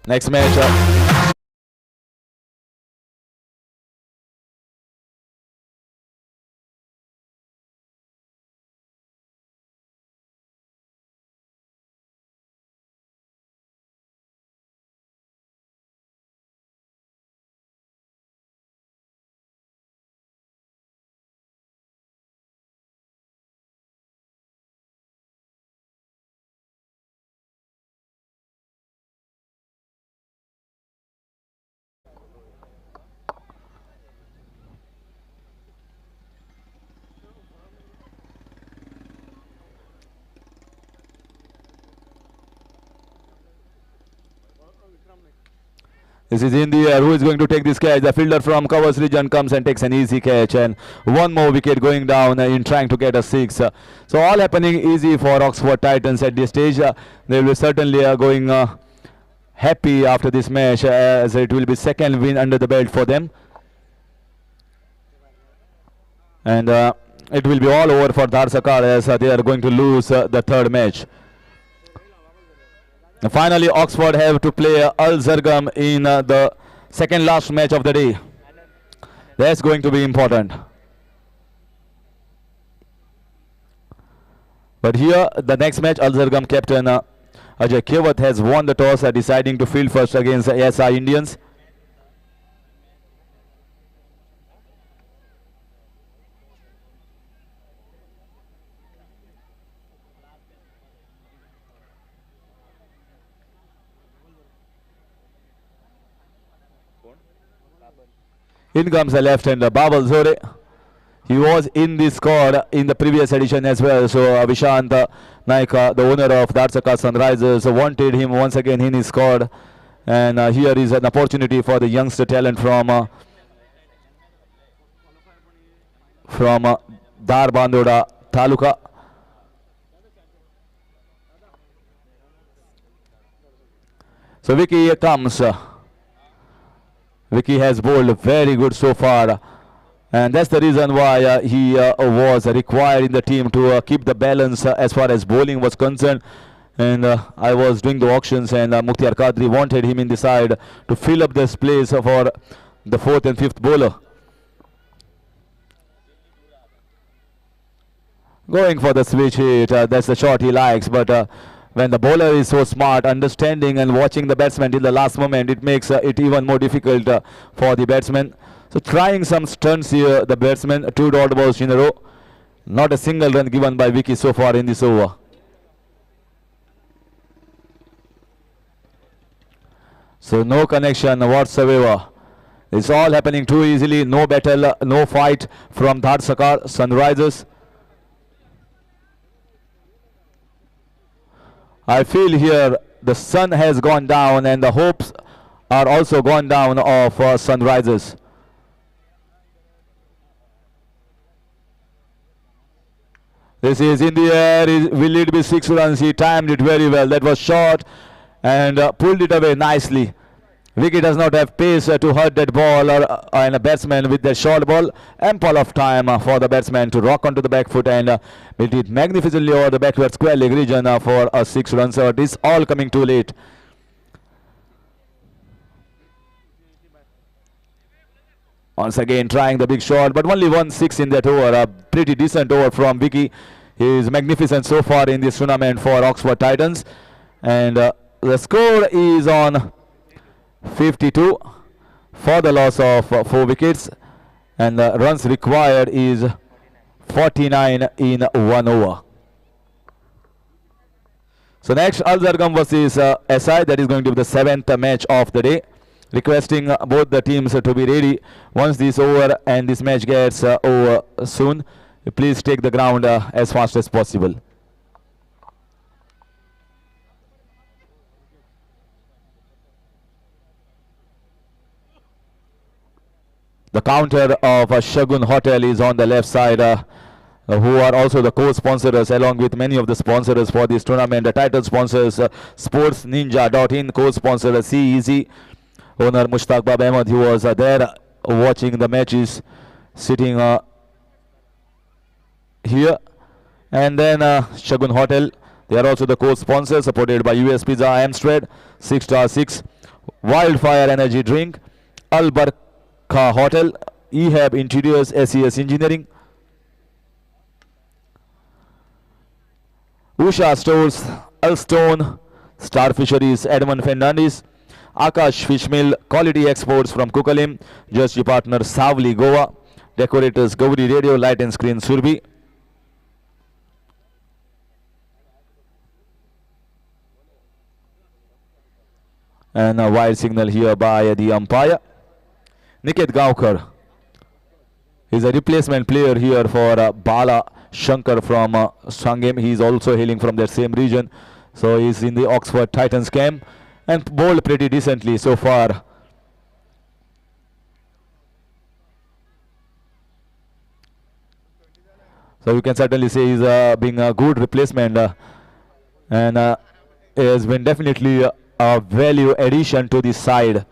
[SPEAKER 4] Next match. This is India. Who is going to take this catch? The fielder from covers region comes and takes an easy catch, and one more wicket going down in trying to get a 6. So all happening easy for Oxford Titans at this stage. They will certainly going happy after this match, as it will be second win under the belt for them. And it will be all over for Dharsakar as they are going to lose the third match. Finally, Oxford have to play Al Zargam in the second last match of the day. That's going to be important. But here, the next match, Al Zargam captain Ajay Kewat has won the toss, deciding to field first against the ASI Indians. In comes the left-hander Babal Zore. He was in the squad in the previous edition as well. So Vishant Naika, the owner of Dharsaka Sunrisers, wanted him once again in his squad. And here is an opportunity for the youngster talent from Darbandoda Taluka. So Vicky comes. Vicky has bowled very good so far, and that's the reason why he was required in the team to keep the balance as far as bowling was concerned. And I was doing the auctions, and Mukhtiar Qadri wanted him in the side to fill up this place for the 4th and 5th bowler. Going for the switch hit, that's the shot he likes, but when the bowler is so smart, understanding and watching the batsman till the last moment, it makes it even more difficult for the batsman. So trying some stunts here, the batsman, 2 dot balls in a row. Not a single run given by Vicky so far in this over. So no connection whatsoever. It's all happening too easily. No battle, no fight from Dharsakar Sunrisers. I feel here the sun has gone down and the hopes are also gone down of Sunrisers. This is in the air. Will it be 6 runs? He timed it very well. That was short and pulled it away nicely. Vicky does not have pace to hurt that ball, and a batsman with the short ball. Ample of time for the batsman to rock onto the back foot and build it magnificently over the backward square leg region for a 6 run. So it is all coming too late. Once again trying the big shot, but only 1-6 in that over. A pretty decent over from Vicky. He is magnificent so far in this tournament for Oxford Titans. And the score is on 52 for the loss of 4 wickets, and the runs required is 49 in 1 over. So next, Al Zargam versus SI. That is going to be the 7th match of the day. Requesting both the teams to be ready once this over and this match gets over soon. Please take the ground as fast as possible. The counter of Shagun Hotel is on the left side. who are also the co-sponsors along with many of the sponsors for this tournament. The title sponsors sportsninja.in, co-sponsor CEZ, owner Mushtaq Bab Ahmed, who was there watching the matches, sitting here. And then Shagun Hotel, they are also the co-sponsors, supported by US Pizza, Amstrad, 6-star-6, Wildfire Energy Drink, Al Barkha Hotel, Ehab Interiors, SES Engineering, Usha Stores, Alstone, Star Fisheries, Edmund Fernandez, Akash Fish Mill, Quality Exports from Kukalim, Just partner Savli Goa, decorators Gauri Radio, Light and Screen Surbi. And a wide signal here by the umpire. Niket Gaukar is a replacement player here for Bala Shankar from Sangam. He is also hailing from that same region. So he is in the Oxford Titans camp and bowled pretty decently so far. So you can certainly say he's being a good replacement and has been definitely a value addition to the side.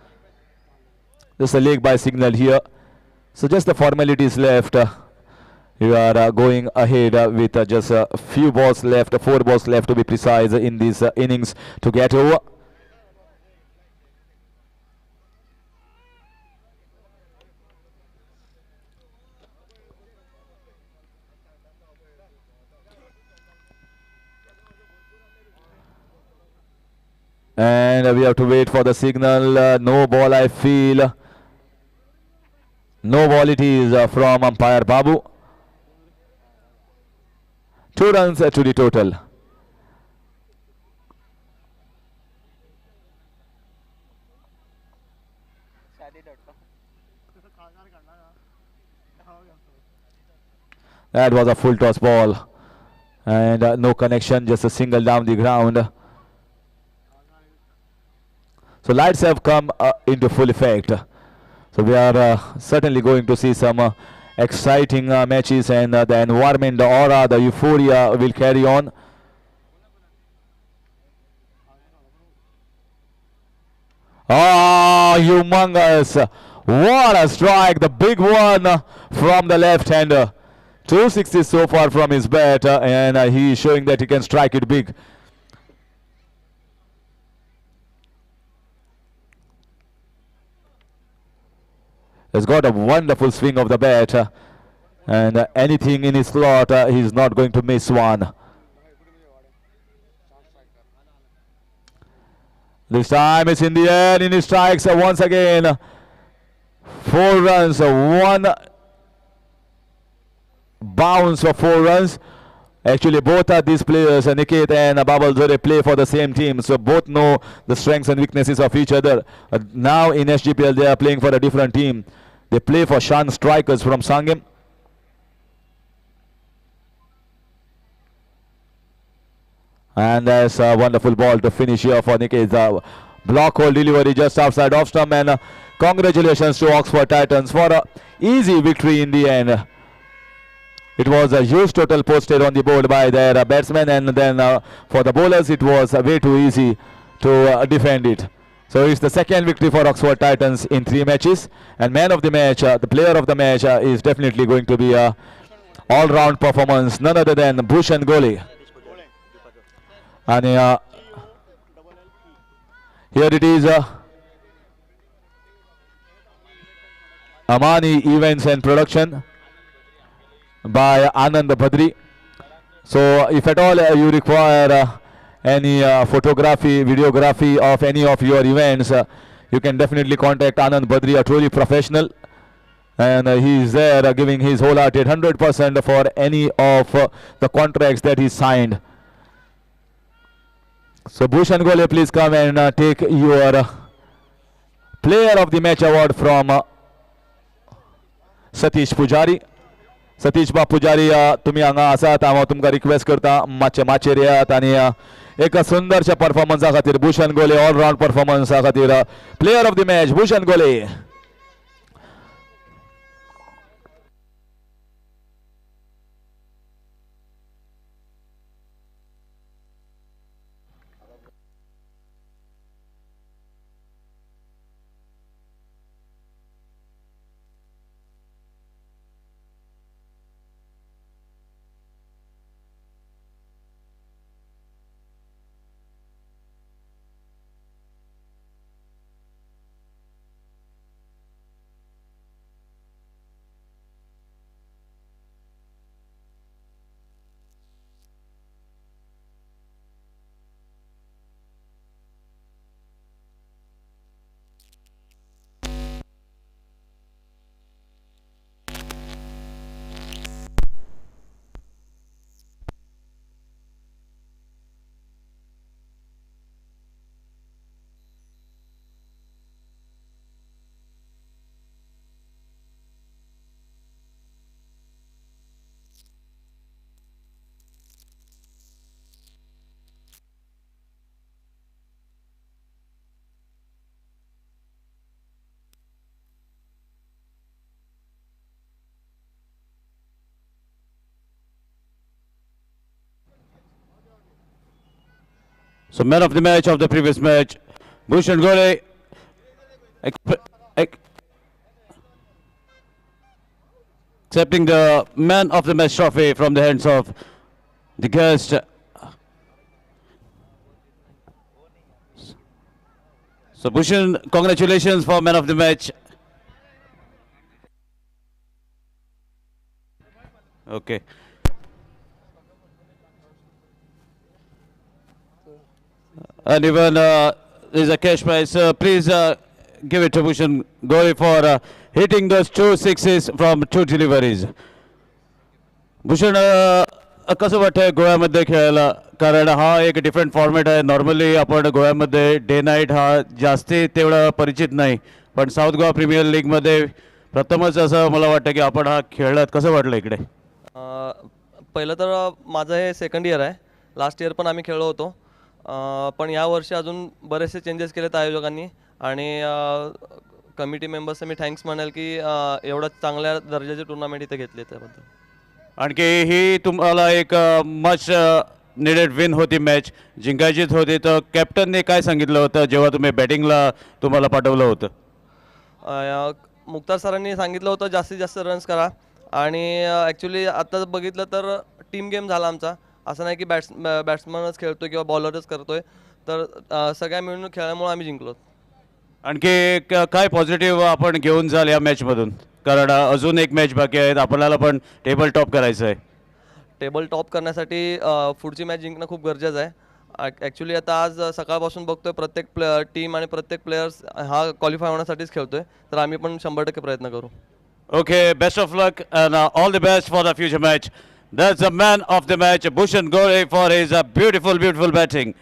[SPEAKER 4] Just a leg by signal here. So just the formalities left. You are going ahead with just a few balls left, 4 balls left to be precise in these innings to get over. And we have to wait for the signal. No ball, I feel. No ball it is from umpire Babu. 2 runs to the total. That was a full toss ball. And no connection, just a single down the ground. So lights have come into full effect. So we are certainly going to see some exciting matches, and the environment, the aura, the euphoria will carry on. Oh, humongous. What a strike. The big one from the left-hander. 260 so far from his bat, and he is showing that he can strike it big. He's got a wonderful swing of the bat, and anything in his slot, he's not going to miss one. This time it's in the air, and he strikes once again. 4 runs, 1 bounce for 4 runs. Actually, both of these players, Niket and Babal Zore, play for the same team, so both know the strengths and weaknesses of each other. Now in SGPL, they are playing for a different team. They play for Shan Strikers from Sangam. And that's a wonderful ball to finish here for Niket. Block hole delivery just outside off stump, and congratulations to Oxford Titans for an easy victory in the end. It was a huge total posted on the board by their batsmen, and then for the bowlers it was way too easy to defend it. So it's the second victory for Oxford Titans in 3 matches, and man of the match, the player of the match is definitely going to be a all-round performance, none other than Bhushan Gole. And here it is, Amani Events and Production by Anand Bhadri. So if at all you require any photography, videography of any of your events, you can definitely contact Anand Badri, a truly professional, and he is there giving his wholehearted 100% for any of the contracts that he signed. So Bhushan Gole, please come and take your player of the match award from Satish Pujari. Satish बा पुजारी तुम्ही हांगा आसात, हांव तुमकां request करता मातशे माचेर येयात आनी एक सुंदरशा परफॉर्मन्सा खातीर भूषण गोले ऑलराउंड परफॉर्मन्सा खातीर player of the match Bhushan गोले.
[SPEAKER 8] So man of the match of the previous match, Bhushan Gore, accepting the man of the match trophy from the hands of the guest. So Bhushan, congratulations for man of the match. Okay. And even there's a cash prize. Please give it to Bhushan Gore for hitting those 2 sixes from 2 deliveries. Bhushan कसं वाटतंय गोव्यामध्ये खेळायला, कारण हा एक different format आहे. Normally आपण गोव्यामध्ये डे नाईट हा जास्ती तेवढा परिचित नाही, पण साऊथ गोवा प्रीमियर लीगमध्ये प्रथमच असं मला वाटतं की आपण हा खेळलात. कसं वाटलं इकडे?
[SPEAKER 19] पहिलं तर माझं हे सेकंड इयर आहे. लास्ट इयर पण आम्ही खेळलो होतो, पण यावर्षी अजून बरेचसे चेंजेस केलेत आयोजकांनी आणि कमिटी मेंबर्सचे मी थँक्स म्हणेल की एवढं चांगल्या दर्जाचे टुर्नामेंट इथे घेतले त्याबद्दल.
[SPEAKER 8] आणखी ही तुम्हाला एक मच निडेड विन होती, मॅच जिंकायचीच होती. तर कॅप्टनने काय सांगितलं होतं जेव्हा तुम्ही बॅटिंगला तुम्हाला पाठवलं होतं?
[SPEAKER 19] मुख्तार सरांनी सांगितलं होतं जास्तीत जास्त रन्स करा आणि ॲक्च्युली आता बघितलं तर टीम गेम झाला आमचा. असं नाही की बॅट्समनच खेळतोय किंवा बॉलरच करतोय, तर सगळ्या मिळून खेळल्यामुळे आम्ही जिंकलो.
[SPEAKER 8] आणखी काय पॉझिटिव्ह आपण घेऊन जाल या मॅचमधून, कारण अजून एक मॅच बाकी आहे, आपल्याला पण टेबल टॉप करायचं आहे.
[SPEAKER 19] टेबल टॉप करण्यासाठी पुढची मॅच जिंकणं खूप गरजेचं आहे. ॲक्च्युली आता आज सकाळपासून बघतोय प्रत्येक टीम आणि प्रत्येक प्लेयर्स हा क्वालिफाय होण्यासाठीच खेळतोय, तर आम्ही पण 100% प्रयत्न करू.
[SPEAKER 8] Okay, best of luck and all the best for the future match. That's the man of the match, Bhushan Gore, for his beautiful, beautiful batting.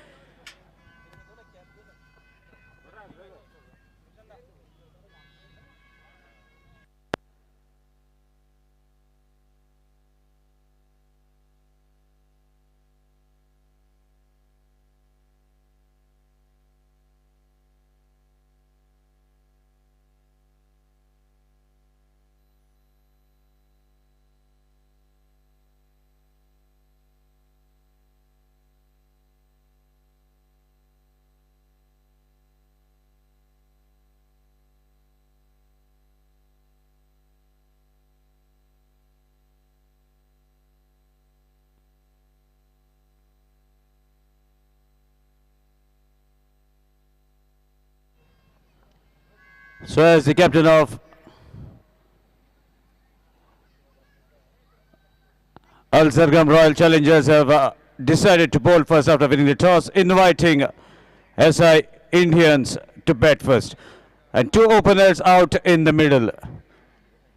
[SPEAKER 8] So as the captain of Al Sargam Royal Challengers have decided to bowl first after winning the toss, inviting SI Indians to bat first. And 2 openers out in the middle.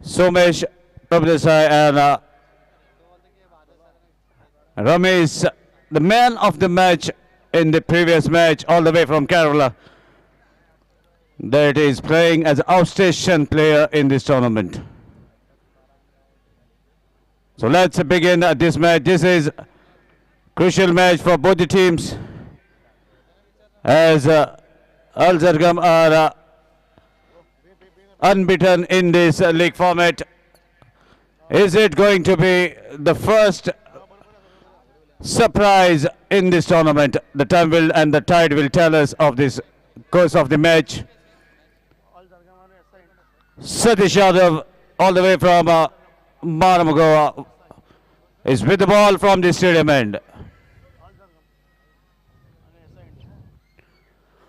[SPEAKER 8] Somesh Prabhadesai and Ramesh, the man of the match in the previous match, all the way from Kerala, that is playing as an outstation player in this tournament. So let's begin this match. This is crucial match for both the teams, as Al Zargam are unbeaten in this league format. Is it going to be the first surprise in this tournament? The time will and the tide will tell us of this course of the match. Satish Yadav, all the way from Maramagua, is with the ball from the stadium end.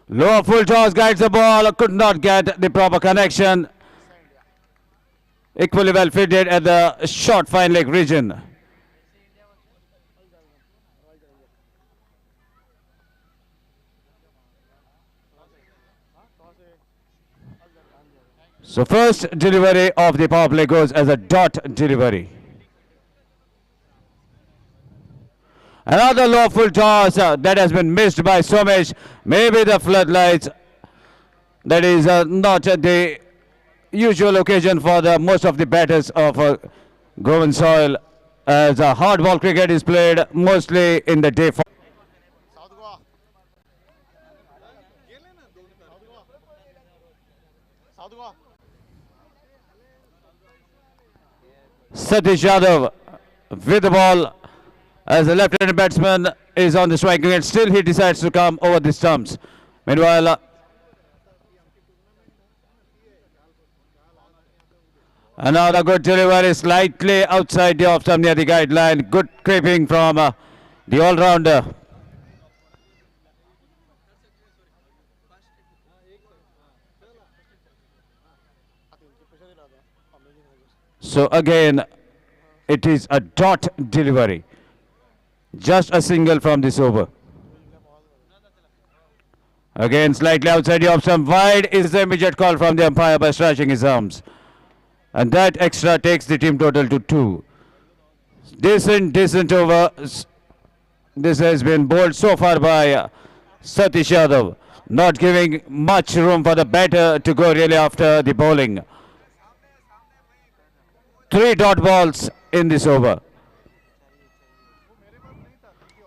[SPEAKER 8] Lower full toss guides the ball, could not get the proper connection. Equally well fitted at the short fine leg region. So first delivery of the power play goes as a dot delivery. Another low full toss that has been missed by Somesh. Maybe the floodlights. That is not the usual occasion for the most of the batters of Goan soil, as hard ball cricket is played mostly in the day. Satish Yadav with the ball as a left-handed batsman is on the striking end. Still he decides to come over the stumps. Meanwhile, another good delivery, slightly outside the off stump near the guideline. Good creeping from the all-rounder. So again, it is a dot delivery. Just a single from this over. Again, slightly outside the off stump. Wide is the immediate call from the umpire by stretching his arms. And that extra takes the team total to 2. Decent over. This has been bowled so far by Satish Yadav. Not giving much room for the batter to go really after the bowling. 3 dot balls in this over.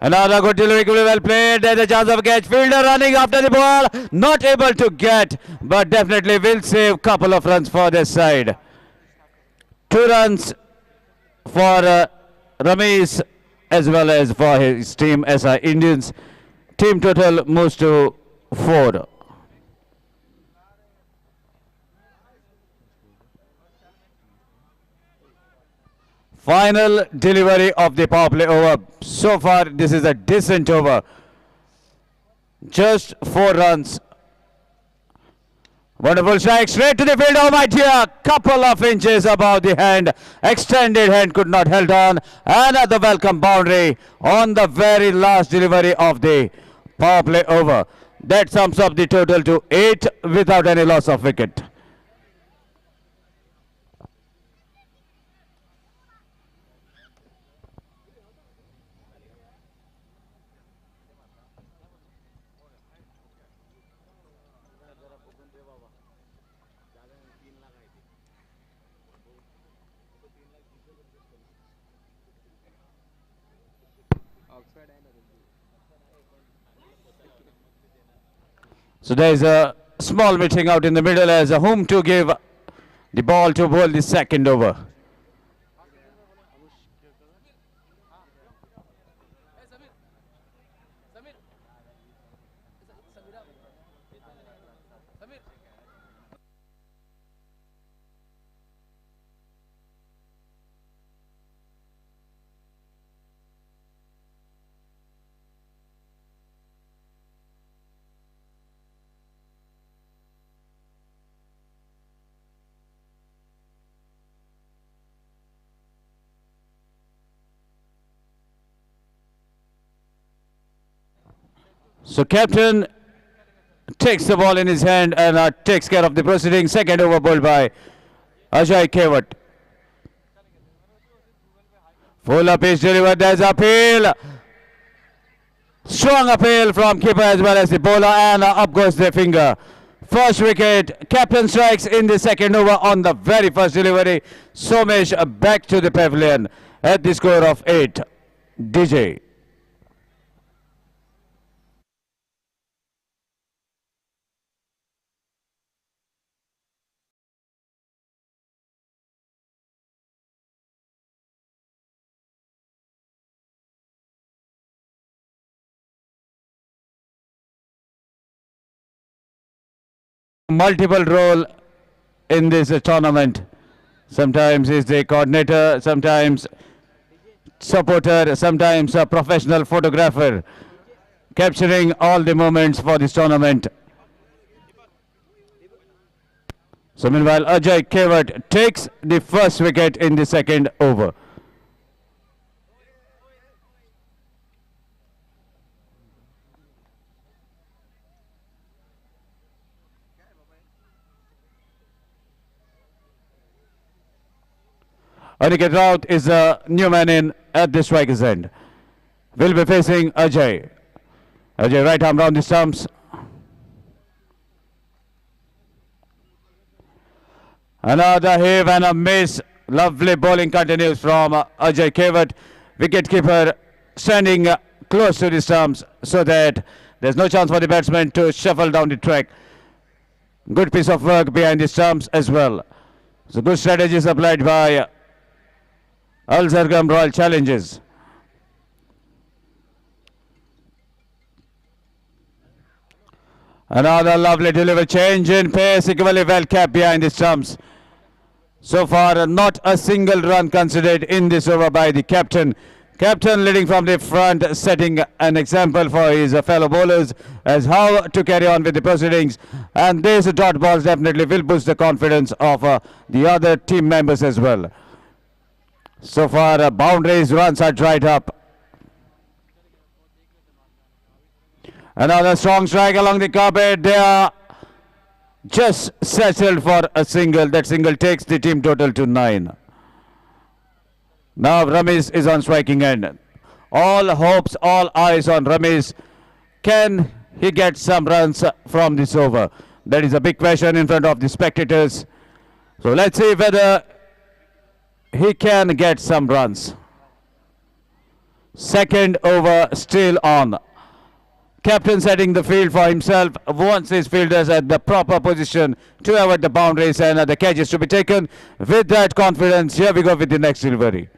[SPEAKER 8] Another good delivery, well played. There's a chance of a catch. Fielder running after the ball. Not able to get, but definitely will save couple of runs for this side. 2 runs for Ramesh as well as for his team SI Indians. Team total moves to 4. Final delivery of the power play over. So far, this is a decent over. Just 4 runs. Wonderful strike straight to the field. Oh my dear, couple of inches above the hand. Extended hand could not held on. Another welcome boundary on the very last delivery of the power play over. That sums up the total to 8 without any loss of wicket. So there is a small meeting out in the middle as a whom to give the ball to bowl the second over. So captain takes the ball in his hand and takes care of the proceedings. Second over bowled by Ajay Kewat. Full pitch delivered. There's appeal. Strong appeal from keeper as well as the bowler, and up goes the finger. First wicket. Captain strikes in the second over on the very first delivery. Somesh back to the pavilion at the score of 8. DJ. Multiple role in this tournament. Sometimes he's the coordinator, sometimes supporter, sometimes a professional photographer, capturing all the moments for this tournament. So meanwhile, Ajay Kewat takes the first wicket in the second over. Aniket Raut is a new man in at the striker's end. Will be facing Ajay. Ajay right arm round the stumps. Another heave and a miss. Lovely bowling continues from Ajay Kewat. Wicketkeeper standing close to the stumps so that there's no chance for the batsman to shuffle down the track. Good piece of work behind the stumps as well. So good strategies applied by Al Zargam Royal Challengers. Another lovely delivery, change in pace, equally well kept behind the stumps. So far, not a single run considered in this over by the captain. Captain leading from the front, setting an example for his fellow bowlers as how to carry on with the proceedings. And these dot balls definitely will boost the confidence of the other team members as well. So far, boundaries, runs are dried up. Another strong strike along the carpet. They are just settled for a single. That single takes the team total to 9. Now Ramesh is on striking end. All hopes, all eyes on Ramesh. Can he get some runs from this over? That is a big question in front of the spectators. So let's see whether he can get some runs. Second over still on. Captain setting the field for himself, wants his fielders at the proper position to avoid the boundaries and the catches to be taken. With that confidence, here we go with the next delivery.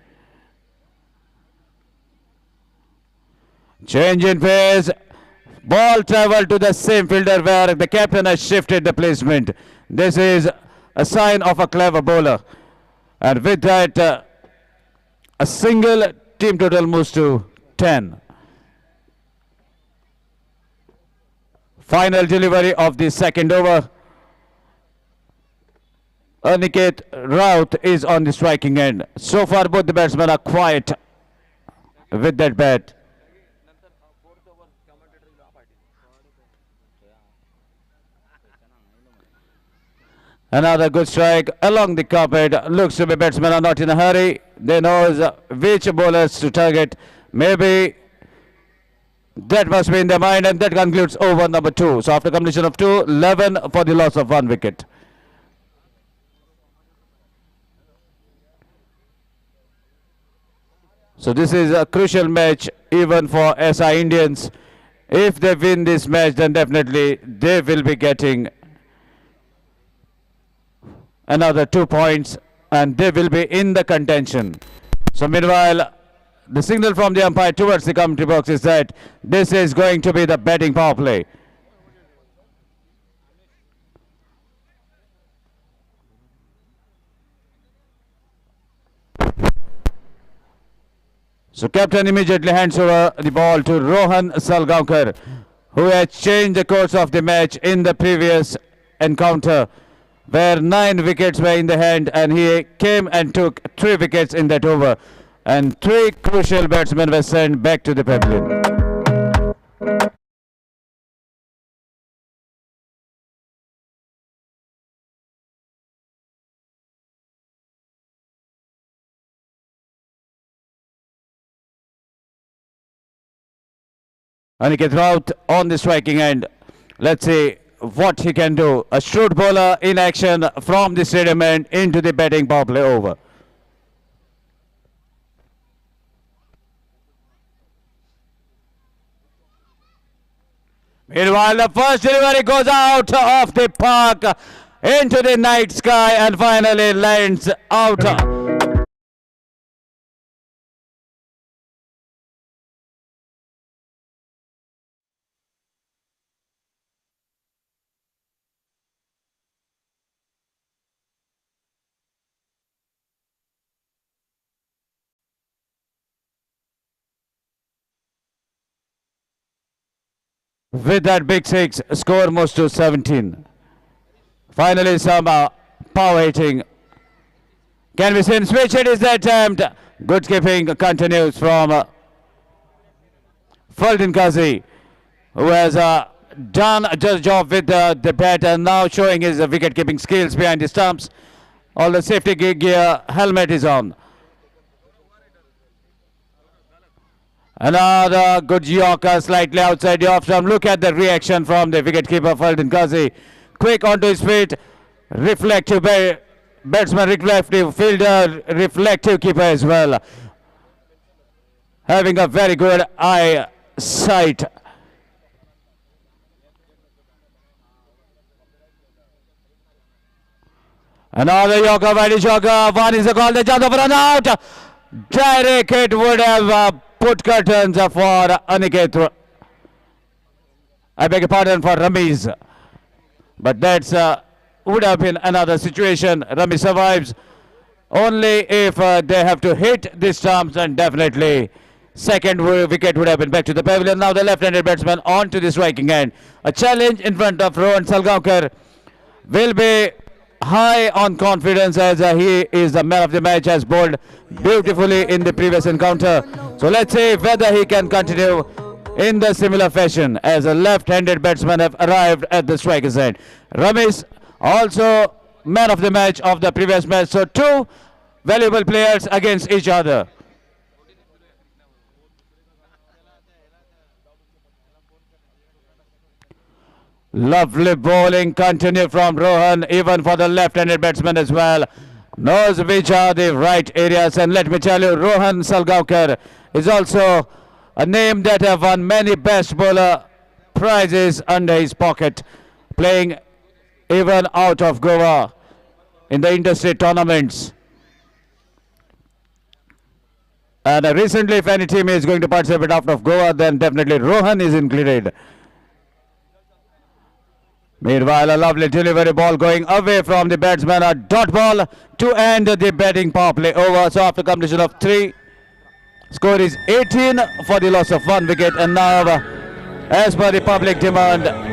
[SPEAKER 8] Change in pace. Ball travel to the same fielder where the captain has shifted the placement. This is a sign of a clever bowler. And with that, a single, team total moves to 10. Final delivery of the second over. Aniket Raut is on the striking end. So far, both the batsmen are quiet with that bat. Another good strike along the carpet. Looks to be batsmen are not in a hurry. They know which bowlers to target. Maybe that must be in their mind, and that concludes over number 2. So after completion of 2, 11 for the loss of 1 wicket. So this is a crucial match even for SI Indians. If they win this match, then definitely they will be getting another 2 points and they will be in the contention. So meanwhile, the signal from the umpire towards the commentary box is that this is going to be the batting power play. So captain immediately hands over the ball to Rohan Salgaonkar, who has changed the course of the match in the previous encounter, where 9 wickets were in the hand, and he came and took 3 wickets in that over. And 3 crucial batsmen were sent back to the pavilion. Aniket Raut on the striking end. Let's see what he can do. A shrewd bowler in action from the stadium end into the batting power play over. Meanwhile, the first delivery goes out of the park into the night sky and finally lands out. With that big 6, score moves to 17. Finally, some power hitting. Can be seen. Switch it is the attempt. Good keeping continues from Fulton Kazi, who has done a just job with the bat and now showing his wicket keeping skills behind the stumps. All the safety gear, helmet is on. Another good Yorker slightly outside the off stump. Look at the reaction from the wicketkeeper Fulton Kazi. Quick onto his feet. Reflective batsman, reflective fielder, reflective keeper as well. Having a very good eye sight. Another Yorker, wide Yorker. One is a call. The chance of run out. Direct hit would have put curtains for Aniket. I beg your pardon for Ramiz. But that's would have been another situation. Rami survives only if they have to hit the stumps, and definitely second wicket would have been back to the pavilion. Now the left-handed batsman on to the striking end. A challenge in front of Rohan Salgaonkar will be high on confidence as he is the man of the match, has bowled beautifully in the previous encounter. So let's see whether he can continue in the similar fashion as a left-handed batsman have arrived at the striker's end. Ramesh also man of the match of the previous match. So two valuable players against each other. Lovely bowling continue from Rohan, even for the left-handed batsman as well. Knows which are the right areas, and let me tell you, Rohan Salgaonkar is also a name that have won many best bowler prizes under his pocket, playing even out of Goa in the interstate tournaments. And recently, if any team is going to participate out of Goa, then definitely Rohan is included. Meanwhile, a lovely delivery ball going away from the batsman, a dot ball to end the batting power play over. So after completion of 3, score is 18 for the loss of 1 wicket. And now, as per the public demand,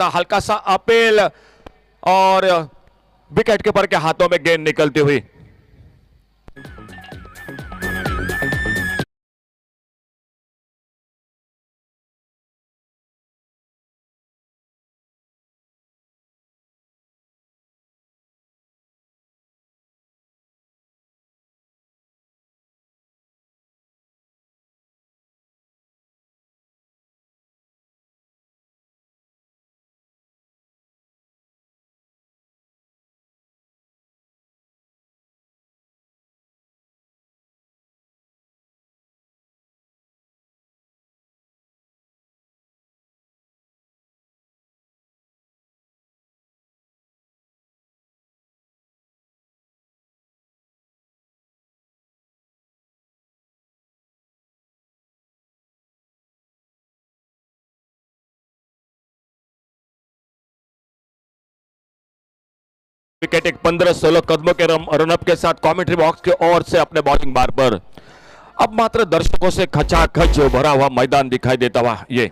[SPEAKER 14] हल्का सा appeal और wicket keeper के हाथों में गेंद निकलती हुई। Wicket एक 15-16 कदमों के रनअप के साथ कमेंट्री बॉक्स की ओर से अपने बॉलिंग बार पर अब मात्र दर्शकों से खचाखच भरा हुआ मैदान दिखाई देता हुआ। ये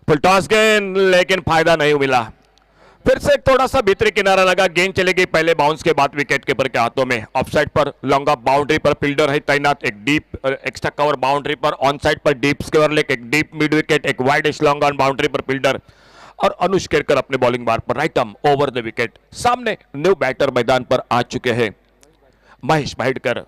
[SPEAKER 14] फुल टॉस गेंद, लेकिन फायदा नहीं मिला। फिर से थोड़ा सा भीतरी किनारा लगा, गेंद चलेगी पहले बाउंस के बाद विकेट कीपर के हाथों में। ऑफ साइड पर लॉन्ग ऑफ बाउंड्री पर फील्डर है तैनात, एक डीप एक्स्ट्रा कवर बाउंड्री पर, ऑन साइड पर डीप स्क्वायर लेग, एक डीप मिड विकेट, एक वाइड लॉन्ग ऑन बाउंड्री पर फील्डर, और अनुष केरकर अपने बॉलिंग बार पर right arm over the wicket. सामने न्यू बैटर मैदान पर आ चुके हैं महेश भाइडकर।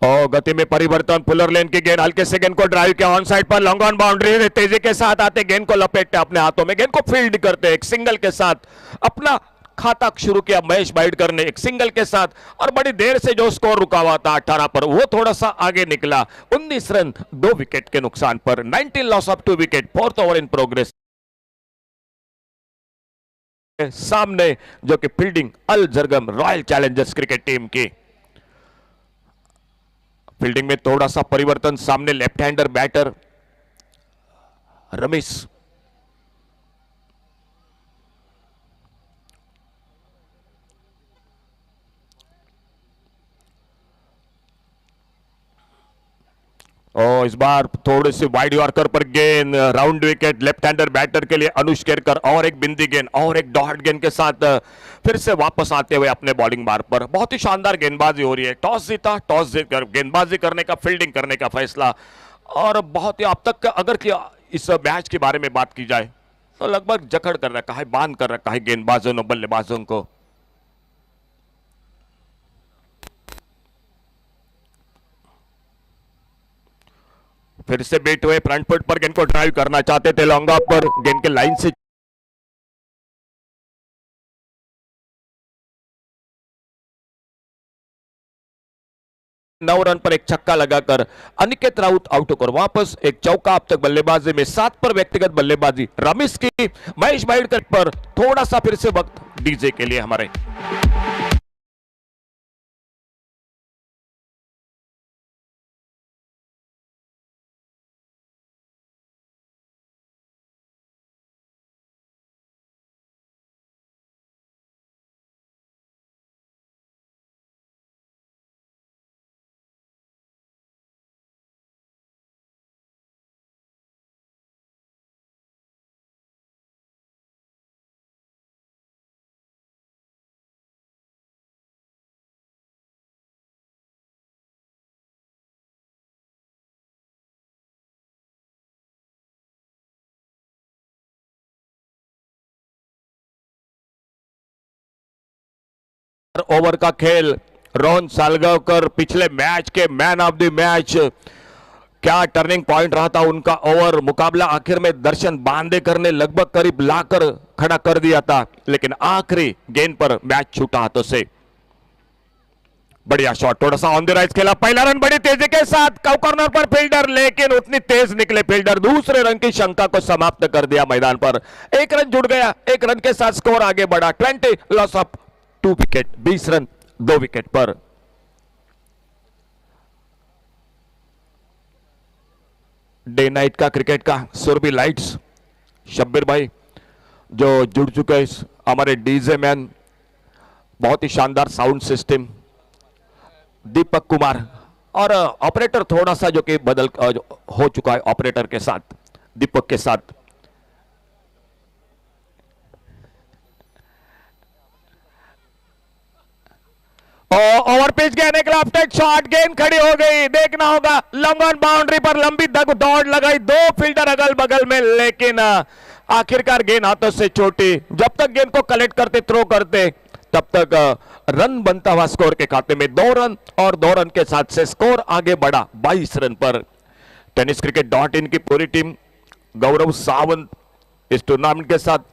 [SPEAKER 14] और गति में परिवर्तन, पुलर लेन की गेंद, हल्के से गेंद को ड्राइव किया, ऑन साइड पर लॉन्ग ऑन बाउंड्री, तेजी के साथ आते गेंद को लपेटते अपने हाथों में, गेंद को फील्ड करते एक सिंगल के साथ अपना खाता शुरू किया महेश भाइडकर ने एक सिंगल के साथ। और बड़ी देर से जो स्कोर रुका हुआ था 18 पर, वो थोड़ा सा आगे निकला। 19 रन 2 विकेट के नुकसान पर, 19 loss of 2 wicket, 4th over in progress. सामने जो कि फील्डिंग अल Zargam royal challengers cricket team की। फील्डिंग में थोड़ा सा परिवर्तन, सामने लेफ्ट हैंडर बैटर रमेश, और इस बार थोड़े से वाइड यॉर्कर पर गेंद, round wicket left hander batter के लिए अनुष केरकर, और एक बिंदी गेंद और एक डॉट गेंद के साथ फिर से वापस आते हुए अपने बॉलिंग बार पर। बहुत ही शानदार गेंदबाजी हो रही है। टॉस जीता, टॉस जीतकर गेंदबाजी करने का, फील्डिंग करने का फैसला, और बहुत ही अब तक अगर इस मैच के बारे में बात की जाए तो लगभग जकड़ कर रखा है, बांध कर रखा है गेंदबाजों ने बल्लेबाजों को। फिर से बेट हुए, फ्रंट फुट पर गेंद को ड्राइव करना चाहते थे, लॉन्ग ऑफ पर गेंद के लाइन से 9 रन पर एक छक्का लगाकर अनिकेत राउत आउट होकर वापस एक चौका। अब तक बल्लेबाजी में 7 पर व्यक्तिगत बल्लेबाजी रमेश की, महेश भाइडकर पर थोड़ा सा फिर से वक्त डीजे के लिए हमारे। ओवर का खेल, रोहन सालगांवकर पिछले मैच के मैन ऑफ द मैच। क्या टर्निंग पॉइंट रहा था उनका ओवर, मुकाबला आखिर में दर्शन बांधे करने लगभग करीब लाकर खड़ा कर दिया था, लेकिन आखिरी गेंद पर मैच छूटा हाथों से। बढ़िया शॉट, थोड़ा सा ऑन द राइट खेला, पहला रन बड़ी तेजी के साथ कॉर्नर पर फील्डर, लेकिन उतनी तेज निकले फील्डर, दूसरे रन की शंका को समाप्त कर दिया मैदान पर। एक रन जुड़ गया, एक रन के साथ स्कोर आगे बढ़ा, 20 loss of 2 wicket, 20 run 2 wicket पर। डे नाइट का क्रिकेट का सुरभि लाइट्स, शब्बीर भाई जो जुड़ चुके हैं, हमारे डीजे मैन, बहुत ही शानदार साउंड सिस्टम दीपक कुमार, और ऑपरेटर थोड़ा सा जो कि बदल हो चुका है ऑपरेटर के साथ, दीपक के साथ। ओवर पिच गया, लेफ्ट हैंड शॉट, गेंद खड़ी हो गई, देखना होगा लॉन्ग ऑन बाउंड्री पर लंबी दौड़ लगाई, 2 फील्डर अगल बगल में, लेकिन आखिरकार गेंद हाथों से छोटी। जब तक गेंद को कलेक्ट करते, थ्रो करते, तब तक रन बनता हुआ स्कोर के खाते में 2 रन, और 2 रन के साथ से स्कोर आगे बढ़ा 22 रन पर। tenniscricket.in की पूरी टीम, गौरव सावंत इस टूर्नामेंट के साथ,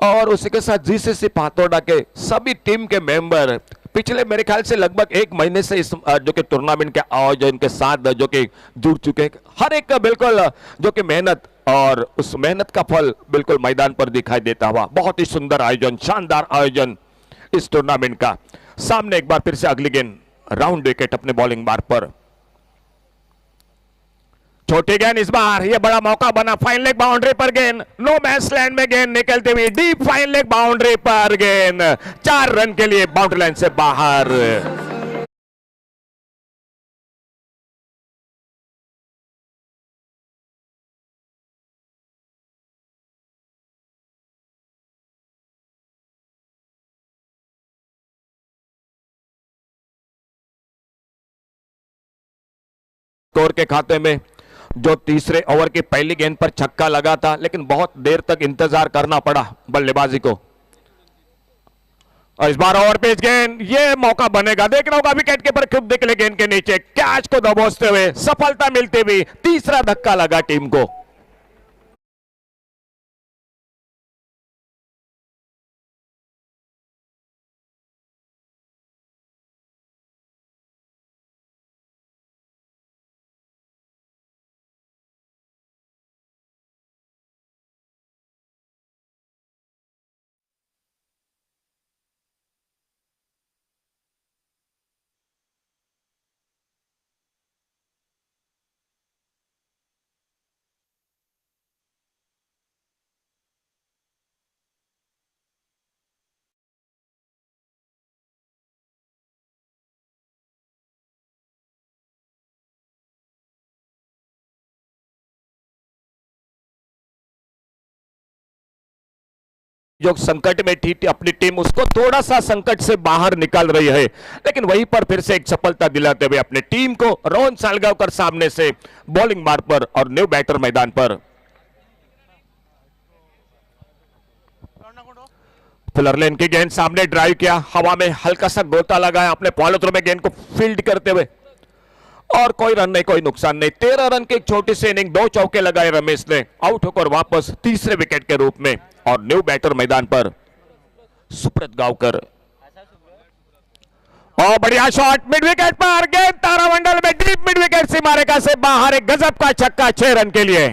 [SPEAKER 14] और उसी के साथ जीसीसी पातोड़ा के सभी टीम के मेंबर पिछले मेरे ख्याल से लगभग 1 महीने से इस जो कि टूर्नामेंट के आयोजन के साथ जो कि जुड़ चुके हैं। हर एक का बिल्कुल जो कि मेहनत, और उस मेहनत का फल बिल्कुल मैदान पर दिखाई देता हुआ। बहुत ही सुंदर आयोजन, शानदार आयोजन इस टूर्नामेंट का। सामने एक बार फिर से अगली गेंद, राउंड विकेट अपने बॉलिंग बार पर, छोटी गेंद, इस बार ये बड़ा मौका बना, फाइन लेग बाउंड्री पर गेंद, नो मैच लैंड में गेंद निकलती हुई डीप फाइन लेग बाउंड्री पर गेंद, 4 रन के लिए बाउंड्री लाइन से बाहर। स्कोर के खाते में, जो तीसरे ओवर की पहली गेंद पर छक्का लगा था, लेकिन बहुत देर तक इंतजार करना पड़ा बल्लेबाजी को। और इस बार ओवर पेज गेंद, ये मौका बनेगा, देखना होगा विकेट कीपर खुद निकले गेंद के नीचे, कैच को दबोचते हुए सफलता मिलती हुई तीसरा धक्का लगा टीम को। जो संकट में थी अपनी टीम, उसको थोड़ा सा संकट से बाहर निकाल रही है, लेकिन वहीं पर फिर से एक सफलता दिलाते हुए अपने टीम को रोहन सालगांवकर सामने से बॉलिंग मार्ग पर और न्यू बैटर मैदान पर। फिलर लेन की गेंद सामने ड्राइव किया, हवा में हल्का सा गोता लगाया अपने फॉलो थ्रो में गेंद को फील्ड करते हुए, और कोई रन नहीं, कोई नुकसान नहीं। 13 रन की एक छोटी सी इनिंग, 2 चौके लगाए रमेश ने, आउट होकर वापस तीसरे विकेट के रूप में, और न्यू बैटर मैदान पर सुब्रत गांवकर। और बढ़िया शॉट मिड विकेट पर, गेंद तारामंडल में डीप मिड विकेट सीमारेखा से बाहर, एक गजब का छक्का 6 रन के लिए।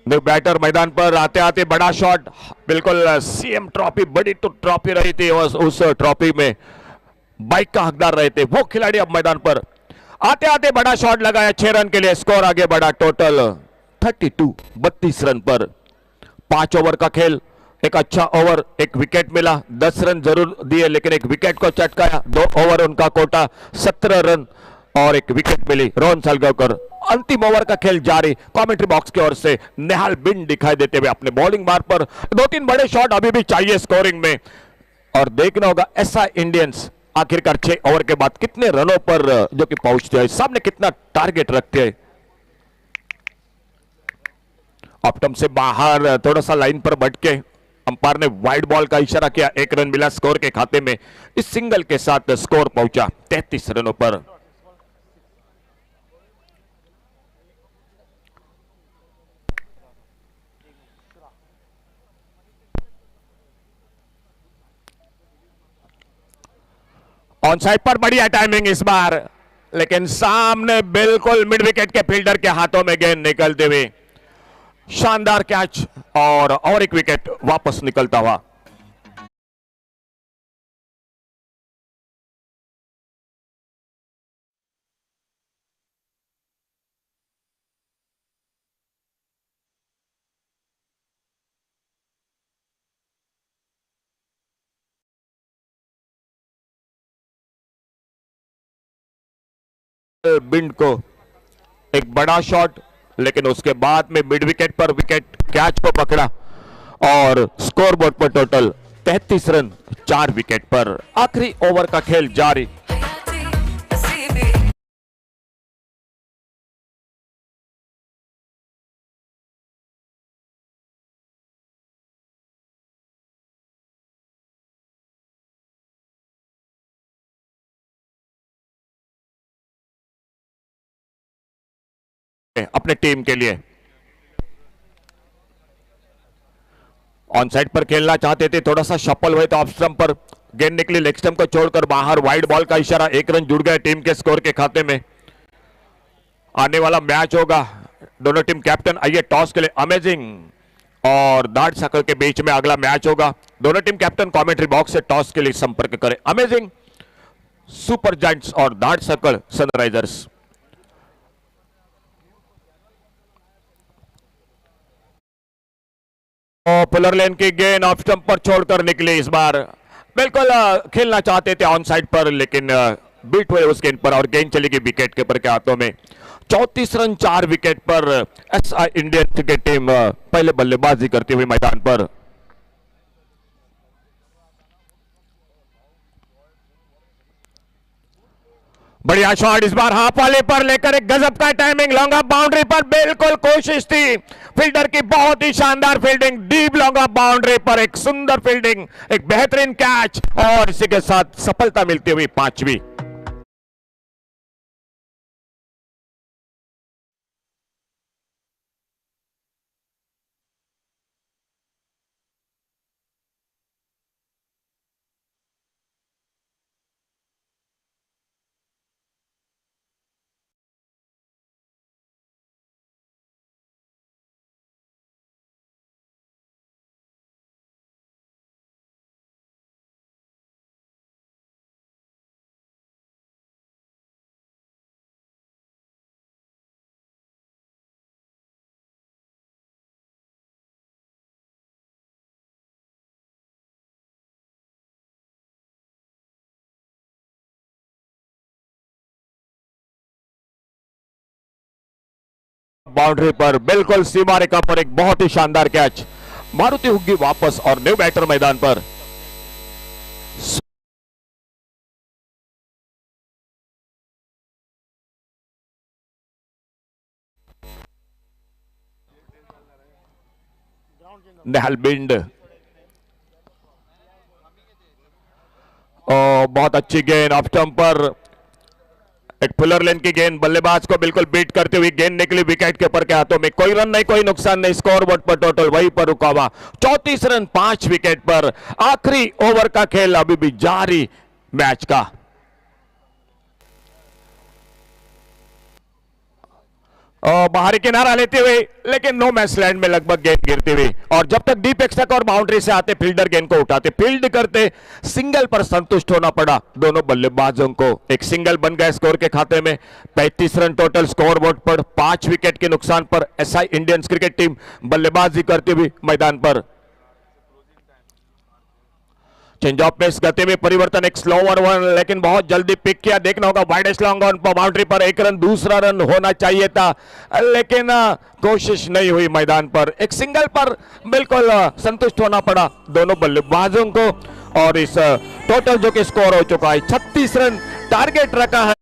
[SPEAKER 14] न्यू बैटर मैदान पर आते आते बड़ा शॉट, बिल्कुल सीएम ट्रॉफी, बड़ी तो ट्रॉफी रही थी, उस ट्रॉफी में बाइक का हकदार रहे थे वो खिलाड़ी अब मैदान पर आते आते बड़ा शॉट लगाया 6 रन के लिए, स्कोर आगे बढ़ा टोटल 32 रन पर। 5 ओवर का खेल, एक अच्छा ओवर, एक विकेट मिला, 10 रन जरूर दिए लेकिन एक विकेट को चटकाया। 2 ओवर उनका कोटा, 17 रन और एक विकेट मिली रोहन सालगांवकर। अंतिम ओवर का खेल जारी, कमेंट्री बॉक्स की ओर से नेहाल बिंद दिखाई देते हुए अपने बॉलिंग मार्ग पर। 2-3 बड़े शॉट अभी भी चाहिए स्कोरिंग में, और देखना होगा ऐसा इंडियंस आखिरकार 6 ओवर के बाद कितने रनों पर जो कि पहुंचते हैं, सामने कितना टारगेट रखते हैं। ऑप्टम से बाहर थोड़ा सा लाइन पर भटके, अंपायर ने वाइड बॉल का इशारा किया, 1 रन मिला स्कोर के खाते में। इस सिंगल के साथ स्कोर पहुंचा 33 रनों पर। ऑन साइड पर बढ़िया टाइमिंग इस बार, लेकिन सामने बिल्कुल मिड विकेट के फील्डर के हाथों में गेंद निकलते हुए शानदार कैच, और एक विकेट वापस निकलता हुआ। बिंड को एक बड़ा शॉट, लेकिन उसके बाद में मिड विकेट पर विकेट कैच को पकड़ा, और स्कोर बोर्ड पर टोटल 33 रन 4 विकेट पर। आखिरी ओवर का खेल जारी। अपने टीम के लिए ऑन साइड पर खेलना चाहते थे, थोड़ा सा शफल हुए तो ऑफ स्टंप पर गेंद निकली, लेग स्टंप को छोड़कर बाहर, वाइड बॉल का इशारा, 1 रन जुड़ गए टीम के स्कोर के खाते में। आने वाला मैच होगा, दोनों टीम कैप्टन आइए टॉस के लिए। अमेजिंग और दाट सर्कल के बीच में अगला मैच होगा। दोनों टीम कैप्टन कमेंट्री बॉक्स से टॉस के लिए संपर्क करें। अमेजिंग सुपर जायंट्स और दार्ट सर्कल सनराइजर्स। पुलर लेन की गेंद ऑफ स्टंप पर छोड़कर निकली। इस बार बिल्कुल खेलना चाहते थे ऑन साइड पर, लेकिन बीट हुए उस गेंद पर और गेंद चली गई विकेट कीपर के हाथों में। 34 रन 4 विकेट पर एसआई इंडियन क्रिकेट टीम पहले बल्लेबाजी करती हुई मैदान पर। बढ़िया शॉट इस बार हाफ वाले पर लेकर एक गजब का टाइमिंग, लॉन्ग ऑफ बाउंड्री पर बिल्कुल कोशिश थी फील्डर की, बहुत ही शानदार fielding, deep long off boundary पर एक सुंदर फील्डिंग, एक बेहतरीन कैच और इसी के साथ सफलता मिलती हुई 5वीं। बाउंड्री पर बिल्कुल सीमा रेखा पर एक बहुत ही शानदार कैच। मारुति होगी वापस और न्यू बैटर मैदान पर। नेहल बिंड बहुत अच्छी गेंद ऑफ स्टंप पर, एक फुलर लेन की गेंद बल्लेबाज को बिल्कुल बीट करते हुए गेंद निकली विकेट कीपर के हाथों में। कोई रन नहीं, कोई नुकसान नहीं, स्कोर बोर्ड पर टोटल वहीं पर रुका हुआ 34 रन 5 विकेट पर। आखिरी ओवर का खेल अभी भी जारी मैच का। बाहरी किनारा लेते हुए, लेकिन नो मैच लैंड में लगभग गेंद गिरती हुई, और जब तक डीप एक्सटक और बाउंड्री से आते फील्डर गेंद को उठाते, फील्ड करते, सिंगल पर संतुष्ट होना पड़ा दोनों बल्लेबाजों को। एक सिंगल बन गया स्कोर के खाते में। 35 रन टोटल स्कोर बोर्ड पर, 5 विकेट के नुकसान पर एसआई इंडियंस क्रिकेट टीम बल्लेबाजी करती हुई मैदान पर। चेंज ऑफ पेस गति में परिवर्तन, एक स्लोवर वन, लेकिन बहुत जल्दी पिक किया। देखना होगा वाइडेस्ट लॉन्ग ऑन पर बाउंड्री पर एक रन, दूसरा रन होना चाहिए था, लेकिन कोशिश नहीं हुई मैदान पर। एक सिंगल पर बिल्कुल संतुष्ट होना पड़ा दोनों बल्लेबाजों को, और इस टोटल जो कि स्कोर हो चुका है 36 रन टारगेट रखा है।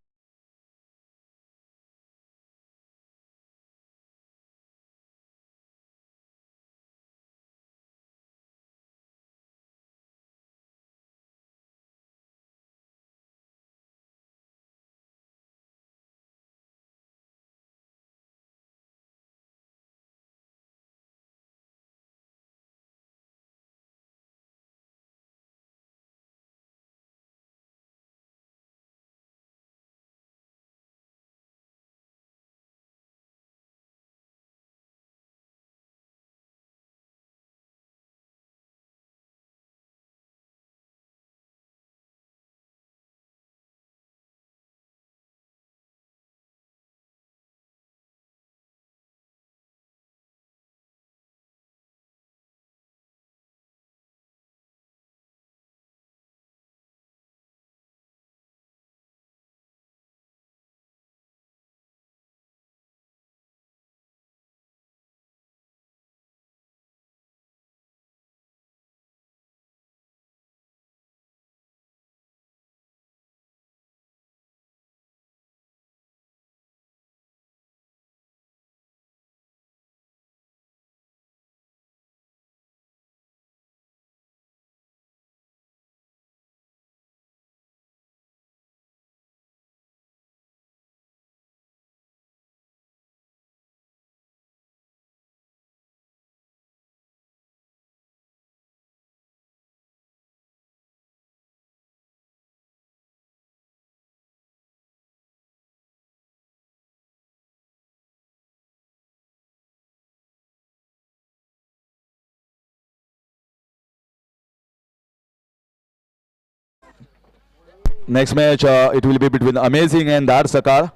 [SPEAKER 4] next match it will be between Amazing and Dhar Sakar.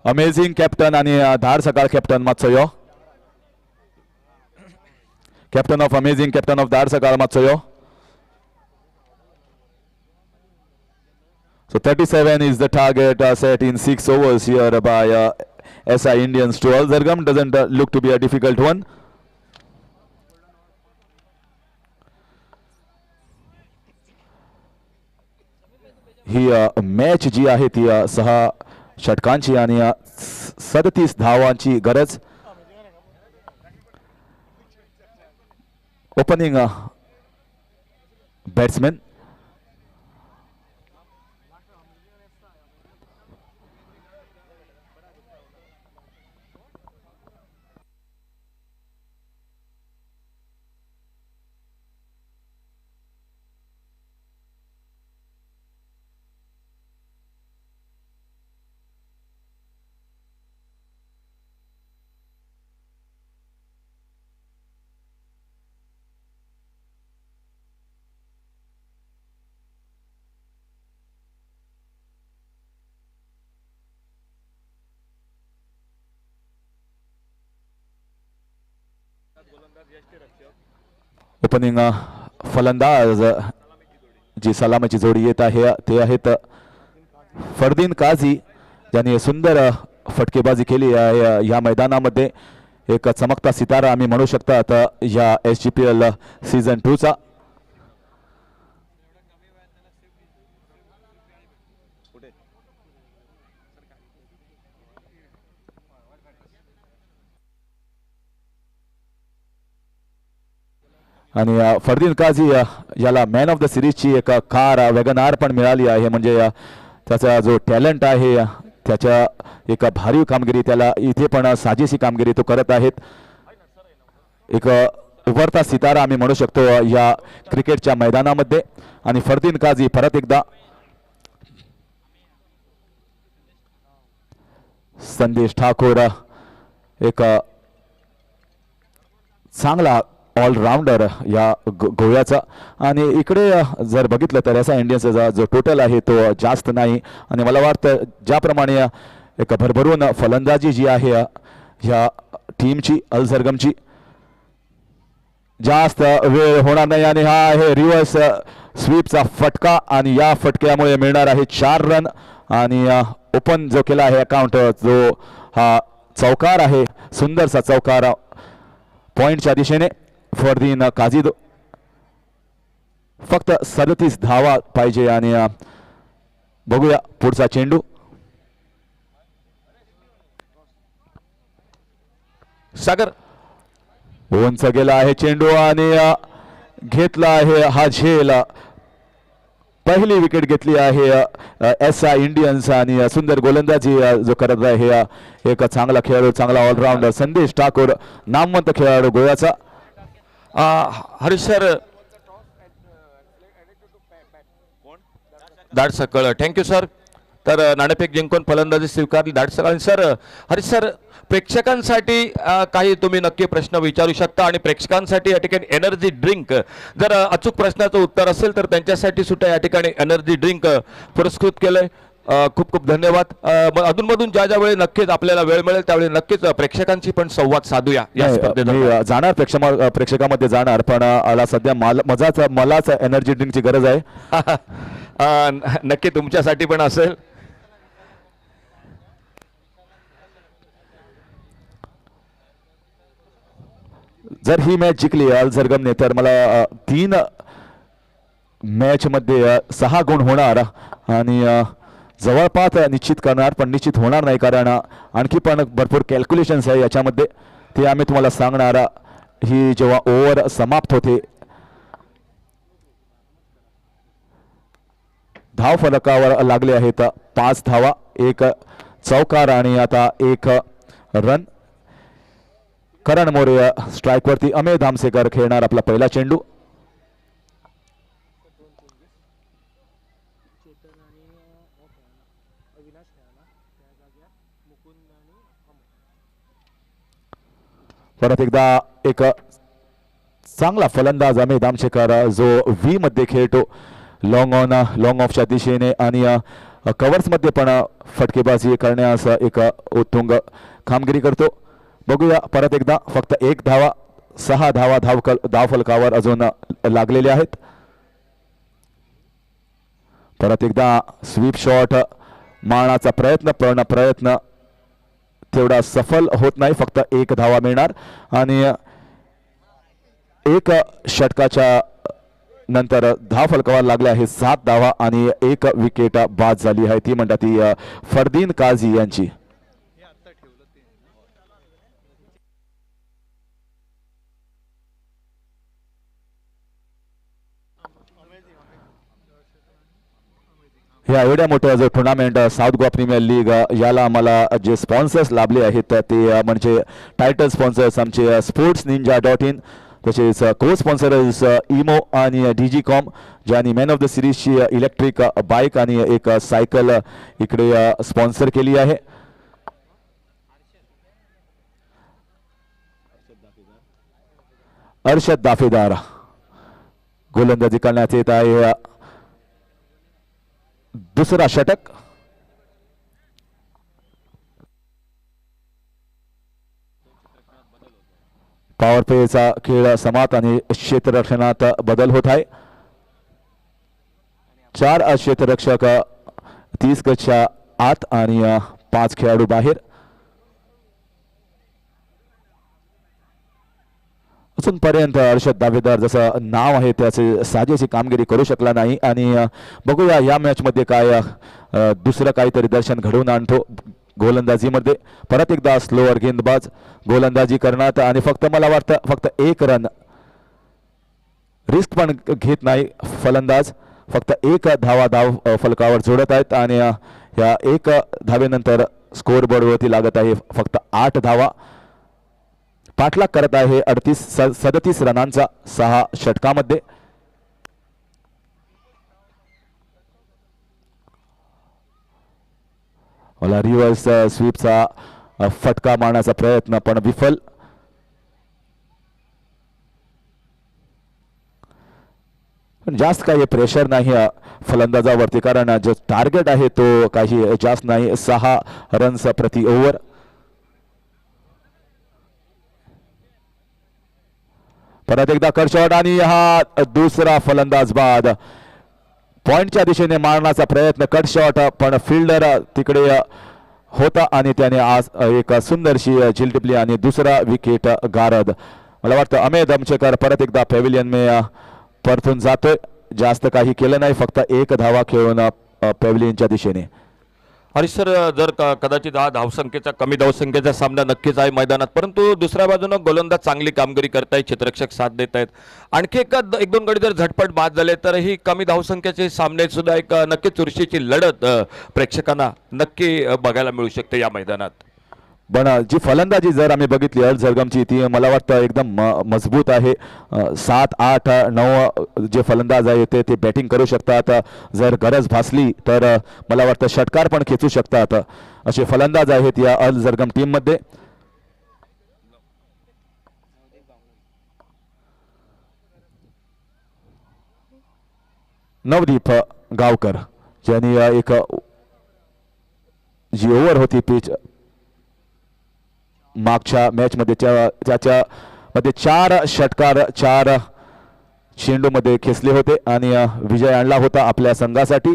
[SPEAKER 4] Amazing captain आणि Dhar Sakar captain matsuyo. Captain of Amazing, captain of Dhar Sakar matsuyo. So 37 is the target set in 6 overs here by SI Indians to Alzargam. Doesn't look to be a difficult one. ही match जी आहे ती 6 षटकांची आणि 37 धावांची गरज. Opening batsman opening फलंदाज जी सलामीची जोडी येत आहे ते आहेत फरदीन काझी, ज्यांनी सुंदर फटकेबाजी केली आहे या मैदानामध्ये. एक चमकता सितारा आम्ही म्हणू शकतात या SGPL सीझन 2 चा. आणि फरदीन काझी याला मॅन ऑफ द सिरीजची एक कार वॅगनार पण मिळाली आहे. म्हणजे त्याचा जो टॅलेंट आहे त्याच्या एक भारी कामगिरी, त्याला इथे पण साजेशी कामगिरी तो करत आहेत. एक उभरता सितारा आम्ही म्हणू शकतो या क्रिकेटच्या मैदानामध्ये. आणि फरदीन काझी परत एकदा संदेश ठाकूर एक चांगला ऑलराऊंडर या गोव्याचा. आणि इकडे जर बघितलं तर असा इंडियन्सचा जो टोटल आहे तो जास्त नाही. आणि मला वाटतं ज्याप्रमाणे एक भरभरून फलंदाजी जी आहे ह्या टीमची अल्झरगमची, जास्त वेळ होणार नाही. आणि हा आहे रिव्हर्स स्वीपचा फटका आणि या फटक्यामुळे मिळणार आहे 4 रन. आणि ओपन जो केला आहे अकाउंट, जो हा चौकार आहे, सुंदरसा चौकार पॉइंटच्या दिशेने. फरदीन काझी फक्त 37 धावा पाहिजे. आणि बघूया पुढचा चेंडू.
[SPEAKER 14] सागर
[SPEAKER 4] उंच गेला आहे चेंडू आणि घेतला आहे हा झेल. पहिली विकेट घेतली आहे SI इंडियन्स. आणि सुंदर गोलंदाजी जो करत आहे एक चांगला खेळाडू, चांगला ऑलराऊंडर संदेश ठाकूर, नामवंत खेळाडू गोव्याचा.
[SPEAKER 14] Harish sir, Dhadaskal, thank you sir. तर नाणेफेक जिंकून फलंदाजी स्वीकारली धाडसकळ. सर हरीश सर, प्रेक्षकांसाठी काही तुम्ही नक्की प्रश्न विचारू शकता. आणि प्रेक्षकांसाठी या ठिकाणी एनर्जी ड्रिंक, जर अचूक प्रश्नाचं उत्तर असेल तर त्यांच्यासाठी सुद्धा या ठिकाणी एनर्जी ड्रिंक पुरस्कृत केलंय. खूप खूप धन्यवाद. अधूनमधून ज्या वेळी नक्कीच आपल्याला वेळ मिळेल त्यावेळी नक्कीच प्रेक्षकांची पण संवाद साधूया या स्पर्धेत.
[SPEAKER 4] मी जाणार प्रेक्षकामध्ये जाणार, पण आला सध्या मलाच एनर्जी ड्रिंकची गरज आहे.
[SPEAKER 14] नक्की तुमच्यासाठी पण असेल.
[SPEAKER 4] जर ही मॅच जिंकली अल्झरगमने तर मला 3 मॅच मध्ये 6 गुण होणार. आणि जवळपास निश्चित करणार, पण निश्चित होणार नाही कारण आणखी पण भरपूर कॅल्क्युलेशन्स आहे याच्यामध्ये. ते आम्ही तुम्हाला सांगणार ही जेव्हा ओव्हर समाप्त होते. धाव फलकावर लागले आहेत 5 धावा, 1 चौकार आणि आता 1 रन. करण मोरे स्ट्राईकवरती. अमेय धामसेकर खेळणार आपला पहिला चेंडू. परत एकदा एक चांगला फलंदाज अमेय धामसेकर जो V मध्ये खेळतो. लॉंग ऑफच्या दिशेने आणि कव्हर्समध्ये पण फटकेबाजी करण्यास एक उत्तुंग कामगिरी करतो. बघूया परत एकदा फक्त 1 धावा, 6 धावा धावफलकावर अजून लागलेले आहेत. परत एकदा स्वीप शॉट मारण्याचा प्रयत्न तेवढा सफल होत नाही. फक्त 1 धावा मिळणार आणि 1 षटकाच्या नंतर धावफलकावर लागल्या आहे 7 धावा आणि 1 विकेट बाद झाली आहे. ती म्हणतात ती फरदीन काझी यांची. या एवढ्या मोठ्या जो tournament South Goa premier league याला आम्हाला जे स्पॉन्सर्स लाभले आहेत ते म्हणजे टायटल स्पॉन्सर्स आमचे sportsninja.in, तसेच को स्पॉन्सर्स इमो आणि डीजी कॉम, ज्यांनी मॅन ऑफ द सिरीजची इलेक्ट्रिक बाईक आणि एक सायकल इकडे स्पॉन्सर केली आहे. अर्षद दाफेदार गोलंदाजी करण्यात येत आहे. दुसरा षटक. पॉवर प्लेचा खेळ समाप्त आणि क्षेत्ररक्षणात बदल होत आहे. 4 क्षेत्ररक्षक 30 गजच्या आत आणि 5 खेळाडू बाहेर. अजूनपर्यंत अर्षद दावेदार जसं नाव आहे त्याचे साजेशी कामगिरी करू शकला नाही आणि बघूया या मॅच मध्ये काय दुसरं काहीतरी दर्शन घडवून आणतो. गोलंदाजीमध्ये परत एकदा स्लोअर गेंदबाज गोलंदाजी करण्यात आणि फक्त मला वाटतं फक्त 1 रन रिस्क पण घेत नाही फलंदाज. फक्त 1 धाव फलकावर जोडत आहेत आणि या 1 धावेनंतर स्कोर बोर्डवरती लागत आहे फक्त 8 धावा. पाठलाग करत आहे 37 रनांचा 6 षटकामध्ये. मला रिव्हर्स स्वीपचा फटका मारण्याचा प्रयत्न पण विफल. पण जास्त काही प्रेशर नाही फलंदाजावरती कारण जो टार्गेट आहे तो काही जास्त नाही, 6 रन्स प्रति ओव्हर. परत एकदा कट शॉट आणि हा दुसरा फलंदाज बाद. पॉइंटच्या दिशेने मारण्याचा प्रयत्न, कट शॉट पण फिल्डर तिकडे होता आणि त्याने आज एक सुंदरशी झील टिपली आणि दुसरा विकेट गारद. मला वाटतं अमेद अमचेकर परत एकदा पॅव्हिलियन में परतून जातोय. जास्त काही केलं नाही, फक्त 1 धावा खेळून पॅव्हिलियनच्या दिशेने.
[SPEAKER 14] आणि सर जर कदाचित हा धावसंख्येचा कमी धावसंख्येचा सामना नक्कीच आहे मैदानात, परंतु दुसऱ्या बाजूनं गोलंदाज चांगली कामगिरी करतायत, क्षेत्ररक्षक साथ देत आहेत. आणखी एक दोन गडी जर झटपट बाद झाले तर ही कमी धावसंख्येचे सामने सुद्धा एक नक्कीच चुरशीची लढत प्रेक्षकांना नक्की बघायला मिळू शकते या मैदानात.
[SPEAKER 4] पण जी फलंदाजी जर आम्ही बघितली अर्ज झरगमची ती मला वाटतं एकदम मजबूत आहे. 7, 8, 9 जे फलंदाज आहेत ते बॅटिंग करू शकतात. जर गरज भासली तर मला वाटतं षटकार पण खेचू शकतात असे फलंदाज आहेत या अल झरगम टीम मध्ये. नवदीप गावकर ज्यांनी एक जी ओव्हर होती पिच मागच्या मॅच मध्ये त्याच्या मध्ये 4 षटकार 4 चेंडू मध्ये खेचले होते आणि विजय आणला होता आपल्या संघासाठी.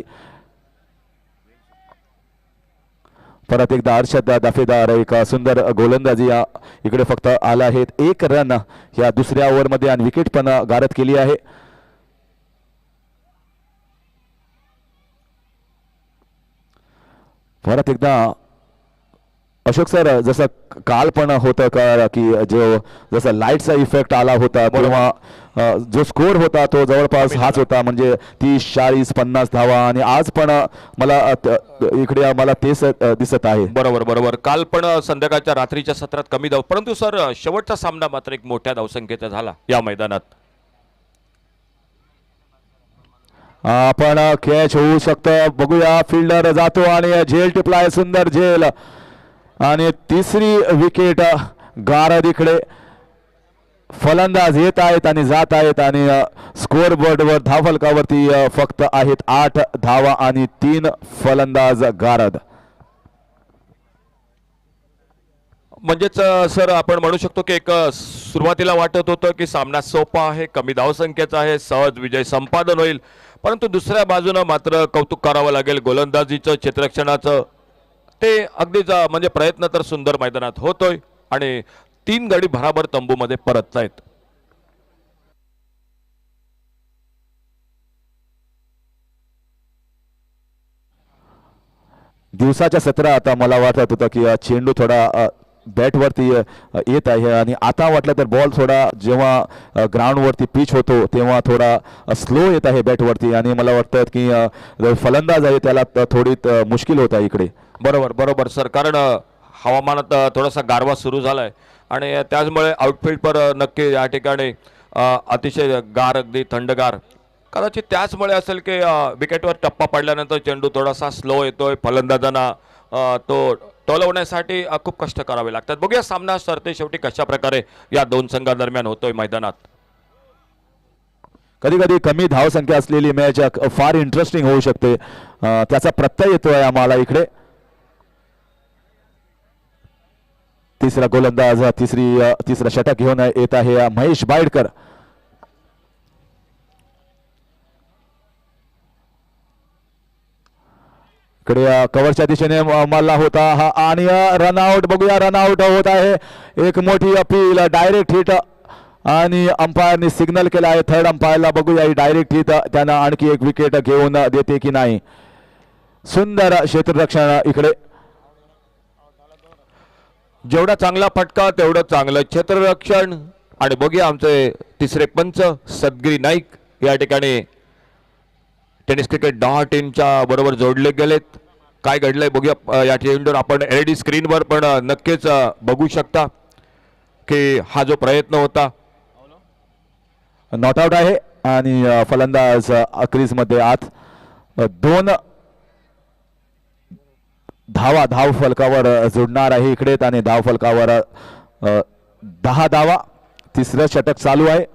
[SPEAKER 4] परत एकदा अर्षद दाफेदार एक सुंदर गोलंदाजी इकडे फक्त आला आहे. 1 रन या दुसऱ्या ओव्हर मध्ये आणि विकेट पण गारद केली आहे. परत एकदा अशोक सर जसं काल पण होतं का की जो जसा लाईटचा इफेक्ट आला होता तेव्हा जो स्कोर होता तो जवळपास हाच होता, म्हणजे 30, 40, 50 धावा आणि आज पण मला इकडे मला तेच दिसत आहे.
[SPEAKER 14] बरोबर. काल पण संध्याकाळच्या रात्रीच्या सत्रात कमी धाव, परंतु सर शेवटचा सामना मात्र एक मोठ्या धावसंख्येचा झाला या मैदानात.
[SPEAKER 4] आपण कॅच होऊ शकतं, बघूया. फिल्डर जातो आणि झेल टिपलाय, सुंदर झेल आणि 3री विकेट गारद इकडे. फलंदाज येत आहेत आणि जात आहेत आणि स्कोअर बोर्डवर धावफलकावरती फक्त आहेत 8 धावा आणि 3 फलंदाज गारद.
[SPEAKER 14] म्हणजेच सर आपण म्हणू शकतो की एक सुरुवातीला वाटत होतं की सामना सोपा आहे, कमी धावसंख्येचा आहे, सहज विजय संपादन होईल, परंतु दुसऱ्या बाजूनं मात्र कौतुक करावं लागेल गोलंदाजीचं, क्षेत्ररक्षणाचं. ते अगदीच म्हणजे प्रयत्न तर सुंदर मैदानात होतोय आणि 3 गडी भराभर तंबूमध्ये परततायत.
[SPEAKER 4] दिवसाच्या सत्रात मला वाटत होतं की चेंडू थोडा बॅटवरती येत आहे आणि आता वाटलं तर बॉल थोडा जेव्हा ग्राउंडवरती पिच होतो तेव्हा थोडा स्लो येत आहे बॅटवरती आणि मला वाटतं की फलंदाज आहे त्याला थोडी मुश्किल होत आहे इकडे.
[SPEAKER 14] बरोबर बरोबर सर, कारण हवामानात थोडासा गारवा सुरू झालाय आणि त्याचमुळे आउटफील्डवर नक्की या ठिकाणी अतिशय गार, अगदी थंडगार. कदाचित त्याचमुळे असेल की विकेटवर टप्पा पडल्यानंतर चेंडू थोडासा स्लो येतोय, फलंदाजांना तो टोलवण्यासाठी खूप कष्ट करावे लागतात. बघूया सामना सरते शेवटी कशा प्रकारे या दोन संघांदरम्यान होतोय मैदानात.
[SPEAKER 4] कधी कधी कमी धावसंख्या असलेली मॅच फार इंटरेस्टिंग होऊ शकते, त्याचा प्रत्यय येतोय आम्हाला इकडे. तिसरा गोलंदाज तिसरा षटक घेऊन येत आहे महेश बायडकर. इकडे कव्हरच्या दिशेने मल्ला होता हा आणि रनआउट. बघूया रनआउट होत आहे. एक मोठी अपील, डायरेक्ट हिट आणि अंपायरने सिग्नल केला आहे थर्ड अंपायरला. बघूया ही डायरेक्ट हिट त्यांना आणखी एक विकेट घेऊन देते की नाही. सुंदर क्षेत्ररक्षण इकडे.
[SPEAKER 14] जेवढा चांगला फटका तेवढं चांगलं क्षेत्ररक्षण. आणि बघूया आमचे तिसरे पंच सदगिरी नाईक या ठिकाणी tenniscricket.in च्या बरोबर जोडले गेलेत. काय घडलंय बघूया या चेंडूवर. आपण LED स्क्रीनवर पण नक्कीच बघू शकता की हा जो प्रयत्न होता
[SPEAKER 4] नॉट आउट आहे आणि फलंदाज क्रीज मध्ये आत. 2 धाव फलकावर जोडणार आहे इकडे आणि धाव फलकावर 10 धावा. तिसरं षटक चालू आहे.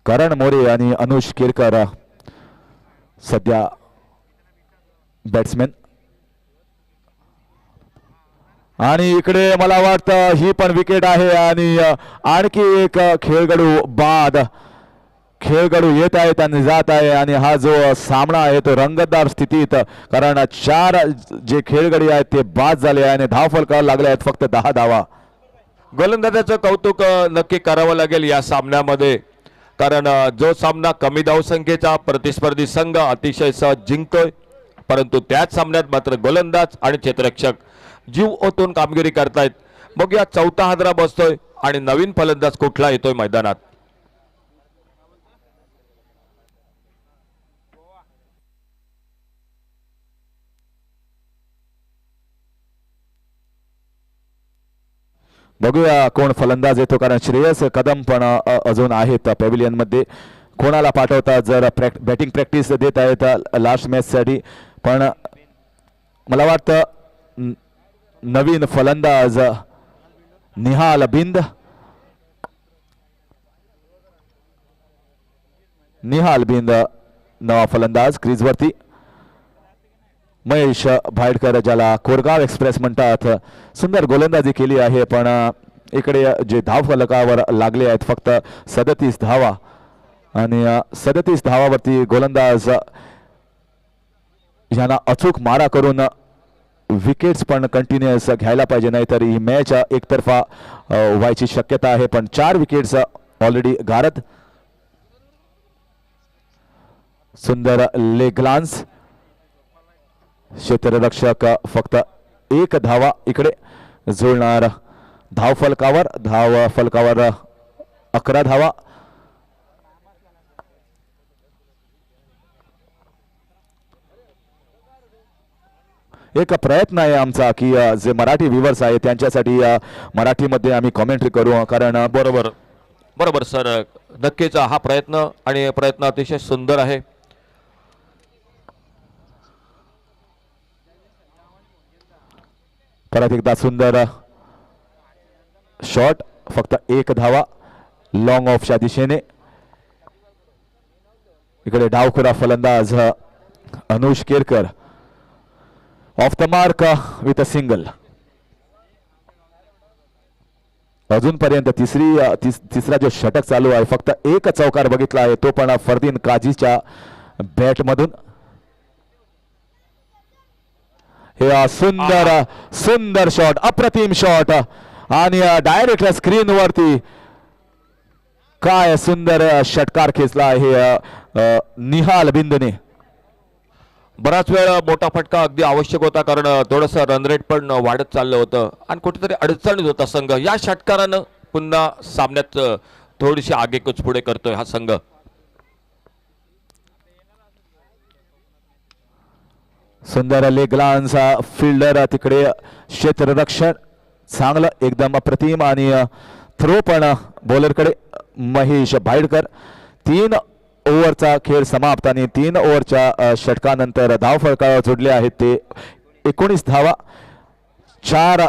[SPEAKER 4] करण मोरे आणि अनुष केरकर सध्या बॅट्समॅन. आणि इकडे मला वाटतं ही पण विकेट आहे आणि आणखी एक खेळगडू बाद. खेळगडू येत आहेत आणि जात आहे आणि हा जो सामना आहे तो रंगतदार स्थितीत, कारण 4 जे खेळगडी आहेत ते बाद झाले आणि धाव फलकावर लागले आहेत फक्त 10 धावा.
[SPEAKER 14] गोलंदाजाचं कौतुक नक्की करावं लागेल या सामन्यामध्ये, कारण जो सामना कमी धावसंख्येचा प्रतिस्पर्धी संघ अतिशय सहज जिंकतोय, परंतु त्याच सामन्यात मात्र गोलंदाज आणि क्षेत्ररक्षक जीव ओतून कामगिरी करतायत. बघूया चौथा हादरा बसतोय आणि नवीन फलंदाज कुठला येतोय मैदानात.
[SPEAKER 4] बघूया कोण फलंदाज येतो, कारण श्रेयस कदम पण अजून आहेत पॅव्हिलियन मध्ये. कोणाला पाठवतात जर बॅटिंग प्रॅक्टिस देत आहेत लास्ट मॅच साठी, पण मला वाटतं नवीन फलंदाज निहाल बिंद. निहाल बिंद नवा फलंदाज क्रीजवरती. महेश भायडकर ज्याला कोरगाव एक्सप्रेस म्हणतात, सुंदर गोलंदाजी केली आहे, पण इकडे जे धाव फलकावर लागले आहेत फक्त 37 धावा आणि 37 धावावरती गोलंदाज यांना अचूक मारा करून विकेट्स पण कंटिन्युअस घ्यायला पाहिजे, नाहीतर ही मॅच एकतर्फा व्हायची शक्यता आहे. पण 4 विकेट्स ऑलरेडी गारद. सुंदर लेग ग्लान्स. क्षेत्ररक्षक फक्त 1 धावा इकडे जुळणार. धाव फलकावर 11 धावा. एक प्रयत्न आहे आमचा की जे मराठी व्ह्युअर्स आहेत त्यांच्यासाठी मराठीमध्ये आम्ही कॉमेंट्री करू, कारण
[SPEAKER 14] बरोबर सर, नक्कीच हा प्रयत्न अतिशय सुंदर आहे.
[SPEAKER 4] परत एकदा सुंदर शॉट, फक्त एक धावा लॉंग ऑफच्या दिशेने. इकडे डावखुरा फलंदाज Anush Kerkar of the mark with a single. अजूनपर्यंत तिसरा जो षटक चालू आहे, फक्त एक चौकार बघितला आहे, तो पण फरदीन काझीच्या बॅट मधून. हे सुंदर शॉट, अप्रतिम शॉट आणि डायरेक्ट स्क्रीन वरती काय सुंदर षटकार खेचला आहे निहाल बिंदूने.
[SPEAKER 14] बराच वेळ मोठा फटका अगदी आवश्यक होता, कारण थोडंसं रन रेट पण वाढत चाललं होतं आणि कुठेतरी अडचणीत होता संघ. या षटकारानं पुन्हा सामन्यात थोडीशी आगेकूच पुढे करतोय हा संघ.
[SPEAKER 4] सुंदर लेगलांस फिल्डर, तिकडे क्षेत्ररक्षण चांगलं एकदम अप्रतिम आणि थ्रो पण बॉलरकडे महेश भाईडकर. 3 ओव्हरचा खेळ समाप्त आणि 3 ओव्हरच्या षटकानंतर धाव फलकावर जोडले आहेत ते 19 धावा 4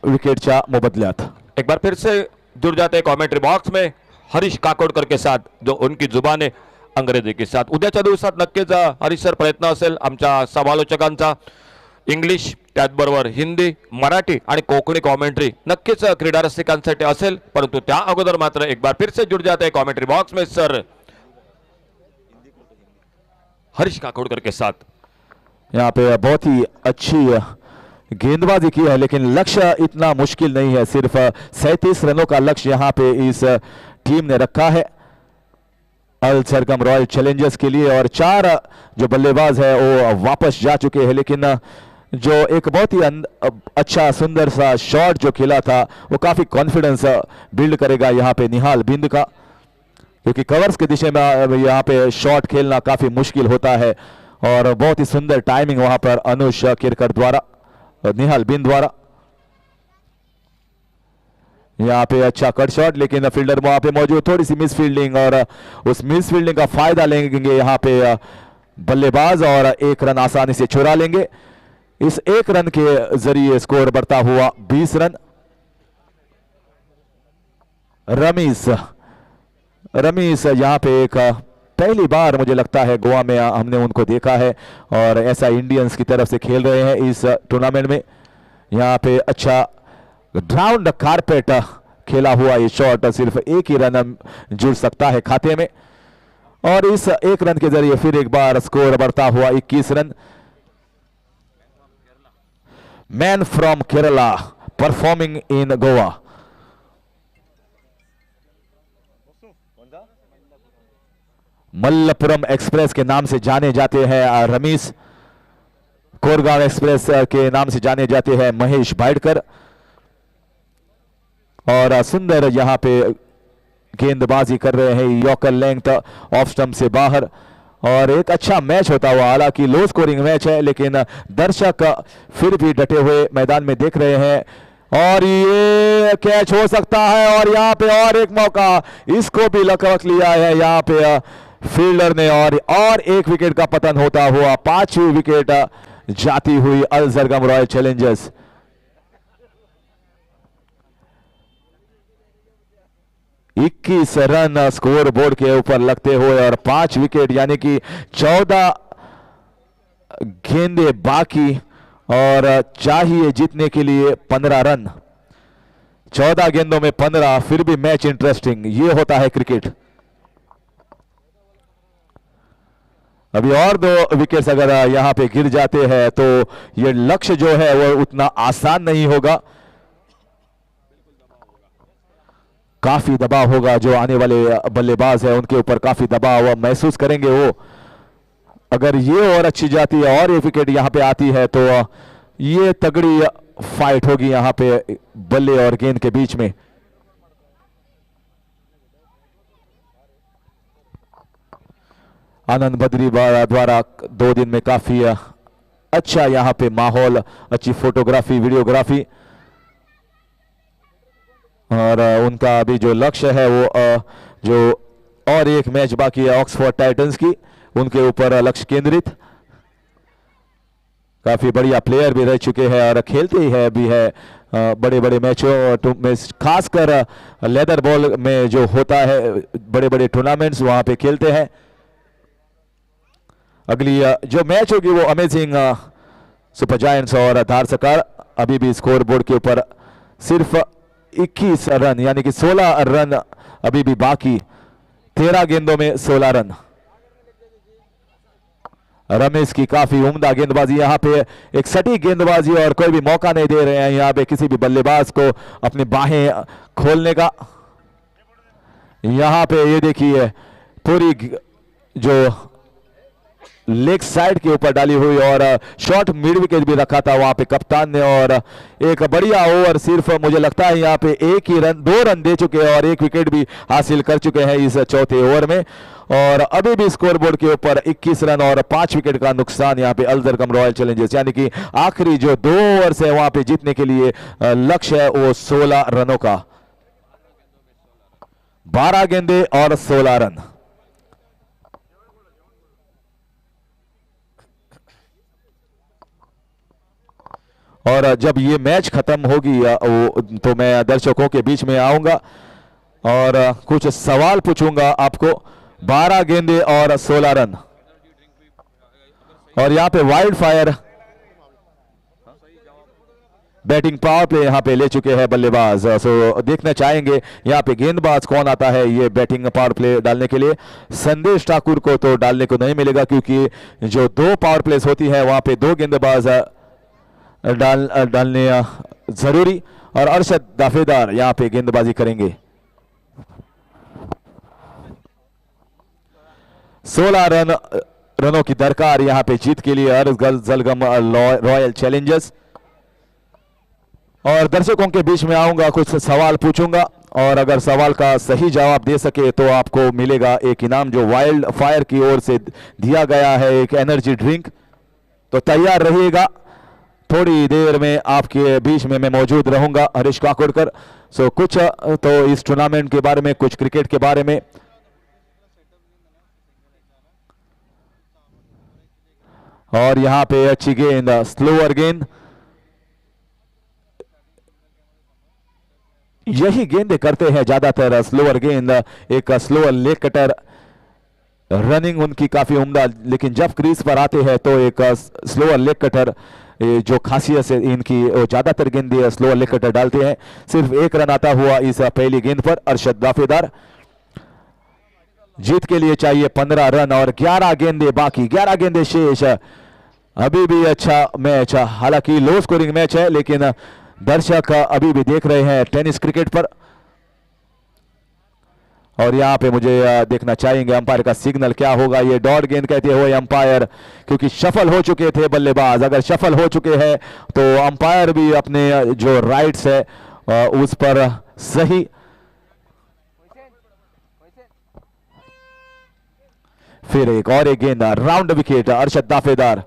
[SPEAKER 4] विकेटच्या मोबदल्यात.
[SPEAKER 14] एक बार फिर से जुड़ जाते हैं कमेंट्री बॉक्स में हरीश काकोडकर के साथ, जो उनकी जुबान है अंग्रेजी के साथ. उद्याच्या दिवसात नक्कीच हरीश सर प्रयत्न असेल आमच्या समालोचकांचा इंग्लिश त्याचबरोबर हिंदी, मराठी आणि कोकणी कॉमेंट्री नक्कीच क्रीडा रसिकांसाठी असेल. परंतु त्या अगोदर मात्र एक बार फिर से जुड़ जाते हैं कमेंट्री बॉक्स में सर हरीश काकोडकर के साथ.
[SPEAKER 4] यहाँ पे बहुत ही अच्छी गेंदबाजी की है, लेकिन लक्ष्य इतना मुश्किल नहीं है. सिर्फ 37 रनों का लक्ष्य यहाँ पे इस टीम ने रखा है अल सरगम रॉयल चैलेंजर्स के लिए. और 4 जो बल्लेबाज है वो वापस जा चुके हैं, लेकिन जो एक बहुत ही अच्छा सुंदर सा शॉट जो खेला था वो काफी कॉन्फिडेंस बिल्ड करेगा यहाँ पे निहाल बिंद का, क्योंकि कवर्स के दिशा में यहाँ पे शॉट खेलना काफी मुश्किल होता है. और बहुत ही सुंदर टाइमिंग वहां पर अनुष केरकर द्वारा, निहाल बिंद द्वारा. यहाँ पे अच्छा कट शॉट, लेकिन फील्डर वहां पे मौजूद, थोड़ी सी मिस फील्डिंग और उस मिस फील्डिंग का फायदा लेंगे यहाँ पे बल्लेबाज और 1 रन आसानी से चुरा लेंगे. इस 1 रन के जरिए स्कोर बढ़ता हुआ 20 रन. रमीस यहाँ पे एक पहली बार मुझे लगता है गोवा में हमने उनको देखा है और ऐसा इंडियंस की तरफ से खेल रहे हैं इस टूर्नामेंट में. यहाँ पे अच्छा ग्राउंड कारपेट खेला हुआ ये शॉट, सिर्फ 1 ही रन जुड़ सकता है खाते में और इस 1 रन के जरिए फिर एक बार स्कोर बढ़ता हुआ 21 run. Man from Kerala performing in Goa. Malappuram express के नाम से जाने जाते हैं रमीश, कोरगांव एक्सप्रेस के नाम से जाने जाते हैं महेश भाईडकर. और सुंदर यहाँ पे गेंदबाजी कर रहे हैं, यॉर्कर लेंथ ऑफ स्टंप से बाहर. और एक अच्छा मैच होता हुआ, हालांकि लो स्कोरिंग मैच है, लेकिन दर्शक फिर भी डटे हुए मैदान में देख रहे हैं. और ये कैच हो सकता है और यहाँ पे और एक मौका, इसको भी लकवक लिया है यहाँ पे फील्डर ने और 1 विकेट का पतन होता हुआ 5वीं विकेट जाती हुई अल सरगम रॉयल चैलेंजर्स. इक्कीस रन स्कोर बोर्ड के ऊपर लगते हुए और 5 विकेट, यानी कि 14 गेंदे बाकी और चाहिए जीतने के लिए 15 रन. 14 गेंदों में 15, फिर भी मैच इंटरेस्टिंग. ये होता है क्रिकेट. अभी और 2 विकेट्स अगर यहां पे गिर जाते हैं तो ये लक्ष्य जो है वो उतना आसान नहीं होगा. काफी दबाव होगा, जो आने वाले बल्लेबाज है उनके ऊपर काफी दबाव महसूस करेंगे वो. अगर ये और अच्छी जाती है और 1 विकेट यहां पे आती है तो ये तगड़ी फाइट होगी यहां पे बल्ले और गेंद के बीच में. आनंद बद्री द्वारा 2 दिन में काफी अच्छा यहाँ पे माहौल, अच्छी फोटोग्राफी, वीडियोग्राफी, और उनका अभी जो लक्ष्य है वो जो और 1 मैच बाकी है ऑक्सफोर्ड टाइटंस की, उनके ऊपर लक्ष्य केंद्रित. काफी बढ़िया प्लेयर भी रह चुके हैं और खेलते ही है भी है बड़े बड़े मैचों में, खासकर लेदर बॉल में जो होता है बड़े बड़े टूर्नामेंट्स वहां पे खेलते हैं। अगली जो मैच होगी वो अमेजिंग सुपर जायंट्स और धारसकर। अभी भी स्कोर बोर्ड के ऊपर सिर्फ 21 रन यानी कि 16 रन अभी भी बाकी, 13 गेंदों में 16 रन। रमेश की काफी उम्दा गेंदबाजी, यहाँ पे एक सटीक गेंदबाजी और कोई भी मौका नहीं दे रहे हैं यहाँ पे किसी भी बल्लेबाज को अपनी बाहें खोलने का। यहाँ पे ये देखिए पूरी जो लेग साइड के ऊपर डाली हुई और शॉर्ट मिड विकेट भी रखा था वहां पे कप्तान ने, और एक बढ़िया ओवर सिर्फ मुझे लगता है यहाँ पे एक ही रन 2 रन दे चुके हैं और 1 विकेट भी हासिल कर चुके हैं इस चौथे ओवर में। और अभी भी स्कोरबोर्ड के ऊपर 21 रन और 5 विकेट का नुकसान यहाँ पे अल्जरकम रॉयल चैलेंजर्स, यानी कि आखिरी जो 2 ओवर्स है वहां पे जीतने के लिए लक्ष्य है वो 16 रनों का। 12 गेंदे और 16 रन। और जब ये मैच खत्म होगी तो मैं दर्शकों के बीच में आऊंगा और कुछ सवाल पूछूंगा आपको। 12 गेंदे और 16 रन और यहाँ पे wild fire batting power play यहाँ पे ले चुके हैं बल्लेबाज। सो देखना चाहेंगे यहाँ पे गेंदबाज कौन आता है ये बैटिंग पावर प्ले डालने के लिए। संदेश ठाकुर को तो डालने को नहीं मिलेगा क्योंकि जो 2 पावर प्लेस होती है वहां पे 2 गेंदबाज डालने जरूरी, और अरशद दाफेदार यहाँ पे गेंदबाजी करेंगे। 16 रनों की दरकार यहाँ पे जीत के लिए अल्जरकम रॉयल चैलेंजर्स। और दर्शकों के बीच में आऊंगा, कुछ सवाल पूछूंगा और अगर सवाल का सही जवाब दे सके तो आपको मिलेगा एक इनाम जो वाइल्ड फायर की ओर से दिया गया है, एक एनर्जी ड्रिंक। तो तैयार रहिएगा, थोड़ी देर में आपके बीच में मैं मौजूद रहूंगा, हरीश काकोडकर। सो कुछ तो इस टूर्नामेंट के बारे में, कुछ क्रिकेट के बारे में। और यहां पे अच्छी गेंद, स्लोअर गेंद, यही गेंदे करते हैं ज्यादातर स्लोअर गेंद, एक स्लोअर लेग कटर। रनिंग उनकी काफी उम्दा, लेकिन जब क्रीज पर आते हैं तो एक स्लोअर लेग कटर जो खासियत है इनकी, ज्यादातर गेंदे स्लोअर लेग कटर डालते हैं। सिर्फ 1 रन आता हुआ इस पहली गेंद पर अरशद दाफेदार। जीत के लिए चाहिए 15 रन और 11 गेंदे बाकी, 11 गेंदे शेष। अभी भी अच्छा मैच, हालांकि लो स्कोरिंग मैच है लेकिन दर्शक अभी भी देख रहे हैं टेनिस क्रिकेट पर। और यहाँ पे मुझे देखना चाहेंगे अंपायर का सिग्नल क्या होगा। ये डॉट गेंद कहते हुए अंपायर, क्योंकि शफल हो चुके थे बल्लेबाज, अगर शफल हो चुके हैं तो अंपायर भी अपने जो राइट्स है उस पर सही। फिर एक और एक गेंद, राउंड विकेट अरशद दाफेदार।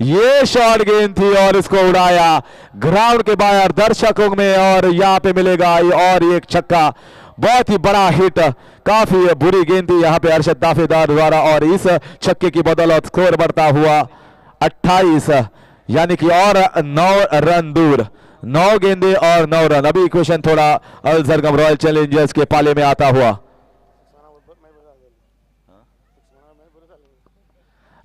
[SPEAKER 4] ये शॉर्ट गेंद थी और इसको उड़ाया ग्राउंड के बाहर दर्शकों में, और यहाँ पे मिलेगा और एक छक्का। बहुत ही बड़ा हिट, काफी बुरी गेंद थी यहाँ पे अरशद दाफेदार द्वारा, और इस छक्के की बदौलत स्कोर बढ़ता हुआ 28, यानी कि और 9 रन दूर। 9 गेंदे और 9 रन। अभी क्वेश्चन थोड़ा अल्जरकम रॉयल चैलेंजर्स के पाले में आता हुआ।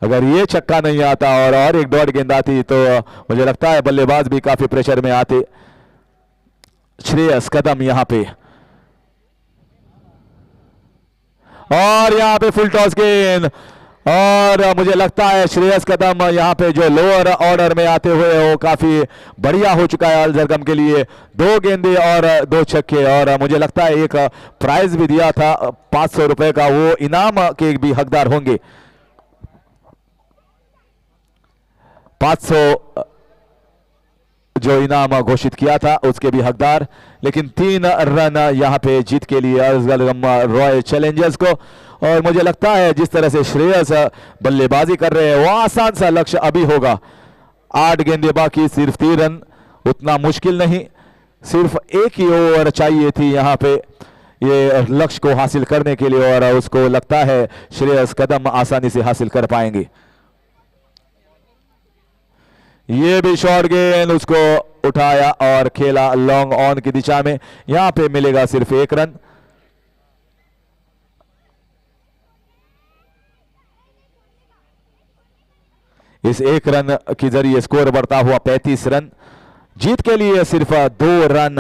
[SPEAKER 4] अगर ये छक्का नहीं आता और एक डॉट गेंद आती तो मुझे लगता है बल्लेबाज भी काफी प्रेशर में आते। श्रेयस कदम यहाँ पे, और यहाँ पे फुल टॉस गेंद, और मुझे लगता है श्रेयस कदम यहाँ पे जो लोअर ऑर्डर में आते हुए वो काफी बढ़िया हो चुका है अल्जरकम के लिए। 2 गेंदे और 2 छक्के, और मुझे लगता है एक प्राइज भी दिया था 500 रुपए का, वो इनाम के भी हकदार होंगे। 500 जो इनाम घोषित किया था उसके भी हकदार, लेकिन 3 रन यहाँ पे जीत के लिए अल्जरकम रॉयल चैलेंजर्स को। और मुझे लगता है जिस तरह से श्रेयस बल्लेबाजी कर रहे हैं वो आसान सा लक्ष्य अभी होगा। 8 गेंदे बाकी, सिर्फ 3 रन, उतना मुश्किल नहीं, सिर्फ एक ही ओवर चाहिए थी यहाँ पे ये लक्ष्य को हासिल करने के लिए, और उसको लगता है श्रेयस कदम आसानी से हासिल कर पाएंगे। ये भी शॉर्ट गेंद, उसको उठाया और खेला लॉन्ग ऑन की दिशा में। यहां पे मिलेगा सिर्फ 1 रन। इस 1 रन के जरिए स्कोर बढ़ता हुआ 35 रन। जीत के लिए सिर्फ 2 रन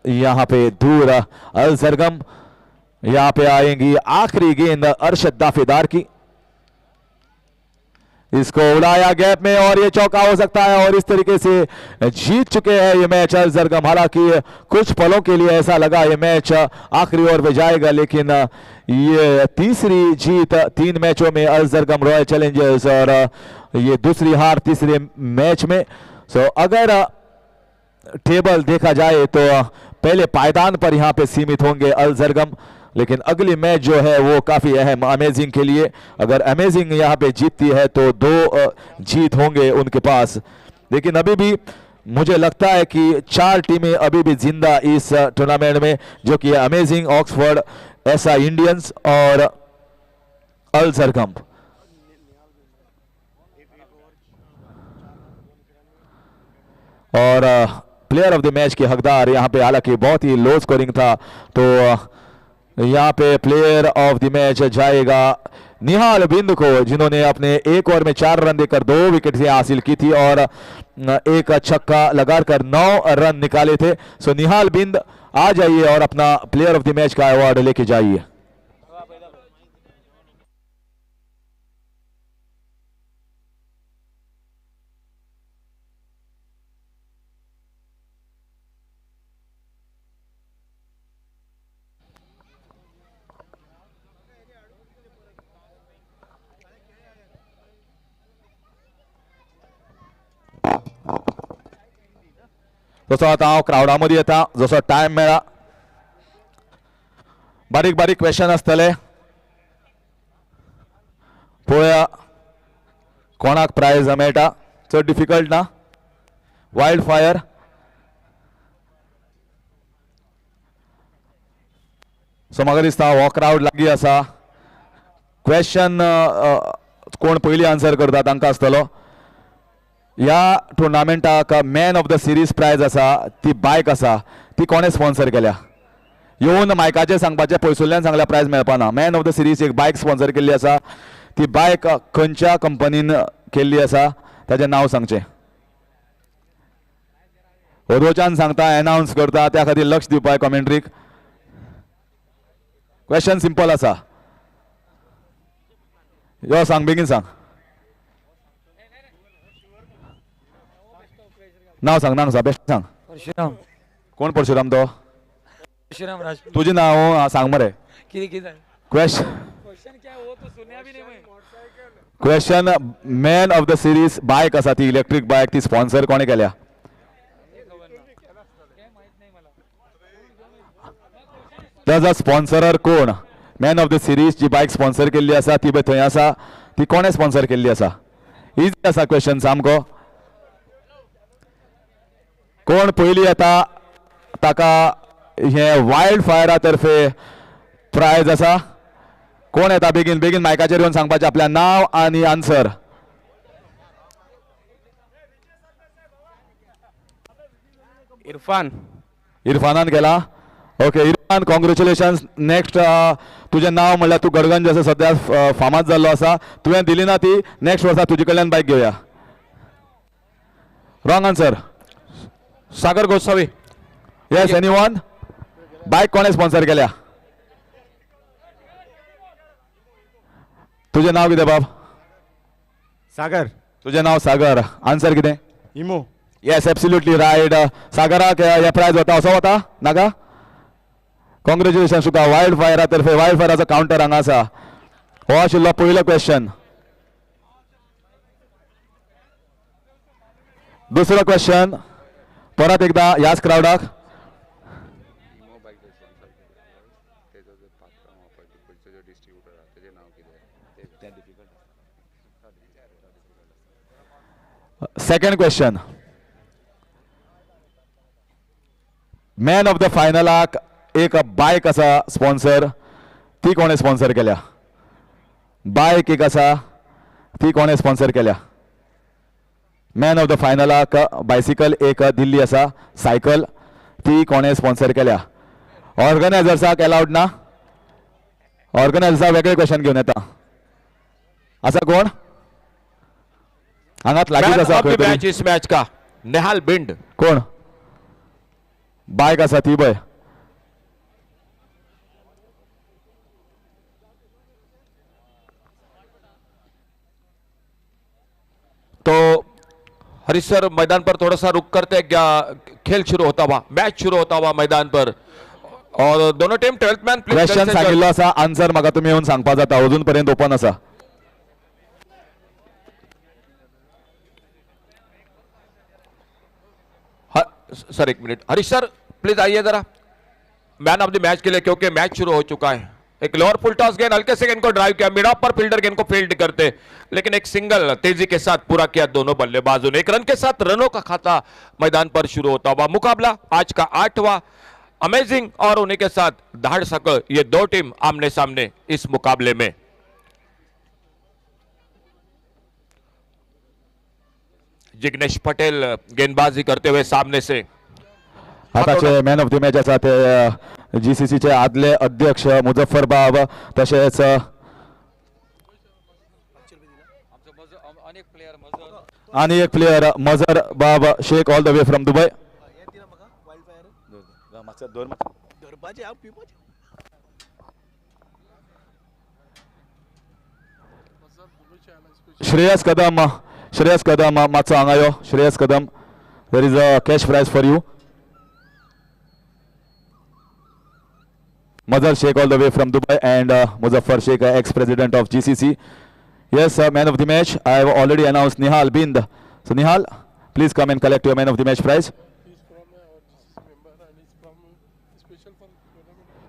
[SPEAKER 4] यहां पे दूर। अल सरगम यहां पे आएंगी आखिरी गेंद अरशद दाफेदार की, इसको उड़ाया गैप में और ये चौका हो सकता है और इस तरीके से जीत चुके हैं ये मैच अल सरगम। हालांकि कुछ पलों के लिए ऐसा लगा ये मैच आखिरी ओवर में जाएगा, लेकिन ये तीसरी जीत 3 मैचों में अल सरगम रॉयल चैलेंजर्स और ये दूसरी हार तीसरे मैच में। सो अगर टेबल देखा जाए तो पहले पायदान पर यहां पे सीमित होंगे अल सरगम, लेकिन अगली मैच जो है वो काफी अहम अमेजिंग के लिए। अगर अमेजिंग यहां पे जीतती है तो 2 जीत होंगे उनके पास, लेकिन अभी भी मुझे लगता है कि 4 टीमें अभी भी जिंदा इस टूर्नामेंट में, जो कि अमेजिंग, ऑक्सफोर्ड, ऐसा इंडियंस और अल सरगम। और प्लेयर ऑफ द मैच के हकदार यहां पे, हालांकि बहुत ही लो स्कोरिंग था, तो यहां पे प्लेयर ऑफ द मैच जाएगा निहाल बिंद को, जिन्होंने अपने 1 ओवर में 4 रन देकर 2 विकेट हासिल की थी और एक छक्का लगाकर 9 रन निकाले थे। सो निहाल बिंद आ जाइए और अपना प्लेयर ऑफ द मैच का अवार्ड लेके जाइए। तसो आता हांव क्राउडामध्ये येता, जसो टाइम मेळा बारीक बारीक क्वेश्चन आसतले, पळोवया कोणाक प्राइज मेळटा। चड डिफिकल्ट ना, वायल्ड फायर। सो म्हाका दिसता हो क्राउड लागीं आसा। क्वेश्चन कोण पयलीं आन्सर करता तांकां आसतलो। या टुर्नामेंटाक man of the series prize आसा, ती बायक आसा, ती कोणे स्पॉन्सर केल्या? येवन मायकाचेर सांगपाचें, पयसुल्ल्यान सांगल्यार प्राइज मेळपाना। मॅन ऑफ द सिरीज एक बायक स्पॉन्सर केल्ली आसा, ती बायक खंयच्या कंपनीन केल्ली आसा ताचें नांव सांगचें। ओदोचान सांगता, अनाउन्स करता, त्या खातीर लक्ष दिवपाक कॉमेंट्रीक। क्वेश्चन सिंपल आसा, यो सांग, बेगीन सांग, नाव सांग, नाव सांग, बेस्ट सांग।
[SPEAKER 20] परशुराम।
[SPEAKER 4] कोण परशुराम तो?
[SPEAKER 20] परशुराम राजपूत।
[SPEAKER 4] तुझे नाव सांग मरे। Question man of the series bike आसा, ती इलेक्ट्रिक बायक, ती स्पॉन्सर कोणे केल्या? ताजो स्पॉन्सरर कोण? मॅन ऑफ द सिरीज जी बायक स्पॉन्सर केल्ली आसा ती थंय आसा, ती कोणे स्पॉन्सर केल्ली आसा? इजी आसा क्वेश्चन सामको। कोण पयली येता ताका हे वायल्ड फायरा तर्फे प्राइज आसा। कोण येता बेगीन बेगीन मायकाचेर येवन सांगपाचें आपल्या नाव आनी आन्सर।
[SPEAKER 20] इरफान।
[SPEAKER 4] इरफानान केला, ओके इरफान, कॉंग्रॅच्युलेशन्स। नेक्स्ट तुझें नाव म्हणल्यार तूं गडगंज असो सद्या फामाद जाल्लो आसा, तुवें दिली ना ती, नेक्स्ट वर्सा तुजे कडल्यान बायक घेवया। Wrong answer,
[SPEAKER 20] Sagar Gosavi.
[SPEAKER 4] Yes, anyone? बायक कोणे स्पॉन्सर केल्या? तुझें नाव कितें बाब?
[SPEAKER 10] सागर।
[SPEAKER 4] तुझें नाव सागर, आन्सर कितें?
[SPEAKER 10] इमो।
[SPEAKER 4] Yes, absolutely right. सागराक हे प्राइज वता, असो वता नाका? कॉंग्रॅच्युलेशन्स तुका वायल्ड फायरा तर्फे। वायल्ड फायराचो काउंटर हांगा आसा। हो आशिल्लो पयलो क्वेश्चन। दुसरो क्वेश्चन परत एकदा ह्याच क्राउडाक। Second question, man of the फायनलाक एक बायक आसा स्पॉन्सर, ती कोणे स्पॉन्सर केल्या? बायक एक आसा, ती कोणे स्पॉन्सर केल्या? मॅन ऑफ द फायनलाक बायसिकल एक दिल्ली आसा सायकल ती कोणे स्पॉन्सर केल्या ऑर्गनायझर्साक अलाउड ना ऑर्गनायझर्साक वेगळे क्वेश्चन घेवन येता आसा कोण हांगात लागींच आसा खंय तरी
[SPEAKER 14] मैच इस मैच का निहाल बिंड
[SPEAKER 4] कोण बायक आसा ती पळय
[SPEAKER 14] तो हरीश सर मैदान पर थोड़ा सा रुक करते क्या खेल शुरू होता हुआ मैच शुरू होता हुआ मैदान पर और दोनों टीम 12th मैन
[SPEAKER 4] क्वेश्चन सांगिल्लो आसा आन्सर म्हाका तुमी येवन सांगपा जाता अजून पर्यंत ओपन आसा
[SPEAKER 14] सर एक मिनट हरीश सर प्लीज आइए जरा मैन ऑफ द मैच के लिए क्योंकि मैच शुरू हो चुका है एक लोअर फुल टॉस गेंद हल्के से गेंद को ड्राइव किया मिड ऑफ पर फील्डर गेंद को फील्ड करते लेकिन एक सिंगल तेजी के साथ पूरा किया दोनों बल्लेबाजों ने एक रन के साथ रनों का खाता मैदान पर शुरू होता हुआ मुकाबला आज का 8वां अमेजिंग और उन्हीं के साथ धाड़ सक ये दो टीम आमने सामने इस मुकाबले में जिग्नेश पटेल गेंदबाजी करते हुए सामने से
[SPEAKER 4] आताचे मॅन ऑफ द मॅच आसा ते GCC चे आदले अध्यक्ष मुझफ्फर बाब तशेंच आणि एक प्लेयर मजर बाब Sheikh all the way from Dubai Shreyas Kadam मातसो हांगा यो Shreyas Kadam there is a cash prize for you Mazhar Sheikh all the way from Dubai and Muzaffar Sheikh, ex-president of GCC. Yes, man of the match. I have already announced Nihal Bind. So Nihal, please come and collect your man of the match prize.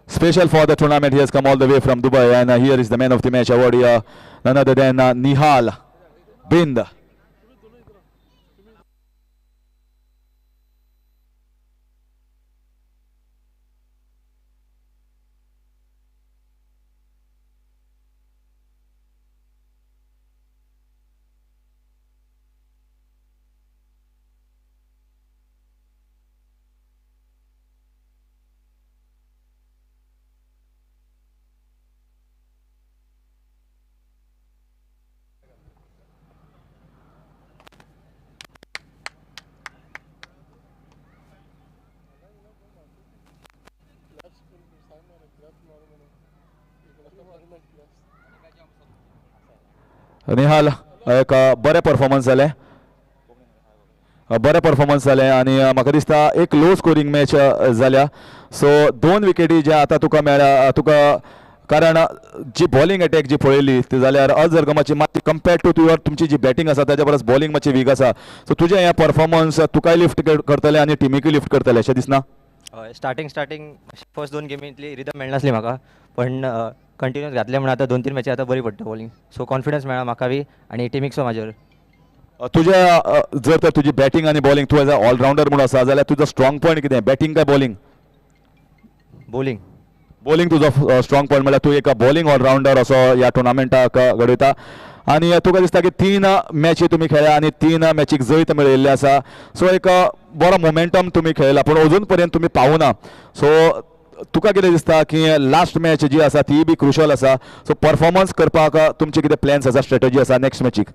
[SPEAKER 4] Special for the tournament, he has come all the way from Dubai and here is the man of the match award here, none other than Nihal Bind. निहाल एक बरे performance जाले आनी म्हाका दिसता एक low scoring match जाल्या सो 2 विकेटी जे आतां तुका मेळ्ळ्या तुका कारण जी बॉलिंग अटॅक जी पळयली ती जाल्यार अजरगमाची मातशी कंपेर्ड टू युअर तुमची जी बॅटिंग आसा ताच्या परस बॉलिंग मातशी वीक आसा सो तुजें हें परफॉर्मन्स तुकाय लिफ्ट करतले आनी टिमीकूय लिफ्ट करतले अशें दिसना
[SPEAKER 21] स्टार्टींग फर्स्ट 2 गेमींतली रिदम मेळनासली म्हाका पण कंटिन्यूस घातले म्हणून आतां 2-3 मॅची आतां बरी पडटा बॉलिंग सो कॉन्फिडन्स मेळ्ळा म्हाका बी आनी टिमीक म्हाजेर
[SPEAKER 4] तुज्या जर तर तुजी बॅटिंग आनी बॉलिंग तूं एज अ ऑलराउंडर म्हणून आसा जाल्यार तुजो स्ट्रॉंग पॉयंट कितें बॅटिंग काय बॉलिंग बॉलिंग तुजो स्ट्रॉंग पॉयंट म्हळ्यार तूं एक बॉलिंग ऑलराउंडर असो ह्या टुर्नामेंटाक घडयता आनी तुका दिसता की 3 मॅची तुमी खेळ्ळ्या आनी 3 मॅचीक जैत मेळयल्ले आसा सो एक बरो मोमेंटम तुमी खेळला पूण अजून पर्यंत तुमी पावना सो तुका कितें दिसता की लास्ट मॅच जी आसा ती बी क्रुशल आसा सो परफॉर्मन्स करपाक तुमचे कितें प्लॅन्स आसा स्ट्रॅटजी आसा नेक्स्ट मॅचीक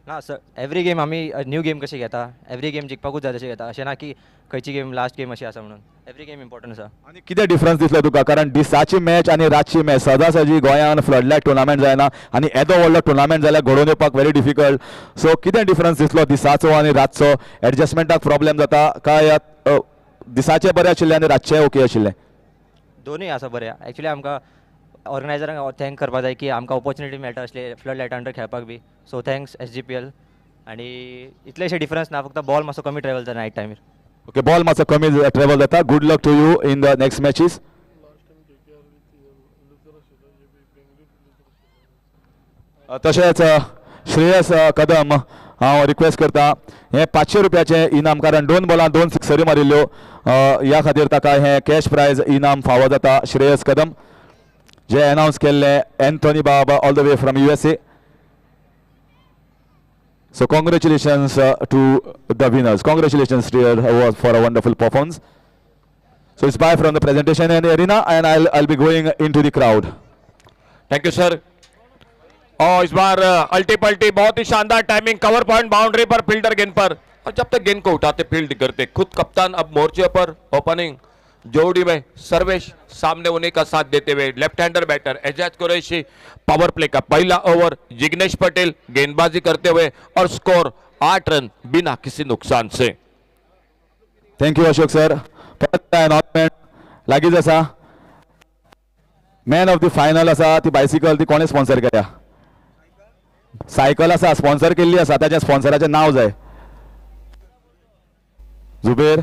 [SPEAKER 21] ना सर एवरी गेम आमी न्यू गेम कशी घेता एवरी गेम जिखपाकूच जाय तशें घेता अशें ना की खंयची गेम लास्ट गेम अशी आसा म्हणून एवरी गेम इम्पॉर्टंट आसा
[SPEAKER 4] आनी कितें डिफरन्स दिसलो तुका कारण दिसाची मॅच आनी रातची मॅच सदांसजी गोंयान फ्लडलायट टुर्नामेंट जायना आनी येदो व्हडलो टुर्नामेंट जाल्यार घडोवन येवपाक व्हेरी डिफिकल्ट सो कितें डिफरन्स दिसलो दिसाचो आनी रातचो एडजस्टमेंटाक प्रॉब्लेम जाता काय दिसाचे बरें आशिल्ले आनी रातचे ओके आशिल्ले
[SPEAKER 21] दोनूय आसा बरें एक्चुली आमकां ऑर्गनायझरांक थँक करपाक जाय की आमकां ऑपॉर्च्युनिटी मेळटा असले फ्लड लायटा अंडर खेळपाक बी सो थँक्स SGPL आनी इतलेशे डिफरन्स ना फक्त बॉल मातसो कमी ट्रॅवल जाता नायट टायमार
[SPEAKER 4] ओके बॉल मातसो कमी ट्रॅवल जाता good luck to you in the next matches तशेंच श्रेयस कदम हांव रिक्वेस्ट करता हे 500 रुपयाचे इनाम कारण 2 बॉलांत 2 सिक्सरी मारिल्ल्यो ह्या खातीर ताका हे कॅश प्रायज इनाम फावो जाता श्रेयस कदम जे अनाउन्स केल्ले एंथोनी बाब all the way from USA So congratulations to the winners. Congratulations dear for a wonderful performance. So it's bye from the presentation and arena, and I'll be going into the crowd.
[SPEAKER 14] Thank you sir. और इस बार अल्टी पल्टी बहुत ही शानदार timing, cover point boundary पर, fielder गेंद पर, और जब तक गेंद को उठाते फील्ड करते। खुद कप्तान अब मोर्चे पर, ओपनिंग जोड़ी में सर्वेश सामने उन्हीं का साथ देते हुए। Left hander batter Aijaz Qureshi, power play का पहला ओवर जिग्नेश पटेल गेंदबाजी करते हुए, और स्कोर 8 रन बिना किसी नुकसान से।
[SPEAKER 4] Thank you Ashok sir. Announcement लागीच आसा। मॅन ऑफ द फायनल आसा ती बायसिकल, ती कोणे स्पॉन्सर केल्या? सायकल आसा स्पॉन्सर केल्ली आसा, त्याच्या स्पॉन्सराचें नाव जाय। जुबेर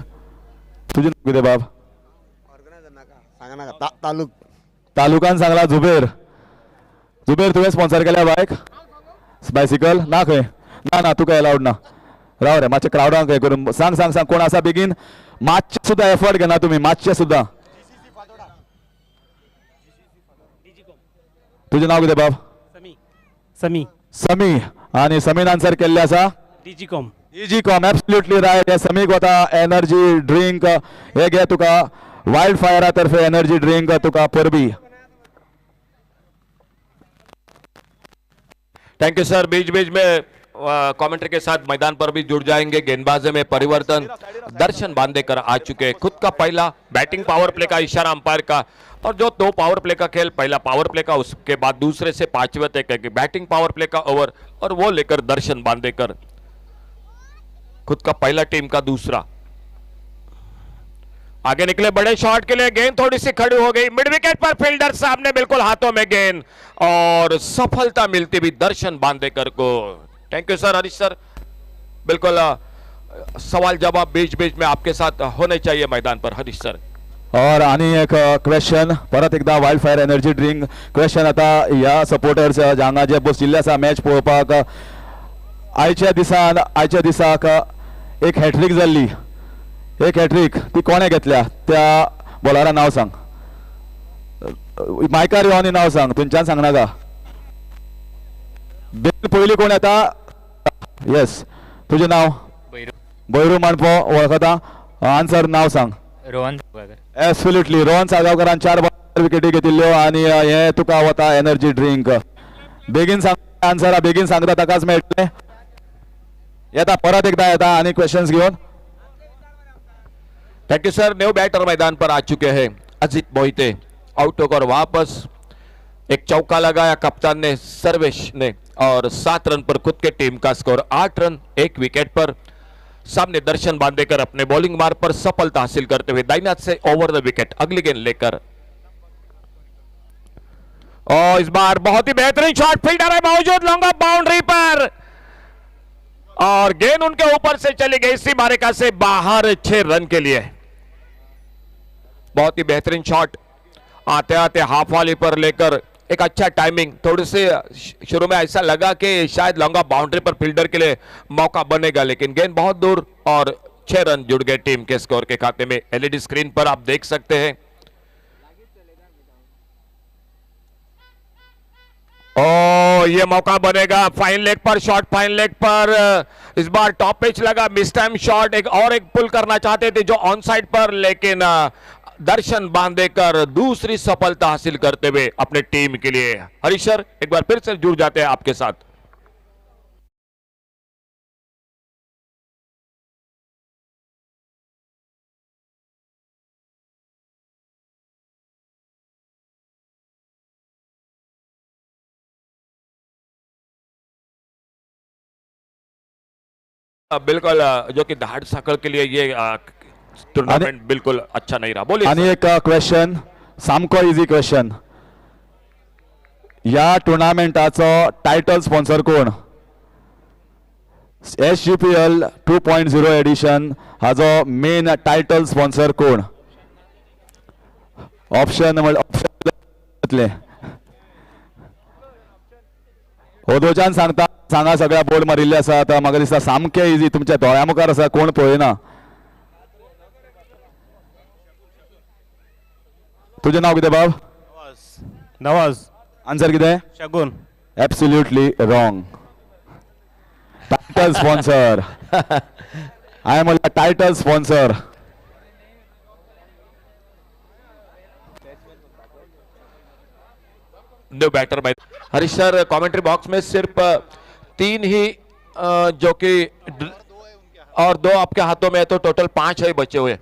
[SPEAKER 4] तुजें नाव कितें बाब? तालुकान सांगला जुबेर। जुबेर तुवें स्पॉन्सर केल्या बायक बायसिकल? ना खंय ना तुका अलाउड ना। राव रे मातशें क्रावडाक हें करून सांग सांग सांग कोण आसा बेगीन। मातशें सुद्दां एफर्ट घेना तुमी, मातशें सुद्दां। तुजें नाव कितें बाब?
[SPEAKER 1] समी
[SPEAKER 4] समी। आणि समीन आन्सर केल्ले आसा
[SPEAKER 1] डिजीकॉम।
[SPEAKER 4] डिजीकॉम एब्सोल्युटली रायट। हे समीक वता एनर्जी ड्रिंक, हे घे तुका वायल्ड फायरा तर्फे एनर्जी ड्रिंक तुका परबी।
[SPEAKER 14] Thank you sir. बीच बीच में कमेंट्री के साथ मैदान पर भी जुड़ जाएंगे। गेंदबाजी में परिवर्तन, दर्शन बांदेकर आ चुके। खुद का पहला बैटिंग पावर प्ले का इशारा अंपायर का, और जो 2 पावर प्ले का खेल, पहला पावर प्ले का, उसके बाद दूसरे से 5वें तक बैटिंग पावर प्ले का ओवर, और वो लेकर दर्शन बांदेकर खुद का पहला टीम का दूसरा। आगे निकले बड़े शॉट के लिए, गेंद थोड़ी सी खड़ी हो गई, मिड विकेट पर फील्डर सामने, बिल्कुल हाथों में गेंद, और सफलता मिलती भी दर्शन बांदेकर को। Thank you sir. Harish sir, बिल्कुल सवाल जवाब बीच बीच में आपके साथ होने चाहिए मैदान पर। हरीश सर।
[SPEAKER 4] और आणि एक क्वेश्चन परत एकदा wild fire energy drink question आता ह्या सपोर्टर्स हांगा जे बशिल्ले आसा मॅच पळोवपाक। आयच्या दिसाक एक हॅट्रिक जाल्ली, एक हॅट्रिक ती कोणे घेतल्या? त्या बॉलरान नाव सांग, मायकार येवन नाव सांग, तुमच्यान सांगनाका। पयली कोण येता? येस तुजें नाव? बैरू माणपो वळखता? आन्सर नाव सांग।
[SPEAKER 22] रोहन
[SPEAKER 4] एब्सोल्युटली रोहन साळगांवकारान 4 विकेटी घेतिल्ल्यो, आणि हे तुका वता एनर्जी ड्रिंक। बेगीन सांग आन्सर, बेगीन सांगता ताकाच मेळटले। येता परत एकदा येता आणि क्वेश्चन्स घेऊन।
[SPEAKER 14] Thank you sir. New batter मैदान पर आ चुके हैं अजित मोहिते। आउट होकर वापस एक चौका लगाया कप्तान ने, सर्वेश ने, और 7 रन पर खुद के टीम का स्कोर 8 रन 1 विकेट पर। सामने दर्शन बांदेकर अपने बॉलिंग मार्ग पर सफलता हासिल करते हुए दाईं हाथ से ओवर द विकेट अगली गेंद लेकर। और इस बार बहुत ही बेहतरीन शॉट, फील्डर है मौजूद लॉन्ग ऑफ बाउंड्री पर, और गेंद उनके ऊपर से चली गई सीमा रेखा से बाहर 6 रन के लिए। बहुत ही बेहतरीन शॉट, आते आते हाफ वाली पर लेकर एक अच्छा टाइमिंग। थोड़ी से शुरू में ऐसा लगा कि शायद लॉन्ग ऑफ बाउंड्री पर फील्डर के लिए मौका बनेगा, लेकिन गेंद बहुत दूर, और 6 रन जुड़ गए टीम के स्कोर के खाते में। एलईडी स्क्रीन पर आप देख सकते हैं। ओ ये मौका बनेगा फाइन लेग पर, शॉट फाइन लेग पर। इस बार टॉप पिच लगा, मिस टाइम शॉट, एक पुल करना चाहते थे जो ऑन साइड पर, लेकिन दर्शन बांदेकर दूसरी सफलता हासिल करते हुए अपने टीम के लिए। हरीश सर एक बार फिर से जुड़ जाते हैं आपके साथ। बिल्कुल, जो कि धाड़ साकळ के लिए ये टूर्नामेंट बिल्कुल अच्छा नहीं रहा। बोलिए।
[SPEAKER 4] आणि एक क्वेश्चन, सामको इजी क्वेश्चन, या टुर्नामेंटाचो टायटल स्पॉन्सर कोण? SGPL 2.0 एडिशन हाजो मेन टायटल स्पॉन्सर कोण? ऑप्शन ऑप्शन ओदोच्यान सांगता, सांगा सगळ्या बोर्ड मारिल्ले आसा। आता म्हाका दिसता सामके इजी, तुमच्या दोळ्या मुखार आसा, कोण पळयना। तुझे नाव कितें बाब? नवाज। आन्सर कितें?
[SPEAKER 1] Shagun.
[SPEAKER 4] Absolutely wrong. Title sponsor. I am a title sponsor.
[SPEAKER 14] New batter by Harish sir, commentary box में सिर्फ 3 ही जो कि और 2 आपके हाथों में है, तो टोटल 5 है बचे हुए।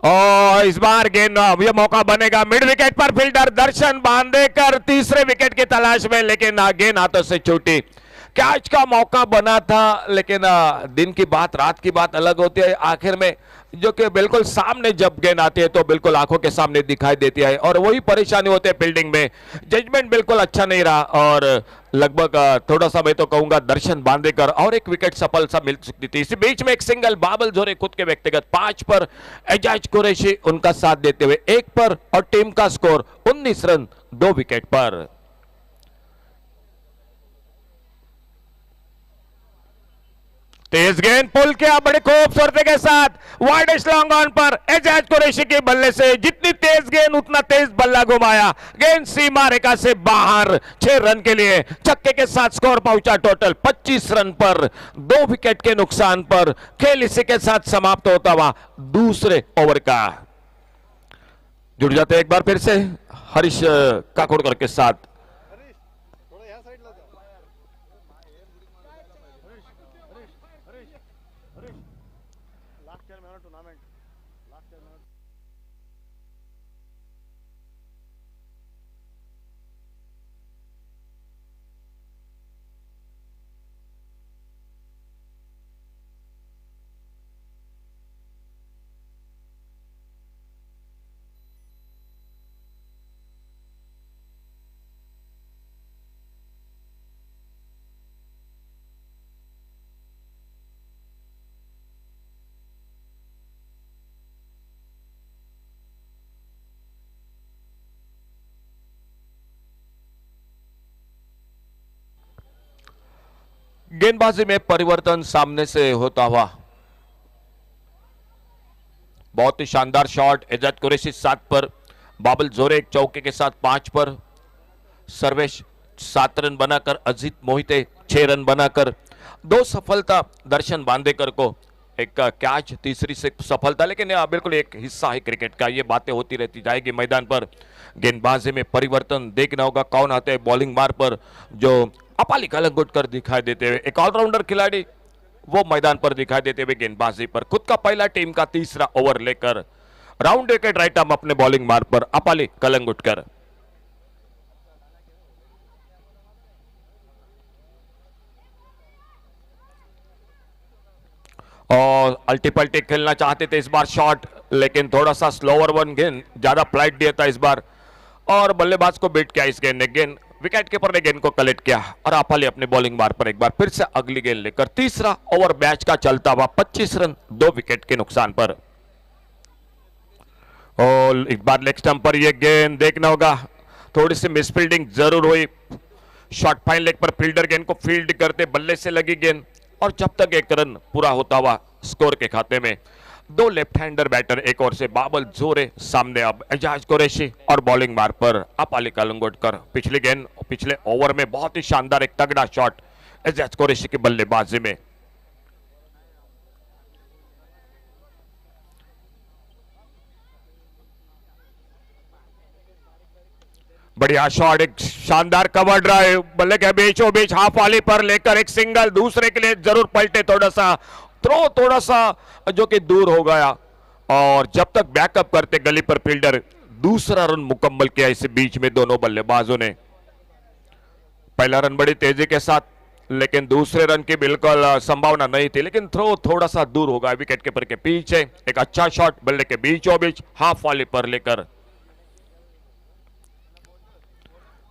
[SPEAKER 14] और इस बार गेंद ये मौका बनेगा मिड विकेट पर, फील्डर दर्शन बांदेकर तीसरे विकेट की तलाश में, लेकिन गेंद हाथों से छूटी। कैच का मौका बना था, लेकिन दिन की बात रात की बात अलग होती है। आखिर में जो कि बिल्कुल सामने जब गेंद आती है तो बिल्कुल आंखों के सामने दिखाई देती है, और वही परेशानी होती है फील्डिंग में। जजमेंट बिल्कुल अच्छा नहीं रहा, और लगभग थोड़ा सा मैं तो कहूंगा दर्शन बांदेकर और एक विकेट सफल सा मिल सकती थी। इसी बीच में एक सिंगल बाबल जोरे खुद के व्यक्तिगत 5 पर, एजाज कुरैशी उनका साथ देते हुए 1 पर, और टीम का स्कोर 19 रन 2 विकेट पर। तेज गेंद पुल किया बड़ी खूबसूरती के साथ, वाइड लॉन्ग ऑन पर एजाज कुरैशी के बल्ले से, जितनी तेज गेंद उतना तेज बल्ला घुमाया, गेंद सीमा रेखा से बाहर। 6 रन के लिए छक्के के साथ स्कोर पहुंचा टोटल 25 रन पर, 2 विकेट के नुकसान पर। खेल इसी के साथ समाप्त होता हुआ दूसरे ओवर का। जुड़ जाते हैं एक बार फिर से हरीश काकोडकर के साथ। गेंदबाजी में परिवर्तन सामने से होता हुआ, बहुत ही शानदार शॉट। एजाज कुरैशी 7 पर, बाबल जोरे एक चौके के साथ 5 पर, सर्वेश 7 रन बनाकर, अजीत मोहिते 6 रन बनाकर, 2 सफलता दर्शन बांदेकर को, एक कैच, तीसरी से सफलता। लेकिन यह बिल्कुल एक हिस्सा है क्रिकेट का, ये बातें होती रहती जाएगी मैदान पर। गेंदबाजी में परिवर्तन देखना होगा, कौन आते हैं बॉलिंग मार पर, जो अपाली कलंगुटकर दिखाई देते हुए, एक ऑलराउंडर खिलाड़ी वो मैदान पर दिखाई देते हुए गेंदबाजी पर। खुद का पहला, टीम का तीसरा ओवर लेकर राउंड विकेट राइट आर्म अपने बॉलिंग मार पर अपाली कलंगुटकर। और अल्टी पल्टी खेलना चाहते थे इस बार शॉट, लेकिन थोड़ा सा स्लोअर वन गेंद, ज्यादा फ्लाइट दिया था इस बार, और बल्लेबाज को बीट किया इस गेंद ने। गेंद विकेट कीपर ने गेंद को कलेक्ट किया, और आपाली अपने बॉलिंग मार पर एक बार फिर से अगली गेंद लेकर तीसरा ओवर मैच का चलता हुआ 25 रन 2 विकेट के नुकसान पर। और एक बार लेग स्टंप पर यह गेंद देखना होगा, थोड़ी सी मिसफील्डिंग जरूर हुई। शॉर्ट फाइन लेग पर फील्डर गेंद को फील्ड करते, बल्ले से लगी गेंद, और जब तक 1 रन पूरा होता हुआ स्कोर के खाते में। 2 लेफ्ट हैंडर बैटर एक ओर से, बाबल जोरे सामने अब एजाज कुरैशी, और बॉलिंग मार पर अपाली कलंगुटकर। पिछली गेंद पिछले ओवर में बहुत ही शानदार एक तगड़ा शॉट एजाज कुरैशी की बल्लेबाजी में। बढ़िया शॉट, एक शानदार कवर ड्राइव, बल्ले के बीचों बीच हाफ वाली पर लेकर एक सिंगल, दूसरे के लिए जरूर पलटे, थोड़ा सा थ्रो थोड़ा सा जो कि दूर हो गया, और जब तक बैकअप करते गली पर फील्डर, दूसरा रन मुकम्मल किया इस बीच में दोनों बल्लेबाजों ने। पहला रन बड़ी तेजी के साथ, लेकिन दूसरे रन की बिल्कुल संभावना नहीं थी, लेकिन थ्रो थोड़ा सा दूर होगा विकेट कीपर के पीछे। एक अच्छा शॉट बल्ले के बीचों बीच हाफ वाली पर लेकर,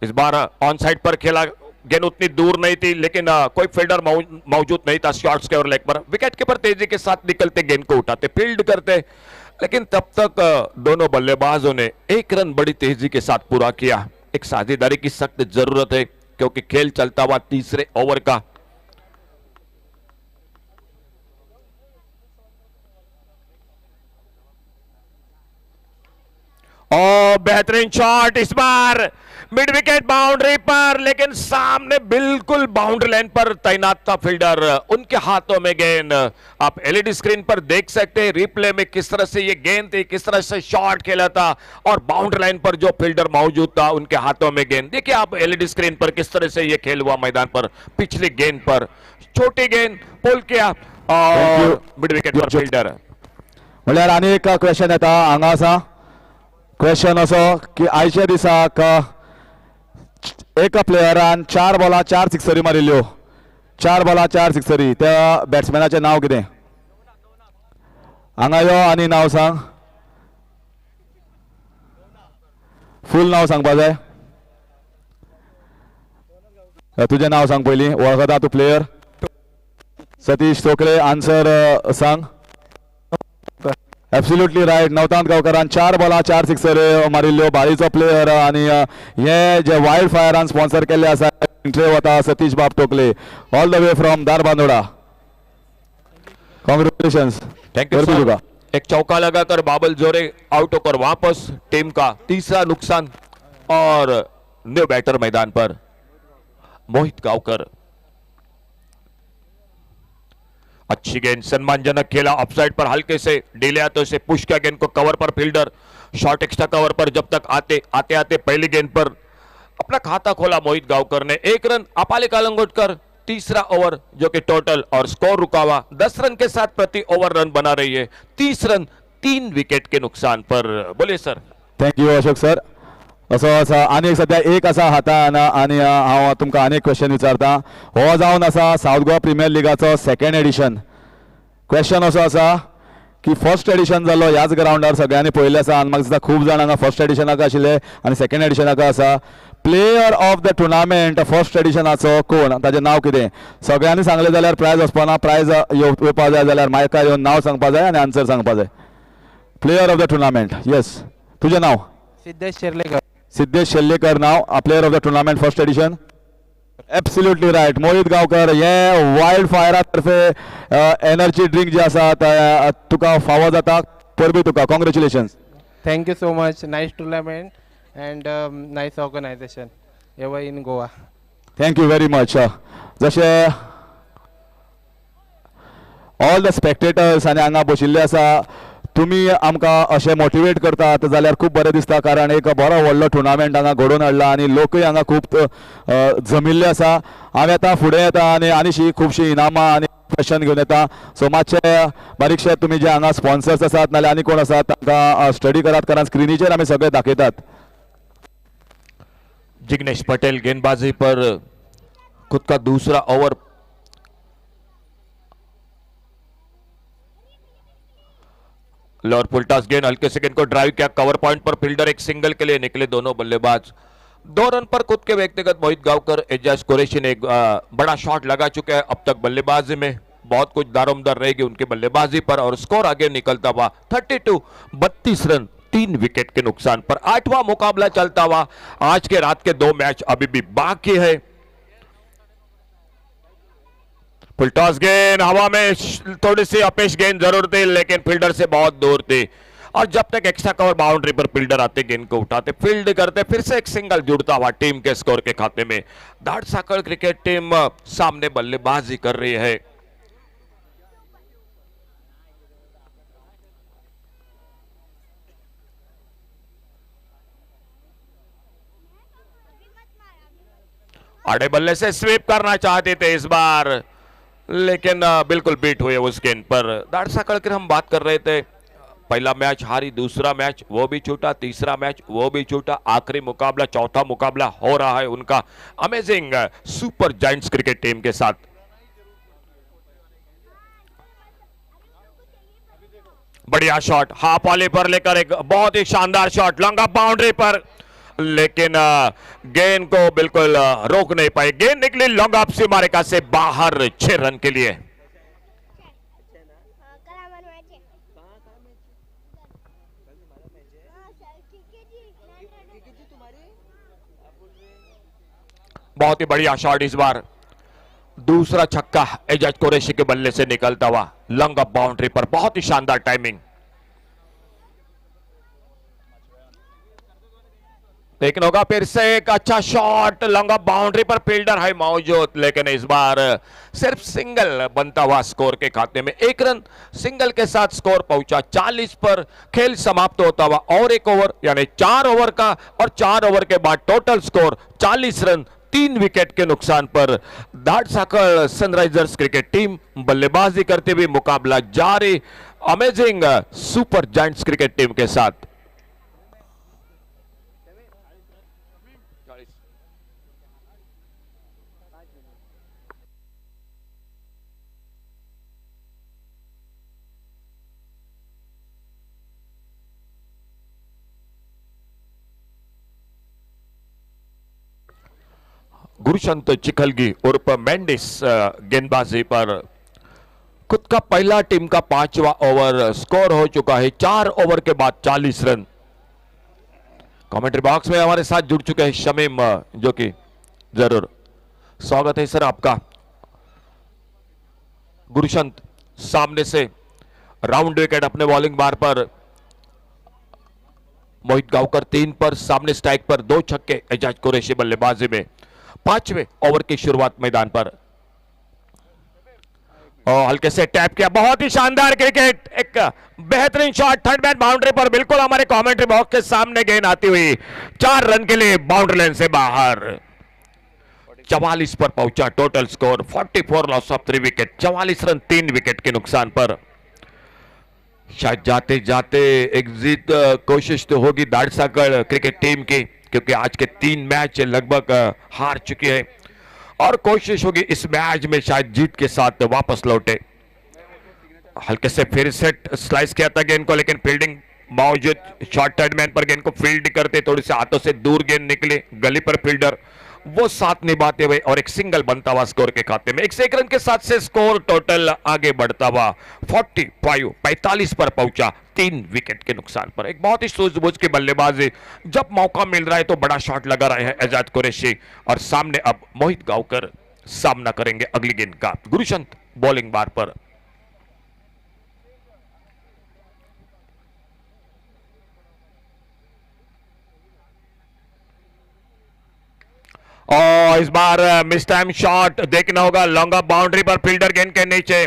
[SPEAKER 14] इस बार ऑन साइड पर खेला, गेंद उतनी दूर नहीं थी, लेकिन कोई फील्डर मौजूद नहीं था शॉर्ट्स के और लेग पर। विकेट कीपर तेजी के साथ निकलते, गेंद को उठाते, फील्ड करते, लेकिन तब तक दोनों बल्लेबाजों ने 1 रन बड़ी तेजी के साथ पूरा किया। एक साझेदारी की सख्त जरूरत है, क्योंकि खेल चलता हुआ तीसरे ओवर का। और बेहतरीन शॉट, इस बार मिड विकेट बाउंड्री पर, लेकिन सामने बिल्कुल बाउंड्री लाइन पर तैनात था फील्डर, उनके हाथों में गेंद। आप एलईडी स्क्रीन पर देख सकते हैं रिप्ले में किस तरह से ये गेंद थी, किस तरह से शॉट खेला था, और बाउंड्री लाइन पर जो फील्डर मौजूद था उनके हाथों में गेंद। देखिए आप एलईडी स्क्रीन पर किस तरह से ये खेल हुआ मैदान पर। पिछली गेंद पर छोटी गेंद पुल किया और मिड विकेट पर फील्डर।
[SPEAKER 4] म्हणल्यार आनी एक क्वेश्चन येता हांगा आसा, क्वेश्चन असो की आयच्या दिसाक एका प्लेयरान 4 बॉलां 4 सिक्सरी मारिल्ल्यो, 4 बॉलां 4 सिक्सरी, त्या बॅट्समॅनाचें नांव कितें? हांगा यो आनी नांव सांग, फूल नांव सांगपा जाय। तुजें नांव सांग पयलीं, वळखता तूं प्लेयर? सतीश तोकले, आन्सर सांग। एब्सोल्युटली रायट, नवतांत गांवकारान 4 बॉलां 4 सिक्सर मारिल्ल्यो, बाळीचो प्लेयर। आनी हे जे वायल्ड फायरान स्पॉन्सर केल्ले आसा एंट्री वता सतीश बाब Tokle, all the way from Darbandora. Congratulations,
[SPEAKER 14] thank you sir. एक चौका लगाकर बाबल जोरे आउट होकर वापस, टीम का तीसरा नुकसान। और न्यू बैटर मैदान पर मोहित गांवकर। अच्छी गेंद, सम्मानजनक खेला, ऑफसाइड पर हल्के से डीले हाथों से पुश किया गेंद को कवर पर फील्डर, शॉट एक्स्ट्रा कवर पर जब तक आते पहली गेंद पर अपना खाता खोला मोहित गांवकर ने। 1 रन अपाले कालंगोटकर, तीसरा ओवर जो कि टोटल और स्कोर रुका हुआ 10 रन के साथ प्रति ओवर रन बना रही है। 30 रन 3 विकेट के नुकसान पर। बोलिए sir.
[SPEAKER 4] Thank you Ashok sir. असो आसा आनी एक सद्या एक आसा हातान, आनी हांव तुमकां आनी एक क्वेश्चन विचारता। हो जावन आसा साऊथ गोवा प्रिमियर लिगाचो 2nd एडिशन। क्वेश्चन असो आसा की फर्स्ट एडिशन जालो ह्याच ग्राउंडार सगळ्यांनी पळयल्लें आसा, आनी म्हाका दिसता खूब जाण हांगा फर्स्ट एडिशनाक आशिल्ले आनी 2nd एडिशनाक आसा। Player of the tournament first एडिशनाचो कोण, ताचें नांव कितें? सगळ्यांनी सांगलें जाल्यार प्रायज वचपाना, प्रायज येवपा जाय जाल्यार मायका येवन नांव सांगपा जाय आनी आन्सर सांगपा जाय। Player of the tournament, yes, तुजें नांव?
[SPEAKER 2] सिद्धेश शेर्लेकर।
[SPEAKER 4] सिद्धेश शेल्लेकर नाव, player of the tournament first edition. Absolutely right, Mohit Gaonkar. हे वायल्ड फायरा तर्फे एनर्जी ड्रिंक जे आसा तुका फावो जाता, परबी तुका, congratulations.
[SPEAKER 2] Thank you so much. Nice tournament and nice organization ever in Goa.
[SPEAKER 4] Thank you very much. जशे ऑल द स्पेक्टेटर्स आनी हांगा बशिल्ले आसा, तुमी आमकां अशें मोटिवेट करतात जाल्यार खूब बरें दिसता, कारण एक बरो व्हडलो टुर्नामेंट हांगा घडोवन हाडला आनी लोकूय हांगा खूब जमिल्ले आसा। हांव येता फुडें येता आनी आनीशी खुबशीं इनामां आनी क्वेश्चन घेवन येता। सो मातशे बारीकशे तुमी जे हांगा स्पॉन्सर्स आसात नाल्यार आनी कोण आसात तांकां स्टडी करात, कारण स्क्रिनीचेर आमी सगळे दाखयतात।
[SPEAKER 14] जिग्नेश पटेल गेंदबाजी पर खुद का दूसरा ओवर। लोअर फुलटॉस गेंद, हल्के से गेंद को ड्राइव किया, कवर पॉइंट पर फील्डर एक सिंगल के लिए निकले दोनों बल्लेबाज। 2 रन पर खुद के व्यक्तिगत मोहित गांवकर, एजाज कुरैशी ने एक बड़ा शॉट लगा चुके हैं अब तक बल्लेबाजी में। बहुत कुछ दारोमदार रहेगी उनकी बल्लेबाजी पर और स्कोर आगे निकलता हुआ 32, 32 रन 3 विकेट के नुकसान पर। 8वां मुकाबला चलता हुआ, आज के रात के 2 मैच अभी भी बाकी है। फुलटॉस गेंद हवा में, थोड़ी सी अपेश गेंद जरूर थी लेकिन फील्डर से बहुत दूर थी, और जब तक एक्स्ट्रा कवर बाउंड्री पर फील्डर आते गेंद को उठाते फील्ड करते, फिर से एक सिंगल जुड़ता हुआ टीम के स्कोर के खाते में। दाड़साकड़ क्रिकेट टीम सामने बल्लेबाजी कर रही है। आड़े बल्ले से स्वीप करना चाहते थे इस बार, लेकिन बिल्कुल बीट हुए उस गेंद पर। दाड़साकड़ की हम बात कर रहे थे, पहला मैच हारी, दूसरा मैच वो भी छूटा, तीसरा मैच वो भी छूटा, आखिरी मुकाबला, चौथा मुकाबला हो रहा है उनका amazing super giants cricket team के साथ। बढ़िया शॉट हाफ वाले पर लेकर, एक बहुत ही शानदार शॉट लॉन्ग ऑफ बाउंड्री पर, लेकिन गेंद को बिल्कुल रोक नहीं पाए। गेंद निकली लॉन्ग ऑफ सीमारेखा से बाहर 6 रन के लिए। बहुत ही बढ़िया शॉट इस बार, दूसरा छक्का एजाज कुरैशी के बल्ले से निकलता हुआ लॉन्ग ऑफ बाउंड्री पर, बहुत ही शानदार टाइमिंग। देखना होगा फिर से एक अच्छा शॉट, लॉन्ग बाउंड्री पर फील्डर है मौजूद, लेकिन इस बार सिर्फ सिंगल बनता हुआ स्कोर के खाते में। 1 रन सिंगल के साथ स्कोर पहुंचा 40 पर। खेल समाप्त होता हुआ और 1 ओवर यानी 4 ओवर का, और 4 ओवर के बाद टोटल स्कोर 40 रन 3 विकेट के नुकसान पर। धारसाकर सनराइजर्स क्रिकेट टीम बल्लेबाजी करते हुए मुकाबला जारी amazing super giants cricket team के साथ। गुरुशंत चिखलगी उर्फ मेंडिस गेंदबाजी पर खुद का पहला टीम का 5वां ओवर स्कोर हो चुका है 4 ओवर के बाद 40 रन। कमेंट्री बॉक्स में हमारे साथ जुड़ चुके हैं शमीम, जो कि जरूर स्वागत है सर आपका। गुरुशंत सामने से राउंड विकेट अपने बॉलिंग बार पर, मोहित गांवकर 3 पर, सामने स्ट्राइक पर 2 छक्के एजाज कुरैशी बल्लेबाजी में। 5वें ओवर की शुरुआत मैदान पर और हल्के से टैप किया, बहुत ही शानदार क्रिकेट, एक बेहतरीन शॉट थर्ड मैन बाउंड्री पर, बिल्कुल हमारे कमेंट्री बॉक्स के सामने गेंद आती हुई 4 रन के लिए बाउंड्री लाइन से बाहर। 44 पर पहुंचा total score 44 loss of 3 wicket, 44 run 3 wicket के नुकसान पर। शायद जाते जाते एग्जिट कोशिश तो होगी धारसाकर क्रिकेट टीम की, क्योंकि आज के 3 मैच लगभग हार चुकी है, और कोशिश होगी इस मैच में शायद जीत के साथ वापस लौटे। हल्के से फिर से स्लाइस किया था गेंद को, लेकिन फील्डिंग मौजूद, शॉर्ट थर्ड मैन पर गेंद को फील्ड करते थोड़ी से हाथों से दूर गेंद निकले, गली पर फील्डर वो साथ निभाते हुए और एक सिंगल बनता हुआ स्कोर के खाते में। 101 रन के साथ से स्कोर टोटल आगे बढ़ता हुआ 45 पर पहुंचा 3 विकेट के नुकसान पर। एक बहुत ही सूझबूझ की बल्लेबाजी, जब मौका मिल रहा है तो बड़ा शॉट लगा रहे हैं एजाज कुरैशी, और सामने अब मोहित गांवकर सामना करेंगे अगली गेंद का। गुरुशंत बॉलिंग बार पर, और इस बार मिस टाइम शॉट देखना होगा, लॉन्ग ऑफ बाउंड्री पर फील्डर गेंद के नीचे,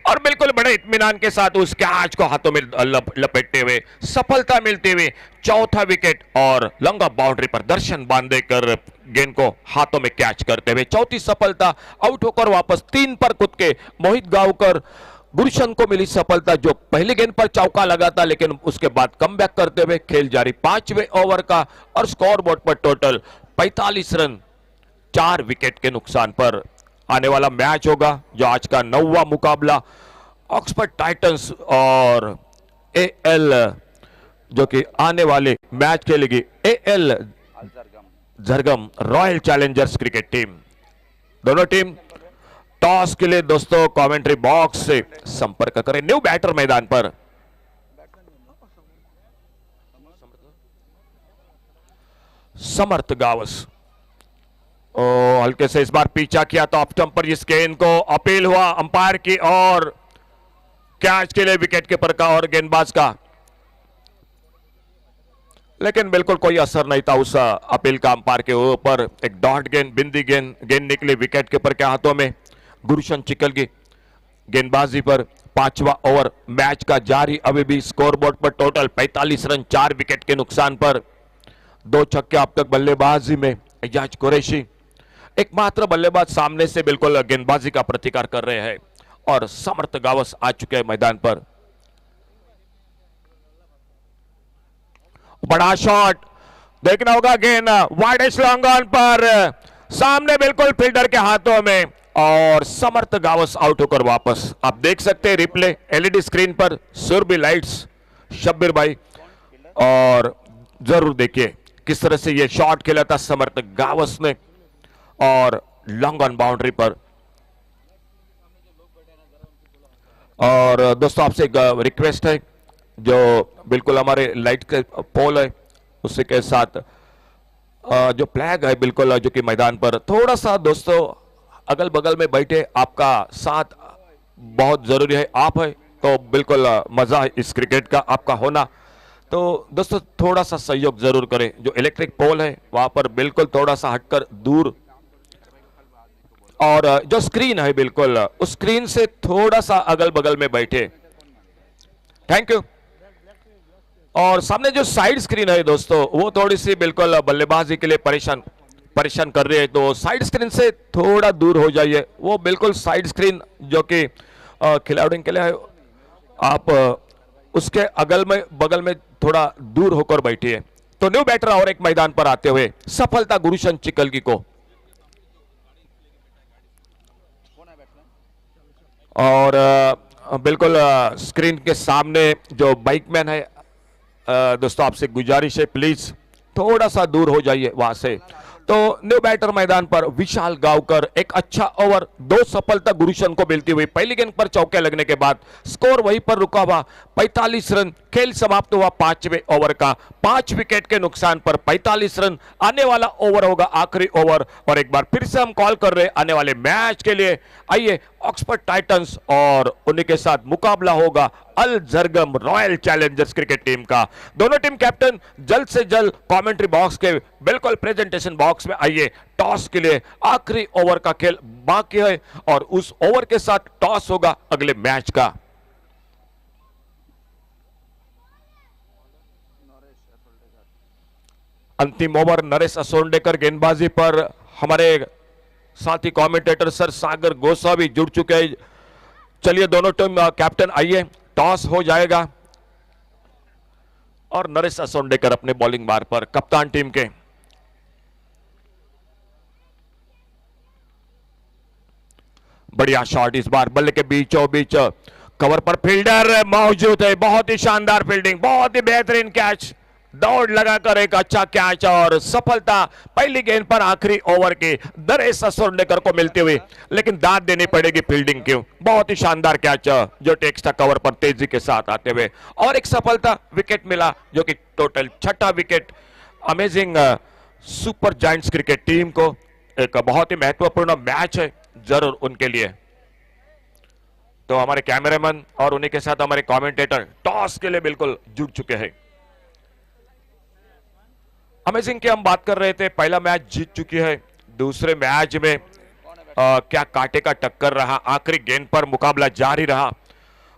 [SPEAKER 14] और बिल्कुल बड़े इत्मीनान के साथ उस कैच को हाथों में लपेटते हुए सफलता मिलती हुई 4था विकेट, और लॉन्ग ऑफ बाउंड्री पर दर्शन बांधे कर गेंद को हाथों में कैच करते हुए 4थी सफलता। आउट होकर वापस 3 पर कूद के मोहित गांवकर, गुरुशंत को मिली सफलता जो पहली गेंद पर चौका लगा था, लेकिन उसके बाद कमबैक करते हुए खेल जारी 5वें ओवर का, और स्कोर बोर्ड पर टोटल 45 रन 4 विकेट के नुकसान पर। आने वाला मैच होगा जो आज का 9वां मुकाबला ऑक्सफोर्ड टाइटंस और एएल, जो कि आने वाले मैच खेलेगी AL Zargam royal challengers cricket team. दोनों टीम टॉस के लिए दोस्तों कमेंट्री बॉक्स से संपर्क करें। न्यू बैटर मैदान पर, समर्थ गावस, हल्के से इस बार पीछा किया तो ऑफ स्टंप पर इस गेंद को अपील हुआ अंपायर की, और कैच के लिए विकेट कीपर का और गेंदबाज का, लेकिन बिल्कुल कोई असर नहीं था उस अपील का अंपायर के ऊपर। एक डॉट गेंद, बिंदी गेंद निकली विकेट कीपर के हाथों में। गुरुशंत चिखलगी गेंदबाजी पर 5वां ओवर मैच का जारी, अभी भी स्कोरबोर्ड पर टोटल 45 रन 4 विकेट के नुकसान पर। 2 छक्के अब तक बल्लेबाजी में एजाज कुरैशी, एकमात्र बल्लेबाज सामने से बिल्कुल गेंदबाजी का प्रतिकार कर रहे हैं, और समर्थ गावस आ चुके हैं मैदान पर। बड़ा शॉट देखना होगा, गेंद वाइड लॉन्ग ऑन पर सामने बिल्कुल फील्डर के हाथों में, और समर्थ गावस आउट होकर वापस। आप देख सकते हैं रिप्ले एलईडी स्क्रीन पर, सुरभि लाइट्स शब्बीर भाई, और जरूर देखिए किस तरह से यह शॉट खेला था समर्थ गावस ने, और लॉन्ग ऑन बाउंड्री पर। और दोस्तों आपसे एक रिक्वेस्ट है, जो बिल्कुल हमारे लाइट के पोल है उसी के साथ जो फ्लैग है बिल्कुल जो कि मैदान पर, थोड़ा सा दोस्तों अगल बगल में बैठे, आपका साथ बहुत जरूरी है। आप है तो बिल्कुल मजा है इस क्रिकेट का आपका होना, तो दोस्तों थोड़ा सा सहयोग जरूर करें, जो इलेक्ट्रिक पोल है वहां पर बिल्कुल थोड़ा सा हटकर दूर, और जो स्क्रीन है बिल्कुल उस स्क्रीन से थोड़ा सा अगल बगल में बैठे। Thank you. और सामने जो साइड स्क्रीन है दोस्तों वो थोड़ी सी बिल्कुल बल्लेबाजी के लिए परेशान कर रही है, तो साइड स्क्रीन से थोड़ा दूर हो जाइए। वो बिल्कुल साइड स्क्रीन जो कि खिलाड़ियों के लिए है, आप उसके अगल में बगल में थोड़ा दूर होकर बैठिए। तो न्यू बैटर और एक मैदान पर आते हुए सफलता गुरुशन चिकलगी को, और बिल्कुल स्क्रीन के सामने जो बाइकमैन है, दोस्तों आपसे गुजारिश है प्लीज थोड़ा सा दूर हो जाइए वहां से। तो न्यू बैटर मैदान पर विशाल गांवकर, एक अच्छा ओवर, 2 सफलता गुरुशन को मिलती हुई। पहली गेंद पर चौके लगने के बाद स्कोर वहीं पर रुका हुआ 45 रन। खेल समाप्त हुआ 5वें ओवर का, 5 विकेट के नुकसान पर 45 रन। आने वाला ओवर होगा आखिरी ओवर, और एक बार फिर से हम कॉल कर रहे हैं आने वाले मैच के लिए। आइए ऑक्सफोर्ड टाइटंस और उन्हीं के साथ मुकाबला होगा अल Zargam royal challengers cricket team का। दोनों टीम कैप्टन जल्द से जल्द कमेंट्री बॉक्स के बिल्कुल प्रेजेंटेशन बॉक्स में आइए। टॉस के लिए आखिरी ओवर का खेल बाकी है, और उस ओवर के साथ टॉस होगा अगले मैच का। अंतिम ओवर नरेश असोंडेकर गेंदबाजी पर। हमारे साथी कमेंटेटर सर सागर गोसावी जुड़ चुके हैं। चलिए दोनों टीम कैप्टन आइए, टॉस हो जाएगा, और नरेश असोंडेकर अपने बॉलिंग बार पर, कप्तान टीम के। बढ़िया शॉट इस बार बल्ले के बीचों बीच, कवर पर फील्डर मौजूद है। बहुत ही शानदार फील्डिंग, बहुत ही बेहतरीन कैच, दौड़ लगाकर एक अच्छा कैच, और सफलता पहली गेंद पर आखिरी ओवर की नरेश असोंडेकर को मिलती हुई। लेकिन दाद देनी पड़ेगी फील्डिंग की, बहुत ही शानदार कैच जो टेक्स्टा कवर पर तेजी के साथ आते हुए, और एक सफलता विकेट मिला जो कि टोटल 6ठा wicket. Amazing super giants cricket team को एक बहुत ही महत्वपूर्ण मैच है जरूर उनके लिए। तो हमारे कैमरामैन और उन्हीं के साथ हमारे कमेंटेटर टॉस के लिए बिल्कुल जुड़ चुके हैं। अमेजिंग की हम बात कर रहे थे, पहला मैच जीत चुकी है। दूसरे मैच में क्या कांटे का टक्कर रहा, आखिरी गेंद पर मुकाबला जारी रहा,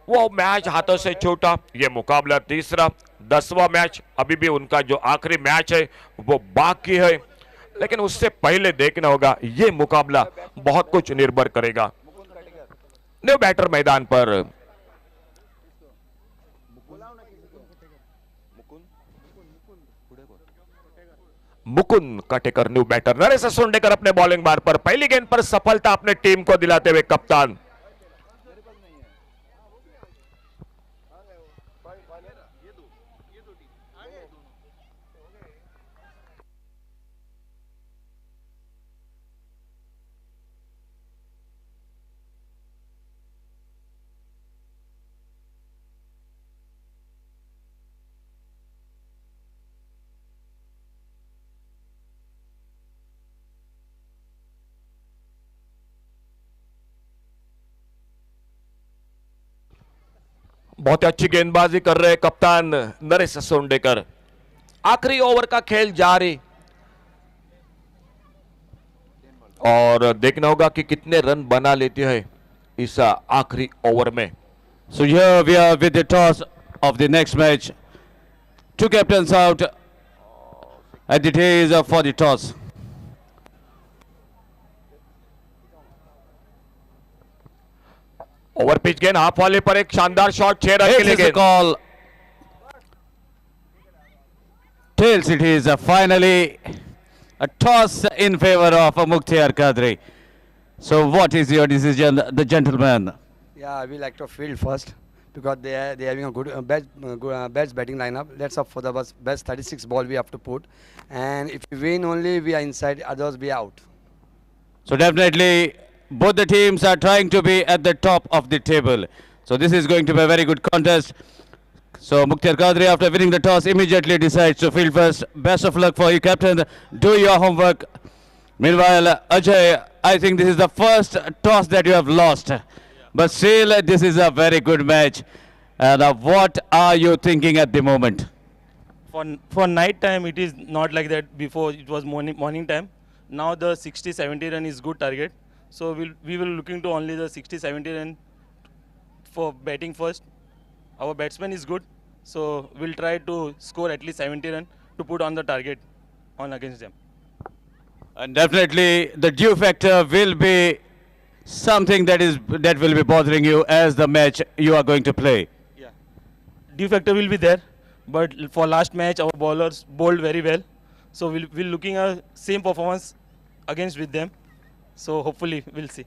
[SPEAKER 14] वो मैच हाथों से छूटा। ये मुकाबला तीसरा 10वां मैच, अभी भी उनका जो आखिरी मैच है वो बाकी है, लेकिन उससे पहले देखना होगा ये मुकाबला बहुत कुछ निर्भर करेगा। न्यू बैटर मैदान पर मुकुंद काटेकर न्यू बैटर। नरेश असोंडेकर अपने बॉलिंग बार पर, पहली गेंद पर सफलता अपने टीम को दिलाते हुए कप्तान। बहुत अच्छी गेंदबाजी कर रहे कप्तान नरेश असोंडेकर। आखिरी ओवर का खेल जारी, और देखना होगा कि कितने रन बना लेते हैं इस आखिरी ओवर में।
[SPEAKER 8] So here we are with the toss of the next match. Two captains out, and it is for the toss.
[SPEAKER 14] Over pitch गेंद हाफ वाले पर एक शानदार शॉट, 6 रन के लिए गेंद।
[SPEAKER 8] Call. Tails it is finally a toss in favor of Mukhtar Qadri. So what is your decision, the gentleman?
[SPEAKER 11] Yeah, we like to field first because they having a good best batting lineup. Let's up for the best 36 ball we have to put, and if we win only we are inside, others we are out.
[SPEAKER 8] So definitely both the teams are trying to be at the top of the table. So this is going to be a very good contest. So Mukhtar Qadri, after winning the toss, immediately decides to field first. Best of luck for you, captain. Do your homework. Meanwhile, Ajay, I think this is the first toss that you have lost. But still, this is a very good match. And what are you thinking at the moment?
[SPEAKER 6] For night time, it is not like that. Before it was morning time. Now the 60-70 run is good target. So we will looking to only the 60-70 run for batting first. Our batsman is good, so we'll try to score at least 70 run to put on the target on against them.
[SPEAKER 8] And definitely the due factor will be something that will be bothering you as the match you are going to play.
[SPEAKER 6] Due factor will be there, but for last match our bowlers bowled very well, so we'll looking at same performance against with them. So hopefully we'll see.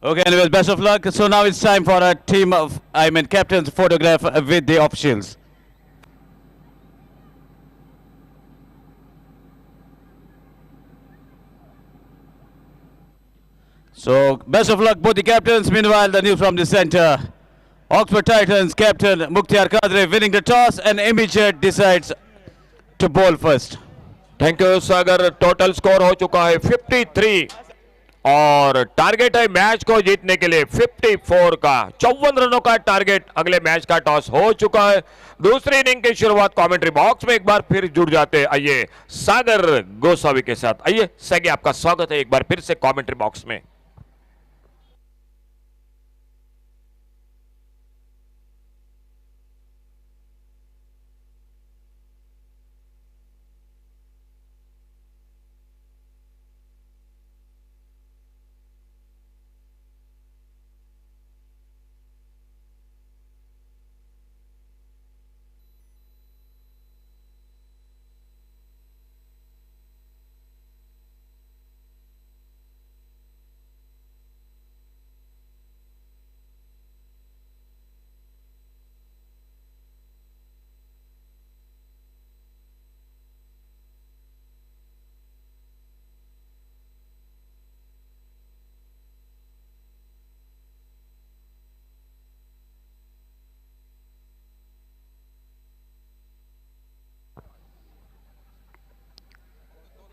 [SPEAKER 8] Okay, anyways, best of luck. So now it's time for a captain's photograph with the officials. So best of luck both the captains. Meanwhile, the news from the center. Oxford Titans captain Mukhtar Kadri winning the toss and immediate decides to bowl first.
[SPEAKER 14] Thank you Sagar. Total score हो चुका है 53 और target है match को जीतने के लिए 54 का. 54 रनों का टारगेट. अगले मैच का टॉस हो चुका है. दूसरी इनिंग की शुरुआत कमेंट्री बॉक्स में एक बार फिर जुड़ जाते हैं. आइए सागर गोसावी के साथ. आइए सैगी, आपका स्वागत है एक बार फिर से कमेंट्री बॉक्स में.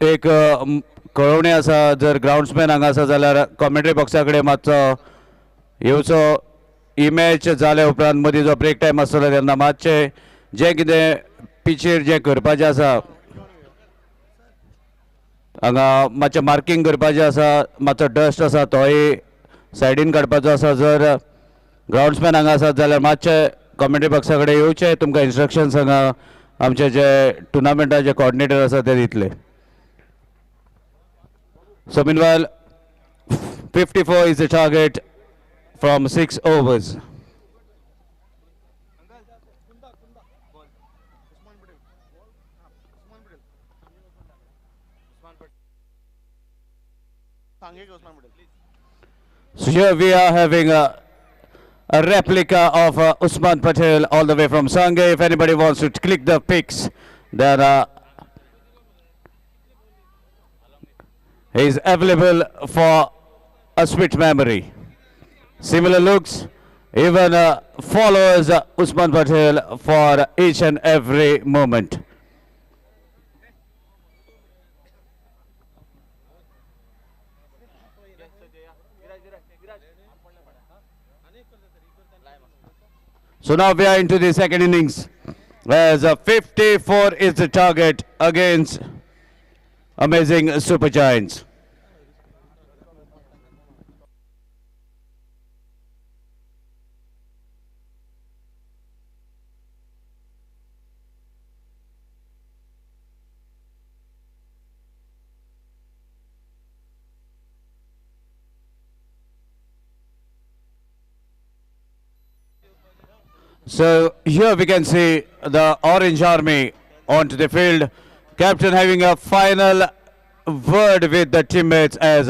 [SPEAKER 8] एक कळवणी आसा, जर ग्राउंड्समॅन हांगा आसा जाल्यार कॉमेंट्री बॉक्सा कडेन मातसो येवचो. ही मॅच जाल्या उपरांत मदीं जो ब्रेक टायम आसतलो तेन्ना मातशें जें कितें पिचेर जें करपाचें आसा हांगा मातशें मार्कींग करपाचें आसा, मातसो डस्ट आसा तोय सायडीन काडपाचो आसा. जर ग्राउंड्समॅन हांगा आसात जाल्यार मातशें कॉमेंट्री बॉक्सा कडेन येवचें. तुमकां इन्स्ट्रक्शन्स हांगा आमचे जे टुर्नामेंटाचे कोऑर्डिनेटर आसा ते दितले. So meanwhile, 54 is the target from 6 overs. So here we are having a replica of Usman Patel all the way from Sangay. If anybody wants to click the pics, then he is available for a sweet memory. Similar looks, even follows Usman Patel for each and every moment. So now we are into the second innings, as 54 is the target against amazing Super Giants. So here we can see the Orange Army onto the field. Captain having a final word with the teammates as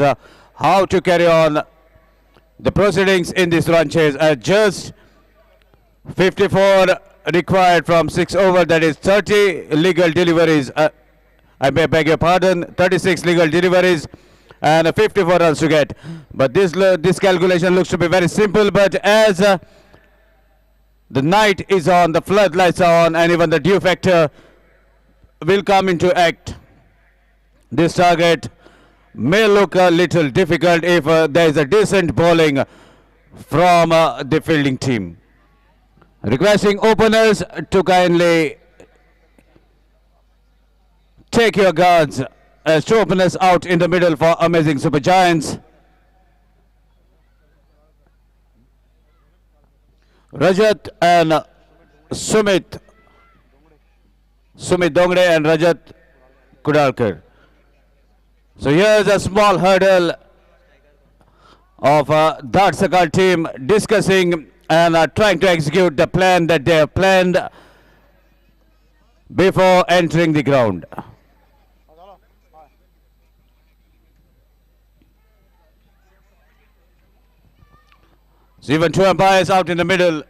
[SPEAKER 8] how to carry on the proceedings in this run chase. Just 54 required from 6 over, that is 30 legal deliveries. I beg your pardon, 36 legal deliveries and 54 runs to get. But this calculation looks to be very simple, but as the night is on, the floodlights are on, and even the dew factor will come into act. This target may look a little difficult if there is a decent bowling from the fielding team. Requesting openers to kindly take your guards as two openers out in the middle for Amazing Super Giants. Rajat and Sumit. Sumit Dongre and Rajat Kudalkar. So here's a small hurdle of Dart Sakal team discussing and trying to execute the plan that they have planned before entering the ground. So even two umpires out in the middle.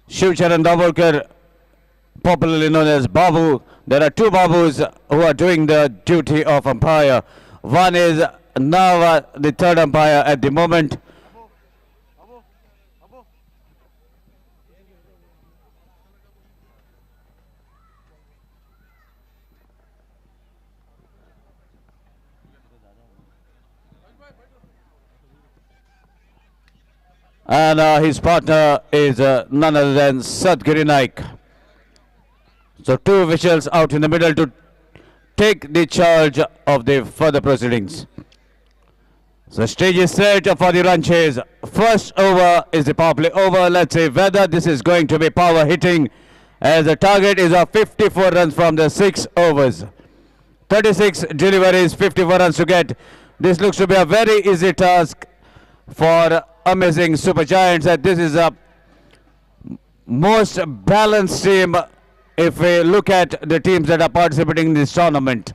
[SPEAKER 8] Shivcharan Davolkar, popularly known as Babu. There are two Babus who are doing the duty of umpire. One is now the third umpire at the moment. And his partner is none other than Sadgiri Naik. So two officials out in the middle to take the charge of the further proceedings. So stage is set for the run chase. First over is the power play over. Let's see whether this is going to be power hitting, as the target is of 54 runs from the 6 overs. 36 deliveries, 54 runs to get. This looks to be a very easy task for Amazing Super Giants, and this is a most balanced team if we look at the teams that are participating in this tournament.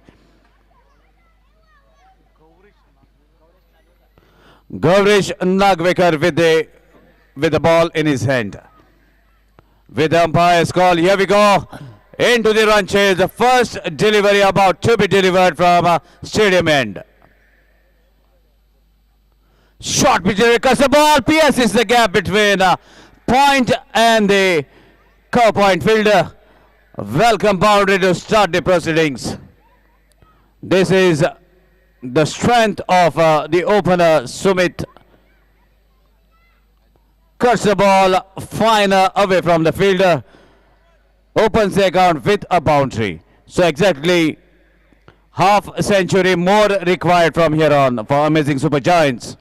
[SPEAKER 8] Gaurish Nagvekar with the ball in his hand. With the umpire's call, here we go into the run chase. The first delivery about to be delivered from stadium end. Short pitch cuts the ball, pierces the gap between point and the cover point fielder. Welcome boundary to start the proceedings. This is the strength of the opener Sumit. Cuts the ball finer away from the fielder. Opens the account with a boundary. So exactly half a century more required from here on for Amazing Super Giants.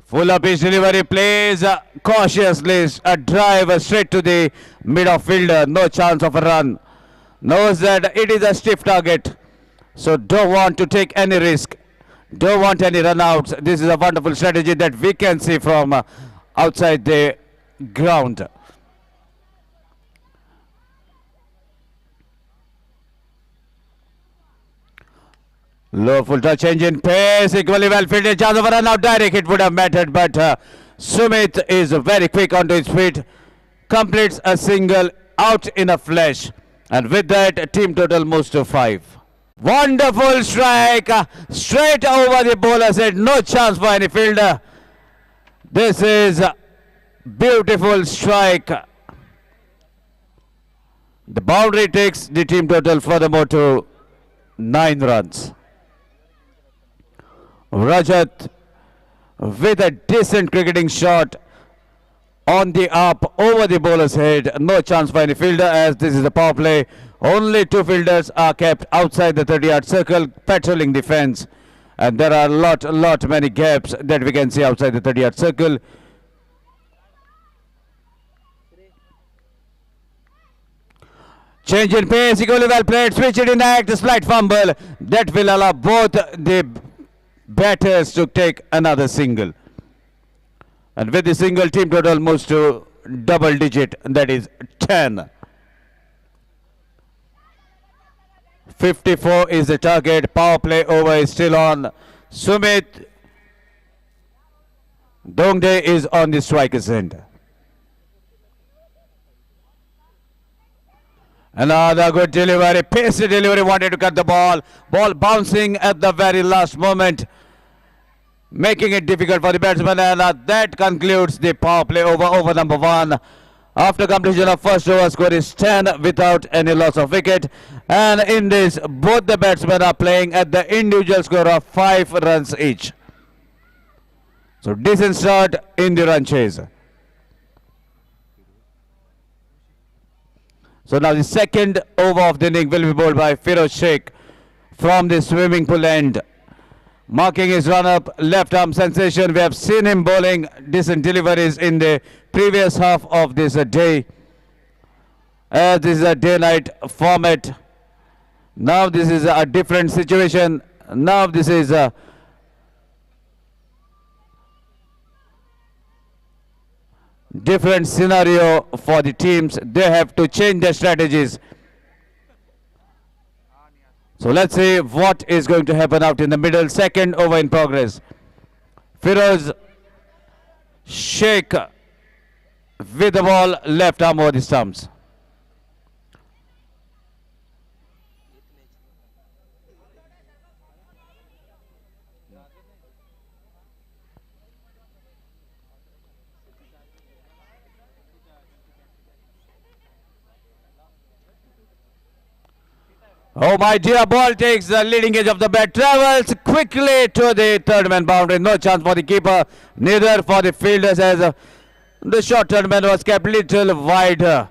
[SPEAKER 8] Full up his delivery, plays cautiously, a drive straight to the mid of fielder. No chance of a run. Knows that it is a stiff target, so don't want to take any risk. Don't want any run-outs. This is a wonderful strategy that we can see from outside the ground. Low full touch engine pace, equally well fielded, chance of a run out, direct hit would have mattered, but Sumit is very quick onto his feet, completes a single out in a flash, and with that team total moves to 5. Wonderful strike, straight over the bowler's head, no chance for any fielder. This is a beautiful strike. The boundary takes the team total furthermore to 9 runs. Rajat with a decent cricketing shot on the up over the bowler's head. No chance for any fielder, as this is a power play. Only 2 fielders are kept outside the 30-yard circle patrolling the fence. And there are lot many gaps that we can see outside the 30-yard circle. Change in pace, equally well played, switch it in act, slight fumble. That will allow both the batters to take another single. And with the single, team total moves to double digit, that is 10. 54 is the target, power play over is still on. Sumit Dongde is on the striker's end. Another good delivery, pacey delivery, wanted to cut the ball. Ball bouncing at the very last moment, making it difficult for the batsman, and that concludes the power play over number 1. After completion of first over, score is 10 without any loss of wicket. And in this, both the batsmen are playing at the individual score of 5 runs each. So decent start in the run chase. So now the second over of the inning will be bowled by Firoz Sheikh from the swimming pool end. Marking his run-up left arm sensation. We have seen him bowling decent deliveries in the previous half of this day. As this is a day-night format. Now this is a different situation. Now this is a different scenario for the teams. They have to change their strategies. So let's see what is going to happen out in the middle. Second over in progress. Firoz Sheikh with the ball, left arm over the stumps. Oh my dear, ball takes the leading edge of the bat, travels quickly to the third man boundary. No chance for the keeper, neither for the fielders, as the short third man was kept little wider.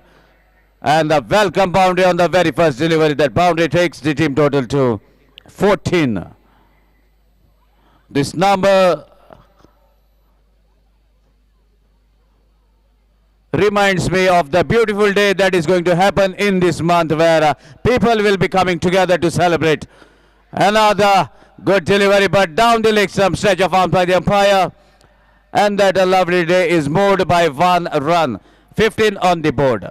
[SPEAKER 8] And the welcome boundary on the very first delivery. That boundary takes the team total to 14. This number reminds me of the beautiful day that is going to happen in this month, where people will be coming together to celebrate. Another good delivery, but down the leg, some stretch of arm by the umpire, and that a lovely day is moved by 1 run. 15 on the board.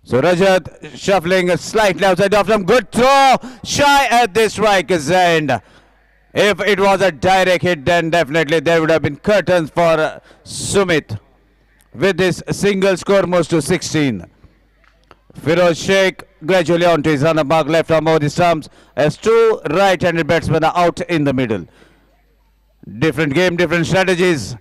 [SPEAKER 8] So Rajat shuffling slightly outside off some good throw, shy at the striker's end. If it was a direct hit, then definitely there would have been curtains for Sumit. With this single score moves to 16. Firoz Sheikh gradually onto his run-up mark, left arm over the stumps, as two right-handed batsmen are out in the middle. Different game, different strategies.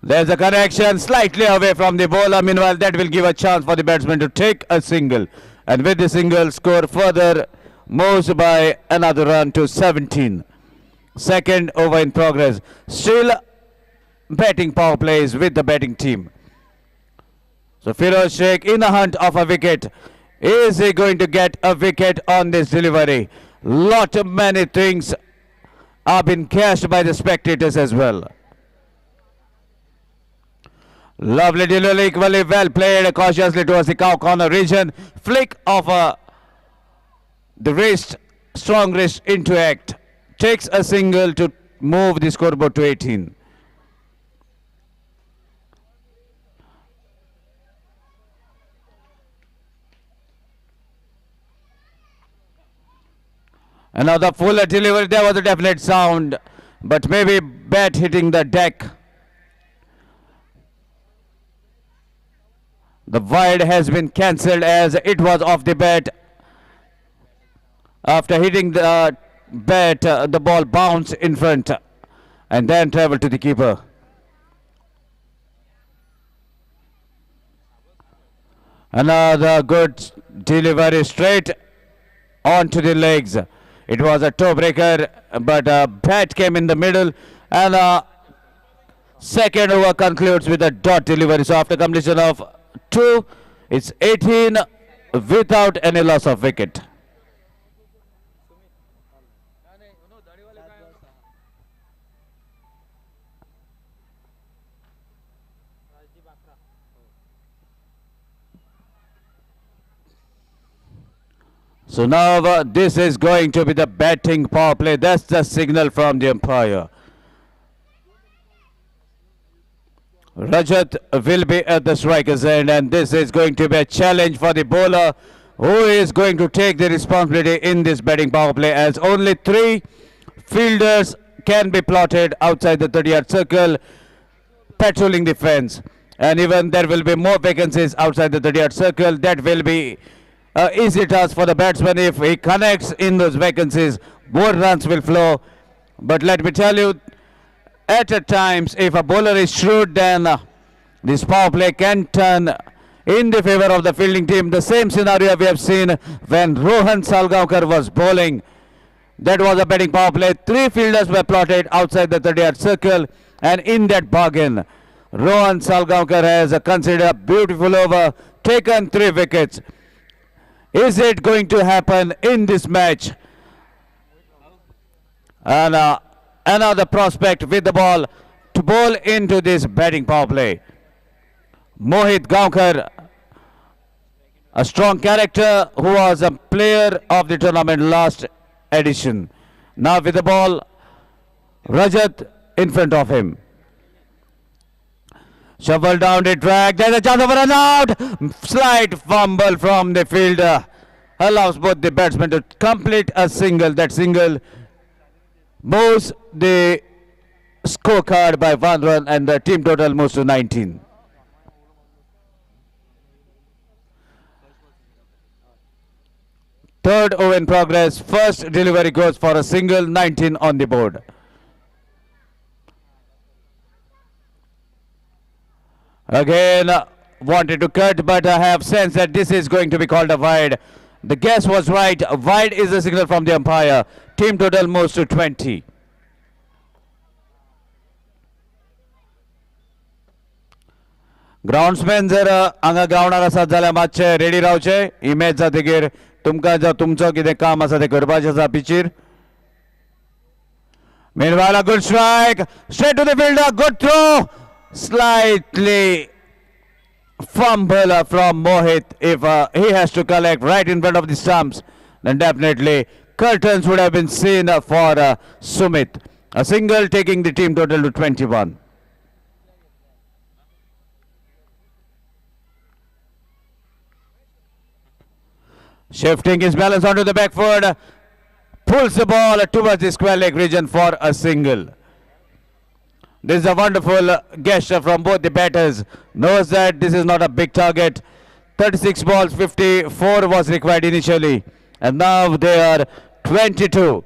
[SPEAKER 8] There's a connection slightly away from the bowler. Meanwhile, that will give a chance for the batsman to take a single. And with the single, score further moves by another run to 17. Second over in progress. Still batting power plays with the batting team. So Firoz Sheikh in the hunt of a wicket. Is he going to get a wicket on this delivery? Lot of many things are being cashed by the spectators as well. Lovely delivery, equally well played, cautiously towards the cow corner region. Flick of the wrist, strong wrist into act. Takes a single to move the scoreboard to 18. Another fuller delivery, there was a definite sound, but maybe bat hitting the deck. The wide has been cancelled as it was off the bat. After hitting the bat, the ball bounced in front and then travelled to the keeper. Another good delivery straight onto the legs. It was a toe breaker, but a bat came in the middle, and second over concludes with a dot delivery. So after completion of 2, it's 18 without any loss of wicket. So now this is going to be the batting power play. That's the signal from the umpire. Rajat will be at the striker's end, and this is going to be a challenge for the bowler, who is going to take the responsibility in this batting power play, as only 3 fielders can be plotted outside the 30-yard circle, patrolling the fence. And even there will be more vacancies outside the 30-yard circle. That will be an easy task for the batsman. If he connects in those vacancies, more runs will flow. But let me tell you, at times, if a bowler is shrewd, then this power play can turn in the favor of the fielding team. The same scenario we have seen when Rohan Salgaonkar was bowling. That was a batting power play. 3 fielders were plotted outside the 30-yard circle, and in that bargain, Rohan Salgaonkar has considered a beautiful over, taken 3 wickets. Is it going to happen in this match? And another prospect with the ball to bowl into this batting power play. Mohit Gaonkar, a strong character who was a player of the tournament last edition. Now with the ball, Rajat in front of him. Shovel down the track, there's a chance of a run out. Slight fumble from the fielder allows both the batsmen to complete a single. That single moves the scorecard by 1 run, and the team total moves to 19. Third over in progress. First delivery goes for a single. 19 on the board. Again, wanted to cut, but I have sensed that this is going to be called a wide. The guess was right. Wide is the signal from the umpire. Team total moves to 20. ग्राउंड्समॅन जर हांगा ग्राउंडार आसात जाल्यार मातशे ready रावचे. ही match जातकीर तुमकां जो तुमचो कितें काम आसा तें करपाचें आसा पिचीर. Meanwhile, a good strike, straight to the fielder, good throw, slightly fumble from Mohit. If he has to collect right in front of the stumps, then definitely curtains would have been seen for Sumit. A single taking the team total to 21. Shifting his balance onto the back foot, pulls the ball towards the square leg region for a single. This is a wonderful gesture from both the batters. Knows that this is not a big target. 36 balls, 54 was required initially, and now they are 22.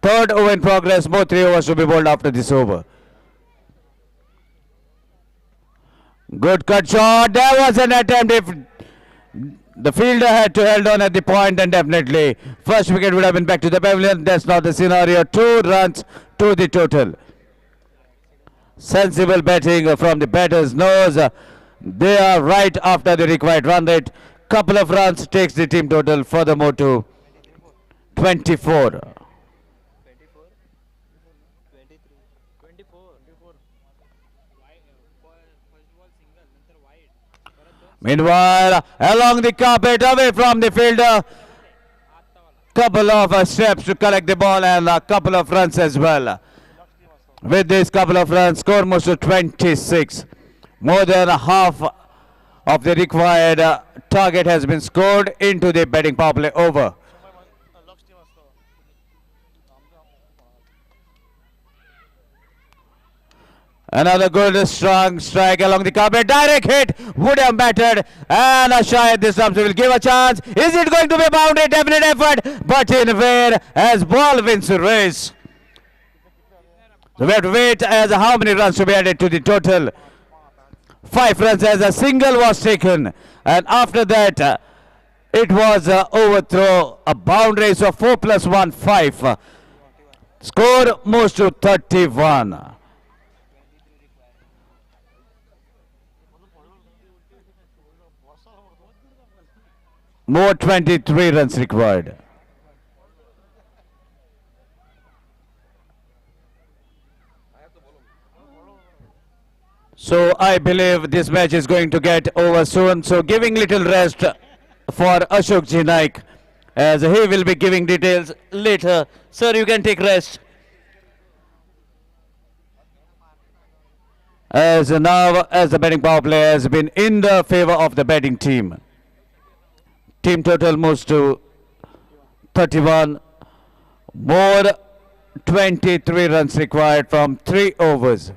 [SPEAKER 8] Third over in progress. Both 3 overs to be bowled after this over. Good cut shot. There was an attempt. If the fielder had to hold on at the point, and definitely first wicket would have been back to the pavilion. That's not the scenario. 2 runs to the total. Sensible batting from the batters. Knows they are right after the required run rate. Couple of runs takes the team total furthermore to 24. Meanwhile, along the carpet, away from the fielder. Couple of steps to collect the ball, and a couple of runs as well. With this couple of runs, score moves to 26. More than half of the required target has been scored into the batting power play over. Another good strong strike along the carpet. Direct hit would have mattered, and a shy at this time will give a chance. Is it going to be a boundary? Definite effort, but in vain as ball wins the race. So we have to wait as how many runs to be added to the total. 5 runs as a single was taken, and after that it was overthrow, a boundary, so 4 plus 1, 5. Score moves to 31. More 23 runs required. So I believe this match is going to get over soon. So giving little rest for Ashok Ji Naik, as he will be giving details later. Sir, you can take rest. As now, as the batting power play has been in the favor of the batting team. Team total moves to 31. More 23 runs required from 3 overs.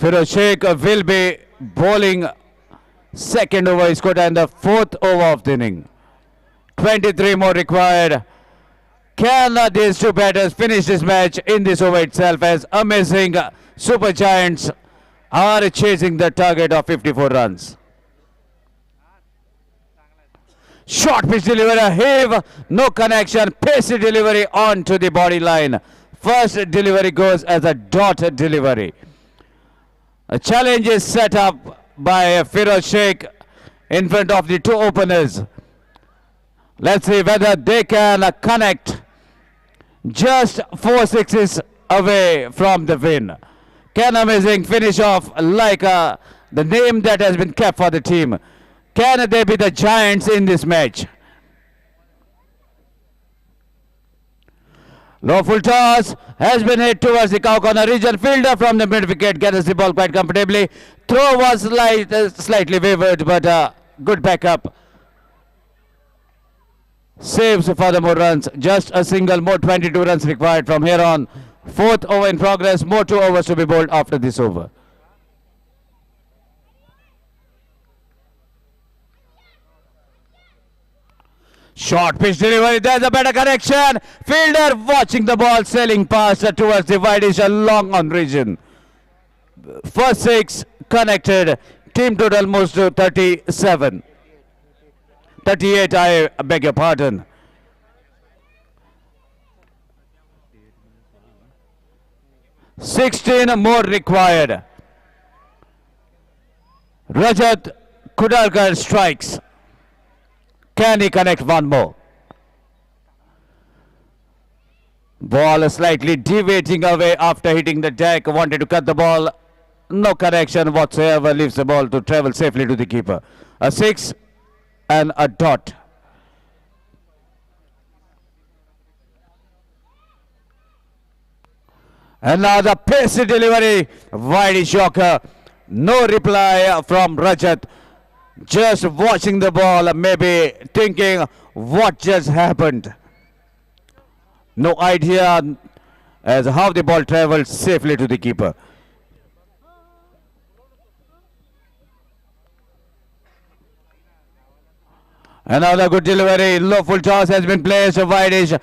[SPEAKER 8] Firoz Sheikh will be bowling second over is scored and the fourth over of the inning. 23 more required. Can these two batters finish this match in this over itself as amazing Super Giants are chasing the target of 54 runs. Short pitch delivery, a heave, no connection, pacey delivery onto the body line. First delivery goes as a dot delivery. A challenge is set up by Firoz Sheikh in front of the two openers. Let's see whether they can connect. Just 4 sixes away from the win. Can amazing finish off like the name that has been kept for the team. Can they be the Giants in this match? Low full toss has been hit towards the cow corner region. Fielder from the mid wicket gets the ball quite comfortably. Throw was slightly wavered, but good backup. Saves for the more runs. Just a single, more 22 runs required from here on. Fourth over in progress. More 2 overs to be bowled after this over. Short pitch delivery. There's a better connection. Fielder watching the ball sailing past towards the wideish long on region. First 6 connected. Team total moves to 37. 38, I beg your pardon. (16) more required. Rajat Kudarkar strikes. Can he connect one more? Ball slightly deviating away after hitting the deck. Wanted to cut the ball. No connection whatsoever. Leaves the ball to travel safely to the keeper. A 6 and a dot. Another pacey delivery. Wide shocker. No reply from Rajat. Just watching the ball, maybe thinking what just happened. No idea as how the ball traveled safely to the keeper. Another good delivery. Low full toss has been placed. Wideish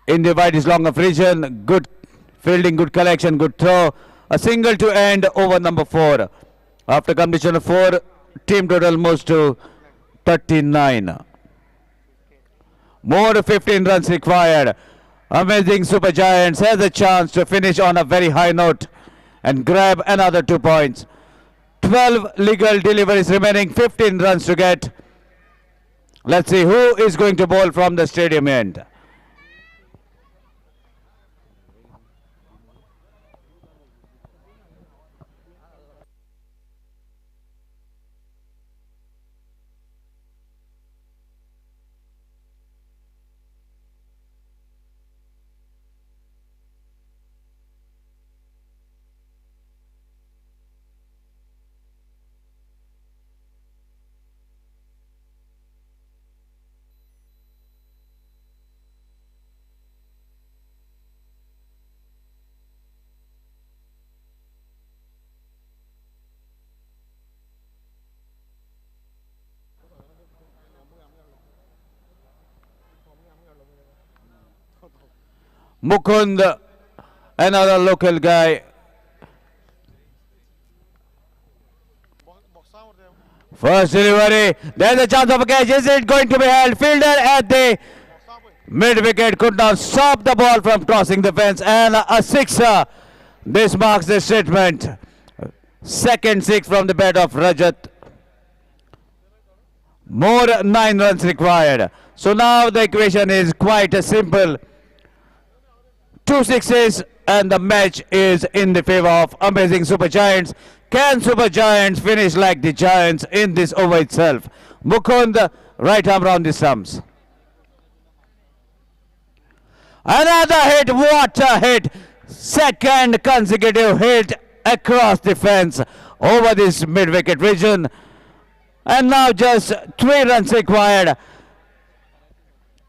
[SPEAKER 8] in the wideish long of region. Good fielding, good collection, good throw. A single to end over number 4. After completion of 4, team total moves to 39. More 15 runs required. Amazing Super Giants has a chance to finish on a very high note and grab another 2 points. 12 legal deliveries remaining, 15 runs to get. Let's see who is going to bowl from the stadium end. Mukund, another local guy. First delivery. There's a chance of a catch. Is it going to be held? Fielder at the mid wicket could not stop the ball from crossing the fence. And a sixer. This marks the statement. Second 6 from the bat of Rajat. More 9 runs required. So now the equation is quite simple. 2 sixes and the match is in the favor of Amazing Super Giants. Can Super Giants finish like the Giants in this over itself? Mukund, right arm round the stumps. Another hit, what a hit! Second consecutive hit across the fence over this mid-wicket region. And now just 3 runs required.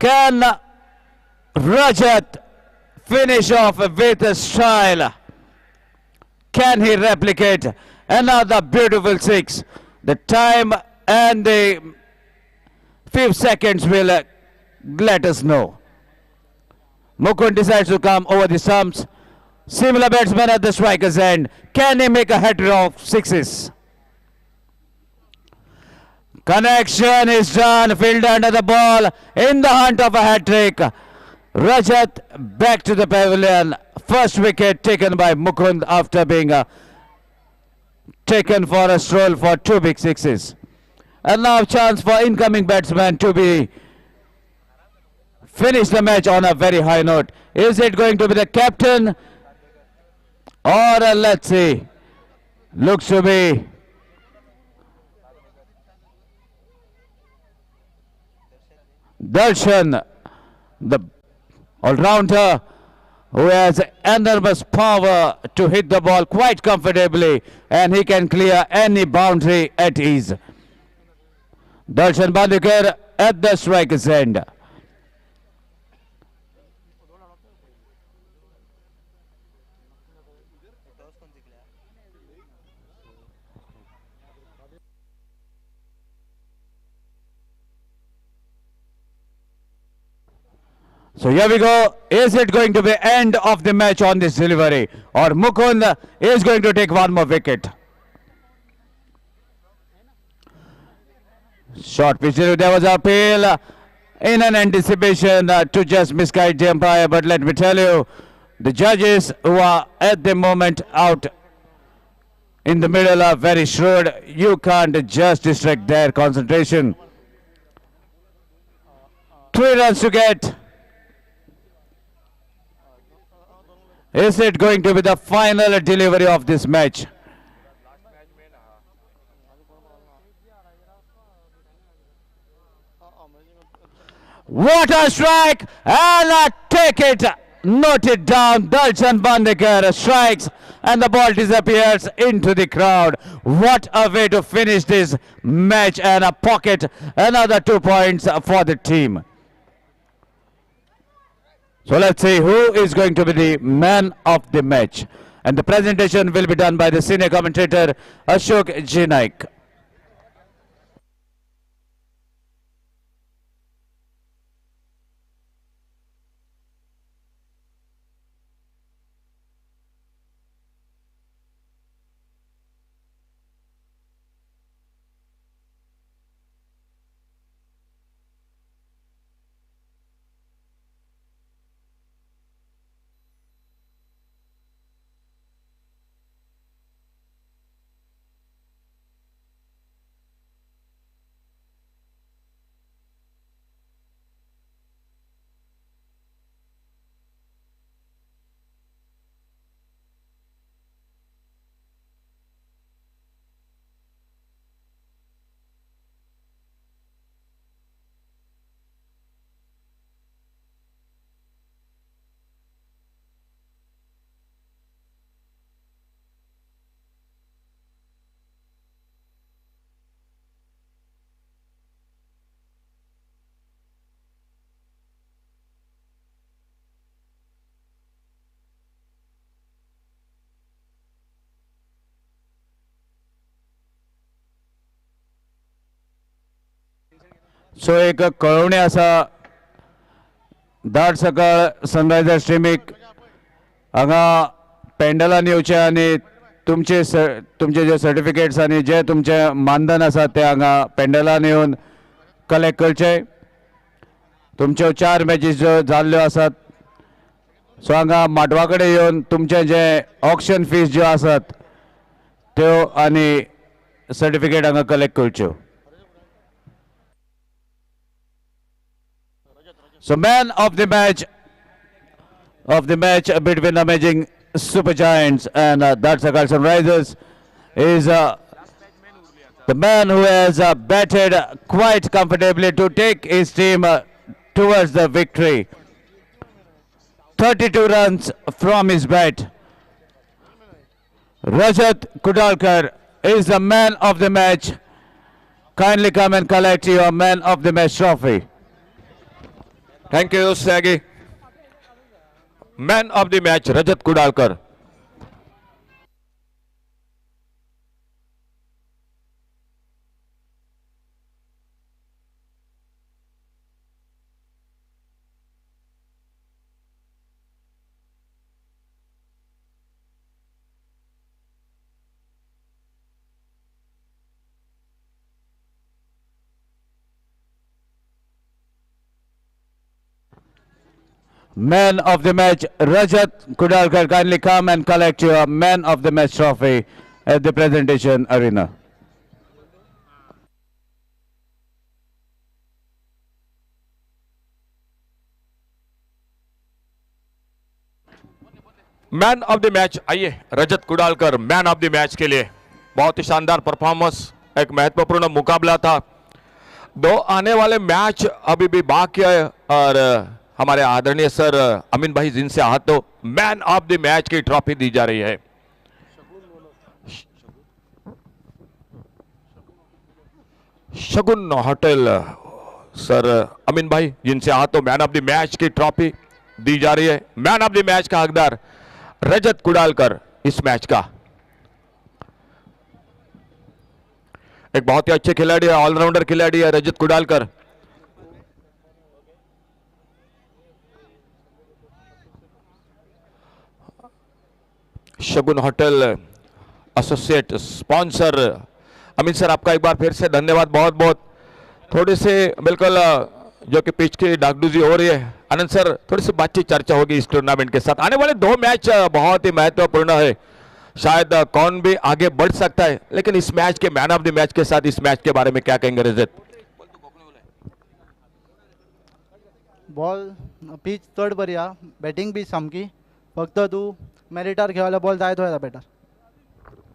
[SPEAKER 8] Can Rajat finish off with a style? Can he replicate another beautiful six? The time and the few seconds will let us know. Mukund decides to come over the stumps. Similar batsman at the striker's end. Can he make a header of sixes? Connection is done. Fielder under the ball. In the hunt of a hat-trick. Rajat back to the pavilion. First wicket taken by Mukund after being taken for a stroll for two big sixes. And now chance for incoming batsman to be finish the match on a very high note. Is it going to be the captain? Or let's see. Looks to be Darshan, the all-rounder who has enormous power to hit the ball quite comfortably, and he can clear any boundary at ease. Darshan Bandekar at the striker's end. So here we go. Is it going to be end of the match on this delivery, or Mukund is going to take one more wicket? Short pitch. There was an appeal in an anticipation to just misguide the umpire, but let me tell you, the judges who are at the moment out in the middle are very shrewd. You can't just distract their concentration. 3 runs to get. Is it going to be the final delivery of this match? What a strike! And take it, note it down. Darshan Bandekar strikes and the ball disappears into the crowd. What a way to finish this match and a pocket another 2 points for the team. So let's see who is going to be the man of the match. And the presentation will be done by the senior commentator Ashok G. Naik. सो एक कळवणी आसा दाट सकाळ सनरायजर्स टीमीक हांगा पेंडलान येवचे आनी तुमचे जे certificates आनी जे तुमचे मानधन आसा ते हांगा पेंडलान येवन कलेक्ट करचे. तुमच्यो 4 मॅचीस ज्यो जाल्ल्यो आसात सो हांगा माटवा कडेन येवन तुमचे जे ऑक्शन फीज ज्यो आसात त्यो आनी सर्टिफिकेट हांगा कलेक्ट करच्यो. So man of the match between Amazing Super Giants and Dhat Sakal Sunrisers is the man who has batted quite comfortably to take his team towards the victory. 32 runs from his bat. Rajat Kudalkar is the man of the match. Kindly come and collect your man of the match trophy.
[SPEAKER 14] Thank you, Sagi. Man of the match, Rajat Kudalkar.
[SPEAKER 8] Man of the match, Rajat Kudalkar. Kindly come and collect your man of the match trophy at the presentation arena.
[SPEAKER 14] Man of the match, आइए Rajat Kudalkar man of the match के लिए। बहुत ही शानदार performance, एक महत्वपूर्ण मुकाबला था। दो आने वाले मैच अभी भी बाकी है और हमारे आदरणीय सर अमीन भाई जिनसे हाथों मैन ऑफ द मैच की ट्रॉफी दी जा रही है। शगुन होटल सर अमीन भाई जिनसे हाथों मैन ऑफ द मैच की ट्रॉफी दी जा रही है। मैन ऑफ द मैच का हकदार रजत कुडालकर इस मैच का। एक बहुत ही अच्छे खिलाड़ी है, ऑलराउंडर खिलाड़ी है Rajat Kudalkar. Shagun hotel associate sponsor Amit sir, आपका एक बार फिर से धन्यवाद बहुत बहुत। थोड़ी से बिल्कुल जो कि पिच की डागडूजी हो रही है, आनंद सर थोड़ी सी बातचीत चर्चा होगी इस टूर्नामेंट के साथ। आने वाले दो मैच बहुत ही महत्वपूर्ण है, शायद कौन भी आगे बढ़ सकता है, लेकिन इस मैच के मैन ऑफ द मैच के साथ इस मैच के बारे में क्या कहेंगे रजत?
[SPEAKER 7] बॉल पिच चड बरी हा, बॅटिंग बी सामकी, फक्त तू मेरिटार खेळायला बॉल जायत होता बेटर।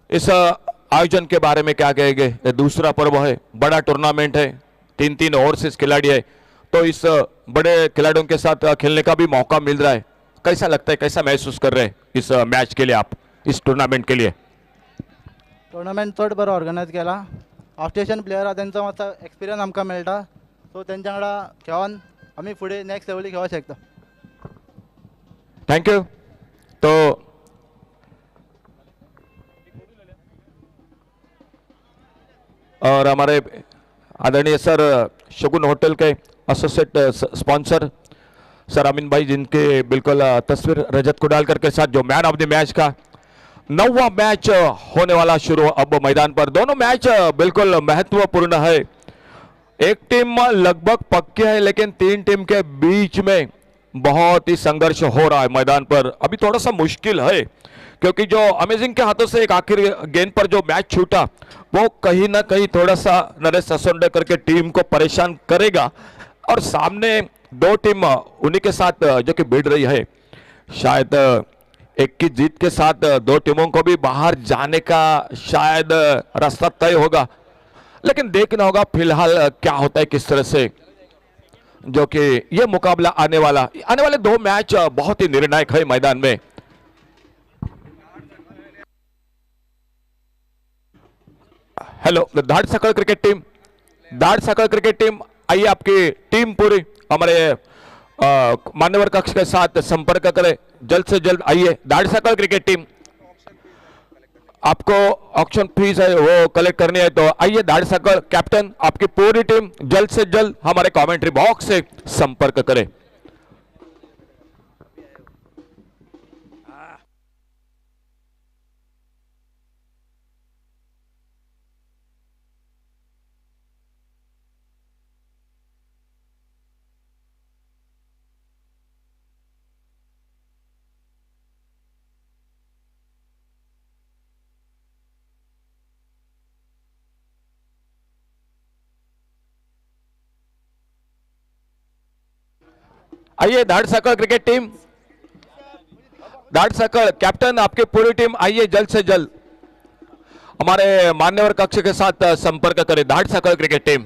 [SPEAKER 14] इस आयोजन के बारे में क्या कहेंगे? ये दूसरा पर्व है, बड़ा टूर्नामेंट है, तीन तीन ओवरसीज खिलाड़ी है, तो इस बड़े खिलाड़ियों के साथ खेलने का भी मौका मिल रहा है। कैसा लगता है, कैसा महसूस कर रहे हैं इस मैच के लिए आप, इस टूर्नामेंट के लिए?
[SPEAKER 7] टूर्नामेंट चड बरो ऑर्गनायज केला, आउटस्टेशन प्लेयर हा त्यांचा मातसो एक्सपिरियन्स आमकां मेळटा, सो त्यांच्या वांगडा खेळोन आमी फुडें नेक्स्ट लेवली खेळोंक शकता।
[SPEAKER 14] Thank you. तो और हमारे आदरणीय सर शगुन होटल के एसोसिएट स्पॉन्सर सर अमीन भाई जिनके बिल्कुल तस्वीर रजत कुडालकर के साथ, जो मैन ऑफ द मैच का 9वां मैच होने वाला शुरू अब मैदान पर। दोनों मैच बिल्कुल महत्वपूर्ण है, एक टीम लगभग पक्की है लेकिन तीन टीम के बीच में बहुत ही संघर्ष हो रहा है मैदान पर। अभी थोड़ा सा मुश्किल है क्योंकि जो अमेजिंग के हाथों से एक आखिर गेंद पर जो मैच छूटा वो कहीं ना कहीं थोड़ा सा नरेश ससोंडे करके टीम को परेशान करेगा, और सामने दो टीम उन्हीं के साथ जो कि भिड़ रही है, शायद एक की जीत के साथ दो टीमों को भी बाहर जाने का शायद रास्ता तय होगा, लेकिन देखना होगा फिलहाल क्या होता है, किस तरह से जो कि ये मुकाबला आने वाले दो मैच बहुत ही निर्णायक है मैदान में। हेलो धाड़ सकल क्रिकेट टीम, धाड़ सकल क्रिकेट टीम, आइए आपकी टीम पूरी हमारे मान्यवर कक्ष के साथ संपर्क करें जल्द से जल्द। आइए धाड़ सकल क्रिकेट टीम, आपको ऑक्शन फीस है वो कलेक्ट करनी है, तो आइए धाड़ सकल कैप्टन आपकी पूरी टीम जल्द से जल्द हमारे कमेंट्री बॉक्स से संपर्क करें। आइए धाड़ सकल क्रिकेट टीम, धाड़ सकल कैप्टन आपकी पूरी टीम आइए जल्द से जल्द हमारे मान्यवर कक्ष के साथ संपर्क करें। धाड़ सकल cricket team,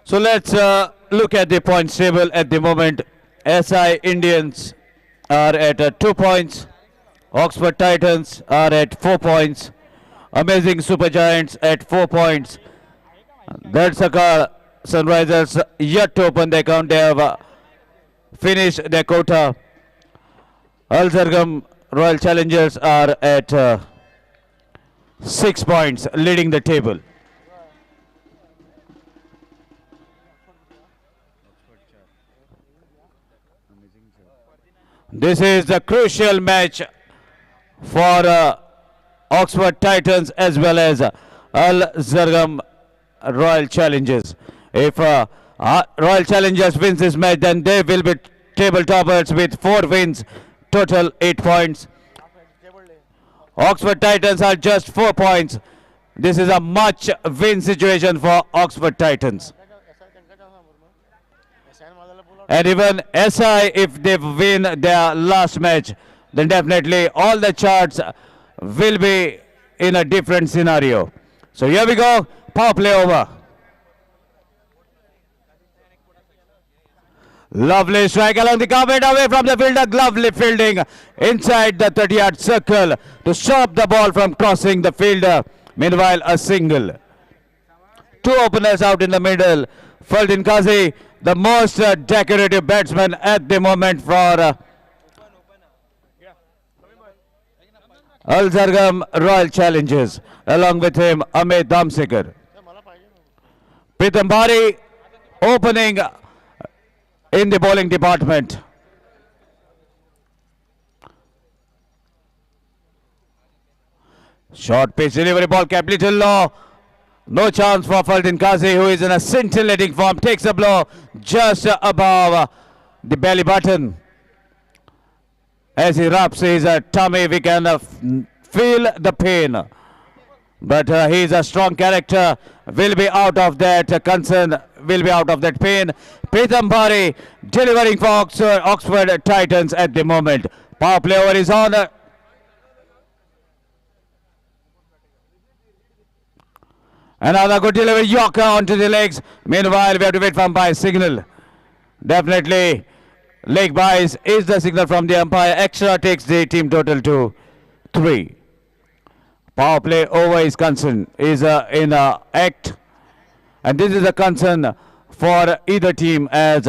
[SPEAKER 8] So let's look at the points table at the moment. SI Indians are at 2 points. Oxford Titans are at 4 points. Amazing Super Giants at 4 points. Darsaka Sunrisers yet to open the account. They have finished their quota. Al Zargam Royal Challengers are at 6 points, leading the table. This is the crucial match for Oxford Titans as well as Al Zargam Royal Challengers. If Royal Challengers wins this match, then they will be table toppers with 4 wins, total 8 points. Oxford Titans are just 4 points. This is a much win situation for Oxford Titans. And even SI, if they win their last match, then definitely all the charts will be in a different scenario. So here we go, power play over. Lovely strike along the carpet, away from the fielder. Lovely fielding inside the 30-yard circle to stop the ball from crossing the fielder. Meanwhile, a single. 2 openers out in the middle. Faldin Kazi, the most decorative batsman at the moment for Al Zargam Royal Challengers. Along with him, Amit Damsekar. Pritam Bari opening in the bowling department. Short pitch delivery ball kept little low. No chance for Faldin Kazi, who is in a scintillating form. Takes a blow just above the belly button. As he rubs his tummy, we can feel the pain. But he is a strong character. Will be out of that concern. Will be out of that pain. Pritam Bari delivering for Oxford Titans at the moment. Power play over is on. Another good delivery, Yorker onto the legs. Meanwhile, we have to wait for umpire signal. Definitely, leg buys is the signal from the umpire. Extra takes the team total to 3. Power play over is concern, is in act. And this is a concern for either team, as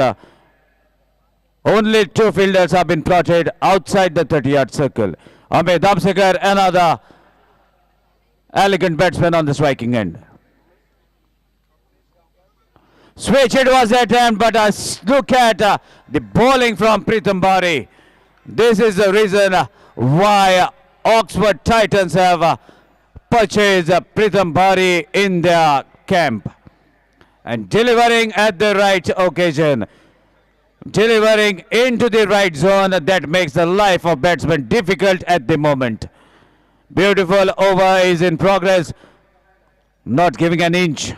[SPEAKER 8] only 2 fielders have been plotted outside the 30-yard circle. Amit Damsekar, another elegant batsman on the striking end. Switch, it was attempt, but look at the bowling from Pritam Bari. This is the reason why Oxford Titans have purchased Pritam Bari in their camp. And delivering at the right occasion. Delivering into the right zone, that makes the life of batsmen difficult at the moment. Beautiful over is in progress. Not giving an inch.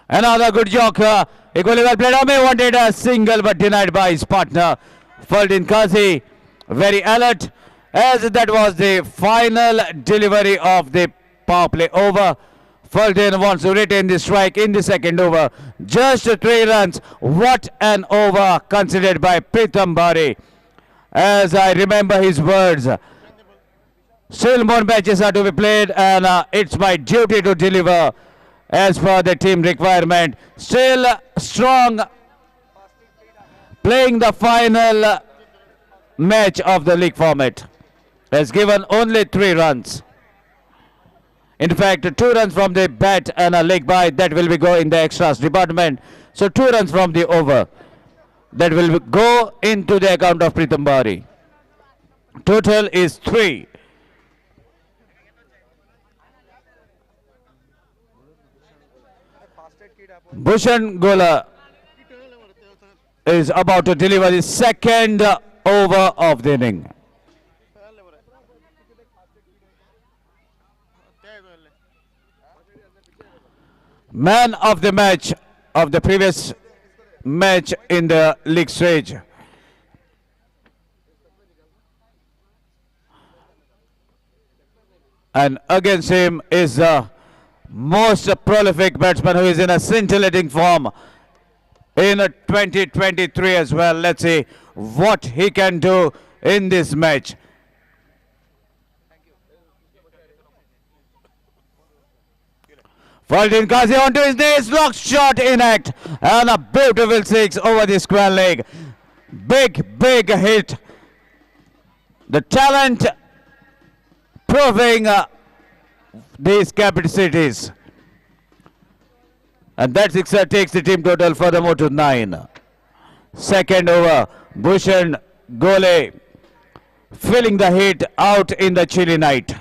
[SPEAKER 8] Another good joker. Equally well played. Ame wanted a single but denied by his partner. Faldin Kazi. Very alert, as that was the final delivery of the power play over. Faldin wants to retain the strike in the second over. Just 3 runs. What an over considered by Pritam Bari. As I remember his words, still more matches are to be played, and it's my duty to deliver as per the team requirement. Still strong, playing the final match of the league format. Has given only 3 runs. In fact, 2 runs from the bat and a leg by, that will be go in the extras department. So 2 runs from the over, that will go into the account of Pritam Bari. Total is 3. Bhushan Gola is about to deliver the second over of the inning. Man of the match of the previous match in the league stage. And against him is the most prolific batsman who is in a scintillating form in 2023 as well. Let's see what he can do in this match. Faldin Kazi onto his knees, lock shot in act, and a beautiful 6 over the square leg. Big hit. The talent proving these capacities. And that sixer takes the team total furthermore to 9. Second over, Bhushan Gole feeling the heat out in the chilly night.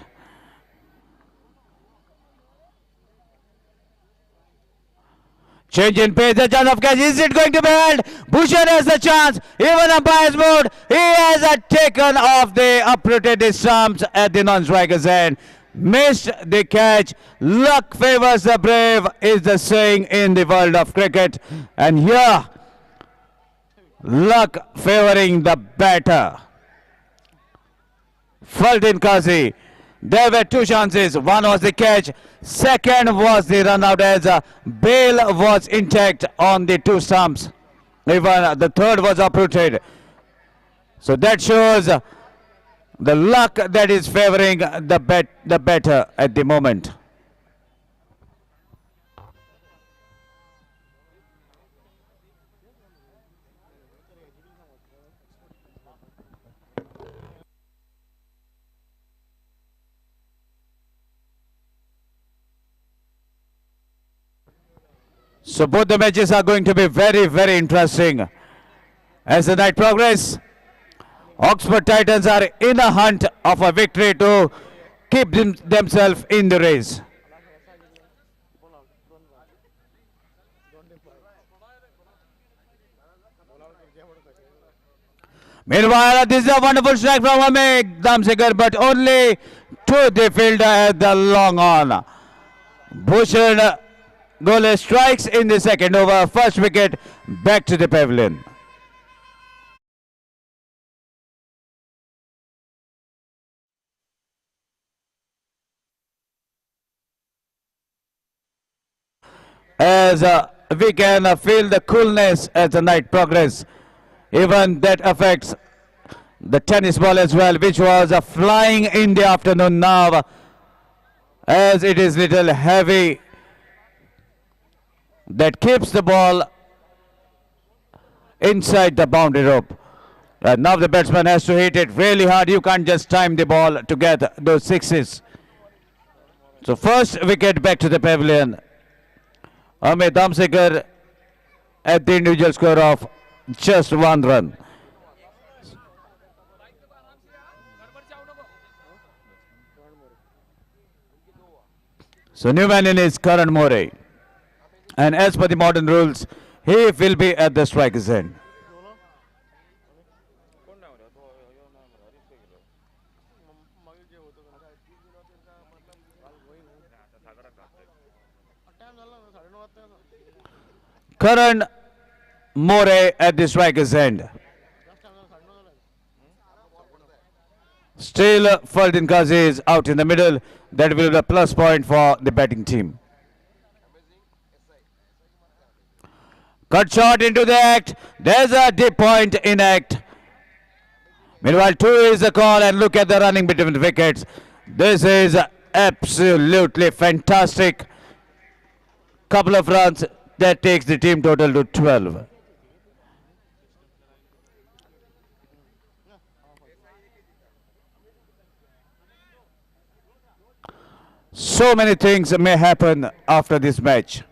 [SPEAKER 8] Change in pace, the chance of catch. Is it going to be held? Bhushan has the chance. Even umpire's mode. He has taken off the uprooted stumps at the non-striker's end. Missed the catch. Luck favors the brave is the saying in the world of cricket. And here, luck favoring the batter. Fulton Kazi. There were two chances. One was the catch. Second was the run out as bail was intact on the two stumps. Even the third was uprooted. So that shows the luck that is favoring the batter at the moment. So both the matches are going to be very, very interesting. As the night progresses, Oxford Titans are in a hunt of a victory to keep themselves in the race. Meanwhile, this is a wonderful strike from Ahmed Damsekar, but only to the fielder at the long on. Bhushan Gole strikes in the second over. First wicket back to the pavilion. As we can feel the coolness as the night progresses. Even that affects the tennis ball as well, which was flying in the afternoon now, as it is little heavy. That keeps the ball inside the boundary rope. Now the batsman has to hit it really hard. You can't just time the ball to get those sixes. So first wicket back to the pavilion. Ahmed Damsekar at the individual score of just 1 run. So new man in is Karan More. And as per the modern rules, he will be at the striker's end. Karan More at the striker's end. Still, Fulton Kazi is out in the middle. That will be a plus point for the batting team. Cut shot into the act. There's a deep point in act. Meanwhile, 2 is the call, and look at the running between the wickets. This is absolutely fantastic. Couple of runs that takes the team total to 12. So many things may happen after this match.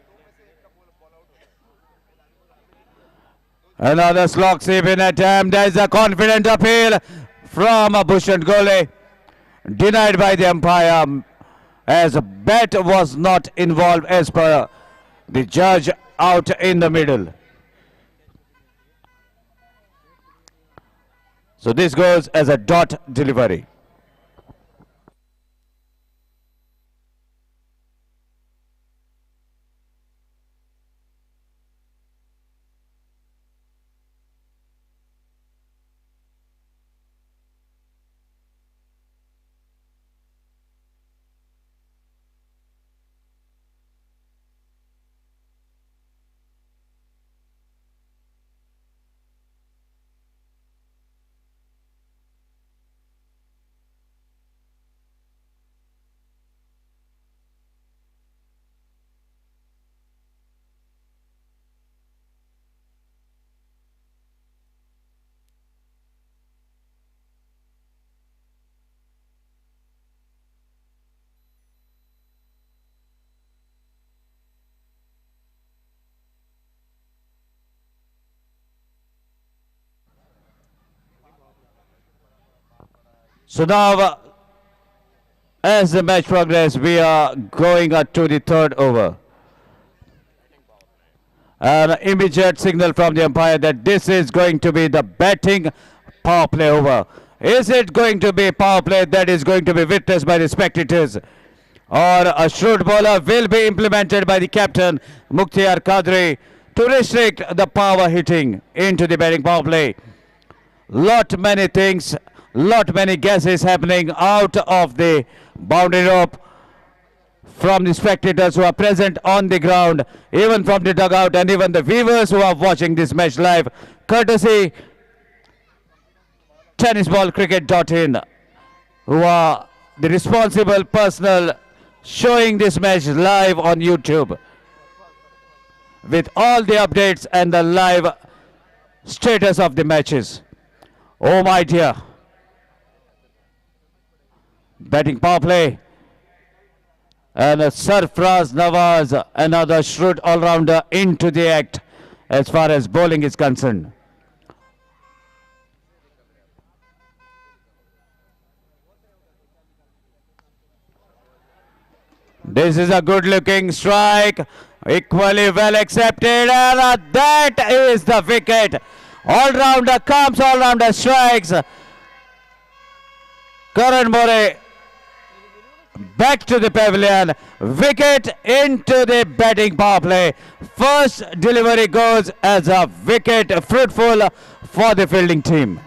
[SPEAKER 8] Another slog sweep in attempt. There is a confident appeal from Bhushan Gole. Denied by the umpire as a bat was not involved as per the judge out in the middle. So this goes as a dot delivery. So now, as the match progresses, we are going to the third over. An immediate signal from the umpire that this is going to be the batting power play over. Is it going to be power play that is going to be witnessed by the spectators? Or a shrewd bowler will be implemented by the captain, Mukhtar Qadri, to restrict the power hitting into the batting power play. Lot many things, lot many guesses happening out of the boundary rope from the spectators who are present on the ground, even from the dugout, and even the viewers who are watching this match live, courtesy tenniscricket.in, who are the responsible personnel showing this match live on YouTube with all the updates and the live status of the matches. Oh my dear. Batting power play. And Sarfraz Nawaz, another shrewd all-rounder, into the act as far as bowling is concerned. This is a good-looking strike, equally well accepted, and that is the wicket. All-rounder comes, all-rounder strikes. Karan More back to the pavilion, wicket into the batting power play. First delivery goes as a wicket, fruitful for the fielding team.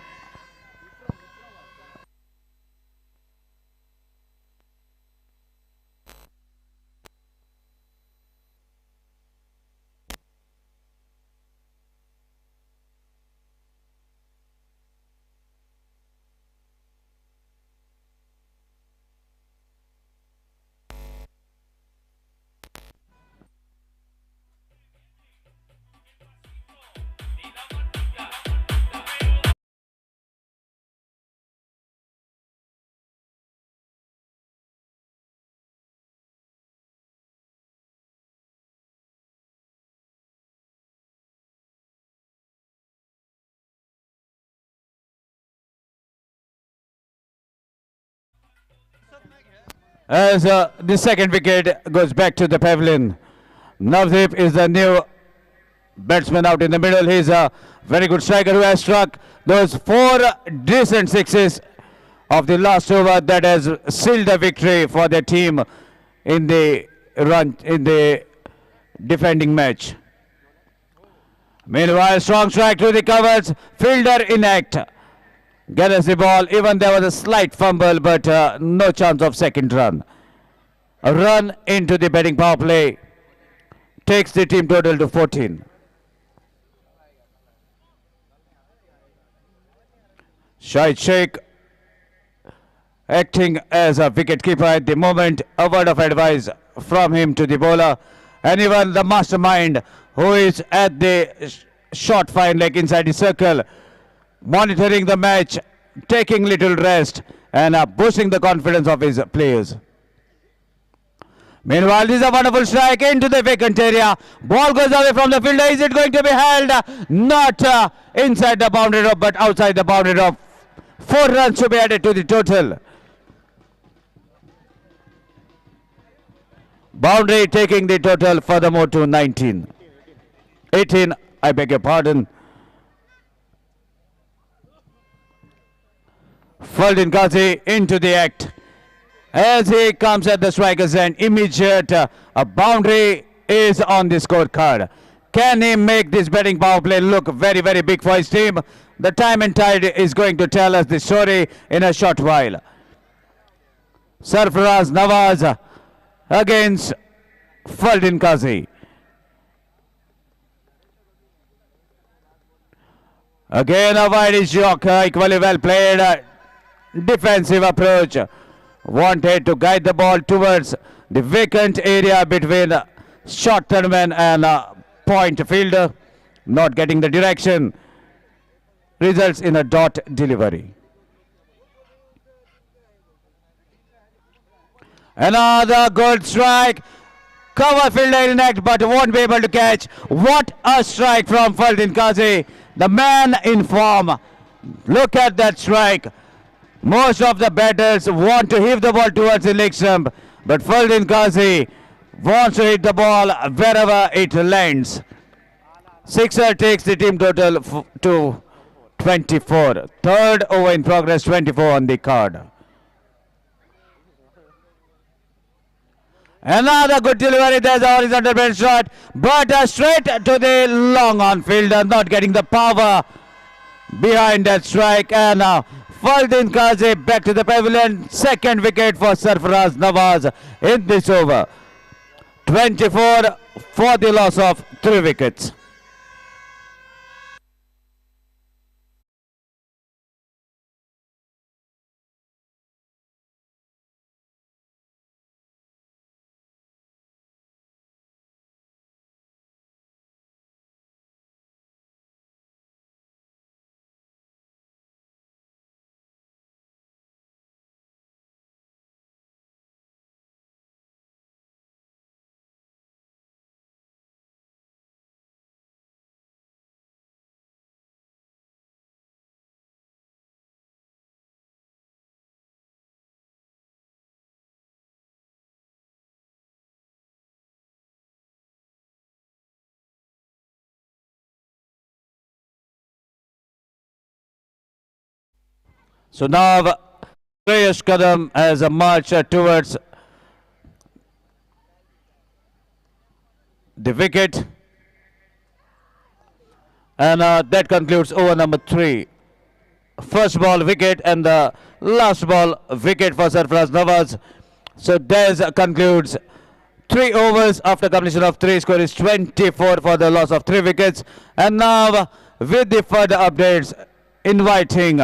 [SPEAKER 8] As the second wicket goes back to the pavilion. Navdeep is the new batsman out in the middle. He's a very good striker who has struck those 4 decent sixes of the last over that has sealed the victory for the team in the defending match. Meanwhile, strong strike to the covers. Fielder inact. Gets the ball, even there was a slight fumble, but no chance of second run. A run into the batting power play takes the team total to 14. Shahid Sheikh acting as a wicketkeeper at the moment. A word of advice from him to the bowler, and even the mastermind who is at the short fine leg inside the circle, monitoring the match, taking little rest, and boosting the confidence of his players. Meanwhile, this is a wonderful strike into the vacant area. Ball goes away from the fielder. Is it going to be held? Not inside the boundary rope, but outside the boundary rope. 4 runs to be added to the total. Boundary taking the total furthermore to 19. 18, I beg your pardon. Faldin Ghazi into the act. As he comes at the striker's end, immediate a boundary is on the scorecard. Can he make this batting power play look very, very big for his team? The time and tide is going to tell us the story in a short while. Sarfaraz Nawaz against Faldin Ghazi. Again a wide shock, equally well played. Defensive approach. Wanted to guide the ball towards the vacant area between short third-man and point fielder. Not getting the direction. Results in a dot delivery. Another good strike. Cover fielder in act, but won't be able to catch. What a strike from Faldin Ghazi. The man in form. Look at that strike. Most of the batters want to heave the ball towards the leg stump, but Faldin Kazi wants to hit the ball wherever it lands. Sixer takes the team total to 24. Third over in progress, 24 on the card. Another good delivery. There's a horizontal bend shot, but straight to the long on fielder, not getting the power behind that strike. And Faldin Kazi back to the pavilion. Second wicket for Sarfaraz Nawaz in this over. 24 for the loss of 3 wickets. So now Shreyas Kadam has a march towards the wicket, and that concludes over number 3. First ball wicket and the last ball wicket for Sarfaraz Nawaz. So that concludes 3 overs after completion of 3. Score is 24 for the loss of 3 wickets. And now with the further updates, inviting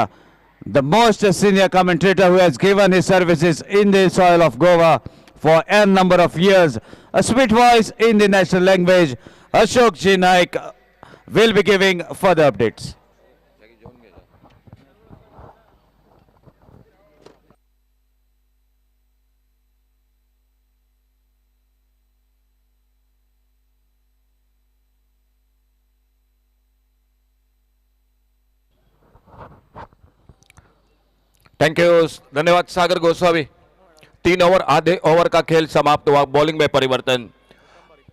[SPEAKER 8] the most senior commentator who has given his services in the soil of Goa for n number of years, a sweet voice in the national language, Ashok Ji Naik will be giving further updates.
[SPEAKER 14] Thank you, धन्यवाद सागर Goswami. 3 over आधे over का खेल समाप्त हुआ। Bowling में परिवर्तन,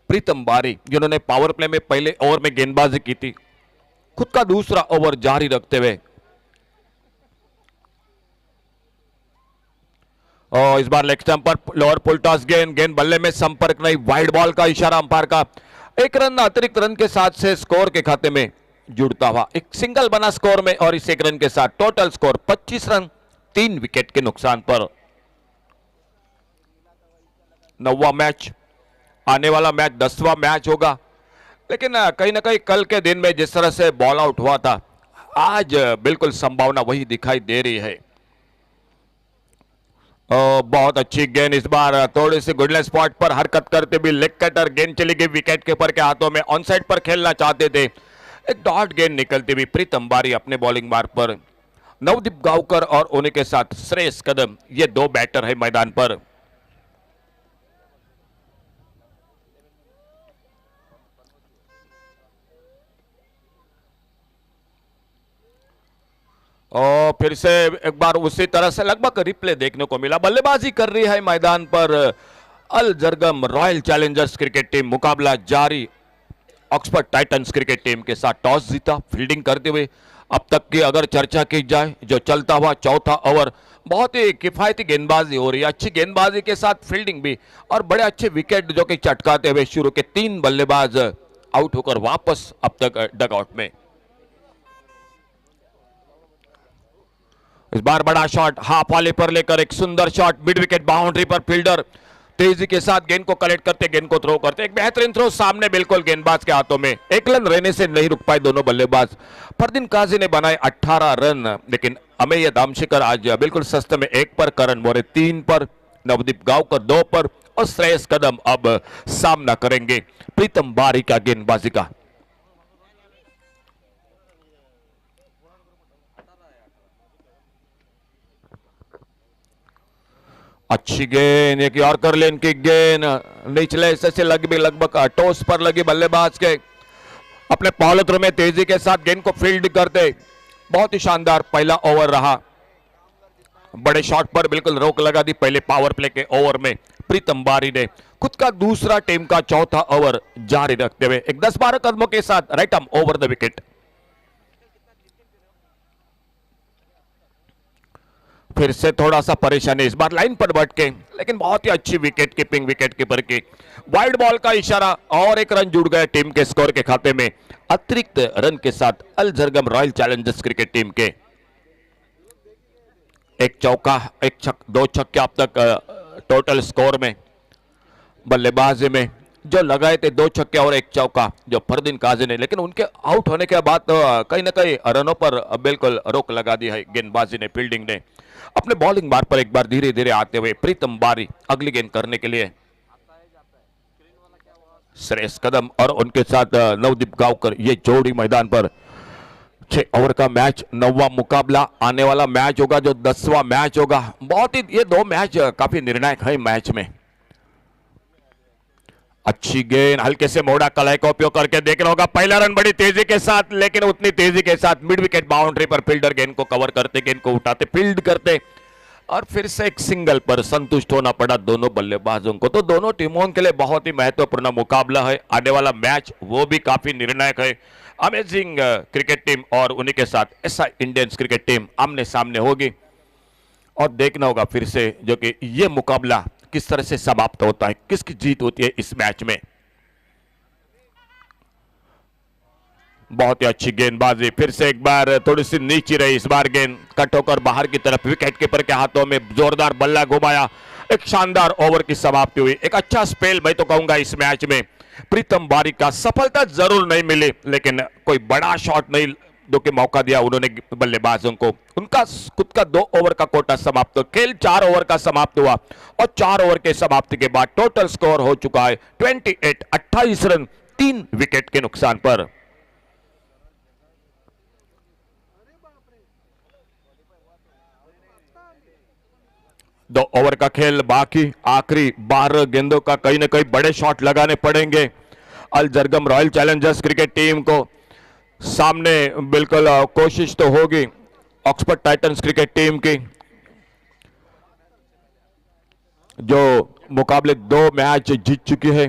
[SPEAKER 14] प्रीतम बारी जिन्होंने पावर प्ले में पहले ओवर में गेंदबाजी की थी, खुद का दूसरा ओवर जारी रखते हुए और इस बार लेग स्टंप पर लोअर पुल टॉस गेंद बल्ले में संपर्क नहीं, वाइड बॉल का इशारा अंपायर का। 1 रन अतिरिक्त रन के साथ से स्कोर के खाते में जुड़ता हुआ एक सिंगल बना स्कोर में, और इस 1 रन के साथ टोटल स्कोर 25 रन 3 विकेट के नुकसान पर। 9वां मैच, आने वाला मैच 10वां मैच होगा, लेकिन कहीं ना कहीं कल के दिन में जिस तरह से बॉल आउट हुआ था, आज बिल्कुल संभावना वही दिखाई दे रही है। बहुत अच्छी गेंद इस बार, थोड़ी सी गुडलेस स्पॉट पर हरकत करते भी लेग कटर गेंद चली गई विकेट कीपर के हाथों में। ऑन साइड पर खेलना चाहते थे, एक डॉट गेंद निकलती हुई प्रीतम बारी अपने बॉलिंग मार्ग पर। नवदीप गावकर और उन्हीं के साथ श्रेयस कदम, ये 2 बैटर है मैदान पर। और फिर से एक बार उसी तरह से लगभग रिप्ले देखने को मिला। बल्लेबाजी कर रही है मैदान पर अल Zargam royal challengers cricket team. मुकाबला जारी ऑक्सफोर्ड टाइटंस क्रिकेट टीम के साथ। टॉस जीता फील्डिंग करते हुए। अब तक की अगर चर्चा की जाए, जो चलता हुआ चौथा ओवर, बहुत ही किफायती गेंदबाजी हो रही है, अच्छी गेंदबाजी के साथ फील्डिंग भी, और बड़े अच्छे विकेट जो कि चटकाते हुए शुरू के 3 बल्लेबाज आउट होकर वापस अब तक डगआउट में। इस बार बड़ा शॉट हाफ वाले पर लेकर एक सुंदर शॉट, मिड विकेट बाउंड्री पर फील्डर तेजी के साथ गेंद को कलेक्ट करते, गेंद को थ्रो करते, एक बेहतरीन थ्रो सामने बिल्कुल गेंदबाज के हाथों में। 1 रन रहने से नहीं रुक पाए दोनों बल्लेबाज। फरदीन काजी ने बनाए 18 रन, लेकिन अमेय दामशेखर आज बिल्कुल सस्ते में 1 पर, करण मोरे 3 पर, नवदीप गावकर 2 पर, और श्रेयस कदम अब सामना करेंगे प्रीतम बारी का गेंदबाजी का। अच्छी गेंद, एक यॉर्कर लेन की गेंद निचले हिस्से से लगी, लगभग टोस पर लगी बल्लेबाज के। अपने पहले थ्रो में तेजी के साथ गेंद को फील्ड करते, बहुत ही शानदार पहला ओवर रहा। बड़े शॉट पर बिल्कुल रोक लगा दी पहले पावर प्ले के ओवर में प्रीतम बारी ने खुद का दूसरा टीम का चौथा ओवर जारी रखते हुए एक 10-12 कदमों के साथ right arm over the wicket. फिर से थोड़ा सा परेशानी इस बार लाइन पर बैठ के, लेकिन बहुत ही अच्छी विकेट कीपिंग विकेट कीपर की। वाइड बॉल का इशारा और एक रन जुड़ गए टीम के स्कोर के खाते में अतिरिक्त रन के साथ अल Zargam royal challengers cricket team के। एक चौका दो छक्के अब तक टोटल स्कोर में बल्लेबाजी में जो लगाए थे, 2 छक्के और 1 चौका जो फरदीन काजी ने, लेकिन उनके आउट होने के बाद कहीं ना कहीं रनों पर बिल्कुल रोक लगा दी है गेंदबाजी ने, फील्डिंग ने। अपने बॉलिंग बार पर एक बार धीरे धीरे आते हुए प्रीतम बारी अगली गेंद करने के लिए श्रेयस कदम और उनके साथ नवदीप गांवकर ये जोड़ी मैदान पर। 6 ओवर का मैच, 9वां मुकाबला आने वाला मैच होगा जो 10वां मैच होगा। बहुत ही ये 2 मैच काफी निर्णायक है मैच में। अच्छी गेंद हल्के से मोड़ा कलाई का उपयोग करके देखना होगा। पहला रन बड़ी तेजी के साथ, लेकिन उतनी तेजी के साथ मिड विकेट बाउंड्री पर फील्डर गेंद को कवर करते, गेंद को उठाते, फील्ड करते और फिर से एक सिंगल पर संतुष्ट होना पड़ा दोनों बल्लेबाजों को। तो दोनों टीमों के लिए बहुत ही महत्वपूर्ण मुकाबला है आने वाला मैच, वो भी काफी निर्णायक है। अमेजिंग क्रिकेट टीम और उन्हीं के साथ ऐसा इंडियंस क्रिकेट टीम आमने सामने होगी और देखना होगा फिर से जो कि ये मुकाबला किस तरह से समाप्त होता है, किसकी जीत होती है इस मैच में। बहुत ही अच्छी गेंदबाजी, फिर से एक बार थोड़ी सी नीचे रही इस बार गेंद, कट होकर बाहर की तरफ विकेट कीपर के हाथों में जोरदार बल्ला घुमाया। एक शानदार ओवर की समाप्ति हुई, एक अच्छा स्पेल मैं तो कहूंगा इस मैच में। प्रीतम बारी का सफलता जरूर नहीं मिली, लेकिन कोई बड़ा शॉट नहीं जो कि मौका दिया उन्होंने बल्लेबाजों को। उनका खुद का 2 ओवर का कोटा समाप्त, खेल 4 ओवर का समाप्त हुआ और 4 ओवर के समाप्ति के बाद टोटल स्कोर हो चुका है 28 रन 3 विकेट के नुकसान पर। दो ओवर का खेल बाकी, आखिरी 12 गेंदों का कहीं ना कहीं बड़े शॉट लगाने पड़ेंगे अल Zargam royal challengers cricket team को। सामने बिल्कुल कोशिश तो होगी ऑक्सफोर्ड टाइटंस क्रिकेट टीम की, जो मुकाबले 2 मैच जीत चुकी है।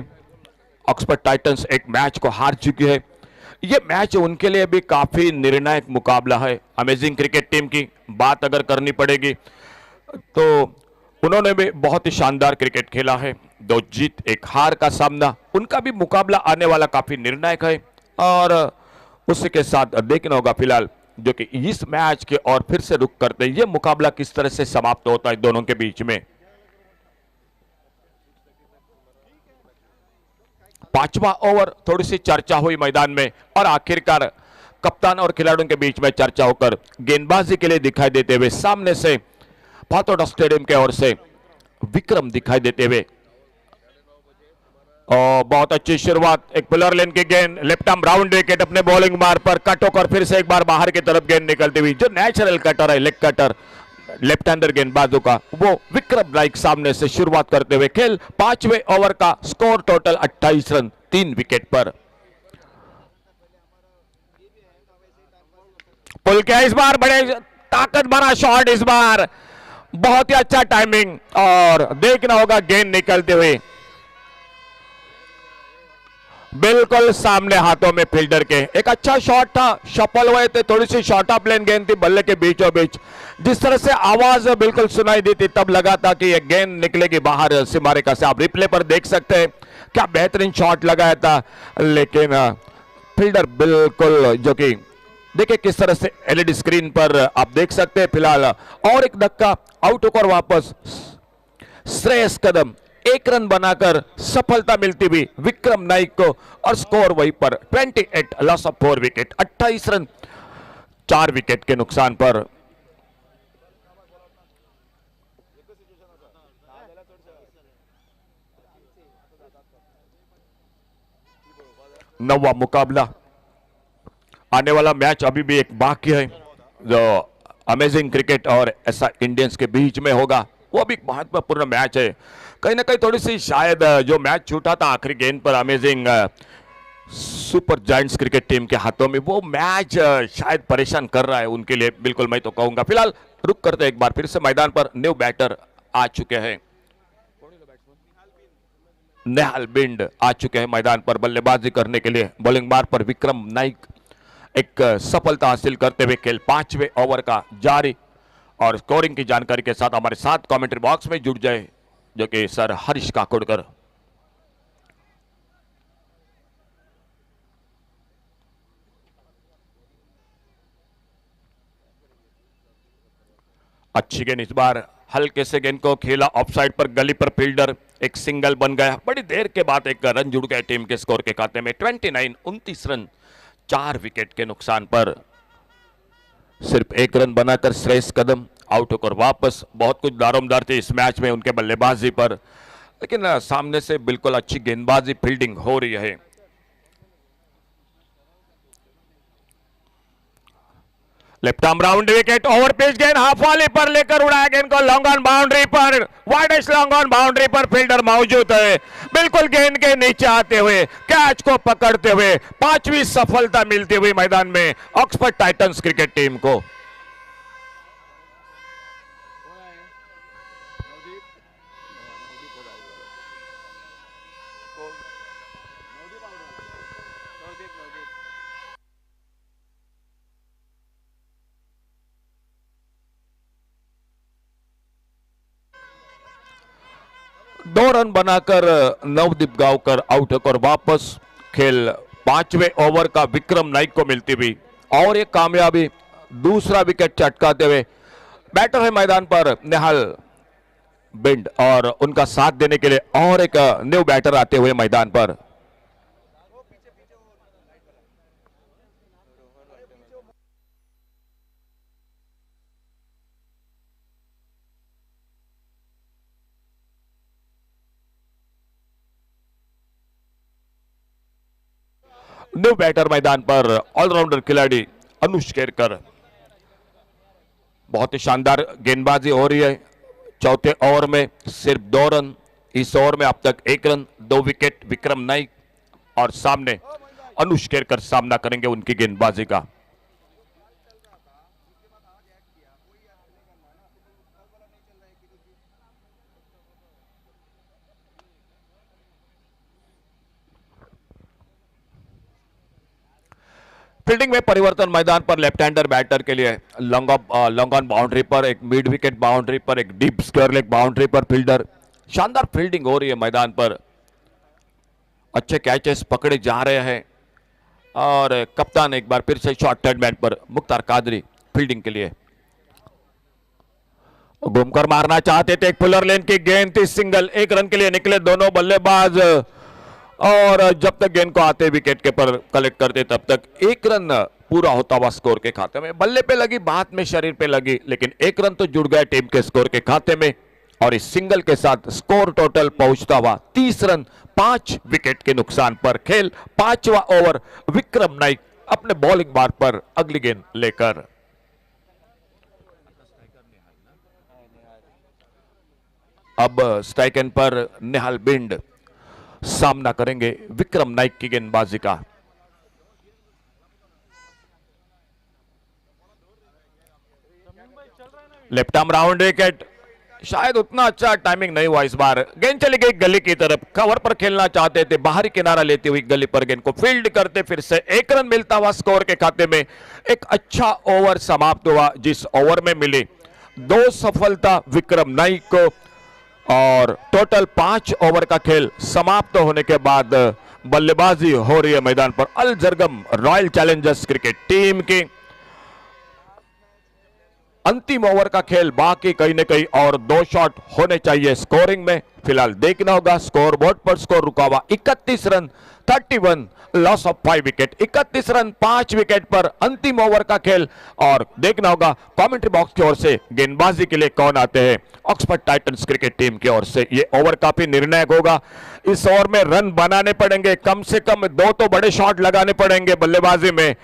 [SPEAKER 14] ऑक्सफोर्ड टाइटंस एक मैच को हार चुकी है। ये मैच उनके लिए भी काफी निर्णायक मुकाबला है। अमेजिंग क्रिकेट टीम की बात अगर करनी पड़ेगी तो उन्होंने भी बहुत ही शानदार क्रिकेट खेला है। 2 जीत 1 हार का सामना, उनका भी मुकाबला आने वाला काफी निर्णायक है और उसी के साथ देखना होगा फिलहाल जो कि इस मैच के और फिर से रुक करते ये मुकाबला किस तरह से समाप्त होता है दोनों के बीच में। 5वां ओवर, थोड़ी सी चर्चा हुई मैदान में और आखिरकार कप्तान और खिलाड़ियों के बीच में चर्चा होकर गेंदबाजी के लिए दिखाई देते हुए सामने से फातोडा स्टेडियम के ओर से विक्रम दिखाई देते हुए। और बहुत अच्छी शुरुआत, एक पिलर लेन की गेंद, लेफ्ट आर्म राउंड विकेट अपने बॉलिंग मार पर कट होकर फिर से एक बार बाहर की तरफ गेंद निकलती हुई। जो नेचुरल कटर है, लेग कटर लेफ्ट हैंडर गेंदबाजों का, वो विक्रम नाइक सामने से शुरुआत करते हुए खेल 5वें ओवर का स्कोर टोटल 28 रन 3 विकेट पर। पुल किया इस बार, बड़े ताकत भरा शॉट इस बार, बहुत ही अच्छा टाइमिंग और देखना होगा गेंद निकलते हुए बिल्कुल सामने हाथों में फील्डर के। एक अच्छा शॉट था, सफल हुए थे, थोड़ी सी शॉर्ट ऑफ लेन गेंद थी बल्ले के बीचों बीच। जिस तरह से आवाज बिल्कुल सुनाई दी थी तब लगा था कि यह गेंद निकलेगी बाहर सीमा रेखा से। आप रिप्ले पर देख सकते हैं क्या बेहतरीन शॉट लगाया था, लेकिन फील्डर बिल्कुल जो कि देखिए किस तरह से एलईडी स्क्रीन पर आप देख सकते हैं फिलहाल। और एक धक्का आउट होकर वापस श्रेयस कदम 1 रन बनाकर सफलता मिलती हुई विक्रम नाइक को और स्कोर वहीं पर 28 loss of 4 wicket, 28 run 4 wicket के नुकसान पर। नौवां मुकाबला, आने वाला मैच अभी भी एक बाकी है जो अमेजिंग क्रिकेट और ऐसा इंडियंस के बीच में होगा। वो भी महत्वपूर्ण मैच है। कहीं ना कहीं थोड़ी सी शायद जो मैच छूटा था आखिरी गेंद पर amazing super giants cricket team के हाथों में, वो मैच शायद परेशान कर रहा है उनके लिए, बिल्कुल मैं तो कहूंगा। फिलहाल रुक करते एक बार फिर से मैदान पर न्यू बैटर आ चुके हैं, नेहाल बिंड आ चुके हैं मैदान पर बल्लेबाजी करने के लिए। बॉलिंग बार पर विक्रम नाइक एक सफलता हासिल करते हुए खेल 5वें ओवर का जारी। और स्कोरिंग की जानकारी के साथ हमारे साथ कमेंट्री बॉक्स में जुड़ जाए जो कि सर हरीश काकोड़कर। अच्छी गेंद, इस बार हल्के से गेंद को खेला ऑफसाइड पर, गली पर फील्डर, एक सिंगल बन गया। बड़ी देर के बाद एक रन जुड़ गए टीम के स्कोर के खाते में। 29 रन 4 विकेट के नुकसान पर सिर्फ 1 रन बनाकर श्रेयस कदम आउट होकर वापस। बहुत कुछ दारोमदार थी इस मैच में उनके बल्लेबाजी पर, लेकिन सामने से बिल्कुल अच्छी गेंदबाजी फील्डिंग हो रही है। Left arm round wicket, over pitch गेंद हाफ वाली पर लेकर उड़ाया गेंद को लॉन्ग ऑन बाउंड्री पर, वाइडेस्ट लॉन्ग ऑन बाउंड्री पर फील्डर मौजूद है। बिल्कुल गेंद के नीचे आते हुए कैच को पकड़ते हुए 5वीं सफलता मिलती हुई मैदान में ऑक्सफोर्ड टाइटंस क्रिकेट टीम को। दो रन बनाकर नवदीप गांवकर आउट होकर वापस। खेल 5वें ओवर का विक्रम नाइक को मिलती हुई और एक कामयाबी, दूसरा विकेट चटकाते हुए बैटर है मैदान पर नेहाल बिंड और उनका साथ देने के लिए और एक न्यू बैटर आते हुए मैदान पर। न्यू बैटर मैदान पर ऑलराउंडर खिलाड़ी अनुष केरकर। बहुत ही शानदार गेंदबाजी हो रही है। चौथे ओवर में सिर्फ 2 रन, इस ओवर में अब तक 1 रन 2 विकेट विक्रम नाइक और सामने अनुष केरकर सामना करेंगे उनकी गेंदबाजी का। फील्डिंग में परिवर्तन मैदान पर लेफ्ट हैंडर बैटर के लिए लॉन्ग ऑन बाउंड्री पर, एक मिड विकेट बाउंड्री पर, एक डीप स्क्वायर लेग बाउंड्री पर फील्डर। शानदार फील्डिंग हो रही है मैदान पर, अच्छे कैचेस पकड़े जा रहे हैं और कप्तान एक बार फिर से शॉर्ट हैंड पर मुख्तार कादरी फील्डिंग के लिए घूमकर मारना चाहते थे। एक फुलर लेन की गेंद थी, सिंगल, 1 रन के लिए निकले दोनों बल्लेबाज और जब तक गेंद को आते विकेट के पर कलेक्ट करते तब तक 1 रन पूरा होता हुआ स्कोर के खाते में। बल्ले पे लगी, बाद में शरीर पे लगी, लेकिन 1 रन तो जुड़ गया टीम के स्कोर के खाते में और इस सिंगल के साथ स्कोर टोटल पहुंचता हुआ 30 रन 5 विकेट के नुकसान पर। खेल 5वां ओवर, विक्रम नाइक अपने बॉलिंग बार पर अगली गेंद लेकर। अब स्ट्राइक एंड पर नेहाल बिंड सामना करेंगे विक्रम नाइक की गेंदबाजी का। लेफ्ट आर्म राउंड विकेट, शायद उतना अच्छा टाइमिंग नहीं हुआ इस बार। गेंद चली गई गली की तरफ, कवर पर खेलना चाहते थे, बाहरी किनारा लेती हुई गली पर गेंद को फील्ड करते फिर से 1 रन मिलता हुआ स्कोर के खाते में। एक अच्छा ओवर समाप्त हुआ जिस ओवर में मिली 2 सफलता विक्रम नाइक को और टोटल 5 ओवर का खेल समाप्त होने के बाद बल्लेबाजी हो रही है मैदान पर अल Zargam royal challengers cricket team की। अंतिम ओवर का खेल बाकी कहीं न कहीं और 2 शॉट होने चाहिए स्कोरिंग में। फिलहाल देखना होगा स्कोर बोर्ड पर स्कोर रुका हुआ 31 run 31, loss of 5 wicket. 31 run 5 wicket पर अंतिम ओवर का खेल और देखना होगा कमेंट्री बॉक्स की ओर से गेंदबाजी के लिए कौन आते हैं ऑक्सफोर्ड टाइटंस क्रिकेट टीम की ओर से। ये ओवर काफी निर्णायक होगा। इस ओवर में रन बनाने पड़ेंगे, कम से कम 2 तो बड़े शॉट लगाने पड़ेंगे बल्लेबाजी में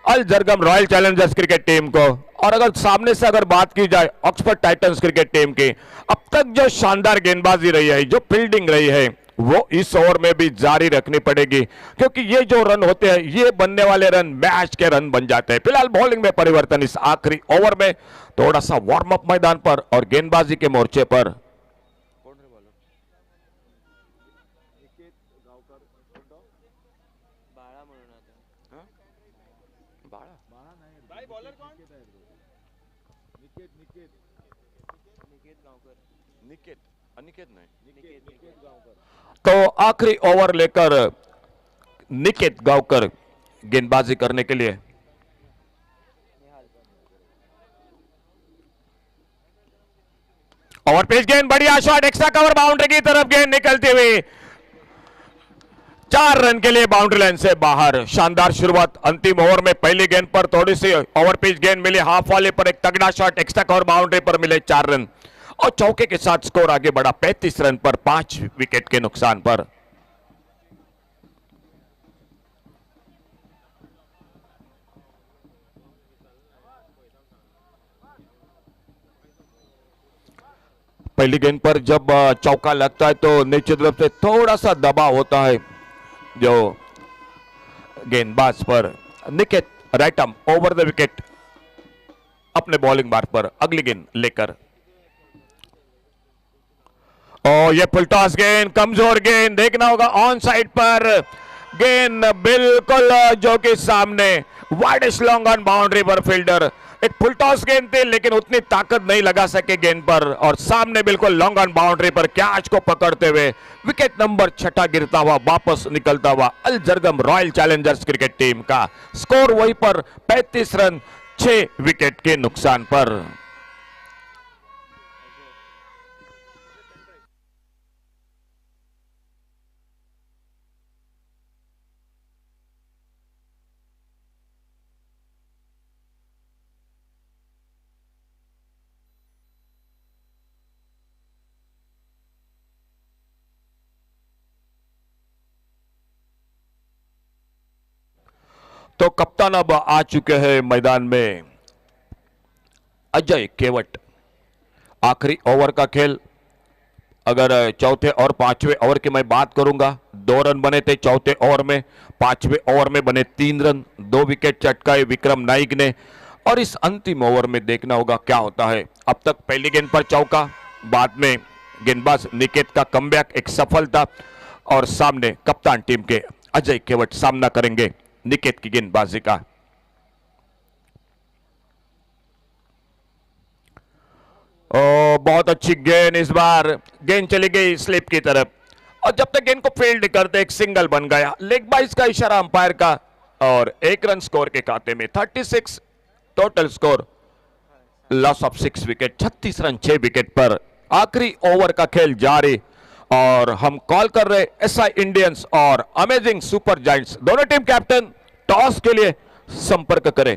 [SPEAKER 14] अल Zargam royal challengers cricket team को। और अगर सामने से अगर बात की जाए ऑक्सफोर्ड टाइटंस क्रिकेट टीम की, अब तक जो शानदार गेंदबाजी रही है, जो फील्डिंग रही है, वो इस ओवर में भी जारी रखनी पड़ेगी, क्योंकि ये जो रन होते हैं ये बनने वाले रन मैच के रन बन जाते हैं। फिलहाल बॉलिंग में परिवर्तन इस आखिरी ओवर में, थोड़ा सा वार्म अप मैदान पर और गेंदबाजी के मोर्चे पर। तो आखिरी ओवर लेकर निकेत गांवकर गेंदबाजी करने के लिए। ओवर पेज गेंद, बढ़िया शॉट, एक्स्ट्रा कवर, बाउंड्री की तरफ गेंद निकलती हुई 4 रन के लिए बाउंड्री लाइन से बाहर। शानदार शुरुआत अंतिम ओवर में। पहली गेंद पर थोड़ी सी ओवर पिच गेंद मिली, हाफ वाले पर एक तगड़ा शॉट, एक्स्ट्रा कवर बाउंड्री पर मिले 4 रन और चौके के साथ स्कोर आगे बढ़ा 35 रन पर 5 विकेट के नुकसान पर। पहली गेंद पर जब चौका लगता है तो नीचे तरफ से थोड़ा सा दबाव होता है जो गेंदबाज पर। Niket right arm over the wicket अपने बॉलिंग मार्क पर अगली गेंद लेकर। और ये फुल टॉस गेंद, कमजोर गेंद, देखना होगा ऑन साइड पर गेंद बिल्कुल जो कि सामने वाइडेस्ट लॉन्ग ऑन बाउंड्री पर फील्डर। एक फुल टॉस गेंद थी लेकिन उतनी ताकत नहीं लगा सके गेंद पर और सामने बिल्कुल लॉन्ग ऑन बाउंड्री पर कैच को पकड़ते हुए विकेट नंबर 6 गिरता हुआ वापस निकलता हुआ अल Zargam royal challengers cricket team का स्कोर वहीं पर 35 रन 6 विकेट के नुकसान पर। तो कप्तान अब आ चुके हैं मैदान में अजय केवट। आखिरी ओवर का खेल, अगर चौथे और पांचवें ओवर की मैं बात करूंगा, 2 रन बने थे चौथे ओवर में, पांचवें ओवर में बने 3 रन, 2 विकेट चटकाए विक्रम नाइक ने और इस अंतिम ओवर में देखना होगा क्या होता है। अब तक पहली गेंद पर चौका, बाद में गेंदबाज निकेत का कमबैक एक सफलता और सामने कप्तान टीम के अजय केवट सामना करेंगे निकेत की गेंदबाजी का। बहुत अच्छी गेंद, इस बार गेंद चली गई स्लिप की तरफ और जब तक गेंद को फील्ड करते एक सिंगल बन गया। लेग बाइज का इशारा अंपायर का और 1 रन स्कोर के खाते में। 36 total score, loss of 6 wicket, 36 run 6 wicket पर आखिरी ओवर का खेल जारी और हम कॉल कर रहे एसआई इंडियंस और अमेजिंग सुपर जायंट्स। दोनों टीम कैप्टन टॉस के लिए संपर्क करें।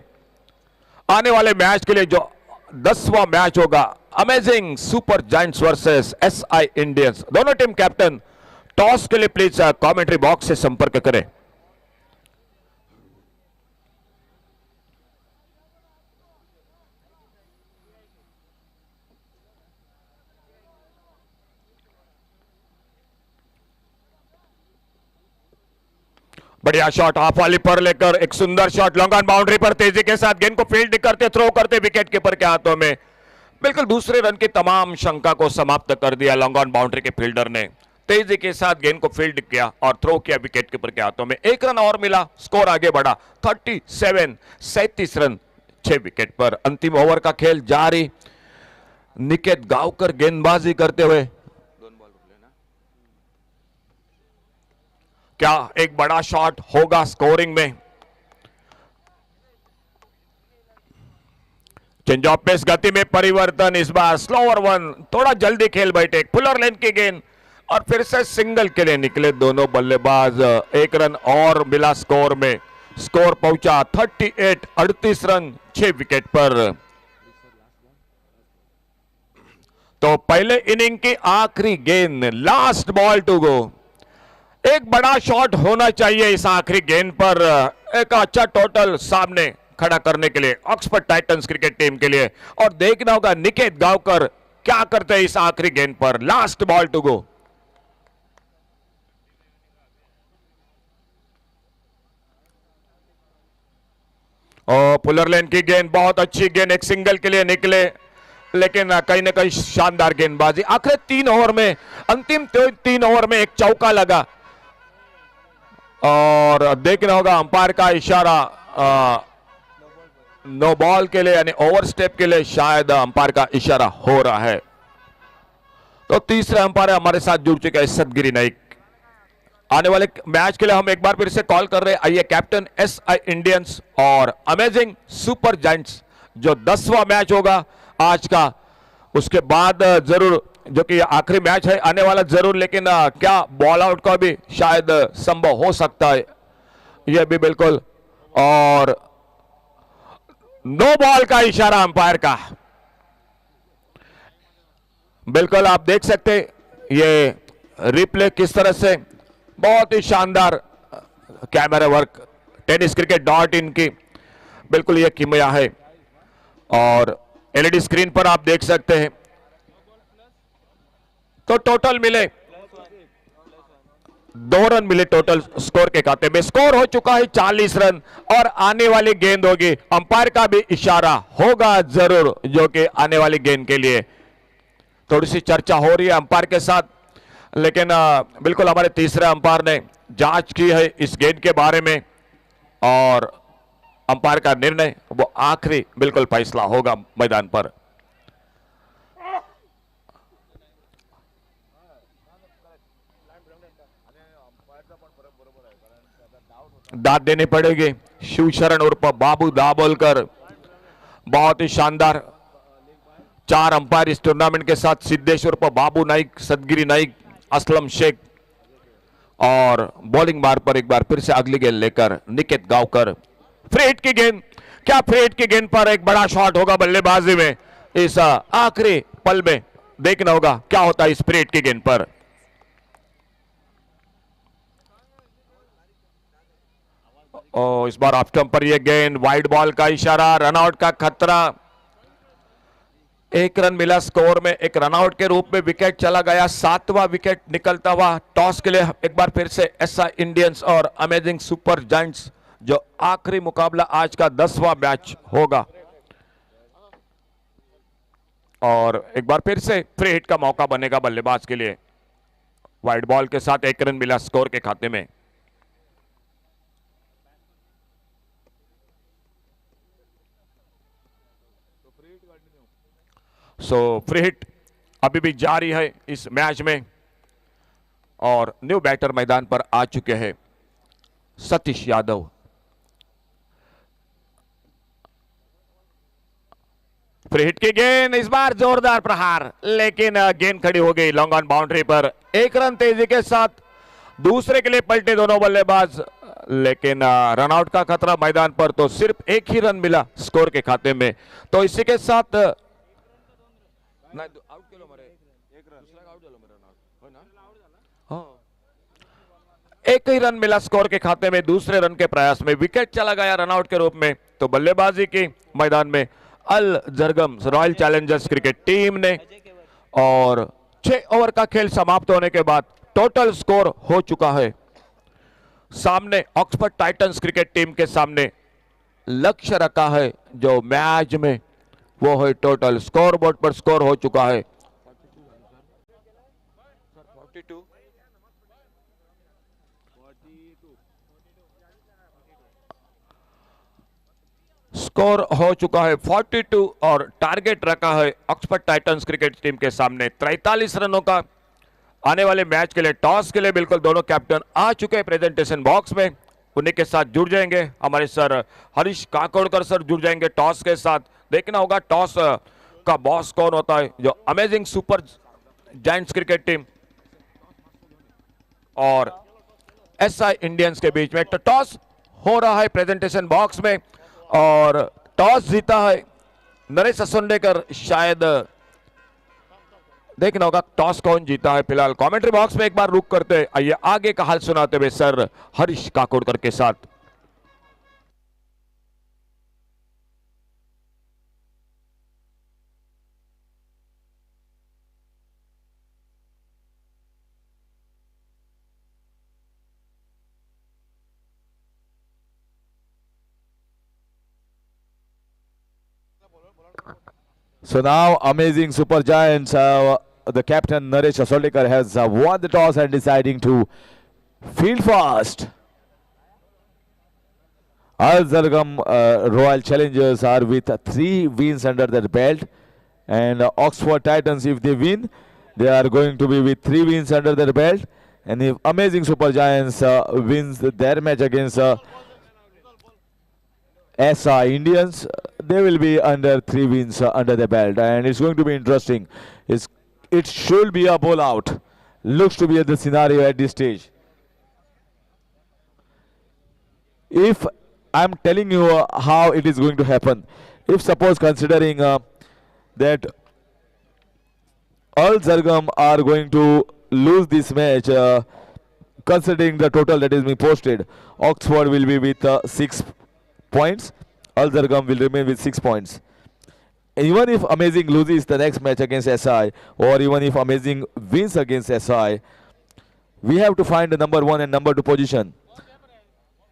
[SPEAKER 14] आने वाले मैच के लिए जो 10वां मैच होगा amazing super giants versus SI Indians, दोनों टीम कैप्टन टॉस के लिए प्लीज कमेंट्री बॉक्स से संपर्क करें। बढ़िया शॉट हाफ वाली पर लेकर एक सुंदर शॉट लॉन्ग ऑन बाउंड्री पर तेजी के साथ गेंद को फील्ड करते थ्रो करते विकेट कीपर के हाथों में। बिल्कुल दूसरे रन की तमाम शंका को समाप्त कर दिया लॉन्ग ऑन बाउंड्री के फील्डर ने। तेजी के साथ गेंद को फील्ड किया और थ्रो किया विकेट कीपर के हाथों में। 1 रन और मिला, स्कोर आगे बढ़ा 37 रन 6 विकेट पर। अंतिम ओवर का खेल जारी, निकेत गांवकर गेंदबाजी करते हुए। क्या एक बड़ा शॉट होगा स्कोरिंग में? चेंज ऑफ पेस, गति में परिवर्तन, इस बार स्लोअर वन, थोड़ा जल्दी खेल बैठे, फुलर लेन की गेंद और फिर से सिंगल के लिए निकले दोनों बल्लेबाज। 1 रन और मिला स्कोर में, स्कोर पहुंचा 38 रन 6 विकेट पर। तो पहले इनिंग की आखिरी गेंद, लास्ट बॉल टू गो। एक बड़ा शॉट होना चाहिए इस आखिरी गेंद पर, एक अच्छा टोटल सामने खड़ा करने के लिए ऑक्सफोर्ड टाइटंस क्रिकेट टीम के लिए। और देखना होगा निकेत गांवकर क्या करते हैं इस आखिरी गेंद पर। Last ball to go. और पुलर लेन की गेंद, बहुत अच्छी गेंद, एक सिंगल के लिए निकले, लेकिन कहीं ना कहीं शानदार गेंदबाजी। आखिर 3 ओवर में, अंतिम 3 ओवर में एक चौका लगा और देखना होगा अंपायर का इशारा नो बॉल के लिए, यानी ओवर स्टेप के लिए शायद अंपायर का इशारा हो रहा है। तो तीसरे अंपायर हमारे साथ जुड़ चुके हैं सतगिरी नाइक। आने वाले मैच के लिए हम एक बार फिर से कॉल कर रहे हैं। आइए, कैप्टन SI इंडियंस और अमेजिंग सुपर जायंट्स, जो 10वां मैच होगा आज का, उसके बाद जरूर, जो कि आखिरी मैच है आने वाला जरूर, लेकिन क्या बॉल आउट का भी शायद संभव हो सकता है, यह भी बिल्कुल। और नो बॉल का इशारा अंपायर का, बिल्कुल आप देख सकते ये रिप्ले किस तरह से, बहुत ही शानदार कैमरा वर्क tenniscricket.in की बिल्कुल ये किमिया है। और LED स्क्रीन पर आप देख सकते हैं। तो टोटल मिले 2 रन मिले टोटल स्कोर के खाते में। स्कोर हो चुका है 40 रन और आने वाली गेंद होगी, अंपायर का भी इशारा होगा जरूर, जो कि आने वाली गेंद के लिए थोड़ी सी चर्चा हो रही है अंपायर के साथ, लेकिन बिल्कुल हमारे तीसरे अंपायर ने जांच की है इस गेंद के बारे में और अंपायर का निर्णय वो आखिरी बिल्कुल फैसला होगा मैदान पर। दाद देनी पड़ेगी। शिवशरण उर्फ बाबू दाभोलकर, बहुत ही शानदार 4 अंपायर इस टूर्नामेंट के साथ, सिद्धेश उर्फ बाबू नाइक, सदगिरी नाइक, असलम शेख, और बॉलिंग बार पर एक बार फिर से अगली गेंद लेकर निकेत गांवकर। फ्री हिट की गेंद, क्या फ्री हिट की गेंद पर एक बड़ा शॉट होगा बल्लेबाजी में इस आखिरी पल में, देखना होगा क्या होता है इस फ्री हिट की गेंद पर। इस बार ऑफ स्टंप पर यह गेंद, वाइड बॉल का इशारा, रनआउट का खतरा। 1 रन मिला स्कोर में, एक रनआउट के रूप में विकेट चला गया, 7वां विकेट निकलता हुआ। टॉस के लिए एक बार फिर से SI इंडियंस और अमेजिंग सुपर जायंट्स, जो आखिरी मुकाबला आज का 10वां मैच होगा। और एक बार फिर से फ्री हिट का मौका बनेगा बल्लेबाज के लिए। वाइड बॉल के साथ 1 रन मिला स्कोर के खाते में। सो फ्री हिट अभी भी जारी है इस मैच में और न्यू बैटर मैदान पर आ चुके हैं सतीश यादव। फ्री हिट की गेंद, इस बार जोरदार प्रहार, लेकिन गेंद खड़ी हो गई लॉन्ग ऑन बाउंड्री पर। 1 रन तेजी के साथ दूसरे के लिए पलटे दोनों बल्लेबाज, लेकिन रनआउट का खतरा मैदान पर, तो सिर्फ 1 ही रन मिला स्कोर के खाते में। तो इसी के साथ एक ही रन मिला स्कोर के खाते में। दूसरे रन के प्रयास में विकेट चला गया रनआउट के रूप में। तो बल्लेबाजी की मैदान में अल Zargam royal challengers cricket team ने, और 6 ओवर का खेल समाप्त होने के बाद टोटल स्कोर हो चुका है। सामने ऑक्सफोर्ड टाइटंस क्रिकेट टीम के सामने लक्ष्य रखा है जो मैच में, वो है टोटल स्कोर बोर्ड पर स्कोर हो चुका है 42। स्कोर हो चुका है 42 और टारगेट रखा है ऑक्सफोर्ड टाइटंस क्रिकेट टीम के सामने 43 रनों का। आने वाले मैच के लिए टॉस के लिए बिल्कुल दोनों कैप्टन आ चुके हैं प्रेजेंटेशन बॉक्स में, उन्हीं के साथ जुड़ जाएंगे। हमारे सर हरीश काकोड़कर सर जुड़ जाएंगे टॉस के साथ। देखना होगा टॉस का बॉस कौन होता है, जो amazing super giants cricket team और SI इंडियंस के बीच में। तो टॉस हो रहा है प्रेजेंटेशन बॉक्स में और टॉस जीता है नरेश असोंडेकर। शायद देखना होगा टॉस कौन जीता है। फिलहाल कमेंट्री बॉक्स में एक बार रुक करते, आइए आगे का हाल सुनाते हुए सर हरीश काकोड़कर के साथ।
[SPEAKER 4] So now amazing super giants, the captain Naresh Asolekar has won the toss and deciding to field first. Al Zargam Royal Challengers are with 3 wins under their belt, and Oxford Titans, if they win, they are going to be with 3 wins under their belt, and if amazing super giants wins their match against SI Indians, they will be under 3 wins under the belt, and it's going to be interesting. It should be a bowl out. Looks to be the scenario at this stage. If I'm telling you how it is going to happen, if suppose considering that Al Zargam are going to lose this match, considering the total that is being posted, Oxford will be with 6 points, Al Zargam will remain with 6 points. Even if Amazing loses the next match against SI, or even if Amazing wins against SI, we have to find the number 1 and number 2 position.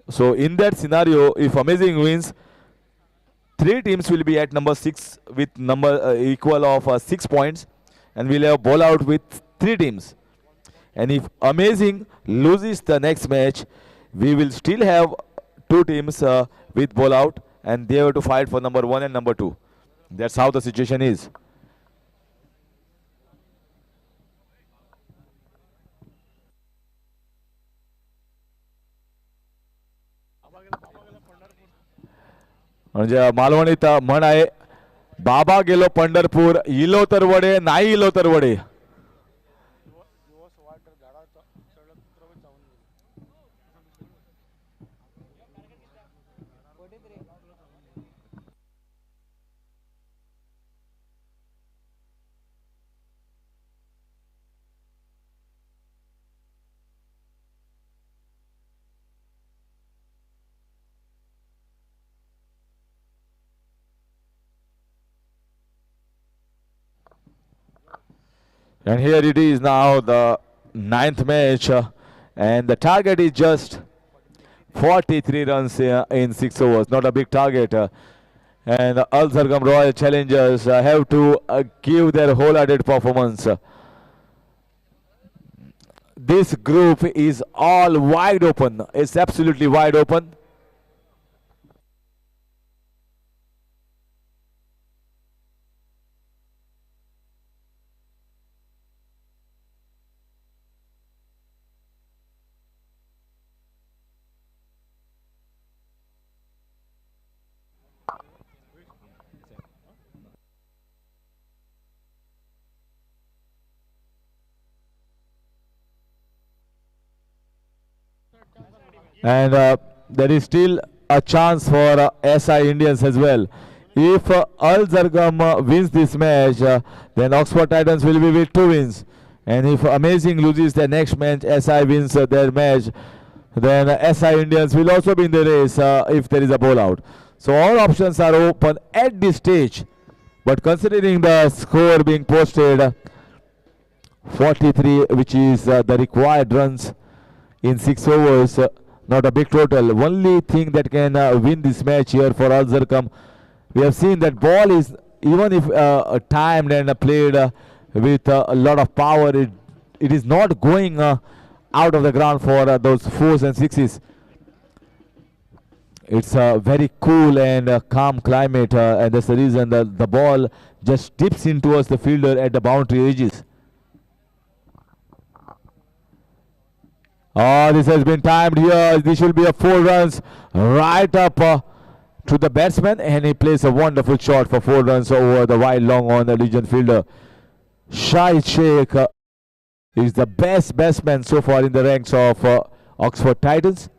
[SPEAKER 4] So in that scenario, if Amazing wins, 3 teams will be at number 6 with number equal of 6 points, and we'll have ball out with 3 teams. And if Amazing loses the next match, we will still have 2 teams with ball out, and they have to fight for number 1 and number 2. That's how the situation is. म्हणजे मालवणीत म्हण आहे, बाबा गेलो पंढरपूर, इलो तर वडे, नाही इलो तर वडे. And here it is now, the 9th match, and the target is just 43 runs in 6 overs. Not a big target. And Al Zargam Royal Challengers have to give their wholehearted performance. This group is all wide open. It's absolutely wide open. And there is still a chance for SI Indians as well. If Al Zargam wins this match, then Oxford Titans will be with 2 wins. And if Amazing loses their next match, SI wins their match, then SI Indians will also be in the race if there is a bowl out. So all options are open at this stage. But considering the score being posted, 43, which is the required runs in 6 overs, not a big total. Only thing that can win this match here for Al Zargam, we have seen that ball is, even if timed and played with a lot of power, it is not going out of the ground for those 4s and 6s. It's a very cool and calm climate, and that's the reason that the ball just tips in towards the fielder at the boundary edges. Oh, this has been timed here. This will be a 4 runs right up to the batsman, and he plays a wonderful shot for 4 runs over the wide long on the Legion fielder. Shahid Sheikh is the best batsman so far in the ranks of Oxford Titans.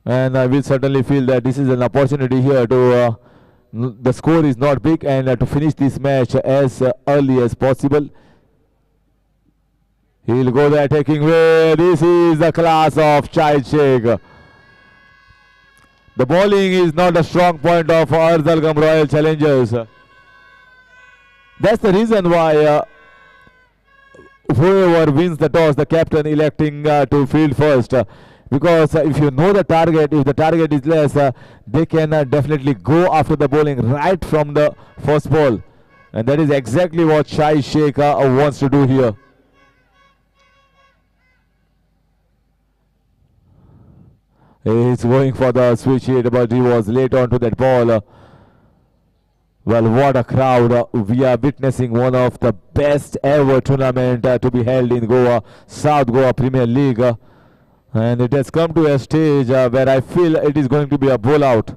[SPEAKER 4] And I will certainly feel that this is an opportunity here to, the score is not big, and to finish this match as early as possible. He'll go there taking way. This is the class of Shahid Sheikh. The bowling is not a strong point of Al Zargam Royal Challengers. That's the reason why whoever wins the toss, the captain electing to field first. because if you know the target, if the target is less, they can definitely go after the bowling right from the first ball, and that is exactly what Shai Sheikh wants to do here. He's going for the switch hit, but he was late on to that ball. Well, what a crowd. We are witnessing one of the best ever tournament to be held in Goa, South Goa Premier League. And it has come to a stage where I feel it is going to be a bowl out.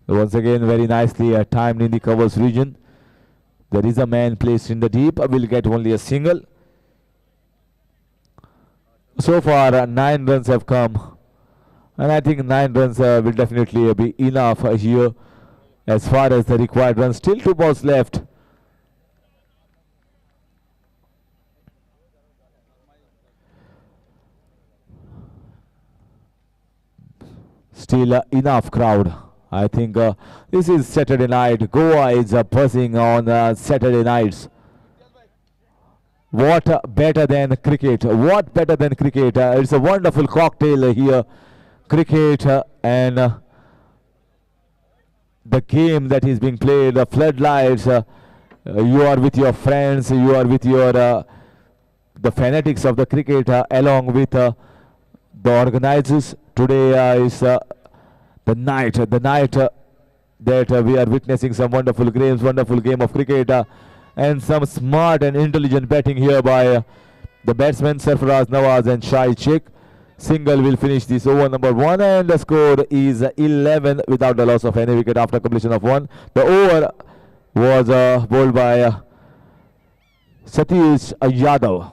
[SPEAKER 4] Once again, very nicely timed in the covers region. There is a man placed in the deep, will get only a single. So far, 9 runs have come, and I think 9 runs will definitely be enough here as far as the required runs. Still 2 balls left. Still enough crowd. I think this is Saturday night. Goa is buzzing on Saturday nights. What better than cricket? What better than cricket? It's a wonderful cocktail here. Cricket and the game that is being played. Floodlights. You are with your friends. You are with your the fanatics of the cricket along with the organizers. Today is the night that we are witnessing some wonderful games, wonderful game of cricket, and some smart and intelligent batting here by the batsmen Sarfaraz Nawaz and Shai Sheikh. Single will finish this over number 1, and the score is 11 without the loss of any wicket after completion of 1. The over was bowled by Satish Yadav.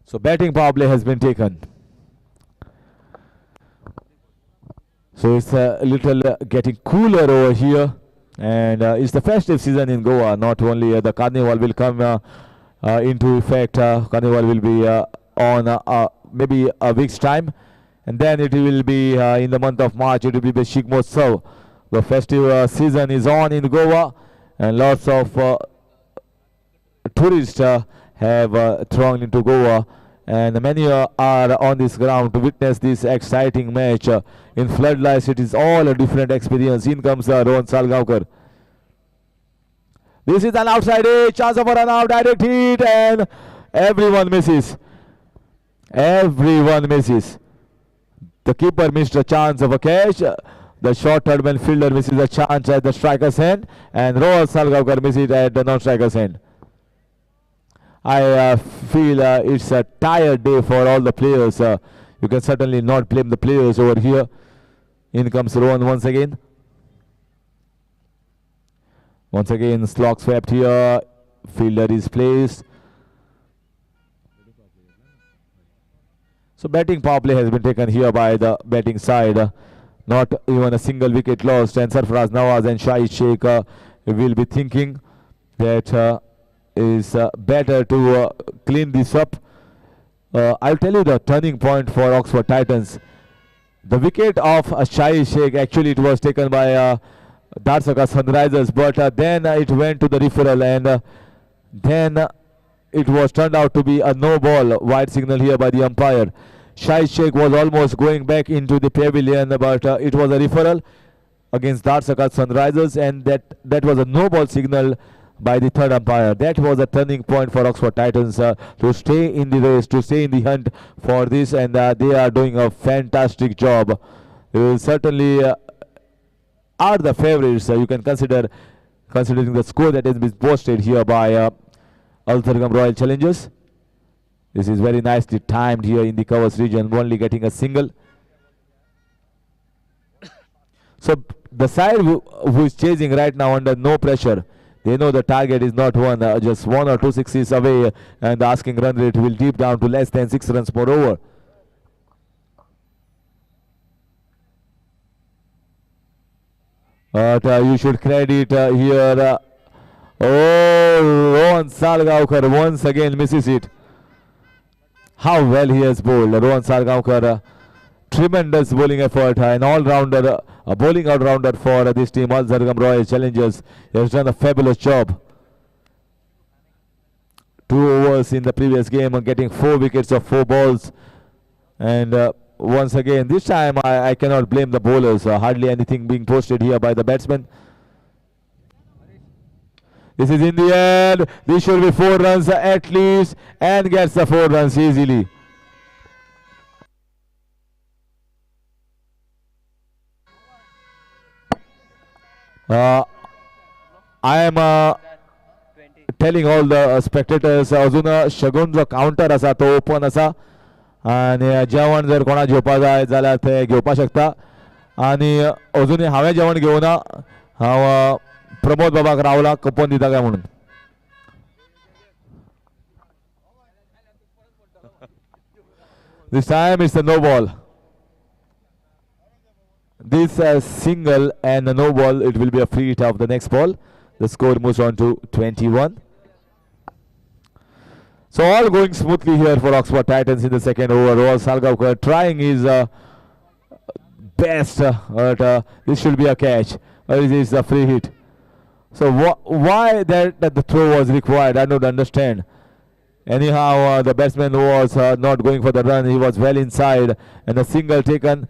[SPEAKER 4] So batting power play has been taken. So it's a little getting cooler over here, and it's the festive season in Goa. Not only the carnival will come into effect. Carnival will be on maybe a week's time, and then it will be in the month of March. It will be the Shigmotsav. The festive season is on in Goa, and lots of tourists have thronged into Goa, and many are on this ground to witness this exciting match. In floodlights, it is all a different experience. In comes Rohan Salgaonkar. This is an outside edge, chance of a run out, direct hit, and everyone misses. Everyone misses. The keeper missed a chance of a catch. The short third man fielder misses a chance at the striker's hand, and Rohan Salgaonkar misses it at the non-striker's hand. I feel it's a tired day for all the players. You can certainly not blame the players over here. In comes Rohan once again. Once again, slog swept here. Fielder is placed. So batting power play has been taken here by the batting side. Not even a single wicket lost. And Sarfaraz Nawaz and Shai Sheikh will be thinking that is better to clean this up. I'll tell you the turning point for Oxford Titans. The wicket of Shai Sheikh, actually it was taken by Darsaka Sunrisers, but then it went to the referral, and then it was turned out to be a no ball, wide signal here by the umpire. Shai Sheikh was almost going back into the pavilion, but it was a referral against Darsaka Sunrisers, and that was a no ball signal by the third umpire. That was a turning point for Oxford Titans to stay in the race, to stay in the hunt for this, and they are doing a fantastic job. Certainly are the favourites. You can consider, considering the score that has been posted here by Althargam Royal Challengers. This is very nicely timed here in the covers region, only getting a single. So the side who is chasing right now under no pressure, they know the target is not one, just 1 or 2 sixes away, and the asking run rate will deep down to less than 6 runs per over. But you should credit here. Rohan Salgaonkar once again misses it. How well he has bowled. Rohan Salgaonkar, tremendous bowling effort. An all-rounder, a bowling all-rounder for this team. Al Zargam Royal Challengers. He has done a fabulous job. 2 overs in the previous game, getting 4 wickets of 4 balls. And once again, this time I cannot blame the bowlers. Hardly anything being posted here by the batsmen. This is in the end. This should be 4 runs at least, and gets the 4 runs easily. I am telling all the spectators अजून शगुन जो counter असा तो open असा आणि जेवण जर कोणा घेवपा जाय जाल्यार ते घेवपा शकता आणि अजूनही हांवें जेवण घेवना हांव प्रमोद बाबाक रावला कपोवन दिता काय म्हणून This time it's a no ball. This single and a no ball, it will be a free hit of the next ball. The score moves on to 21. So all going smoothly here for Oxford Titans in the second over. Rohan Salgaonkar trying his best, but this should be a catch. This is a free hit. So why that the throw was required, I don't understand. Anyhow, the batsman was not going for the run. He was well inside, and a single taken.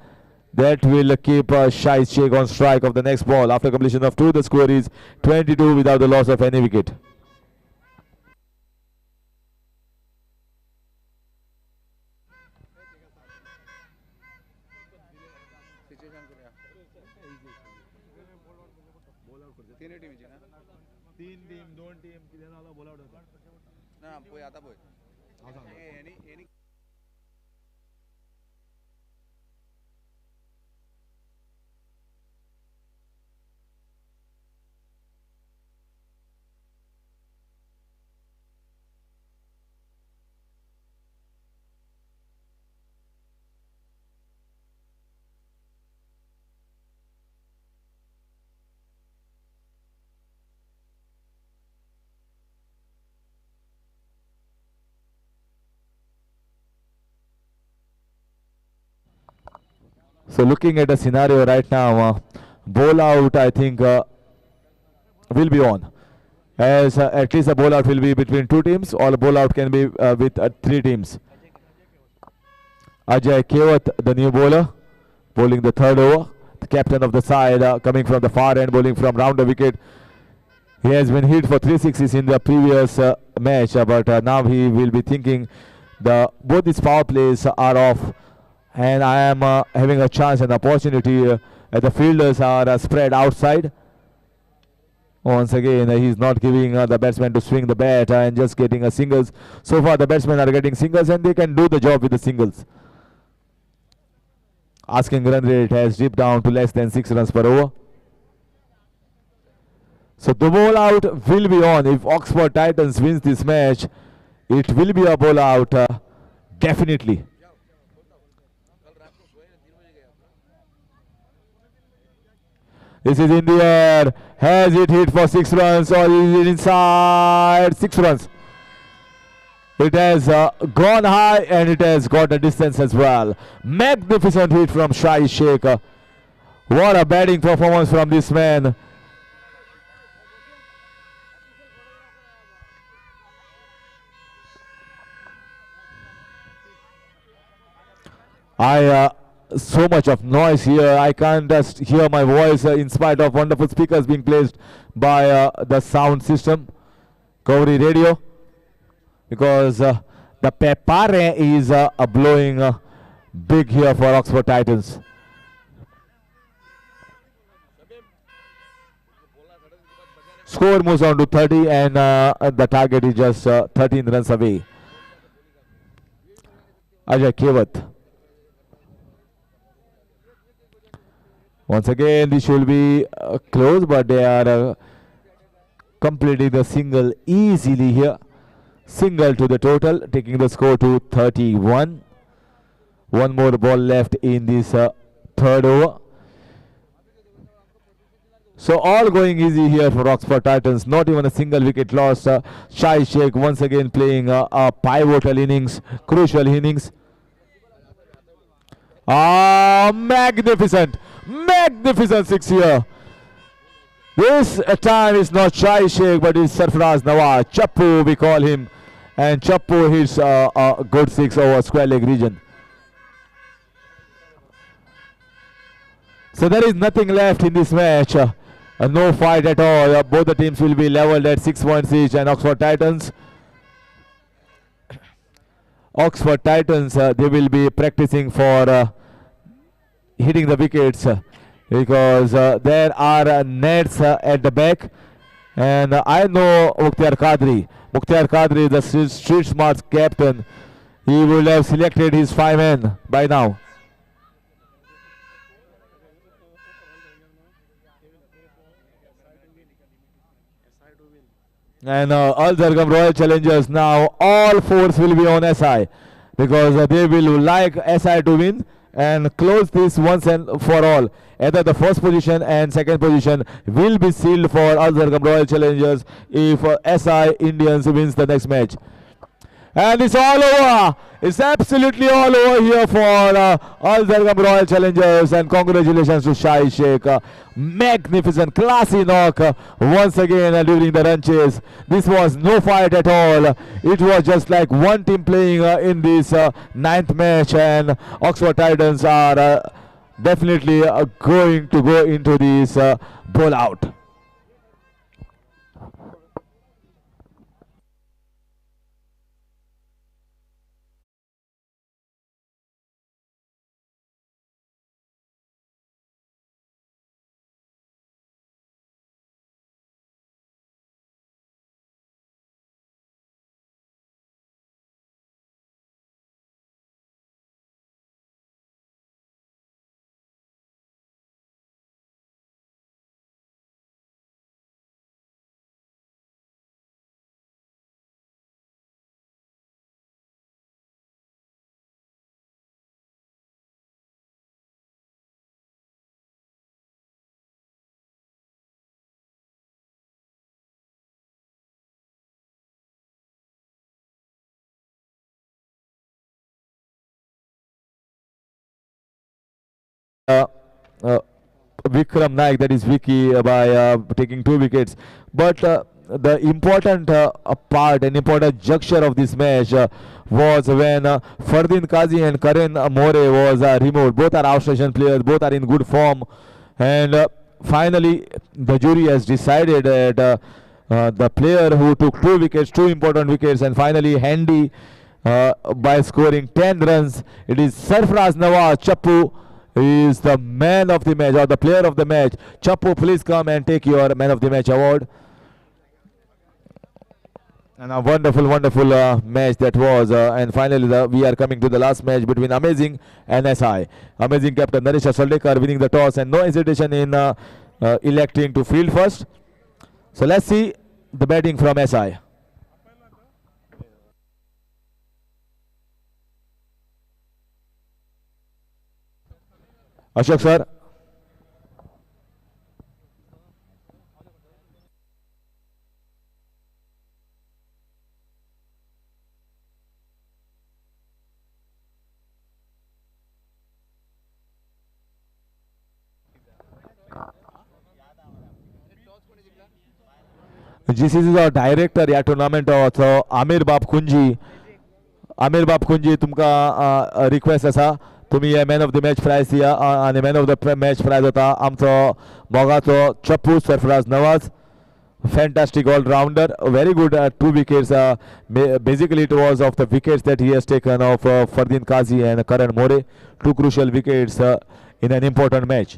[SPEAKER 4] That will keep Shahid Sheikh on strike of the next ball. After completion of 2, the score is 22 without the loss of any wicket. So looking at the scenario right now, ball out I think will be on. As at least a ball out will be between 2 teams, or a ball out can be with 3 teams. Ajay Kewat, the new bowler, bowling the 3rd over. The captain of the side coming from the far end, bowling from round the wicket. He has been hit for 3 sixes in the previous match, but now he will be thinking both these power plays are off. And I am having a chance and opportunity as the fielders are spread outside. Once again, he is not giving the batsman to swing the bat and just getting a singles. So far, the batsmen are getting singles and they can do the job with the singles. Asking run rate has dipped down to less than 6 runs per over. So the ball out will be on. If Oxford Titans wins this match, it will be a ball out definitely. This is in the air. Has it hit for 6 runs or is it inside? 6 runs. It has gone high and it has got a distance as well. Magnificent hit from Shahid Sheikh. What a batting performance from this man. So much of noise here. I can't just hear my voice in spite of wonderful speakers being placed by the sound system, Kauri radio, because the pepare is blowing big here for Oxford Titans. Score moves on to 30 and the target is just 13 runs away. Ajay Kewat. Once again, this will be close, but they are completing the single easily here. Single to the total, taking the score to 31. One more ball left in this 3rd over. So all going easy here for Oxford Titans. Not even a single wicket lost. Shai Sheikh once again playing a pivotal innings, crucial innings. Magnificent, magnificent six here. This time is not Shai Sheikh, but it's Sarfaraz Nawaz. Chappu, we call him. And Chappu hits a good six over square leg region. So there is nothing left in this match. No fight at all. Both the teams will be leveled at 6 points each. And Oxford Titans, they will be practicing for hitting the wickets because there are nets at the back. And I know Mukhtar Qadri, the street smarts captain. He would have selected his 5 men by now. And Al Zargam Royal Challengers now, all force will be on SI because they will like SI to win and close this once and for all. Either the first position and second position will be sealed for Al Zargam Royal Challengers if SI Indians wins the next match. And it's all over. It's absolutely all over here for Al Zargam Royal Challengers. And congratulations to Shai Sheikh. Magnificent, classy knock once again during the run chase. This was no fight at all. It was just like one team playing in this 9th match. And Oxford Titans are definitely going to go into this bowl out. uh, Vikram Naik, that is Vicky, by taking 2 wickets. But the important part and important juncture of this match was when Fardin Kazi and Karan More was removed. Both are outstation players, both are in good form. And finally, the jury has decided that the player who took 2 wickets, 2 important wickets, and finally handy by scoring 10 runs, it is Sarfaraz Nawaz Chappu is the man of the match or the player of the match. Chappu, please come and take your man of the match award. And a wonderful, wonderful match that was. And finally, we are coming to the last match between Amazing and SI. Amazing captain Naresh Saldekar winning the toss and no hesitation in electing to field first. So let's see the batting from SI. Ashok sir. This is the director या tournament also Amir Bab Kunji. Amir Bab Kunji, तुमका request असा तुम्ही हे man of the match prize दिया आणि man of the match prize होता आमचो मोगाचो चप्पू Sarfaraz Nawaz. Fantastic all-rounder, very good 2 wickets. Basically, it was of the wickets that he has taken of Fardin Kazi and Karan More, 2 crucial wickets in an important match.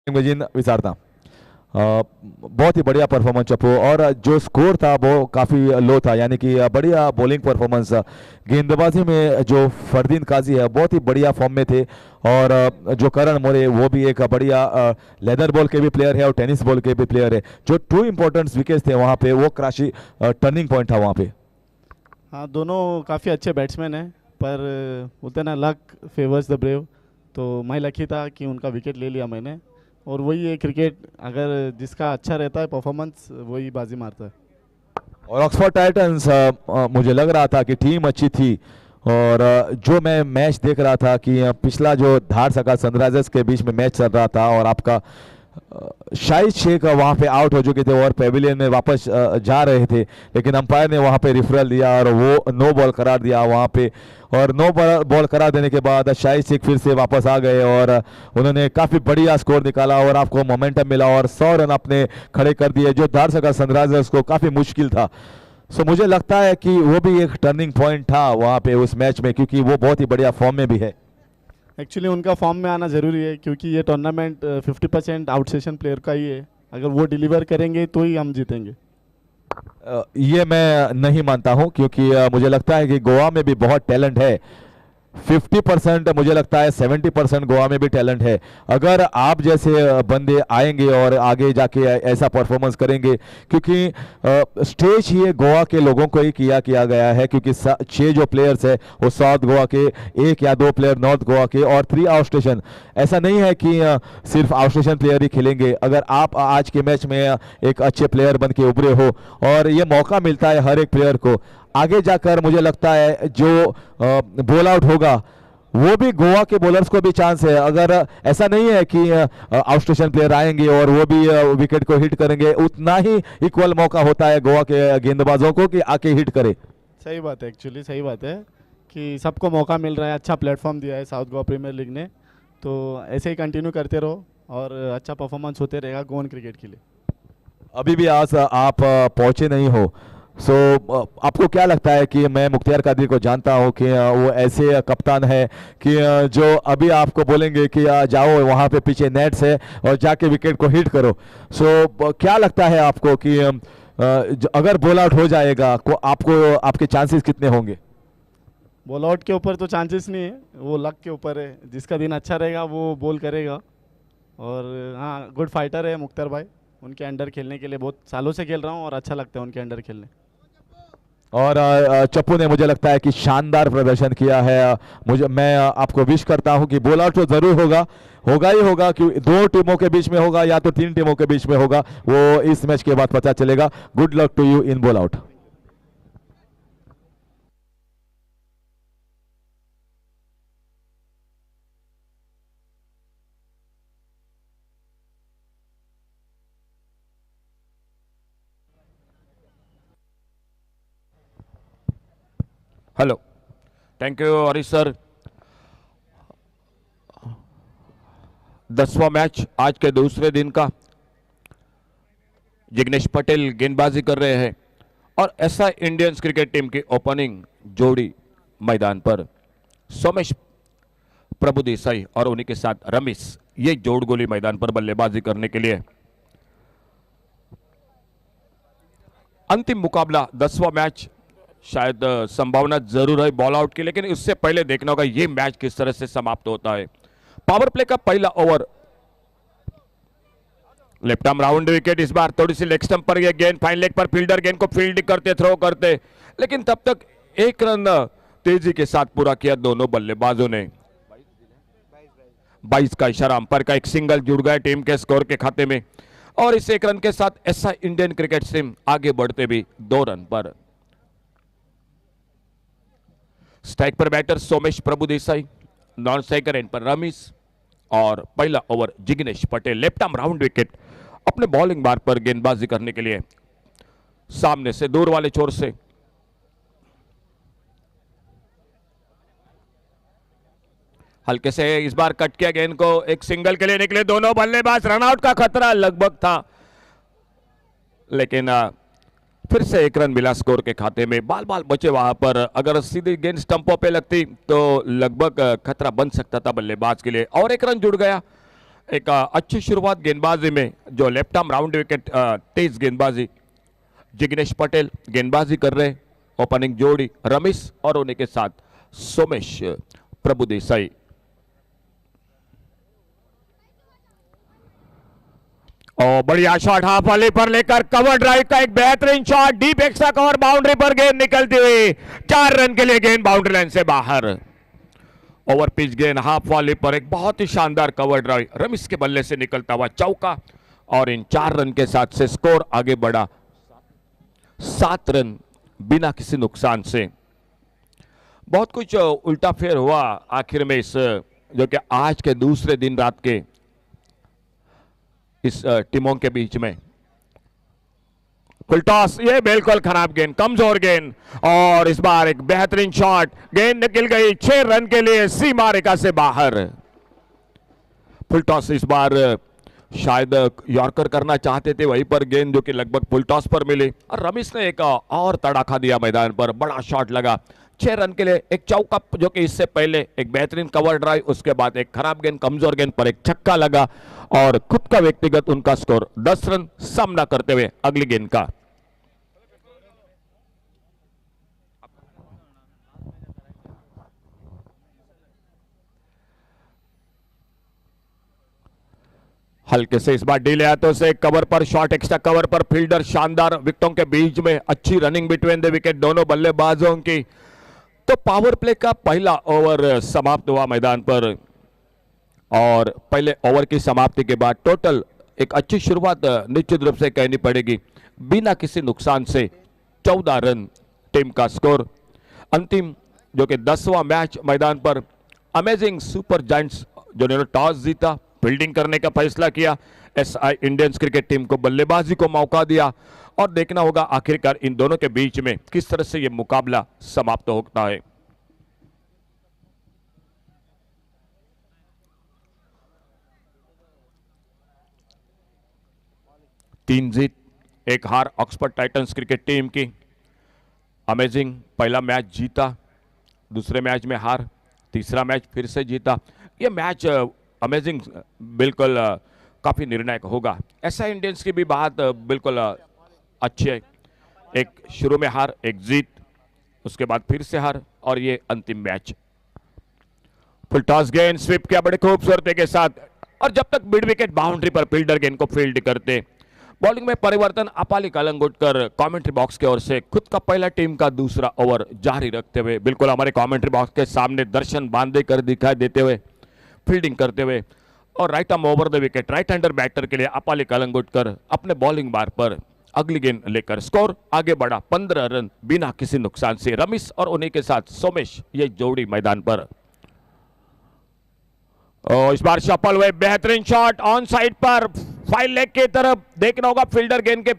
[SPEAKER 4] विजिन विचारता बहुत ही बढ़िया performance चप्पू, और जो स्कोर था वो काफ़ी लो था, यानी कि बढ़िया बॉलिंग परफॉर्मेंस। गेंदबाजी में जो फरदीन काजी है बहुत ही बढ़िया फॉर्म में थे, और जो करण मोरे वो भी एक बढ़िया लेदर बॉल के भी प्लेयर है और टेनिस बॉल के भी प्लेयर है। जो 2 इम्पोर्टेंट विकेट्स थे वहाँ पे वो क्राशी टर्निंग पॉइंट था वहाँ पे।
[SPEAKER 10] हाँ, दोनों काफ़ी अच्छे बैट्समैन हैं, पर बोलते ना लक फेवर्स द ब्रेव, तो मैं लकी था कि उनका विकेट ले लिया मैंने। और वही है क्रिकेट, अगर जिसका अच्छा रहता है परफॉर्मेंस वही बाजी मारता है।
[SPEAKER 4] और ऑक्सफोर्ड टाइटंस मुझे लग रहा था कि टीम अच्छी थी, और जो मैं मैच देख रहा था कि पिछला जो धार सका सनराइजर्स के बीच में मैच चल रहा था, और आपका शाहिद शेख वहाँ पे आउट हो चुके थे और पेविलियन में वापस जा रहे थे, लेकिन अंपायर ने वहाँ पे रिफरल दिया और वो नो बॉल करार दिया वहाँ पे, और नो बॉल करार देने के बाद शाहिद शेख फिर से वापस आ गए और उन्होंने काफ़ी बढ़िया स्कोर निकाला और आपको मोमेंटम मिला और 100 रन अपने खड़े कर दिए, जो धार सका सनराइजर्स को काफ़ी मुश्किल था। सो मुझे लगता है कि वो भी एक टर्निंग पॉइंट था वहाँ पे उस मैच में, क्योंकि वो बहुत ही बढ़िया फॉर्म में भी है।
[SPEAKER 10] एक्चुअली उनका फॉर्म में आना ज़रूरी है, क्योंकि ये टूर्नामेंट 50% आउट सेशन प्लेयर का ही है। अगर वो डिलीवर करेंगे तो ही हम जीतेंगे।
[SPEAKER 4] ये मैं नहीं मानता हूँ, क्योंकि मुझे लगता है कि गोवा में भी बहुत टैलेंट है। 50% मुझे लगता है 70% गोवा में भी टैलेंट है। अगर आप जैसे बंदे आएंगे और आगे जाके ऐसा परफॉर्मेंस करेंगे, क्योंकि स्टेज ही गोवा के लोगों को ही किया गया है, क्योंकि 6 जो प्लेयर्स है वो साउथ गोवा के, 1 या 2 प्लेयर नॉर्थ गोवा के और 3 आउट स्टेशन। ऐसा नहीं है कि सिर्फ आउट स्टेशन प्लेयर ही खेलेंगे। अगर आप आज के मैच में एक अच्छे प्लेयर बन के उभरे हो, और ये मौका मिलता है हर एक प्लेयर को, आगे जाकर मुझे लगता है जो बॉल आउट होगा वो भी गोवा के बॉलर्स को भी चांस है। अगर ऐसा नहीं है कि आउट स्टेशन प्लेयर आएंगे और वो भी विकेट को हिट करेंगे, उतना ही इक्वल मौका होता है गोवा के गेंदबाजों को कि आके हिट करे।
[SPEAKER 10] सही बात है, एक्चुअली सही बात है कि सबको मौका मिल रहा है, अच्छा प्लेटफॉर्म दिया है साउथ गोवा प्रीमियर लीग ने, तो ऐसे ही कंटिन्यू करते रहो और अच्छा परफॉर्मेंस होते रहेगा गोवन क्रिकेट के लिए।
[SPEAKER 4] अभी भी आज आप पहुंचे नहीं हो, सो आपको क्या लगता है कि मैं मुख्तियार कादरी को जानता हूं कि वो ऐसे कप्तान है कि जो अभी आपको बोलेंगे कि जाओ वहां पे पीछे नेट्स है और जाके विकेट को हिट करो। सो क्या लगता है आपको कि अगर बॉल आउट हो जाएगा आपको आपके चांसेस कितने होंगे?
[SPEAKER 10] बॉल आउट के ऊपर तो चांसेस नहीं है, वो लक के ऊपर है। जिसका दिन अच्छा रहेगा वो बॉल करेगा। और हाँ, गुड फाइटर है मुख्तार भाई, उनके अंडर खेलने के लिए बहुत सालों से खेल रहा हूँ और अच्छा लगता है उनके अंडर खेलने।
[SPEAKER 4] और चप्पू ने मुझे लगता है कि शानदार प्रदर्शन किया है। मैं आपको विश करता हूं कि बॉल आउट तो जरूर होगा ही होगा, कि 2 टीमों के बीच में होगा या तो 3 टीमों के बीच में होगा, वो इस मैच के बाद पता चलेगा। Good luck to you in ball out.
[SPEAKER 14] Hello, thank you Harish sir. 10वां मैच आज के दूसरे दिन का। जिग्नेश पटेल गेंदबाजी कर रहे हैं और ऐसा इंडियन क्रिकेट टीम की ओपनिंग जोड़ी मैदान पर सोमेश प्रभु देसाई और उन्हीं के साथ रमेश, ये जोड़ गोली मैदान पर बल्लेबाजी करने के लिए। अंतिम मुकाबला 10वां मैच, शायद संभावना जरूर है बॉल आउट की, लेकिन उससे पहले देखना होगा ये मैच किस तरह से समाप्त होता है। पावर प्ले का पहला over, left arm round wicket. इस बार थोड़ी सी लेग स्टंप पर यह गेंद फाइन लेग पर, फील्डर गेंद को फील्ड करते, थ्रो करते, लेकिन तब तक 1 रन तेजी के साथ पूरा किया दोनों बल्लेबाजों ने। 22 का इशारा अंपायर का, एक सिंगल जुड़ गया टीम के स्कोर के खाते में, और इस 1 रन के साथ ऐसा इंडियन क्रिकेट टीम आगे बढ़ते भी 2 रन पर। स्ट्राइक पर batter Somesh Prabhu Desai, non striker end पर रमेश, और पहला over Jignesh Patel. Left arm round wicket अपने बॉलिंग बार पर गेंदबाजी करने के लिए सामने से दूर वाले छोर से हल्के से इस बार कट किया गेंद को, एक सिंगल के लिए निकले दोनों बल्लेबाज। रनआउट का खतरा लगभग था, लेकिन फिर से 1 रन मिला स्कोर के खाते में। बाल बाल बचे वहां पर, अगर सीधी गेंद स्टंपों पे लगती तो लगभग खतरा बन सकता था बल्लेबाज के लिए। और 1 रन जुड़ गया, एक अच्छी शुरुआत गेंदबाजी में, जो लेफ्ट आर्म राउंड विकेट तेज गेंदबाजी, जिग्नेश पटेल गेंदबाजी कर रहे, ओपनिंग जोड़ी रमेश और उन्हीं के साथ सोमेश प्रभु देसाई। और बढ़िया शॉट हाफ वाले पर लेकर कवर ड्राइव का एक बेहतरीन shot, deep extra cover boundary पर गेंद निकलती हुई 4 रन के लिए गेंद बाउंड्री लाइन से बाहर। ओवर पिच गेंद हाफ वाले पर एक बहुत ही शानदार कवर ड्राइव, रमेश के बल्ले से निकलता हुआ चौका और इन 4 रन के साथ से स्कोर आगे बढ़ा 7 रन बिना किसी नुकसान से। बहुत कुछ उल्टा फेर हुआ आखिर में इस, जो कि आज के दूसरे दिन रात के इस टीमों के बीच में। फुल टॉस, ये बिल्कुल खराब गेंद, कमजोर गेंद और इस बार एक बेहतरीन शॉट, गेंद निकल गई 6 रन के लिए सीमा रेखा से बाहर। फुल टॉस इस बार शायद यॉर्कर करना चाहते थे, वहीं पर गेंद जो कि लगभग फुल टॉस पर मिली और रमेश ने एक और तड़ाका दिया मैदान पर, बड़ा शॉट लगा 6 रन के लिए, एक चौका जो कि इससे पहले एक बेहतरीन कवर ड्राइव, उसके बाद एक खराब गेंद कमजोर गेंद पर एक छक्का लगा और खुद का व्यक्तिगत उनका स्कोर 10 रन सामना करते हुए अगली गेंद का। हल्के से इस बार डीले हाथों से कवर पर शॉट, एक्स्ट्रा कवर पर फील्डर, शानदार विकेटों के बीच में अच्छी रनिंग बिटवीन द विकेट दोनों बल्लेबाजों की। तो पावर प्ले का पहला ओवर समाप्त हुआ मैदान पर और पहले ओवर की समाप्ति के बाद टोटल एक अच्छी शुरुआत निश्चित रूप से कहनी पड़ेगी, बिना किसी नुकसान से 14 रन टीम का स्कोर। अंतिम जो कि 10वां मैच मैदान पर अमेजिंग सुपर जायंट्स जिन्होंने टॉस जीता, फील्डिंग करने का फैसला किया, एसआई इंडियंस क्रिकेट टीम को बल्लेबाजी को मौका दिया और देखना होगा आखिरकार इन दोनों के बीच में किस तरह से यह मुकाबला समाप्त होता है। तीन जीत एक हार ऑक्सफोर्ड टाइटंस क्रिकेट टीम की। अमेजिंग, पहला मैच जीता, दूसरे मैच में हार, तीसरा मैच फिर से जीता। यह मैच अमेजिंग बिल्कुल काफी निर्णायक होगा। ऐसा इंडियंस की भी बात बिल्कुल अच्छी है, एक शुरू में हार, एक जीत, उसके बाद फिर से हार और ये अंतिम मैच। फुल टॉस गेंद स्वीप किया बड़ी खूबसूरती के साथ और जब तक मिड विकेट बाउंड्री पर फील्डर गेंद को फील्ड करते, बॉलिंग में परिवर्तन अपाली कालंगुटकर कमेंट्री बॉक्स की ओर से खुद का पहला टीम का दूसरा ओवर जारी रखते हुए बिल्कुल हमारे कमेंट्री बॉक्स के सामने दर्शन बांधे कर दिखाई देते हुए फील्डिंग करते हुए और right arm over the wicket right hander batter के लिए अपाली कालंगुटकर अपने बॉलिंग बार पर अगली गेंद लेकर स्कोर आगे बढ़ा 15 रन बिना किसी नुकसान से। रमेश और उन्हीं के साथ सोमेश ये जोड़ी मैदान पर। और इस बार सफल हुए, बेहतरीन शॉट ऑन साइड पर 5 लेग की तरफ, देखना होगा फील्डर गेंद के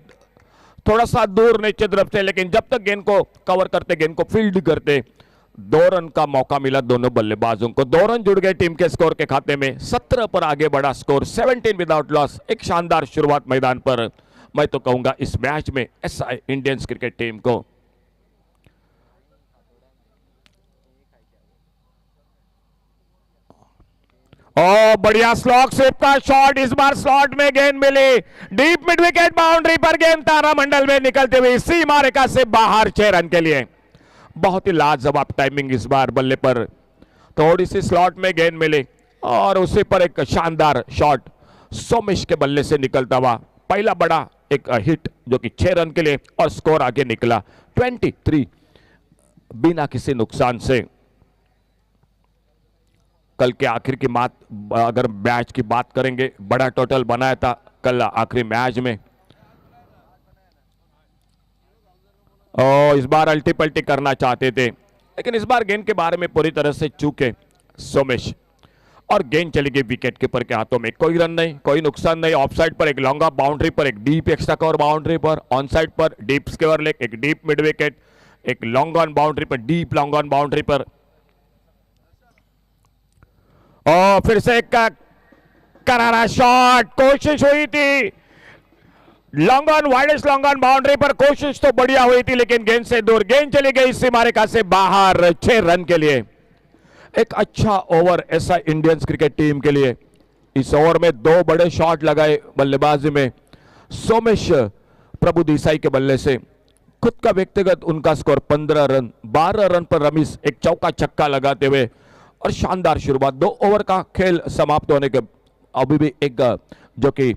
[SPEAKER 14] थोड़ा सा दूर निश्चित रूप से, लेकिन जब तक गेंद को कवर करते, गेंद को फील्ड करते, 2 रन का मौका मिला दोनों बल्लेबाजों को। 2 रन जुड़ गए टीम के स्कोर के खाते में, 17 पर आगे बढ़ा स्कोर, 17 विदाउट लॉस। एक शानदार शुरुआत मैदान पर मैं तो कहूंगा इस मैच में एसआई इंडियंस क्रिकेट टीम को। और बढ़िया स्लॉग स्वीप का शॉट, इस बार स्लॉट में गेंद मिली, डीप मिड विकेट बाउंड्री पर गेंद तारामंडल में निकलते हुए सीमा रेखा से बाहर 6 रन के लिए। बहुत ही लाजवाब टाइमिंग इस बार बल्ले पर, थोड़ी सी स्लॉट में गेंद मिली और उसी पर एक शानदार शॉट सोमेश के बल्ले से निकलता हुआ पहला बड़ा एक हिट जो कि 6 रन के लिए और स्कोर आगे निकला 23 बिना किसी नुकसान से। कल के आखिर की बात, अगर मैच की बात करेंगे, बड़ा टोटल बनाया था कल आखिरी मैच में और इस बार अल्टी पल्टी करना चाहते थे, लेकिन इस बार गेंद के बारे में पूरी तरह से चूके सोमेश और गेंद चली गई विकेट कीपर के हाथों में। कोई रन नहीं, कोई नुकसान नहीं। ऑफ साइड पर एक लॉन्ग ऑफ बाउंड्री पर, एक डीप एक्स्ट्रा कवर बाउंड्री पर, ऑन साइड पर डीप स्क्वायर लेग, एक डीप मिड विकेट, एक लॉन्ग ऑन बाउंड्री पर, डीप लॉन्ग ऑन बाउंड्री पर और फिर से एक करारा शॉट, कोशिश हुई थी long on, widest long on boundary पर, कोशिश तो बढ़िया हुई थी लेकिन गेंद से दूर, गेंद चली गई सीमा रेखा से बाहर 6 रन के लिए। एक अच्छा ओवर ऐसा इंडियंस क्रिकेट टीम के लिए इस ओवर में 2 बड़े शॉट लगाए बल्लेबाजी में सोमेश प्रभु देसाई के बल्ले से। खुद का व्यक्तिगत उनका स्कोर 15 रन, 12 रन पर रमीज एक चौका छक्का लगाते हुए और शानदार शुरुआत। 2 ओवर का खेल समाप्त होने के अभी भी एक जो कि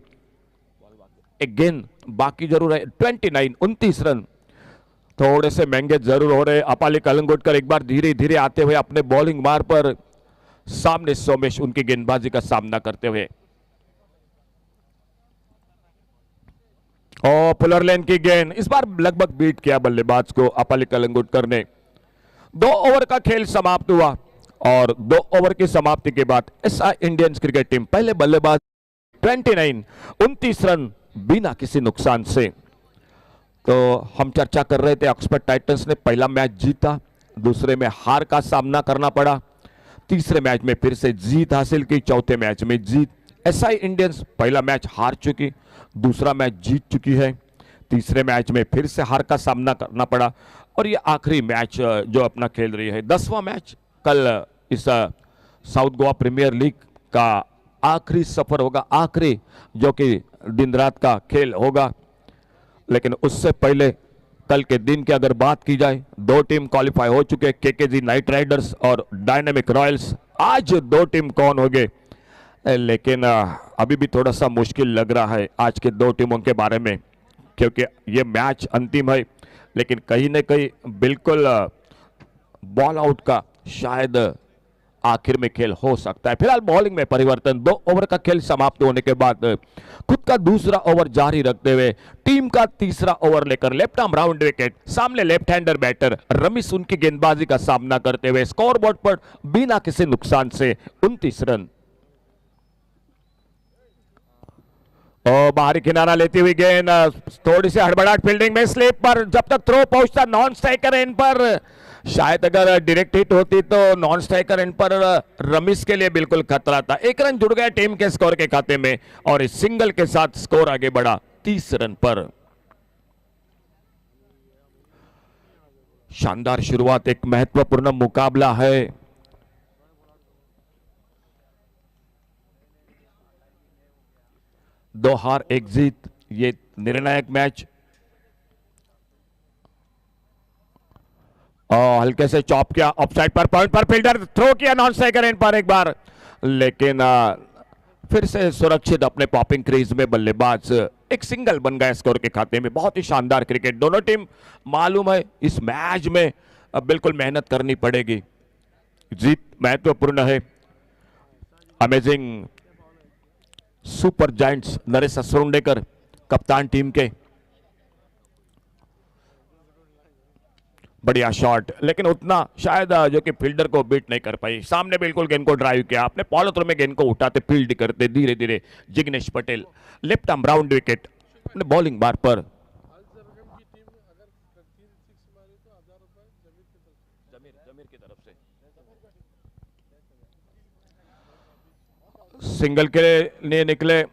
[SPEAKER 14] एक गेंद बाकी जरूर है। 29 रन थोड़े से महंगे जरूर हो रहे। अपाली कलंगुटकर एक बार धीरे धीरे आते हुए अपने बॉलिंग मार पर सामने सोमेश उनकी गेंदबाजी का सामना करते हुए। और पुलर लेन की गेंद इस बार लगभग बीट किया बल्लेबाज को अपाली कलंगुटकर ने। 2 ओवर का खेल समाप्त हुआ और 2 ओवर की समाप्ति के बाद एसआई इंडियंस क्रिकेट टीम पहले बल्लेबाज 29 रन बिना किसी नुकसान से। तो हम चर्चा कर रहे थे ऑक्सफोर्ड टाइटंस ने पहला मैच जीता, दूसरे में हार का सामना करना पड़ा, तीसरे मैच में फिर से जीत हासिल की, चौथे मैच में जीत। एसआई इंडियंस पहला मैच हार चुकी, दूसरा मैच जीत चुकी है, तीसरे मैच में फिर से हार का सामना करना पड़ा और ये आखिरी मैच जो अपना खेल रही है 10वां मैच कल इस साउथ गोवा प्रीमियर लीग का आखिरी सफर होगा, आखिरी जो कि दिन रात का खेल होगा। लेकिन उससे पहले कल के दिन की अगर बात की जाए 2 टीम क्वालिफाई हो चुके, केकेजी नाइट राइडर्स और डायनामिक रॉयल्स। आज 2 टीम कौन हो गए, लेकिन अभी भी थोड़ा सा मुश्किल लग रहा है आज के 2 टीमों के बारे में, क्योंकि ये मैच अंतिम है लेकिन कहीं न कहीं बिल्कुल बॉल आउट का शायद आखिर में खेल हो सकता है। फिलहाल बॉलिंग में परिवर्तन। 2 ओवर का खेल समाप्त होने के बाद खुद का दूसरा ओवर जारी रखते हुए टीम का तीसरा ओवर लेकर लेफ्ट आर्म राउंड विकेट, सामने लेफ्ट हैंडर बैटर रमीज उनकी गेंदबाजी का सामना करते हुए स्कोरबोर्ड पर बिना किसी नुकसान से 29 रन। और बाहरी किनारा लेती हुई गेंद, थोड़ी सी हड़बड़ाहट फील्डिंग में, स्लिप पर जब तक थ्रो पहुंचता नॉन स्ट्राइकर एंड पर, शायद अगर डायरेक्ट हिट होती तो नॉन स्ट्राइकर एंड पर रमीज के लिए बिल्कुल खतरा था। 1 रन जुड़ गया टीम के स्कोर के खाते में और इस सिंगल के साथ स्कोर आगे बढ़ा 30 रन पर। शानदार शुरुआत, एक महत्वपूर्ण मुकाबला है। दो हार एक जीत, ये निर्णायक मैच। और हल्के से चॉप किया ऑफसाइड पर, पॉइंट पर फील्डर थ्रो किया नॉन स्ट्राइकर एंड पर एक बार, लेकिन फिर से सुरक्षित अपने पॉपिंग क्रीज में बल्लेबाज एक सिंगल बन गया स्कोर के खाते में। बहुत ही शानदार क्रिकेट, दोनों टीम मालूम है इस मैच में अब बिल्कुल मेहनत करनी पड़ेगी, जीत महत्वपूर्ण है। अमेजिंग सुपर जायंट्स नरेश असरुंडेकर कप्तान टीम के, बढ़िया शॉट, लेकिन उतना शायद जो कि फील्डर को बीट नहीं कर पाई। सामने बिल्कुल गेंद को ड्राइव किया, अपने पॉलो थ्रो में गेंद को उठाते फील्ड करते धीरे धीरे Jignesh Patel, left arm round wicket अपने बॉलिंग बार पर। जमीर की तरफ से सिंगल के लिए निकले,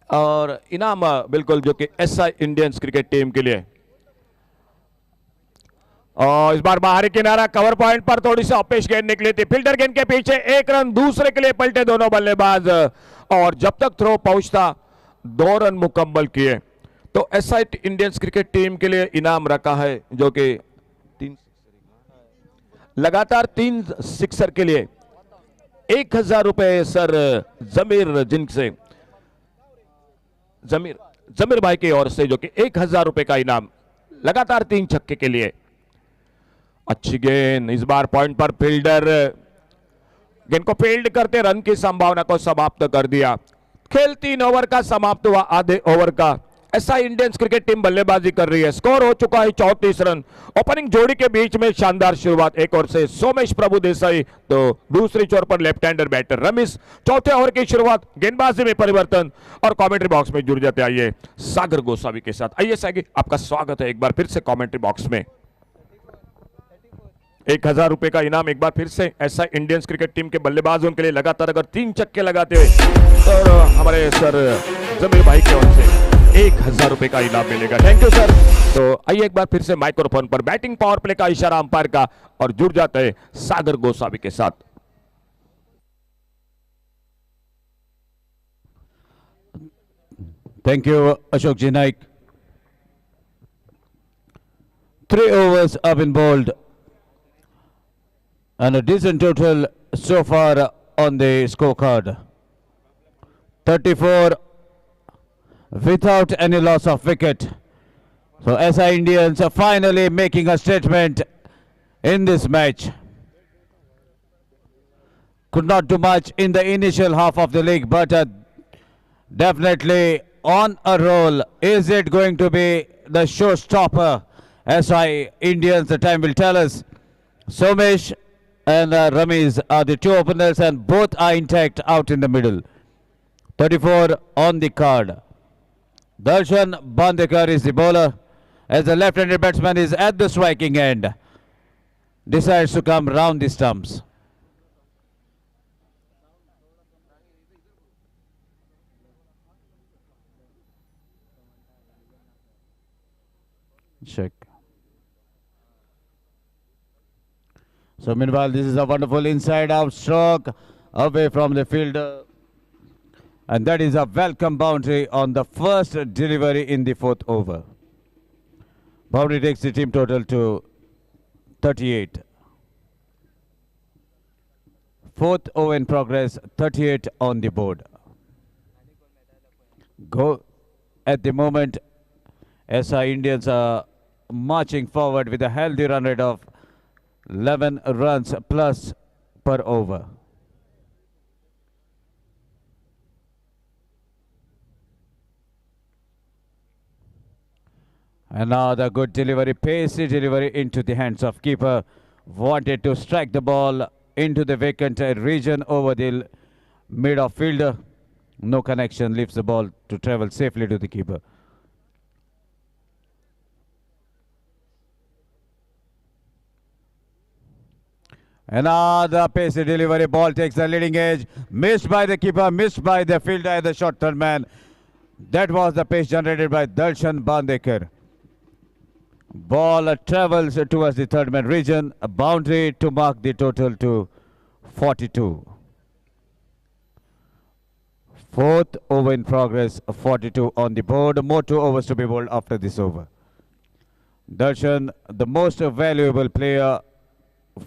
[SPEAKER 14] और इनाम बिल्कुल जो कि एसआई इंडियंस क्रिकेट टीम के लिए। और इस बार बाहरी किनारा कवर पॉइंट पर थोड़ी सी ऑपेश गेंद निकली थी, फील्डर गेंद के पीछे 1 रन, दूसरे के लिए पलटे दोनों बल्लेबाज और जब तक थ्रो पहुंचता 2 रन मुकम्मल किए। तो एसआई इंडियंस क्रिकेट टीम के लिए इनाम रखा है जो कि लगातार 3 सिक्सर के लिए 1000 रुपए सर जमीर, जिनसे जमीर भाई की ओर से जो कि 1000 रुपए का इनाम लगातार 3 छक्के के लिए। अच्छी गेंद, इस बार पॉइंट पर फील्डर गेंद को फील्ड करते रन की संभावना को समाप्त कर दिया। खेल 3 ओवर का समाप्त हुआ, आधे ओवर का। एसआई इंडियंस क्रिकेट टीम बल्लेबाजी कर रही है, स्कोर हो चुका है 34 रन। ओपनिंग जोड़ी के बीच में शानदार शुरुआत, एक ओर से सोमेश प्रभु देसाई तो दूसरी छोर पर लेफ्ट हैंडर बैटर रमीज। चौथे ओवर की शुरुआत, गेंदबाजी में परिवर्तन और कमेंट्री बॉक्स में जुड़ जाते आइए सागर गोसावी के साथ। आइए सागर, आपका स्वागत है एक बार फिर से कमेंट्री बॉक्स में। ₹1000 का इनाम एक बार फिर से ऐसा इंडियंस क्रिकेट टीम के बल्लेबाजों के लिए लगातार अगर 3 छक्के लगाते हुए और हमारे सर जमीर भाई की ओर से ₹1000 का इनाम मिलेगा। Thank you sir. तो आइए एक बार फिर से माइक्रोफोन पर बैटिंग पावर प्ले का इशारा अंपायर का और जुड़ जाते हैं सागर गोसावी के साथ।
[SPEAKER 8] Thank you, Ashok Ji Naik. 3 overs have been bowled and a decent total so far on the scorecard. 34 without any loss of wicket. So SI Indians are finally making a statement in this match. Could not do much in the initial half of the league, but definitely on a roll. Is it going to be the showstopper? SI Indians, the time will tell us. Somesh and Ramiz are the two openers and both are intact out in the middle. 34 on the card. Darshan Bandekar is the bowler as the left-handed batsman is at the striking end. Decides to come round the stumps. Check. So meanwhile, this is a wonderful inside-out stroke away from the fielder. And that is a welcome boundary on the first delivery in the 4th over. Boundary takes the team total to 38. 4th over in progress, 38 on the board. Go at the moment. SI Indians are marching forward with a healthy run rate of 11 runs plus per over. Another good delivery, pacey delivery into the hands of keeper. Wanted to strike the ball into the vacant region over the mid-off fielder. No connection, leaves the ball to travel safely to the keeper. Another pacey delivery, ball takes the leading edge. Missed by the keeper, missed by the fielder and the short third man. That was the pace generated by Darshan Bandekar. Ball travels towards the third man region. A boundary to mark the total to 42. 4th over in progress, 42 on the board. More 2 overs to be bowled after this over. Darshan, the most valuable player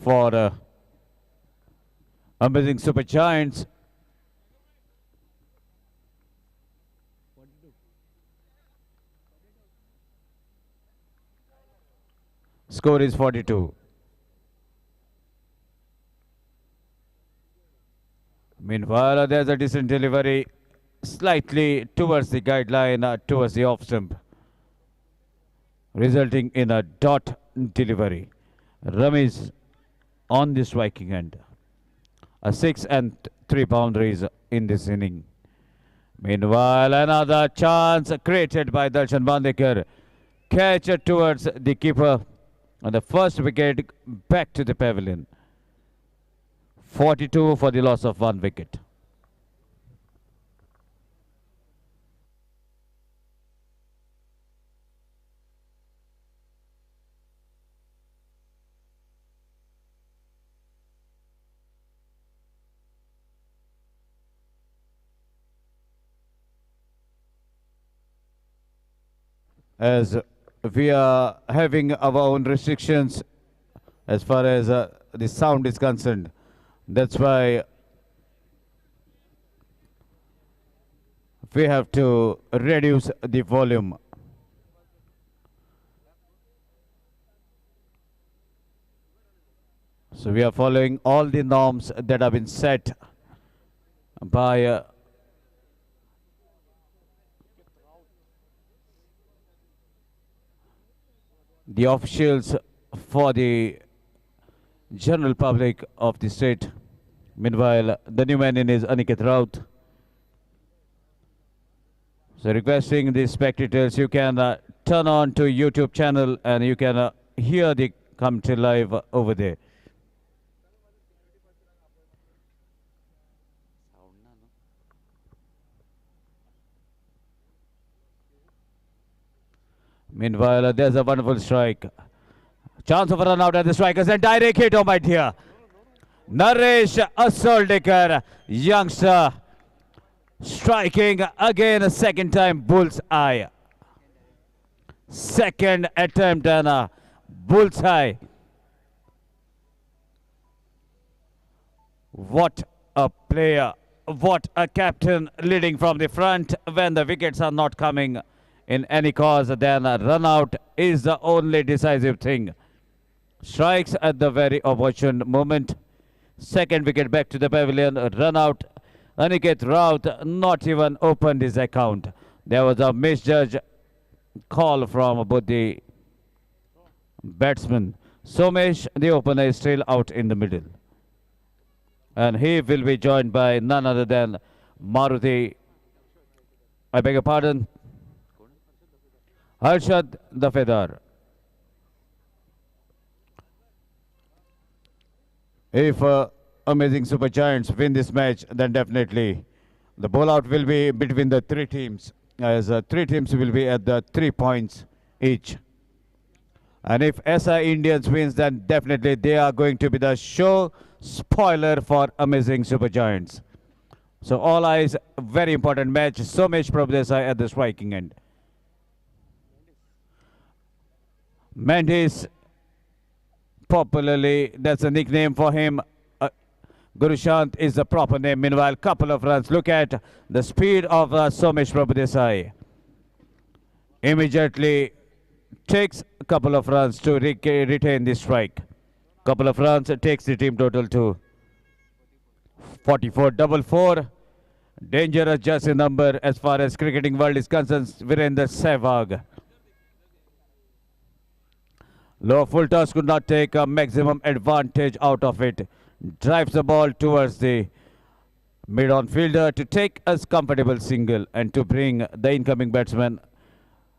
[SPEAKER 8] for Amazing Super Giants. Score is 42. Meanwhile, there's a decent delivery slightly towards the guideline, towards the off stump, resulting in a dot delivery. Ramiz on the striking end. A 6 and 3 boundaries in this inning. Meanwhile, another chance created by Darshan Bandekar. Catch towards the keeper. And the first wicket back to the pavilion. 42 for the loss of 1 wicket. As we are having our own restrictions as far as the sound is concerned. That's why we have to reduce the volume. So we are following all the norms that have been set by the officials for the general public of the state. Meanwhile, the new man in is Aniket Raut. So requesting the spectators, you can turn on to YouTube channel and you can hear the commentary live over there. Meanwhile, there's a wonderful strike. Chance of a run out at the strikers and direct hit, oh my dear. Naresh Asoldekar, youngster, striking again a second time, bullseye. Second attempt and a bullseye. What a player, what a captain leading from the front when the wickets are not coming in any cause, then a run out is the only decisive thing. Strikes at the very opportune moment. Second wicket back to the pavilion, run out. Aniket Raut not even opened his account. There was a misjudge call from both the batsmen. Somesh, the opener, is still out in the middle. And he will be joined by none other than Maruti, I beg your pardon, Harshad Dafedar. If Amazing Super Giants win this match, then definitely the bowlout will be between the three teams, as three teams will be at the 3 points each. And if SI Indians wins, then definitely they are going to be the show spoiler for Amazing Super Giants. So all eyes, very important match. Somesh Prabhudesai at the striking end. Mandis, popularly, that's a nickname for him. Gurushant is the proper name. Meanwhile, couple of runs. Look at the speed of Somesh Prabhudesai. Immediately takes a couple of runs to retain the strike. Couple of runs takes the team total to 44-4. Dangerous jersey number as far as cricketing world is concerned. Virender Sehwag. Low full toss could not take a maximum advantage out of it. Drives the ball towards the mid-on fielder to take a comfortable single and to bring the incoming batsman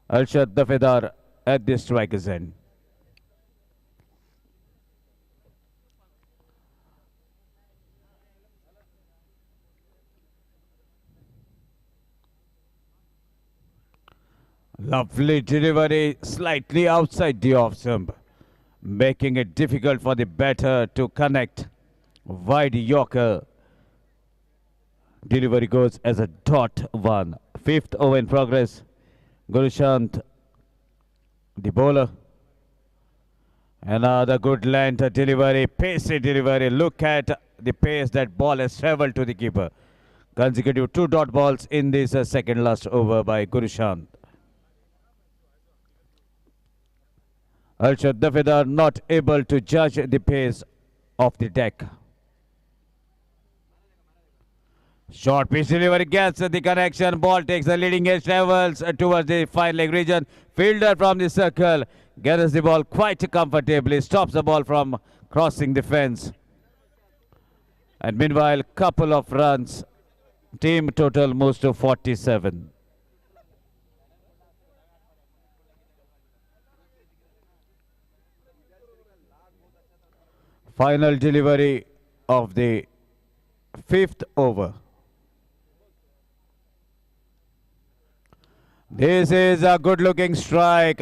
[SPEAKER 8] Arshad Dafedar at the striker's end. Lovely delivery, slightly outside the off stump, making it difficult for the batter to connect. Wide Yorker. Delivery goes as a .1. Fifth over in progress. Gurushant, the bowler. Another good length delivery, pacey delivery. Look at the pace that ball has traveled to the keeper. Consecutive 2 dot balls in this second last over by Gurushant. Arshad Dafedar not able to judge the pace of the deck. Short pitch delivery gets the connection. Ball takes the leading edge, travels towards the fine leg region. Fielder from the circle gathers the ball quite comfortably, stops the ball from crossing the fence. And meanwhile, couple of runs. Team total moves to 47. Final delivery of the fifth over. This is a good looking strike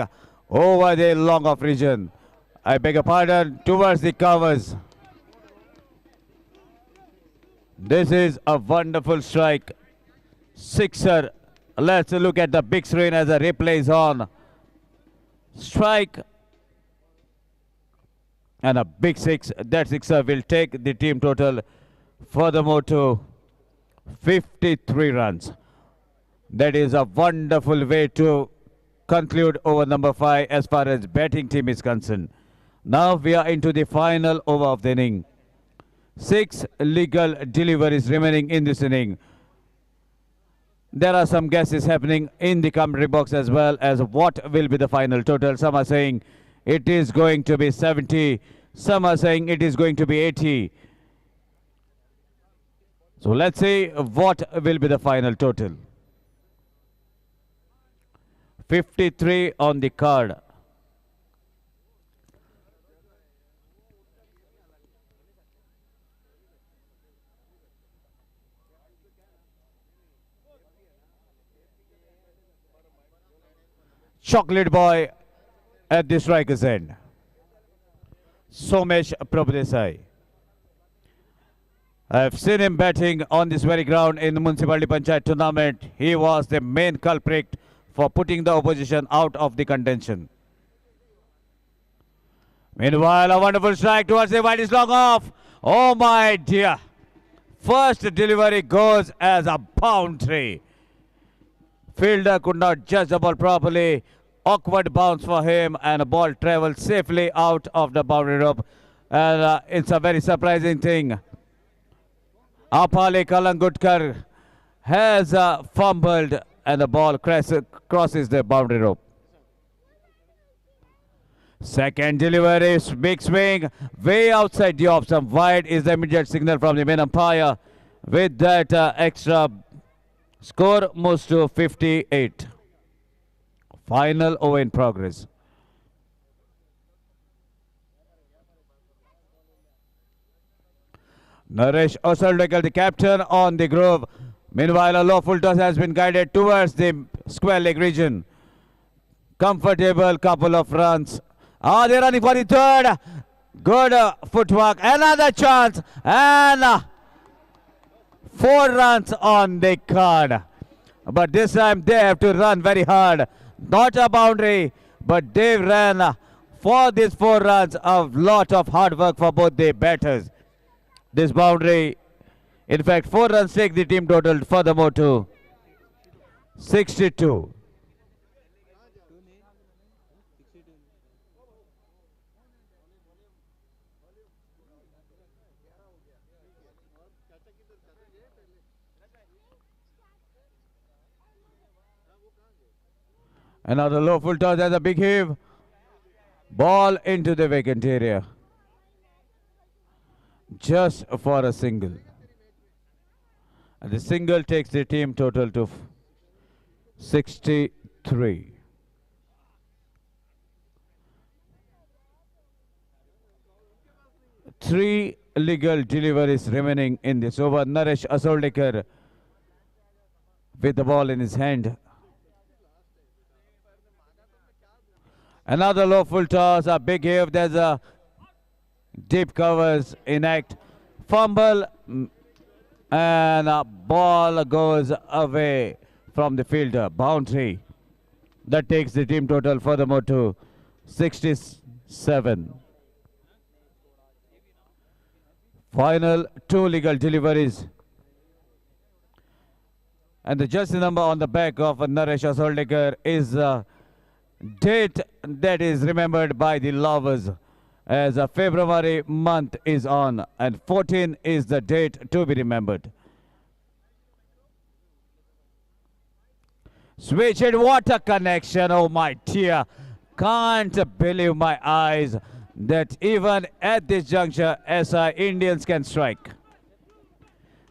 [SPEAKER 8] over the long off region. I beg your pardon, towards the covers. This is a wonderful strike. Sixer. Let's look at the big screen as the replay is on. Strike. And a big six. That sixer will take the team total furthermore to 53 runs. That is a wonderful way to conclude over number 5 as far as batting team is concerned. Now we are into the final over of the inning. 6 legal deliveries remaining in this inning. There are some guesses happening in the commentary box as well as what will be the final total. Some are saying it is going to be 70. Some are saying it is going to be 80. So let's see what will be the final total. 53 on the card. chocolate boy at the striker's end. Somesh Prabhudesai. I've seen him batting on this very ground in the Municipality Panchayat tournament. He was the main culprit for putting the opposition out of the contention. Meanwhile, a wonderful strike towards the wide is long off. Oh my dear. First delivery goes as a boundary. Fielder could not judge the ball properly. Awkward bounce for him and a ball travels safely out of the boundary rope. And it's a very surprising thing. Apale Kalangutkar has fumbled and the ball crosses the boundary rope. Second delivery, big swing, way outside the off stump. Wide is the immediate signal from the main umpire. With that extra score moves to 58. Final over in progress. Naresh Osaldekar, the captain, on the groove. Meanwhile, a low full toss has been guided towards the square leg region. Comfortable couple of runs. They're running for the third. Good footwork. Another chance. And 4 runs on the card. But this time they have to run very hard. Not a boundary, but they ran for these 4 runs. A lot of hard work for both the batters. This boundary, in fact, 4 runs take the team total furthermore to 62. Another low full toss as a big heave. Ball into the vacant area. Just for a single. And the single takes the team total to 63. Three legal deliveries remaining in this over. Naresh Asoldekar with the ball in his hand. Another low full toss, a big heave. There's a deep covers in act. Fumble and a ball goes away from the fielder. Boundary. That takes the team total furthermore to 67. Final 2 legal deliveries. And the jersey number on the back of Naresh Asoldekar is a date that is remembered by the lovers, as a February month is on and 14 is the date to be remembered. Switch it, what a connection, oh my dear. Can't believe my eyes that even at this juncture SI Indians can strike.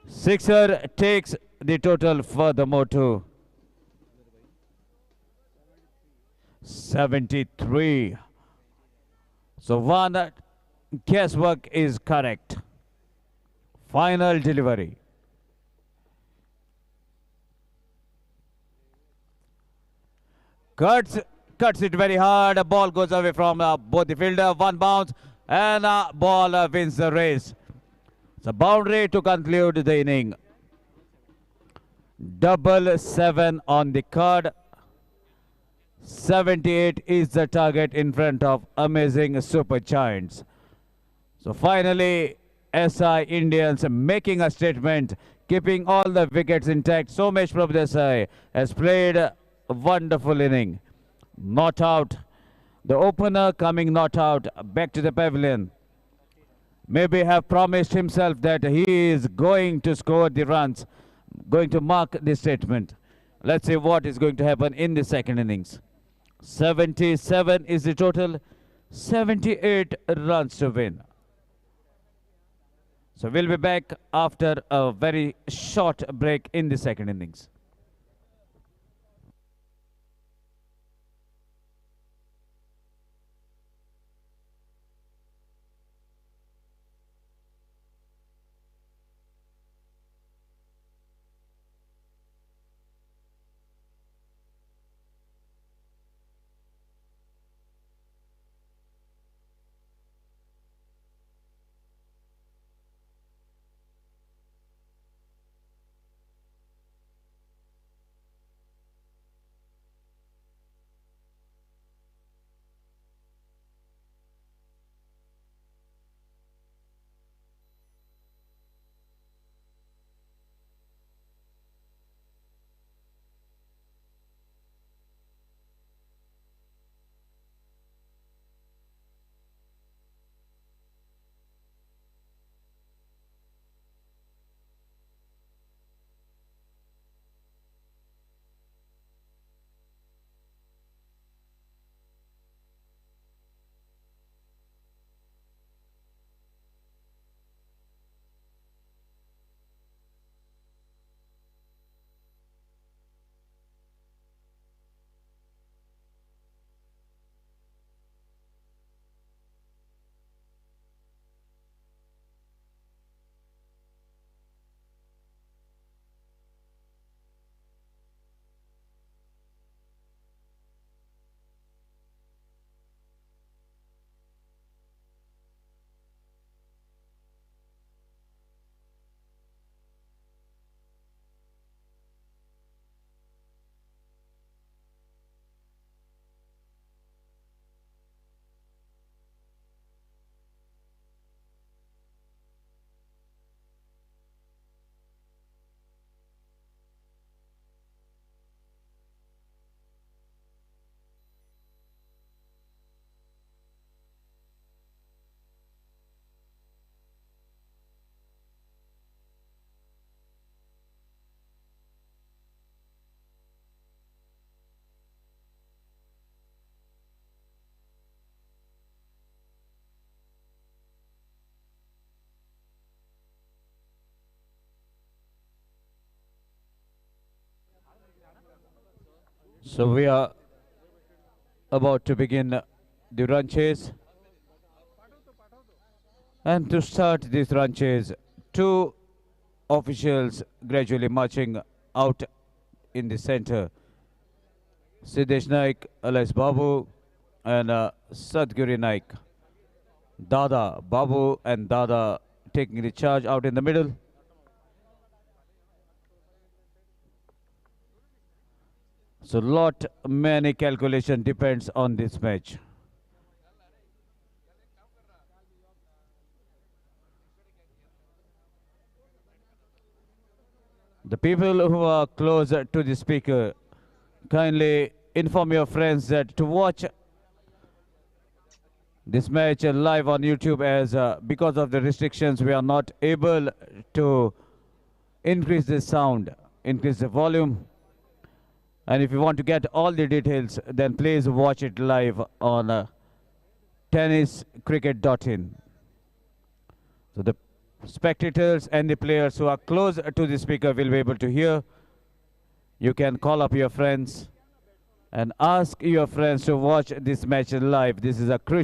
[SPEAKER 8] Sixer takes the total furthermore to 73. So one guesswork is correct. Final delivery. Cuts it very hard. A ball goes away from both the fielder. One bounce and ball wins the race. So boundary to conclude the inning. 7 on the card. 78 is the target in front of Amazing Super Giants. So finally, SI Indians making a statement, keeping all the wickets intact. Somesh Prabhudesai has played a wonderful inning. Not out. The opener coming not out, back to the pavilion. Maybe have promised himself that he is going to score the runs, going to mark the statement. Let's see what is going to happen in the second innings. 77 is the total, 78 runs to win. So we'll be back after a very short break in the second innings. So we are about to begin the run chase. And to start this run chase, two officials gradually marching out in the center. Siddesh Naik, alias Babu, and Sadguri Naik. Dada, Babu and Dada taking the charge out in the middle. So many calculation depends on this match. The people who are closer to the speaker, kindly inform your friends that to watch this match live on YouTube, as because of the restrictions we are not able to increase the sound, increase the volume. And if you want to get all the details, then please watch it live on tenniscricket.in. So the spectators and the players who are close to the speaker will be able to hear. You can call up your friends and ask your friends to watch this match live. This is a crucial